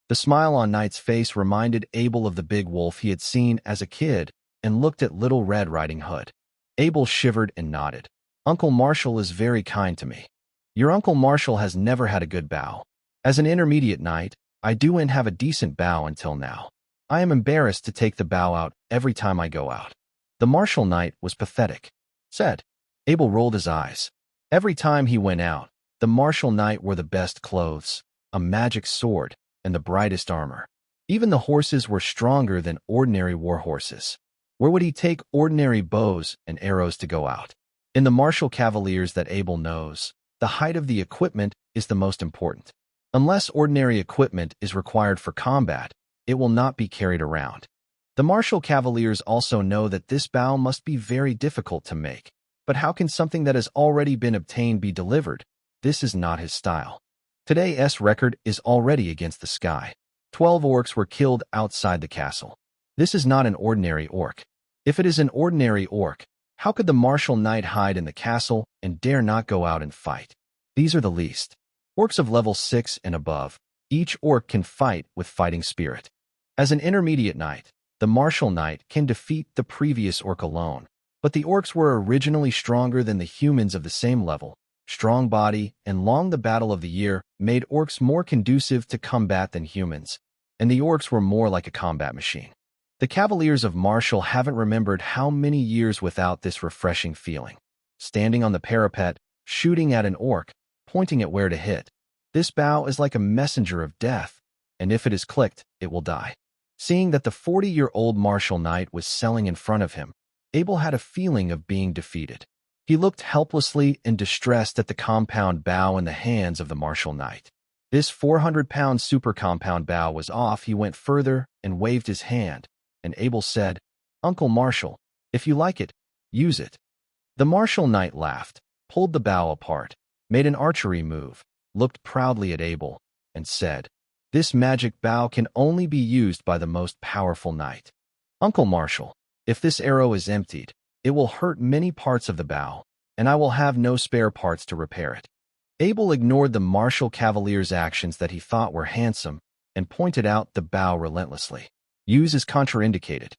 The smile on Knight's face reminded Abel of the big wolf he had seen as a kid and looked at Little Red Riding Hood. Abel shivered and nodded. Uncle Marshall is very kind to me. Your Uncle Marshall has never had a good bow. As an intermediate knight, I do and have a decent bow until now. I am embarrassed to take the bow out every time I go out. The martial knight was pathetic. Said. Abel rolled his eyes. Every time he went out, the martial knight wore the best clothes, a magic sword, and the brightest armor. Even the horses were stronger than ordinary war horses. Where would he take ordinary bows and arrows to go out? In the martial cavaliers that Abel knows, the height of the equipment is the most important. Unless ordinary equipment is required for combat, it will not be carried around. The martial cavaliers also know that this bow must be very difficult to make. But how can something that has already been obtained be delivered? This is not his style. Today's record is already against the sky. 12 orcs were killed outside the castle. This is not an ordinary orc. If it is an ordinary orc, how could the martial knight hide in the castle and dare not go out and fight? These are the least. Orcs of level 6 and above. Each orc can fight with fighting spirit. As an intermediate knight, the martial knight can defeat the previous orc alone. But the orcs were originally stronger than the humans of the same level. Strong body and long the battle of the year made orcs more conducive to combat than humans, and the orcs were more like a combat machine. The Cavaliers of Martial haven't remembered how many years without this refreshing feeling. Standing on the parapet, shooting at an orc, pointing at where to hit. This bow is like a messenger of death, and if it is clicked, it will die. Seeing that the 40-year-old martial knight was selling in front of him, Abel had a feeling of being defeated. He looked helplessly and distressed at the compound bow in the hands of the martial knight. This 400-pound super compound bow was off. He went further and waved his hand, and Abel said, "Uncle Marshall, if you like it, use it." The martial knight laughed, pulled the bow apart, made an archery move, looked proudly at Abel, and said, "This magic bow can only be used by the most powerful knight. Uncle Marshall, if this arrow is emptied, it will hurt many parts of the bow, and I will have no spare parts to repair it." Abel ignored the martial cavalier's actions that he thought were handsome and pointed out the bow relentlessly. "Use is contraindicated."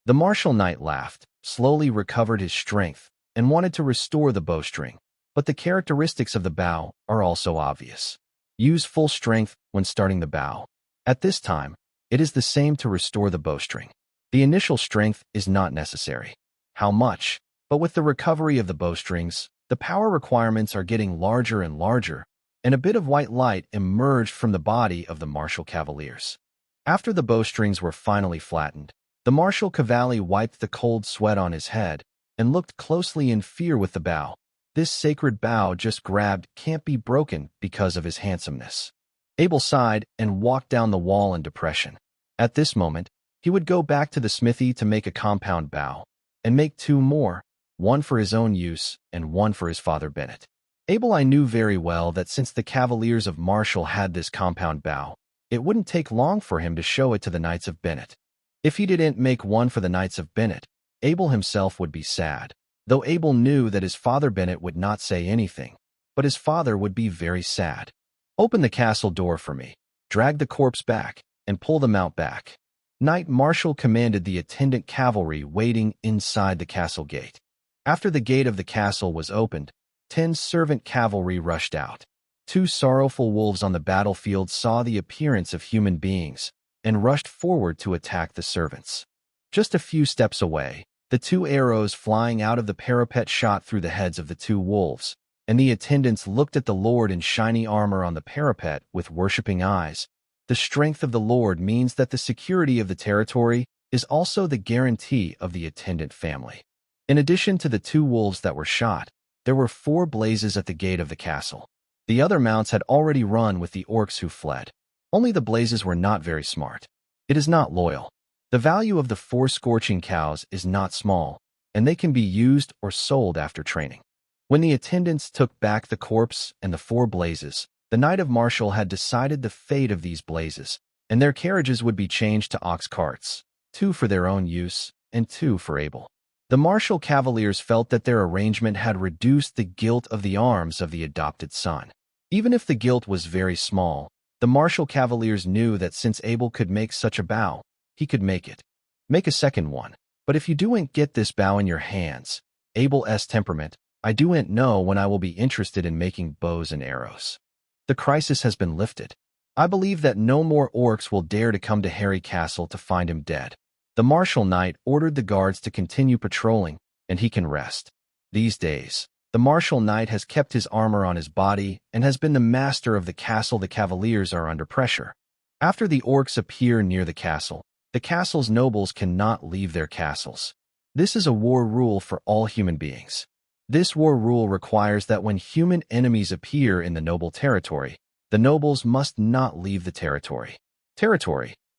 The martial knight laughed, slowly recovered his strength, and wanted to restore the bowstring, but the characteristics of the bow are also obvious. Use full strength when starting the bow. At this time, it is the same to restore the bowstring. The initial strength is not necessary. How much? But with the recovery of the bowstrings, the power requirements are getting larger and larger, and a bit of white light emerged from the body of the martial cavaliers. After the bowstrings were finally flattened, the martial cavalier wiped the cold sweat on his head and looked closely in fear with the bow. This sacred bow just grabbed can't be broken because of his handsomeness. Abel sighed and walked down the wall in depression. At this moment, he would go back to the smithy to make a compound bow, and make 2 more, one for his own use and one for his father Bennett. Abel I knew very well that since the Cavaliers of Martial had this compound bow, it wouldn't take long for him to show it to the Knights of Bennett. If he didn't make one for the Knights of Bennett, Abel himself would be sad, though Abel knew that his father Bennett would not say anything, but his father would be very sad. "Open the castle door for me, drag the corpse back, and pull the mount back." Knight Marshal commanded the attendant cavalry waiting inside the castle gate. After the gate of the castle was opened, 10 servant cavalry rushed out. 2 sorrowful wolves on the battlefield saw the appearance of human beings and rushed forward to attack the servants. Just a few steps away, the 2 arrows flying out of the parapet shot through the heads of the 2 wolves, and the attendants looked at the Lord in shiny armor on the parapet with worshipping eyes. The strength of the Lord means that the security of the territory is also the guarantee of the attendant family. In addition to the 2 wolves that were shot, there were 4 blazes at the gate of the castle. The other mounts had already run with the orcs who fled. Only the blazes were not very smart. It is not loyal. The value of the 4 scorching cows is not small, and they can be used or sold after training. When the attendants took back the corpse and the 4 blazes, the Knight of Martial had decided the fate of these blazes, and their carriages would be changed to ox carts, 2 for their own use and 2 for Abel. The martial cavaliers felt that their arrangement had reduced the guilt of the arms of the adopted son. Even if the guilt was very small, the martial cavaliers knew that since Abel could make such a bow, he could make it. Make a second one. But if you doan't get this bow in your hands, Abel's temperament, I doan't know when I will be interested in making bows and arrows. The crisis has been lifted. I believe that no more orcs will dare to come to Harry Castle to find him dead. The martial knight ordered the guards to continue patrolling, and he can rest. These days, the martial knight has kept his armor on his body and has been the master of the castle. The cavaliers are under pressure. After the orcs appear near the castle's nobles cannot leave their castles. This is a war rule for all human beings. This war rule requires that when human enemies appear in the noble territory, the nobles must not leave the territory.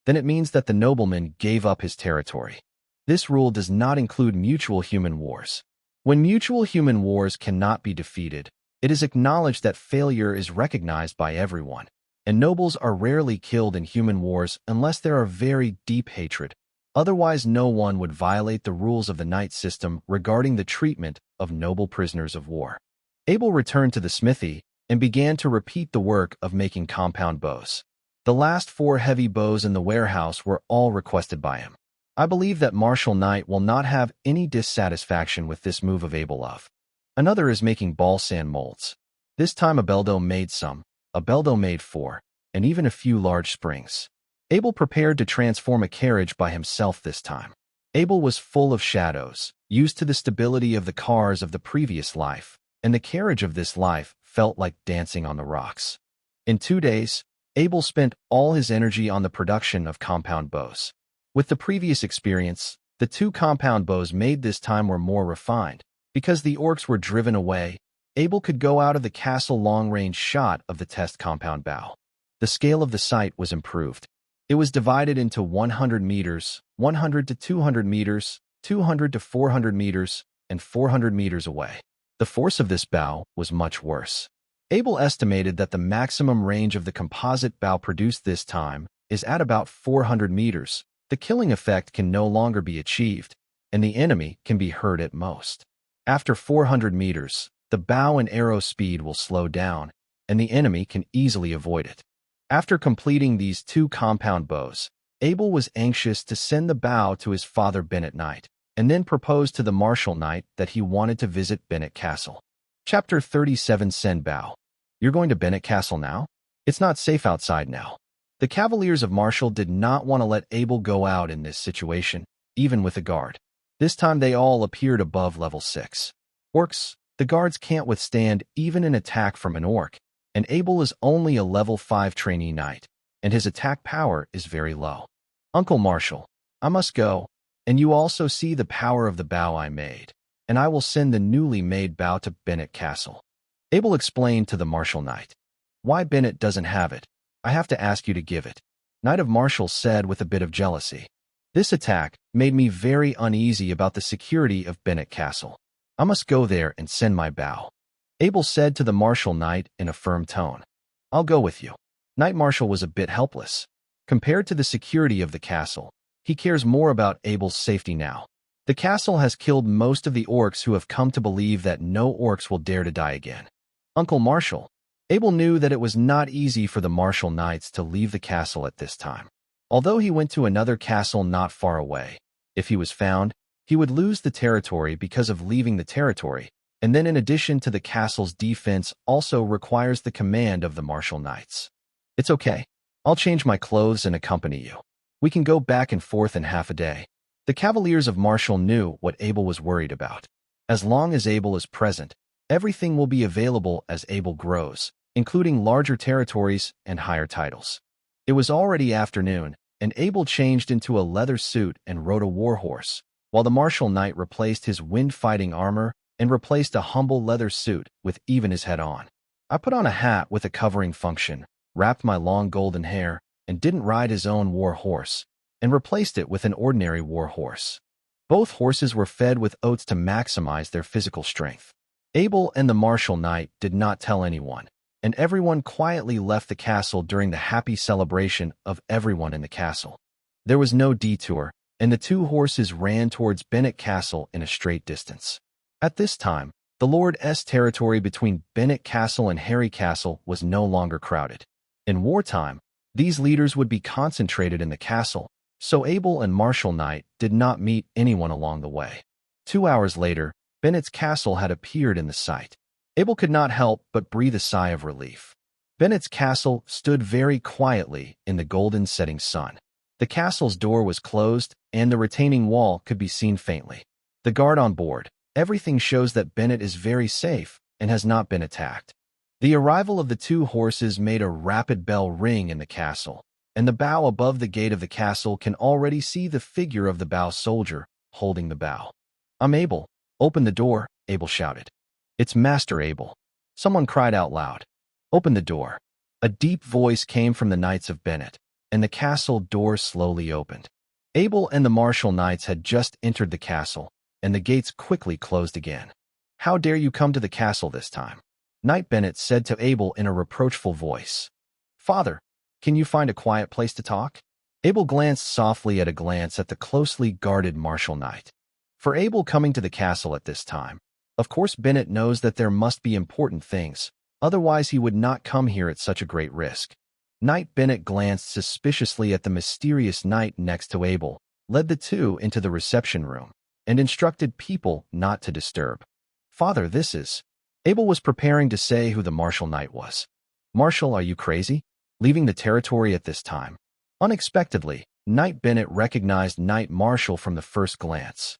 Then it means that the nobleman gave up his territory. This rule does not include mutual human wars. When mutual human wars cannot be defeated, it is acknowledged that failure is recognized by everyone, and nobles are rarely killed in human wars unless there are very deep hatred. Otherwise, no one would violate the rules of the knight system regarding the treatment of noble prisoners of war. Abel returned to the smithy and began to repeat the work of making compound bows. The last 4 heavy bows in the warehouse were all requested by him. I believe that Martial Knight will not have any dissatisfaction with this move of Abel. Another is making balsam molds. This time Abeldo made some, Abeldo made 4, and even a few large springs. Abel prepared to transform a carriage by himself this time. Abel was full of shadows, used to the stability of the cars of the previous life, and the carriage of this life felt like dancing on the rocks. In 2 days, Abel spent all his energy on the production of compound bows. With the previous experience, the 2 compound bows made this time were more refined. Because the orcs were driven away, Abel could go out of the castle long-range shot of the test compound bow. The scale of the sight was improved. It was divided into 100 meters, 100 to 200 meters, 200 to 400 meters, and 400 meters away. The force of this bow was much worse. Abel estimated that the maximum range of the composite bow produced this time is at about 400 meters. The killing effect can no longer be achieved, and the enemy can be hurt at most. After 400 meters, the bow and arrow speed will slow down, and the enemy can easily avoid it. After completing these 2 compound bows, Abel was anxious to send the bow to his father Bennett Knight, and then proposed to the Martial Knight that he wanted to visit Bennett Castle. Chapter 37 Send Bow. You're going to Bennett Castle now? It's not safe outside now. The Cavaliers of Martial did not want to let Abel go out in this situation, even with a guard. This time they all appeared above level 6. Orcs, the guards can't withstand even an attack from an orc, and Abel is only a level 5 trainee knight, and his attack power is very low. Uncle Marshall, I must go, and you also see the power of the bow I made, and I will send the newly made bow to Bennett Castle. Abel explained to the Martial Knight. Why Bennett doesn't have it, I have to ask you to give it. Knight of Martial said with a bit of jealousy. This attack made me very uneasy about the security of Bennett Castle. I must go there and send my bow. Abel said to the Martial Knight in a firm tone. I'll go with you. Knight Martial was a bit helpless. Compared to the security of the castle, he cares more about Abel's safety now. The castle has killed most of the orcs who have come to believe that no orcs will dare to die again. Uncle Marshall. Abel knew that it was not easy for the Martial Knights to leave the castle at this time. Although he went to another castle not far away, if he was found, he would lose the territory because of leaving the territory, and then in addition to the castle's defense also requires the command of the Martial Knights. It's okay. I'll change my clothes and accompany you. We can go back and forth in half a day. The Cavaliers of Martial knew what Abel was worried about. As long as Abel is present, everything will be available as Abel grows, including larger territories and higher titles. It was already afternoon, and Abel changed into a leather suit and rode a warhorse, while the Martial Knight replaced his wind-fighting armor and replaced a humble leather suit with even his head on. I put on a hat with a covering function, wrapped my long golden hair, and didn't ride his own war horse, and replaced it with an ordinary war horse. Both horses were fed with oats to maximize their physical strength. Abel and the Martial Knight did not tell anyone, and everyone quietly left the castle during the happy celebration of everyone in the castle. There was no detour, and the 2 horses ran towards Bennett Castle in a straight distance. At this time, the Lord's territory between Bennett Castle and Harry Castle was no longer crowded. In wartime, these leaders would be concentrated in the castle, so Abel and Martial Knight did not meet anyone along the way. 2 hours later, Bennett's castle had appeared in the sight. Abel could not help but breathe a sigh of relief. Bennett's castle stood very quietly in the golden setting sun. The castle's door was closed, and the retaining wall could be seen faintly. The guard on board. Everything shows that Bennett is very safe and has not been attacked. The arrival of the 2 horses made a rapid bell ring in the castle, and the bow above the gate of the castle can already see the figure of the bow soldier holding the bow. I'm Abel. Open the door, Abel shouted. It's Master Abel. Someone cried out loud. Open the door. A deep voice came from the Knights of Bennett, and the castle door slowly opened. Abel and the Martial Knights had just entered the castle, and the gates quickly closed again. How dare you come to the castle this time? Knight Bennett said to Abel in a reproachful voice. Father, can you find a quiet place to talk? Abel glanced softly at the closely guarded Martial Knight. For Abel coming to the castle at this time, of course Bennett knows that there must be important things, otherwise he would not come here at such a great risk. Knight Bennett glanced suspiciously at the mysterious knight next to Abel, led the two into the reception room, and instructed people not to disturb. Father, this is... Abel was preparing to say who the Martial Knight was. Marshal, are you crazy? Leaving the territory at this time? Unexpectedly, Knight Bennett recognized Knight Marshal from the first glance.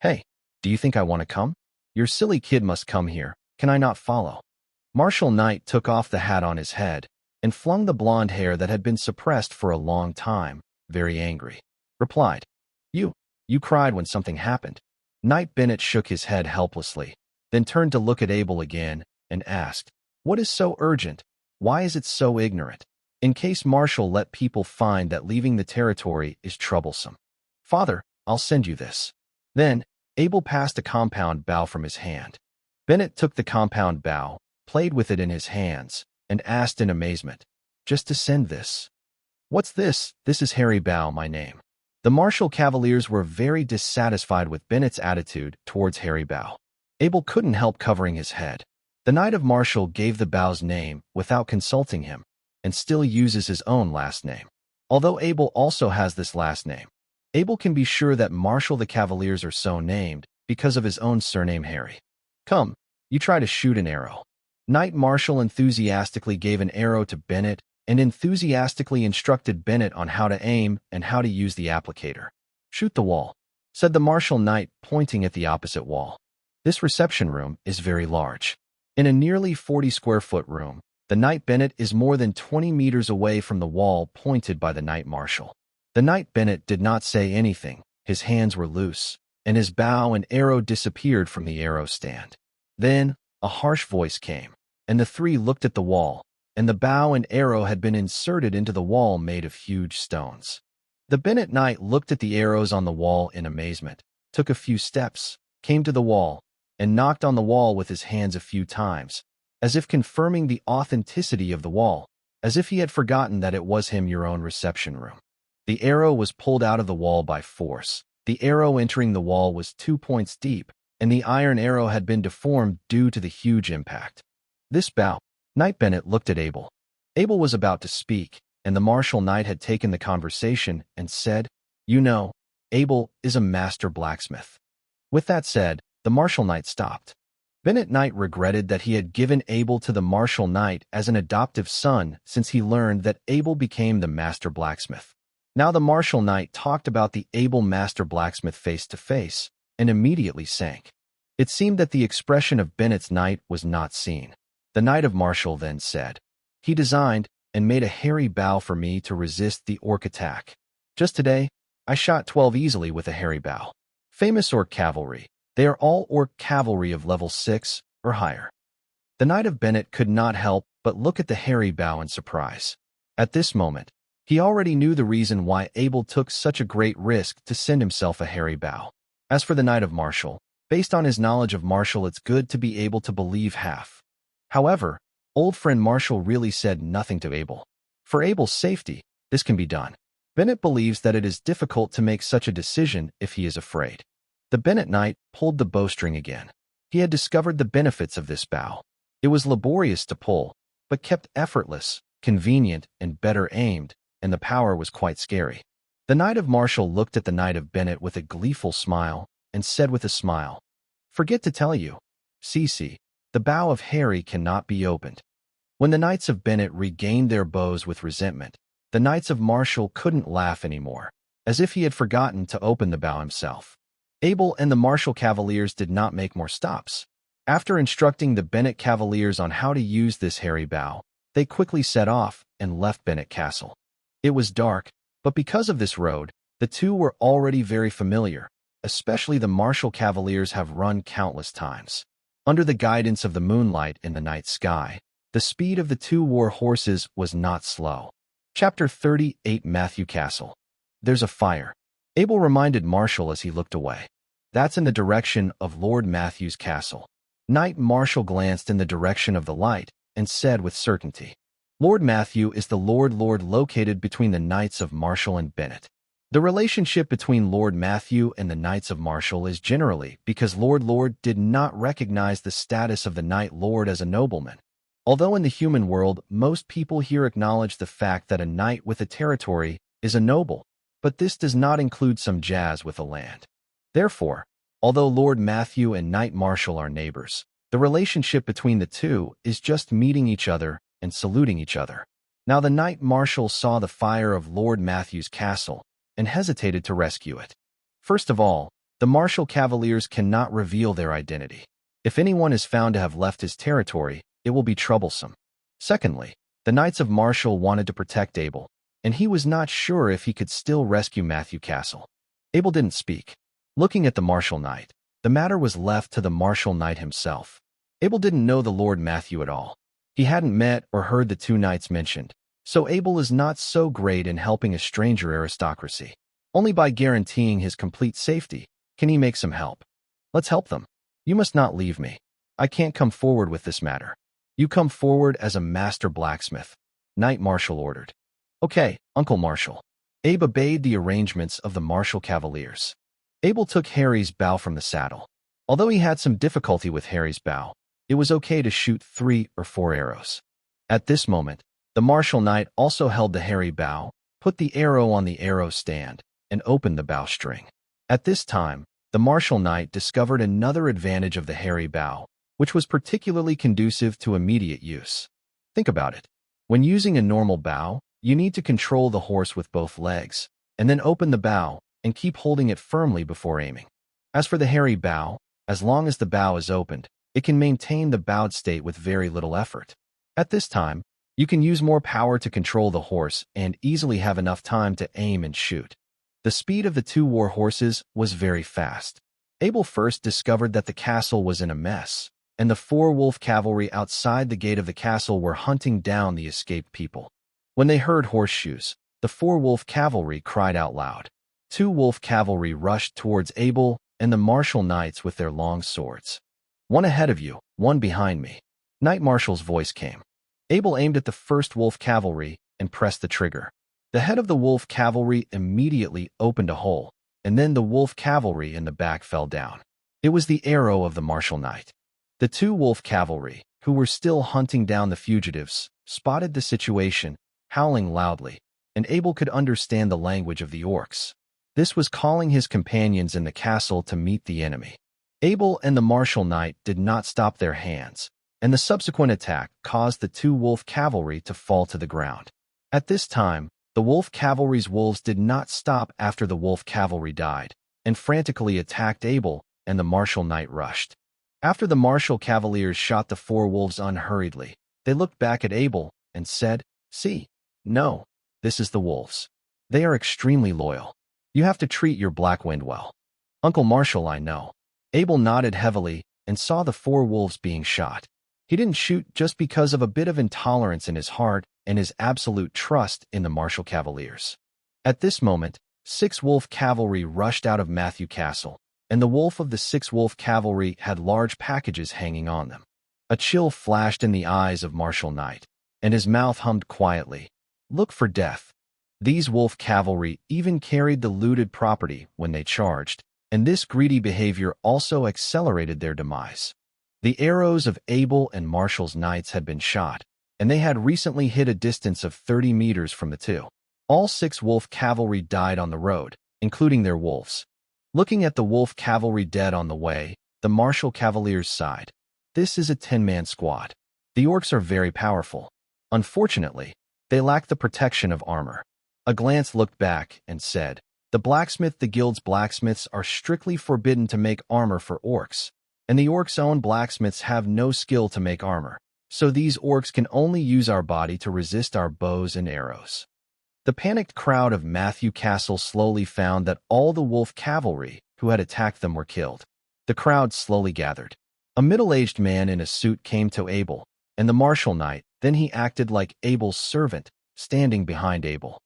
Hey, do you think I want to come? Your silly kid must come here. Can I not follow? Marshal Knight took off the hat on his head and flung the blonde hair that had been suppressed for a long time, very angry. Replied, You cried when something happened. Knight Bennett shook his head helplessly, then turned to look at Abel again and asked, What is so urgent? Why is it so ignorant? In case Marshal let people find that leaving the territory is troublesome. Father, I'll send you this. Then, Abel passed a compound bow from his hand. Bennett took the compound bow, played with it in his hands, and asked in amazement, Just to send this? What's this? This is Harry Bow, my name. The Martial Cavaliers were very dissatisfied with Bennett's attitude towards Harry Bow. Abel couldn't help covering his head. The Knight of Martial gave the Bow's name without consulting him, and still uses his own last name. Although Abel also has this last name, Abel can be sure that Martial the Cavaliers are so named because of his own surname Harry. Come, you try to shoot an arrow. Knight Martial enthusiastically gave an arrow to Bennett and enthusiastically instructed Bennett on how to aim and how to use the applicator. Shoot the wall, said the Martial Knight, pointing at the opposite wall. This reception room is very large. In a nearly 40-square-foot room, the Knight Bennett is more than 20 meters away from the wall pointed by the Knight Martial. The Knight Bennett did not say anything. His hands were loose, and his bow and arrow disappeared from the arrow stand. Then, a harsh voice came, and the three looked at the wall, and the bow and arrow had been inserted into the wall made of huge stones. The Bennett Knight looked at the arrows on the wall in amazement, took a few steps, came to the wall, and knocked on the wall with his hands a few times, as if confirming the authenticity of the wall, as if he had forgotten that it was your own reception room. The arrow was pulled out of the wall by force. The arrow entering the wall was 2 points deep, and the iron arrow had been deformed due to the huge impact. This bow. Knight Bennett looked at Abel. Abel was about to speak, and the Martial Knight had taken the conversation and said, You know, Abel is a master blacksmith. With that said, the Martial Knight stopped. Bennett Knight regretted that he had given Abel to the Martial Knight as an adoptive son since he learned that Abel became the master blacksmith. Now the Martial Knight talked about the Abel master blacksmith face to face, and immediately sank. It seemed that the expression of Bennett's Knight was not seen. The Knight of Martial then said, He designed and made a hairy bow for me to resist the orc attack. Just today, I shot 12 easily with a hairy bow. Famous orc cavalry. They are all orc cavalry of level 6 or higher. The Knight of Bennett could not help but look at the hairy bow in surprise. At this moment, he already knew the reason why Abel took such a great risk to send himself a hairy bow. As for the Knight of Martial, based on his knowledge of Martial, it's good to be able to believe half. However, old friend Martial really said nothing to Abel. For Abel's safety, this can be done. Bennett believes that it is difficult to make such a decision if he is afraid. The Bennett Knight pulled the bowstring again. He had discovered the benefits of this bow. It was laborious to pull, but kept effortless, convenient, and better aimed, and the power was quite scary. The Knight of Martial looked at the Knight of Bennett with a gleeful smile, and said with a smile, Forget to tell you, Cece, the bow of Harry cannot be opened. When the Knights of Bennett regained their bows with resentment, the Knights of Martial couldn't laugh anymore, as if he had forgotten to open the bow himself. Abel and the Martial Cavaliers did not make more stops. After instructing the Bennett Cavaliers on how to use this hairy bow, they quickly set off and left Bennett Castle. It was dark, but because of this road, the two were already very familiar, especially the Martial Cavaliers have run countless times. Under the guidance of the moonlight in the night sky, the speed of the two war horses was not slow. Chapter 38 Matthew Castle. There's a fire. Abel reminded Martial as he looked away. That's in the direction of Lord Matthew's castle. Knight Martial glanced in the direction of the light and said with certainty, Lord Matthew is the Lord located between the Knights of Martial and Bennett. The relationship between Lord Matthew and the Knights of Martial is generally because Lord did not recognize the status of the Knight Lord as a nobleman. Although in the human world, most people here acknowledge the fact that a knight with a territory is a noble, but this does not include some jazz with the land. Therefore, although Lord Matthew and Knight Marshall are neighbors, the relationship between the two is just meeting each other and saluting each other. Now the Knight Marshal saw the fire of Lord Matthew's castle and hesitated to rescue it. First of all, the Marshal Cavaliers cannot reveal their identity. If anyone is found to have left his territory, it will be troublesome. Secondly, the Knights of Marshall wanted to protect Abel, and he was not sure if he could still rescue Matthew Castle. Abel didn't speak. Looking at the Marshal Knight, the matter was left to the Marshal Knight himself. Abel didn't know the Lord Matthew at all. He hadn't met or heard the two knights mentioned, so Abel is not so great in helping a stranger aristocracy. Only by guaranteeing his complete safety can he make some help. Let's help them. You must not leave me. I can't come forward with this matter. You come forward as a master blacksmith, Knight Marshall ordered. Okay, Uncle Marshall. Abe obeyed the arrangements of the Marshall Cavaliers. Abel took Harry's bow from the saddle. Although he had some difficulty with Harry's bow, it was okay to shoot 3 or 4 arrows. At this moment, the Marshal Knight also held the Harry bow, put the arrow on the arrow stand, and opened the bowstring. At this time, the Marshal Knight discovered another advantage of the Harry bow, which was particularly conducive to immediate use. Think about it. When using a normal bow, you need to control the horse with both legs, and then open the bow and keep holding it firmly before aiming. As for the Harry bow, as long as the bow is opened, it can maintain the bowed state with very little effort. At this time, you can use more power to control the horse and easily have enough time to aim and shoot. The speed of the 2 war horses was very fast. Abel first discovered that the castle was in a mess, and the 4 wolf cavalry outside the gate of the castle were hunting down the escaped people. When they heard horseshoes, the 4 wolf cavalry cried out loud. 2 wolf cavalry rushed towards Abel and the Marshal Knights with their long swords. One ahead of you, one behind me. Knight Marshall's voice came. Abel aimed at the first wolf cavalry and pressed the trigger. The head of the wolf cavalry immediately opened a hole, and then the wolf cavalry in the back fell down. It was the arrow of the Marshal Knight. The 2 wolf cavalry, who were still hunting down the fugitives, spotted the situation, howling loudly, and Abel could understand the language of the orcs. This was calling his companions in the castle to meet the enemy. Abel and the Marshal Knight did not stop their hands, and the subsequent attack caused the 2 wolf cavalry to fall to the ground. At this time, the wolf cavalry's wolves did not stop after the wolf cavalry died, and frantically attacked Abel, and the Marshal Knight rushed. After the Marshal Cavaliers shot the 4 wolves unhurriedly, they looked back at Abel and said, "See, no, this is the wolves. They are extremely loyal. You have to treat your Black Wind well." "Uncle Marshal, I know." Abel nodded heavily and saw the 4 wolves being shot. He didn't shoot just because of a bit of intolerance in his heart and his absolute trust in the Marshal Cavaliers. At this moment, 6 wolf cavalry rushed out of Matthew Castle, and the wolf of the 6 wolf cavalry had large packages hanging on them. A chill flashed in the eyes of Marshal Knight, and his mouth hummed quietly, "Look for death." These wolf cavalry even carried the looted property when they charged, and this greedy behavior also accelerated their demise. The arrows of Abel and Marshall's knights had been shot, and they had recently hit a distance of 30 meters from the 2. All 6 wolf cavalry died on the road, including their wolves. Looking at the wolf cavalry dead on the way, the Marshal Cavaliers sighed. This is a 10-man squad. The orcs are very powerful. Unfortunately, they lack the protection of armor. A glance looked back and said, the guild's blacksmiths are strictly forbidden to make armor for orcs, and the orcs' own blacksmiths have no skill to make armor, so these orcs can only use our body to resist our bows and arrows. The panicked crowd of Matthew Castle slowly found that all the wolf cavalry who had attacked them were killed. The crowd slowly gathered. A middle-aged man in a suit came to Abel, and the Marshal Knight, then he acted like Abel's servant, standing behind Abel.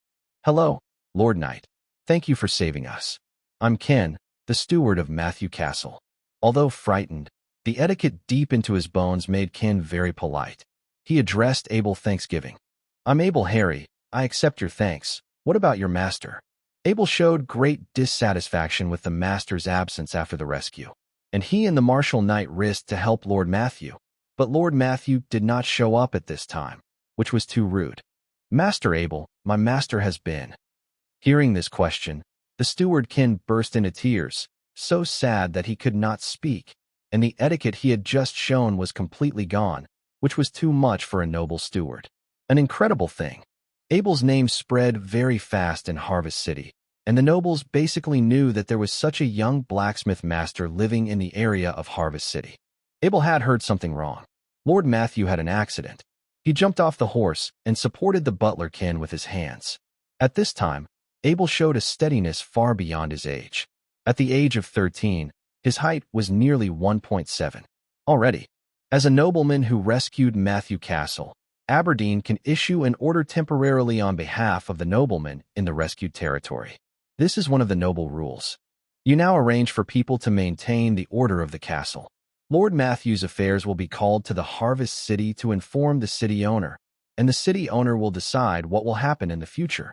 "Hello, Lord Knight. Thank you for saving us. I'm Ken, the steward of Matthew Castle." Although frightened, the etiquette deep into his bones made Ken very polite. He addressed Abel thanksgiving. "I'm Abel Harry. I accept your thanks. What about your master?" Abel showed great dissatisfaction with the master's absence after the rescue, and he and the Marshal Knight risked to help Lord Matthew. But Lord Matthew did not show up at this time, which was too rude. "Master Abel, my master has been." Hearing this question, the steward kin burst into tears, so sad that he could not speak, and the etiquette he had just shown was completely gone, which was too much for a noble steward. An incredible thing. Abel's name spread very fast in Harvest City, and the nobles basically knew that there was such a young blacksmith master living in the area of Harvest City. Abel had heard something wrong. Lord Matthew had an accident. He jumped off the horse and supported the butler kin with his hands. At this time, Abel showed a steadiness far beyond his age. At the age of 13, his height was nearly 1.7. Already, as a nobleman who rescued Matthew Castle, Aberdeen can issue an order temporarily on behalf of the nobleman in the rescued territory. This is one of the noble rules. You now arrange for people to maintain the order of the castle. Lord Matthew's affairs will be called to the Harvest City to inform the city owner, and the city owner will decide what will happen in the future.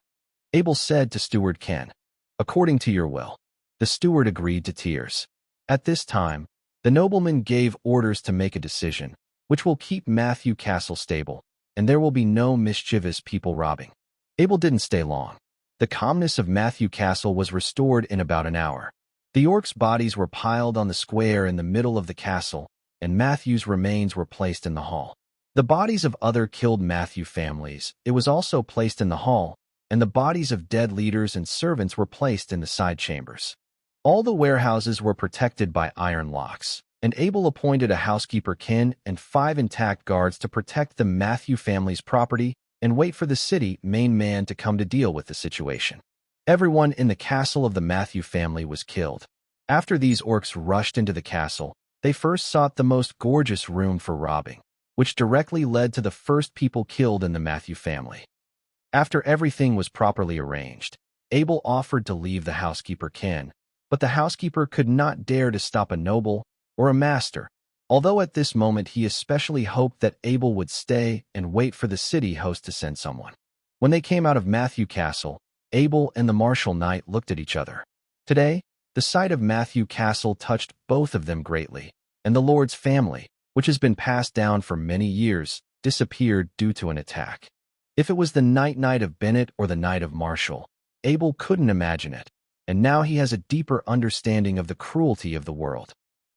Abel said to Steward Ken, "According to your will." The steward agreed to tears. At this time, the nobleman gave orders to make a decision, which will keep Matthew Castle stable, and there will be no mischievous people robbing. Abel didn't stay long. The calmness of Matthew Castle was restored in about an hour. The orcs' bodies were piled on the square in the middle of the castle, and Matthew's remains were placed in the hall. The bodies of other killed Matthew families, it was also placed in the hall, and the bodies of dead leaders and servants were placed in the side chambers. All the warehouses were protected by iron locks, and Abel appointed a housekeeper kin and 5 intact guards to protect the Matthew family's property and wait for the city main man to come to deal with the situation. Everyone in the castle of the Matthew family was killed. After these orcs rushed into the castle, they first sought the most gorgeous room for robbing, which directly led to the first people killed in the Matthew family. After everything was properly arranged, Abel offered to leave the housekeeper kin, but the housekeeper could not dare to stop a noble or a master, although at this moment he especially hoped that Abel would stay and wait for the city host to send someone. When they came out of Matthew Castle, Abel and the martial knight looked at each other. Today, the sight of Matthew Castle touched both of them greatly, and the Lord's family, which has been passed down for many years, disappeared due to an attack. If it was the Knight of Bennett or the Knight of Marshall, Abel couldn't imagine it, and now he has a deeper understanding of the cruelty of the world.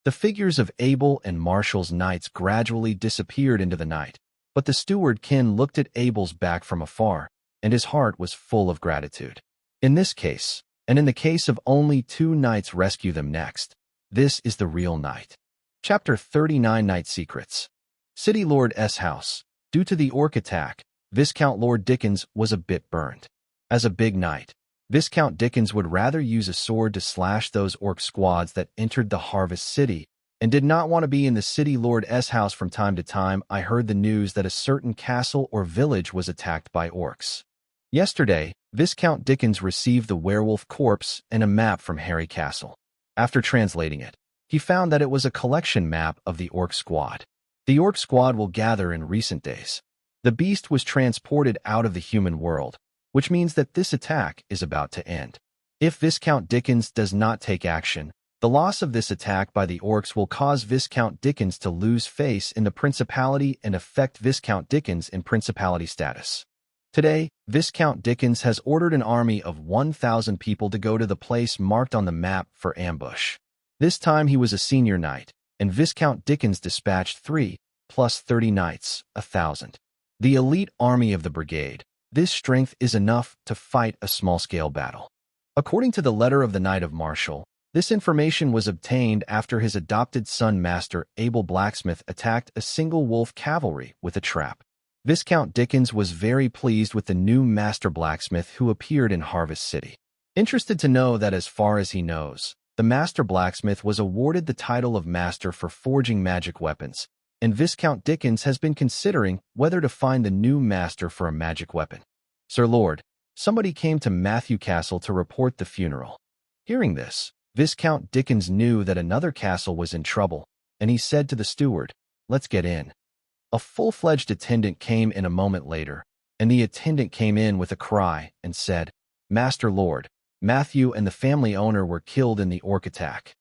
The figures of Abel and Marshall's knights gradually disappeared into the night, but the steward kin looked at Abel's back from afar, and his heart was full of gratitude. In this case, and in the case of only 2 knights rescue them next, this is the real knight. Chapter 39 Night Secrets. City Lord S. House. Due to the orc attack, Viscount Lord Dickens was a bit burned. As a big knight, Viscount Dickens would rather use a sword to slash those orc squads that entered the Harvest City, and did not want to be in the City Lord S. house from time to time. I heard the news that a certain castle or village was attacked by orcs. Yesterday, Viscount Dickens received the werewolf corpse and a map from Harry Castle. After translating it, he found that it was a collection map of the orc squad. The orc squad will gather in recent days. The beast was transported out of the human world, which means that this attack is about to end. If Viscount Dickens does not take action, the loss of this attack by the orcs will cause Viscount Dickens to lose face in the principality and affect Viscount Dickens in principality status. Today, Viscount Dickens has ordered an army of 1,000 people to go to the place marked on the map for ambush. This time he was a senior knight, and Viscount Dickens dispatched 3 plus 30 knights, 1,000. The elite army of the brigade. This strength is enough to fight a small-scale battle. According to the letter of the Knight of Marshall, this information was obtained after his adopted son Master Abel Blacksmith attacked a single wolf cavalry with a trap. Viscount Dickens was very pleased with the new Master Blacksmith who appeared in Harvest City. Interested to know that as far as he knows, the Master Blacksmith was awarded the title of Master for forging magic weapons, and Viscount Dickens has been considering whether to find the new master for a magic weapon. Sir Lord, somebody came to Matthew Castle to report the funeral. Hearing this, Viscount Dickens knew that another castle was in trouble, and he said to the steward, "Let's get in." A full-fledged attendant came in a moment later, and the attendant came in with a cry and said, "Master Lord, Matthew and the family owner were killed in the orc attack."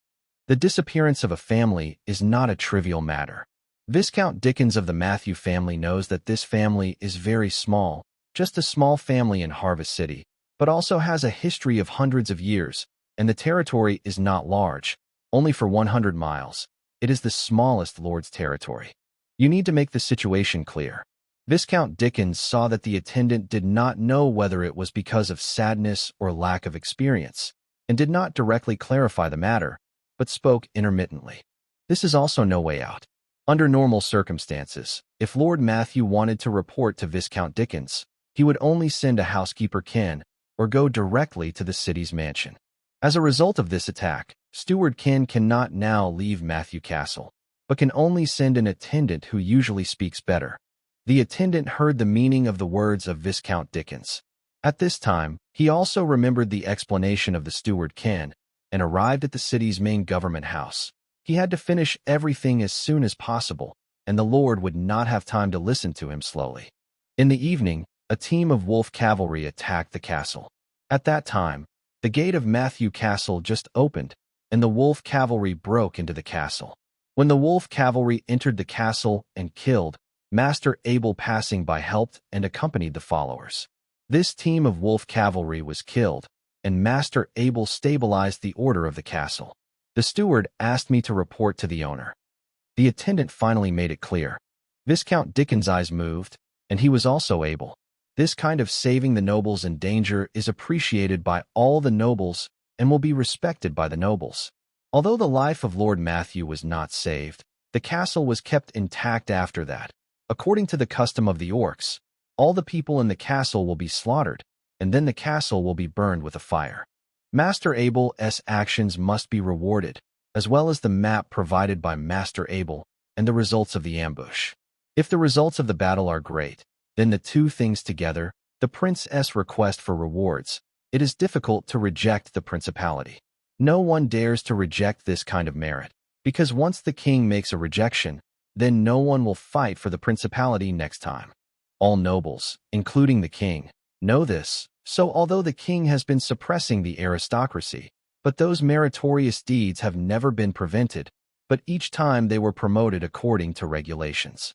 The disappearance of a family is not a trivial matter. Viscount Dickens of the Matthew family knows that this family is very small, just a small family in Harvest City, but also has a history of hundreds of years, and the territory is not large, only for 100 miles. It is the smallest lord's territory. You need to make the situation clear. Viscount Dickens saw that the attendant did not know whether it was because of sadness or lack of experience, and did not directly clarify the matter, but spoke intermittently. This is also no way out. Under normal circumstances, if Lord Matthew wanted to report to Viscount Dickens, he would only send a housekeeper Ken or go directly to the city's mansion. As a result of this attack, Steward Ken cannot now leave Matthew Castle, but can only send an attendant who usually speaks better. The attendant heard the meaning of the words of Viscount Dickens. At this time, he also remembered the explanation of the steward Ken and arrived at the city's main government house. He had to finish everything as soon as possible, and the Lord would not have time to listen to him slowly. In the evening, a team of wolf cavalry attacked the castle. At that time, the gate of Matthew Castle just opened, and the wolf cavalry broke into the castle. When the wolf cavalry entered the castle and killed, Master Abel passing by helped and accompanied the followers. This team of wolf cavalry was killed, and Master Abel stabilized the order of the castle. The steward asked me to report to the owner. The attendant finally made it clear. Viscount Dickens' eyes moved, and he was also able. This kind of saving the nobles in danger is appreciated by all the nobles and will be respected by the nobles. Although the life of Lord Matthew was not saved, the castle was kept intact after that. According to the custom of the orcs, all the people in the castle will be slaughtered, and then the castle will be burned with a fire. Master Abel's actions must be rewarded, as well as the map provided by Master Abel and the results of the ambush. If the results of the battle are great, then the two things together, the prince's request for rewards, it is difficult to reject the principality. No one dares to reject this kind of merit, because once the king makes a rejection, then no one will fight for the principality next time. All nobles, including the king, know this, so although the king has been suppressing the aristocracy, but those meritorious deeds have never been prevented, but each time they were promoted according to regulations.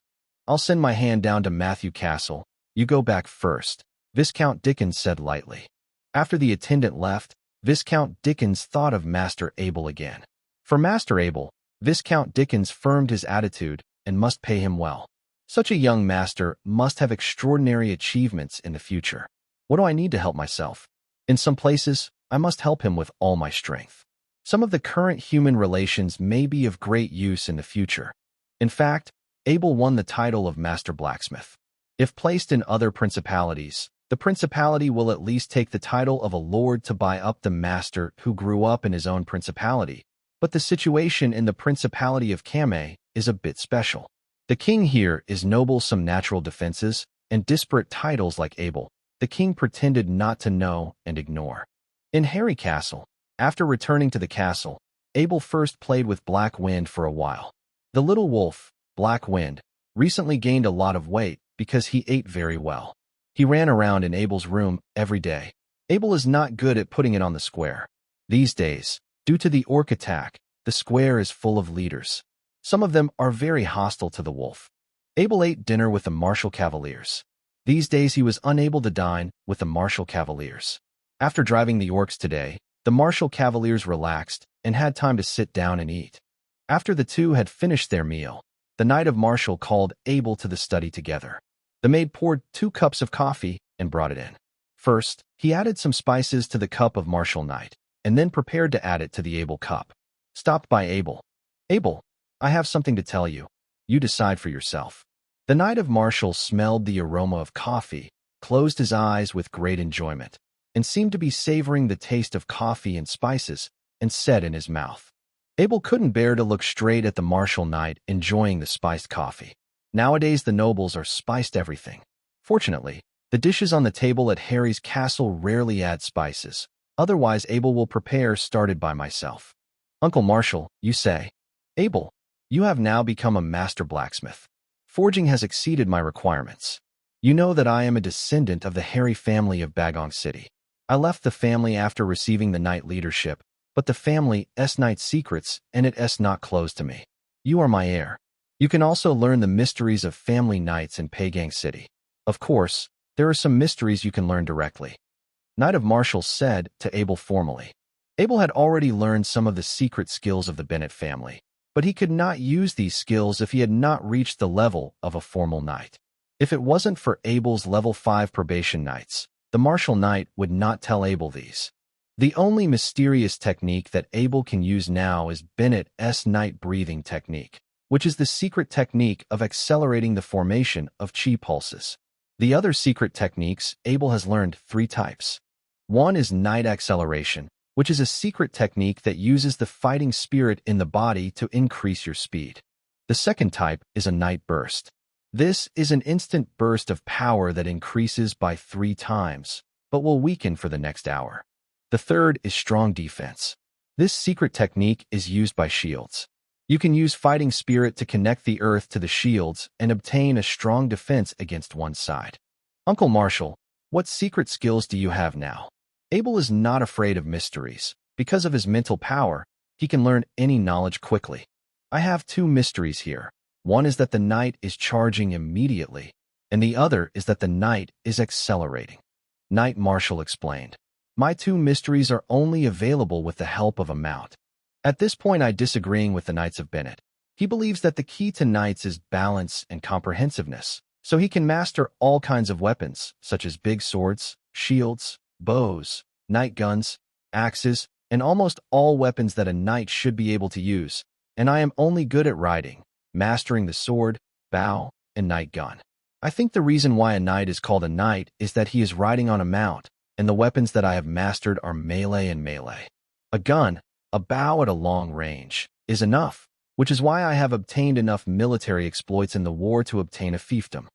I'll send my hand down to Matthew Castle. You go back first, Viscount Dickens said lightly. After the attendant left, Viscount Dickens thought of Master Abel again. For Master Abel, Viscount Dickens firmed his attitude and must pay him well. Such a young master must have extraordinary achievements in the future. What do I need to help myself? In some places, I must help him with all my strength. Some of the current human relations may be of great use in the future. In fact, Abel won the title of Master Blacksmith. If placed in other principalities, the principality will at least take the title of a lord to buy up the master who grew up in his own principality. But the situation in the Principality of Kamei is a bit special. The king here is noble some natural defenses and disparate titles like Abel. The king pretended not to know and ignore. In Harry Castle, after returning to the castle, Abel first played with Black Wind for a while. The little wolf, Black Wind, recently gained a lot of weight because he ate very well. He ran around in Abel's room every day. Abel is not good at putting it on the square. These days, due to the orc attack, the square is full of leaders. Some of them are very hostile to the wolf. Abel ate dinner with the Martial Cavaliers. These days he was unable to dine with the Martial Cavaliers. After driving the orcs today, the Martial Cavaliers relaxed and had time to sit down and eat. After the two had finished their meal, the Knight of Martial called Abel to the study together. The maid poured 2 cups of coffee and brought it in. First, he added some spices to the cup of Martial Knight, and then prepared to add it to the Abel cup. Stopped by Abel. Abel, I have something to tell you. You decide for yourself. The Knight of Martial smelled the aroma of coffee, closed his eyes with great enjoyment, and seemed to be savoring the taste of coffee and spices, and said in his mouth. Abel couldn't bear to look straight at the Martial Knight enjoying the spiced coffee. Nowadays the nobles are spiced everything. Fortunately, the dishes on the table at Harry's castle rarely add spices. Otherwise Abel will prepare started by myself. Uncle Martial, you say. Abel, you have now become a master blacksmith. Forging has exceeded my requirements. You know that I am a descendant of the Harry family of Bagong City. I left the family after receiving the knight leadership, but the family's knight secrets and it's not closed to me. You are my heir. You can also learn the mysteries of family knights in Pagang City. Of course, there are some mysteries you can learn directly. Knight of Marshall said to Abel formally. Abel had already learned some of the secret skills of the Bennett family, but he could not use these skills if he had not reached the level of a formal knight. If it wasn't for Abel's level 5 probation knights, the Marshall Knight would not tell Abel these. The only mysterious technique that Abel can use now is Bennett's night breathing technique, which is the secret technique of accelerating the formation of chi pulses. The other secret techniques Abel has learned 3 types. One is night acceleration, which is a secret technique that uses the fighting spirit in the body to increase your speed. The second type is a night burst. This is an instant burst of power that increases by 3 times, but will weaken for the next hour. The third is strong defense. This secret technique is used by shields. You can use fighting spirit to connect the earth to the shields and obtain a strong defense against one side. Uncle Marshall, what secret skills do you have now? Abel is not afraid of mysteries. Because of his mental power, he can learn any knowledge quickly. I have 2 mysteries here. One is that the knight is charging immediately, and the other is that the knight is accelerating. Knight Marshall explained. My 2 mysteries are only available with the help of a mount. At this point, I disagreeing with the Knights of Bennett. He believes that the key to knights is balance and comprehensiveness, so he can master all kinds of weapons, such as big swords, shields, bows, knight guns, axes, and almost all weapons that a knight should be able to use, and I am only good at riding, mastering the sword, bow, and knight gun. I think the reason why a knight is called a knight is that he is riding on a mount, and the weapons that I have mastered are melee and melee. A gun, a bow at a long range, is enough, which is why I have obtained enough military exploits in the war to obtain a fiefdom.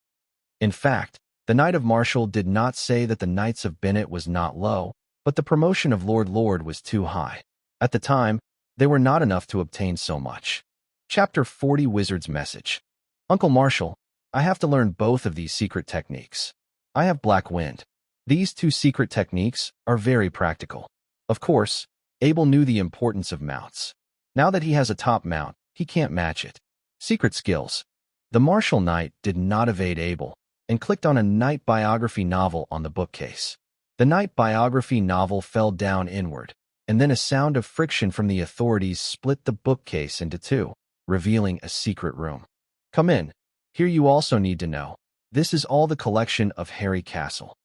In fact, the Knight of Marshall did not say that the Knights of Bennett was not low, but the promotion of Lord was too high. At the time, they were not enough to obtain so much. Chapter 40 Wizard's Message. Uncle Marshall, I have to learn both of these secret techniques. I have Black Wind. These 2 secret techniques are very practical. Of course, Abel knew the importance of mounts. Now that he has a top mount, he can't match it. Secret skills. The Marshall Knight did not evade Abel, and clicked on a knight biography novel on the bookcase. The knight biography novel fell down inward, and then a sound of friction from the authorities split the bookcase into 2, revealing a secret room. Come in. Here you also need to know. This is all the collection of Harry Castle.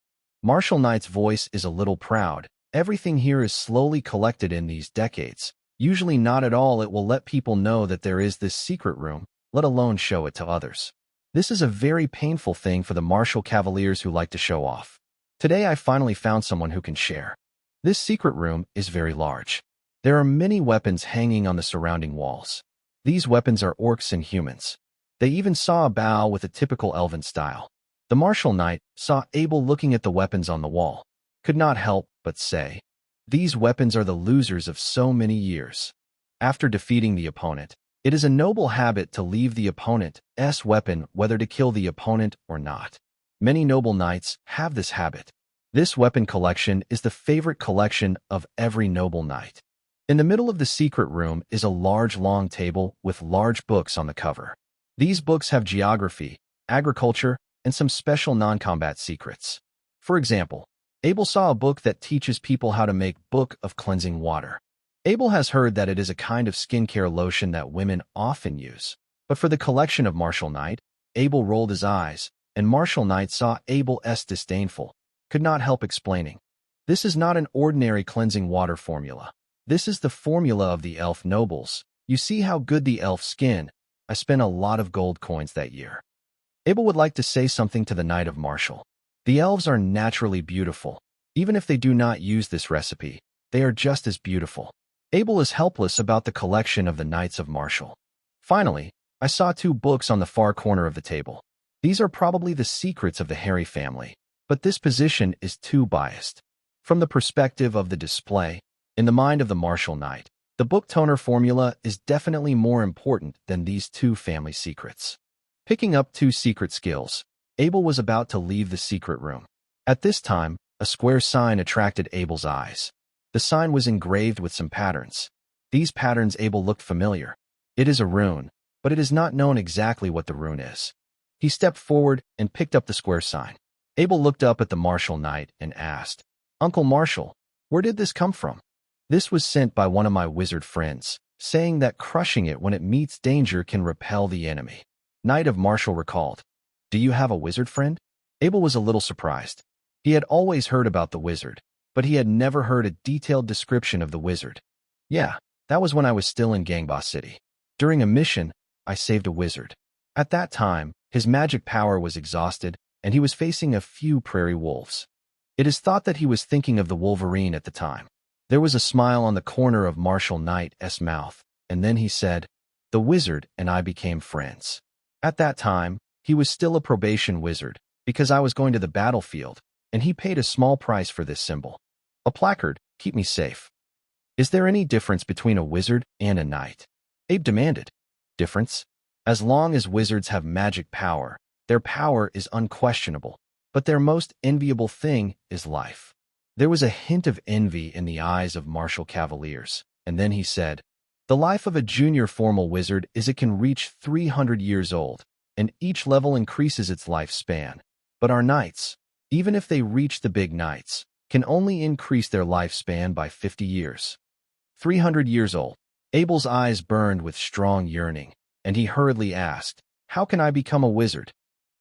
Marshall Knight's voice is a little proud. Everything here is slowly collected in these decades. Usually not at all it will let people know that there is this secret room, let alone show it to others. This is a very painful thing for the Marshall Cavaliers who like to show off. Today I finally found someone who can share. This secret room is very large. There are many weapons hanging on the surrounding walls. These weapons are orcs and humans. They even saw a bow with a typical elven style. The Marshall Knight saw Abel looking at the weapons on the wall. Could not help but say, these weapons are the losers of so many years. After defeating the opponent, it is a noble habit to leave the opponent's weapon whether to kill the opponent or not. Many noble knights have this habit. This weapon collection is the favorite collection of every noble knight. In the middle of the secret room is a large long table with large books on the cover. These books have geography, agriculture, and some special non-combat secrets. For example, Abel saw a book that teaches people how to make Book of Cleansing Water. Abel has heard that it is a kind of skincare lotion that women often use. But for the collection of Marshall Knight, Abel rolled his eyes, and Marshall Knight saw Abel's disdainful, could not help explaining. This is not an ordinary cleansing water formula. This is the formula of the elf nobles. You see how good the elf skin. I spent a lot of gold coins that year. Abel would like to say something to the Knight of Marshall. The elves are naturally beautiful. Even if they do not use this recipe, they are just as beautiful. Abel is helpless about the collection of the Knights of Marshall. Finally, I saw 2 books on the far corner of the table. These are probably the secrets of the Harry family, but this position is too biased. From the perspective of the display, in the mind of the Marshall Knight, the book toner formula is definitely more important than these 2 family secrets. Picking up 2 secret skills, Abel was about to leave the secret room. At this time, a square sign attracted Abel's eyes. The sign was engraved with some patterns. These patterns Abel looked familiar. It is a rune, but it is not known exactly what the rune is. He stepped forward and picked up the square sign. Abel looked up at the Marshall Knight and asked, Uncle Marshall, where did this come from? This was sent by one of my wizard friends, saying that crushing it when it meets danger can repel the enemy. Knight of Marshall recalled. Do you have a wizard friend? Abel was a little surprised. He had always heard about the wizard, but he had never heard a detailed description of the wizard. Yeah, that was when I was still in Gangbah City. During a mission, I saved a wizard. At that time, his magic power was exhausted, and he was facing a few prairie wolves. It is thought that he was thinking of the Wolverine at the time. There was a smile on the corner of Marshall Knight's mouth, and then he said, the wizard and I became friends. At that time, he was still a probation wizard, because I was going to the battlefield, and he paid a small price for this symbol. A placard, keep me safe. Is there any difference between a wizard and a knight? Abe demanded. Difference? As long as wizards have magic power, their power is unquestionable, but their most enviable thing is life. There was a hint of envy in the eyes of Marshall Cavaliers, and then he said, the life of a junior formal wizard is it can reach 300 years old, and each level increases its lifespan. But our knights, even if they reach the big knights, can only increase their lifespan by 50 years. 300 years old. Abel's eyes burned with strong yearning, and he hurriedly asked, how can I become a wizard?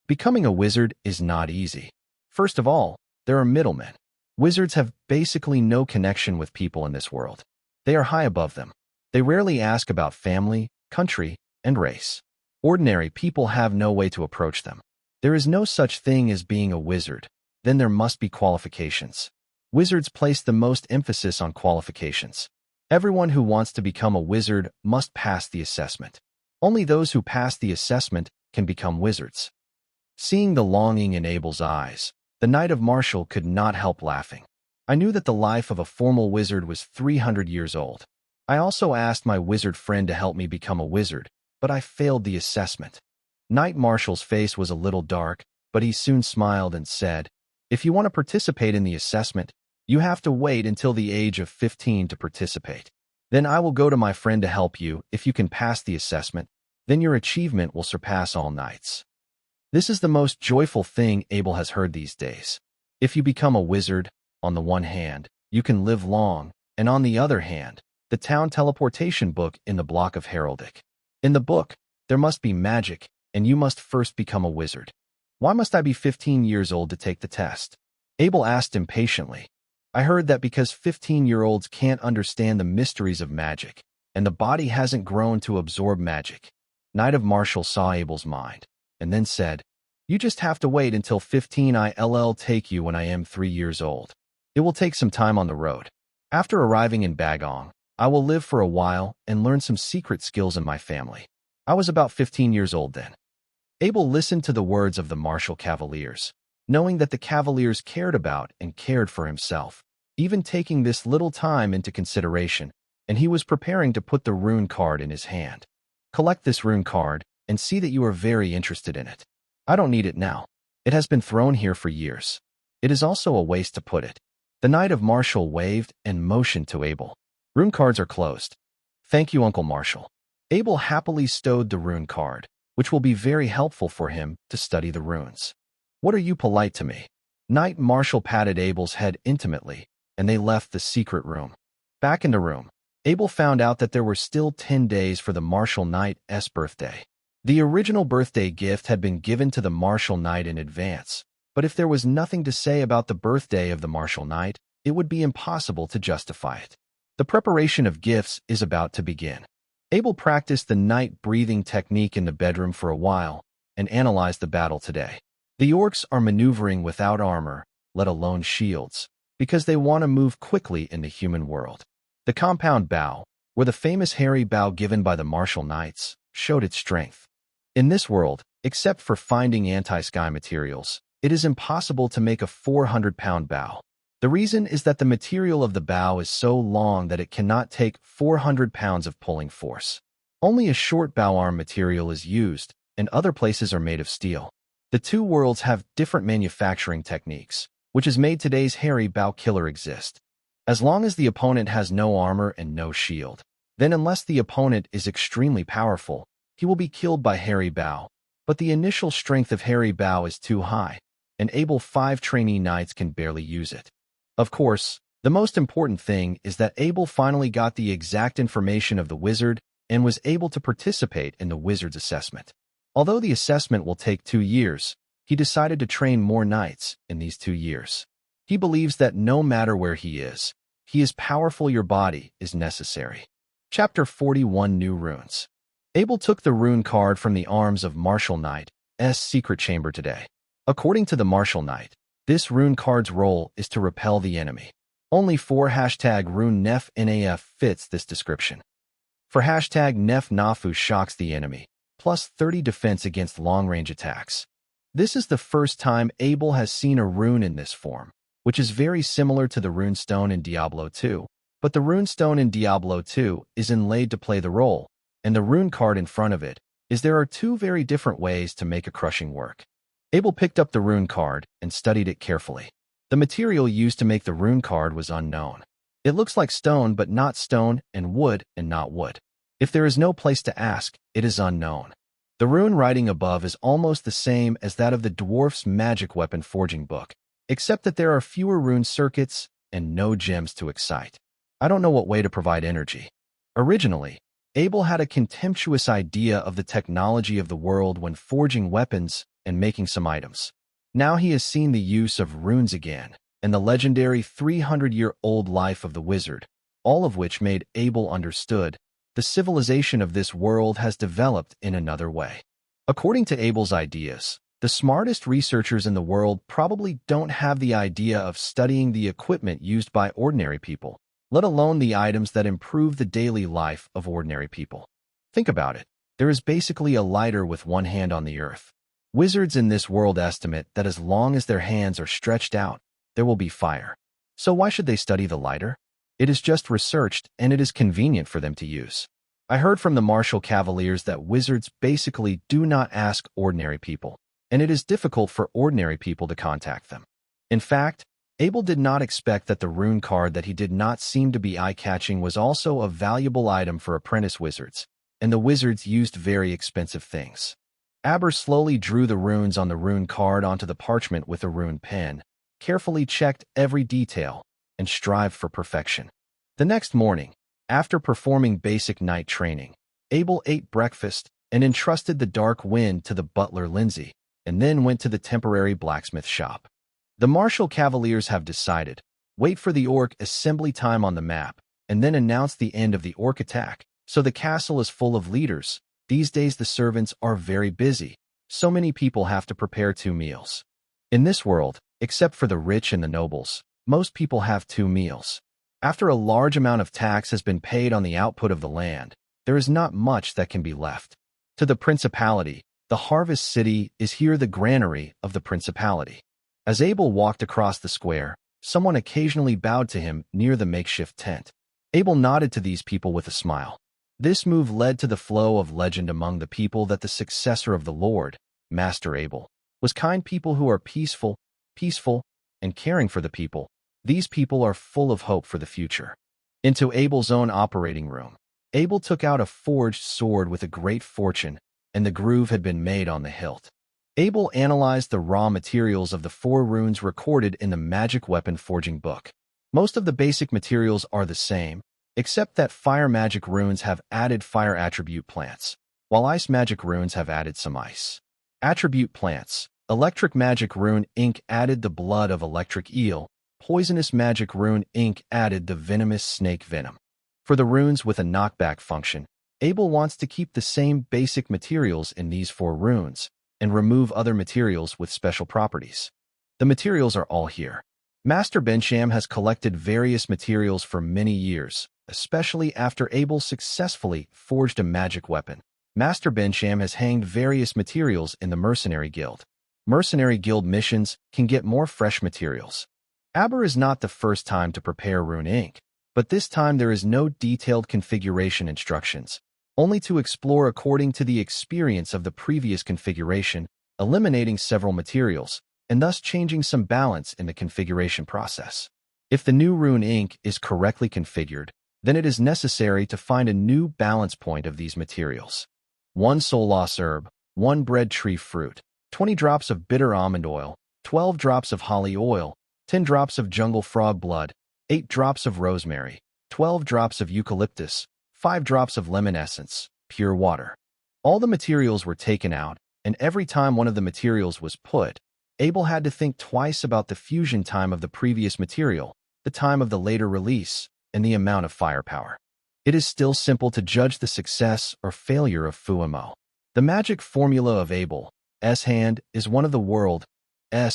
Becoming a wizard is not easy. First of all, there are middlemen. Wizards have basically no connection with people in this world. They are high above them. They rarely ask about family, country, and race. Ordinary people have no way to approach them. There is no such thing as being a wizard. Then there must be qualifications. Wizards place the most emphasis on qualifications. Everyone who wants to become a wizard must pass the assessment. Only those who pass the assessment can become wizards. Seeing the longing in Abel's eyes, the Knight of Marshall could not help laughing. I knew that the life of a formal wizard was 300 years old. I also asked my wizard friend to help me become a wizard, but I failed the assessment. Knight Marshall's face was a little dark, but he soon smiled and said, if you want to participate in the assessment, you have to wait until the age of 15 to participate. Then I will go to my friend to help you. If you can pass the assessment, then your achievement will surpass all knights. This is the most joyful thing Abel has heard these days. If you become a wizard, on the one hand, you can live long, and on the other hand, the town teleportation book in the block of heraldic. In the book, there must be magic, and you must first become a wizard. Why must I be 15 years old to take the test? Abel asked impatiently. I heard that because 15-year-olds can't understand the mysteries of magic, and the body hasn't grown to absorb magic. Knight of Marshall saw Abel's mind, and then said, you just have to wait until 15. I'll take you when I am 3 years old. It will take some time on the road. After arriving in Bagong, I will live for a while and learn some secret skills in my family. I was about 15 years old then. Abel listened to the words of the Marshall Cavaliers, knowing that the Cavaliers cared about and cared for himself, even taking this little time into consideration, and he was preparing to put the rune card in his hand. Collect this rune card and see that you are very interested in it. I don't need it now. It has been thrown here for years. It is also a waste to put it. The Knight of Marshall waved and motioned to Abel. Rune cards are closed. Thank you, Uncle Marshall. Abel happily stowed the rune card, which will be very helpful for him to study the runes. What are you polite to me? Knight Marshall patted Abel's head intimately, and they left the secret room. Back in the room, Abel found out that there were still 10 days for the Marshall Knight's birthday. The original birthday gift had been given to the Marshall Knight in advance, but if there was nothing to say about the birthday of the Marshall Knight, it would be impossible to justify it. The preparation of gifts is about to begin. Abel practiced the night breathing technique in the bedroom for a while and analyzed the battle today. The orcs are maneuvering without armor, let alone shields, because they want to move quickly in the human world. The compound bow, where the famous hairy bow given by the Marshall Knights, showed its strength. In this world, except for finding anti-sky materials, it is impossible to make a 400-pound bow. The reason is that the material of the bow is so long that it cannot take 400 pounds of pulling force. Only a short bow arm material is used, and other places are made of steel. The two worlds have different manufacturing techniques, which has made today's hairy bow killer exist. As long as the opponent has no armor and no shield, then unless the opponent is extremely powerful, he will be killed by hairy bow. But the initial strength of hairy bow is too high, and able 5 trainee knights can barely use it. Of course, the most important thing is that Abel finally got the exact information of the wizard and was able to participate in the wizard's assessment. Although the assessment will take 2 years, he decided to train more knights in these 2 years. He believes that no matter where he is powerful. Your body is necessary. Chapter 41 New Runes. Abel took the rune card from the arms of Martial Knight's secret chamber today. According to the Martial Knight, this rune card's role is to repel the enemy. Only 4 #rune nef naf fits this description. For #nef nafu shocks the enemy, plus 30 defense against long-range attacks. This is the first time Abel has seen a rune in this form, which is very similar to the rune stone in Diablo 2, but the rune stone in Diablo 2 is inlaid to play the role, and the rune card in front of it is there are 2 very different ways to make a crushing work. Abel picked up the rune card and studied it carefully. The material used to make the rune card was unknown. It looks like stone but not stone, and wood and not wood. If there is no place to ask, it is unknown. The rune writing above is almost the same as that of the dwarf's magic weapon forging book, except that there are fewer rune circuits and no gems to excite. I don't know what way to provide energy. Originally, Abel had a contemptuous idea of the technology of the world when forging weapons and making some items. Now he has seen the use of runes again, and the legendary 300-year-old life of the wizard, all of which made Abel understood the civilization of this world has developed in another way. According to Abel's ideas, the smartest researchers in the world probably don't have the idea of studying the equipment used by ordinary people, let alone the items that improve the daily life of ordinary people. Think about it. There is basically a lighter with one hand on the earth. Wizards in this world estimate that as long as their hands are stretched out, there will be fire. So why should they study the lighter? It is just researched, and it is convenient for them to use. I heard from the martial cavaliers that wizards basically do not ask ordinary people, and it is difficult for ordinary people to contact them. In fact, Abel did not expect that the rune card that he did not seem to be eye-catching was also a valuable item for apprentice wizards, and the wizards used very expensive things. Aber slowly drew the runes on the rune card onto the parchment with a rune pen, carefully checked every detail, and strived for perfection. The next morning, after performing basic night training, Abel ate breakfast and entrusted the dark wind to the butler Lindsay, and then went to the temporary blacksmith shop. The martial cavaliers have decided, wait for the orc assembly time on the map, and then announce the end of the orc attack, so the castle is full of leaders. These days the servants are very busy. So many people have to prepare 2 meals. In this world, except for the rich and the nobles, most people have 2 meals. After a large amount of tax has been paid on the output of the land, there is not much that can be left. To the principality, the harvest city is here the granary of the principality. As Abel walked across the square, someone occasionally bowed to him near the makeshift tent. Abel nodded to these people with a smile. This move led to the flow of legend among the people that the successor of the Lord, Master Abel, was kind people who are peaceful, and caring for the people. These people are full of hope for the future. Into Abel's own operating room, Abel took out a forged sword with a great fortune, and the groove had been made on the hilt. Abel analyzed the raw materials of the 4 runes recorded in the magic weapon forging book. Most of the basic materials are the same, except that fire magic runes have added fire attribute plants, while ice magic runes have added some ice attribute plants. Electric magic rune ink added the blood of electric eel. Poisonous magic rune ink added the venomous snake venom. For the runes with a knockback function, Abel wants to keep the same basic materials in these 4 runes and remove other materials with special properties. The materials are all here. Master Bensham has collected various materials for many years, especially after Abel successfully forged a magic weapon. Master Bensham has hanged various materials in the Mercenary Guild. Mercenary Guild missions can get more fresh materials. Aber is not the first time to prepare rune ink, but this time there is no detailed configuration instructions, only to explore according to the experience of the previous configuration, eliminating several materials, and thus changing some balance in the configuration process. If the new rune ink is correctly configured, then it is necessary to find a new balance point of these materials. 1 solas herb, 1 bread tree fruit, 20 drops of bitter almond oil, 12 drops of holly oil, 10 drops of jungle frog blood, 8 drops of rosemary, 12 drops of eucalyptus, 5 drops of lemon essence, pure water. All the materials were taken out, and every time one of the materials was put, Abel had to think twice about the fusion time of the previous material, the time of the later release, and the amount of firepower. It is still simple to judge the success or failure of Fuemo. The magic formula of Abel's hand is one of the world's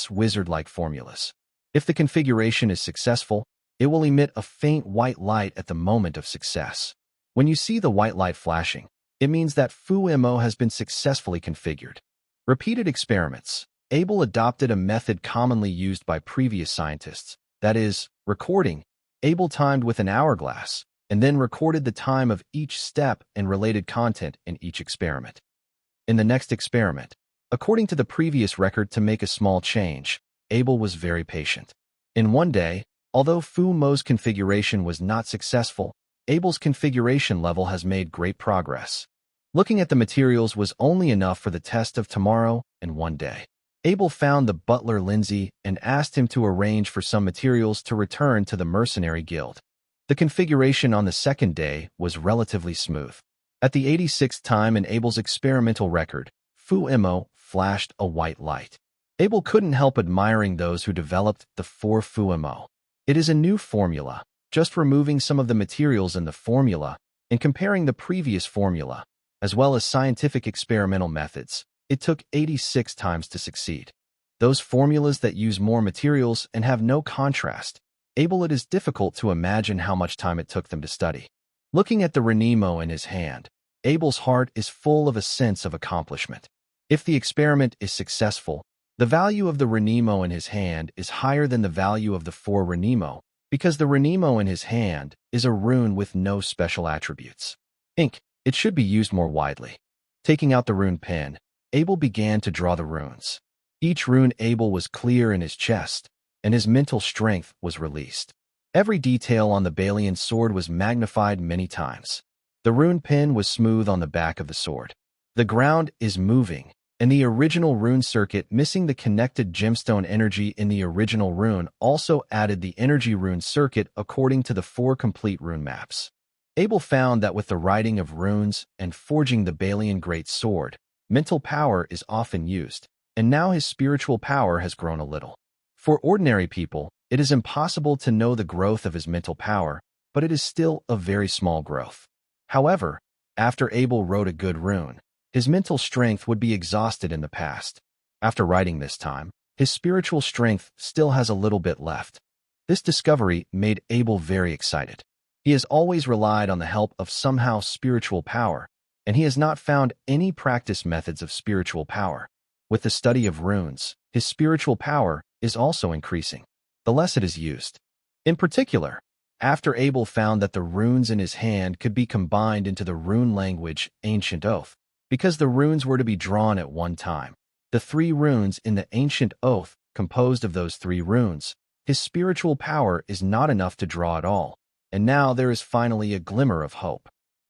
wizard-like formulas. If the configuration is successful, it will emit a faint white light at the moment of success. When you see the white light flashing, it means that Fuemo has been successfully configured. Repeated experiments. Abel adopted a method commonly used by previous scientists, that is, recording. Abel timed with an hourglass, and then recorded the time of each step and related content in each experiment. In the next experiment, according to the previous record, to make a small change, Abel was very patient. In one day, although Fuemo's configuration was not successful, Abel's configuration level has made great progress. Looking at the materials was only enough for the test of tomorrow and one day. Abel found the butler Lindsay and asked him to arrange for some materials to return to the mercenary guild. The configuration on the second day was relatively smooth. At the 86th time in Abel's experimental record, Fuemo flashed a white light. Abel couldn't help admiring those who developed the 4 Fuemo. It is a new formula, just removing some of the materials in the formula and comparing the previous formula, as well as scientific experimental methods. It took 86 times to succeed. Those formulas that use more materials and have no contrast, Abel, it is difficult to imagine how much time it took them to study. Looking at the Renemo in his hand, Abel's heart is full of a sense of accomplishment. If the experiment is successful, the value of the Renemo in his hand is higher than the value of the 4 Renemo, because the Renemo in his hand is a rune with no special attributes. Ink. It should be used more widely. Taking out the rune pen, Abel began to draw the runes. Each rune Abel was clear in his chest, and his mental strength was released. Every detail on the Balian sword was magnified many times. The rune pen was smooth on the back of the sword. The ground is moving, and the original rune circuit missing the connected gemstone energy in the original rune also added the energy rune circuit according to the 4 complete rune maps. Abel found that with the writing of runes and forging the Balian great sword, mental power is often used, and now his spiritual power has grown a little. For ordinary people, it is impossible to know the growth of his mental power, but it is still a very small growth. However, after Abel wrote a good rune, his mental strength would be exhausted in the past. After writing this time, his spiritual strength still has a little bit left. This discovery made Abel very excited. He has always relied on the help of somehow spiritual power, and he has not found any practice methods of spiritual power. With the study of runes, his spiritual power is also increasing, the less it is used. In particular, after Abel found that the runes in his hand could be combined into the rune language Ancient Oath, because the runes were to be drawn at one time. The 3 runes in the Ancient Oath composed of those 3 runes. His spiritual power is not enough to draw at all, and now there is finally a glimmer of hope.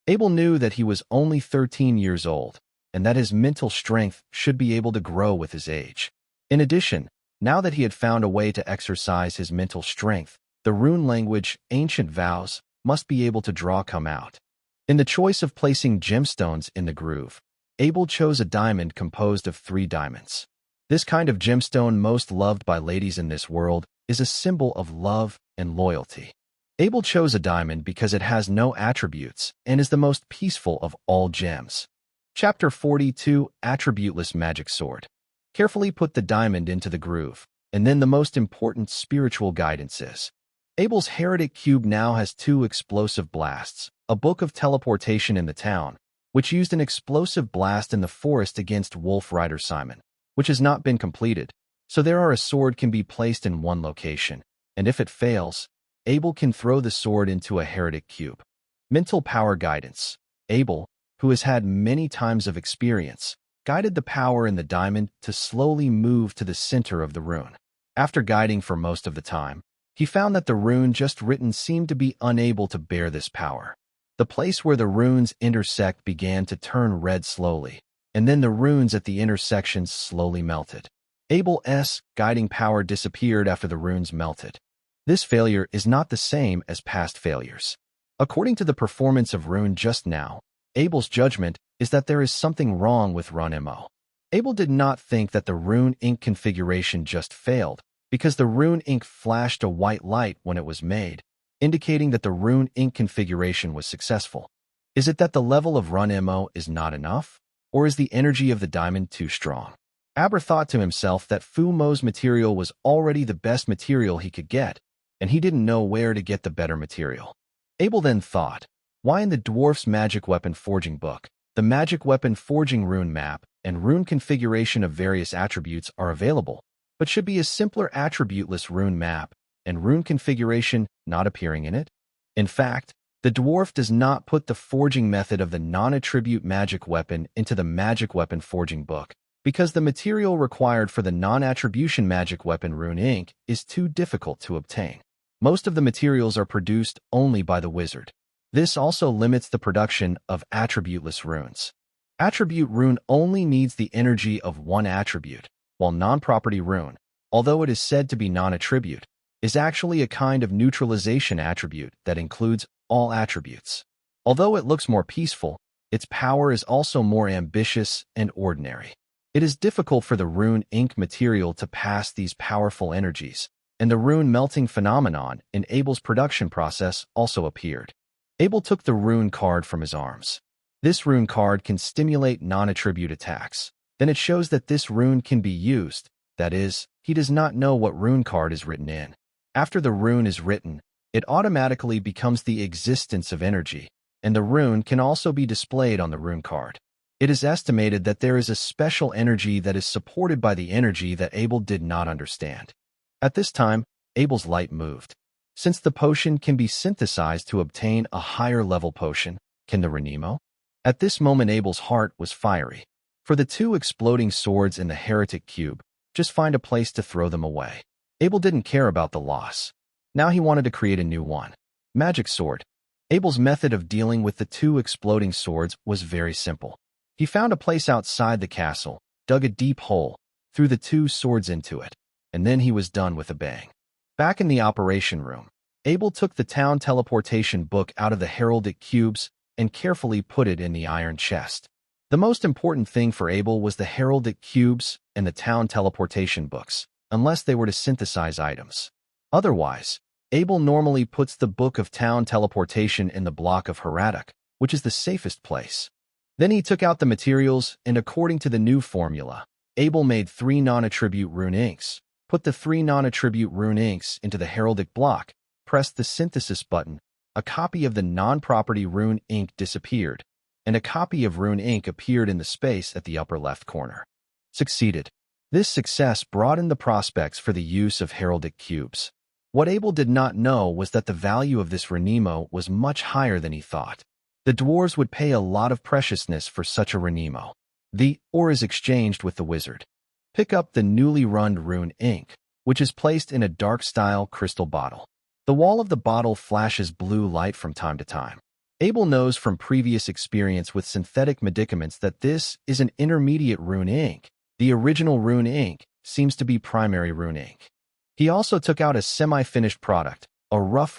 Abel knew that he was only 13 years old, and that his mental strength should be able to grow with his age. In addition, now that he had found a way to exercise his mental strength, the rune language Ancient Vows must be able to draw come out. In the choice of placing gemstones in the groove, Abel chose a diamond composed of 3 diamonds. This kind of gemstone, most loved by ladies in this world, is a symbol of love and loyalty. Abel chose a diamond because it has no attributes and is the most peaceful of all gems. Chapter 42, Attributeless Magic Sword. Carefully put the diamond into the groove, and then the most important spiritual guidance is. Abel's heretic cube now has 2 explosive blasts, a book of teleportation in the town, which used an explosive blast in the forest against Wolf Rider Simon, which has not been completed, so a sword can be placed in one location, and if it fails, Abel can throw the sword into a heretic cube. Mental power guidance. Abel, who has had many times of experience, guided the power in the diamond to slowly move to the center of the rune. After guiding for most of the time, he found that the rune just written seemed to be unable to bear this power. The place where the runes intersect began to turn red slowly, and then the runes at the intersections slowly melted. Abel's guiding power disappeared after the runes melted. This failure is not the same as past failures. According to the performance of rune just now, Abel's judgment is that there is something wrong with run MO. Abel did not think that the rune ink configuration just failed, because the rune ink flashed a white light when it was made, indicating that the rune ink configuration was successful. Is it that the level of run MO is not enough? Or is the energy of the diamond too strong? Aber thought to himself that Fu Mo's material was already the best material he could get, and he didn't know where to get the better material. Abel then thought, why in the dwarf's magic weapon forging book, the magic weapon forging rune map and rune configuration of various attributes are available, but should be a simpler attributeless rune map and rune configuration not appearing in it? In fact, the dwarf does not put the forging method of the non-attribute magic weapon into the magic weapon forging book, because the material required for the non-attribution magic weapon rune ink is too difficult to obtain. Most of the materials are produced only by the wizard. This also limits the production of attributeless runes. Attribute rune only needs the energy of one attribute, while non-property rune, although it is said to be non-attribute, is actually a kind of neutralization attribute that includes all attributes. Although it looks more peaceful, its power is also more ambitious and ordinary. It is difficult for the rune ink material to pass these powerful energies, and the rune melting phenomenon in Abel's production process also appeared. Abel took the rune card from his arms. This rune card can stimulate non-attribute attacks. Then it shows that this rune can be used, that is, he does not know what rune card is written in. After the rune is written, it automatically becomes the existence of energy, and the rune can also be displayed on the rune card. It is estimated that there is a special energy that is supported by the energy that Abel did not understand. At this time, Abel's light moved. Since the potion can be synthesized to obtain a higher level potion, can the Renemo? At this moment Abel's heart was fiery. For the two exploding swords in the heretic cube, just find a place to throw them away. Abel didn't care about the loss. Now he wanted to create a new one. Magic sword. Abel's method of dealing with the two exploding swords was very simple. He found a place outside the castle, dug a deep hole, threw the two swords into it, and then he was done with a bang. Back in the operation room, Abel took the town teleportation book out of the heraldic cubes and carefully put it in the iron chest. The most important thing for Abel was the heraldic cubes and the town teleportation books, unless they were to synthesize items. Otherwise, Abel normally puts the book of town teleportation in the block of Heratic, which is the safest place. Then he took out the materials, and according to the new formula, Abel made 3 non-attribute rune inks, put the 3 non-attribute rune inks into the heraldic block, pressed the synthesis button, a copy of the non-property rune ink disappeared, and a copy of rune ink appeared in the space at the upper left corner. Succeeded. This success broadened the prospects for the use of heraldic cubes. What Abel did not know was that the value of this Renemo was much higher than he thought. The dwarves would pay a lot of preciousness for such a Renemo. The ore is exchanged with the wizard. Pick up the newly runned rune ink, which is placed in a dark-style crystal bottle. The wall of the bottle flashes blue light from time to time. Abel knows from previous experience with synthetic medicaments that this is an intermediate rune ink. The original rune ink seems to be primary rune ink. He also took out a semi-finished product, a rough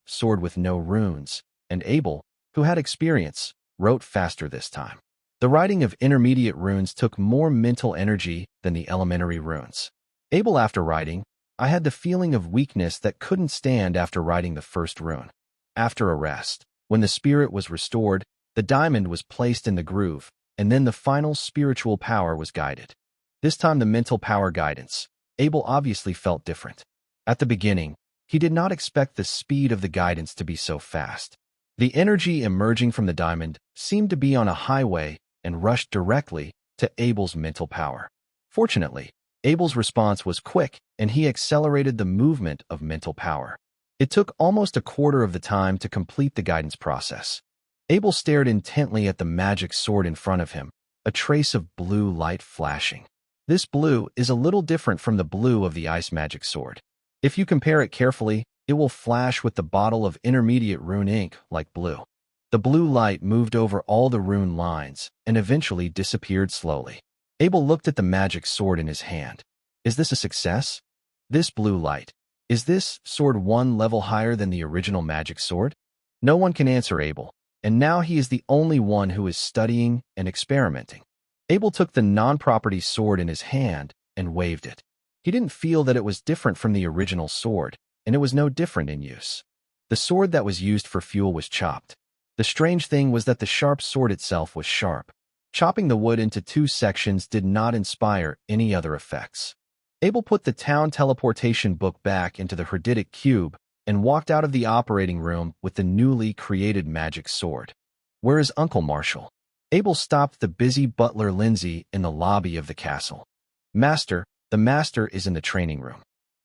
sword with no runes, and Abel, who had experience, wrote faster this time. The writing of intermediate runes took more mental energy than the elementary runes. Abel, after writing, I had the feeling of weakness that couldn't stand after writing the first rune. After a rest, when the spirit was restored, the diamond was placed in the groove, and then the final spiritual power was guided. This time the mental power guidance. Abel obviously felt different. At the beginning, he did not expect the speed of the guidance to be so fast. The energy emerging from the diamond seemed to be on a highway and rushed directly to Abel's mental power. Fortunately, Abel's response was quick, and he accelerated the movement of mental power. It took almost a quarter of the time to complete the guidance process. Abel stared intently at the magic sword in front of him, a trace of blue light flashing. This blue is a little different from the blue of the ice magic sword. If you compare it carefully, it will flash with the bottle of intermediate rune ink like blue. The blue light moved over all the rune lines and eventually disappeared slowly. Abel looked at the magic sword in his hand. Is this a success? This blue light. Is this sword one level higher than the original magic sword? No one can answer Abel, and now he is the only one who is studying and experimenting. Abel took the non-property sword in his hand and waved it. He didn't feel that it was different from the original sword, and it was no different in use. The sword that was used for fuel was chopped. The strange thing was that the sharp sword itself was sharp. Chopping the wood into two sections did not inspire any other effects. Abel put the town teleportation book back into the herditic cube and walked out of the operating room with the newly created magic sword. Where is Uncle Marshall? Abel stopped the busy butler Lindsay in the lobby of the castle. Master, the master is in the training room.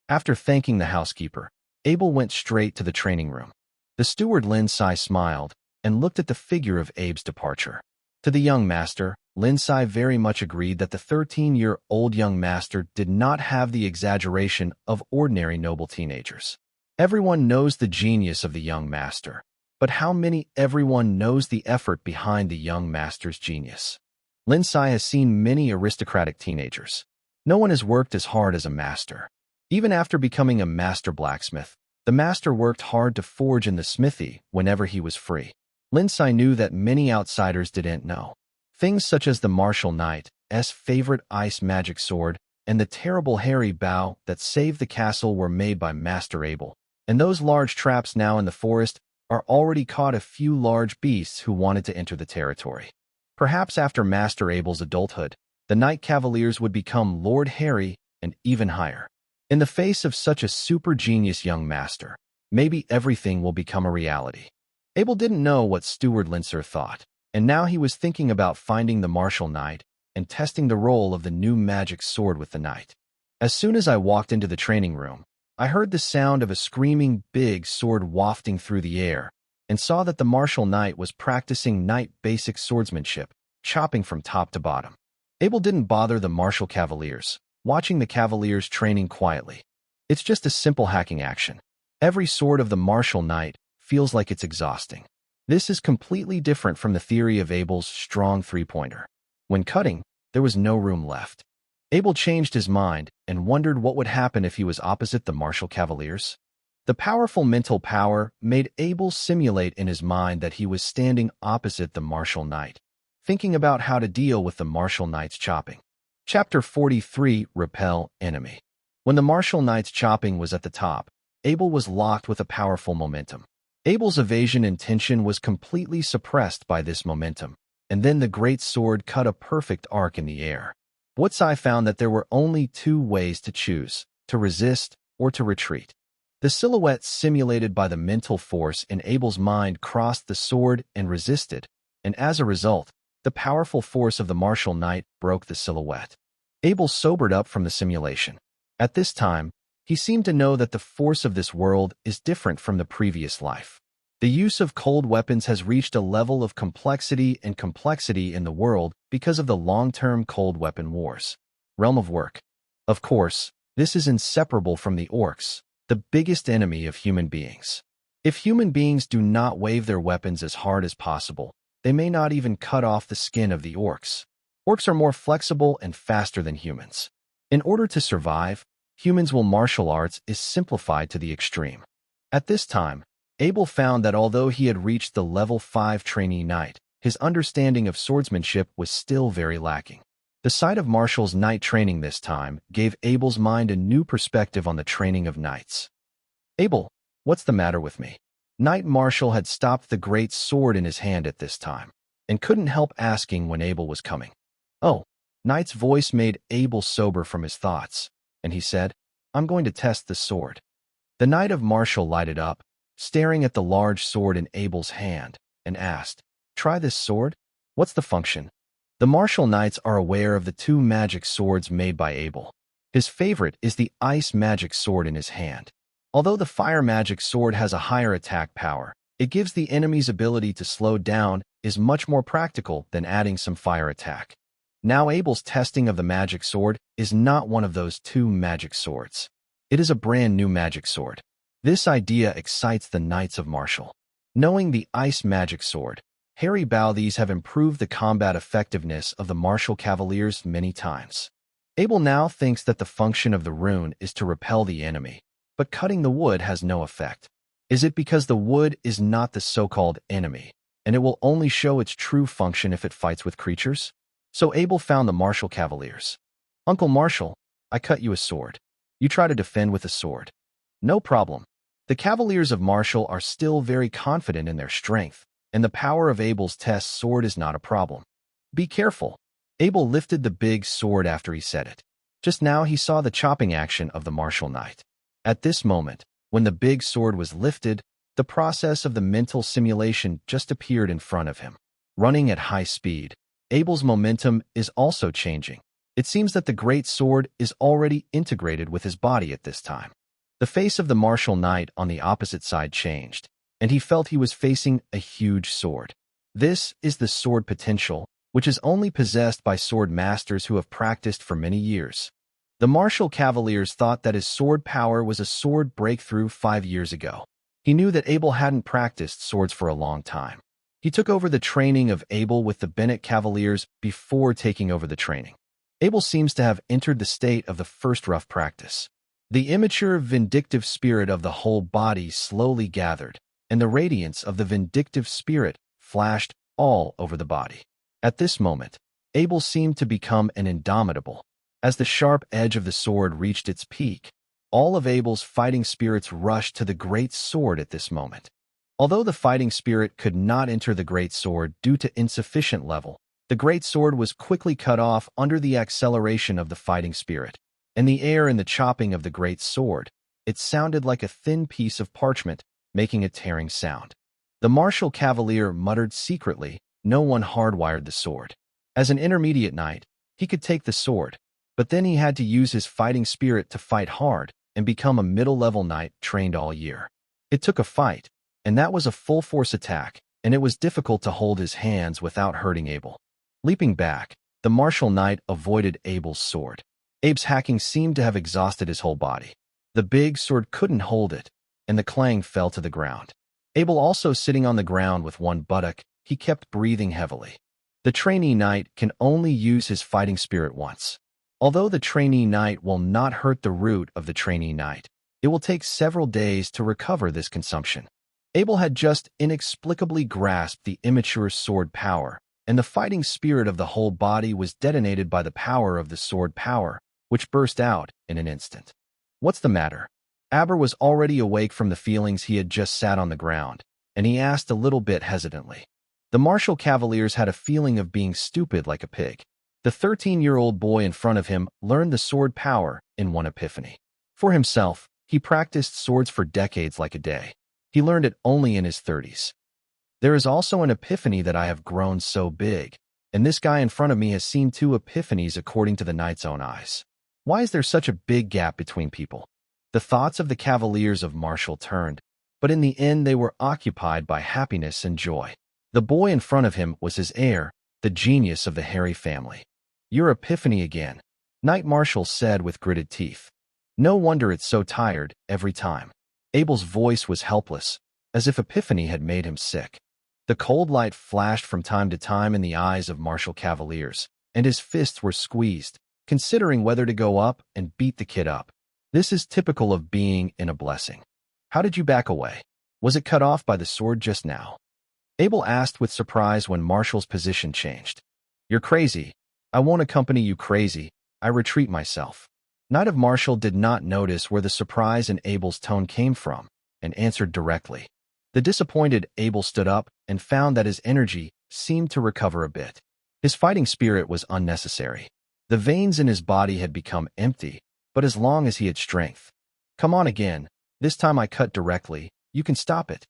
After thanking the housekeeper, Abel went straight to the training room. The steward Lindsay smiled and looked at the figure of Abe's departure. To the young master, Lindsay very much agreed that the 13-year-old young master did not have the exaggeration of ordinary noble teenagers. Everyone knows the genius of the young master, but how many everyone knows the effort behind the young master's genius? Lindsay has seen many aristocratic teenagers. No one has worked as hard as a master. Even after becoming a master blacksmith, the master worked hard to forge in the smithy whenever he was free. Lindsay knew that many outsiders didn't know. Things such as the martial knight's favorite ice magic sword and the terrible hairy bow that saved the castle were made by Master Abel, and those large traps now in the forest are already caught a few large beasts who wanted to enter the territory. Perhaps after Master Abel's adulthood, the Knight Cavaliers would become Lord Harry and even higher. In the face of such a super genius young master, maybe everything will become a reality. Abel didn't know what Steward Lindsay thought, and now he was thinking about finding the martial knight and testing the role of the new magic sword with the knight. As soon as I walked into the training room, I heard the sound of a screaming big sword wafting through the air and saw that the martial knight was practicing knight basic swordsmanship, chopping from top to bottom. Abel didn't bother the martial cavaliers, watching the cavaliers training quietly. It's just a simple hacking action. Every sword of the martial knight feels like it's exhausting. This is completely different from the theory of Abel's strong three-pointer. When cutting, there was no room left. Abel changed his mind and wondered what would happen if he was opposite the martial cavaliers. The powerful mental power made Abel simulate in his mind that he was standing opposite the martial knight, thinking about how to deal with the martial knight's chopping. Chapter 43, Repel Enemy. When the martial knight's chopping was at the top, Abel was locked with a powerful momentum. Abel's evasion intention was completely suppressed by this momentum, and then the great sword cut a perfect arc in the air. Woodside found that there were only two ways to choose, to resist or to retreat. The silhouette simulated by the mental force in Abel's mind crossed the sword and resisted, and as a result, the powerful force of the martial knight broke the silhouette. Abel sobered up from the simulation. At this time, he seemed to know that the force of this world is different from the previous life. The use of cold weapons has reached a level of complexity in the world because of the long-term cold weapon wars. Realm of work. Of course, this is inseparable from the orcs, the biggest enemy of human beings. If human beings do not wave their weapons as hard as possible, they may not even cut off the skin of the orcs. Orcs are more flexible and faster than humans. In order to survive, humans' martial arts is simplified to the extreme. At this time, Abel found that although he had reached the level 5 trainee knight, his understanding of swordsmanship was still very lacking. The sight of Marshall's knight training this time gave Abel's mind a new perspective on the training of knights. Abel, what's the matter with me? Knight Marshall had stopped the great sword in his hand at this time, and couldn't help asking when Abel was coming. Oh, Knight's voice made Abel sober from his thoughts, and he said, I'm going to test the sword. The Knight of Marshall lighted up, staring at the large sword in Abel's hand, and asked, Try this sword? What's the function? The martial knights are aware of the two magic swords made by Abel. His favorite is the ice magic sword in his hand. Although the fire magic sword has a higher attack power, it gives the enemy's ability to slow down is much more practical than adding some fire attack. Now Abel's testing of the magic sword is not one of those two magic swords. It is a brand new magic sword. This idea excites the Knights of Marshall. Knowing the ice magic sword, Harry Bow these have improved the combat effectiveness of the martial cavaliers many times. Abel now thinks that the function of the rune is to repel the enemy, but cutting the wood has no effect. Is it because the wood is not the so-called enemy, and it will only show its true function if it fights with creatures? So Abel found the Martial Cavaliers. Uncle Marshall, I cut you a sword. You try to defend with a sword. No problem. The Cavaliers of Marshall are still very confident in their strength, and the power of Abel's test sword is not a problem. Be careful. Abel lifted the big sword after he said it. Just now he saw the chopping action of the martial knight. At this moment, when the big sword was lifted, the process of the mental simulation just appeared in front of him. Running at high speed, Abel's momentum is also changing. It seems that the great sword is already integrated with his body at this time. The face of the martial knight on the opposite side changed, and he felt he was facing a huge sword. This is the sword potential, which is only possessed by sword masters who have practiced for many years. The Martial Cavaliers thought that his sword power was a sword breakthrough 5 years ago. He knew that Abel hadn't practiced swords for a long time. He took over the training of Abel with the Bennett Cavaliers before taking over the training. Abel seems to have entered the state of the first rough practice. The immature vindictive spirit of the whole body slowly gathered, and the radiance of the vindictive spirit flashed all over the body. At this moment, Abel seemed to become an indomitable. As the sharp edge of the sword reached its peak, all of Abel's fighting spirits rushed to the great sword at this moment. Although the fighting spirit could not enter the great sword due to insufficient level, the great sword was quickly cut off under the acceleration of the fighting spirit. In the air in the chopping of the great sword, it sounded like a thin piece of parchment, making a tearing sound. The martial cavalier muttered secretly, no one hardwired the sword. As an intermediate knight, he could take the sword, but then he had to use his fighting spirit to fight hard and become a middle-level knight trained all year. It took a fight, and that was a full-force attack, and it was difficult to hold his hands without hurting Abel. Leaping back, the martial knight avoided Abel's sword. Abe's hacking seemed to have exhausted his whole body. The big sword couldn't hold it, and the clang fell to the ground. Abel also sitting on the ground with one buttock, he kept breathing heavily. The trainee knight can only use his fighting spirit once. Although the trainee knight will not hurt the root of the trainee knight, it will take several days to recover this consumption. Abel had just inexplicably grasped the immature sword power, and the fighting spirit of the whole body was detonated by the power of the sword power, which burst out in an instant. What's the matter? Aber was already awake from the feelings he had just sat on the ground, and he asked a little bit hesitantly. The martial cavaliers had a feeling of being stupid like a pig. The 13-year-old boy in front of him learned the sword power in one epiphany. For himself, he practiced swords for decades like a day. He learned it only in his 30s. There is also an epiphany that I have grown so big, and this guy in front of me has seen 2 epiphanies according to the knight's own eyes. Why is there such a big gap between people? The thoughts of the cavaliers of Marshall turned, but in the end they were occupied by happiness and joy. The boy in front of him was his heir, the genius of the Harry family. Your epiphany again, Knight Marshall said with gritted teeth. No wonder it's so tired every time. Abel's voice was helpless, as if epiphany had made him sick. The cold light flashed from time to time in the eyes of Martial Cavaliers, and his fists were squeezed, considering whether to go up and beat the kid up. This is typical of being in a blessing. How did you back away? Was it cut off by the sword just now? Abel asked with surprise when Marshall's position changed. You're crazy. I won't accompany you crazy. I retreat myself. Knight of Marshall did not notice where the surprise in Abel's tone came from, and answered directly. The disappointed Abel stood up and found that his energy seemed to recover a bit. His fighting spirit was unnecessary. The veins in his body had become empty, but as long as he had strength. Come on again. This time I cut directly. You can stop it.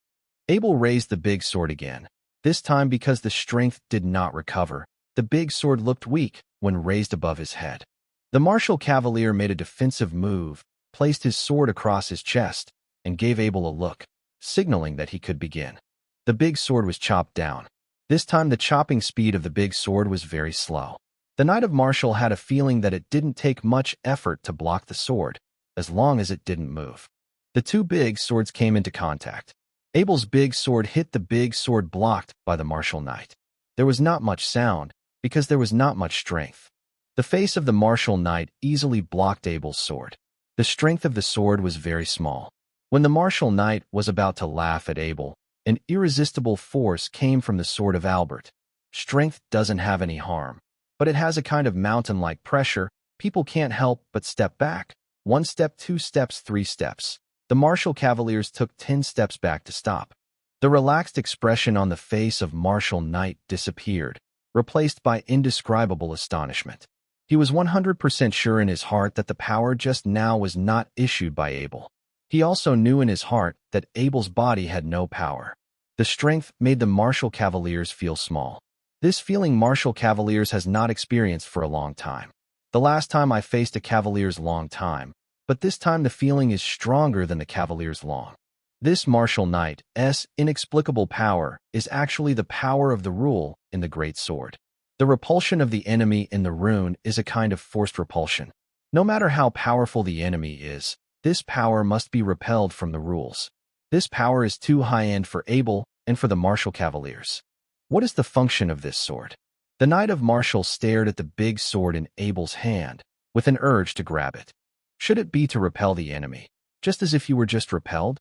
Abel raised the big sword again. This time because the strength did not recover. The big sword looked weak when raised above his head. The martial cavalier made a defensive move, placed his sword across his chest, and gave Abel a look, signaling that he could begin. The big sword was chopped down. This time the chopping speed of the big sword was very slow. The Knight of Marshall had a feeling that it didn't take much effort to block the sword, as long as it didn't move. The 2 big swords came into contact. Abel's big sword hit the big sword blocked by the martial knight. There was not much sound, because there was not much strength. The face of the martial knight easily blocked Abel's sword. The strength of the sword was very small. When the martial knight was about to laugh at Abel, an irresistible force came from the sword of Albert. Strength doesn't have any harm, but it has a kind of mountain-like pressure. People can't help but step back. 1 step, 2 steps, 3 steps. The martial cavaliers took 10 steps back to stop. The relaxed expression on the face of martial knight disappeared, replaced by indescribable astonishment. He was 100% sure in his heart that the power just now was not issued by Abel. He also knew in his heart that Abel's body had no power. The strength made the martial cavaliers feel small. This feeling martial cavaliers has not experienced for a long time. The last time I faced a cavalier's long time, but this time the feeling is stronger than the cavalier's long. This martial knight's inexplicable power is actually the power of the rule in the great sword. The repulsion of the enemy in the rune is a kind of forced repulsion. No matter how powerful the enemy is, this power must be repelled from the rules. This power is too high-end for Abel and for the martial cavaliers. What is the function of this sword? The knight of martial stared at the big sword in Abel's hand, with an urge to grab it. Should it be to repel the enemy, just as if you were just repelled?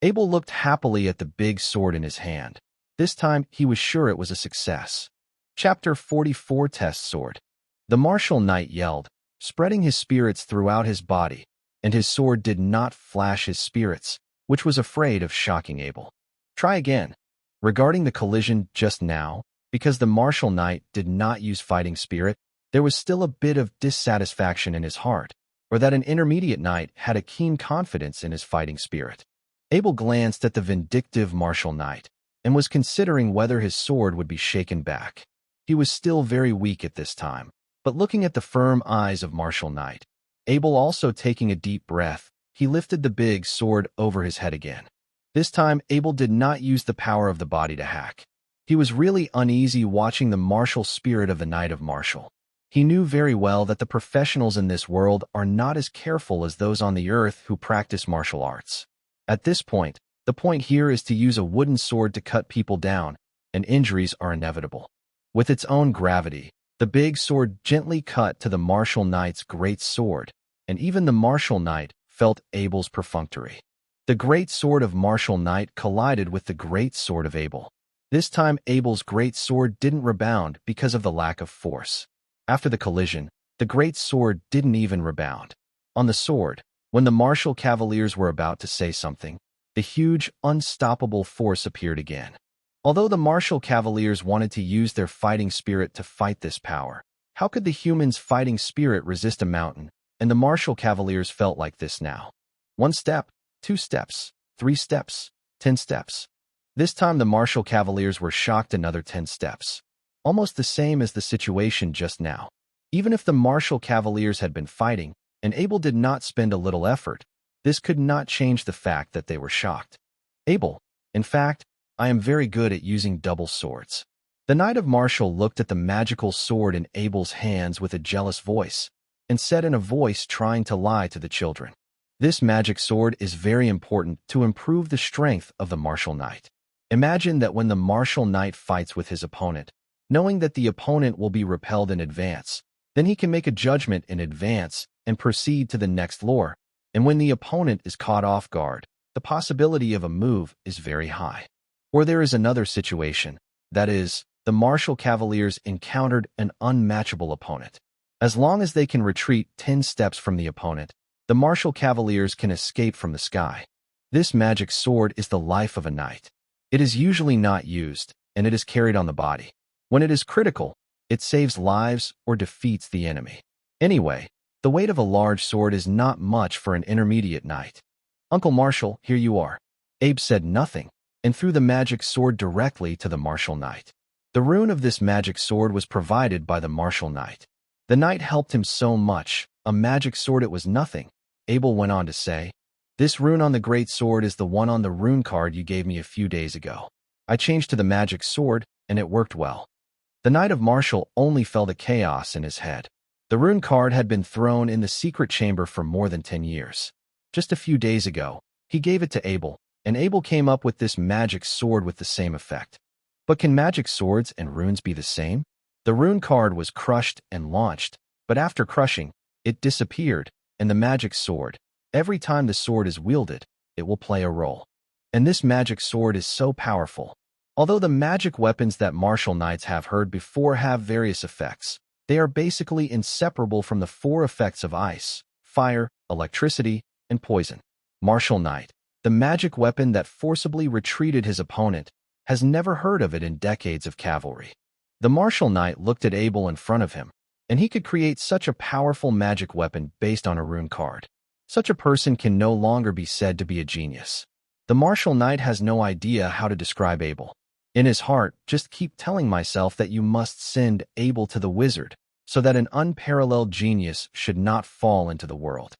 Abel looked happily at the big sword in his hand. This time he was sure it was a success. Chapter 44 Test Sword. The martial knight yelled, spreading his spirits throughout his body, and his sword did not flash his spirits, which was afraid of shocking Abel. Try again. Regarding the collision just now, because the martial knight did not use fighting spirit, there was still a bit of dissatisfaction in his heart, or that an intermediate knight had a keen confidence in his fighting spirit. Abel glanced at the vindictive martial knight, and was considering whether his sword would be shaken back. He was still very weak at this time, but looking at the firm eyes of martial knight, Abel also taking a deep breath, he lifted the big sword over his head again. This time Abel did not use the power of the body to hack. He was really uneasy watching the martial spirit of the knight of martial. He knew very well that the professionals in this world are not as careful as those on the earth who practice martial arts. At this point, the point here is to use a wooden sword to cut people down, and injuries are inevitable. With its own gravity, the big sword gently cut to the martial knight's great sword, and even the martial knight felt Abel's perfunctory. The great sword of martial knight collided with the great sword of Abel. This time Abel's great sword didn't rebound because of the lack of force. After the collision, the great sword didn't even rebound. On the sword, when the martial cavaliers were about to say something, the huge, unstoppable force appeared again. Although the martial cavaliers wanted to use their fighting spirit to fight this power, how could the human's fighting spirit resist a mountain? And the martial cavaliers felt like this now. 1 step, 2 steps, 3 steps, 10 steps. This time the martial cavaliers were shocked another 10 steps. Almost the same as the situation just now. Even if the martial cavaliers had been fighting, and Abel did not spend a little effort, this could not change the fact that they were shocked. Abel, in fact, I am very good at using double swords. The knight of martial looked at the magical sword in Abel's hands with a jealous voice, and said in a voice trying to lie to the children, "This magic sword is very important to improve the strength of the martial knight. Imagine that when the martial knight fights with his opponent, knowing that the opponent will be repelled in advance, then he can make a judgment in advance and proceed to the next lore, and when the opponent is caught off guard, the possibility of a move is very high. Or there is another situation, that is, the martial cavaliers encountered an unmatchable opponent. As long as they can retreat 10 steps from the opponent, the martial cavaliers can escape from the sky. This magic sword is the life of a knight. It is usually not used, and it is carried on the body. When it is critical, it saves lives or defeats the enemy. Anyway, the weight of a large sword is not much for an intermediate knight. Uncle Marshall, here you are." Abe said nothing, and threw the magic sword directly to the martial knight. The rune of this magic sword was provided by the martial knight. The knight helped him so much, a magic sword it was nothing. Abel went on to say, "This rune on the great sword is the one on the rune card you gave me a few days ago. I changed to the magic sword, and it worked well." The knight of martial only felt a chaos in his head. The rune card had been thrown in the secret chamber for more than 10 years. Just a few days ago, he gave it to Abel, and Abel came up with this magic sword with the same effect. But can magic swords and runes be the same? The rune card was crushed and launched, But after crushing, it disappeared, and the magic sword, every time the sword is wielded, it will play a role. And this magic sword is so powerful. Although the magic weapons that martial knights have heard before have various effects, they are basically inseparable from the 4 effects of ice, fire, electricity, and poison. Martial knight, the magic weapon that forcibly retreated his opponent, has never heard of it in decades of cavalry. The martial knight looked at Abel in front of him, and he could create such a powerful magic weapon based on a rune card. Such a person can no longer be said to be a genius. The martial knight has no idea how to describe Abel. In his heart, just keep telling myself that you must send Abel to the wizard, so that an unparalleled genius should not fall into the world.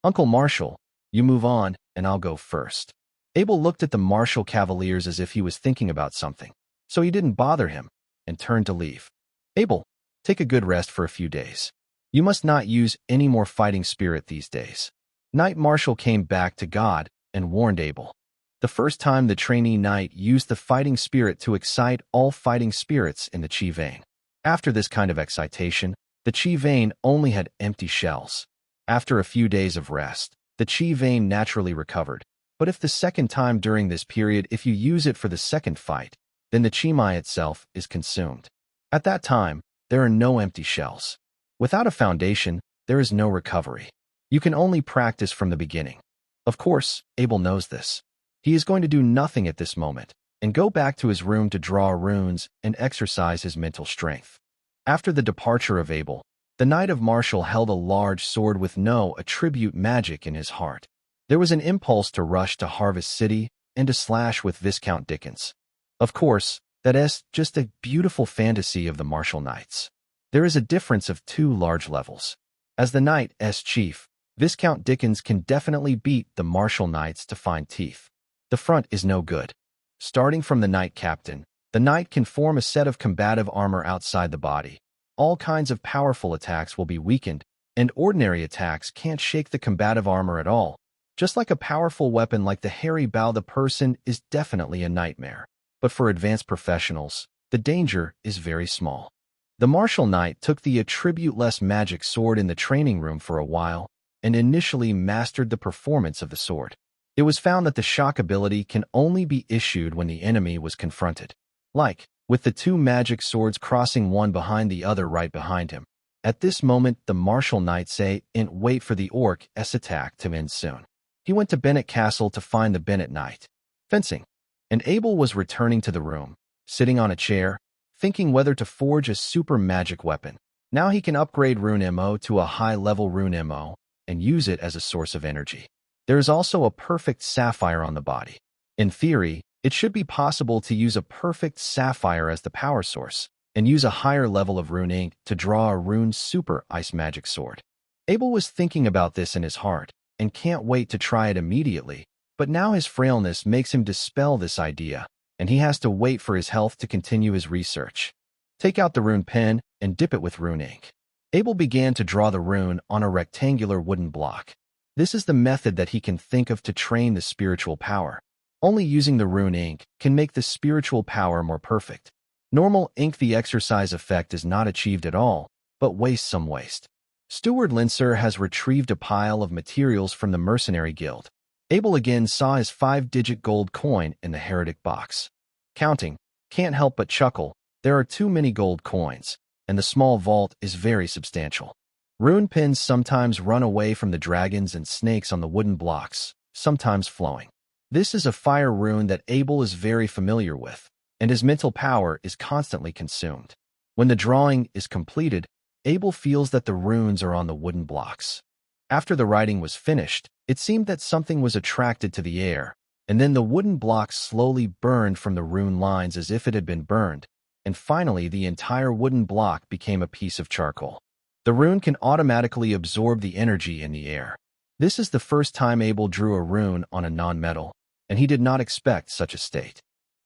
Uncle Marshall, you move on, and I'll go first. Abel looked at the martial cavaliers as if he was thinking about something, so he didn't bother him, and turned to leave. Abel, take a good rest for a few days. You must not use any more fighting spirit these days. Knight Marshall came back to God and warned Abel. The first time the trainee knight used the fighting spirit to excite all fighting spirits in the chi vein. After this kind of excitation, the chi vein only had empty shells. After a few days of rest, the chi vein naturally recovered. But if the second time during this period, if you use it for the second fight, then the chi mai itself is consumed. At that time, there are no empty shells. Without a foundation, there is no recovery. You can only practice from the beginning. Of course, Abel knows this. He is going to do nothing at this moment, and go back to his room to draw runes and exercise his mental strength. After the departure of Abel, the Knight of Marshall held a large sword with no attribute magic in his heart. There was an impulse to rush to Harvest City and to slash with Viscount Dickens. Of course, that is just a beautiful fantasy of the martial knights. There is a difference of 2 large levels. As the knight's chief, Viscount Dickens can definitely beat the martial knights to find teeth. The front is no good. Starting from the knight captain, the knight can form a set of combative armor outside the body. All kinds of powerful attacks will be weakened, and ordinary attacks can't shake the combative armor at all. Just like a powerful weapon like the hairy bow, the person is definitely a nightmare. But for advanced professionals, the danger is very small. The martial knight took the attribute-less magic sword in the training room for a while, and initially mastered the performance of the sword. It was found that the shock ability can only be issued when the enemy was confronted. Like, with the 2 magic swords crossing one behind the other right behind him. At this moment, the martial knight say and wait for the orc's attack to end soon. He went to Bennett Castle to find the Bennett Knight. Fencing. And Abel was returning to the room, sitting on a chair, thinking whether to forge a super magic weapon. Now he can upgrade Rune Mo to a high-level Rune Mo and use it as a source of energy. There is also a perfect sapphire on the body. In theory, it should be possible to use a perfect sapphire as the power source, and use a higher level of rune ink to draw a rune super ice magic sword. Abel was thinking about this in his heart, and can't wait to try it immediately, but now his frailness makes him dispel this idea, and he has to wait for his health to continue his research. Take out the rune pen and dip it with rune ink. Abel began to draw the rune on a rectangular wooden block. This is the method that he can think of to train the spiritual power. Only using the rune ink can make the spiritual power more perfect. Normal ink, the exercise effect is not achieved at all, but wastes some waste. Steward Linser has retrieved a pile of materials from the Mercenary Guild. Abel again saw his 5-digit gold coin in the heretic box. Counting, can't help but chuckle. There are too many gold coins, and the small vault is very substantial. Rune pins sometimes run away from the dragons and snakes on the wooden blocks, sometimes flowing. This is a fire rune that Abel is very familiar with, and his mental power is constantly consumed. When the drawing is completed, Abel feels that the runes are on the wooden blocks. After the writing was finished, it seemed that something was attracted to the air, and then the wooden blocks slowly burned from the rune lines as if it had been burned, and finally the entire wooden block became a piece of charcoal. The rune can automatically absorb the energy in the air. This is the first time Abel drew a rune on a non-metal, and he did not expect such a state.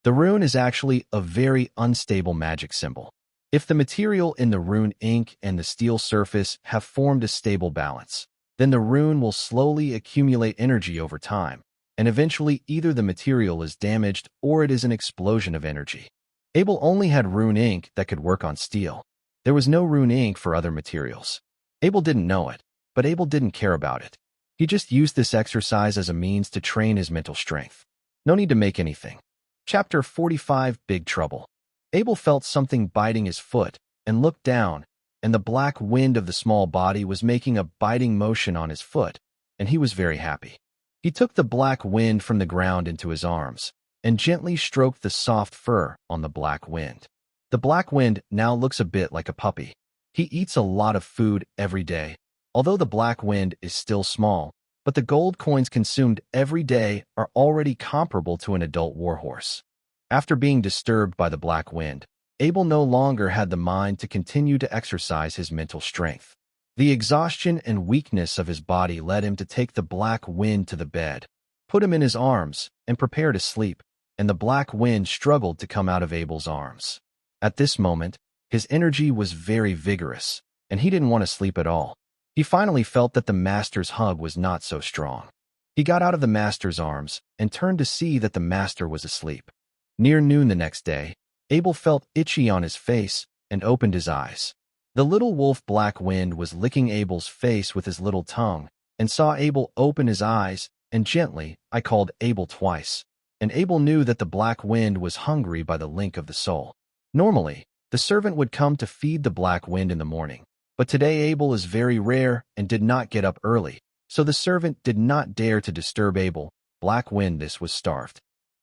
The rune is actually a very unstable magic symbol. If the material in the rune ink and the steel surface have formed a stable balance, then the rune will slowly accumulate energy over time, and eventually either the material is damaged or it is an explosion of energy. Abel only had rune ink that could work on steel. There was no rune ink for other materials. Abel didn't know it, but Abel didn't care about it. He just used this exercise as a means to train his mental strength. No need to make anything. Chapter 45, Big Trouble. Abel felt something biting his foot and looked down, and the black wind of the small body was making a biting motion on his foot, and he was very happy. He took the black wind from the ground into his arms and gently stroked the soft fur on the black wind. The black wind now looks a bit like a puppy. He eats a lot of food every day, although the black wind is still small, but the gold coins consumed every day are already comparable to an adult warhorse. After being disturbed by the black wind, Abel no longer had the mind to continue to exercise his mental strength. The exhaustion and weakness of his body led him to take the black wind to the bed, put him in his arms, and prepare to sleep, and the black wind struggled to come out of Abel's arms. At this moment, his energy was very vigorous, and he didn't want to sleep at all. He finally felt that the master's hug was not so strong. He got out of the master's arms and turned to see that the master was asleep. Near noon the next day, Abel felt itchy on his face and opened his eyes. The little wolf Black Wind was licking Abel's face with his little tongue and saw Abel open his eyes, and gently I called Abel twice, and Abel knew that the Black Wind was hungry by the link of the soul. Normally, the servant would come to feed the Black Wind in the morning, but today Abel is very rare and did not get up early, so the servant did not dare to disturb Abel. Black Wind was starved.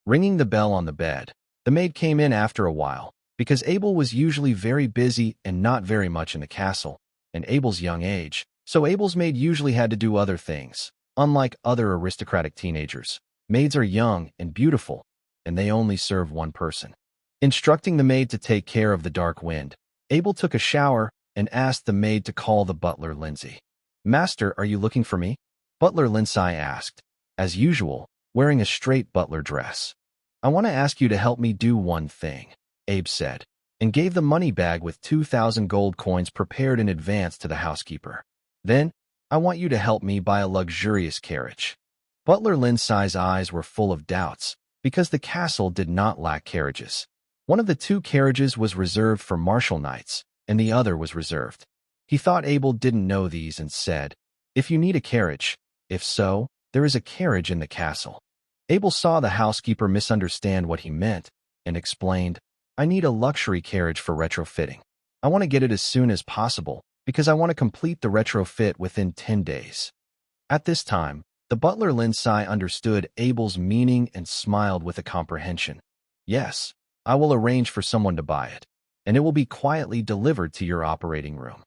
Ringing the bell on the bed, the maid came in after a while, because Abel was usually very busy and not very much in the castle, and Abel's young age, so Abel's maid usually had to do other things. Unlike other aristocratic teenagers, maids are young and beautiful, and they only serve one person. Instructing the maid to take care of the dark wind, Abel took a shower and asked the maid to call the butler Lindsay. "Master, are you looking for me?" Butler Lindsay asked, as usual, wearing a straight butler dress. "I want to ask you to help me do one thing," Abe said, and gave the money bag with 2,000 gold coins prepared in advance to the housekeeper. "Then, I want you to help me buy a luxurious carriage." Butler Lindsay's eyes were full of doubts, because the castle did not lack carriages. One of the two carriages was reserved for martial knights, and the other was reserved. He thought Abel didn't know these and said, "If you need a carriage, if so, there is a carriage in the castle." Abel saw the housekeeper misunderstand what he meant and explained, "I need a luxury carriage for retrofitting. I want to get it as soon as possible because I want to complete the retrofit within 10 days. At this time, the butler Lindsay understood Abel's meaning and smiled with a comprehension. "Yes, I will arrange for someone to buy it, and it will be quietly delivered to your operating room."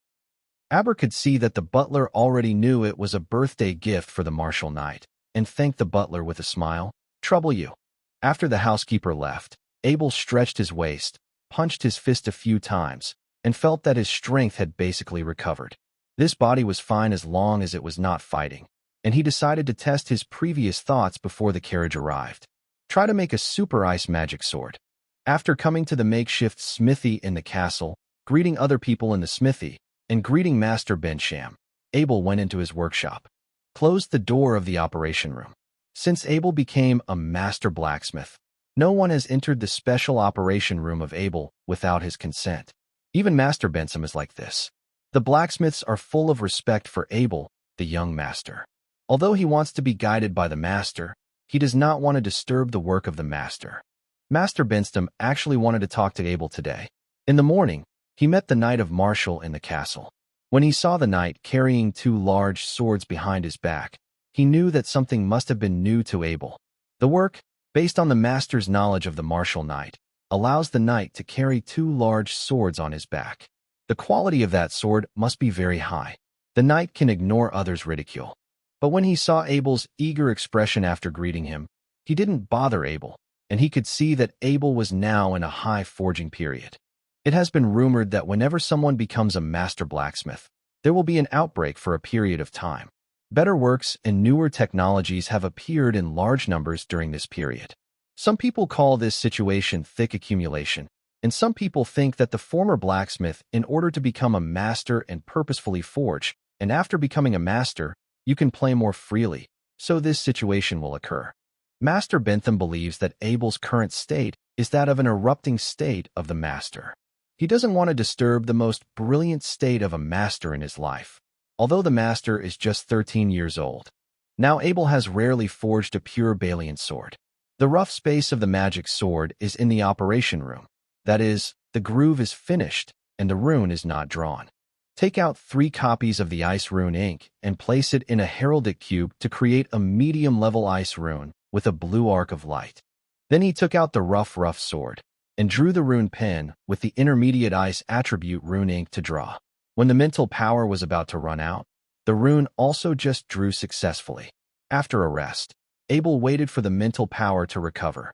Aber could see that the butler already knew it was a birthday gift for the martial knight, and thanked the butler with a smile. "Trouble you." After the housekeeper left, Abel stretched his waist, punched his fist a few times, and felt that his strength had basically recovered. This body was fine as long as it was not fighting, and he decided to test his previous thoughts before the carriage arrived. Try to make a super ice magic sword. After coming to the makeshift smithy in the castle, greeting other people in the smithy, and greeting Master Bensham, Abel went into his workshop, closed the door of the operation room. Since Abel became a master blacksmith, no one has entered the special operation room of Abel without his consent. Even Master Bensham is like this. The blacksmiths are full of respect for Abel, the young master. Although he wants to be guided by the master, he does not want to disturb the work of the master. Master Bensham actually wanted to talk to Abel today. In the morning, he met the knight of Marshall in the castle. When he saw the knight carrying 2 large swords behind his back, he knew that something must have been new to Abel. The work, based on the master's knowledge of the martial knight, allows the knight to carry 2 large swords on his back. The quality of that sword must be very high. The knight can ignore others' ridicule. But when he saw Abel's eager expression after greeting him, he didn't bother Abel, and he could see that Abel was now in a high forging period. It has been rumored that whenever someone becomes a master blacksmith, there will be an outbreak for a period of time. Better works and newer technologies have appeared in large numbers during this period. Some people call this situation thick accumulation, and some people think that the former blacksmith, in order to become a master and purposefully forge, and after becoming a master, you can play more freely, so this situation will occur. Master Bentham believes that Abel's current state is that of an erupting state of the master. He doesn't want to disturb the most brilliant state of a master in his life. although the master is just 13 years old. Now Abel has rarely forged a pure Balian sword. The rough space of the magic sword is in the operation room. That is, the groove is finished, and the rune is not drawn. Take out 3 copies of the ice rune ink and place it in a heraldic cube to create a medium-level ice rune with a blue arc of light. Then he took out the rough sword and drew the rune pen with the intermediate ice attribute rune ink to draw. When the mental power was about to run out, the rune also just drew successfully. After a rest, Abel waited for the mental power to recover.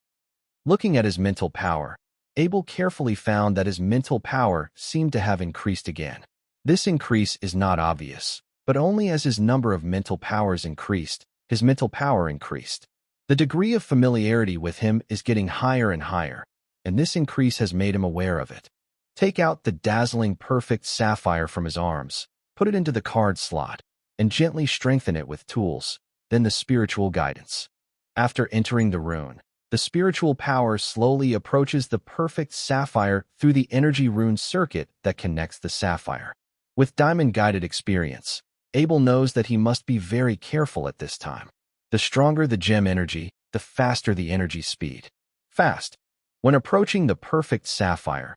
Looking at his mental power, Abel carefully found that his mental power seemed to have increased again. This increase is not obvious, but only as his number of mental powers increased, his mental power increased. The degree of familiarity with him is getting higher and higher, and this increase has made him aware of it. Take out the dazzling perfect sapphire from his arms, put it into the card slot, and gently strengthen it with tools, then the spiritual guidance. After entering the rune, the spiritual power slowly approaches the perfect sapphire through the energy rune circuit that connects the sapphire. With diamond-guided experience, Abel knows that he must be very careful at this time. The stronger the gem energy, the faster the energy speed. Fast. When approaching the perfect sapphire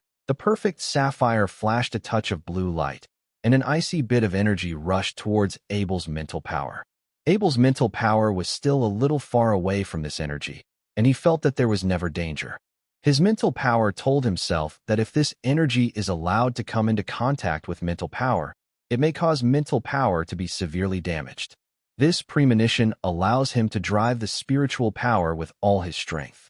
flashed a touch of blue light, and an icy bit of energy rushed towards Abel's mental power. Abel's mental power was still a little far away from this energy, and he felt that there was never danger. His mental power told himself that if this energy is allowed to come into contact with mental power, it may cause mental power to be severely damaged. This premonition allows him to drive the spiritual power with all his strength.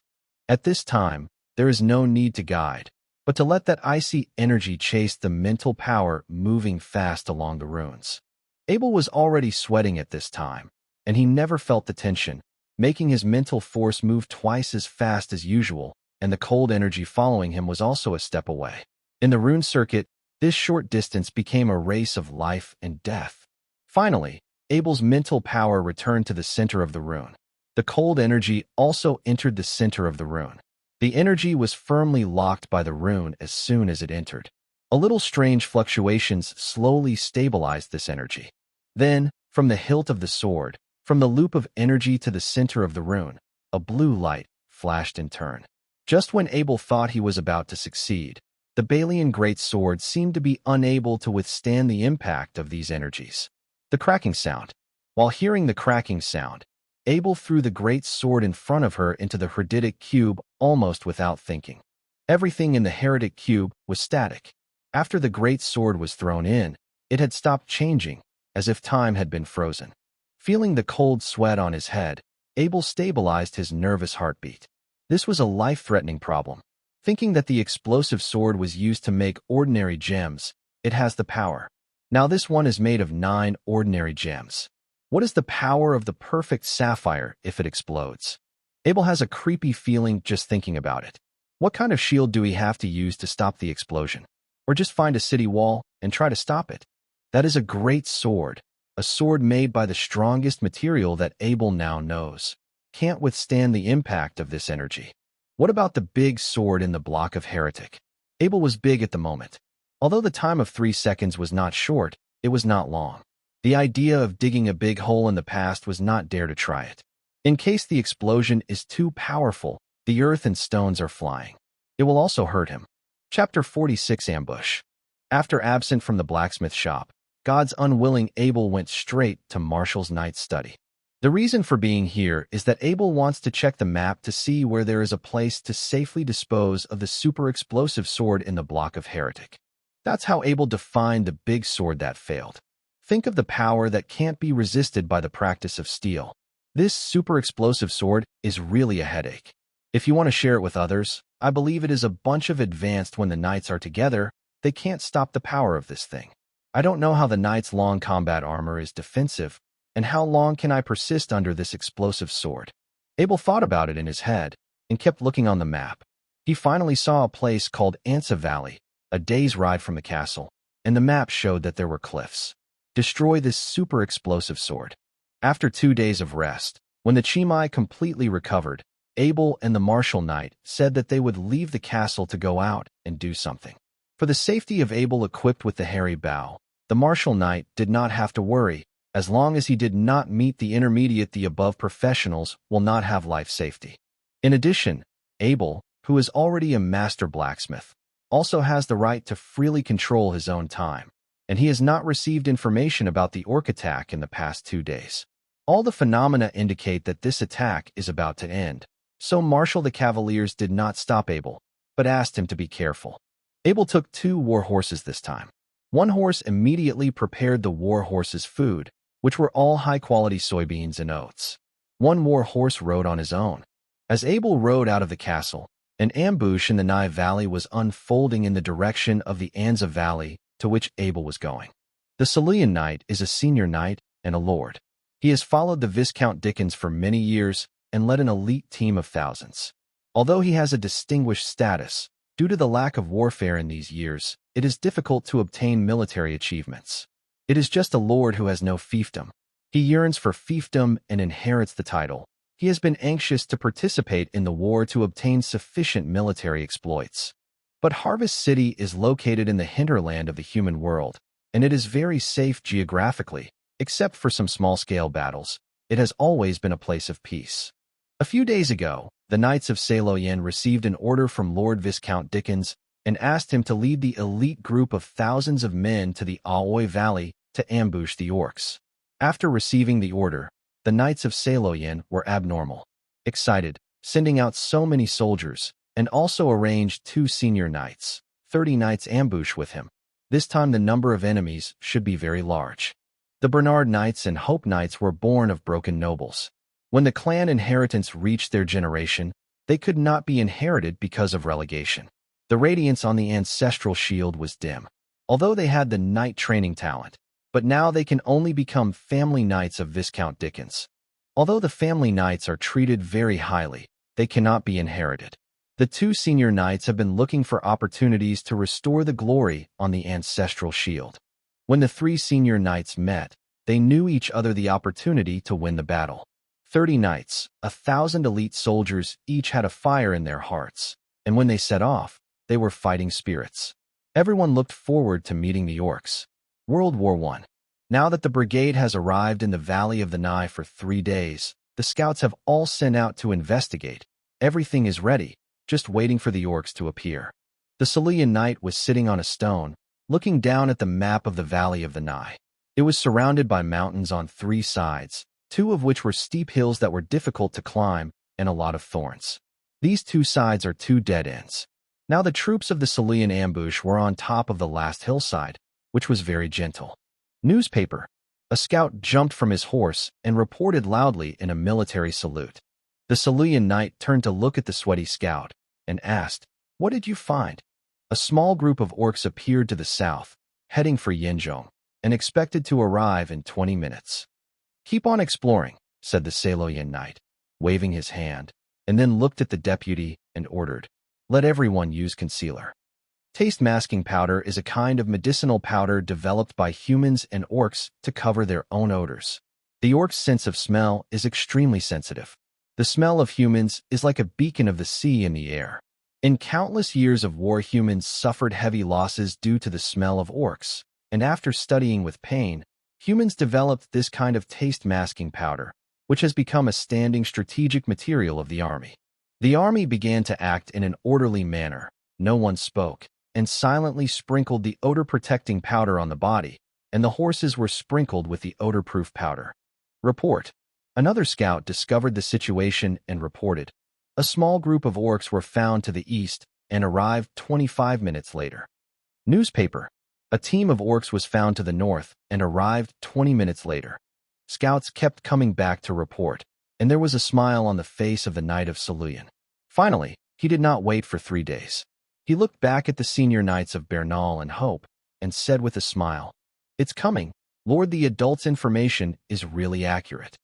At this time, there is no need to guide, but to let that icy energy chase the mental power moving fast along the runes. Abel was already sweating at this time, and he never felt the tension, making his mental force move twice as fast as usual, and the cold energy following him was also a step away. In the rune circuit, this short distance became a race of life and death. Finally, Abel's mental power returned to the center of the rune. The cold energy also entered the center of the rune. The energy was firmly locked by the rune as soon as it entered. A little strange fluctuations slowly stabilized this energy. Then, from the hilt of the sword, from the loop of energy to the center of the rune, a blue light flashed in turn. Just when Abel thought he was about to succeed, the Balian great sword seemed to be unable to withstand the impact of these energies. The cracking sound. While hearing the cracking sound, Abel threw the great sword in front of her into the hereditic cube almost without thinking. Everything in the heredic cube was static. After the great sword was thrown in, it had stopped changing, as if time had been frozen. Feeling the cold sweat on his head, Abel stabilized his nervous heartbeat. This was a life-threatening problem. Thinking that the explosive sword was used to make ordinary gems, it has the power. Now this one is made of 9 ordinary gems. What is the power of the perfect sapphire if it explodes? Abel has a creepy feeling just thinking about it. What kind of shield do we have to use to stop the explosion? Or just find a city wall and try to stop it? That is a great sword, a sword made by the strongest material that Abel now knows. Can't withstand the impact of this energy. What about the big sword in the block of heretic? Abel was big at the moment. Although the time of 3 seconds was not short, it was not long. The idea of digging a big hole in the past was not dare to try it. In case the explosion is too powerful, the earth and stones are flying. It will also hurt him. Chapter 46 Ambush. After absent from the blacksmith shop, God's unwilling Abel went straight to Marshall's night study. The reason for being here is that Abel wants to check the map to see where there is a place to safely dispose of the super explosive sword in the block of heretic. That's how Abel defined the big sword that failed. Think of the power that can't be resisted by the practice of steel. This super explosive sword is really a headache. If you want to share it with others, I believe it is a bunch of advanced when the knights are together, they can't stop the power of this thing. I don't know how the knight's long combat armor is defensive, and how long can I persist under this explosive sword? Abel thought about it in his head and kept looking on the map. He finally saw a place called Ansa Valley, a day's ride from the castle, and the map showed that there were cliffs. Destroy this super explosive sword. After 2 days of rest, when the Chimai completely recovered, Abel and the martial knight said that they would leave the castle to go out and do something. For the safety of Abel equipped with the hairy bow, The martial knight did not have to worry. As long as he did not meet the intermediate, the above professionals will not have life safety. In addition, Abel, who is already a master blacksmith, also has the right to freely control his own time, and he has not received information about the orc attack in the past 2 days. All the phenomena indicate that this attack is about to end, so Marshal the Cavaliers did not stop Abel, but asked him to be careful. Abel took 2 war horses this time. One horse immediately prepared the war horse's food, which were all high-quality soybeans and oats. One war horse rode on his own. As Abel rode out of the castle, an ambush in the Nai Valley was unfolding in the direction of the Anza Valley to which Abel was going. The Cerulean Knight is a senior knight and a lord. He has followed the Viscount Dickens for many years and led an elite team of thousands. Although he has a distinguished status, due to the lack of warfare in these years, it is difficult to obtain military achievements. It is just a lord who has no fiefdom. He yearns for fiefdom and inherits the title. He has been anxious to participate in the war to obtain sufficient military exploits. But Harvest City is located in the hinterland of the human world, and it is very safe geographically, except for some small-scale battles. It has always been a place of peace. A few days ago, the Knights of Cerulean received an order from Lord Viscount Dickens and asked him to lead the elite group of thousands of men to the Aoi Valley to ambush the orcs. After receiving the order, the Knights of Cerulean were abnormal, excited, sending out so many soldiers, and also arranged 2 senior knights, 30 knights ambush with him. This time the number of enemies should be very large. The Bernard Knights and Hope Knights were born of broken nobles. When the clan inheritance reached their generation, they could not be inherited because of relegation. The radiance on the ancestral shield was dim, although they had the knight training talent. But now they can only become family knights of Viscount Dickens. Although the family knights are treated very highly, they cannot be inherited. The 2 senior knights have been looking for opportunities to restore the glory on the ancestral shield. When the 3 senior knights met, they knew each other the opportunity to win the battle. 30 knights, 1,000 elite soldiers, each had a fire in their hearts, and when they set off, they were fighting spirits. Everyone looked forward to meeting the orcs. World War I. Now that the brigade has arrived in the Valley of the Nai for 3 days, the scouts have all sent out to investigate. Everything is ready, just waiting for the orcs to appear. The Cerulean Knight was sitting on a stone, looking down at the map of the Valley of the Nai. It was surrounded by mountains on 3 sides, 2 of which were steep hills that were difficult to climb, and a lot of thorns. These 2 sides are 2 dead ends. Now the troops of the Cerulean ambush were on top of the last hillside, which was very gentle. Newspaper. A scout jumped from his horse and reported loudly in a military salute. The Cerulean Knight turned to look at the sweaty scout and asked, "What did you find?" A small group of orcs appeared to the south, heading for Yinzhong, and expected to arrive in 20 minutes. "Keep on exploring," said the Cerulean Knight, waving his hand, and then looked at the deputy and ordered, "Let everyone use concealer." Taste masking powder is a kind of medicinal powder developed by humans and orcs to cover their own odors. The orc's sense of smell is extremely sensitive. The smell of humans is like a beacon of the sea in the air. In countless years of war, humans suffered heavy losses due to the smell of orcs, and after studying with pain, humans developed this kind of taste masking powder, which has become a standing strategic material of the army. The army began to act in an orderly manner. No one spoke, and silently sprinkled the odor-protecting powder on the body, and the horses were sprinkled with the odor-proof powder. Report. Another scout discovered the situation and reported. A small group of orcs were found to the east and arrived 25 minutes later. Newspaper. A team of orcs was found to the north and arrived 20 minutes later. Scouts kept coming back to report, and there was a smile on the face of the Knight of Cerulean. Finally, he did not wait for 3 days. He looked back at the senior knights of Bernal and Hope and said with a smile, "It's coming, Lord. The adult's information is really accurate.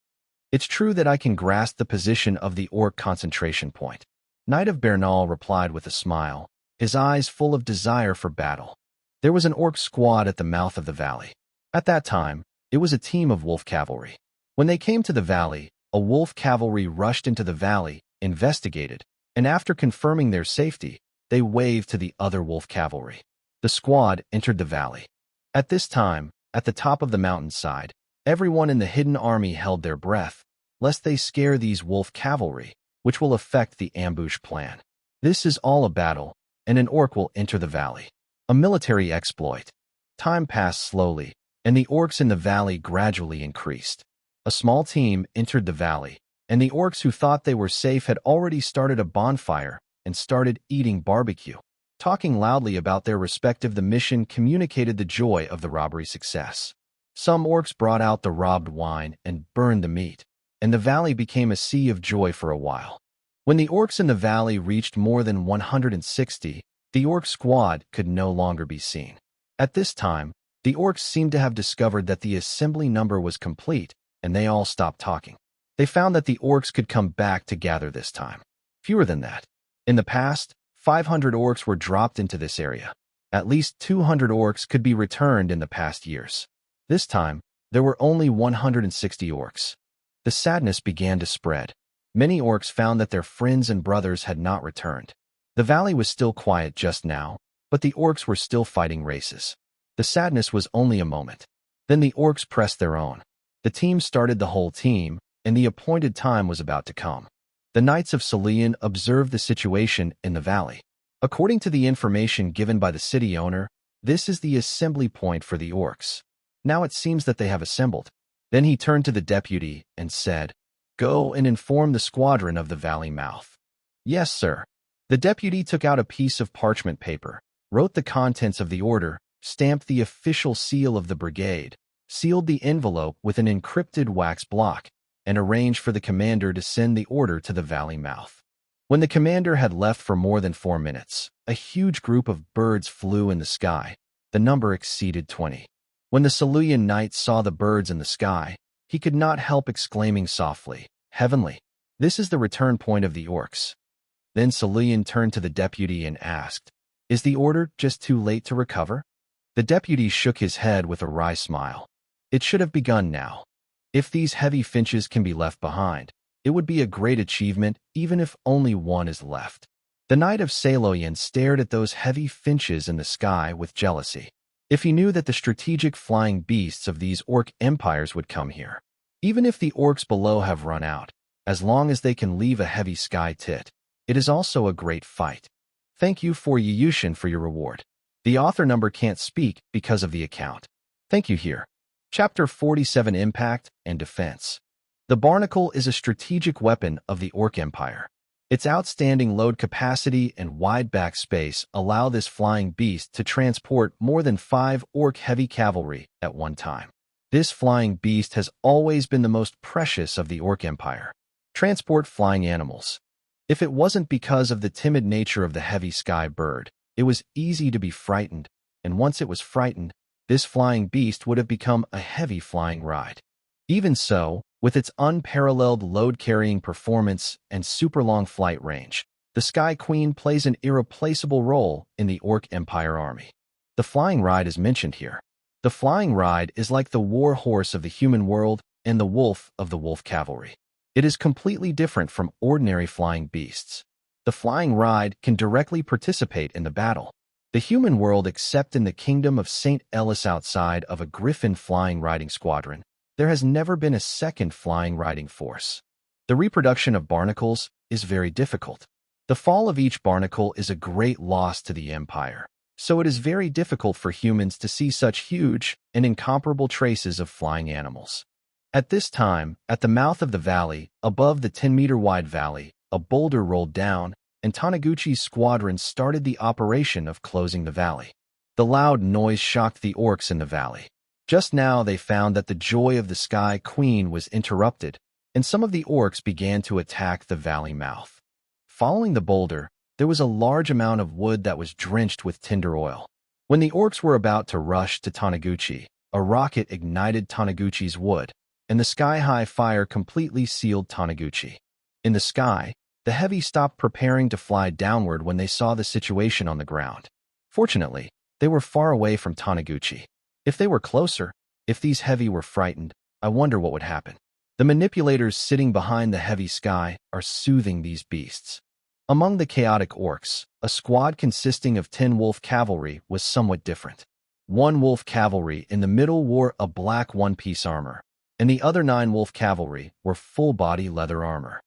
It's true that I can grasp the position of the orc concentration point." Knight of Bernal replied with a smile, his eyes full of desire for battle. There was an orc squad at the mouth of the valley. At that time, it was a team of wolf cavalry. When they came to the valley, a wolf cavalry rushed into the valley, investigated, and after confirming their safety, they waved to the other wolf cavalry. The squad entered the valley. At this time, at the top of the mountainside, everyone in the hidden army held their breath, lest they scare these wolf cavalry, which will affect the ambush plan. This is all a battle, and an orc will enter the valley. A military exploit. Time passed slowly, and the orcs in the valley gradually increased. A small team entered the valley, and the orcs who thought they were safe had already started a bonfire and started eating barbecue. Talking loudly about their respective the mission communicated the joy of the robbery success. Some orcs brought out the robbed wine and burned the meat, and the valley became a sea of joy for a while. When the orcs in the valley reached more than 160, the orc squad could no longer be seen. At this time, the orcs seemed to have discovered that the assembly number was complete, and they all stopped talking. They found that the orcs could come back to gather this time. Fewer than that. In the past, 500 orcs were dropped into this area. At least 200 orcs could be returned in the past years. This time, there were only 160 orcs. The sadness began to spread. Many orcs found that their friends and brothers had not returned. The valley was still quiet just now, but the orcs were still fighting races. The sadness was only a moment. Then the orcs pressed their own. The team started the whole team, and the appointed time was about to come. The Knights of Celine observed the situation in the valley. According to the information given by the city owner, this is the assembly point for the orcs. Now it seems that they have assembled. Then he turned to the deputy and said, "Go and inform the squadron of the valley mouth." "Yes, sir." The deputy took out a piece of parchment paper, wrote the contents of the order, stamped the official seal of the brigade, sealed the envelope with an encrypted wax block, and arranged for the commander to send the order to the valley mouth. When the commander had left for more than 4 minutes, a huge group of birds flew in the sky. The number exceeded 20. When the Celulian knight saw the birds in the sky, he could not help exclaiming softly, "Heavenly! This is the return point of the orcs." Then Celulian turned to the deputy and asked, "Is the order just too late to recover?" The deputy shook his head with a wry smile. "It should have begun now. If these heavy finches can be left behind, it would be a great achievement even if only one is left." The knight of Celoyan stared at those heavy finches in the sky with jealousy. If he knew that the strategic flying beasts of these orc empires would come here. Even if the orcs below have run out, as long as they can leave a heavy sky tit, it is also a great fight. Thank you for Yushin for your reward. The author number can't speak because of the account. Thank you here. Chapter 47 Impact and Defense. The barnacle is a strategic weapon of the Orc Empire. Its outstanding load capacity and wide back space allow this flying beast to transport more than 5 orc heavy cavalry at one time. This flying beast has always been the most precious of the Orc Empire. Transport flying animals. If it wasn't because of the timid nature of the heavy sky bird, it was easy to be frightened, and once it was frightened, this flying beast would have become a heavy flying ride. Even so, with its unparalleled load-carrying performance and super-long flight range, the Sky Queen plays an irreplaceable role in the Orc Empire army. The flying ride is mentioned here. The flying ride is like the war horse of the human world and the wolf of the wolf cavalry. It is completely different from ordinary flying beasts. The flying ride can directly participate in the battle. The human world, except in the kingdom of St. Ellis outside of a griffin flying riding squadron, there has never been a second flying riding force. The reproduction of barnacles is very difficult. The fall of each barnacle is a great loss to the empire, so it is very difficult for humans to see such huge and incomparable traces of flying animals. At this time, at the mouth of the valley, above the 10-meter-wide valley, a boulder rolled down, and Taniguchi's squadron started the operation of closing the valley. The loud noise shocked the orcs in the valley. Just now they found that the joy of the Sky Queen was interrupted, and some of the orcs began to attack the valley mouth. Following the boulder, there was a large amount of wood that was drenched with tinder oil. When the orcs were about to rush to Taniguchi, a rocket ignited Taniguchi's wood, and the sky-high fire completely sealed Taniguchi. In the sky, the heavy stopped preparing to fly downward when they saw the situation on the ground. Fortunately, they were far away from Taniguchi. If they were closer, if these heavy were frightened, I wonder what would happen. The manipulators sitting behind the heavy sky are soothing these beasts. Among the chaotic orcs, a squad consisting of 10 wolf cavalry was somewhat different. One wolf cavalry in the middle wore a black one-piece armor, and the other 9 wolf cavalry wore full-body leather armor.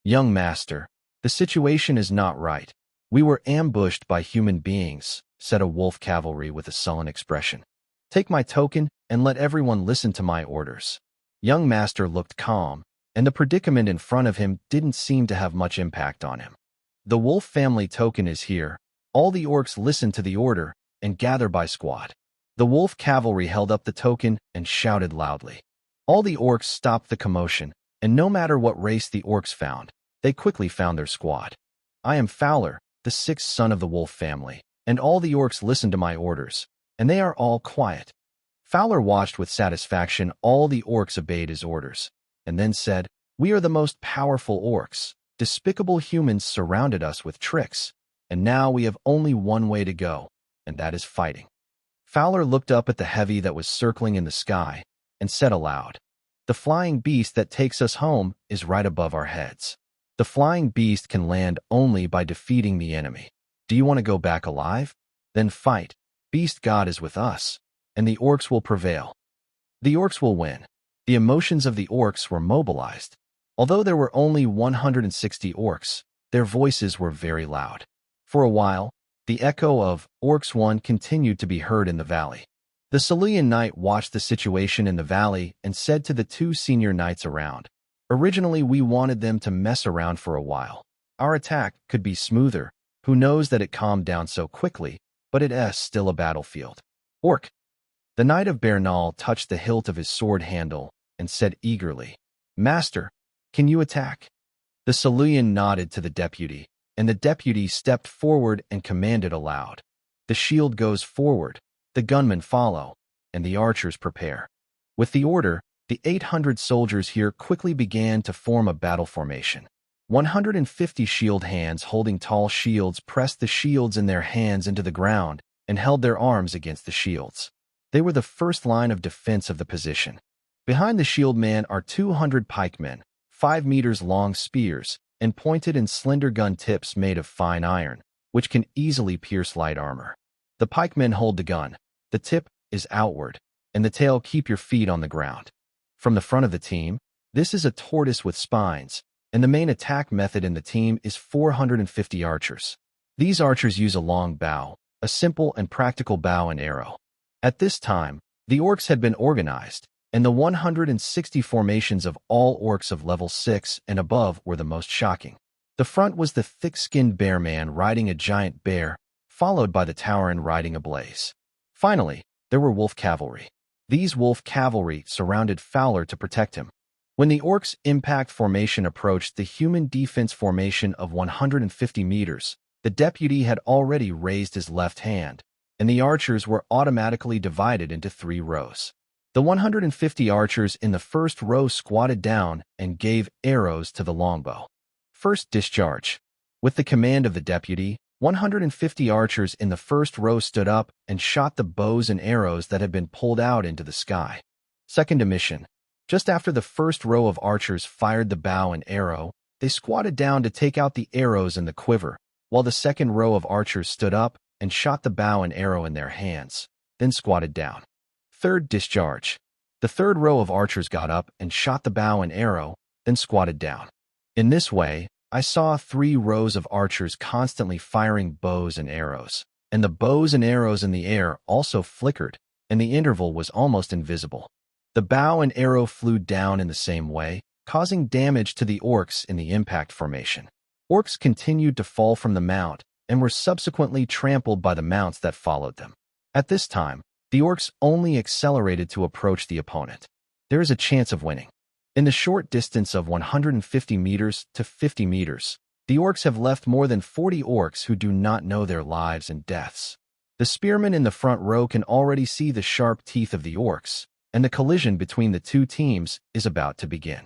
Young master, the situation is not right. We were ambushed by human beings, said a wolf cavalry with a sullen expression. Take my token and let everyone listen to my orders. Young master looked calm, and the predicament in front of him didn't seem to have much impact on him. The wolf family token is here. All the orcs listen to the order and gather by squad. The wolf cavalry held up the token and shouted loudly. All the orcs stopped the commotion, and no matter what race the orcs found, they quickly found their squad. I am Fowler, the 6th son of the wolf family, and all the orcs listen to my orders, and they are all quiet. Fowler watched with satisfaction all the orcs obeyed his orders, and then said, We are the most powerful orcs. Despicable humans surrounded us with tricks, and now we have only one way to go, and that is fighting. Fowler looked up at the heavy that was circling in the sky and said aloud, The flying beast that takes us home is right above our heads. The flying beast can land only by defeating the enemy. Do you want to go back alive? Then fight. Beast God is with us, and the orcs will prevail. The orcs will win. The emotions of the orcs were mobilized. Although there were only 160 orcs, their voices were very loud. For a while, the echo of Orcs Won continued to be heard in the valley. The Cerulean Knight watched the situation in the valley and said to the 2 senior knights around, Originally we wanted them to mess around for a while. Our attack could be smoother. Who knows that it calmed down so quickly, but it is still a battlefield. Orc. The Knight of Bernal touched the hilt of his sword handle and said eagerly, Master, can you attack? The Cerulean nodded to the deputy, and the deputy stepped forward and commanded aloud. The shield goes forward, the gunmen follow, and the archers prepare. With the order, the 800 soldiers here quickly began to form a battle formation. 150 shield hands holding tall shields pressed the shields in their hands into the ground and held their arms against the shields. They were the first line of defense of the position. Behind the shield man are 200 pikemen, 5 meters long spears, and pointed and slender gun tips made of fine iron, which can easily pierce light armor. The pikemen hold the gun, the tip is outward, and the tail keep your feet on the ground. From the front of the team, this is a tortoise with spines, and the main attack method in the team is 450 archers. These archers use a long bow, a simple and practical bow and arrow. At this time, the orcs had been organized, and the 160 formations of all orcs of level 6 and above were the most shocking. The front was the thick-skinned bear man riding a giant bear, followed by the Tauren riding a blaze. Finally, there were wolf cavalry. These wolf cavalry surrounded Fowler to protect him. When the orcs' impact formation approached the human defense formation of 150 meters, the deputy had already raised his left hand, and the archers were automatically divided into 3 rows. The 150 archers in the first row squatted down and gave arrows to the longbow. First discharge. With the command of the deputy, 150 archers in the first row stood up and shot the bows and arrows that had been pulled out into the sky. Second emission. Just after the first row of archers fired the bow and arrow, they squatted down to take out the arrows in the quiver, while the second row of archers stood up and shot the bow and arrow in their hands, then squatted down. Third discharge. The third row of archers got up and shot the bow and arrow, then squatted down. In this way, I saw 3 rows of archers constantly firing bows and arrows, and the bows and arrows in the air also flickered, and the interval was almost invisible. The bow and arrow flew down in the same way, causing damage to the orcs in the impact formation. Orcs continued to fall from the mount and were subsequently trampled by the mounts that followed them. At this time, the orcs only accelerated to approach the opponent. There is a chance of winning. In the short distance of 150 meters to 50 meters, the orcs have left more than 40 orcs who do not know their lives and deaths. The spearmen in the front row can already see the sharp teeth of the orcs, and the collision between the 2 teams is about to begin.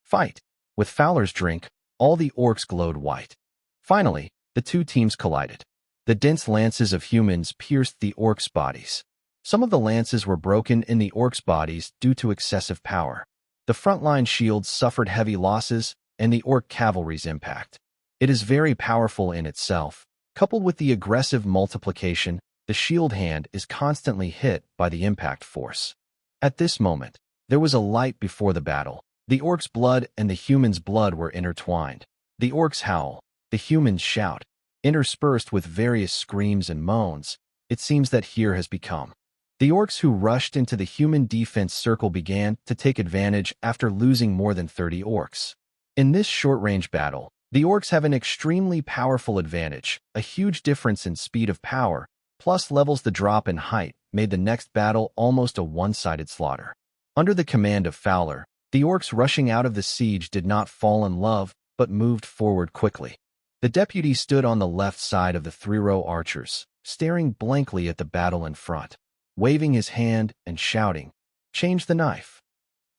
Fight! With Fowler's drink, all the orcs glowed white. Finally, the 2 teams collided. The dense lances of humans pierced the orcs' bodies. Some of the lances were broken in the orcs' bodies due to excessive power. The frontline shields suffered heavy losses, and the orc cavalry's impact. It is very powerful in itself, coupled with the aggressive multiplication the shield hand is constantly hit by the impact force. At this moment, there was a light before the battle. The orc's blood and the human's blood were intertwined. The orcs howl, the humans shout, interspersed with various screams and moans. It seems that here has become. The orcs who rushed into the human defense circle began to take advantage after losing more than 30 orcs. In this short-range battle, the orcs have an extremely powerful advantage. A huge difference in speed of power, plus levels the drop in height, made the next battle almost a one-sided slaughter. Under the command of Fowler, the orcs rushing out of the siege did not fall in love, but moved forward quickly. The deputy stood on the left side of the three-row archers, staring blankly at the battle in front, waving his hand and shouting, "Change the knife."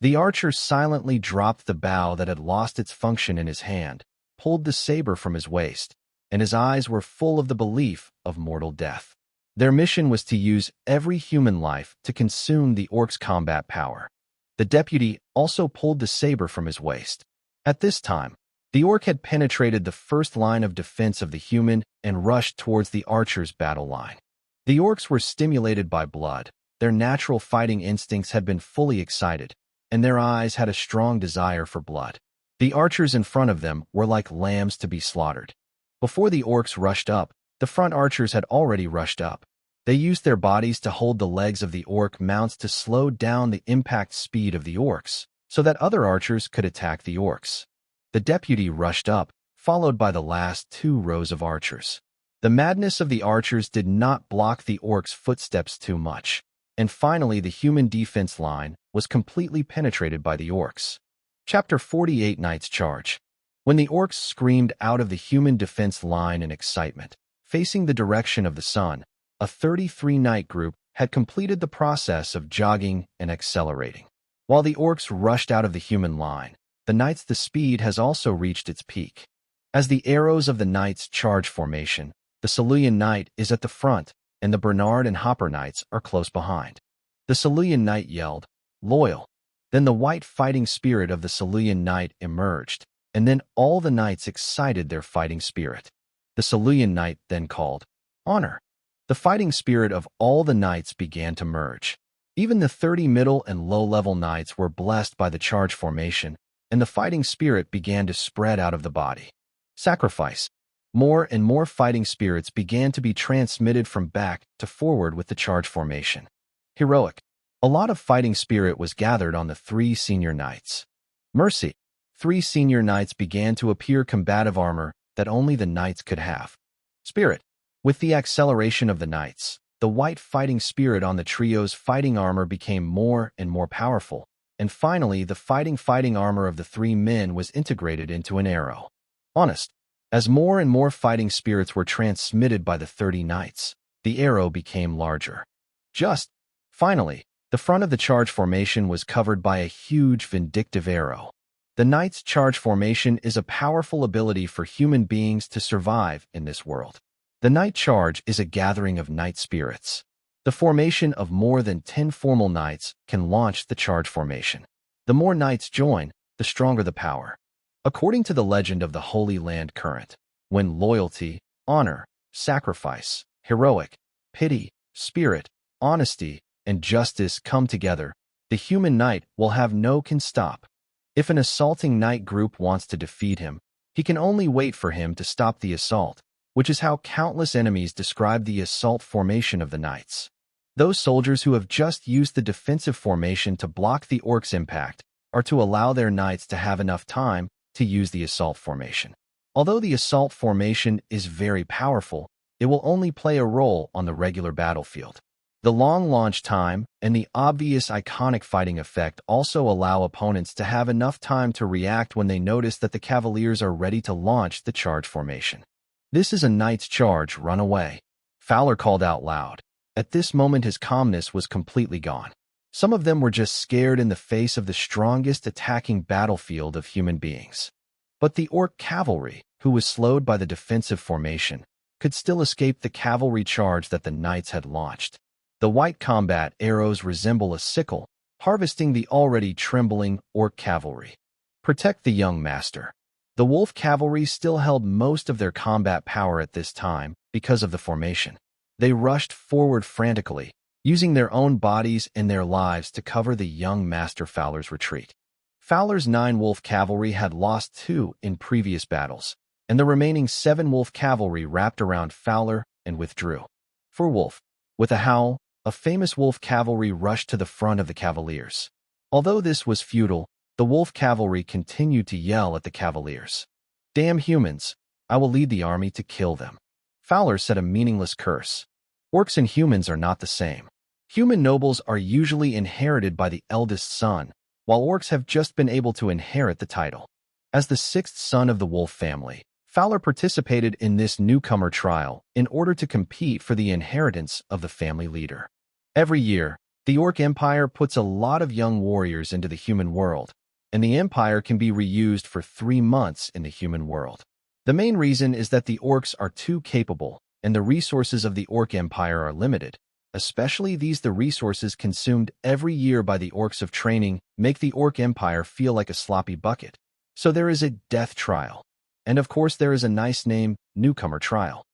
The archer silently dropped the bow that had lost its function in his hand, pulled the saber from his waist, and his eyes were full of the belief of mortal death. Their mission was to use every human life to consume the orc's combat power. The deputy also pulled the saber from his waist. At this time, the orc had penetrated the first line of defense of the human and rushed towards the archer's battle line. The orcs were stimulated by blood. Their natural fighting instincts had been fully excited, and their eyes had a strong desire for blood. The archers in front of them were like lambs to be slaughtered. Before the orcs rushed up, the front archers had already rushed up. They used their bodies to hold the legs of the orc mounts to slow down the impact speed of the orcs, so that other archers could attack the orcs. The deputy rushed up, followed by the last 2 rows of archers. The madness of the archers did not block the orcs' footsteps too much, and finally the human defense line was completely penetrated by the orcs. Chapter 48 Knight's Charge. When the orcs screamed out of the human defense line in excitement, facing the direction of the sun, a 33-knight group had completed the process of jogging and accelerating. While the orcs rushed out of the human line, the speed has also reached its peak. As the arrows of the Knight's Charge formation, the Silurian Knight is at the front, and the Bernard and Hopper Knights are close behind. The Silurian Knight yelled, "Loyal!" Then the white fighting spirit of the Silurian Knight emerged, and then all the knights excited their fighting spirit. The Silurian Knight then called, "Honor!" The fighting spirit of all the knights began to merge. Even the 30 middle and low-level knights were blessed by the charge formation, and the fighting spirit began to spread out of the body. Sacrifice. More and more fighting spirits began to be transmitted from back to forward with the charge formation. Heroic. A lot of fighting spirit was gathered on the 3 senior knights. Mercy. 3 senior knights began to appear combative armor that only the knights could have. Spirit. With the acceleration of the knights, the white fighting spirit on the trio's fighting armor became more and more powerful, and finally the fighting armor of the 3 men was integrated into an arrow. Honest. As more and more fighting spirits were transmitted by the 30 knights, the arrow became larger. Just. Finally, the front of the charge formation was covered by a huge vindictive arrow. The Knight's Charge formation is a powerful ability for human beings to survive in this world. The Knight Charge is a gathering of knight spirits. The formation of more than 10 formal knights can launch the charge formation. The more knights join, the stronger the power. According to the legend of the Holy Land Current, when loyalty, honor, sacrifice, heroic, pity, spirit, honesty, and justice come together, the human knight will have no can stop. If an assaulting knight group wants to defeat him, he can only wait for him to stop the assault, which is how countless enemies describe the assault formation of the knights. Those soldiers who have just used the defensive formation to block the orcs' impact are to allow their knights to have enough time to use the assault formation. Although the assault formation is very powerful, it will only play a role on the regular battlefield. The long launch time and the obvious iconic fighting effect also allow opponents to have enough time to react when they notice that the cavaliers are ready to launch the charge formation. "This is a knight's charge, run away," Fowler called out loud. At this moment his calmness was completely gone. Some of them were just scared in the face of the strongest attacking battlefield of human beings. But the orc cavalry, who was slowed by the defensive formation, could still escape the cavalry charge that the knights had launched. The white combat arrows resemble a sickle, harvesting the already trembling orc cavalry. Protect the young master. The wolf cavalry still held most of their combat power at this time because of the formation. They rushed forward frantically, using their own bodies and their lives to cover the young Master Fowler's retreat. Fowler's 9 wolf cavalry had lost 2 in previous battles, and the remaining 7 wolf cavalry wrapped around Fowler and withdrew. For Wolf, with a howl, a famous wolf cavalry rushed to the front of the cavaliers. Although this was futile, the wolf cavalry continued to yell at the cavaliers. "Damn humans! I will lead the army to kill them." Fowler said a meaningless curse. Orcs and humans are not the same. Human nobles are usually inherited by the eldest son, while orcs have just been able to inherit the title. As the 6th son of the wolf family, Fowler participated in this newcomer trial in order to compete for the inheritance of the family leader. Every year, the Orc Empire puts a lot of young warriors into the human world, and the Empire can be reused for 3 months in the human world. The main reason is that the orcs are too capable, and the resources of the Orc Empire are limited. Especially the resources consumed every year by the orcs of training make the Orc Empire feel like a sloppy bucket. So there is a death trial. And of course there is a nice name, newcomer trial.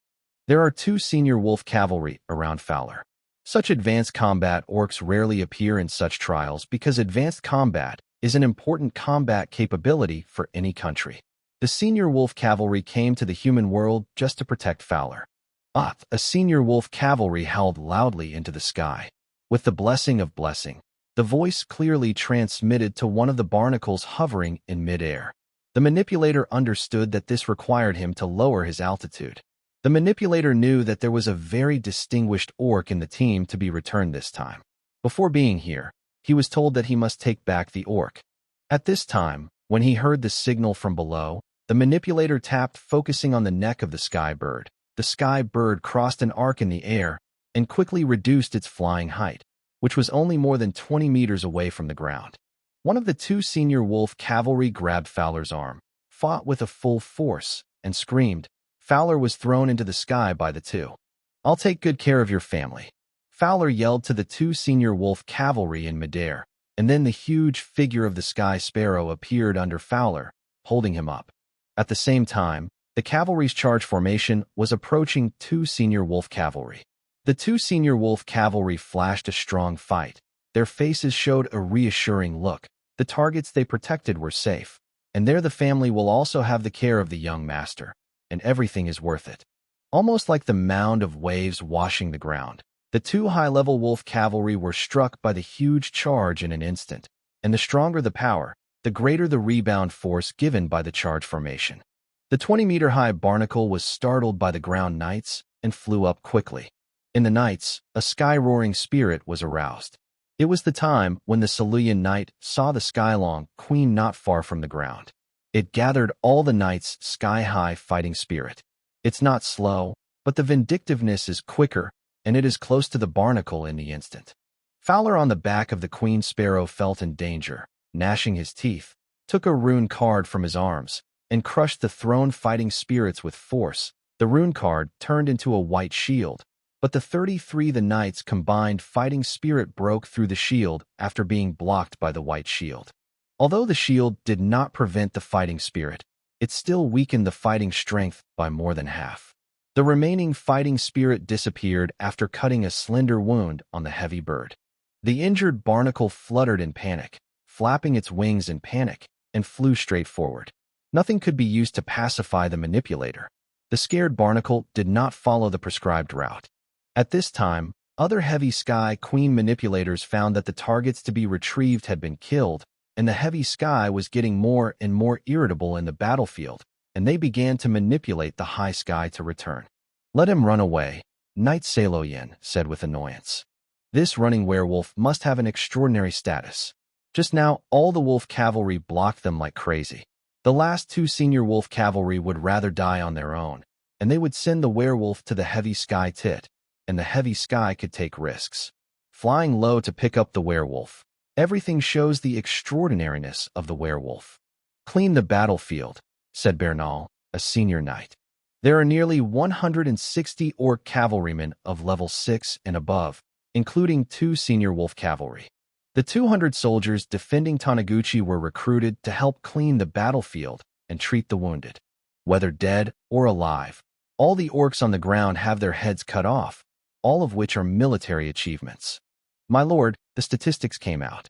There are 2 senior wolf cavalry around Fowler. Such advanced combat orcs rarely appear in such trials because advanced combat is an important combat capability for any country. The senior wolf cavalry came to the human world just to protect Fowler. A senior wolf cavalry howled loudly into the sky. With the blessing of blessing, the voice clearly transmitted to one of the barnacles hovering in midair. The manipulator understood that this required him to lower his altitude. The manipulator knew that there was a very distinguished orc in the team to be returned this time. Before being here, he was told that he must take back the orc. At this time, when he heard the signal from below, the manipulator tapped, focusing on the neck of the sky bird. The sky bird crossed an arc in the air and quickly reduced its flying height, which was only more than 20 meters away from the ground. One of the 2 senior wolf cavalry grabbed Fowler's arm, fought with a full force, and screamed. Fowler was thrown into the sky by the 2. "I'll take good care of your family," Fowler yelled to the 2 senior wolf cavalry in midair, and then the huge figure of the sky sparrow appeared under Fowler, holding him up. At the same time, the cavalry's charge formation was approaching 2 senior wolf cavalry. The 2 senior wolf cavalry flashed a strong fight. Their faces showed a reassuring look. The targets they protected were safe, and there the family will also have the care of the young master, and everything is worth it. Almost like the mound of waves washing the ground, the 2 high-level wolf cavalry were struck by the huge charge in an instant, and the stronger the power, the greater the rebound force given by the charge formation. The 20-meter-high barnacle was startled by the ground knights and flew up quickly. In the knights, a sky-roaring spirit was aroused. It was the time when the Cerulean Knight saw the Skylong Queen not far from the ground. It gathered all the knights' sky-high fighting spirit. It's not slow, but the vindictiveness is quicker, and it is close to the barnacle in the instant. Fowler on the back of the Queen Sparrow felt in danger, gnashing his teeth, took a rune card from his arms, and crushed the thrown fighting spirits with force. The rune card turned into a white shield, but the 33 the knights' combined fighting spirit broke through the shield after being blocked by the white shield. Although the shield did not prevent the fighting spirit, it still weakened the fighting strength by more than half. The remaining fighting spirit disappeared after cutting a slender wound on the heavy bird. The injured barnacle fluttered in panic, flapping its wings in panic, and flew straight forward. Nothing could be used to pacify the manipulator. The scared barnacle did not follow the prescribed route. At this time, other heavy sky queen manipulators found that the targets to be retrieved had been killed, and the heavy sky was getting more and more irritable in the battlefield, and they began to manipulate the high sky to return. "Let him run away," Knight Saloyen said with annoyance. "This running werewolf must have an extraordinary status." Just now, all the wolf cavalry blocked them like crazy. The last 2 senior wolf cavalry would rather die on their own, and they would send the werewolf to the heavy sky tit, and the heavy sky could take risks. Flying low to pick up the werewolf. Everything shows the extraordinariness of the werewolf. "Clean the battlefield," said Bernal, a senior knight. There are nearly 160 orc cavalrymen of level 6 and above, including 2 senior wolf cavalry. The 200 soldiers defending Taniguchi were recruited to help clean the battlefield and treat the wounded. Whether dead or alive, all the orcs on the ground have their heads cut off, all of which are military achievements. My lord, the statistics came out.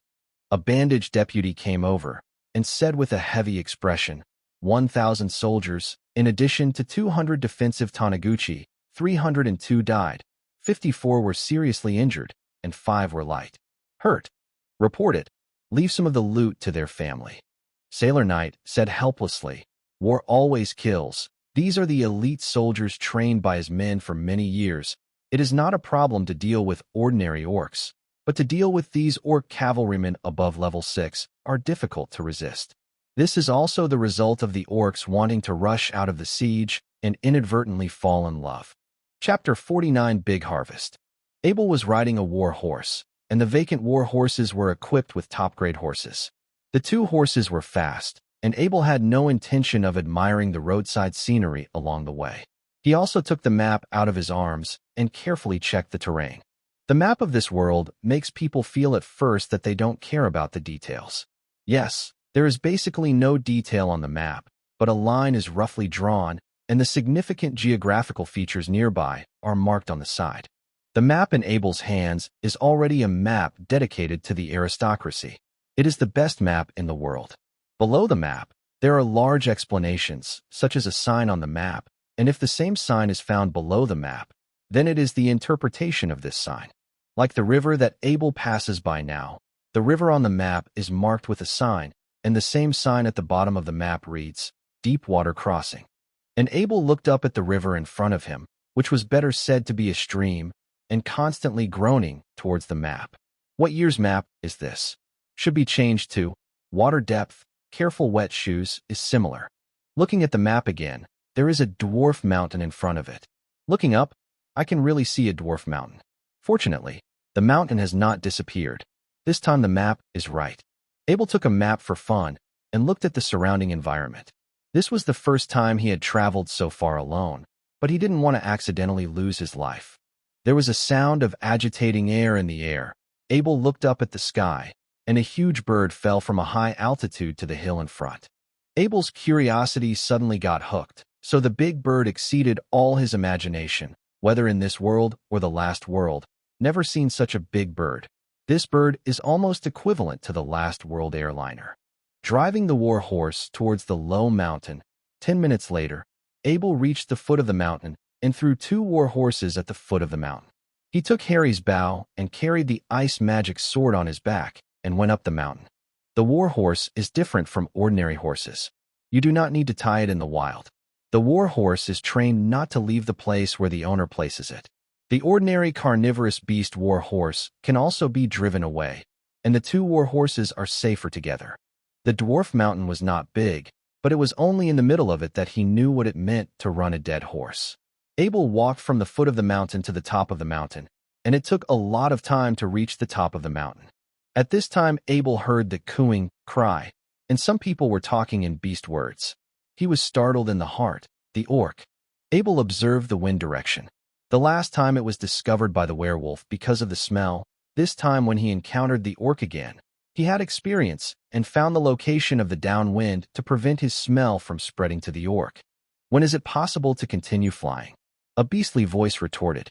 A bandaged deputy came over and said with a heavy expression, 1,000 soldiers, in addition to 200 defensive Taniguchi, 302 died, 54 were seriously injured, and 5 were light hurt. Report it. Leave some of the loot to their family. Sailor Knight said helplessly, war always kills. These are the elite soldiers trained by his men for many years. It is not a problem to deal with ordinary orcs, but to deal with these orc cavalrymen above level 6 are difficult to resist. This is also the result of the orcs wanting to rush out of the siege and inadvertently fall in love. Chapter 49 Big Harvest. Abel was riding a war horse, and the vacant war horses were equipped with top-grade horses. The 2 horses were fast, and Abel had no intention of admiring the roadside scenery along the way. He also took the map out of his arms and carefully checked the terrain. The map of this world makes people feel at first that they don't care about the details. Yes, there is basically no detail on the map, but a line is roughly drawn, and the significant geographical features nearby are marked on the side. The map in Abel's hands is already a map dedicated to the aristocracy. It is the best map in the world. Below the map, there are large explanations, such as a sign on the map, and if the same sign is found below the map, then it is the interpretation of this sign. Like the river that Abel passes by now, the river on the map is marked with a sign, and the same sign at the bottom of the map reads, Deep Water Crossing. And Abel looked up at the river in front of him, which was better said to be a stream, and constantly groaning towards the map. What year's map is this? Should be changed to water depth, careful wet shoes is similar. Looking at the map again, there is a dwarf mountain in front of it. Looking up, I can really see a dwarf mountain. Fortunately, the mountain has not disappeared. This time the map is right. Abel took a map for fun and looked at the surrounding environment. This was the first time he had traveled so far alone, but he didn't want to accidentally lose his life. There was a sound of agitating air in the air. Abel looked up at the sky, and a huge bird fell from a high altitude to the hill in front. Abel's curiosity suddenly got hooked, so the big bird exceeded all his imagination, whether in this world or the last world. Never seen such a big bird. This bird is almost equivalent to the last world airliner. Driving the war horse towards the low mountain, 10 minutes later, Abel reached the foot of the mountain and threw 2 war horses at the foot of the mountain. He took Harry's bow and carried the ice magic sword on his back and went up the mountain. The war horse is different from ordinary horses. You do not need to tie it in the wild. The war horse is trained not to leave the place where the owner places it. The ordinary carnivorous beast war horse can also be driven away, and the 2 war horses are safer together. The dwarf mountain was not big, but it was only in the middle of it that he knew what it meant to run a dead horse. Abel walked from the foot of the mountain to the top of the mountain, and it took a lot of time to reach the top of the mountain. At this time, Abel heard the cooing cry, and some people were talking in beast words. He was startled in the heart. The orc. Abel observed the wind direction. The last time it was discovered by the werewolf because of the smell. This time when he encountered the orc again, he had experience and found the location of the downwind to prevent his smell from spreading to the orc. When is it possible to continue flying? A beastly voice retorted.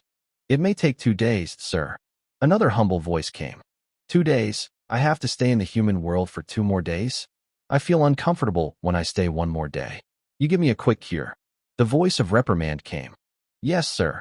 It may take 2 days, sir. Another humble voice came. 2 days? I have to stay in the human world for 2 more days? I feel uncomfortable when I stay 1 more day. You give me a quick cure. The voice of reprimand came. Yes, sir.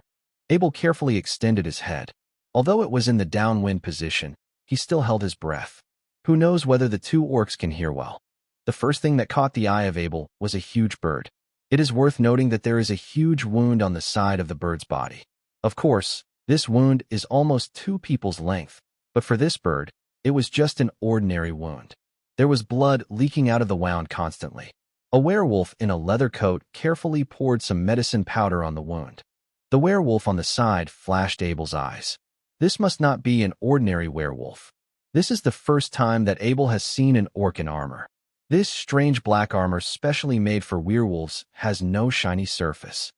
Abel carefully extended his head. Although it was in the downwind position, he still held his breath. Who knows whether the 2 orcs can hear well? The first thing that caught the eye of Abel was a huge bird. It is worth noting that there is a huge wound on the side of the bird's body. Of course, this wound is almost 2 people's length, but for this bird, it was just an ordinary wound. There was blood leaking out of the wound constantly. A werewolf in a leather coat carefully poured some medicine powder on the wound. The werewolf on the side flashed Abel's eyes. This must not be an ordinary werewolf. This is the first time that Abel has seen an orc in armor. This strange black armor specially made for werewolves has no shiny surface.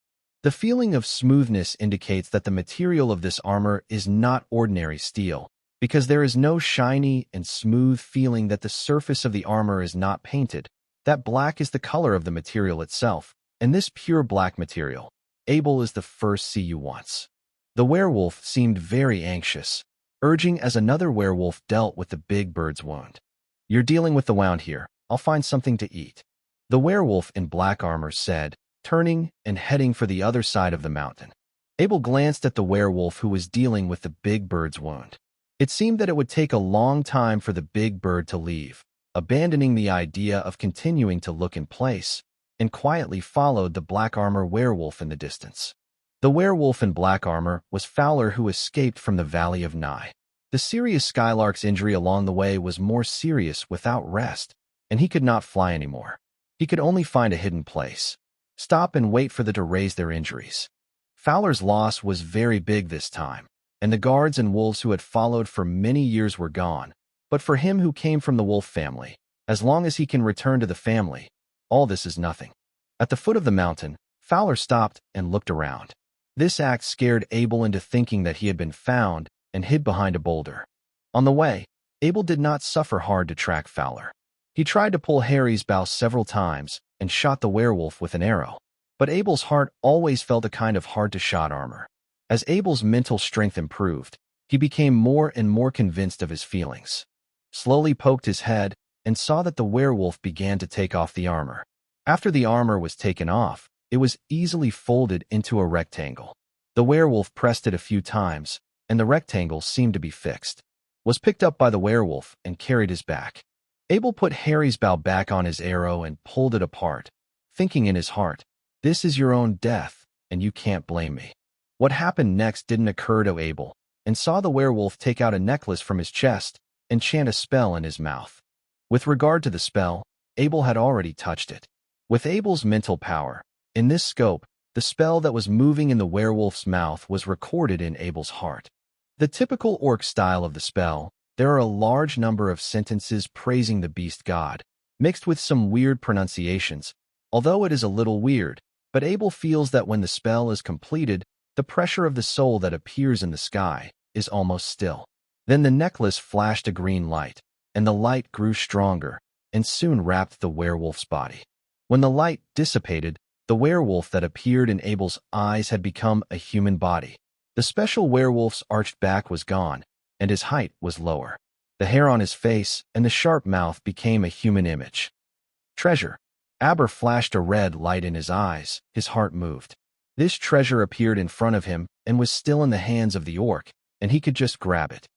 The feeling of smoothness indicates that the material of this armor is not ordinary steel, because there is no shiny and smooth feeling that the surface of the armor is not painted. That black is the color of the material itself, and this pure black material. Abel is the first see you once. The werewolf seemed very anxious, urging as another werewolf dealt with the big bird's wound. "You're dealing with the wound here. I'll find something to eat," the werewolf in black armor said, turning and heading for the other side of the mountain. Abel glanced at the werewolf who was dealing with the big bird's wound. It seemed that it would take a long time for the big bird to leave, abandoning the idea of continuing to look in place, and quietly followed the black armor werewolf in the distance. The werewolf in black armor was Fowler, who escaped from the Valley of Nye. The serious Skylark's injury along the way was more serious without rest, and he could not fly anymore. He could only find a hidden place, stop and wait for them to raise their injuries. Fowler's loss was very big this time, and the guards and wolves who had followed for many years were gone. But for him who came from the wolf family, as long as he can return to the family, all this is nothing. At the foot of the mountain, Fowler stopped and looked around. This act scared Abel into thinking that he had been found and hid behind a boulder. On the way, Abel did not suffer hard to track Fowler. He tried to pull Harry's bow several times and shot the werewolf with an arrow. But Abel's heart always felt a kind of hard-to-shot armor. As Abel's mental strength improved, he became more and more convinced of his feelings. Slowly poked his head and saw that the werewolf began to take off the armor. After the armor was taken off, it was easily folded into a rectangle. The werewolf pressed it a few times, and the rectangle seemed to be fixed. Was picked up by the werewolf and carried his back. Abel put Harry's bow back on his arrow and pulled it apart, thinking in his heart, "This is your own death, and you can't blame me." What happened next didn't occur to Abel, and saw the werewolf take out a necklace from his chest and chant a spell in his mouth. With regard to the spell, Abel had already touched it. With Abel's mental power, in this scope, the spell that was moving in the werewolf's mouth was recorded in Abel's heart. The typical orc style of the spell, there are a large number of sentences praising the beast god, mixed with some weird pronunciations, although it is a little weird, but Abel feels that when the spell is completed, the pressure of the soul that appears in the sky is almost still. Then the necklace flashed a green light, and the light grew stronger, and soon wrapped the werewolf's body. When the light dissipated, the werewolf that appeared in Abel's eyes had become a human body. The special werewolf's arched back was gone, and his height was lower. The hair on his face and the sharp mouth became a human image. Treasure. Aber flashed a red light in his eyes. His heart moved. This treasure appeared in front of him and was still in the hands of the orc, and he could just grab it.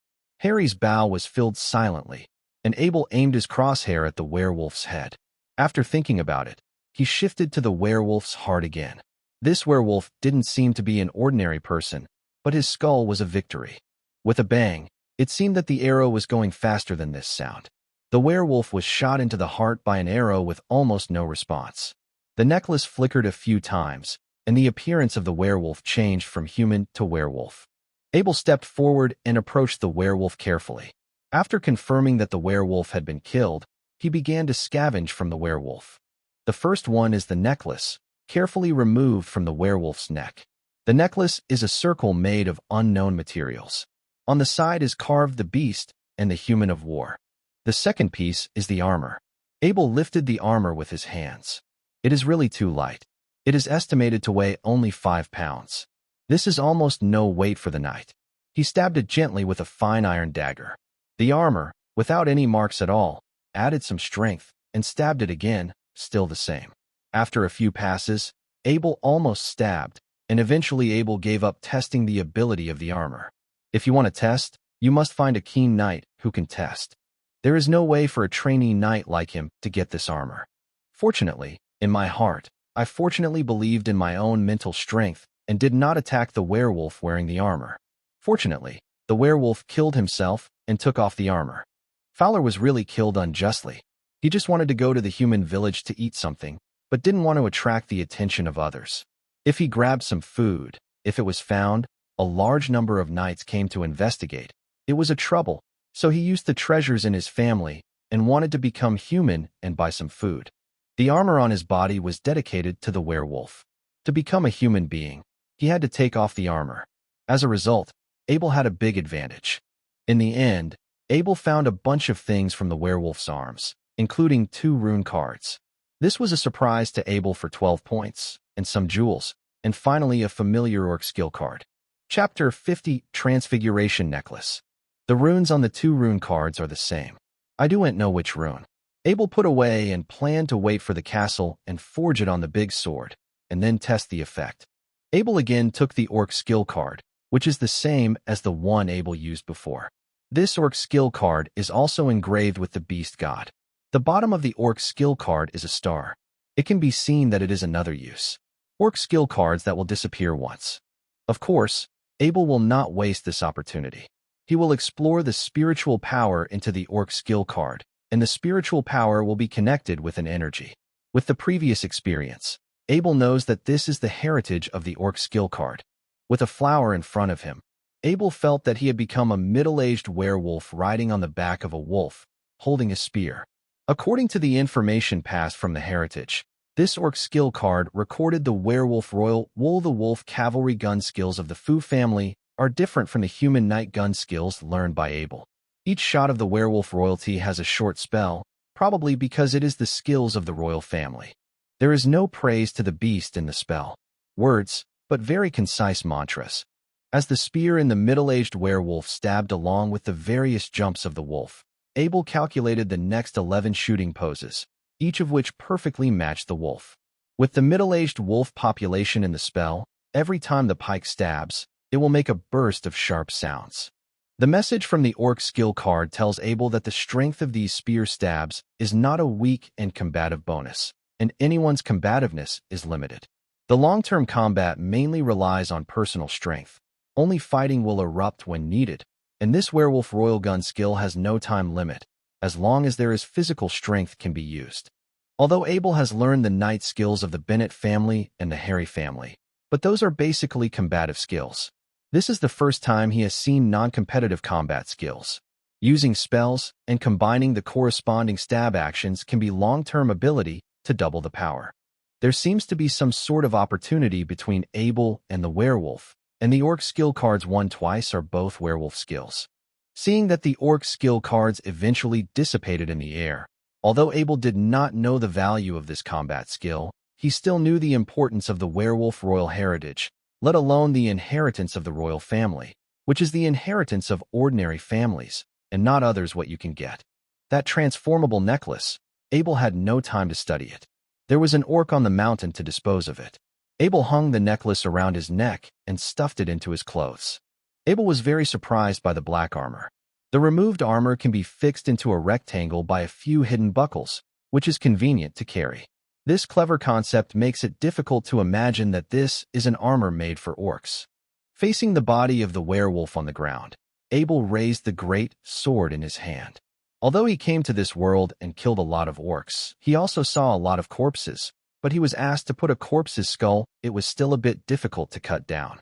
Harry's bow was filled silently, and Abel aimed his crosshair at the werewolf's head. After thinking about it, he shifted to the werewolf's heart again. This werewolf didn't seem to be an ordinary person, but his skull was a victory. With a bang, it seemed that the arrow was going faster than this sound. The werewolf was shot into the heart by an arrow with almost no response. The necklace flickered a few times, and the appearance of the werewolf changed from human to werewolf. Abel stepped forward and approached the werewolf carefully. After confirming that the werewolf had been killed, he began to scavenge from the werewolf. The first one is the necklace, carefully removed from the werewolf's neck. The necklace is a circle made of unknown materials. On the side is carved the beast and the human of war. The second piece is the armor. Abel lifted the armor with his hands. It is really too light. It is estimated to weigh only 5 pounds. This is almost no weight for the knight. He stabbed it gently with a fine iron dagger. The armor, without any marks at all, added some strength, and stabbed it again, still the same. After a few passes, Abel almost stabbed, and eventually Abel gave up testing the ability of the armor. If you want to test, you must find a keen knight who can test. There is no way for a trainee knight like him to get this armor. Fortunately, in my heart, I fortunately believed in my own mental strength and did not attack the werewolf wearing the armor. Fortunately, the werewolf killed himself and took off the armor. Fowler was really killed unjustly. He just wanted to go to the human village to eat something, but didn't want to attract the attention of others. If he grabbed some food, if it was found, a large number of knights came to investigate. It was a trouble, so he used the treasures in his family and wanted to become human and buy some food. The armor on his body was dedicated to the werewolf. To become a human being, he had to take off the armor. As a result, Abel had a big advantage. In the end, Abel found a bunch of things from the werewolf's arms, including 2 rune cards. This was a surprise to Abel for 12 points, and some jewels, and finally a familiar orc skill card. Chapter 50, Transfiguration Necklace. The runes on the 2 rune cards are the same. I don't know which rune. Abel put away and planned to wait for the castle and forge it on the big sword, and then test the effect. Abel again took the orc skill card, which is the same as the one Abel used before. This orc skill card is also engraved with the beast god. The bottom of the orc skill card is a star. It can be seen that it is another use. Orc skill cards that will disappear once. Of course, Abel will not waste this opportunity. He will explore the spiritual power into the orc skill card, and the spiritual power will be connected with an energy. With the previous experience, Abel knows that this is the heritage of the orc skill card. With a flower in front of him, Abel felt that he had become a middle-aged werewolf riding on the back of a wolf, holding a spear. According to the information passed from the heritage, this orc skill card recorded the werewolf royal wool. The wolf cavalry gun skills of the Fu family are different from the human knight gun skills learned by Abel. Each shot of the werewolf royalty has a short spell, probably because it is the skills of the royal family. There is no praise to the beast in the spell. Words, but very concise mantras. As the spear in the middle-aged werewolf stabbed along with the various jumps of the wolf, Abel calculated the next 11 shooting poses, each of which perfectly matched the wolf. With the middle-aged wolf population in the spell, every time the pike stabs, it will make a burst of sharp sounds. The message from the orc skill card tells Abel that the strength of these spear stabs is not a weak and combative bonus, and anyone's combativeness is limited. The long-term combat mainly relies on personal strength. Only fighting will erupt when needed, and this werewolf royal gun skill has no time limit, as long as there is physical strength can be used. Although Abel has learned the knight skills of the Bennett family and the Harry family, but those are basically combative skills. This is the first time he has seen non-competitive combat skills. Using spells and combining the corresponding stab actions can be long-term ability to double the power. There seems to be some sort of opportunity between Abel and the werewolf, and the orc skill cards won twice are both werewolf skills. Seeing that the orc skill cards eventually dissipated in the air, although Abel did not know the value of this combat skill, he still knew the importance of the werewolf royal heritage, let alone the inheritance of the royal family, which is the inheritance of ordinary families, and not others what you can get. That transformable necklace, Abel had no time to study it. There was an orc on the mountain to dispose of it. Abel hung the necklace around his neck and stuffed it into his clothes. Abel was very surprised by the black armor. The removed armor can be fixed into a rectangle by a few hidden buckles, which is convenient to carry. This clever concept makes it difficult to imagine that this is an armor made for orcs. Facing the body of the werewolf on the ground, Abel raised the great sword in his hand. Although he came to this world and killed a lot of orcs, he also saw a lot of corpses, but he was asked to put a corpse's skull. It was still a bit difficult to cut down.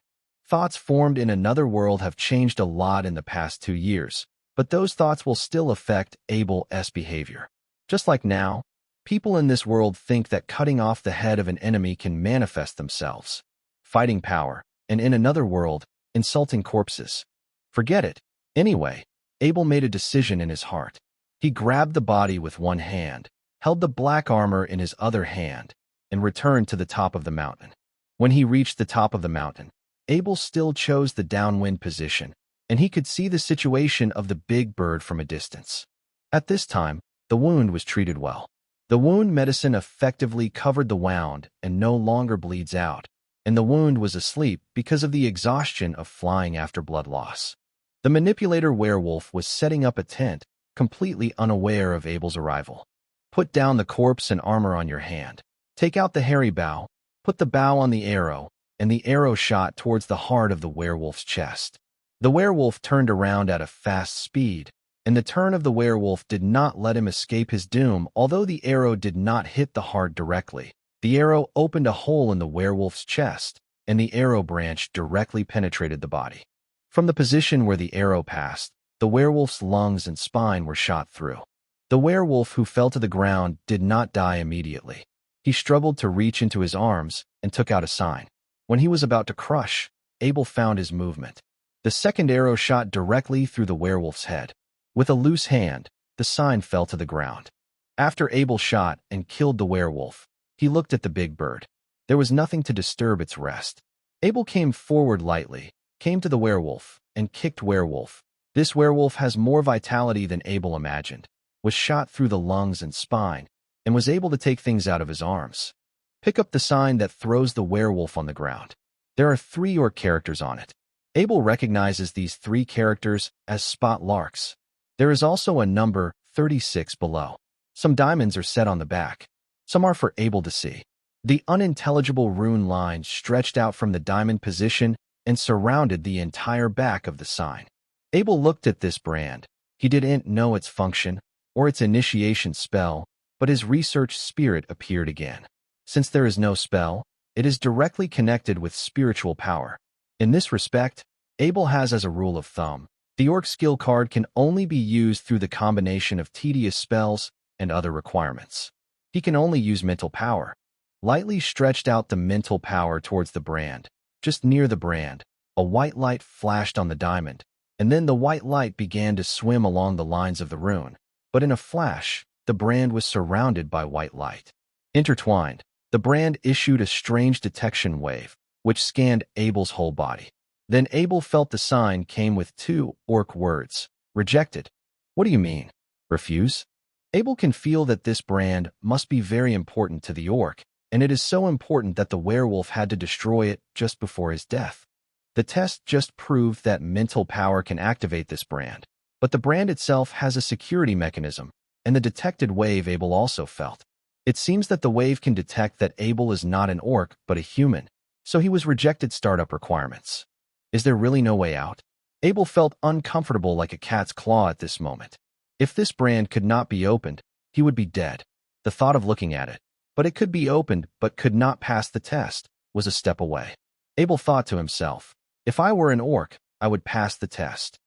Thoughts formed in another world have changed a lot in the past 2 years, but those thoughts will still affect Abel's behavior. Just like now, people in this world think that cutting off the head of an enemy can manifest themselves, fighting power, and in another world, insulting corpses. Forget it. Anyway, Abel made a decision in his heart. He grabbed the body with one hand, held the black armor in his other hand, and returned to the top of the mountain. When he reached the top of the mountain, Abel still chose the downwind position, and he could see the situation of the big bird from a distance. At this time, the wound was treated well. The wound medicine effectively covered the wound and no longer bleeds out, and the wound was asleep because of the exhaustion of flying after blood loss. The manipulator werewolf was setting up a tent, completely unaware of Abel's arrival. Put down the corpse and armor on your hand. Take out the hairy bow, put the bow on the arrow, and the arrow shot towards the heart of the werewolf's chest. The werewolf turned around at a fast speed, and the turn of the werewolf did not let him escape his doom. Although the arrow did not hit the heart directly, the arrow opened a hole in the werewolf's chest, and the arrow branch directly penetrated the body. From the position where the arrow passed, the werewolf's lungs and spine were shot through. The werewolf who fell to the ground did not die immediately. He struggled to reach into his arms and took out a sign. When he was about to crush, Abel found his movement. The second arrow shot directly through the werewolf's head. With a loose hand, the sign fell to the ground. After Abel shot and killed the werewolf, he looked at the big bird. There was nothing to disturb its rest. Abel came forward lightly, came to the werewolf and kicked werewolf. This werewolf has more vitality than Abel imagined, was shot through the lungs and spine, and was able to take things out of his arms. Pick up the sign that throws the werewolf on the ground. There are 3 orc characters on it. Abel recognizes these 3 characters as spot larks. There is also a number 36 below. Some diamonds are set on the back. Some are for Abel to see. The unintelligible rune lines stretched out from the diamond position and surrounded the entire back of the sign. Abel looked at this brand. He didn't know its function or its initiation spell, but his research spirit appeared again. Since there is no spell, it is directly connected with spiritual power. In this respect, Abel has as a rule of thumb, the orc skill card can only be used through the combination of tedious spells and other requirements. He can only use mental power. Lightly stretched out the mental power towards the brand. Just near the brand, a white light flashed on the diamond, and then the white light began to swim along the lines of the rune. But in a flash, the brand was surrounded by white light. Intertwined, the brand issued a strange detection wave, which scanned Abel's whole body. Then Abel felt the sign came with 2 orc words. Rejected. What do you mean? Refuse? Abel can feel that this brand must be very important to the orc, and it is so important that the werewolf had to destroy it just before his death. The test just proved that mental power can activate this brand, but the brand itself has a security mechanism, and the detected wave Abel also felt. It seems that the wave can detect that Abel is not an orc but a human, so he was rejected startup requirements. Is there really no way out? Abel felt uncomfortable like a cat's claw at this moment. If this brand could not be opened, he would be dead. The thought of looking at it, but it could be opened but could not pass the test, was a step away. Abel thought to himself, if I were an orc, I would pass the test.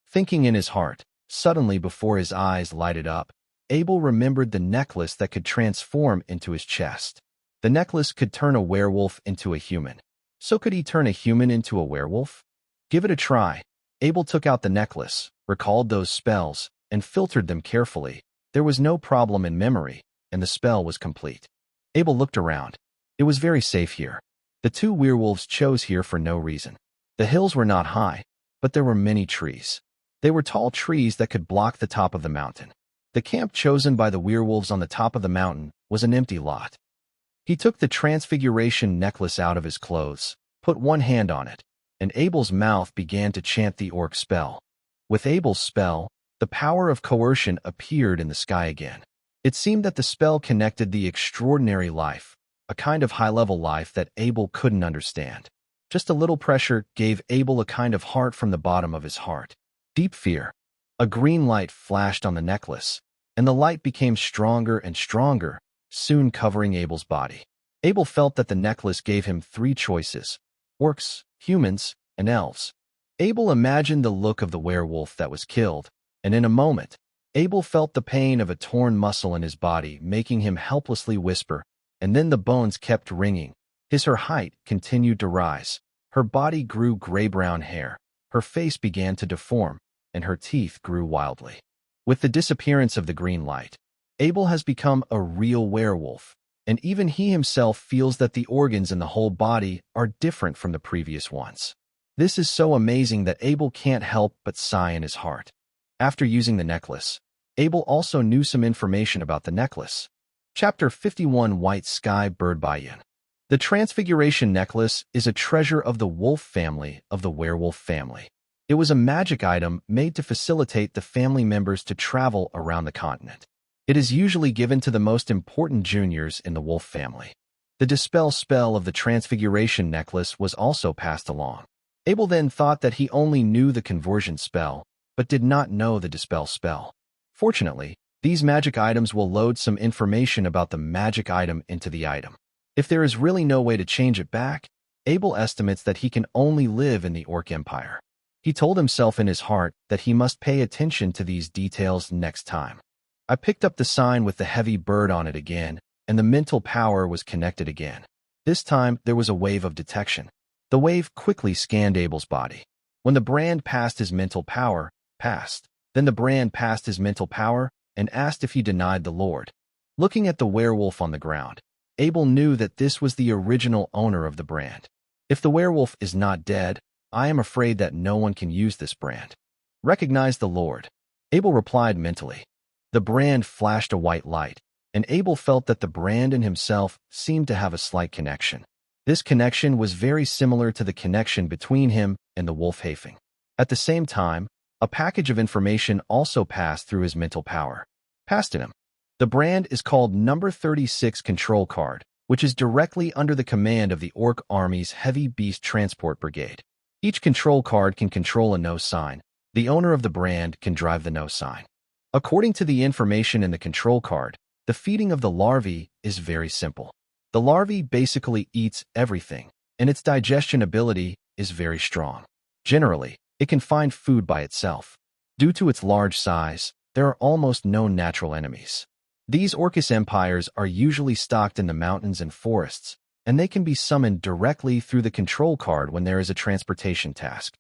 Thinking in his heart, suddenly before his eyes lighted up, Abel remembered the necklace that could transform into his chest. The necklace could turn a werewolf into a human. So could he turn a human into a werewolf? Give it a try. Abel took out the necklace, recalled those spells, and filtered them carefully. There was no problem in memory, and the spell was complete. Abel looked around. It was very safe here. The 2 werewolves chose here for no reason. The hills were not high, but there were many trees. They were tall trees that could block the top of the mountain. The camp chosen by the werewolves on the top of the mountain was an empty lot. He took the transfiguration necklace out of his clothes, put one hand on it, and Abel's mouth began to chant the orc spell. With Abel's spell, the power of coercion appeared in the sky again. It seemed that the spell connected the extraordinary life, a kind of high-level life that Abel couldn't understand. Just a little pressure gave Abel a kind of heart from the bottom of his heart. Deep fear. A green light flashed on the necklace, and the light became stronger and stronger, soon covering Abel's body. Abel felt that the necklace gave him 3 choices: orcs, humans, and elves. Abel imagined the look of the werewolf that was killed, and in a moment, Abel felt the pain of a torn muscle in his body, making him helplessly whisper, and then the bones kept ringing. Her height continued to rise. Her body grew gray-brown hair. Her face began to deform, and her teeth grew wildly. With the disappearance of the green light, Abel has become a real werewolf, and even he himself feels that the organs in the whole body are different from the previous ones. This is so amazing that Abel can't help but sigh in his heart. After using the necklace, Abel also knew some information about the necklace. Chapter 51 White Sky Bird Bayan. The Transfiguration Necklace is a treasure of the wolf family of the werewolf family. It was a magic item made to facilitate the family members to travel around the continent. It is usually given to the most important juniors in the wolf family. The dispel spell of the Transfiguration Necklace was also passed along. Abel then thought that he only knew the conversion spell, but did not know the dispel spell. Fortunately, these magic items will load some information about the magic item into the item. If there is really no way to change it back, Abel estimates that he can only live in the Orc Empire. He told himself in his heart that he must pay attention to these details next time. I picked up the sign with the heavy bird on it again, and the mental power was connected again. This time, there was a wave of detection. The wave quickly scanned Abel's body. When the brand passed his mental power, passed. Then the brand passed his mental power and asked if he denied the Lord. Looking at the werewolf on the ground, Abel knew that this was the original owner of the brand. If the werewolf is not dead, I am afraid that no one can use this brand. Recognize the Lord. Abel replied mentally. The brand flashed a white light, and Abel felt that the brand and himself seemed to have a slight connection. This connection was very similar to the connection between him and the wolf Hafing. At the same time, a package of information also passed through his mental power. Passed to him. The brand is called Number 36 Control Card, which is directly under the command of the Orc Army's Heavy Beast Transport Brigade. Each control card can control a no sign. The owner of the brand can drive the no sign. According to the information in the control card, the feeding of the larvae is very simple. The larvae basically eats everything, and its digestion ability is very strong. Generally, it can find food by itself. Due to its large size, there are almost no natural enemies. These Orcus empires are usually stocked in the mountains and forests, and they can be summoned directly through the control card when there is a transportation task.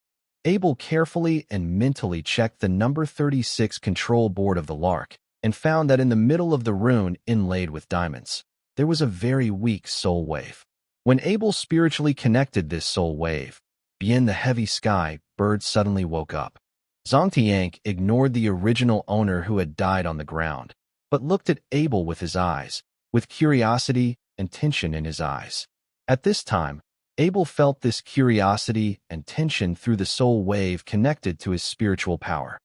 Abel carefully and mentally checked the number 36 control board of the Lark and found that in the middle of the rune inlaid with diamonds, there was a very weak soul wave. When Abel spiritually connected this soul wave, beyond the heavy sky, bird suddenly woke up. Zongtiank ignored the original owner who had died on the ground, but looked at Abel with his eyes, with curiosity and tension in his eyes. At this time, Abel felt this curiosity and tension through the soul wave connected to his spiritual power.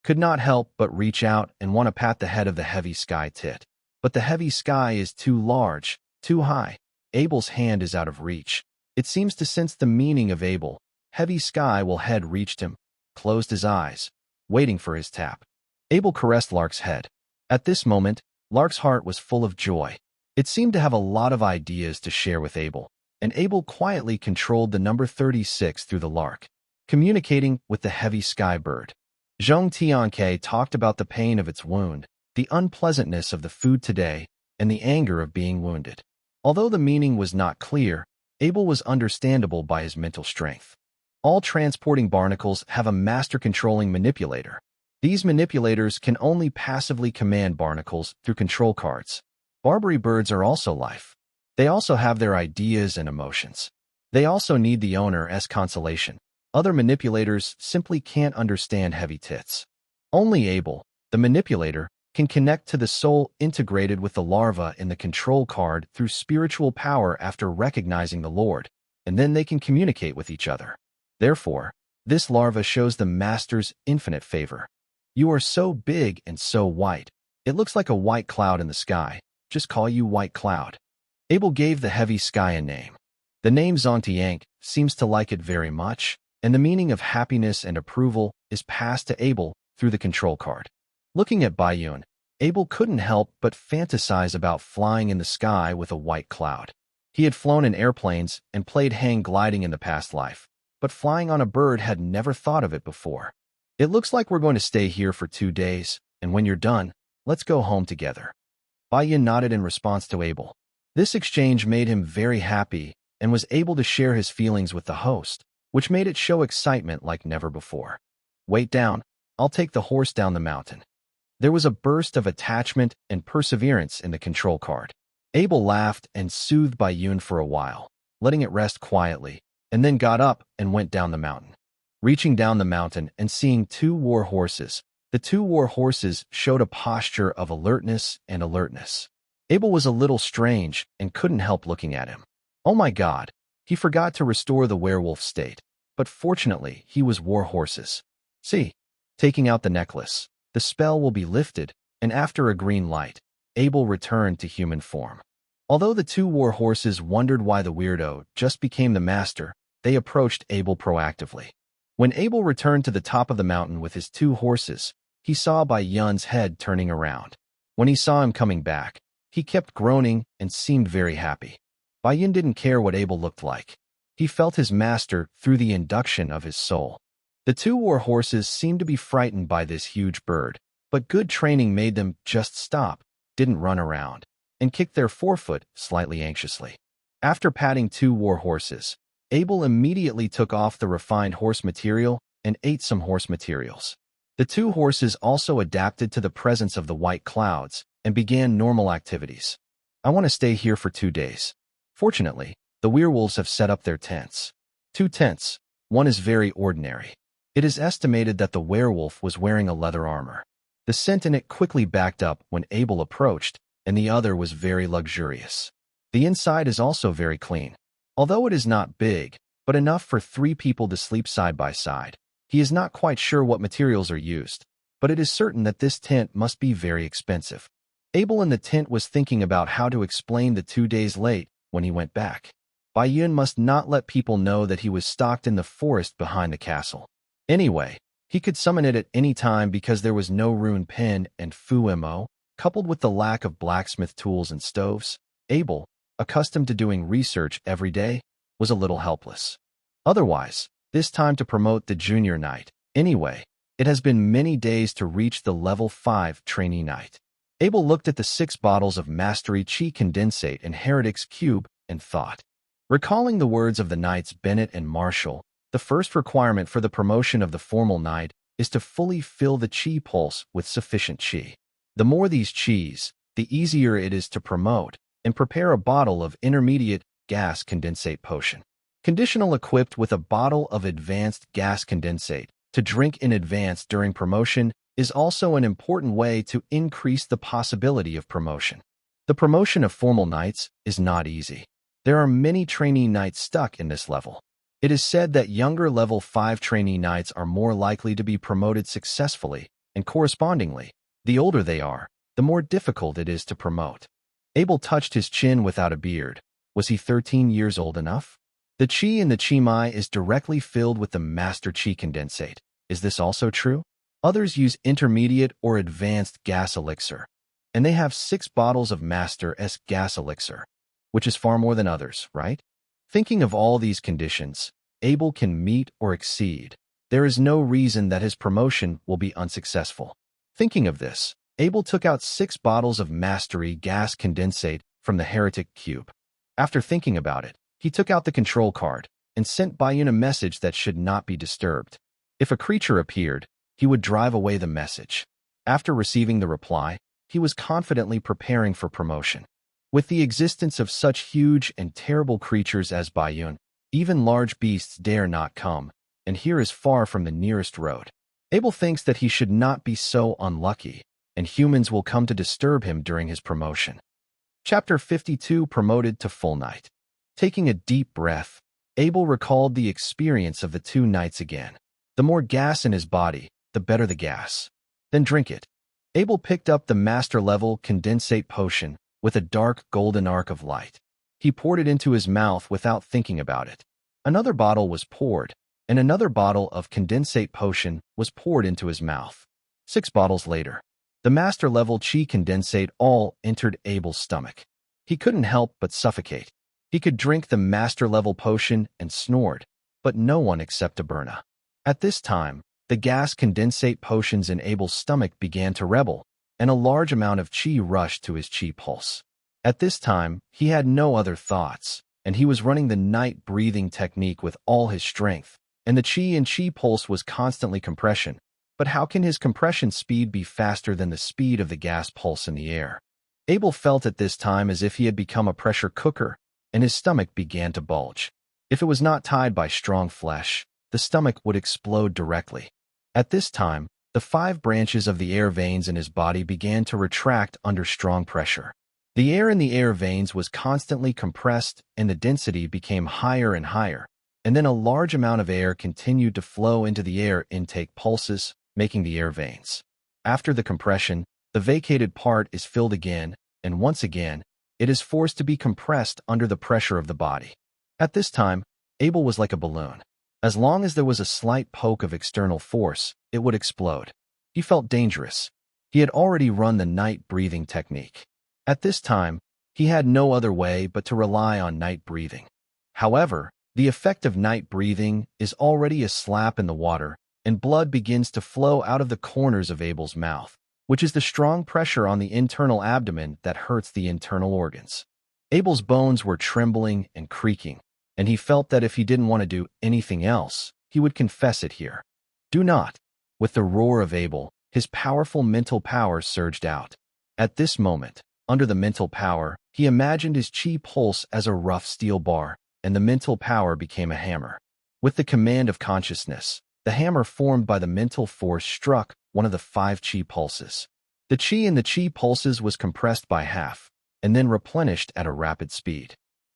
Could not help but reach out and want to pat the head of the heavy sky tit. But the heavy sky is too large, too high. Abel's hand is out of reach. It seems to sense the meaning of Abel. Heavy sky will head reached him, closed his eyes, waiting for his tap. Abel caressed Lark's head. At this moment, Lark's heart was full of joy. It seemed to have a lot of ideas to share with Abel, and Abel quietly controlled the number 36 through the Lark, communicating with the heavy sky bird. Zhong Tianke talked about the pain of its wound, the unpleasantness of the food today, and the anger of being wounded. Although the meaning was not clear, Abel was understandable by his mental strength. All transporting barnacles have a master-controlling manipulator. These manipulators can only passively command barnacles through control cards. Barbary birds are also life. They also have their ideas and emotions. They also need the owner as consolation. Other manipulators simply can't understand heavy tits. Only Abel, the manipulator, can connect to the soul integrated with the larva in the control card through spiritual power after recognizing the Lord, and then they can communicate with each other. Therefore, this larva shows the master's infinite favor. You are so big and so white. It looks like a white cloud in the sky. Just call you White Cloud. Abel gave the heavy sky a name. The name Zongtiank seems to like it very much, and the meaning of happiness and approval is passed to Abel through the control card. Looking at Baiyun, Abel couldn't help but fantasize about flying in the sky with a white cloud. He had flown in airplanes and played hang gliding in the past life, but flying on a bird had never thought of it before. It looks like we're going to stay here for 2 days, and when you're done, let's go home together. Baiyun nodded in response to Abel. This exchange made him very happy and was able to share his feelings with the host, which made it show excitement like never before. Wait down, I'll take the horse down the mountain. There was a burst of attachment and perseverance in the control card. Abel laughed and soothed Baiyun for a while, letting it rest quietly, and then got up and went down the mountain. Reaching down the mountain and seeing 2 war horses, the 2 war horses showed a posture of alertness and alertness. Abel was a little strange and couldn't help looking at him. Oh my God, he forgot to restore the werewolf state, but fortunately he was war horses. See, taking out the necklace, the spell will be lifted, and after a green light, Abel returned to human form. Although the 2 war horses wondered why the weirdo just became the master, they approached Abel proactively. When Abel returned to the top of the mountain with his 2 horses, he saw Baiyun's head turning around. When he saw him coming back, he kept groaning and seemed very happy. Baiyun didn't care what Abel looked like. He felt his master through the induction of his soul. The 2 war horses seemed to be frightened by this huge bird, but good training made them just stop, didn't run around, and kicked their forefoot slightly anxiously. After patting 2 war horses, Abel immediately took off the refined horse material and ate some horse materials. The 2 horses also adapted to the presence of the white clouds and began normal activities. I want to stay here for 2 days. Fortunately, the werewolves have set up their tents. 2 tents. One is very ordinary. It is estimated that the werewolf was wearing a leather armor. The scent in it quickly backed up when Abel approached, and the other was very luxurious. The inside is also very clean. Although it is not big, but enough for 3 people to sleep side by side. He is not quite sure what materials are used, but it is certain that this tent must be very expensive. Abel in the tent was thinking about how to explain the 2 days late when he went back. Bayun must not let people know that he was stalked in the forest behind the castle. Anyway, he could summon it at any time because there was no rune pen and Fu-Mo, coupled with the lack of blacksmith tools and stoves. Abel, accustomed to doing research every day, was a little helpless. Otherwise, this time to promote the junior knight. Anyway, it has been many days to reach the level 5 trainee knight. Abel looked at the 6 bottles of Mastery Chi Condensate and Heretic's Cube and thought. Recalling the words of the knights Bennett and Marshall, the first requirement for the promotion of the formal knight is to fully fill the chi pulse with sufficient chi. The more these chis, the easier it is to promote and prepare a bottle of intermediate gas condensate potion. Conditional equipped with a bottle of advanced gas condensate to drink in advance during promotion is also an important way to increase the possibility of promotion. The promotion of formal knights is not easy. There are many trainee knights stuck in this level. It is said that younger level 5 trainee knights are more likely to be promoted successfully, and correspondingly, the older they are, the more difficult it is to promote. Abel touched his chin without a beard. Was he 13 years old enough? The chi in the chi mai is directly filled with the master chi condensate. Is this also true? Others use intermediate or advanced gas elixir, and they have 6 bottles of master S gas elixir, which is far more than others, right? Thinking of all these conditions, Abel can meet or exceed. There is no reason that his promotion will be unsuccessful. Thinking of this, Abel took out 6 bottles of Mastery gas condensate from the Heretic Cube. After thinking about it, he took out the control card and sent Bayun a message that should not be disturbed. If a creature appeared, he would drive away the message. After receiving the reply, he was confidently preparing for promotion. With the existence of such huge and terrible creatures as Bayun, even large beasts dare not come, and here is far from the nearest road. Abel thinks that he should not be so unlucky, and humans will come to disturb him during his promotion. Chapter 52 Promoted to Full Knight. Taking a deep breath, Abel recalled the experience of the 2 knights again. The more gas in his body, the better the gas. Then drink it. Abel picked up the master-level condensate potion with a dark golden arc of light. He poured it into his mouth without thinking about it. Another bottle was poured, and another bottle of condensate potion was poured into his mouth. 6 bottles later, the master-level chi condensate all entered Abel's stomach. He couldn't help but suffocate. He could drink the master-level potion and snored, but no one except Aberna. At this time, the gas condensate potions in Abel's stomach began to rebel, and a large amount of chi rushed to his chi pulse. At this time, he had no other thoughts, and he was running the night breathing technique with all his strength, and the chi and chi pulse was constantly compression. But how can his compression speed be faster than the speed of the gas pulse in the air? Abel felt at this time as if he had become a pressure cooker, and his stomach began to bulge. If it was not tied by strong flesh, the stomach would explode directly. At this time, the 5 branches of the air veins in his body began to retract under strong pressure. The air in the air veins was constantly compressed and the density became higher and higher, and then a large amount of air continued to flow into the air intake pulses, making the air veins. After the compression, the vacated part is filled again, and once again, it is forced to be compressed under the pressure of the body. At this time, Abel was like a balloon. As long as there was a slight poke of external force, it would explode. He felt dangerous. He had already run the night breathing technique. At this time, he had no other way but to rely on night breathing. However, the effect of night breathing is already a slap in the water, and blood begins to flow out of the corners of Abel's mouth, which is the strong pressure on the internal abdomen that hurts the internal organs. Abel's bones were trembling and creaking, and he felt that if he didn't want to do anything else, he would confess it here. Do not. With the roar of Abel, his powerful mental power surged out. At this moment, under the mental power, he imagined his chi pulse as a rough steel bar, and the mental power became a hammer. With the command of consciousness, the hammer formed by the mental force struck one of the 5 chi pulses. The chi in the chi pulses was compressed by half, and then replenished at a rapid speed.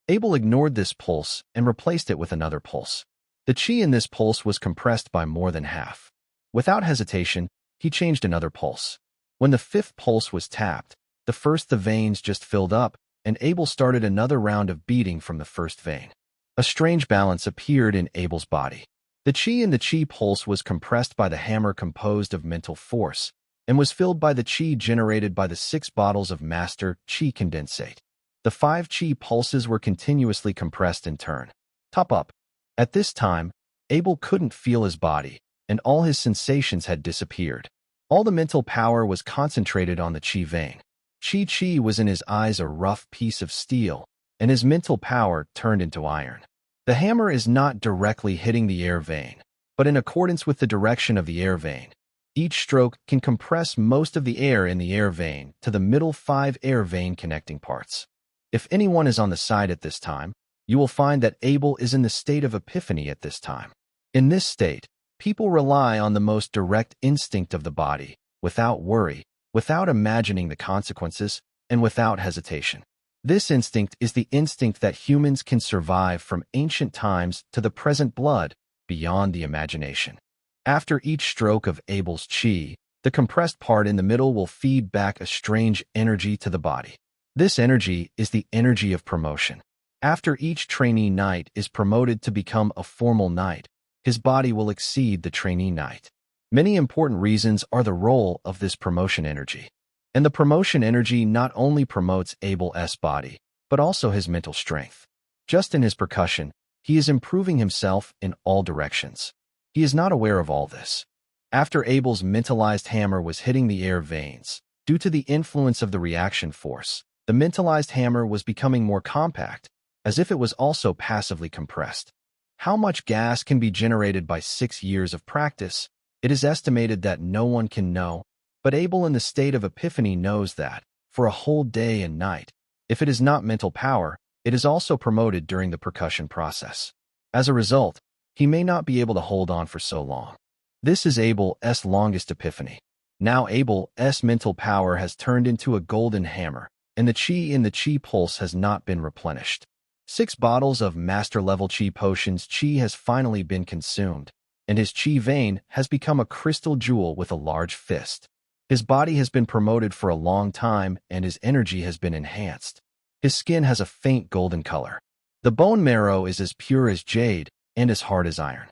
Abel ignored this pulse and replaced it with another pulse. The chi in this pulse was compressed by more than half. Without hesitation, he changed another pulse. When the 5th pulse was tapped, the veins just filled up, and Abel started another round of beating from the first vein. A strange balance appeared in Abel's body. The chi in the chi pulse was compressed by the hammer composed of mental force, and was filled by the chi generated by the 6 bottles of master chi condensate. The 5 chi pulses were continuously compressed in turn. Top up. At this time, Abel couldn't feel his body, and all his sensations had disappeared. All the mental power was concentrated on the chi vein. Chi was in his eyes a rough piece of steel, and his mental power turned into iron. The hammer is not directly hitting the air vein, but in accordance with the direction of the air vein. Each stroke can compress most of the air in the air vein to the middle 5 air vein connecting parts. If anyone is on the side at this time, you will find that Abel is in the state of epiphany at this time. In this state, people rely on the most direct instinct of the body, without worry, without imagining the consequences, and without hesitation. This instinct is the instinct that humans can survive from ancient times to the present blood, beyond the imagination. After each stroke of Abel's chi, the compressed part in the middle will feed back a strange energy to the body. This energy is the energy of promotion. After each trainee knight is promoted to become a formal knight, his body will exceed the trainee knight. Many important reasons are the role of this promotion energy. And the promotion energy not only promotes Abel's body, but also his mental strength. Just in his percussion, he is improving himself in all directions. He is not aware of all this. After Abel's mentalized hammer was hitting the air veins, due to the influence of the reaction force, the mentalized hammer was becoming more compact, as if it was also passively compressed. How much gas can be generated by 6 years of practice? It is estimated that no one can know, but Abel in the state of epiphany knows that, for a whole day and night, if it is not mental power, it is also promoted during the percussion process. As a result, he may not be able to hold on for so long. This is Abel's longest epiphany. Now Abel's mental power has turned into a golden hammer, and the chi in the chi pulse has not been replenished. 6 bottles of master-level chi potions chi has finally been consumed, and his chi vein has become a crystal jewel with a large fist. His body has been promoted for a long time, and his energy has been enhanced. His skin has a faint golden color. The bone marrow is as pure as jade and as hard as iron.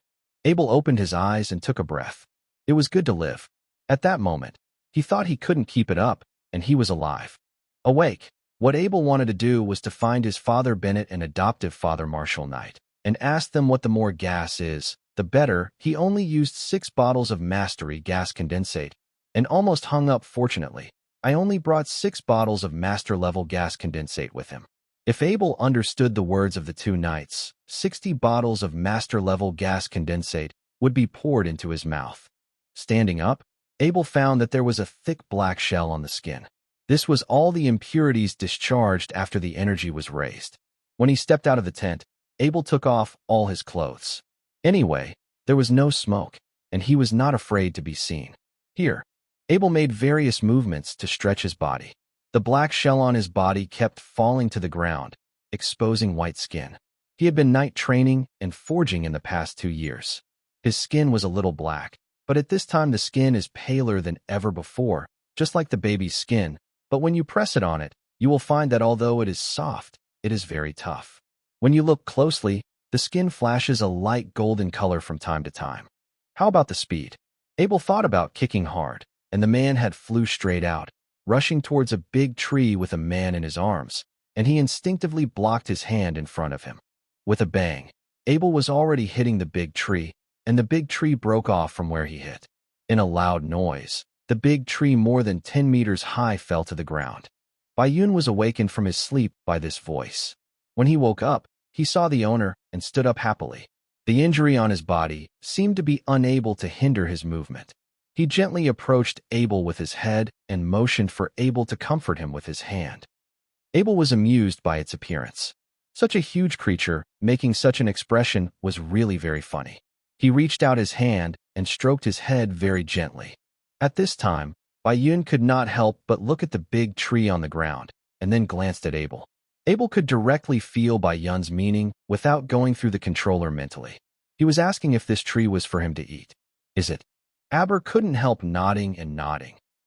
Abel opened his eyes and took a breath. It was good to live. At that moment, he thought he couldn't keep it up, and he was alive. Awake. What Abel wanted to do was to find his father Bennett and adoptive father Marshall Knight, and ask them what the more gas is, the better. He only used 6 bottles of mastery gas condensate, and almost hung up. Fortunately, I only brought 6 bottles of master-level gas condensate with him. If Abel understood the words of the 2 knights, 60 bottles of master-level gas condensate would be poured into his mouth. Standing up, Abel found that there was a thick black shell on the skin. This was all the impurities discharged after the energy was raised. When he stepped out of the tent, Abel took off all his clothes. Anyway, there was no smoke, and he was not afraid to be seen. Here, Abel made various movements to stretch his body. The black shell on his body kept falling to the ground, exposing white skin. He had been knight training and forging in the past 2 years. His skin was a little black, but at this time the skin is paler than ever before, just like the baby's skin, but when you press it on it, you will find that although it is soft, it is very tough. When you look closely, the skin flashes a light golden color from time to time. How about the speed? Abel thought about kicking hard, and the man had flew straight out, rushing towards a big tree with a man in his arms, and he instinctively blocked his hand in front of him. With a bang, Abel was already hitting the big tree, and the big tree broke off from where he hit. In a loud noise, the big tree more than 10 meters high fell to the ground. Bayun was awakened from his sleep by this voice. When he woke up, he saw the owner and stood up happily. The injury on his body seemed to be unable to hinder his movement. He gently approached Abel with his head and motioned for Abel to comfort him with his hand. Abel was amused by its appearance. Such a huge creature, making such an expression, was really very funny. He reached out his hand and stroked his head very gently. At this time, Bai Yun could not help but look at the big tree on the ground, and then glanced at Abel. Abel could directly feel Bai Yun's meaning without going through the controller mentally. He was asking if this tree was for him to eat. Is it? Aber couldn't help nodding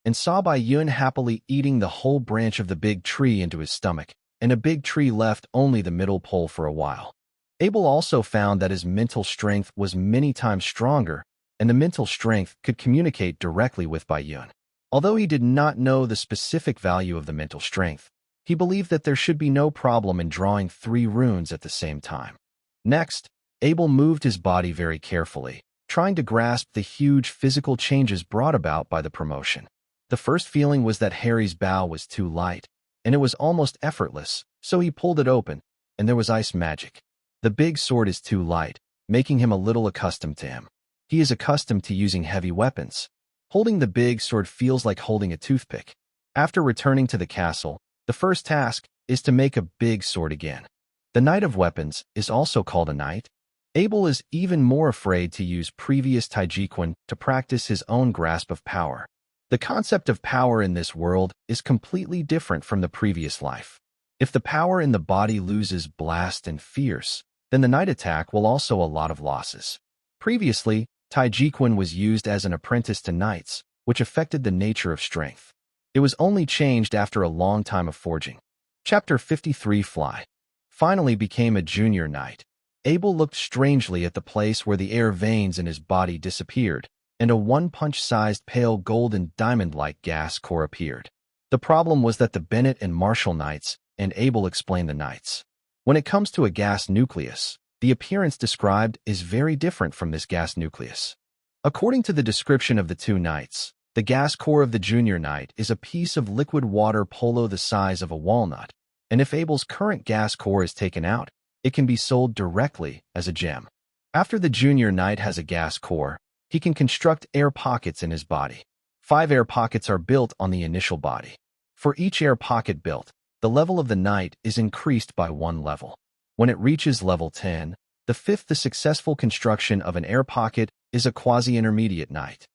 and saw Bai Yun happily eating the whole branch of the big tree into his stomach, and a big tree left only the middle pole for a while. Abel also found that his mental strength was many times stronger, and the mental strength could communicate directly with Bai Yun. Although he did not know the specific value of the mental strength, he believed that there should be no problem in drawing 3 runes at the same time. Next, Abel moved his body very carefully, trying to grasp the huge physical changes brought about by the promotion. The first feeling was that Harry's bow was too light, and it was almost effortless, so he pulled it open, and there was ice magic. The big sword is too light, making him a little accustomed to him. He is accustomed to using heavy weapons. Holding the big sword feels like holding a toothpick. After returning to the castle, the first task is to make a big sword again. The Knight of Weapons is also called a knight. Abel is even more afraid to use previous Taijiquan to practice his own grasp of power. The concept of power in this world is completely different from the previous life. If the power in the body loses blast and fierce, then the night attack will also a lot of losses. Previously, Taijiquan was used as an apprentice to knights, which affected the nature of strength. It was only changed after a long time of forging. Chapter 53 Fly finally became a junior knight. Abel looked strangely at the place where the air veins in his body disappeared, and a one-punch-sized pale golden diamond-like gas core appeared. The problem was that the Bennett and Marshall knights, and Abel explained the knights. When it comes to a gas nucleus, the appearance described is very different from this gas nucleus. According to the description of the 2 knights, the gas core of the junior knight is a piece of liquid water polo the size of a walnut, and if Abel's current gas core is taken out, it can be sold directly as a gem. After the junior knight has a gas core, he can construct air pockets in his body. 5 air pockets are built on the initial body. For each air pocket built, the level of the knight is increased by 1 level. When it reaches level 10, the successful construction of an air pocket is a quasi-intermediate knight.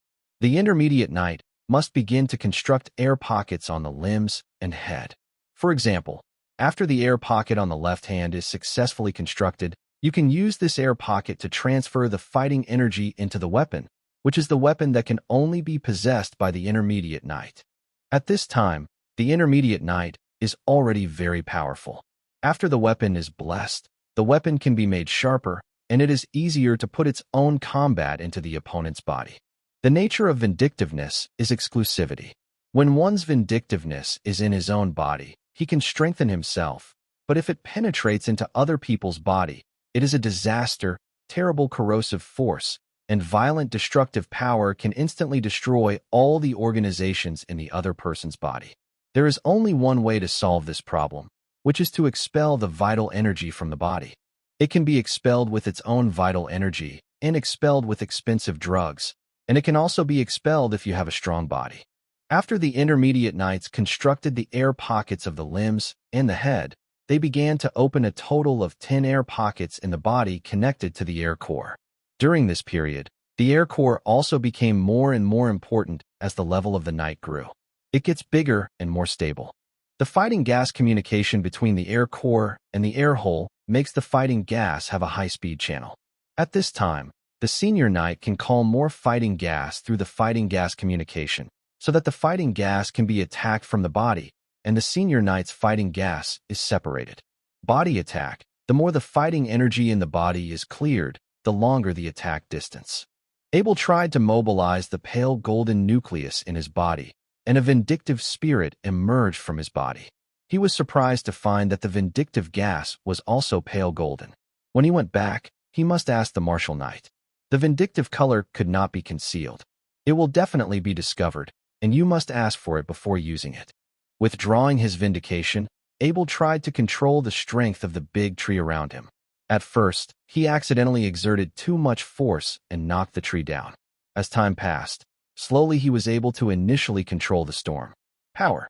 The intermediate knight must begin to construct air pockets on the limbs and head. For example, after the air pocket on the left hand is successfully constructed, you can use this air pocket to transfer the fighting energy into the weapon, which is the weapon that can only be possessed by the intermediate knight. At this time, the intermediate knight is already very powerful. After the weapon is blessed, the weapon can be made sharper, and it is easier to put its own combat into the opponent's body. The nature of vindictiveness is exclusivity. When one's vindictiveness is in his own body, he can strengthen himself, but if it penetrates into other people's body, it is a disaster, terrible corrosive force, and violent destructive power can instantly destroy all the organizations in the other person's body. There is only one way to solve this problem, which is to expel the vital energy from the body. It can be expelled with its own vital energy and expelled with expensive drugs, and it can also be expelled if you have a strong body. After the intermediate knights constructed the air pockets of the limbs and the head, they began to open a total of 10 air pockets in the body connected to the air core. During this period, the air core also became more and more important as the level of the knight grew. It gets bigger and more stable. The fighting gas communication between the air core and the air hole makes the fighting gas have a high-speed channel. At this time, the senior knight can call more fighting gas through the fighting gas communication, so that the fighting gas can be attacked from the body, and the senior knight's fighting gas is separated. Body attack. The more the fighting energy in the body is cleared, the longer the attack distance. Abel tried to mobilize the pale golden nucleus in his body, and a vindictive spirit emerged from his body. He was surprised to find that the vindictive gas was also pale golden. When he went back, he must ask the martial knight. The vindictive color could not be concealed. It will definitely be discovered, and you must ask for it before using it. Withdrawing his vindication, Abel tried to control the strength of the big tree around him. At first, he accidentally exerted too much force and knocked the tree down. As time passed, slowly he was able to initially control the storm. Power.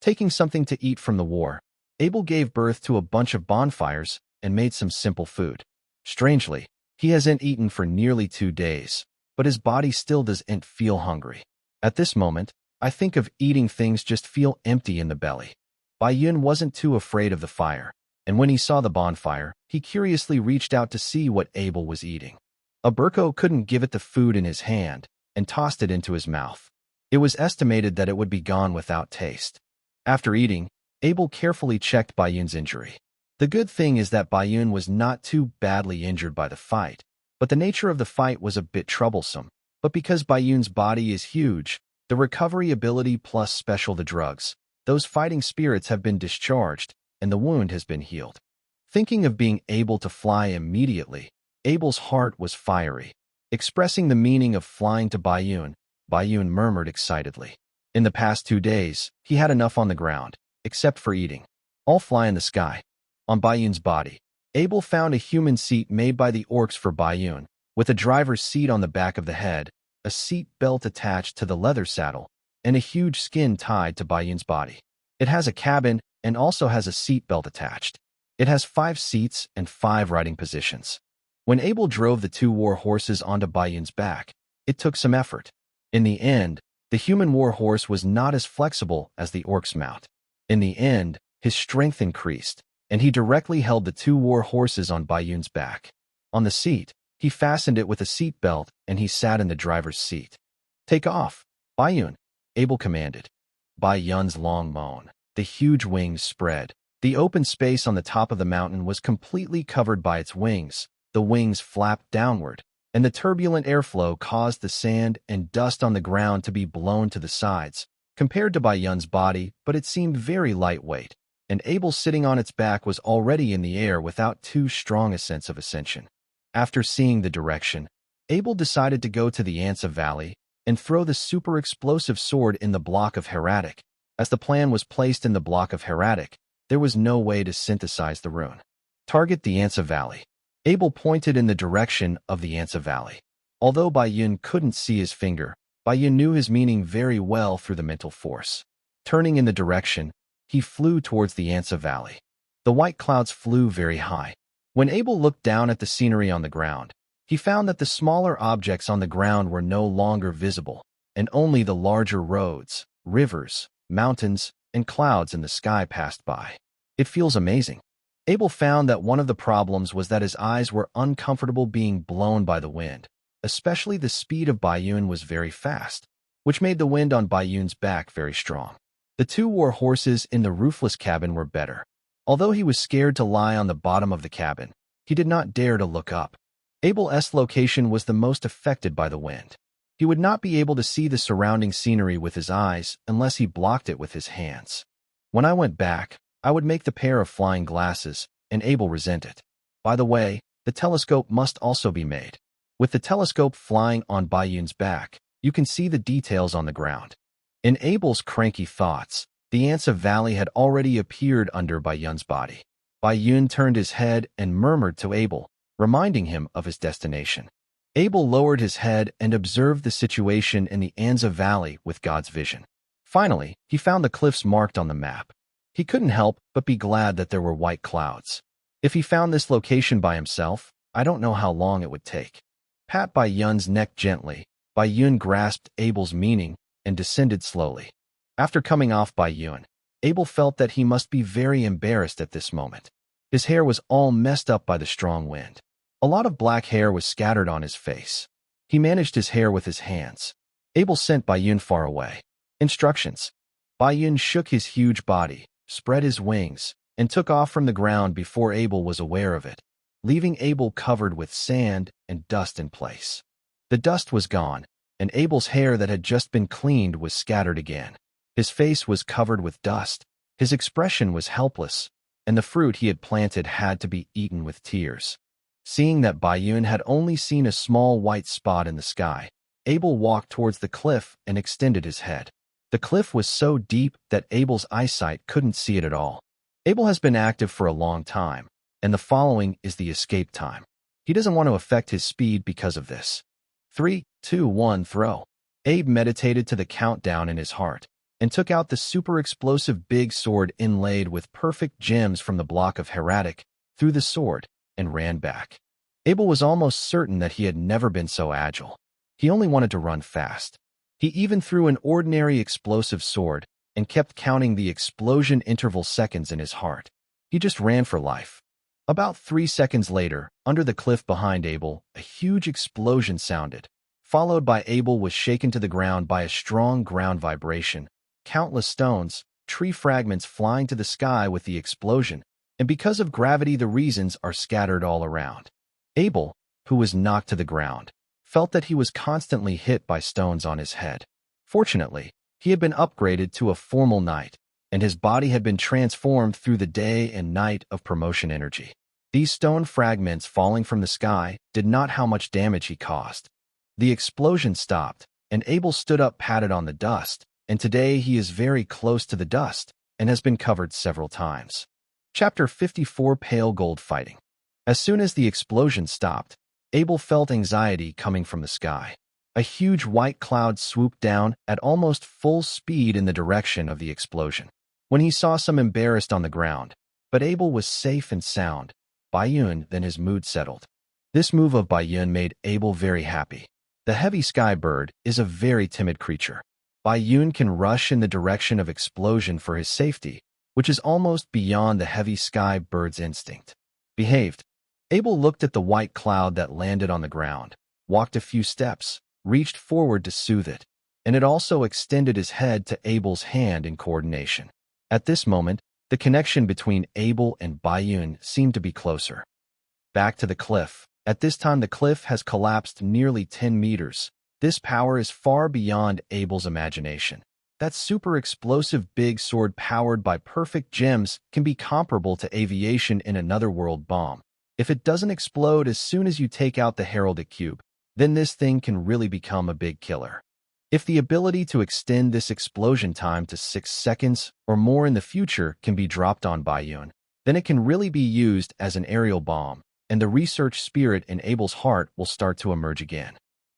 Taking something to eat from the war, Abel gave birth to a bunch of bonfires and made some simple food. Strangely, he hasn't eaten for nearly 2 days, but his body still doesn't feel hungry. At this moment, I think of eating things just feel empty in the belly. Bai-yun wasn't too afraid of the fire, and when he saw the bonfire, he curiously reached out to see what Abel was eating. Aberko couldn't give it the food in his hand and tossed it into his mouth. It was estimated that it would be gone without taste. After eating, Abel carefully checked Bai-yun's injury. The good thing is that Bai-yun was not too badly injured by the fight, but the nature of the fight was a bit troublesome. But because Bai-yun's body is huge, the recovery ability plus special the drugs, those fighting spirits have been discharged, and the wound has been healed. Thinking of being able to fly immediately, Abel's heart was fiery. Expressing the meaning of flying to Bai-yun, Bai-yun murmured excitedly. In the past 2 days, he had enough on the ground, except for eating. I'll fly in the sky. On Bai-yun's body, Abel found a human seat made by the orcs for Bai-yun, with a driver's seat on the back of the head, a seat belt attached to the leather saddle, and a huge skin tied to Bai-yun's body. It has a cabin and also has a seat belt attached. It has 5 seats and 5 riding positions. When Abel drove the 2 war horses onto Bai-yun's back, it took some effort. In the end, the human war horse was not as flexible as the orc's mount. In the end, his strength increased, and he directly held the 2 war horses on Bai-yun's back. On the seat, he fastened it with a seat belt, and he sat in the driver's seat. Take off, Bai-yun, Abel commanded. Bai-yun's long moan. The huge wings spread. The open space on the top of the mountain was completely covered by its wings. The wings flapped downward, and the turbulent airflow caused the sand and dust on the ground to be blown to the sides, compared to Bai-yun's body, but it seemed very lightweight, and Abel sitting on its back was already in the air without too strong a sense of ascension. After seeing the direction, Abel decided to go to the Ansa Valley and throw the super explosive sword in the block of Heratic. As the plan was placed in the block of Heratic, there was no way to synthesize the rune. Target the Ansa Valley. Abel pointed in the direction of the Ansa Valley. Although Bai-yun couldn't see his finger, Bai-yun knew his meaning very well through the mental force. Turning in the direction, he flew towards the Ansa Valley. The white clouds flew very high. When Abel looked down at the scenery on the ground, he found that the smaller objects on the ground were no longer visible, and only the larger roads, rivers, mountains, and clouds in the sky passed by. It feels amazing. Abel found that one of the problems was that his eyes were uncomfortable being blown by the wind. Especially the speed of Bai-yun was very fast, which made the wind on Bai-yun's back very strong. The 2 war horses in the roofless cabin were better. Although he was scared to lie on the bottom of the cabin, he did not dare to look up. Abel's location was the most affected by the wind. He would not be able to see the surrounding scenery with his eyes unless he blocked it with his hands. When I went back, I would make the pair of flying glasses, and Abel resent it. By the way, the telescope must also be made. With the telescope flying on Bai-yun's back, you can see the details on the ground. In Abel's cranky thoughts, the Ansa Valley had already appeared under Bai-yun's body. Bai-yun turned his head and murmured to Abel, reminding him of his destination. Abel lowered his head and observed the situation in the Ansa Valley with God's vision. Finally, he found the cliffs marked on the map. He couldn't help but be glad that there were white clouds. If he found this location by himself, I don't know how long it would take. Pat Bai-yun's neck gently. Bai-yun grasped Abel's meaning and descended slowly. After coming off Bai-yun, Abel felt that he must be very embarrassed at this moment. His hair was all messed up by the strong wind. A lot of black hair was scattered on his face. He managed his hair with his hands. Abel sent Bai-yun far away. Instructions. Bai-yun shook his huge body, spread his wings, and took off from the ground before Abel was aware of it, leaving Abel covered with sand and dust in place. The dust was gone, and Abel's hair that had just been cleaned was scattered again. His face was covered with dust. His expression was helpless, and the fruit he had planted had to be eaten with tears. Seeing that Bai-yun had only seen a small white spot in the sky, Abel walked towards the cliff and extended his head. The cliff was so deep that Abel's eyesight couldn't see it at all. Abel has been active for a long time, and the following is the escape time. He doesn't want to affect his speed because of this. 3, 2, 1, throw. Abe meditated to the countdown in his heart, and took out the super explosive big sword inlaid with perfect gems from the block of hieratic, threw the sword, and ran back. Abel was almost certain that he had never been so agile. He only wanted to run fast. He even threw an ordinary explosive sword and kept counting the explosion interval seconds in his heart. He just ran for life. About 3 seconds later, under the cliff behind Abel, a huge explosion sounded, followed by Abel was shaken to the ground by a strong ground vibration, countless stones, tree fragments flying to the sky with the explosion, and because of gravity the reasons are scattered all around. Abel, who was knocked to the ground, felt that he was constantly hit by stones on his head. Fortunately, he had been upgraded to a formal knight, and his body had been transformed through the day and night of promotion energy. These stone fragments falling from the sky did not how much damage he caused. The explosion stopped, and Abel stood up patted on the dust, and today he is very close to the dust and has been covered several times. Chapter 54 Pale Gold Fighting. As soon as the explosion stopped, Abel felt anxiety coming from the sky. A huge white cloud swooped down at almost full speed in the direction of the explosion. When he saw some embarrassed on the ground, but Abel was safe and sound, Bayun, then his mood settled. This move of Bayun made Abel very happy. The heavy sky bird is a very timid creature. Bayun can rush in the direction of explosion for his safety, which is almost beyond the heavy sky bird's instinct. Behaved. Abel looked at the white cloud that landed on the ground, walked a few steps, reached forward to soothe it, and it also extended his head to Abel's hand in coordination. At this moment, the connection between Abel and Bayun seemed to be closer. Back to the cliff. At this time the cliff has collapsed nearly 10 meters. This power is far beyond Abel's imagination. That super explosive big sword powered by perfect gems can be comparable to aviation in another world bomb. If it doesn't explode as soon as you take out the heraldic cube, then this thing can really become a big killer. If the ability to extend this explosion time to 6 seconds or more in the future can be dropped on Bayun, then it can really be used as an aerial bomb, and the research spirit in Abel's heart will start to emerge again.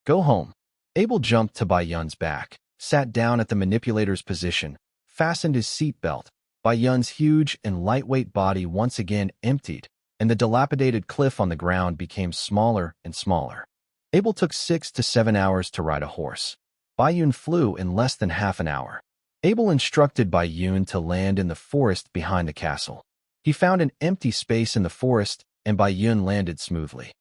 Go home. Abel jumped to Bayun's back, sat down at the manipulator's position, fastened his seatbelt. Bayun's huge and lightweight body once again emptied, and the dilapidated cliff on the ground became smaller and smaller. Abel took 6 to 7 hours to ride a horse. Bayun flew in less than half an hour. Abel instructed Bayun to land in the forest behind the castle. He found an empty space in the forest, and Bayun landed smoothly.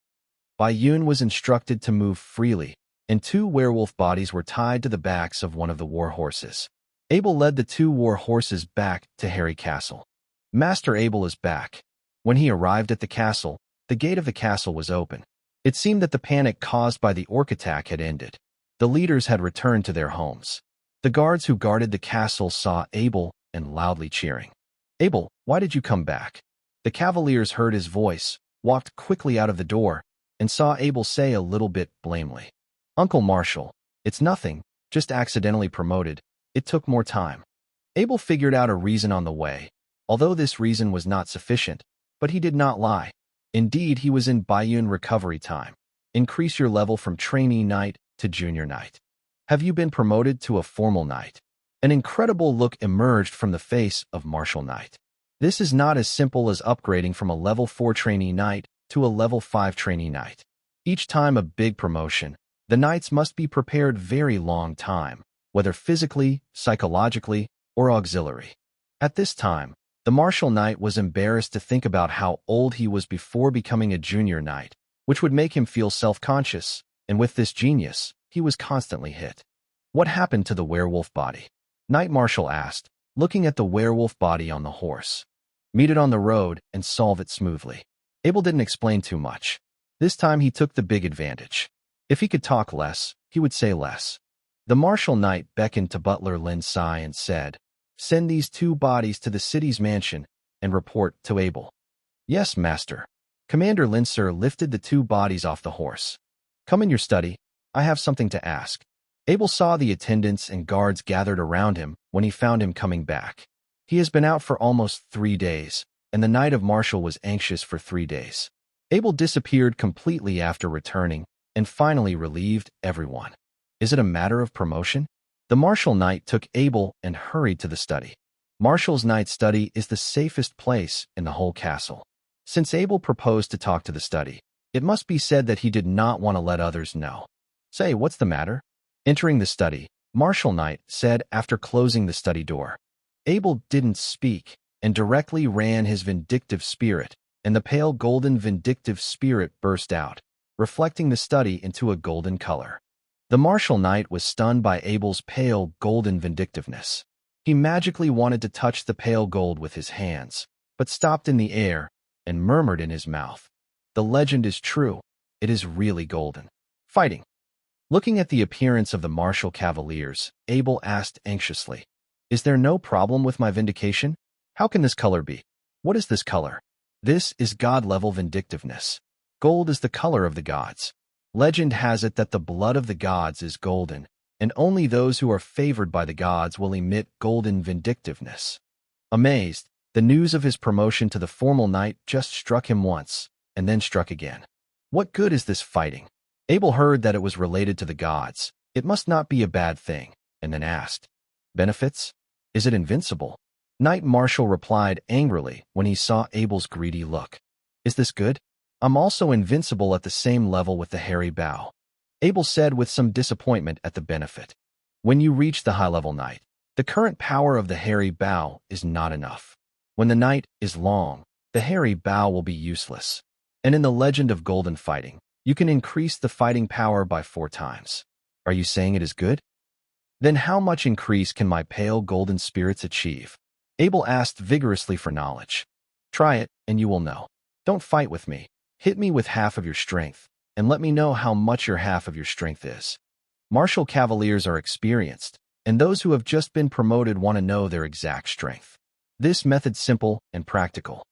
Bayun was instructed to move freely, and 2 werewolf bodies were tied to the backs of one of the war horses. Abel led the 2 war horses back to Harry Castle. Master Abel is back. When he arrived at the castle, the gate of the castle was open. It seemed that the panic caused by the orc attack had ended. The leaders had returned to their homes. The guards who guarded the castle saw Abel and loudly cheering. "Abel, why did you come back?" The cavaliers heard his voice, walked quickly out of the door, and saw Abel say a little bit blamely, "Uncle Marshall, it's nothing, just accidentally promoted. It took more time." Abel figured out a reason on the way, although this reason was not sufficient, but he did not lie. Indeed, he was in Bayun recovery time. Increase your level from trainee knight to junior knight. Have you been promoted to a formal knight? An incredible look emerged from the face of Marshal Knight. This is not as simple as upgrading from a level 4 trainee knight to a level 5 trainee knight. Each time a big promotion, the knights must be prepared very long time, whether physically, psychologically, or auxiliary. At this time, the Marshal Knight was embarrassed to think about how old he was before becoming a junior knight, which would make him feel self-conscious, and with this genius, he was constantly hit. What happened to the werewolf body? Knight Marshal asked, looking at the werewolf body on the horse. Meet it on the road and solve it smoothly. Abel didn't explain too much. This time he took the big advantage. If he could talk less, he would say less. The Marshal Knight beckoned to Butler Lin Sai and said, "Send these 2 bodies to the city's mansion and report to Abel." "Yes, master." Commander Linser lifted the 2 bodies off the horse. "Come in your study. I have something to ask." Abel saw the attendants and guards gathered around him when he found him coming back. He has been out for almost 3 days, and the Knight of Marshal was anxious for 3 days. Abel disappeared completely after returning and finally relieved everyone. Is it a matter of promotion? The martial knight took Abel and hurried to the study. Martial's knight's study is the safest place in the whole castle. Since Abel proposed to talk to the study, it must be said that he did not want to let others know. "Say, what's the matter?" Entering the study, martial knight said after closing the study door. Abel didn't speak and directly ran his vindictive spirit, and the pale golden vindictive spirit burst out, reflecting the study into a golden color. The martial knight was stunned by Abel's pale golden vindictiveness. He magically wanted to touch the pale gold with his hands, but stopped in the air and murmured in his mouth, "The legend is true. It is really golden." Fighting. Looking at the appearance of the martial cavaliers, Abel asked anxiously, "Is there no problem with my vindication? How can this color be? What is this color?" This is God-level vindictiveness. Gold is the color of the gods. Legend has it that the blood of the gods is golden, and only those who are favored by the gods will emit golden vindictiveness. Amazed, the news of his promotion to the formal knight just struck him once, and then struck again. What good is this fighting? Abel heard that it was related to the gods. It must not be a bad thing, and then asked, "Benefits? Is it invincible?" Knight Marshal replied angrily when he saw Abel's greedy look. "Is this good? I'm also invincible at the same level with the hairy bow." Abel said with some disappointment at the benefit. When you reach the high-level knight, the current power of the hairy bow is not enough. When the knight is long, the hairy bow will be useless. And in the legend of golden fighting, you can increase the fighting power by 4 times. Are you saying it is good? Then how much increase can my pale golden spirits achieve? Abel asked vigorously for knowledge. Try it, and you will know. Don't fight with me. Hit me with half of your strength, and let me know how much your half of your strength is. Martial cavaliers are experienced, and those who have just been promoted want to know their exact strength. This method's simple and practical.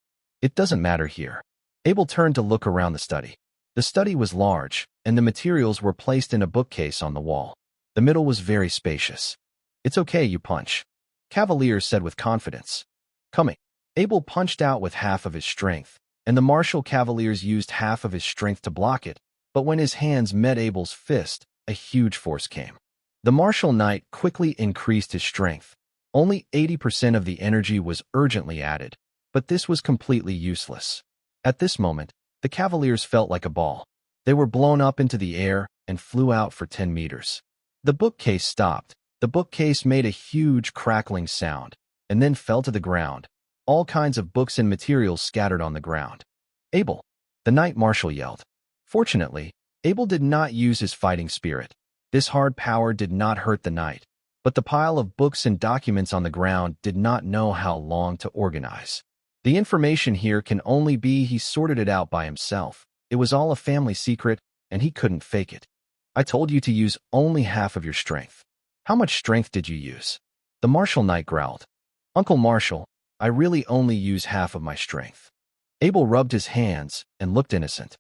It doesn't matter here. Abel turned to look around the study. The study was large, and the materials were placed in a bookcase on the wall. The middle was very spacious. "It's okay, you punch," Cavalier said with confidence. "Coming." Abel punched out with half of his strength, and the martial cavaliers used half of his strength to block it, but when his hands met Abel's fist, a huge force came. The martial knight quickly increased his strength. Only 80% of the energy was urgently added, but this was completely useless. At this moment, the cavaliers felt like a ball. They were blown up into the air and flew out for 10 meters. The bookcase stopped. The bookcase made a huge crackling sound, and then fell to the ground. All kinds of books and materials scattered on the ground. "Abel!" the knight marshal yelled. Fortunately, Abel did not use his fighting spirit. This hard power did not hurt the knight, but the pile of books and documents on the ground did not know how long to organize. The information here can only be he sorted it out by himself. It was all a family secret, and he couldn't fake it. "I told you to use only half of your strength. How much strength did you use?" The martial knight growled. "Uncle Marshal, I really only use half of my strength." Abel rubbed his hands and looked innocent.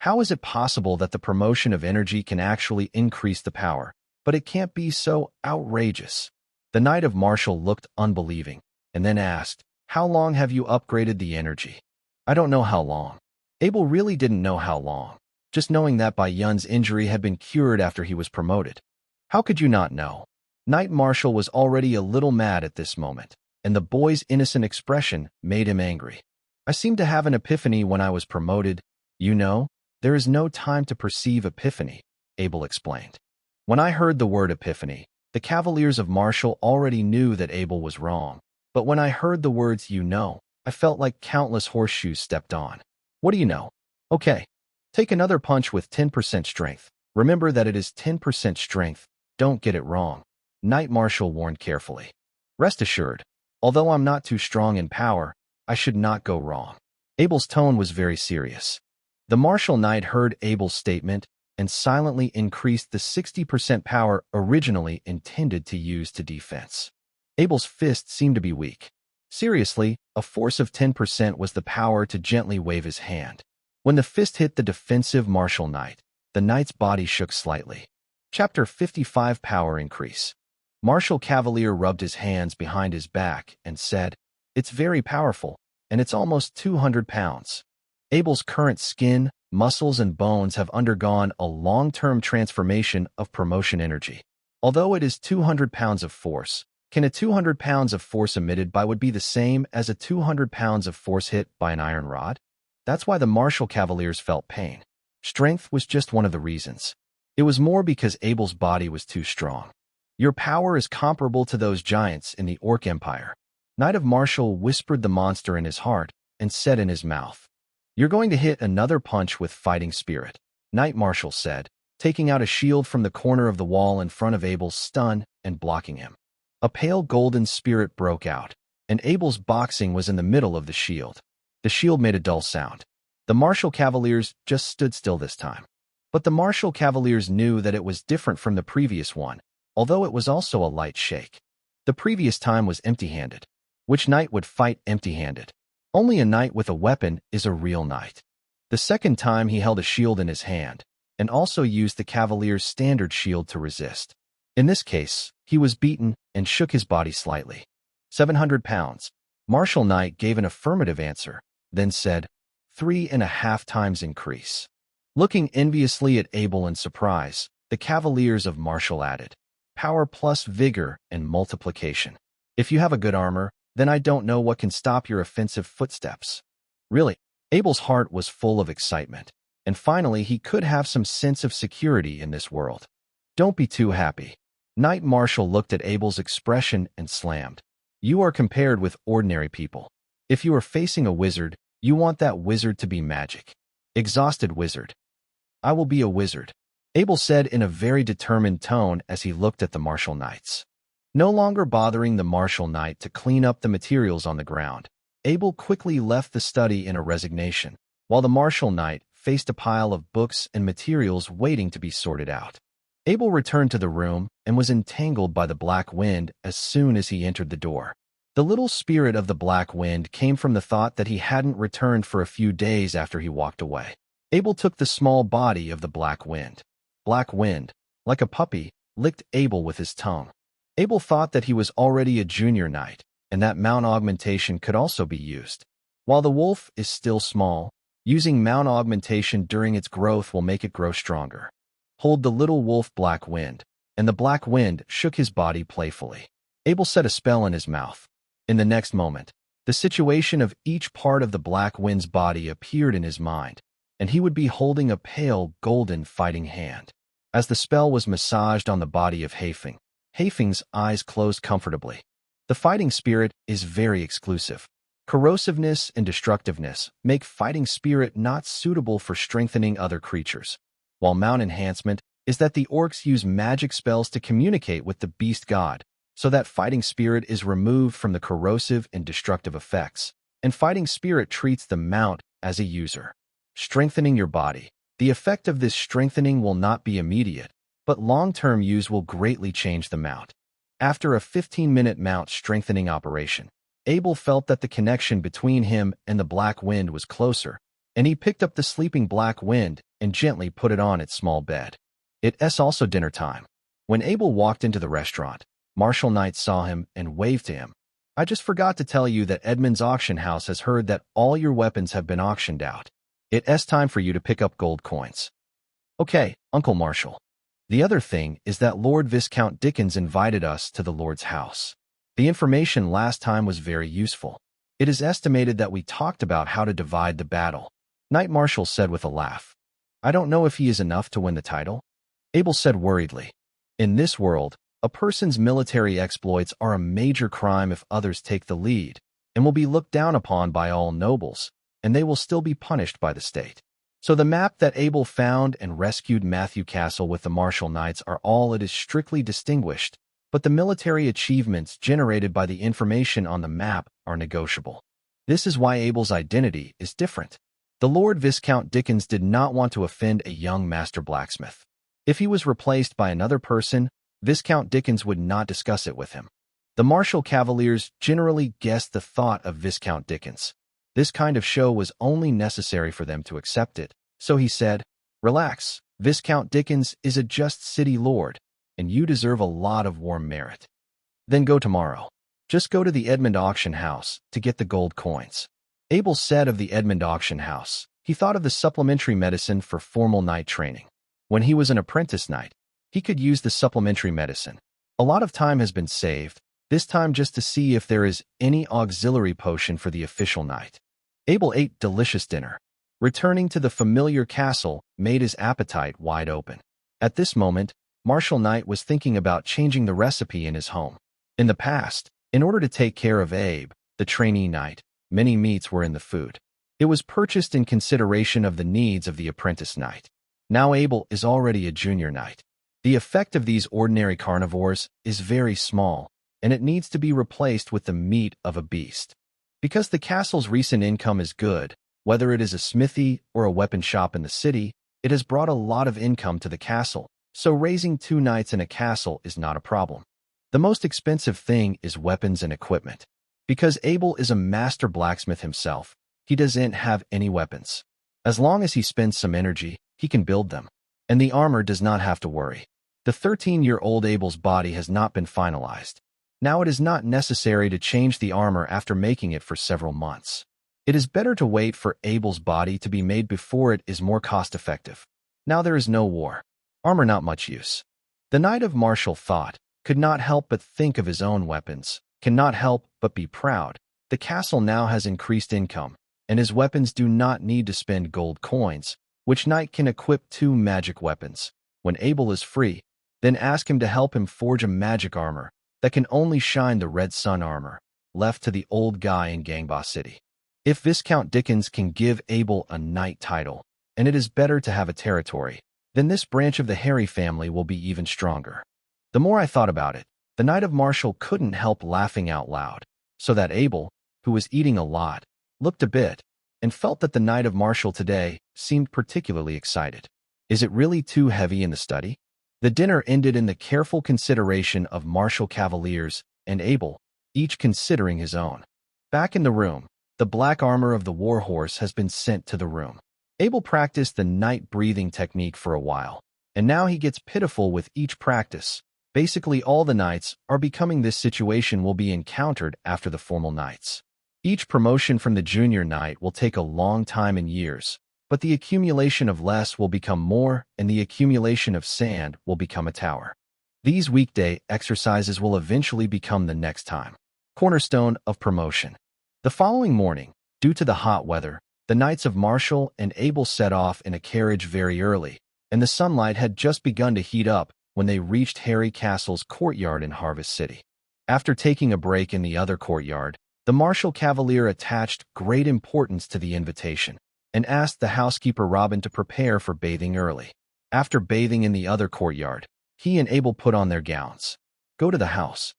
How is it possible that the promotion of energy can actually increase the power, but it can't be so outrageous? The knight of martial looked unbelieving, and then asked, "How long have you upgraded the energy?" "I don't know how long." Abel really didn't know how long, just knowing that Bai Yun's injury had been cured after he was promoted. How could you not know? Knight Marshal was already a little mad at this moment, and the boy's innocent expression made him angry. "I seemed to have an epiphany when I was promoted. You know, there is no time to perceive epiphany," Abel explained. When I heard the word epiphany, the cavaliers of Marshal already knew that Abel was wrong. But when I heard the words "you know," I felt like countless horseshoes stepped on. "What do you know?" "Okay. Take another punch with 10% strength. Remember that it is 10% strength. Don't get it wrong," Knight Marshal warned carefully. "Rest assured, although I'm not too strong in power, I should not go wrong." Abel's tone was very serious. The martial knight heard Abel's statement and silently increased the 60% power originally intended to use to defense. Abel's fist seemed to be weak. Seriously, a force of 10% was the power to gently wave his hand. When the fist hit the defensive martial knight, the knight's body shook slightly. Chapter 55 Power Increase. Martial Cavalier rubbed his hands behind his back and said, "It's very powerful, and it's almost 200 pounds. Abel's current skin, muscles, and bones have undergone a long-term transformation of promotion energy. Although it is 200 pounds of force, can a 200 pounds of force emitted by would be the same as a 200 pounds of force hit by an iron rod? That's why the martial cavaliers felt pain. Strength was just one of the reasons. It was more because Abel's body was too strong. Your power is comparable to those giants in the Orc Empire. Knight of Martial whispered the monster in his heart and said in his mouth, "You're going to hit another punch with fighting spirit," Knight Martial said, taking out a shield from the corner of the wall in front of Abel's stun and blocking him. A pale golden spirit broke out, and Abel's boxing was in the middle of the shield. The shield made a dull sound. The martial cavaliers just stood still this time. But the martial cavaliers knew that it was different from the previous one, although it was also a light shake. The previous time was empty-handed. Which knight would fight empty-handed? Only a knight with a weapon is a real knight. The second time he held a shield in his hand, and also used the cavalier's standard shield to resist. In this case, he was beaten and shook his body slightly. 700 pounds. Martial Knight gave an affirmative answer, then said, 3.5 times increase. Looking enviously at Abel in surprise, the cavaliers of Martial added, power plus vigor and multiplication. If you have a good armor, then I don't know what can stop your offensive footsteps. Really, Abel's heart was full of excitement, and finally he could have some sense of security in this world. Don't be too happy. Knight Martial looked at Abel's expression and slammed. You are compared with ordinary people. If you are facing a wizard, you want that wizard to be magic. Exhausted wizard. I will be a wizard, Abel said in a very determined tone as he looked at the martial knights. No longer bothering the martial knight to clean up the materials on the ground, Abel quickly left the study in a resignation, while the martial knight faced a pile of books and materials waiting to be sorted out. Abel returned to the room and was entangled by the black wind as soon as he entered the door. The little spirit of the black wind came from the thought that he hadn't returned for a few days after he walked away. Abel took the small body of the black wind. Black wind, like a puppy, licked Abel with his tongue. Abel thought that he was already a junior knight, and that mount augmentation could also be used. While the wolf is still small, using mount augmentation during its growth will make it grow stronger. Hold the little wolf black wind, and the black wind shook his body playfully. Abel set a spell in his mouth. In the next moment, the situation of each part of the black wind's body appeared in his mind, and he would be holding a pale golden fighting hand. As the spell was massaged on the body of Haifeng, Haifeng's eyes closed comfortably. The fighting spirit is very exclusive. Corrosiveness and destructiveness make fighting spirit not suitable for strengthening other creatures, while mount enhancement is that the orcs use magic spells to communicate with the beast god, so that fighting spirit is removed from the corrosive and destructive effects, and fighting spirit treats the mount as a user. Strengthening your body. The effect of this strengthening will not be immediate, but long-term use will greatly change the mount. After a 15-minute mount strengthening operation, Abel felt that the connection between him and the black wind was closer, and he picked up the sleeping black wind and gently put it on its small bed. It's also dinner time. When Abel walked into the restaurant, Martial Knight saw him and waved to him. I just forgot to tell you that Edmund's auction house has heard that all your weapons have been auctioned out. It's time for you to pick up gold coins. Okay, Uncle Marshall. The other thing is that Lord Viscount Dickens invited us to the Lord's house. The information last time was very useful. It is estimated that we talked about how to divide the battle. Knight Marshall said with a laugh. I don't know if he is enough to win the title. Abel said worriedly. In this world, a person's military exploits are a major crime if others take the lead, and will be looked down upon by all nobles, and they will still be punished by the state. So the map that Abel found and rescued Matthew Castle with the martial knights are all it is strictly distinguished, but the military achievements generated by the information on the map are negotiable. This is why Abel's identity is different. The Lord Viscount Dickens did not want to offend a young master blacksmith. If he was replaced by another person, Viscount Dickens would not discuss it with him. The martial cavaliers generally guessed the thought of Viscount Dickens. This kind of show was only necessary for them to accept it, so he said, Relax, Viscount Dickens is a just city lord, and you deserve a lot of warm merit. Then go tomorrow. Just go to the Edmund auction house to get the gold coins. Abel said of the Edmund auction house, he thought of the supplementary medicine for formal knight training. When he was an apprentice knight, He could use the supplementary medicine. A lot of time has been saved, this time just to see if there is any auxiliary potion for the official night. Abel ate delicious dinner. Returning to the familiar castle made his appetite wide open. At this moment, Marshal Knight was thinking about changing the recipe in his home. In the past, in order to take care of Abe, the trainee knight, many meats were in the food. It was purchased in consideration of the needs of the apprentice knight. Now Abel is already a junior knight. The effect of these ordinary carnivores is very small, and it needs to be replaced with the meat of a beast. Because the castle's recent income is good, whether it is a smithy or a weapon shop in the city, it has brought a lot of income to the castle, so raising 2 knights in a castle is not a problem. The most expensive thing is weapons and equipment. Because Abel is a master blacksmith himself, he doesn't have any weapons. As long as he spends some energy, he can build them. And the armor does not have to worry. The 13-year-old Abel's body has not been finalized. Now it is not necessary to change the armor after making it for several months. It is better to wait for Abel's body to be made before it is more cost-effective. Now there is no war. Armor not much use. The Knight of Martial thought, could not help but think of his own weapons, cannot help but be proud. The castle now has increased income, and his weapons do not need to spend gold coins, which knight can equip 2 magic weapons. When Abel is free, then ask him to help him forge a magic armor that can only shine the red sun armor, left to the old guy in Gangba City. If Viscount Dickens can give Abel a knight title, and it is better to have a territory, then this branch of the Harry family will be even stronger. The more I thought about it, the Knight of Martial couldn't help laughing out loud, so that Abel, who was eating a lot, looked a bit, and felt that the Knight of Martial today seemed particularly excited. Is it really too heavy in the study? The dinner ended in the careful consideration of martial cavaliers and Abel, each considering his own. Back in the room, the black armor of the warhorse has been sent to the room. Abel practiced the night breathing technique for a while, and now he gets pitiful with each practice. Basically all the knights are becoming this situation will be encountered after the formal knights. Each promotion from the junior knight will take a long time and years, but the accumulation of less will become more, and the accumulation of sand will become a tower. These weekday exercises will eventually become the next time. Cornerstone of promotion. The following morning, due to the hot weather, the Knights of Martial and Abel set off in a carriage very early, and the sunlight had just begun to heat up when they reached Harry Castle's courtyard in Harvest City. After taking a break in the other courtyard, the Martial Cavalier attached great importance to the invitation and asked the housekeeper Robin to prepare for bathing early. After bathing in the other courtyard, he and Abel put on their gowns. Go to the house.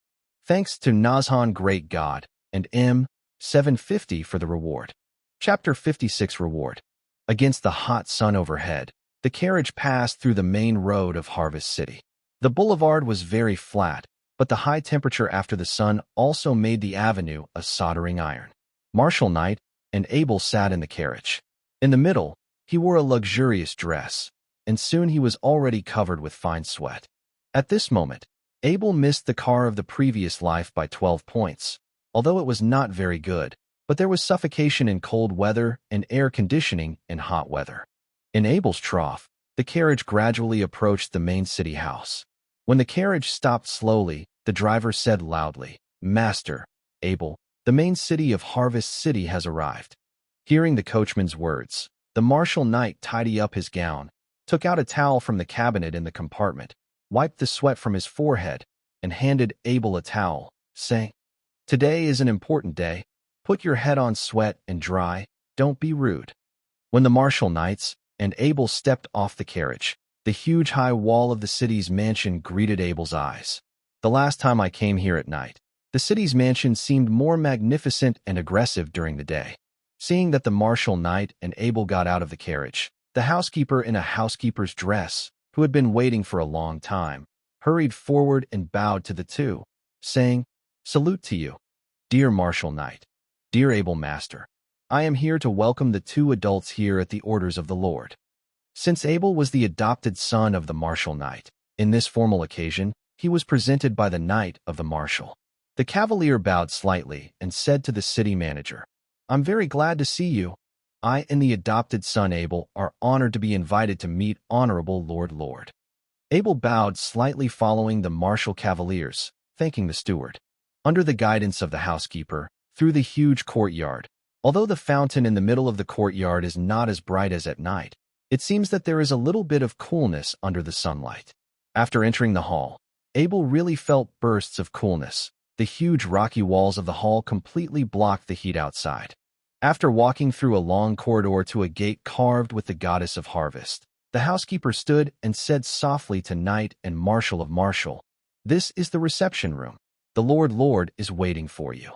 Thanks to Nazhan Great God and M750 for the reward. Chapter 56 Reward. Against the hot sun overhead, the carriage passed through the main road of Harvest City. The boulevard was very flat, but the high temperature after the sun also made the avenue a soldering iron. Marshal Knight and Abel sat in the carriage. In the middle, he wore a luxurious dress, and soon he was already covered with fine sweat. At this moment, Abel missed the car of the previous life by 12 points, although it was not very good, but there was suffocation in cold weather and air conditioning in hot weather. In Abel's trough, the carriage gradually approached the main city house. When the carriage stopped slowly, the driver said loudly, "Master, Abel, the main city of Harvest City has arrived." Hearing the coachman's words, the martial knight tidied up his gown, took out a towel from the cabinet in the compartment, wiped the sweat from his forehead, and handed Abel a towel, saying, "Today is an important day. Put your head on sweat and dry, don't be rude." When the martial knights and Abel stepped off the carriage, the huge high wall of the city's mansion greeted Abel's eyes. The last time I came here at night, the city's mansion seemed more magnificent and aggressive during the day. Seeing that the martial knight and Abel got out of the carriage, the housekeeper in a housekeeper's dress, who had been waiting for a long time, hurried forward and bowed to the two, saying, "Salute to you, dear martial knight, dear Abel master. I am here to welcome the 2 adults here at the orders of the Lord." Since Abel was the adopted son of the martial knight, in this formal occasion, he was presented by the Knight of the Martial. The cavalier bowed slightly and said to the city manager, "I'm very glad to see you. I and the adopted son Abel are honored to be invited to meet Honorable Lord. Abel bowed slightly, following the martial cavaliers, thanking the steward. Under the guidance of the housekeeper, through the huge courtyard. Although the fountain in the middle of the courtyard is not as bright as at night, it seems that there is a little bit of coolness under the sunlight. After entering the hall, Abel really felt bursts of coolness. The huge rocky walls of the hall completely blocked the heat outside. After walking through a long corridor to a gate carved with the goddess of harvest, the housekeeper stood and said softly to Knight and Marshal of Marshall, "This is the reception room. The Lord is waiting for you."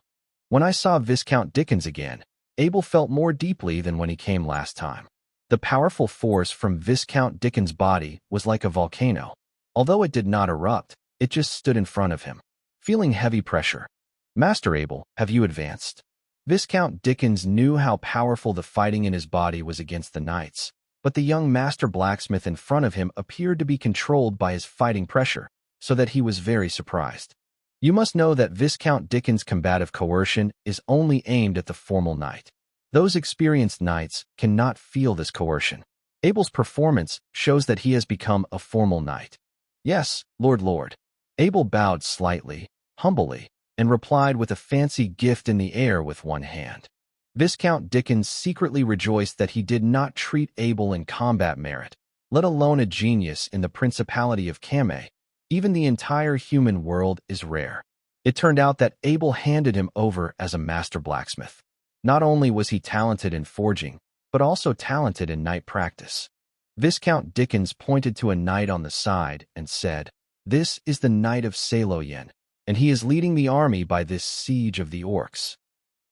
When I saw Viscount Dickens again, Abel felt more deeply than when he came last time. The powerful force from Viscount Dickens' body was like a volcano. Although it did not erupt, it just stood in front of him, feeling heavy pressure. "Master Abel, have you advanced?" Viscount Dickens knew how powerful the fighting in his body was against the knights, but the young master blacksmith in front of him appeared to be controlled by his fighting pressure, so that he was very surprised. You must know that Viscount Dickens' combative coercion is only aimed at the formal knight. Those experienced knights cannot feel this coercion. Abel's performance shows that he has become a formal knight. "Yes, Lord." Abel bowed slightly, humbly, and replied with a fancy gift in the air with one hand. Viscount Dickens secretly rejoiced that he did not treat Abel in combat merit, let alone a genius in the Principality of Camay. Even the entire human world is rare. It turned out that Abel handed him over as a master blacksmith. Not only was he talented in forging, but also talented in knight practice. Viscount Dickens pointed to a knight on the side and said, "This is the Knight of Saloyen, and he is leading the army by this siege of the orcs."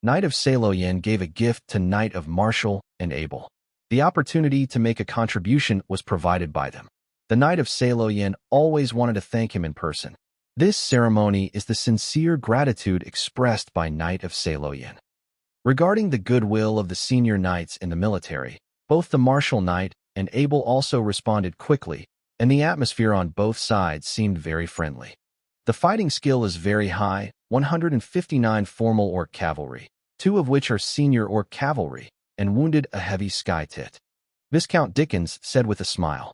Knight of Saloyen gave a gift to Knight of Marshall and Abel. The opportunity to make a contribution was provided by them. The Knight of Saloyen always wanted to thank him in person. This ceremony is the sincere gratitude expressed by Knight of Saloyen. Regarding the goodwill of the senior knights in the military, both the Marshal Knight and Abel also responded quickly, and the atmosphere on both sides seemed very friendly. The fighting skill is very high, 159 formal orc cavalry, 2 of which are senior orc cavalry, and wounded a heavy sky tit. Viscount Dickens said with a smile.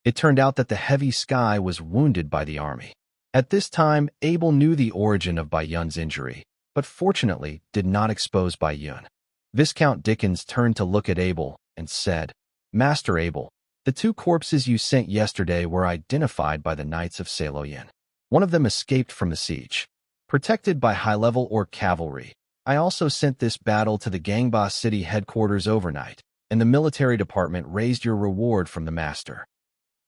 It turned out that the heavy sky was wounded by the army. At this time, Abel knew the origin of Bai Yun's injury, but fortunately did not expose Bai Yun. Viscount Dickens turned to look at Abel and said, "Master Abel, the 2 corpses you sent yesterday were identified by the Knights of Saloyen. One of them escaped from the siege. Protected by high-level orc cavalry, I also sent this battle to the Gangba City headquarters overnight, and the military department raised your reward from the master."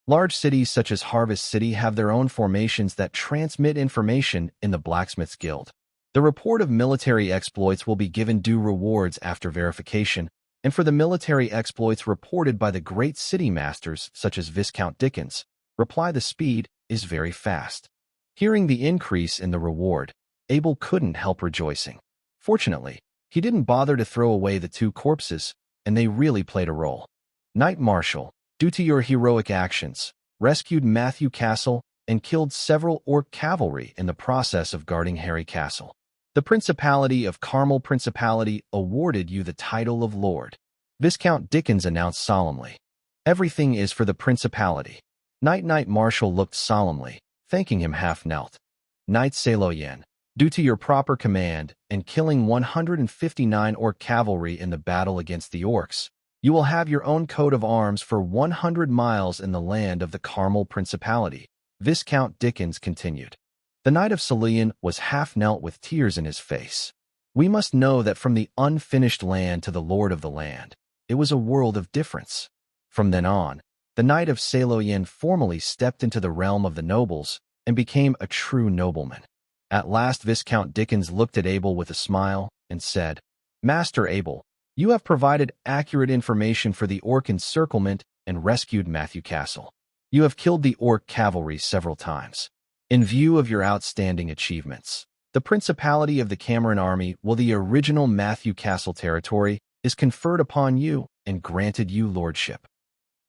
Large cities such as Harvest City have their own formations that transmit information in the Blacksmith's Guild. The report of military exploits will be given due rewards after verification, and for the military exploits reported by the great city masters such as Viscount Dickens, the speed is very fast. Hearing the increase in the reward, Abel couldn't help rejoicing. Fortunately, he didn't bother to throw away the 2 corpses, and they really played a role. Knight Marshal, due to your heroic actions, rescued Matthew Castle and killed several orc cavalry in the process of guarding Harry Castle. The Principality of Carmel Principality awarded you the title of Lord. Viscount Dickens announced solemnly. Everything is for the Principality. Knight Marshal looked solemnly, thanking him half-knelt. Knight Saloyen, due to your proper command and killing 159 orc cavalry in the battle against the orcs, you will have your own coat of arms for 100 miles in the land of the Carmel Principality, Viscount Dickens continued. The Knight of Saloyen was half-knelt with tears in his face. We must know that from the unfinished land to the Lord of the land, it was a world of difference. From then on, the Knight of Saloyen formally stepped into the realm of the nobles and became a true nobleman. At last Viscount Dickens looked at Abel with a smile and said, "Master Abel, you have provided accurate information for the orc encirclement and rescued Matthew Castle. You have killed the orc cavalry several times. In view of your outstanding achievements, the Principality of the Cameron Army, while the original Matthew Castle territory, is conferred upon you and granted you lordship."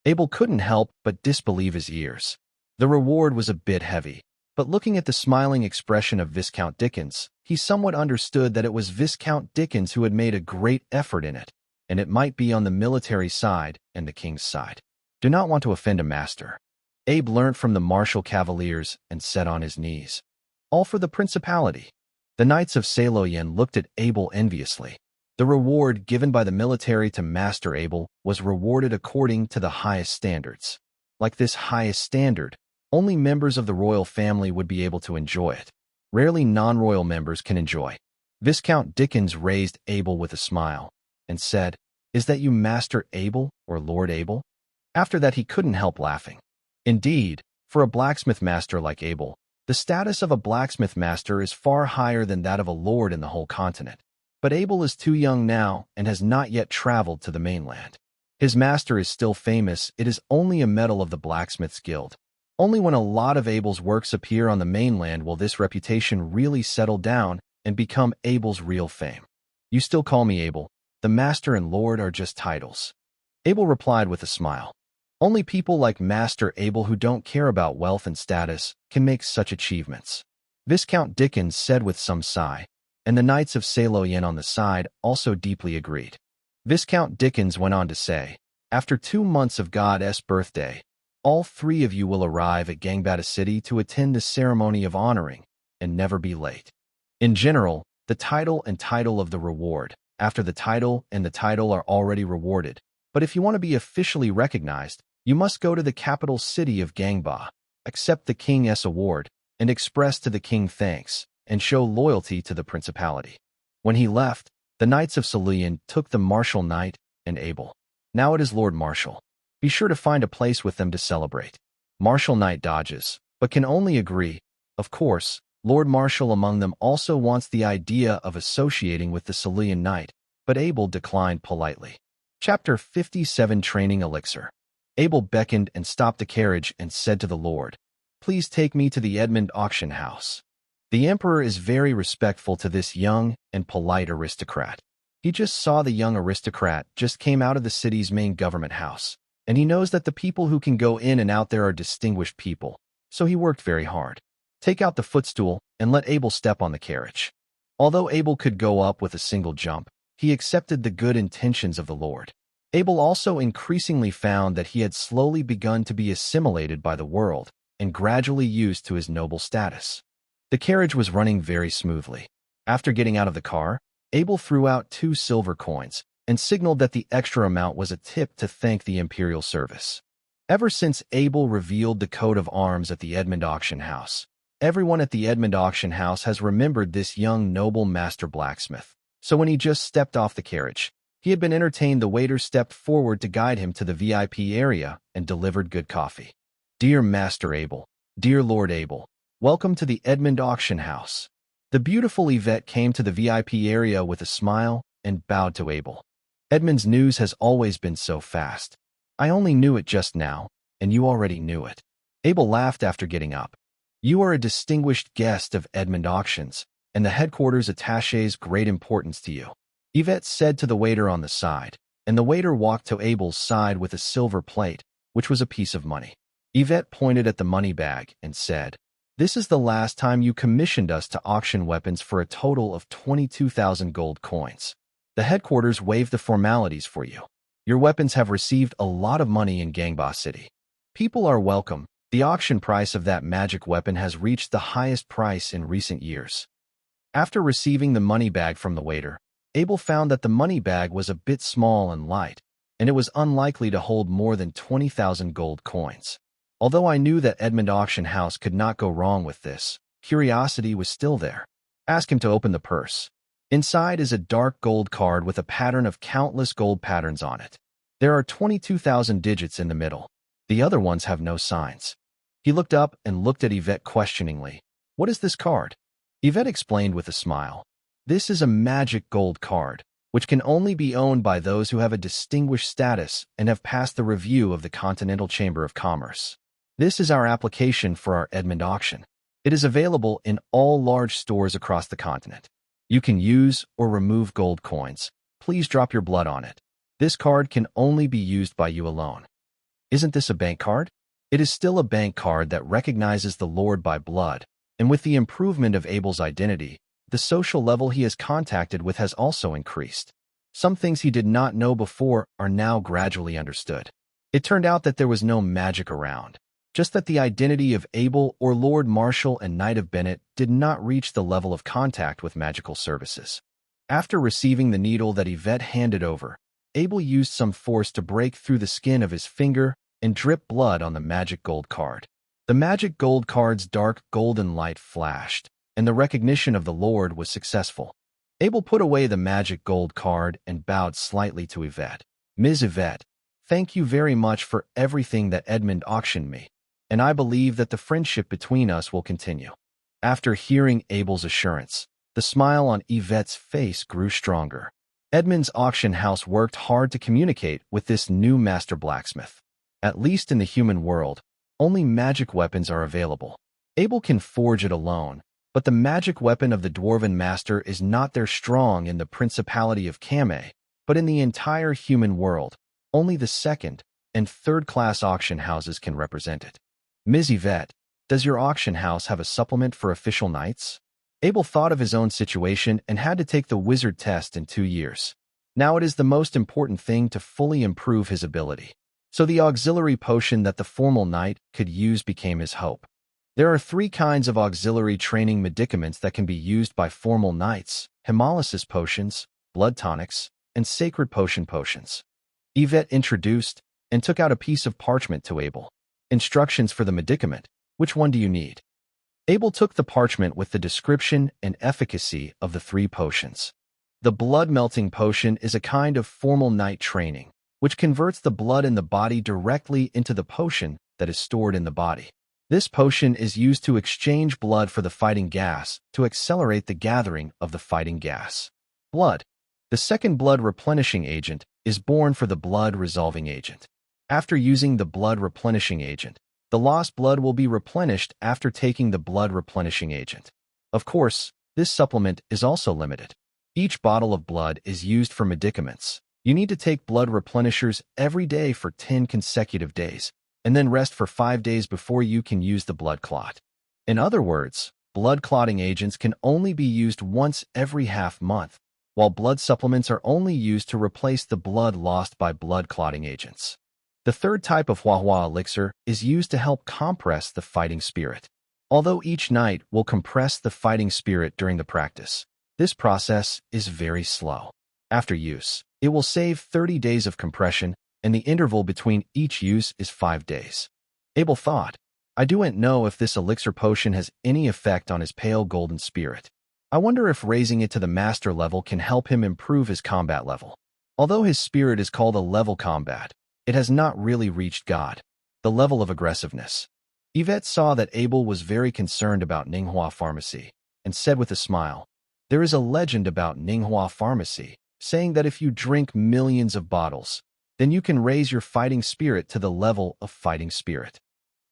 Abel couldn't help but disbelieve his ears. The reward was a bit heavy, but looking at the smiling expression of Viscount Dickens, he somewhat understood that it was Viscount Dickens who had made a great effort in it, and it might be on the military side and the king's side. Do not want to offend a master. Abe learnt from the martial cavaliers and said on his knees, "All for the principality." The knights of Saloyen looked at Abel enviously. The reward given by the military to Master Abel was rewarded according to the highest standards. Like this highest standard, only members of the royal family would be able to enjoy it. Rarely non-royal members can enjoy. Viscount Dickens raised Abel with a smile and said, "Is that you, Master Abel, or Lord Abel?" After that he couldn't help laughing. Indeed, for a blacksmith master like Abel, the status of a blacksmith master is far higher than that of a lord in the whole continent. But Abel is too young now and has not yet traveled to the mainland. His master is still famous. It is only a medal of the Blacksmiths Guild. Only when a lot of Abel's works appear on the mainland will this reputation really settle down and become Abel's real fame. "You still call me Abel. The master and lord are just titles." Abel replied with a smile. "Only people like Master Abel who don't care about wealth and status can make such achievements," Viscount Dickens said with some sigh, and the Knights of Saloyen on the side also deeply agreed. Viscount Dickens went on to say, "After 2 months of God's birthday, all 3 of you will arrive at Gangbata City to attend the ceremony of honoring and never be late." In general, the title and title of the reward, after the title and the title are already rewarded, but if you want to be officially recognized, you must go to the capital city of Gangba, accept the King's award, and express to the king thanks, and show loyalty to the principality. When he left, the Knights of Saloyen took the Martial Knight and Abel. Now it is Lord Martial. Be sure to find a place with them to celebrate. Martial Knight dodges, but can only agree. Of course, Lord Martial among them also wants the idea of associating with the Saloyen Knight, but Abel declined politely. Chapter 57 Training Elixir. Abel beckoned and stopped the carriage and said to the Lord, "Please take me to the Edmund auction house." The emperor is very respectful to this young and polite aristocrat. He just saw the young aristocrat just came out of the city's main government house, and he knows that the people who can go in and out there are distinguished people, so he worked very hard. Take out the footstool and let Abel step on the carriage. Although Abel could go up with a single jump, he accepted the good intentions of the Lord. Abel also increasingly found that he had slowly begun to be assimilated by the world and gradually used to his noble status. The carriage was running very smoothly. After getting out of the car, Abel threw out 2 silver coins and signaled that the extra amount was a tip to thank the imperial service. Ever since Abel revealed the coat of arms at the Edmund auction house, everyone at the Edmund auction house has remembered this young noble master blacksmith. So when he just stepped off the carriage, he had been entertained. The waiter stepped forward to guide him to the VIP area and delivered good coffee. "Dear Master Abel, dear Lord Abel, welcome to the Edmund auction house." The beautiful Yvette came to the VIP area with a smile and bowed to Abel. "Edmund's news has always been so fast. I only knew it just now, and you already knew it." Abel laughed after getting up. "You are a distinguished guest of Edmund Auctions, and the headquarters attache's great importance to you," Yvette said to the waiter on the side, and the waiter walked to Abel's side with a silver plate, which was a piece of money. Yvette pointed at the money bag and said, "This is the last time you commissioned us to auction weapons for a total of 22,000 gold coins. The headquarters waived the formalities for you. Your weapons have received a lot of money in Gangba City. People are welcome. The auction price of that magic weapon has reached the highest price in recent years." After receiving the money bag from the waiter, Abel found that the money bag was a bit small and light, and it was unlikely to hold more than 20,000 gold coins. Although I knew that Edmund Auction House could not go wrong with this, curiosity was still there. Ask him to open the purse. Inside is a dark gold card with a pattern of countless gold patterns on it. There are 22,000 digits in the middle. The other ones have no signs. He looked up and looked at Yvette questioningly. "What is this card?" Yvette explained with a smile. "This is a magic gold card, which can only be owned by those who have a distinguished status and have passed the review of the Continental Chamber of Commerce. This is our application for our Edmund auction. It is available in all large stores across the continent. You can use or remove gold coins. Please drop your blood on it. This card can only be used by you alone." "Isn't this a bank card?" "It is still a bank card that recognizes the Lord by blood, and with the improvement of Abel's identity, the social level he is contacted with has also increased. Some things he did not know before are now gradually understood. It turned out that there was no magic around. just that the identity of Abel or Lord Marshal and Knight of Bennett did not reach the level of contact with magical services. After receiving the needle that Yvette handed over, Abel used some force to break through the skin of his finger and drip blood on the magic gold card. The magic gold card's dark golden light flashed, and the recognition of the Lord was successful. Abel put away the magic gold card and bowed slightly to Yvette. "Ms. Yvette, thank you very much for everything that Edmund auctioned me, and I believe that the friendship between us will continue." After hearing Abel's assurance, the smile on Yvette's face grew stronger. Edmund's auction house worked hard to communicate with this new master blacksmith. At least in the human world, only magic weapons are available. Abel can forge it alone, but the magic weapon of the Dwarven Master is not there strong in the Principality of Kame, but in the entire human world. Only the second and third-class auction houses can represent it. "Ms. Yvette, does your auction house have a supplement for official knights?" Abel thought of his own situation and had to take the wizard test in 2 years. Now it is the most important thing to fully improve his ability. So the auxiliary potion that the formal knight could use became his hope. There are 3 kinds of auxiliary training medicaments that can be used by formal knights: hemolysis potions, blood tonics, and sacred potions. Yvette introduced and took out a piece of parchment to Abel. "Instructions for the medicament. Which one do you need?" Abel took the parchment with the description and efficacy of the 3 potions. The blood-melting potion is a kind of formal knight training, which converts the blood in the body directly into the potion that is stored in the body. This potion is used to exchange blood for the fighting gas to accelerate the gathering of the fighting gas. Blood. The second blood replenishing agent is born for the blood resolving agent. After using the blood replenishing agent, the lost blood will be replenished after taking the blood replenishing agent. Of course, this supplement is also limited. Each bottle of blood is used for medicaments. You need to take blood replenishers every day for 10 consecutive days, and then rest for 5 days before you can use the blood clot. In other words, blood clotting agents can only be used once every half month, while blood supplements are only used to replace the blood lost by blood clotting agents. The third type of Hua elixir is used to help compress the fighting spirit. Although each knight will compress the fighting spirit during the practice, this process is very slow. After use, it will save 30 days of compression, and the interval between each use is 5 days. Abel thought, "I don't know if this elixir potion has any effect on his pale golden spirit. I wonder if raising it to the master level can help him improve his combat level." Although his spirit is called a level combat, it has not really reached God, the level of aggressiveness. Yvette saw that Abel was very concerned about Manhwa pharmacy, and said with a smile, "There is a legend about Manhwa pharmacy, saying that if you drink millions of bottles, then you can raise your fighting spirit to the level of fighting spirit."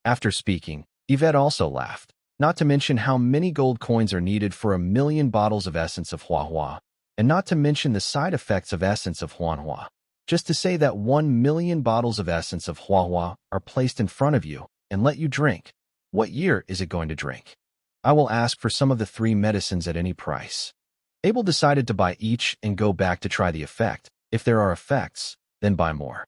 After speaking, Yvette also laughed, not to mention how many gold coins are needed for 1,000,000 bottles of essence of Hua, and not to mention the side effects of essence of Hua. Just to say that 1,000,000 bottles of essence of Hua are placed in front of you and let you drink. What year is it going to drink? I will ask for some of the 3 medicines at any price. Abel decided to buy each and go back to try the effect. If there are effects, then buy more.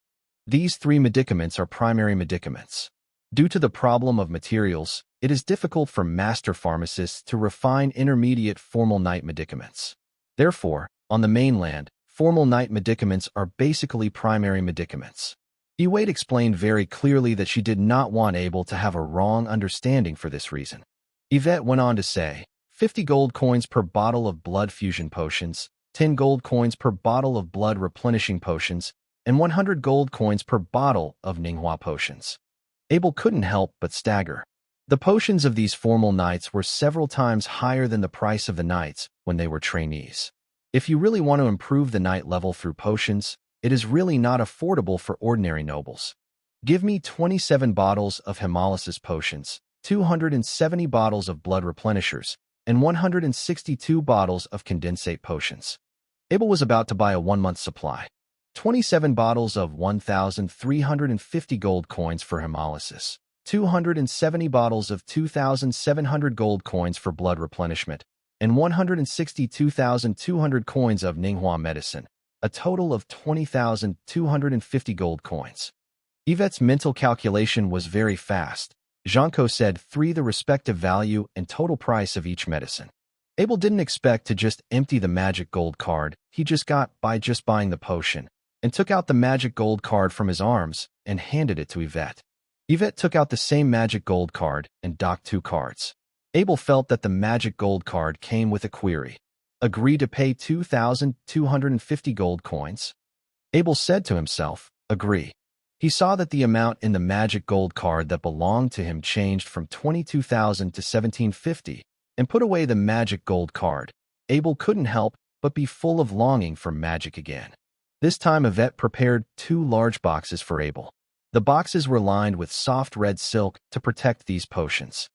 These 3 medicaments are primary medicaments. Due to the problem of materials, it is difficult for master pharmacists to refine intermediate formal knight medicaments. Therefore, on the mainland, formal knight medicaments are basically primary medicaments. Yvette explained very clearly that she did not want Abel to have a wrong understanding for this reason. Yvette went on to say, 50 gold coins per bottle of blood fusion potions, 10 gold coins per bottle of blood replenishing potions, and 100 gold coins per bottle of Manhwa potions. Abel couldn't help but stagger. The potions of these formal knights were several times higher than the price of the knights when they were trainees. If you really want to improve the knight level through potions, it is really not affordable for ordinary nobles. Give me 27 bottles of hemolysis potions, 270 bottles of blood replenishers, and 162 bottles of condensate potions. Abel was about to buy a 1-month supply. 27 bottles of 1,350 gold coins for hemolysis, 270 bottles of 2,700 gold coins for blood replenishment, and 162,200 coins of Manhwa medicine, a total of 20,250 gold coins. Yvette's mental calculation was very fast, Janko said 3 the respective value and total price of each medicine. Abel didn't expect to just empty the magic gold card he just got by just buying the potion, and took out the magic gold card from his arms and handed it to Yvette. Yvette took out the same magic gold card and docked 2 cards. Abel felt that the magic gold card came with a query. Agree to pay 2,250 gold coins? Abel said to himself, agree. He saw that the amount in the magic gold card that belonged to him changed from 22,000 to 1,750, and put away the magic gold card. Abel couldn't help but be full of longing for magic again. This time Yvette prepared 2 large boxes for Abel. The boxes were lined with soft red silk to protect these potions.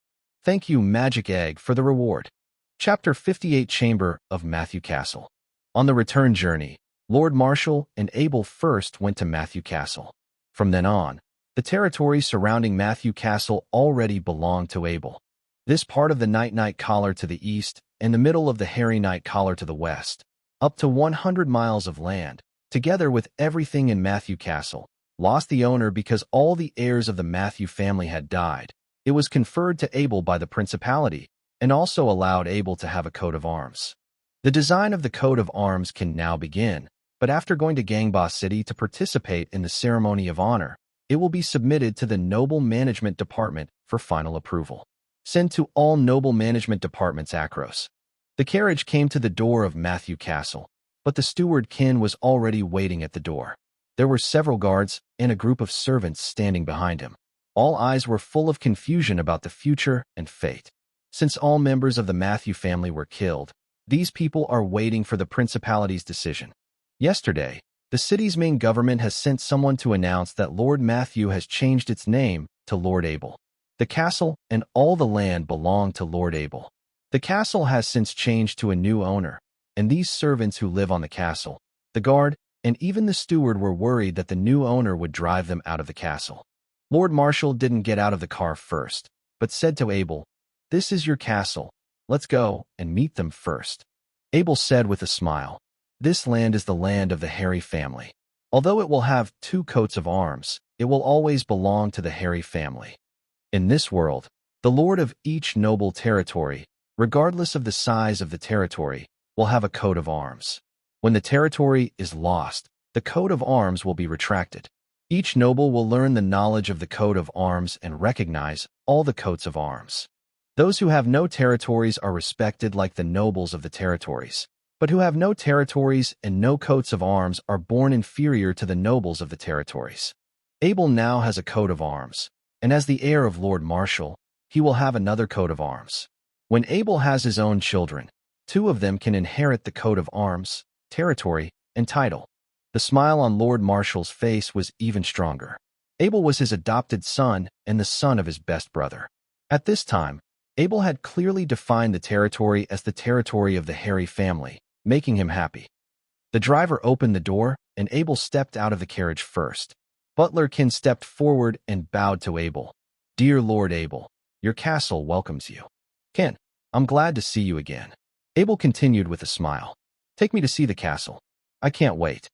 Thank you, Magic Egg, for the reward. Chapter 58 Chamber of Matthew Castle. On the return journey, Lord Marshal and Abel first went to Matthew Castle. From then on, the territory surrounding Matthew Castle already belonged to Abel. This part of the Night Collar to the east and the middle of the Hairy Night Collar to the west, up to 100 miles of land, together with everything in Matthew Castle, lost the owner because all the heirs of the Matthew family had died. It was conferred to Abel by the principality and also allowed Abel to have a coat of arms. The design of the coat of arms can now begin, but after going to Gangba City to participate in the ceremony of honor, it will be submitted to the Noble Management Department for final approval. Send to all Noble Management Departments Akros. The carriage came to the door of Matthew Castle, but the steward Kin was already waiting at the door. There were several guards and a group of servants standing behind him. All eyes were full of confusion about the future and fate. Since all members of the Matthew family were killed, these people are waiting for the principality's decision. Yesterday, the city's main government has sent someone to announce that Lord Matthew has changed its name to Lord Abel. The castle and all the land belong to Lord Abel. The castle has since changed to a new owner, and these servants who live on the castle, the guard, and even the steward were worried that the new owner would drive them out of the castle. Lord Marshal didn't get out of the car first, but said to Abel, "This is your castle. Let's go and meet them first." Abel said with a smile, "This land is the land of the Hairy family. Although it will have 2 coats of arms, it will always belong to the Hairy family. In this world, the lord of each noble territory, regardless of the size of the territory, will have a coat of arms. When the territory is lost, the coat of arms will be retracted. Each noble will learn the knowledge of the coat of arms and recognize all the coats of arms. Those who have no territories are respected like the nobles of the territories, but who have no territories and no coats of arms are born inferior to the nobles of the territories. Abel now has a coat of arms, and as the heir of Lord Marshal, he will have another coat of arms. When Abel has his own children, 2 of them can inherit the coat of arms, territory, and title." The smile on Lord Marshal's face was even stronger. Abel was his adopted son and the son of his best brother. At this time, Abel had clearly defined the territory as the territory of the Hairy family, making him happy. The driver opened the door, and Abel stepped out of the carriage first. Butler Kin stepped forward and bowed to Abel. "Dear Lord Abel, your castle welcomes you." "Kin, I'm glad to see you again." Abel continued with a smile. "Take me to see the castle. I can't wait."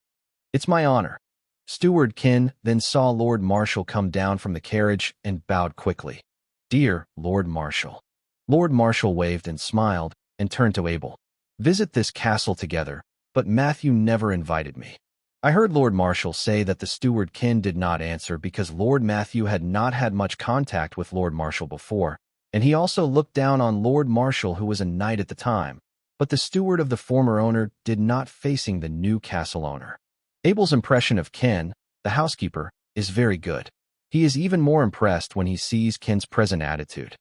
"It's my honor." Steward Kin then saw Lord Marshal come down from the carriage and bowed quickly. "Dear Lord Marshal." Lord Marshal waved and smiled and turned to Abel. "Visit this castle together, but Matthew never invited me." I heard Lord Marshal say that the steward Kin did not answer because Lord Matthew had not had much contact with Lord Marshal before, and he also looked down on Lord Marshal, who was a knight at the time, but the steward of the former owner did not facing the new castle owner. Abel's impression of Kin, the housekeeper, is very good. He is even more impressed when he sees Kin's present attitude.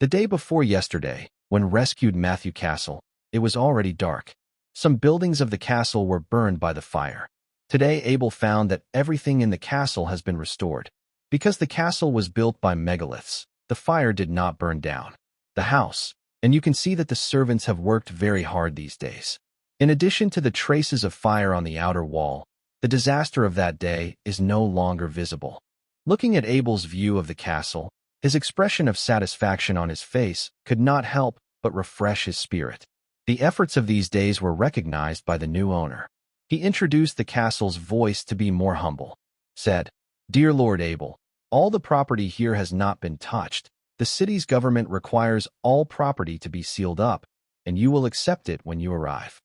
The day before yesterday, when rescued Matthew Castle, it was already dark. Some buildings of the castle were burned by the fire. Today Abel found that everything in the castle has been restored. Because the castle was built by megaliths, the fire did not burn down the house, and you can see that the servants have worked very hard these days. In addition to the traces of fire on the outer wall, the disaster of that day is no longer visible. Looking at Abel's view of the castle, his expression of satisfaction on his face could not help but refresh his spirit. The efforts of these days were recognized by the new owner. He introduced the castle's voice to be more humble, said, "Dear Lord Abel, all the property here has not been touched, The city's government requires all property to be sealed up, and you will accept it when you arrive.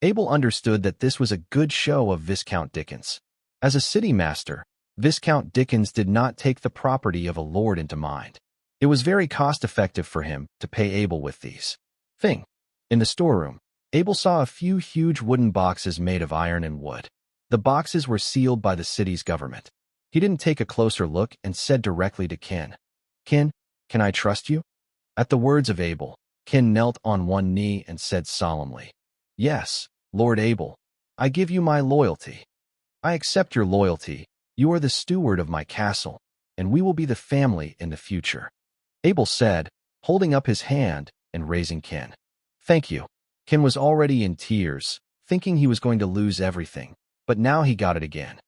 Abel understood that this was a good show of Viscount Dickens. As a city master, Viscount Dickens did not take the property of a lord into mind. It was very cost-effective for him to pay Abel with these things. In the storeroom, Abel saw a few huge wooden boxes made of iron and wood. The boxes were sealed by the city's government. He didn't take a closer look and said directly to Ken, "Ken, can I trust you?" At the words of Abel, Ken knelt on one knee and said solemnly, "Yes, Lord Abel, I give you my loyalty. I accept your loyalty. You are the steward of my castle, and we will be the family in the future." Abel said, holding up his hand and raising Ken. "Thank you." Ken was already in tears, thinking he was going to lose everything, but now he got it again.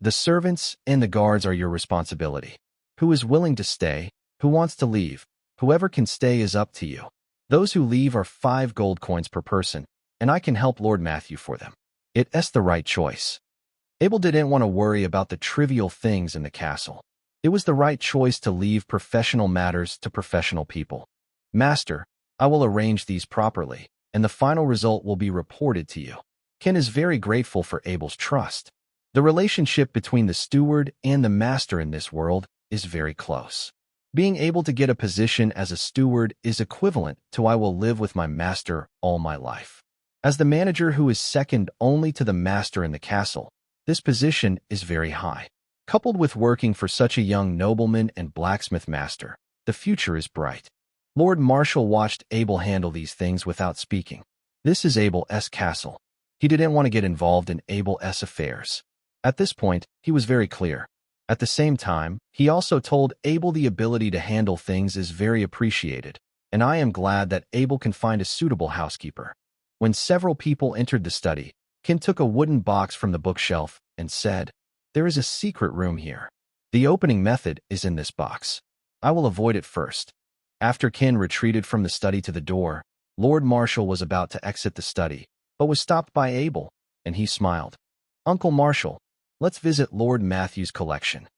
The servants and the guards are your responsibility. Who is willing to stay? Who wants to leave? Whoever can stay is up to you. Those who leave are 5 gold coins per person, and I can help Lord Matthew for them. It's the right choice. Abel didn't want to worry about the trivial things in the castle. It was the right choice to leave professional matters to professional people. "Master, I will arrange these properly, and the final result will be reported to you." Ken is very grateful for Abel's trust. The relationship between the steward and the master in this world is very close. Being able to get a position as a steward is equivalent to "I will live with my master all my life." As the manager who is second only to the master in the castle, this position is very high. Coupled with working for such a young nobleman and blacksmith master, the future is bright. Lord Marshal watched Abel handle these things without speaking. This is Abel's castle. He didn't want to get involved in Abel's affairs. At this point, he was very clear. At the same time, he also told Abel the ability to handle things is very appreciated, and I am glad that Abel can find a suitable housekeeper. When several people entered the study, Ken took a wooden box from the bookshelf and said, "There is a secret room here. The opening method is in this box. I will avoid it first." After Ken retreated from the study to the door, Lord Marshal was about to exit the study, but was stopped by Abel, and he smiled. "Uncle Marshal, let's visit Lord Matthew's collection."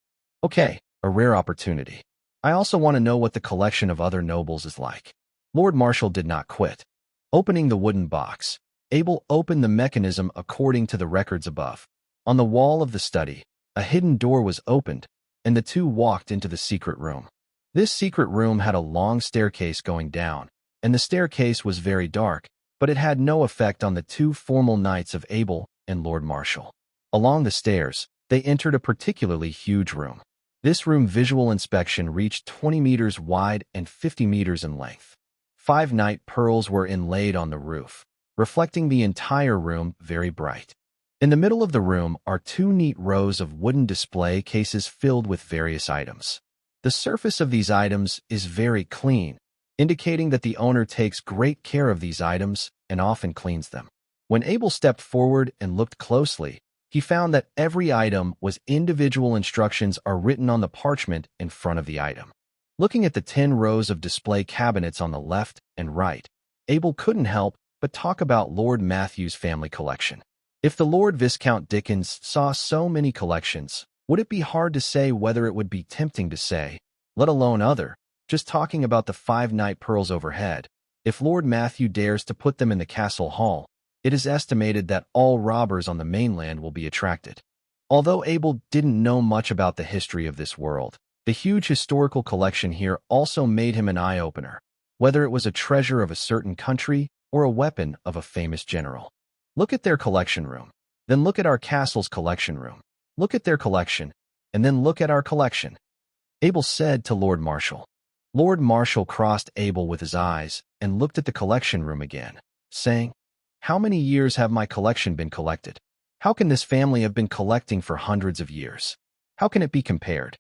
"Okay, a rare opportunity. I also want to know what the collection of other nobles is like." Lord Marshal did not quit. Opening the wooden box, Abel opened the mechanism according to the records above. On the wall of the study, a hidden door was opened, and the two walked into the secret room. This secret room had a long staircase going down, and the staircase was very dark, but it had no effect on the 2 formal knights of Abel and Lord Marshal. Along the stairs, they entered a particularly huge room. This room visual inspection reached 20 meters wide and 50 meters in length. 5 night pearls were inlaid on the roof, reflecting the entire room very bright. In the middle of the room are 2 neat rows of wooden display cases filled with various items. The surface of these items is very clean, indicating that the owner takes great care of these items and often cleans them. When Abel stepped forward and looked closely, he found that every item was individual instructions are written on the parchment in front of the item. Looking at the 10 rows of display cabinets on the left and right, Abel couldn't help but talk about Lord Matthew's family collection. If the Lord Viscount Dickens saw so many collections, would it be hard to say whether it would be tempting to say, let alone other, just talking about the 5 night pearls overhead? If Lord Matthew dares to put them in the castle hall, it is estimated that all robbers on the mainland will be attracted. Although Abel didn't know much about the history of this world, the huge historical collection here also made him an eye-opener, whether it was a treasure of a certain country or a weapon of a famous general. Look at their collection room, then look at our castle's collection room. Look at their collection, and then look at our collection, Abel said to Lord Marshal. Lord Marshal crossed Abel with his eyes and looked at the collection room again, saying, "How many years have my collection been collected? How can this family have been collecting for hundreds of years? How can it be compared?"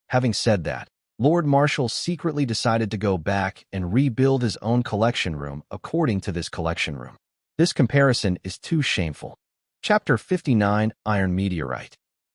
Having said that, Lord Marshal secretly decided to go back and rebuild his own collection room according to this collection room. This comparison is too shameful. Chapter 59, Iron Meteorite.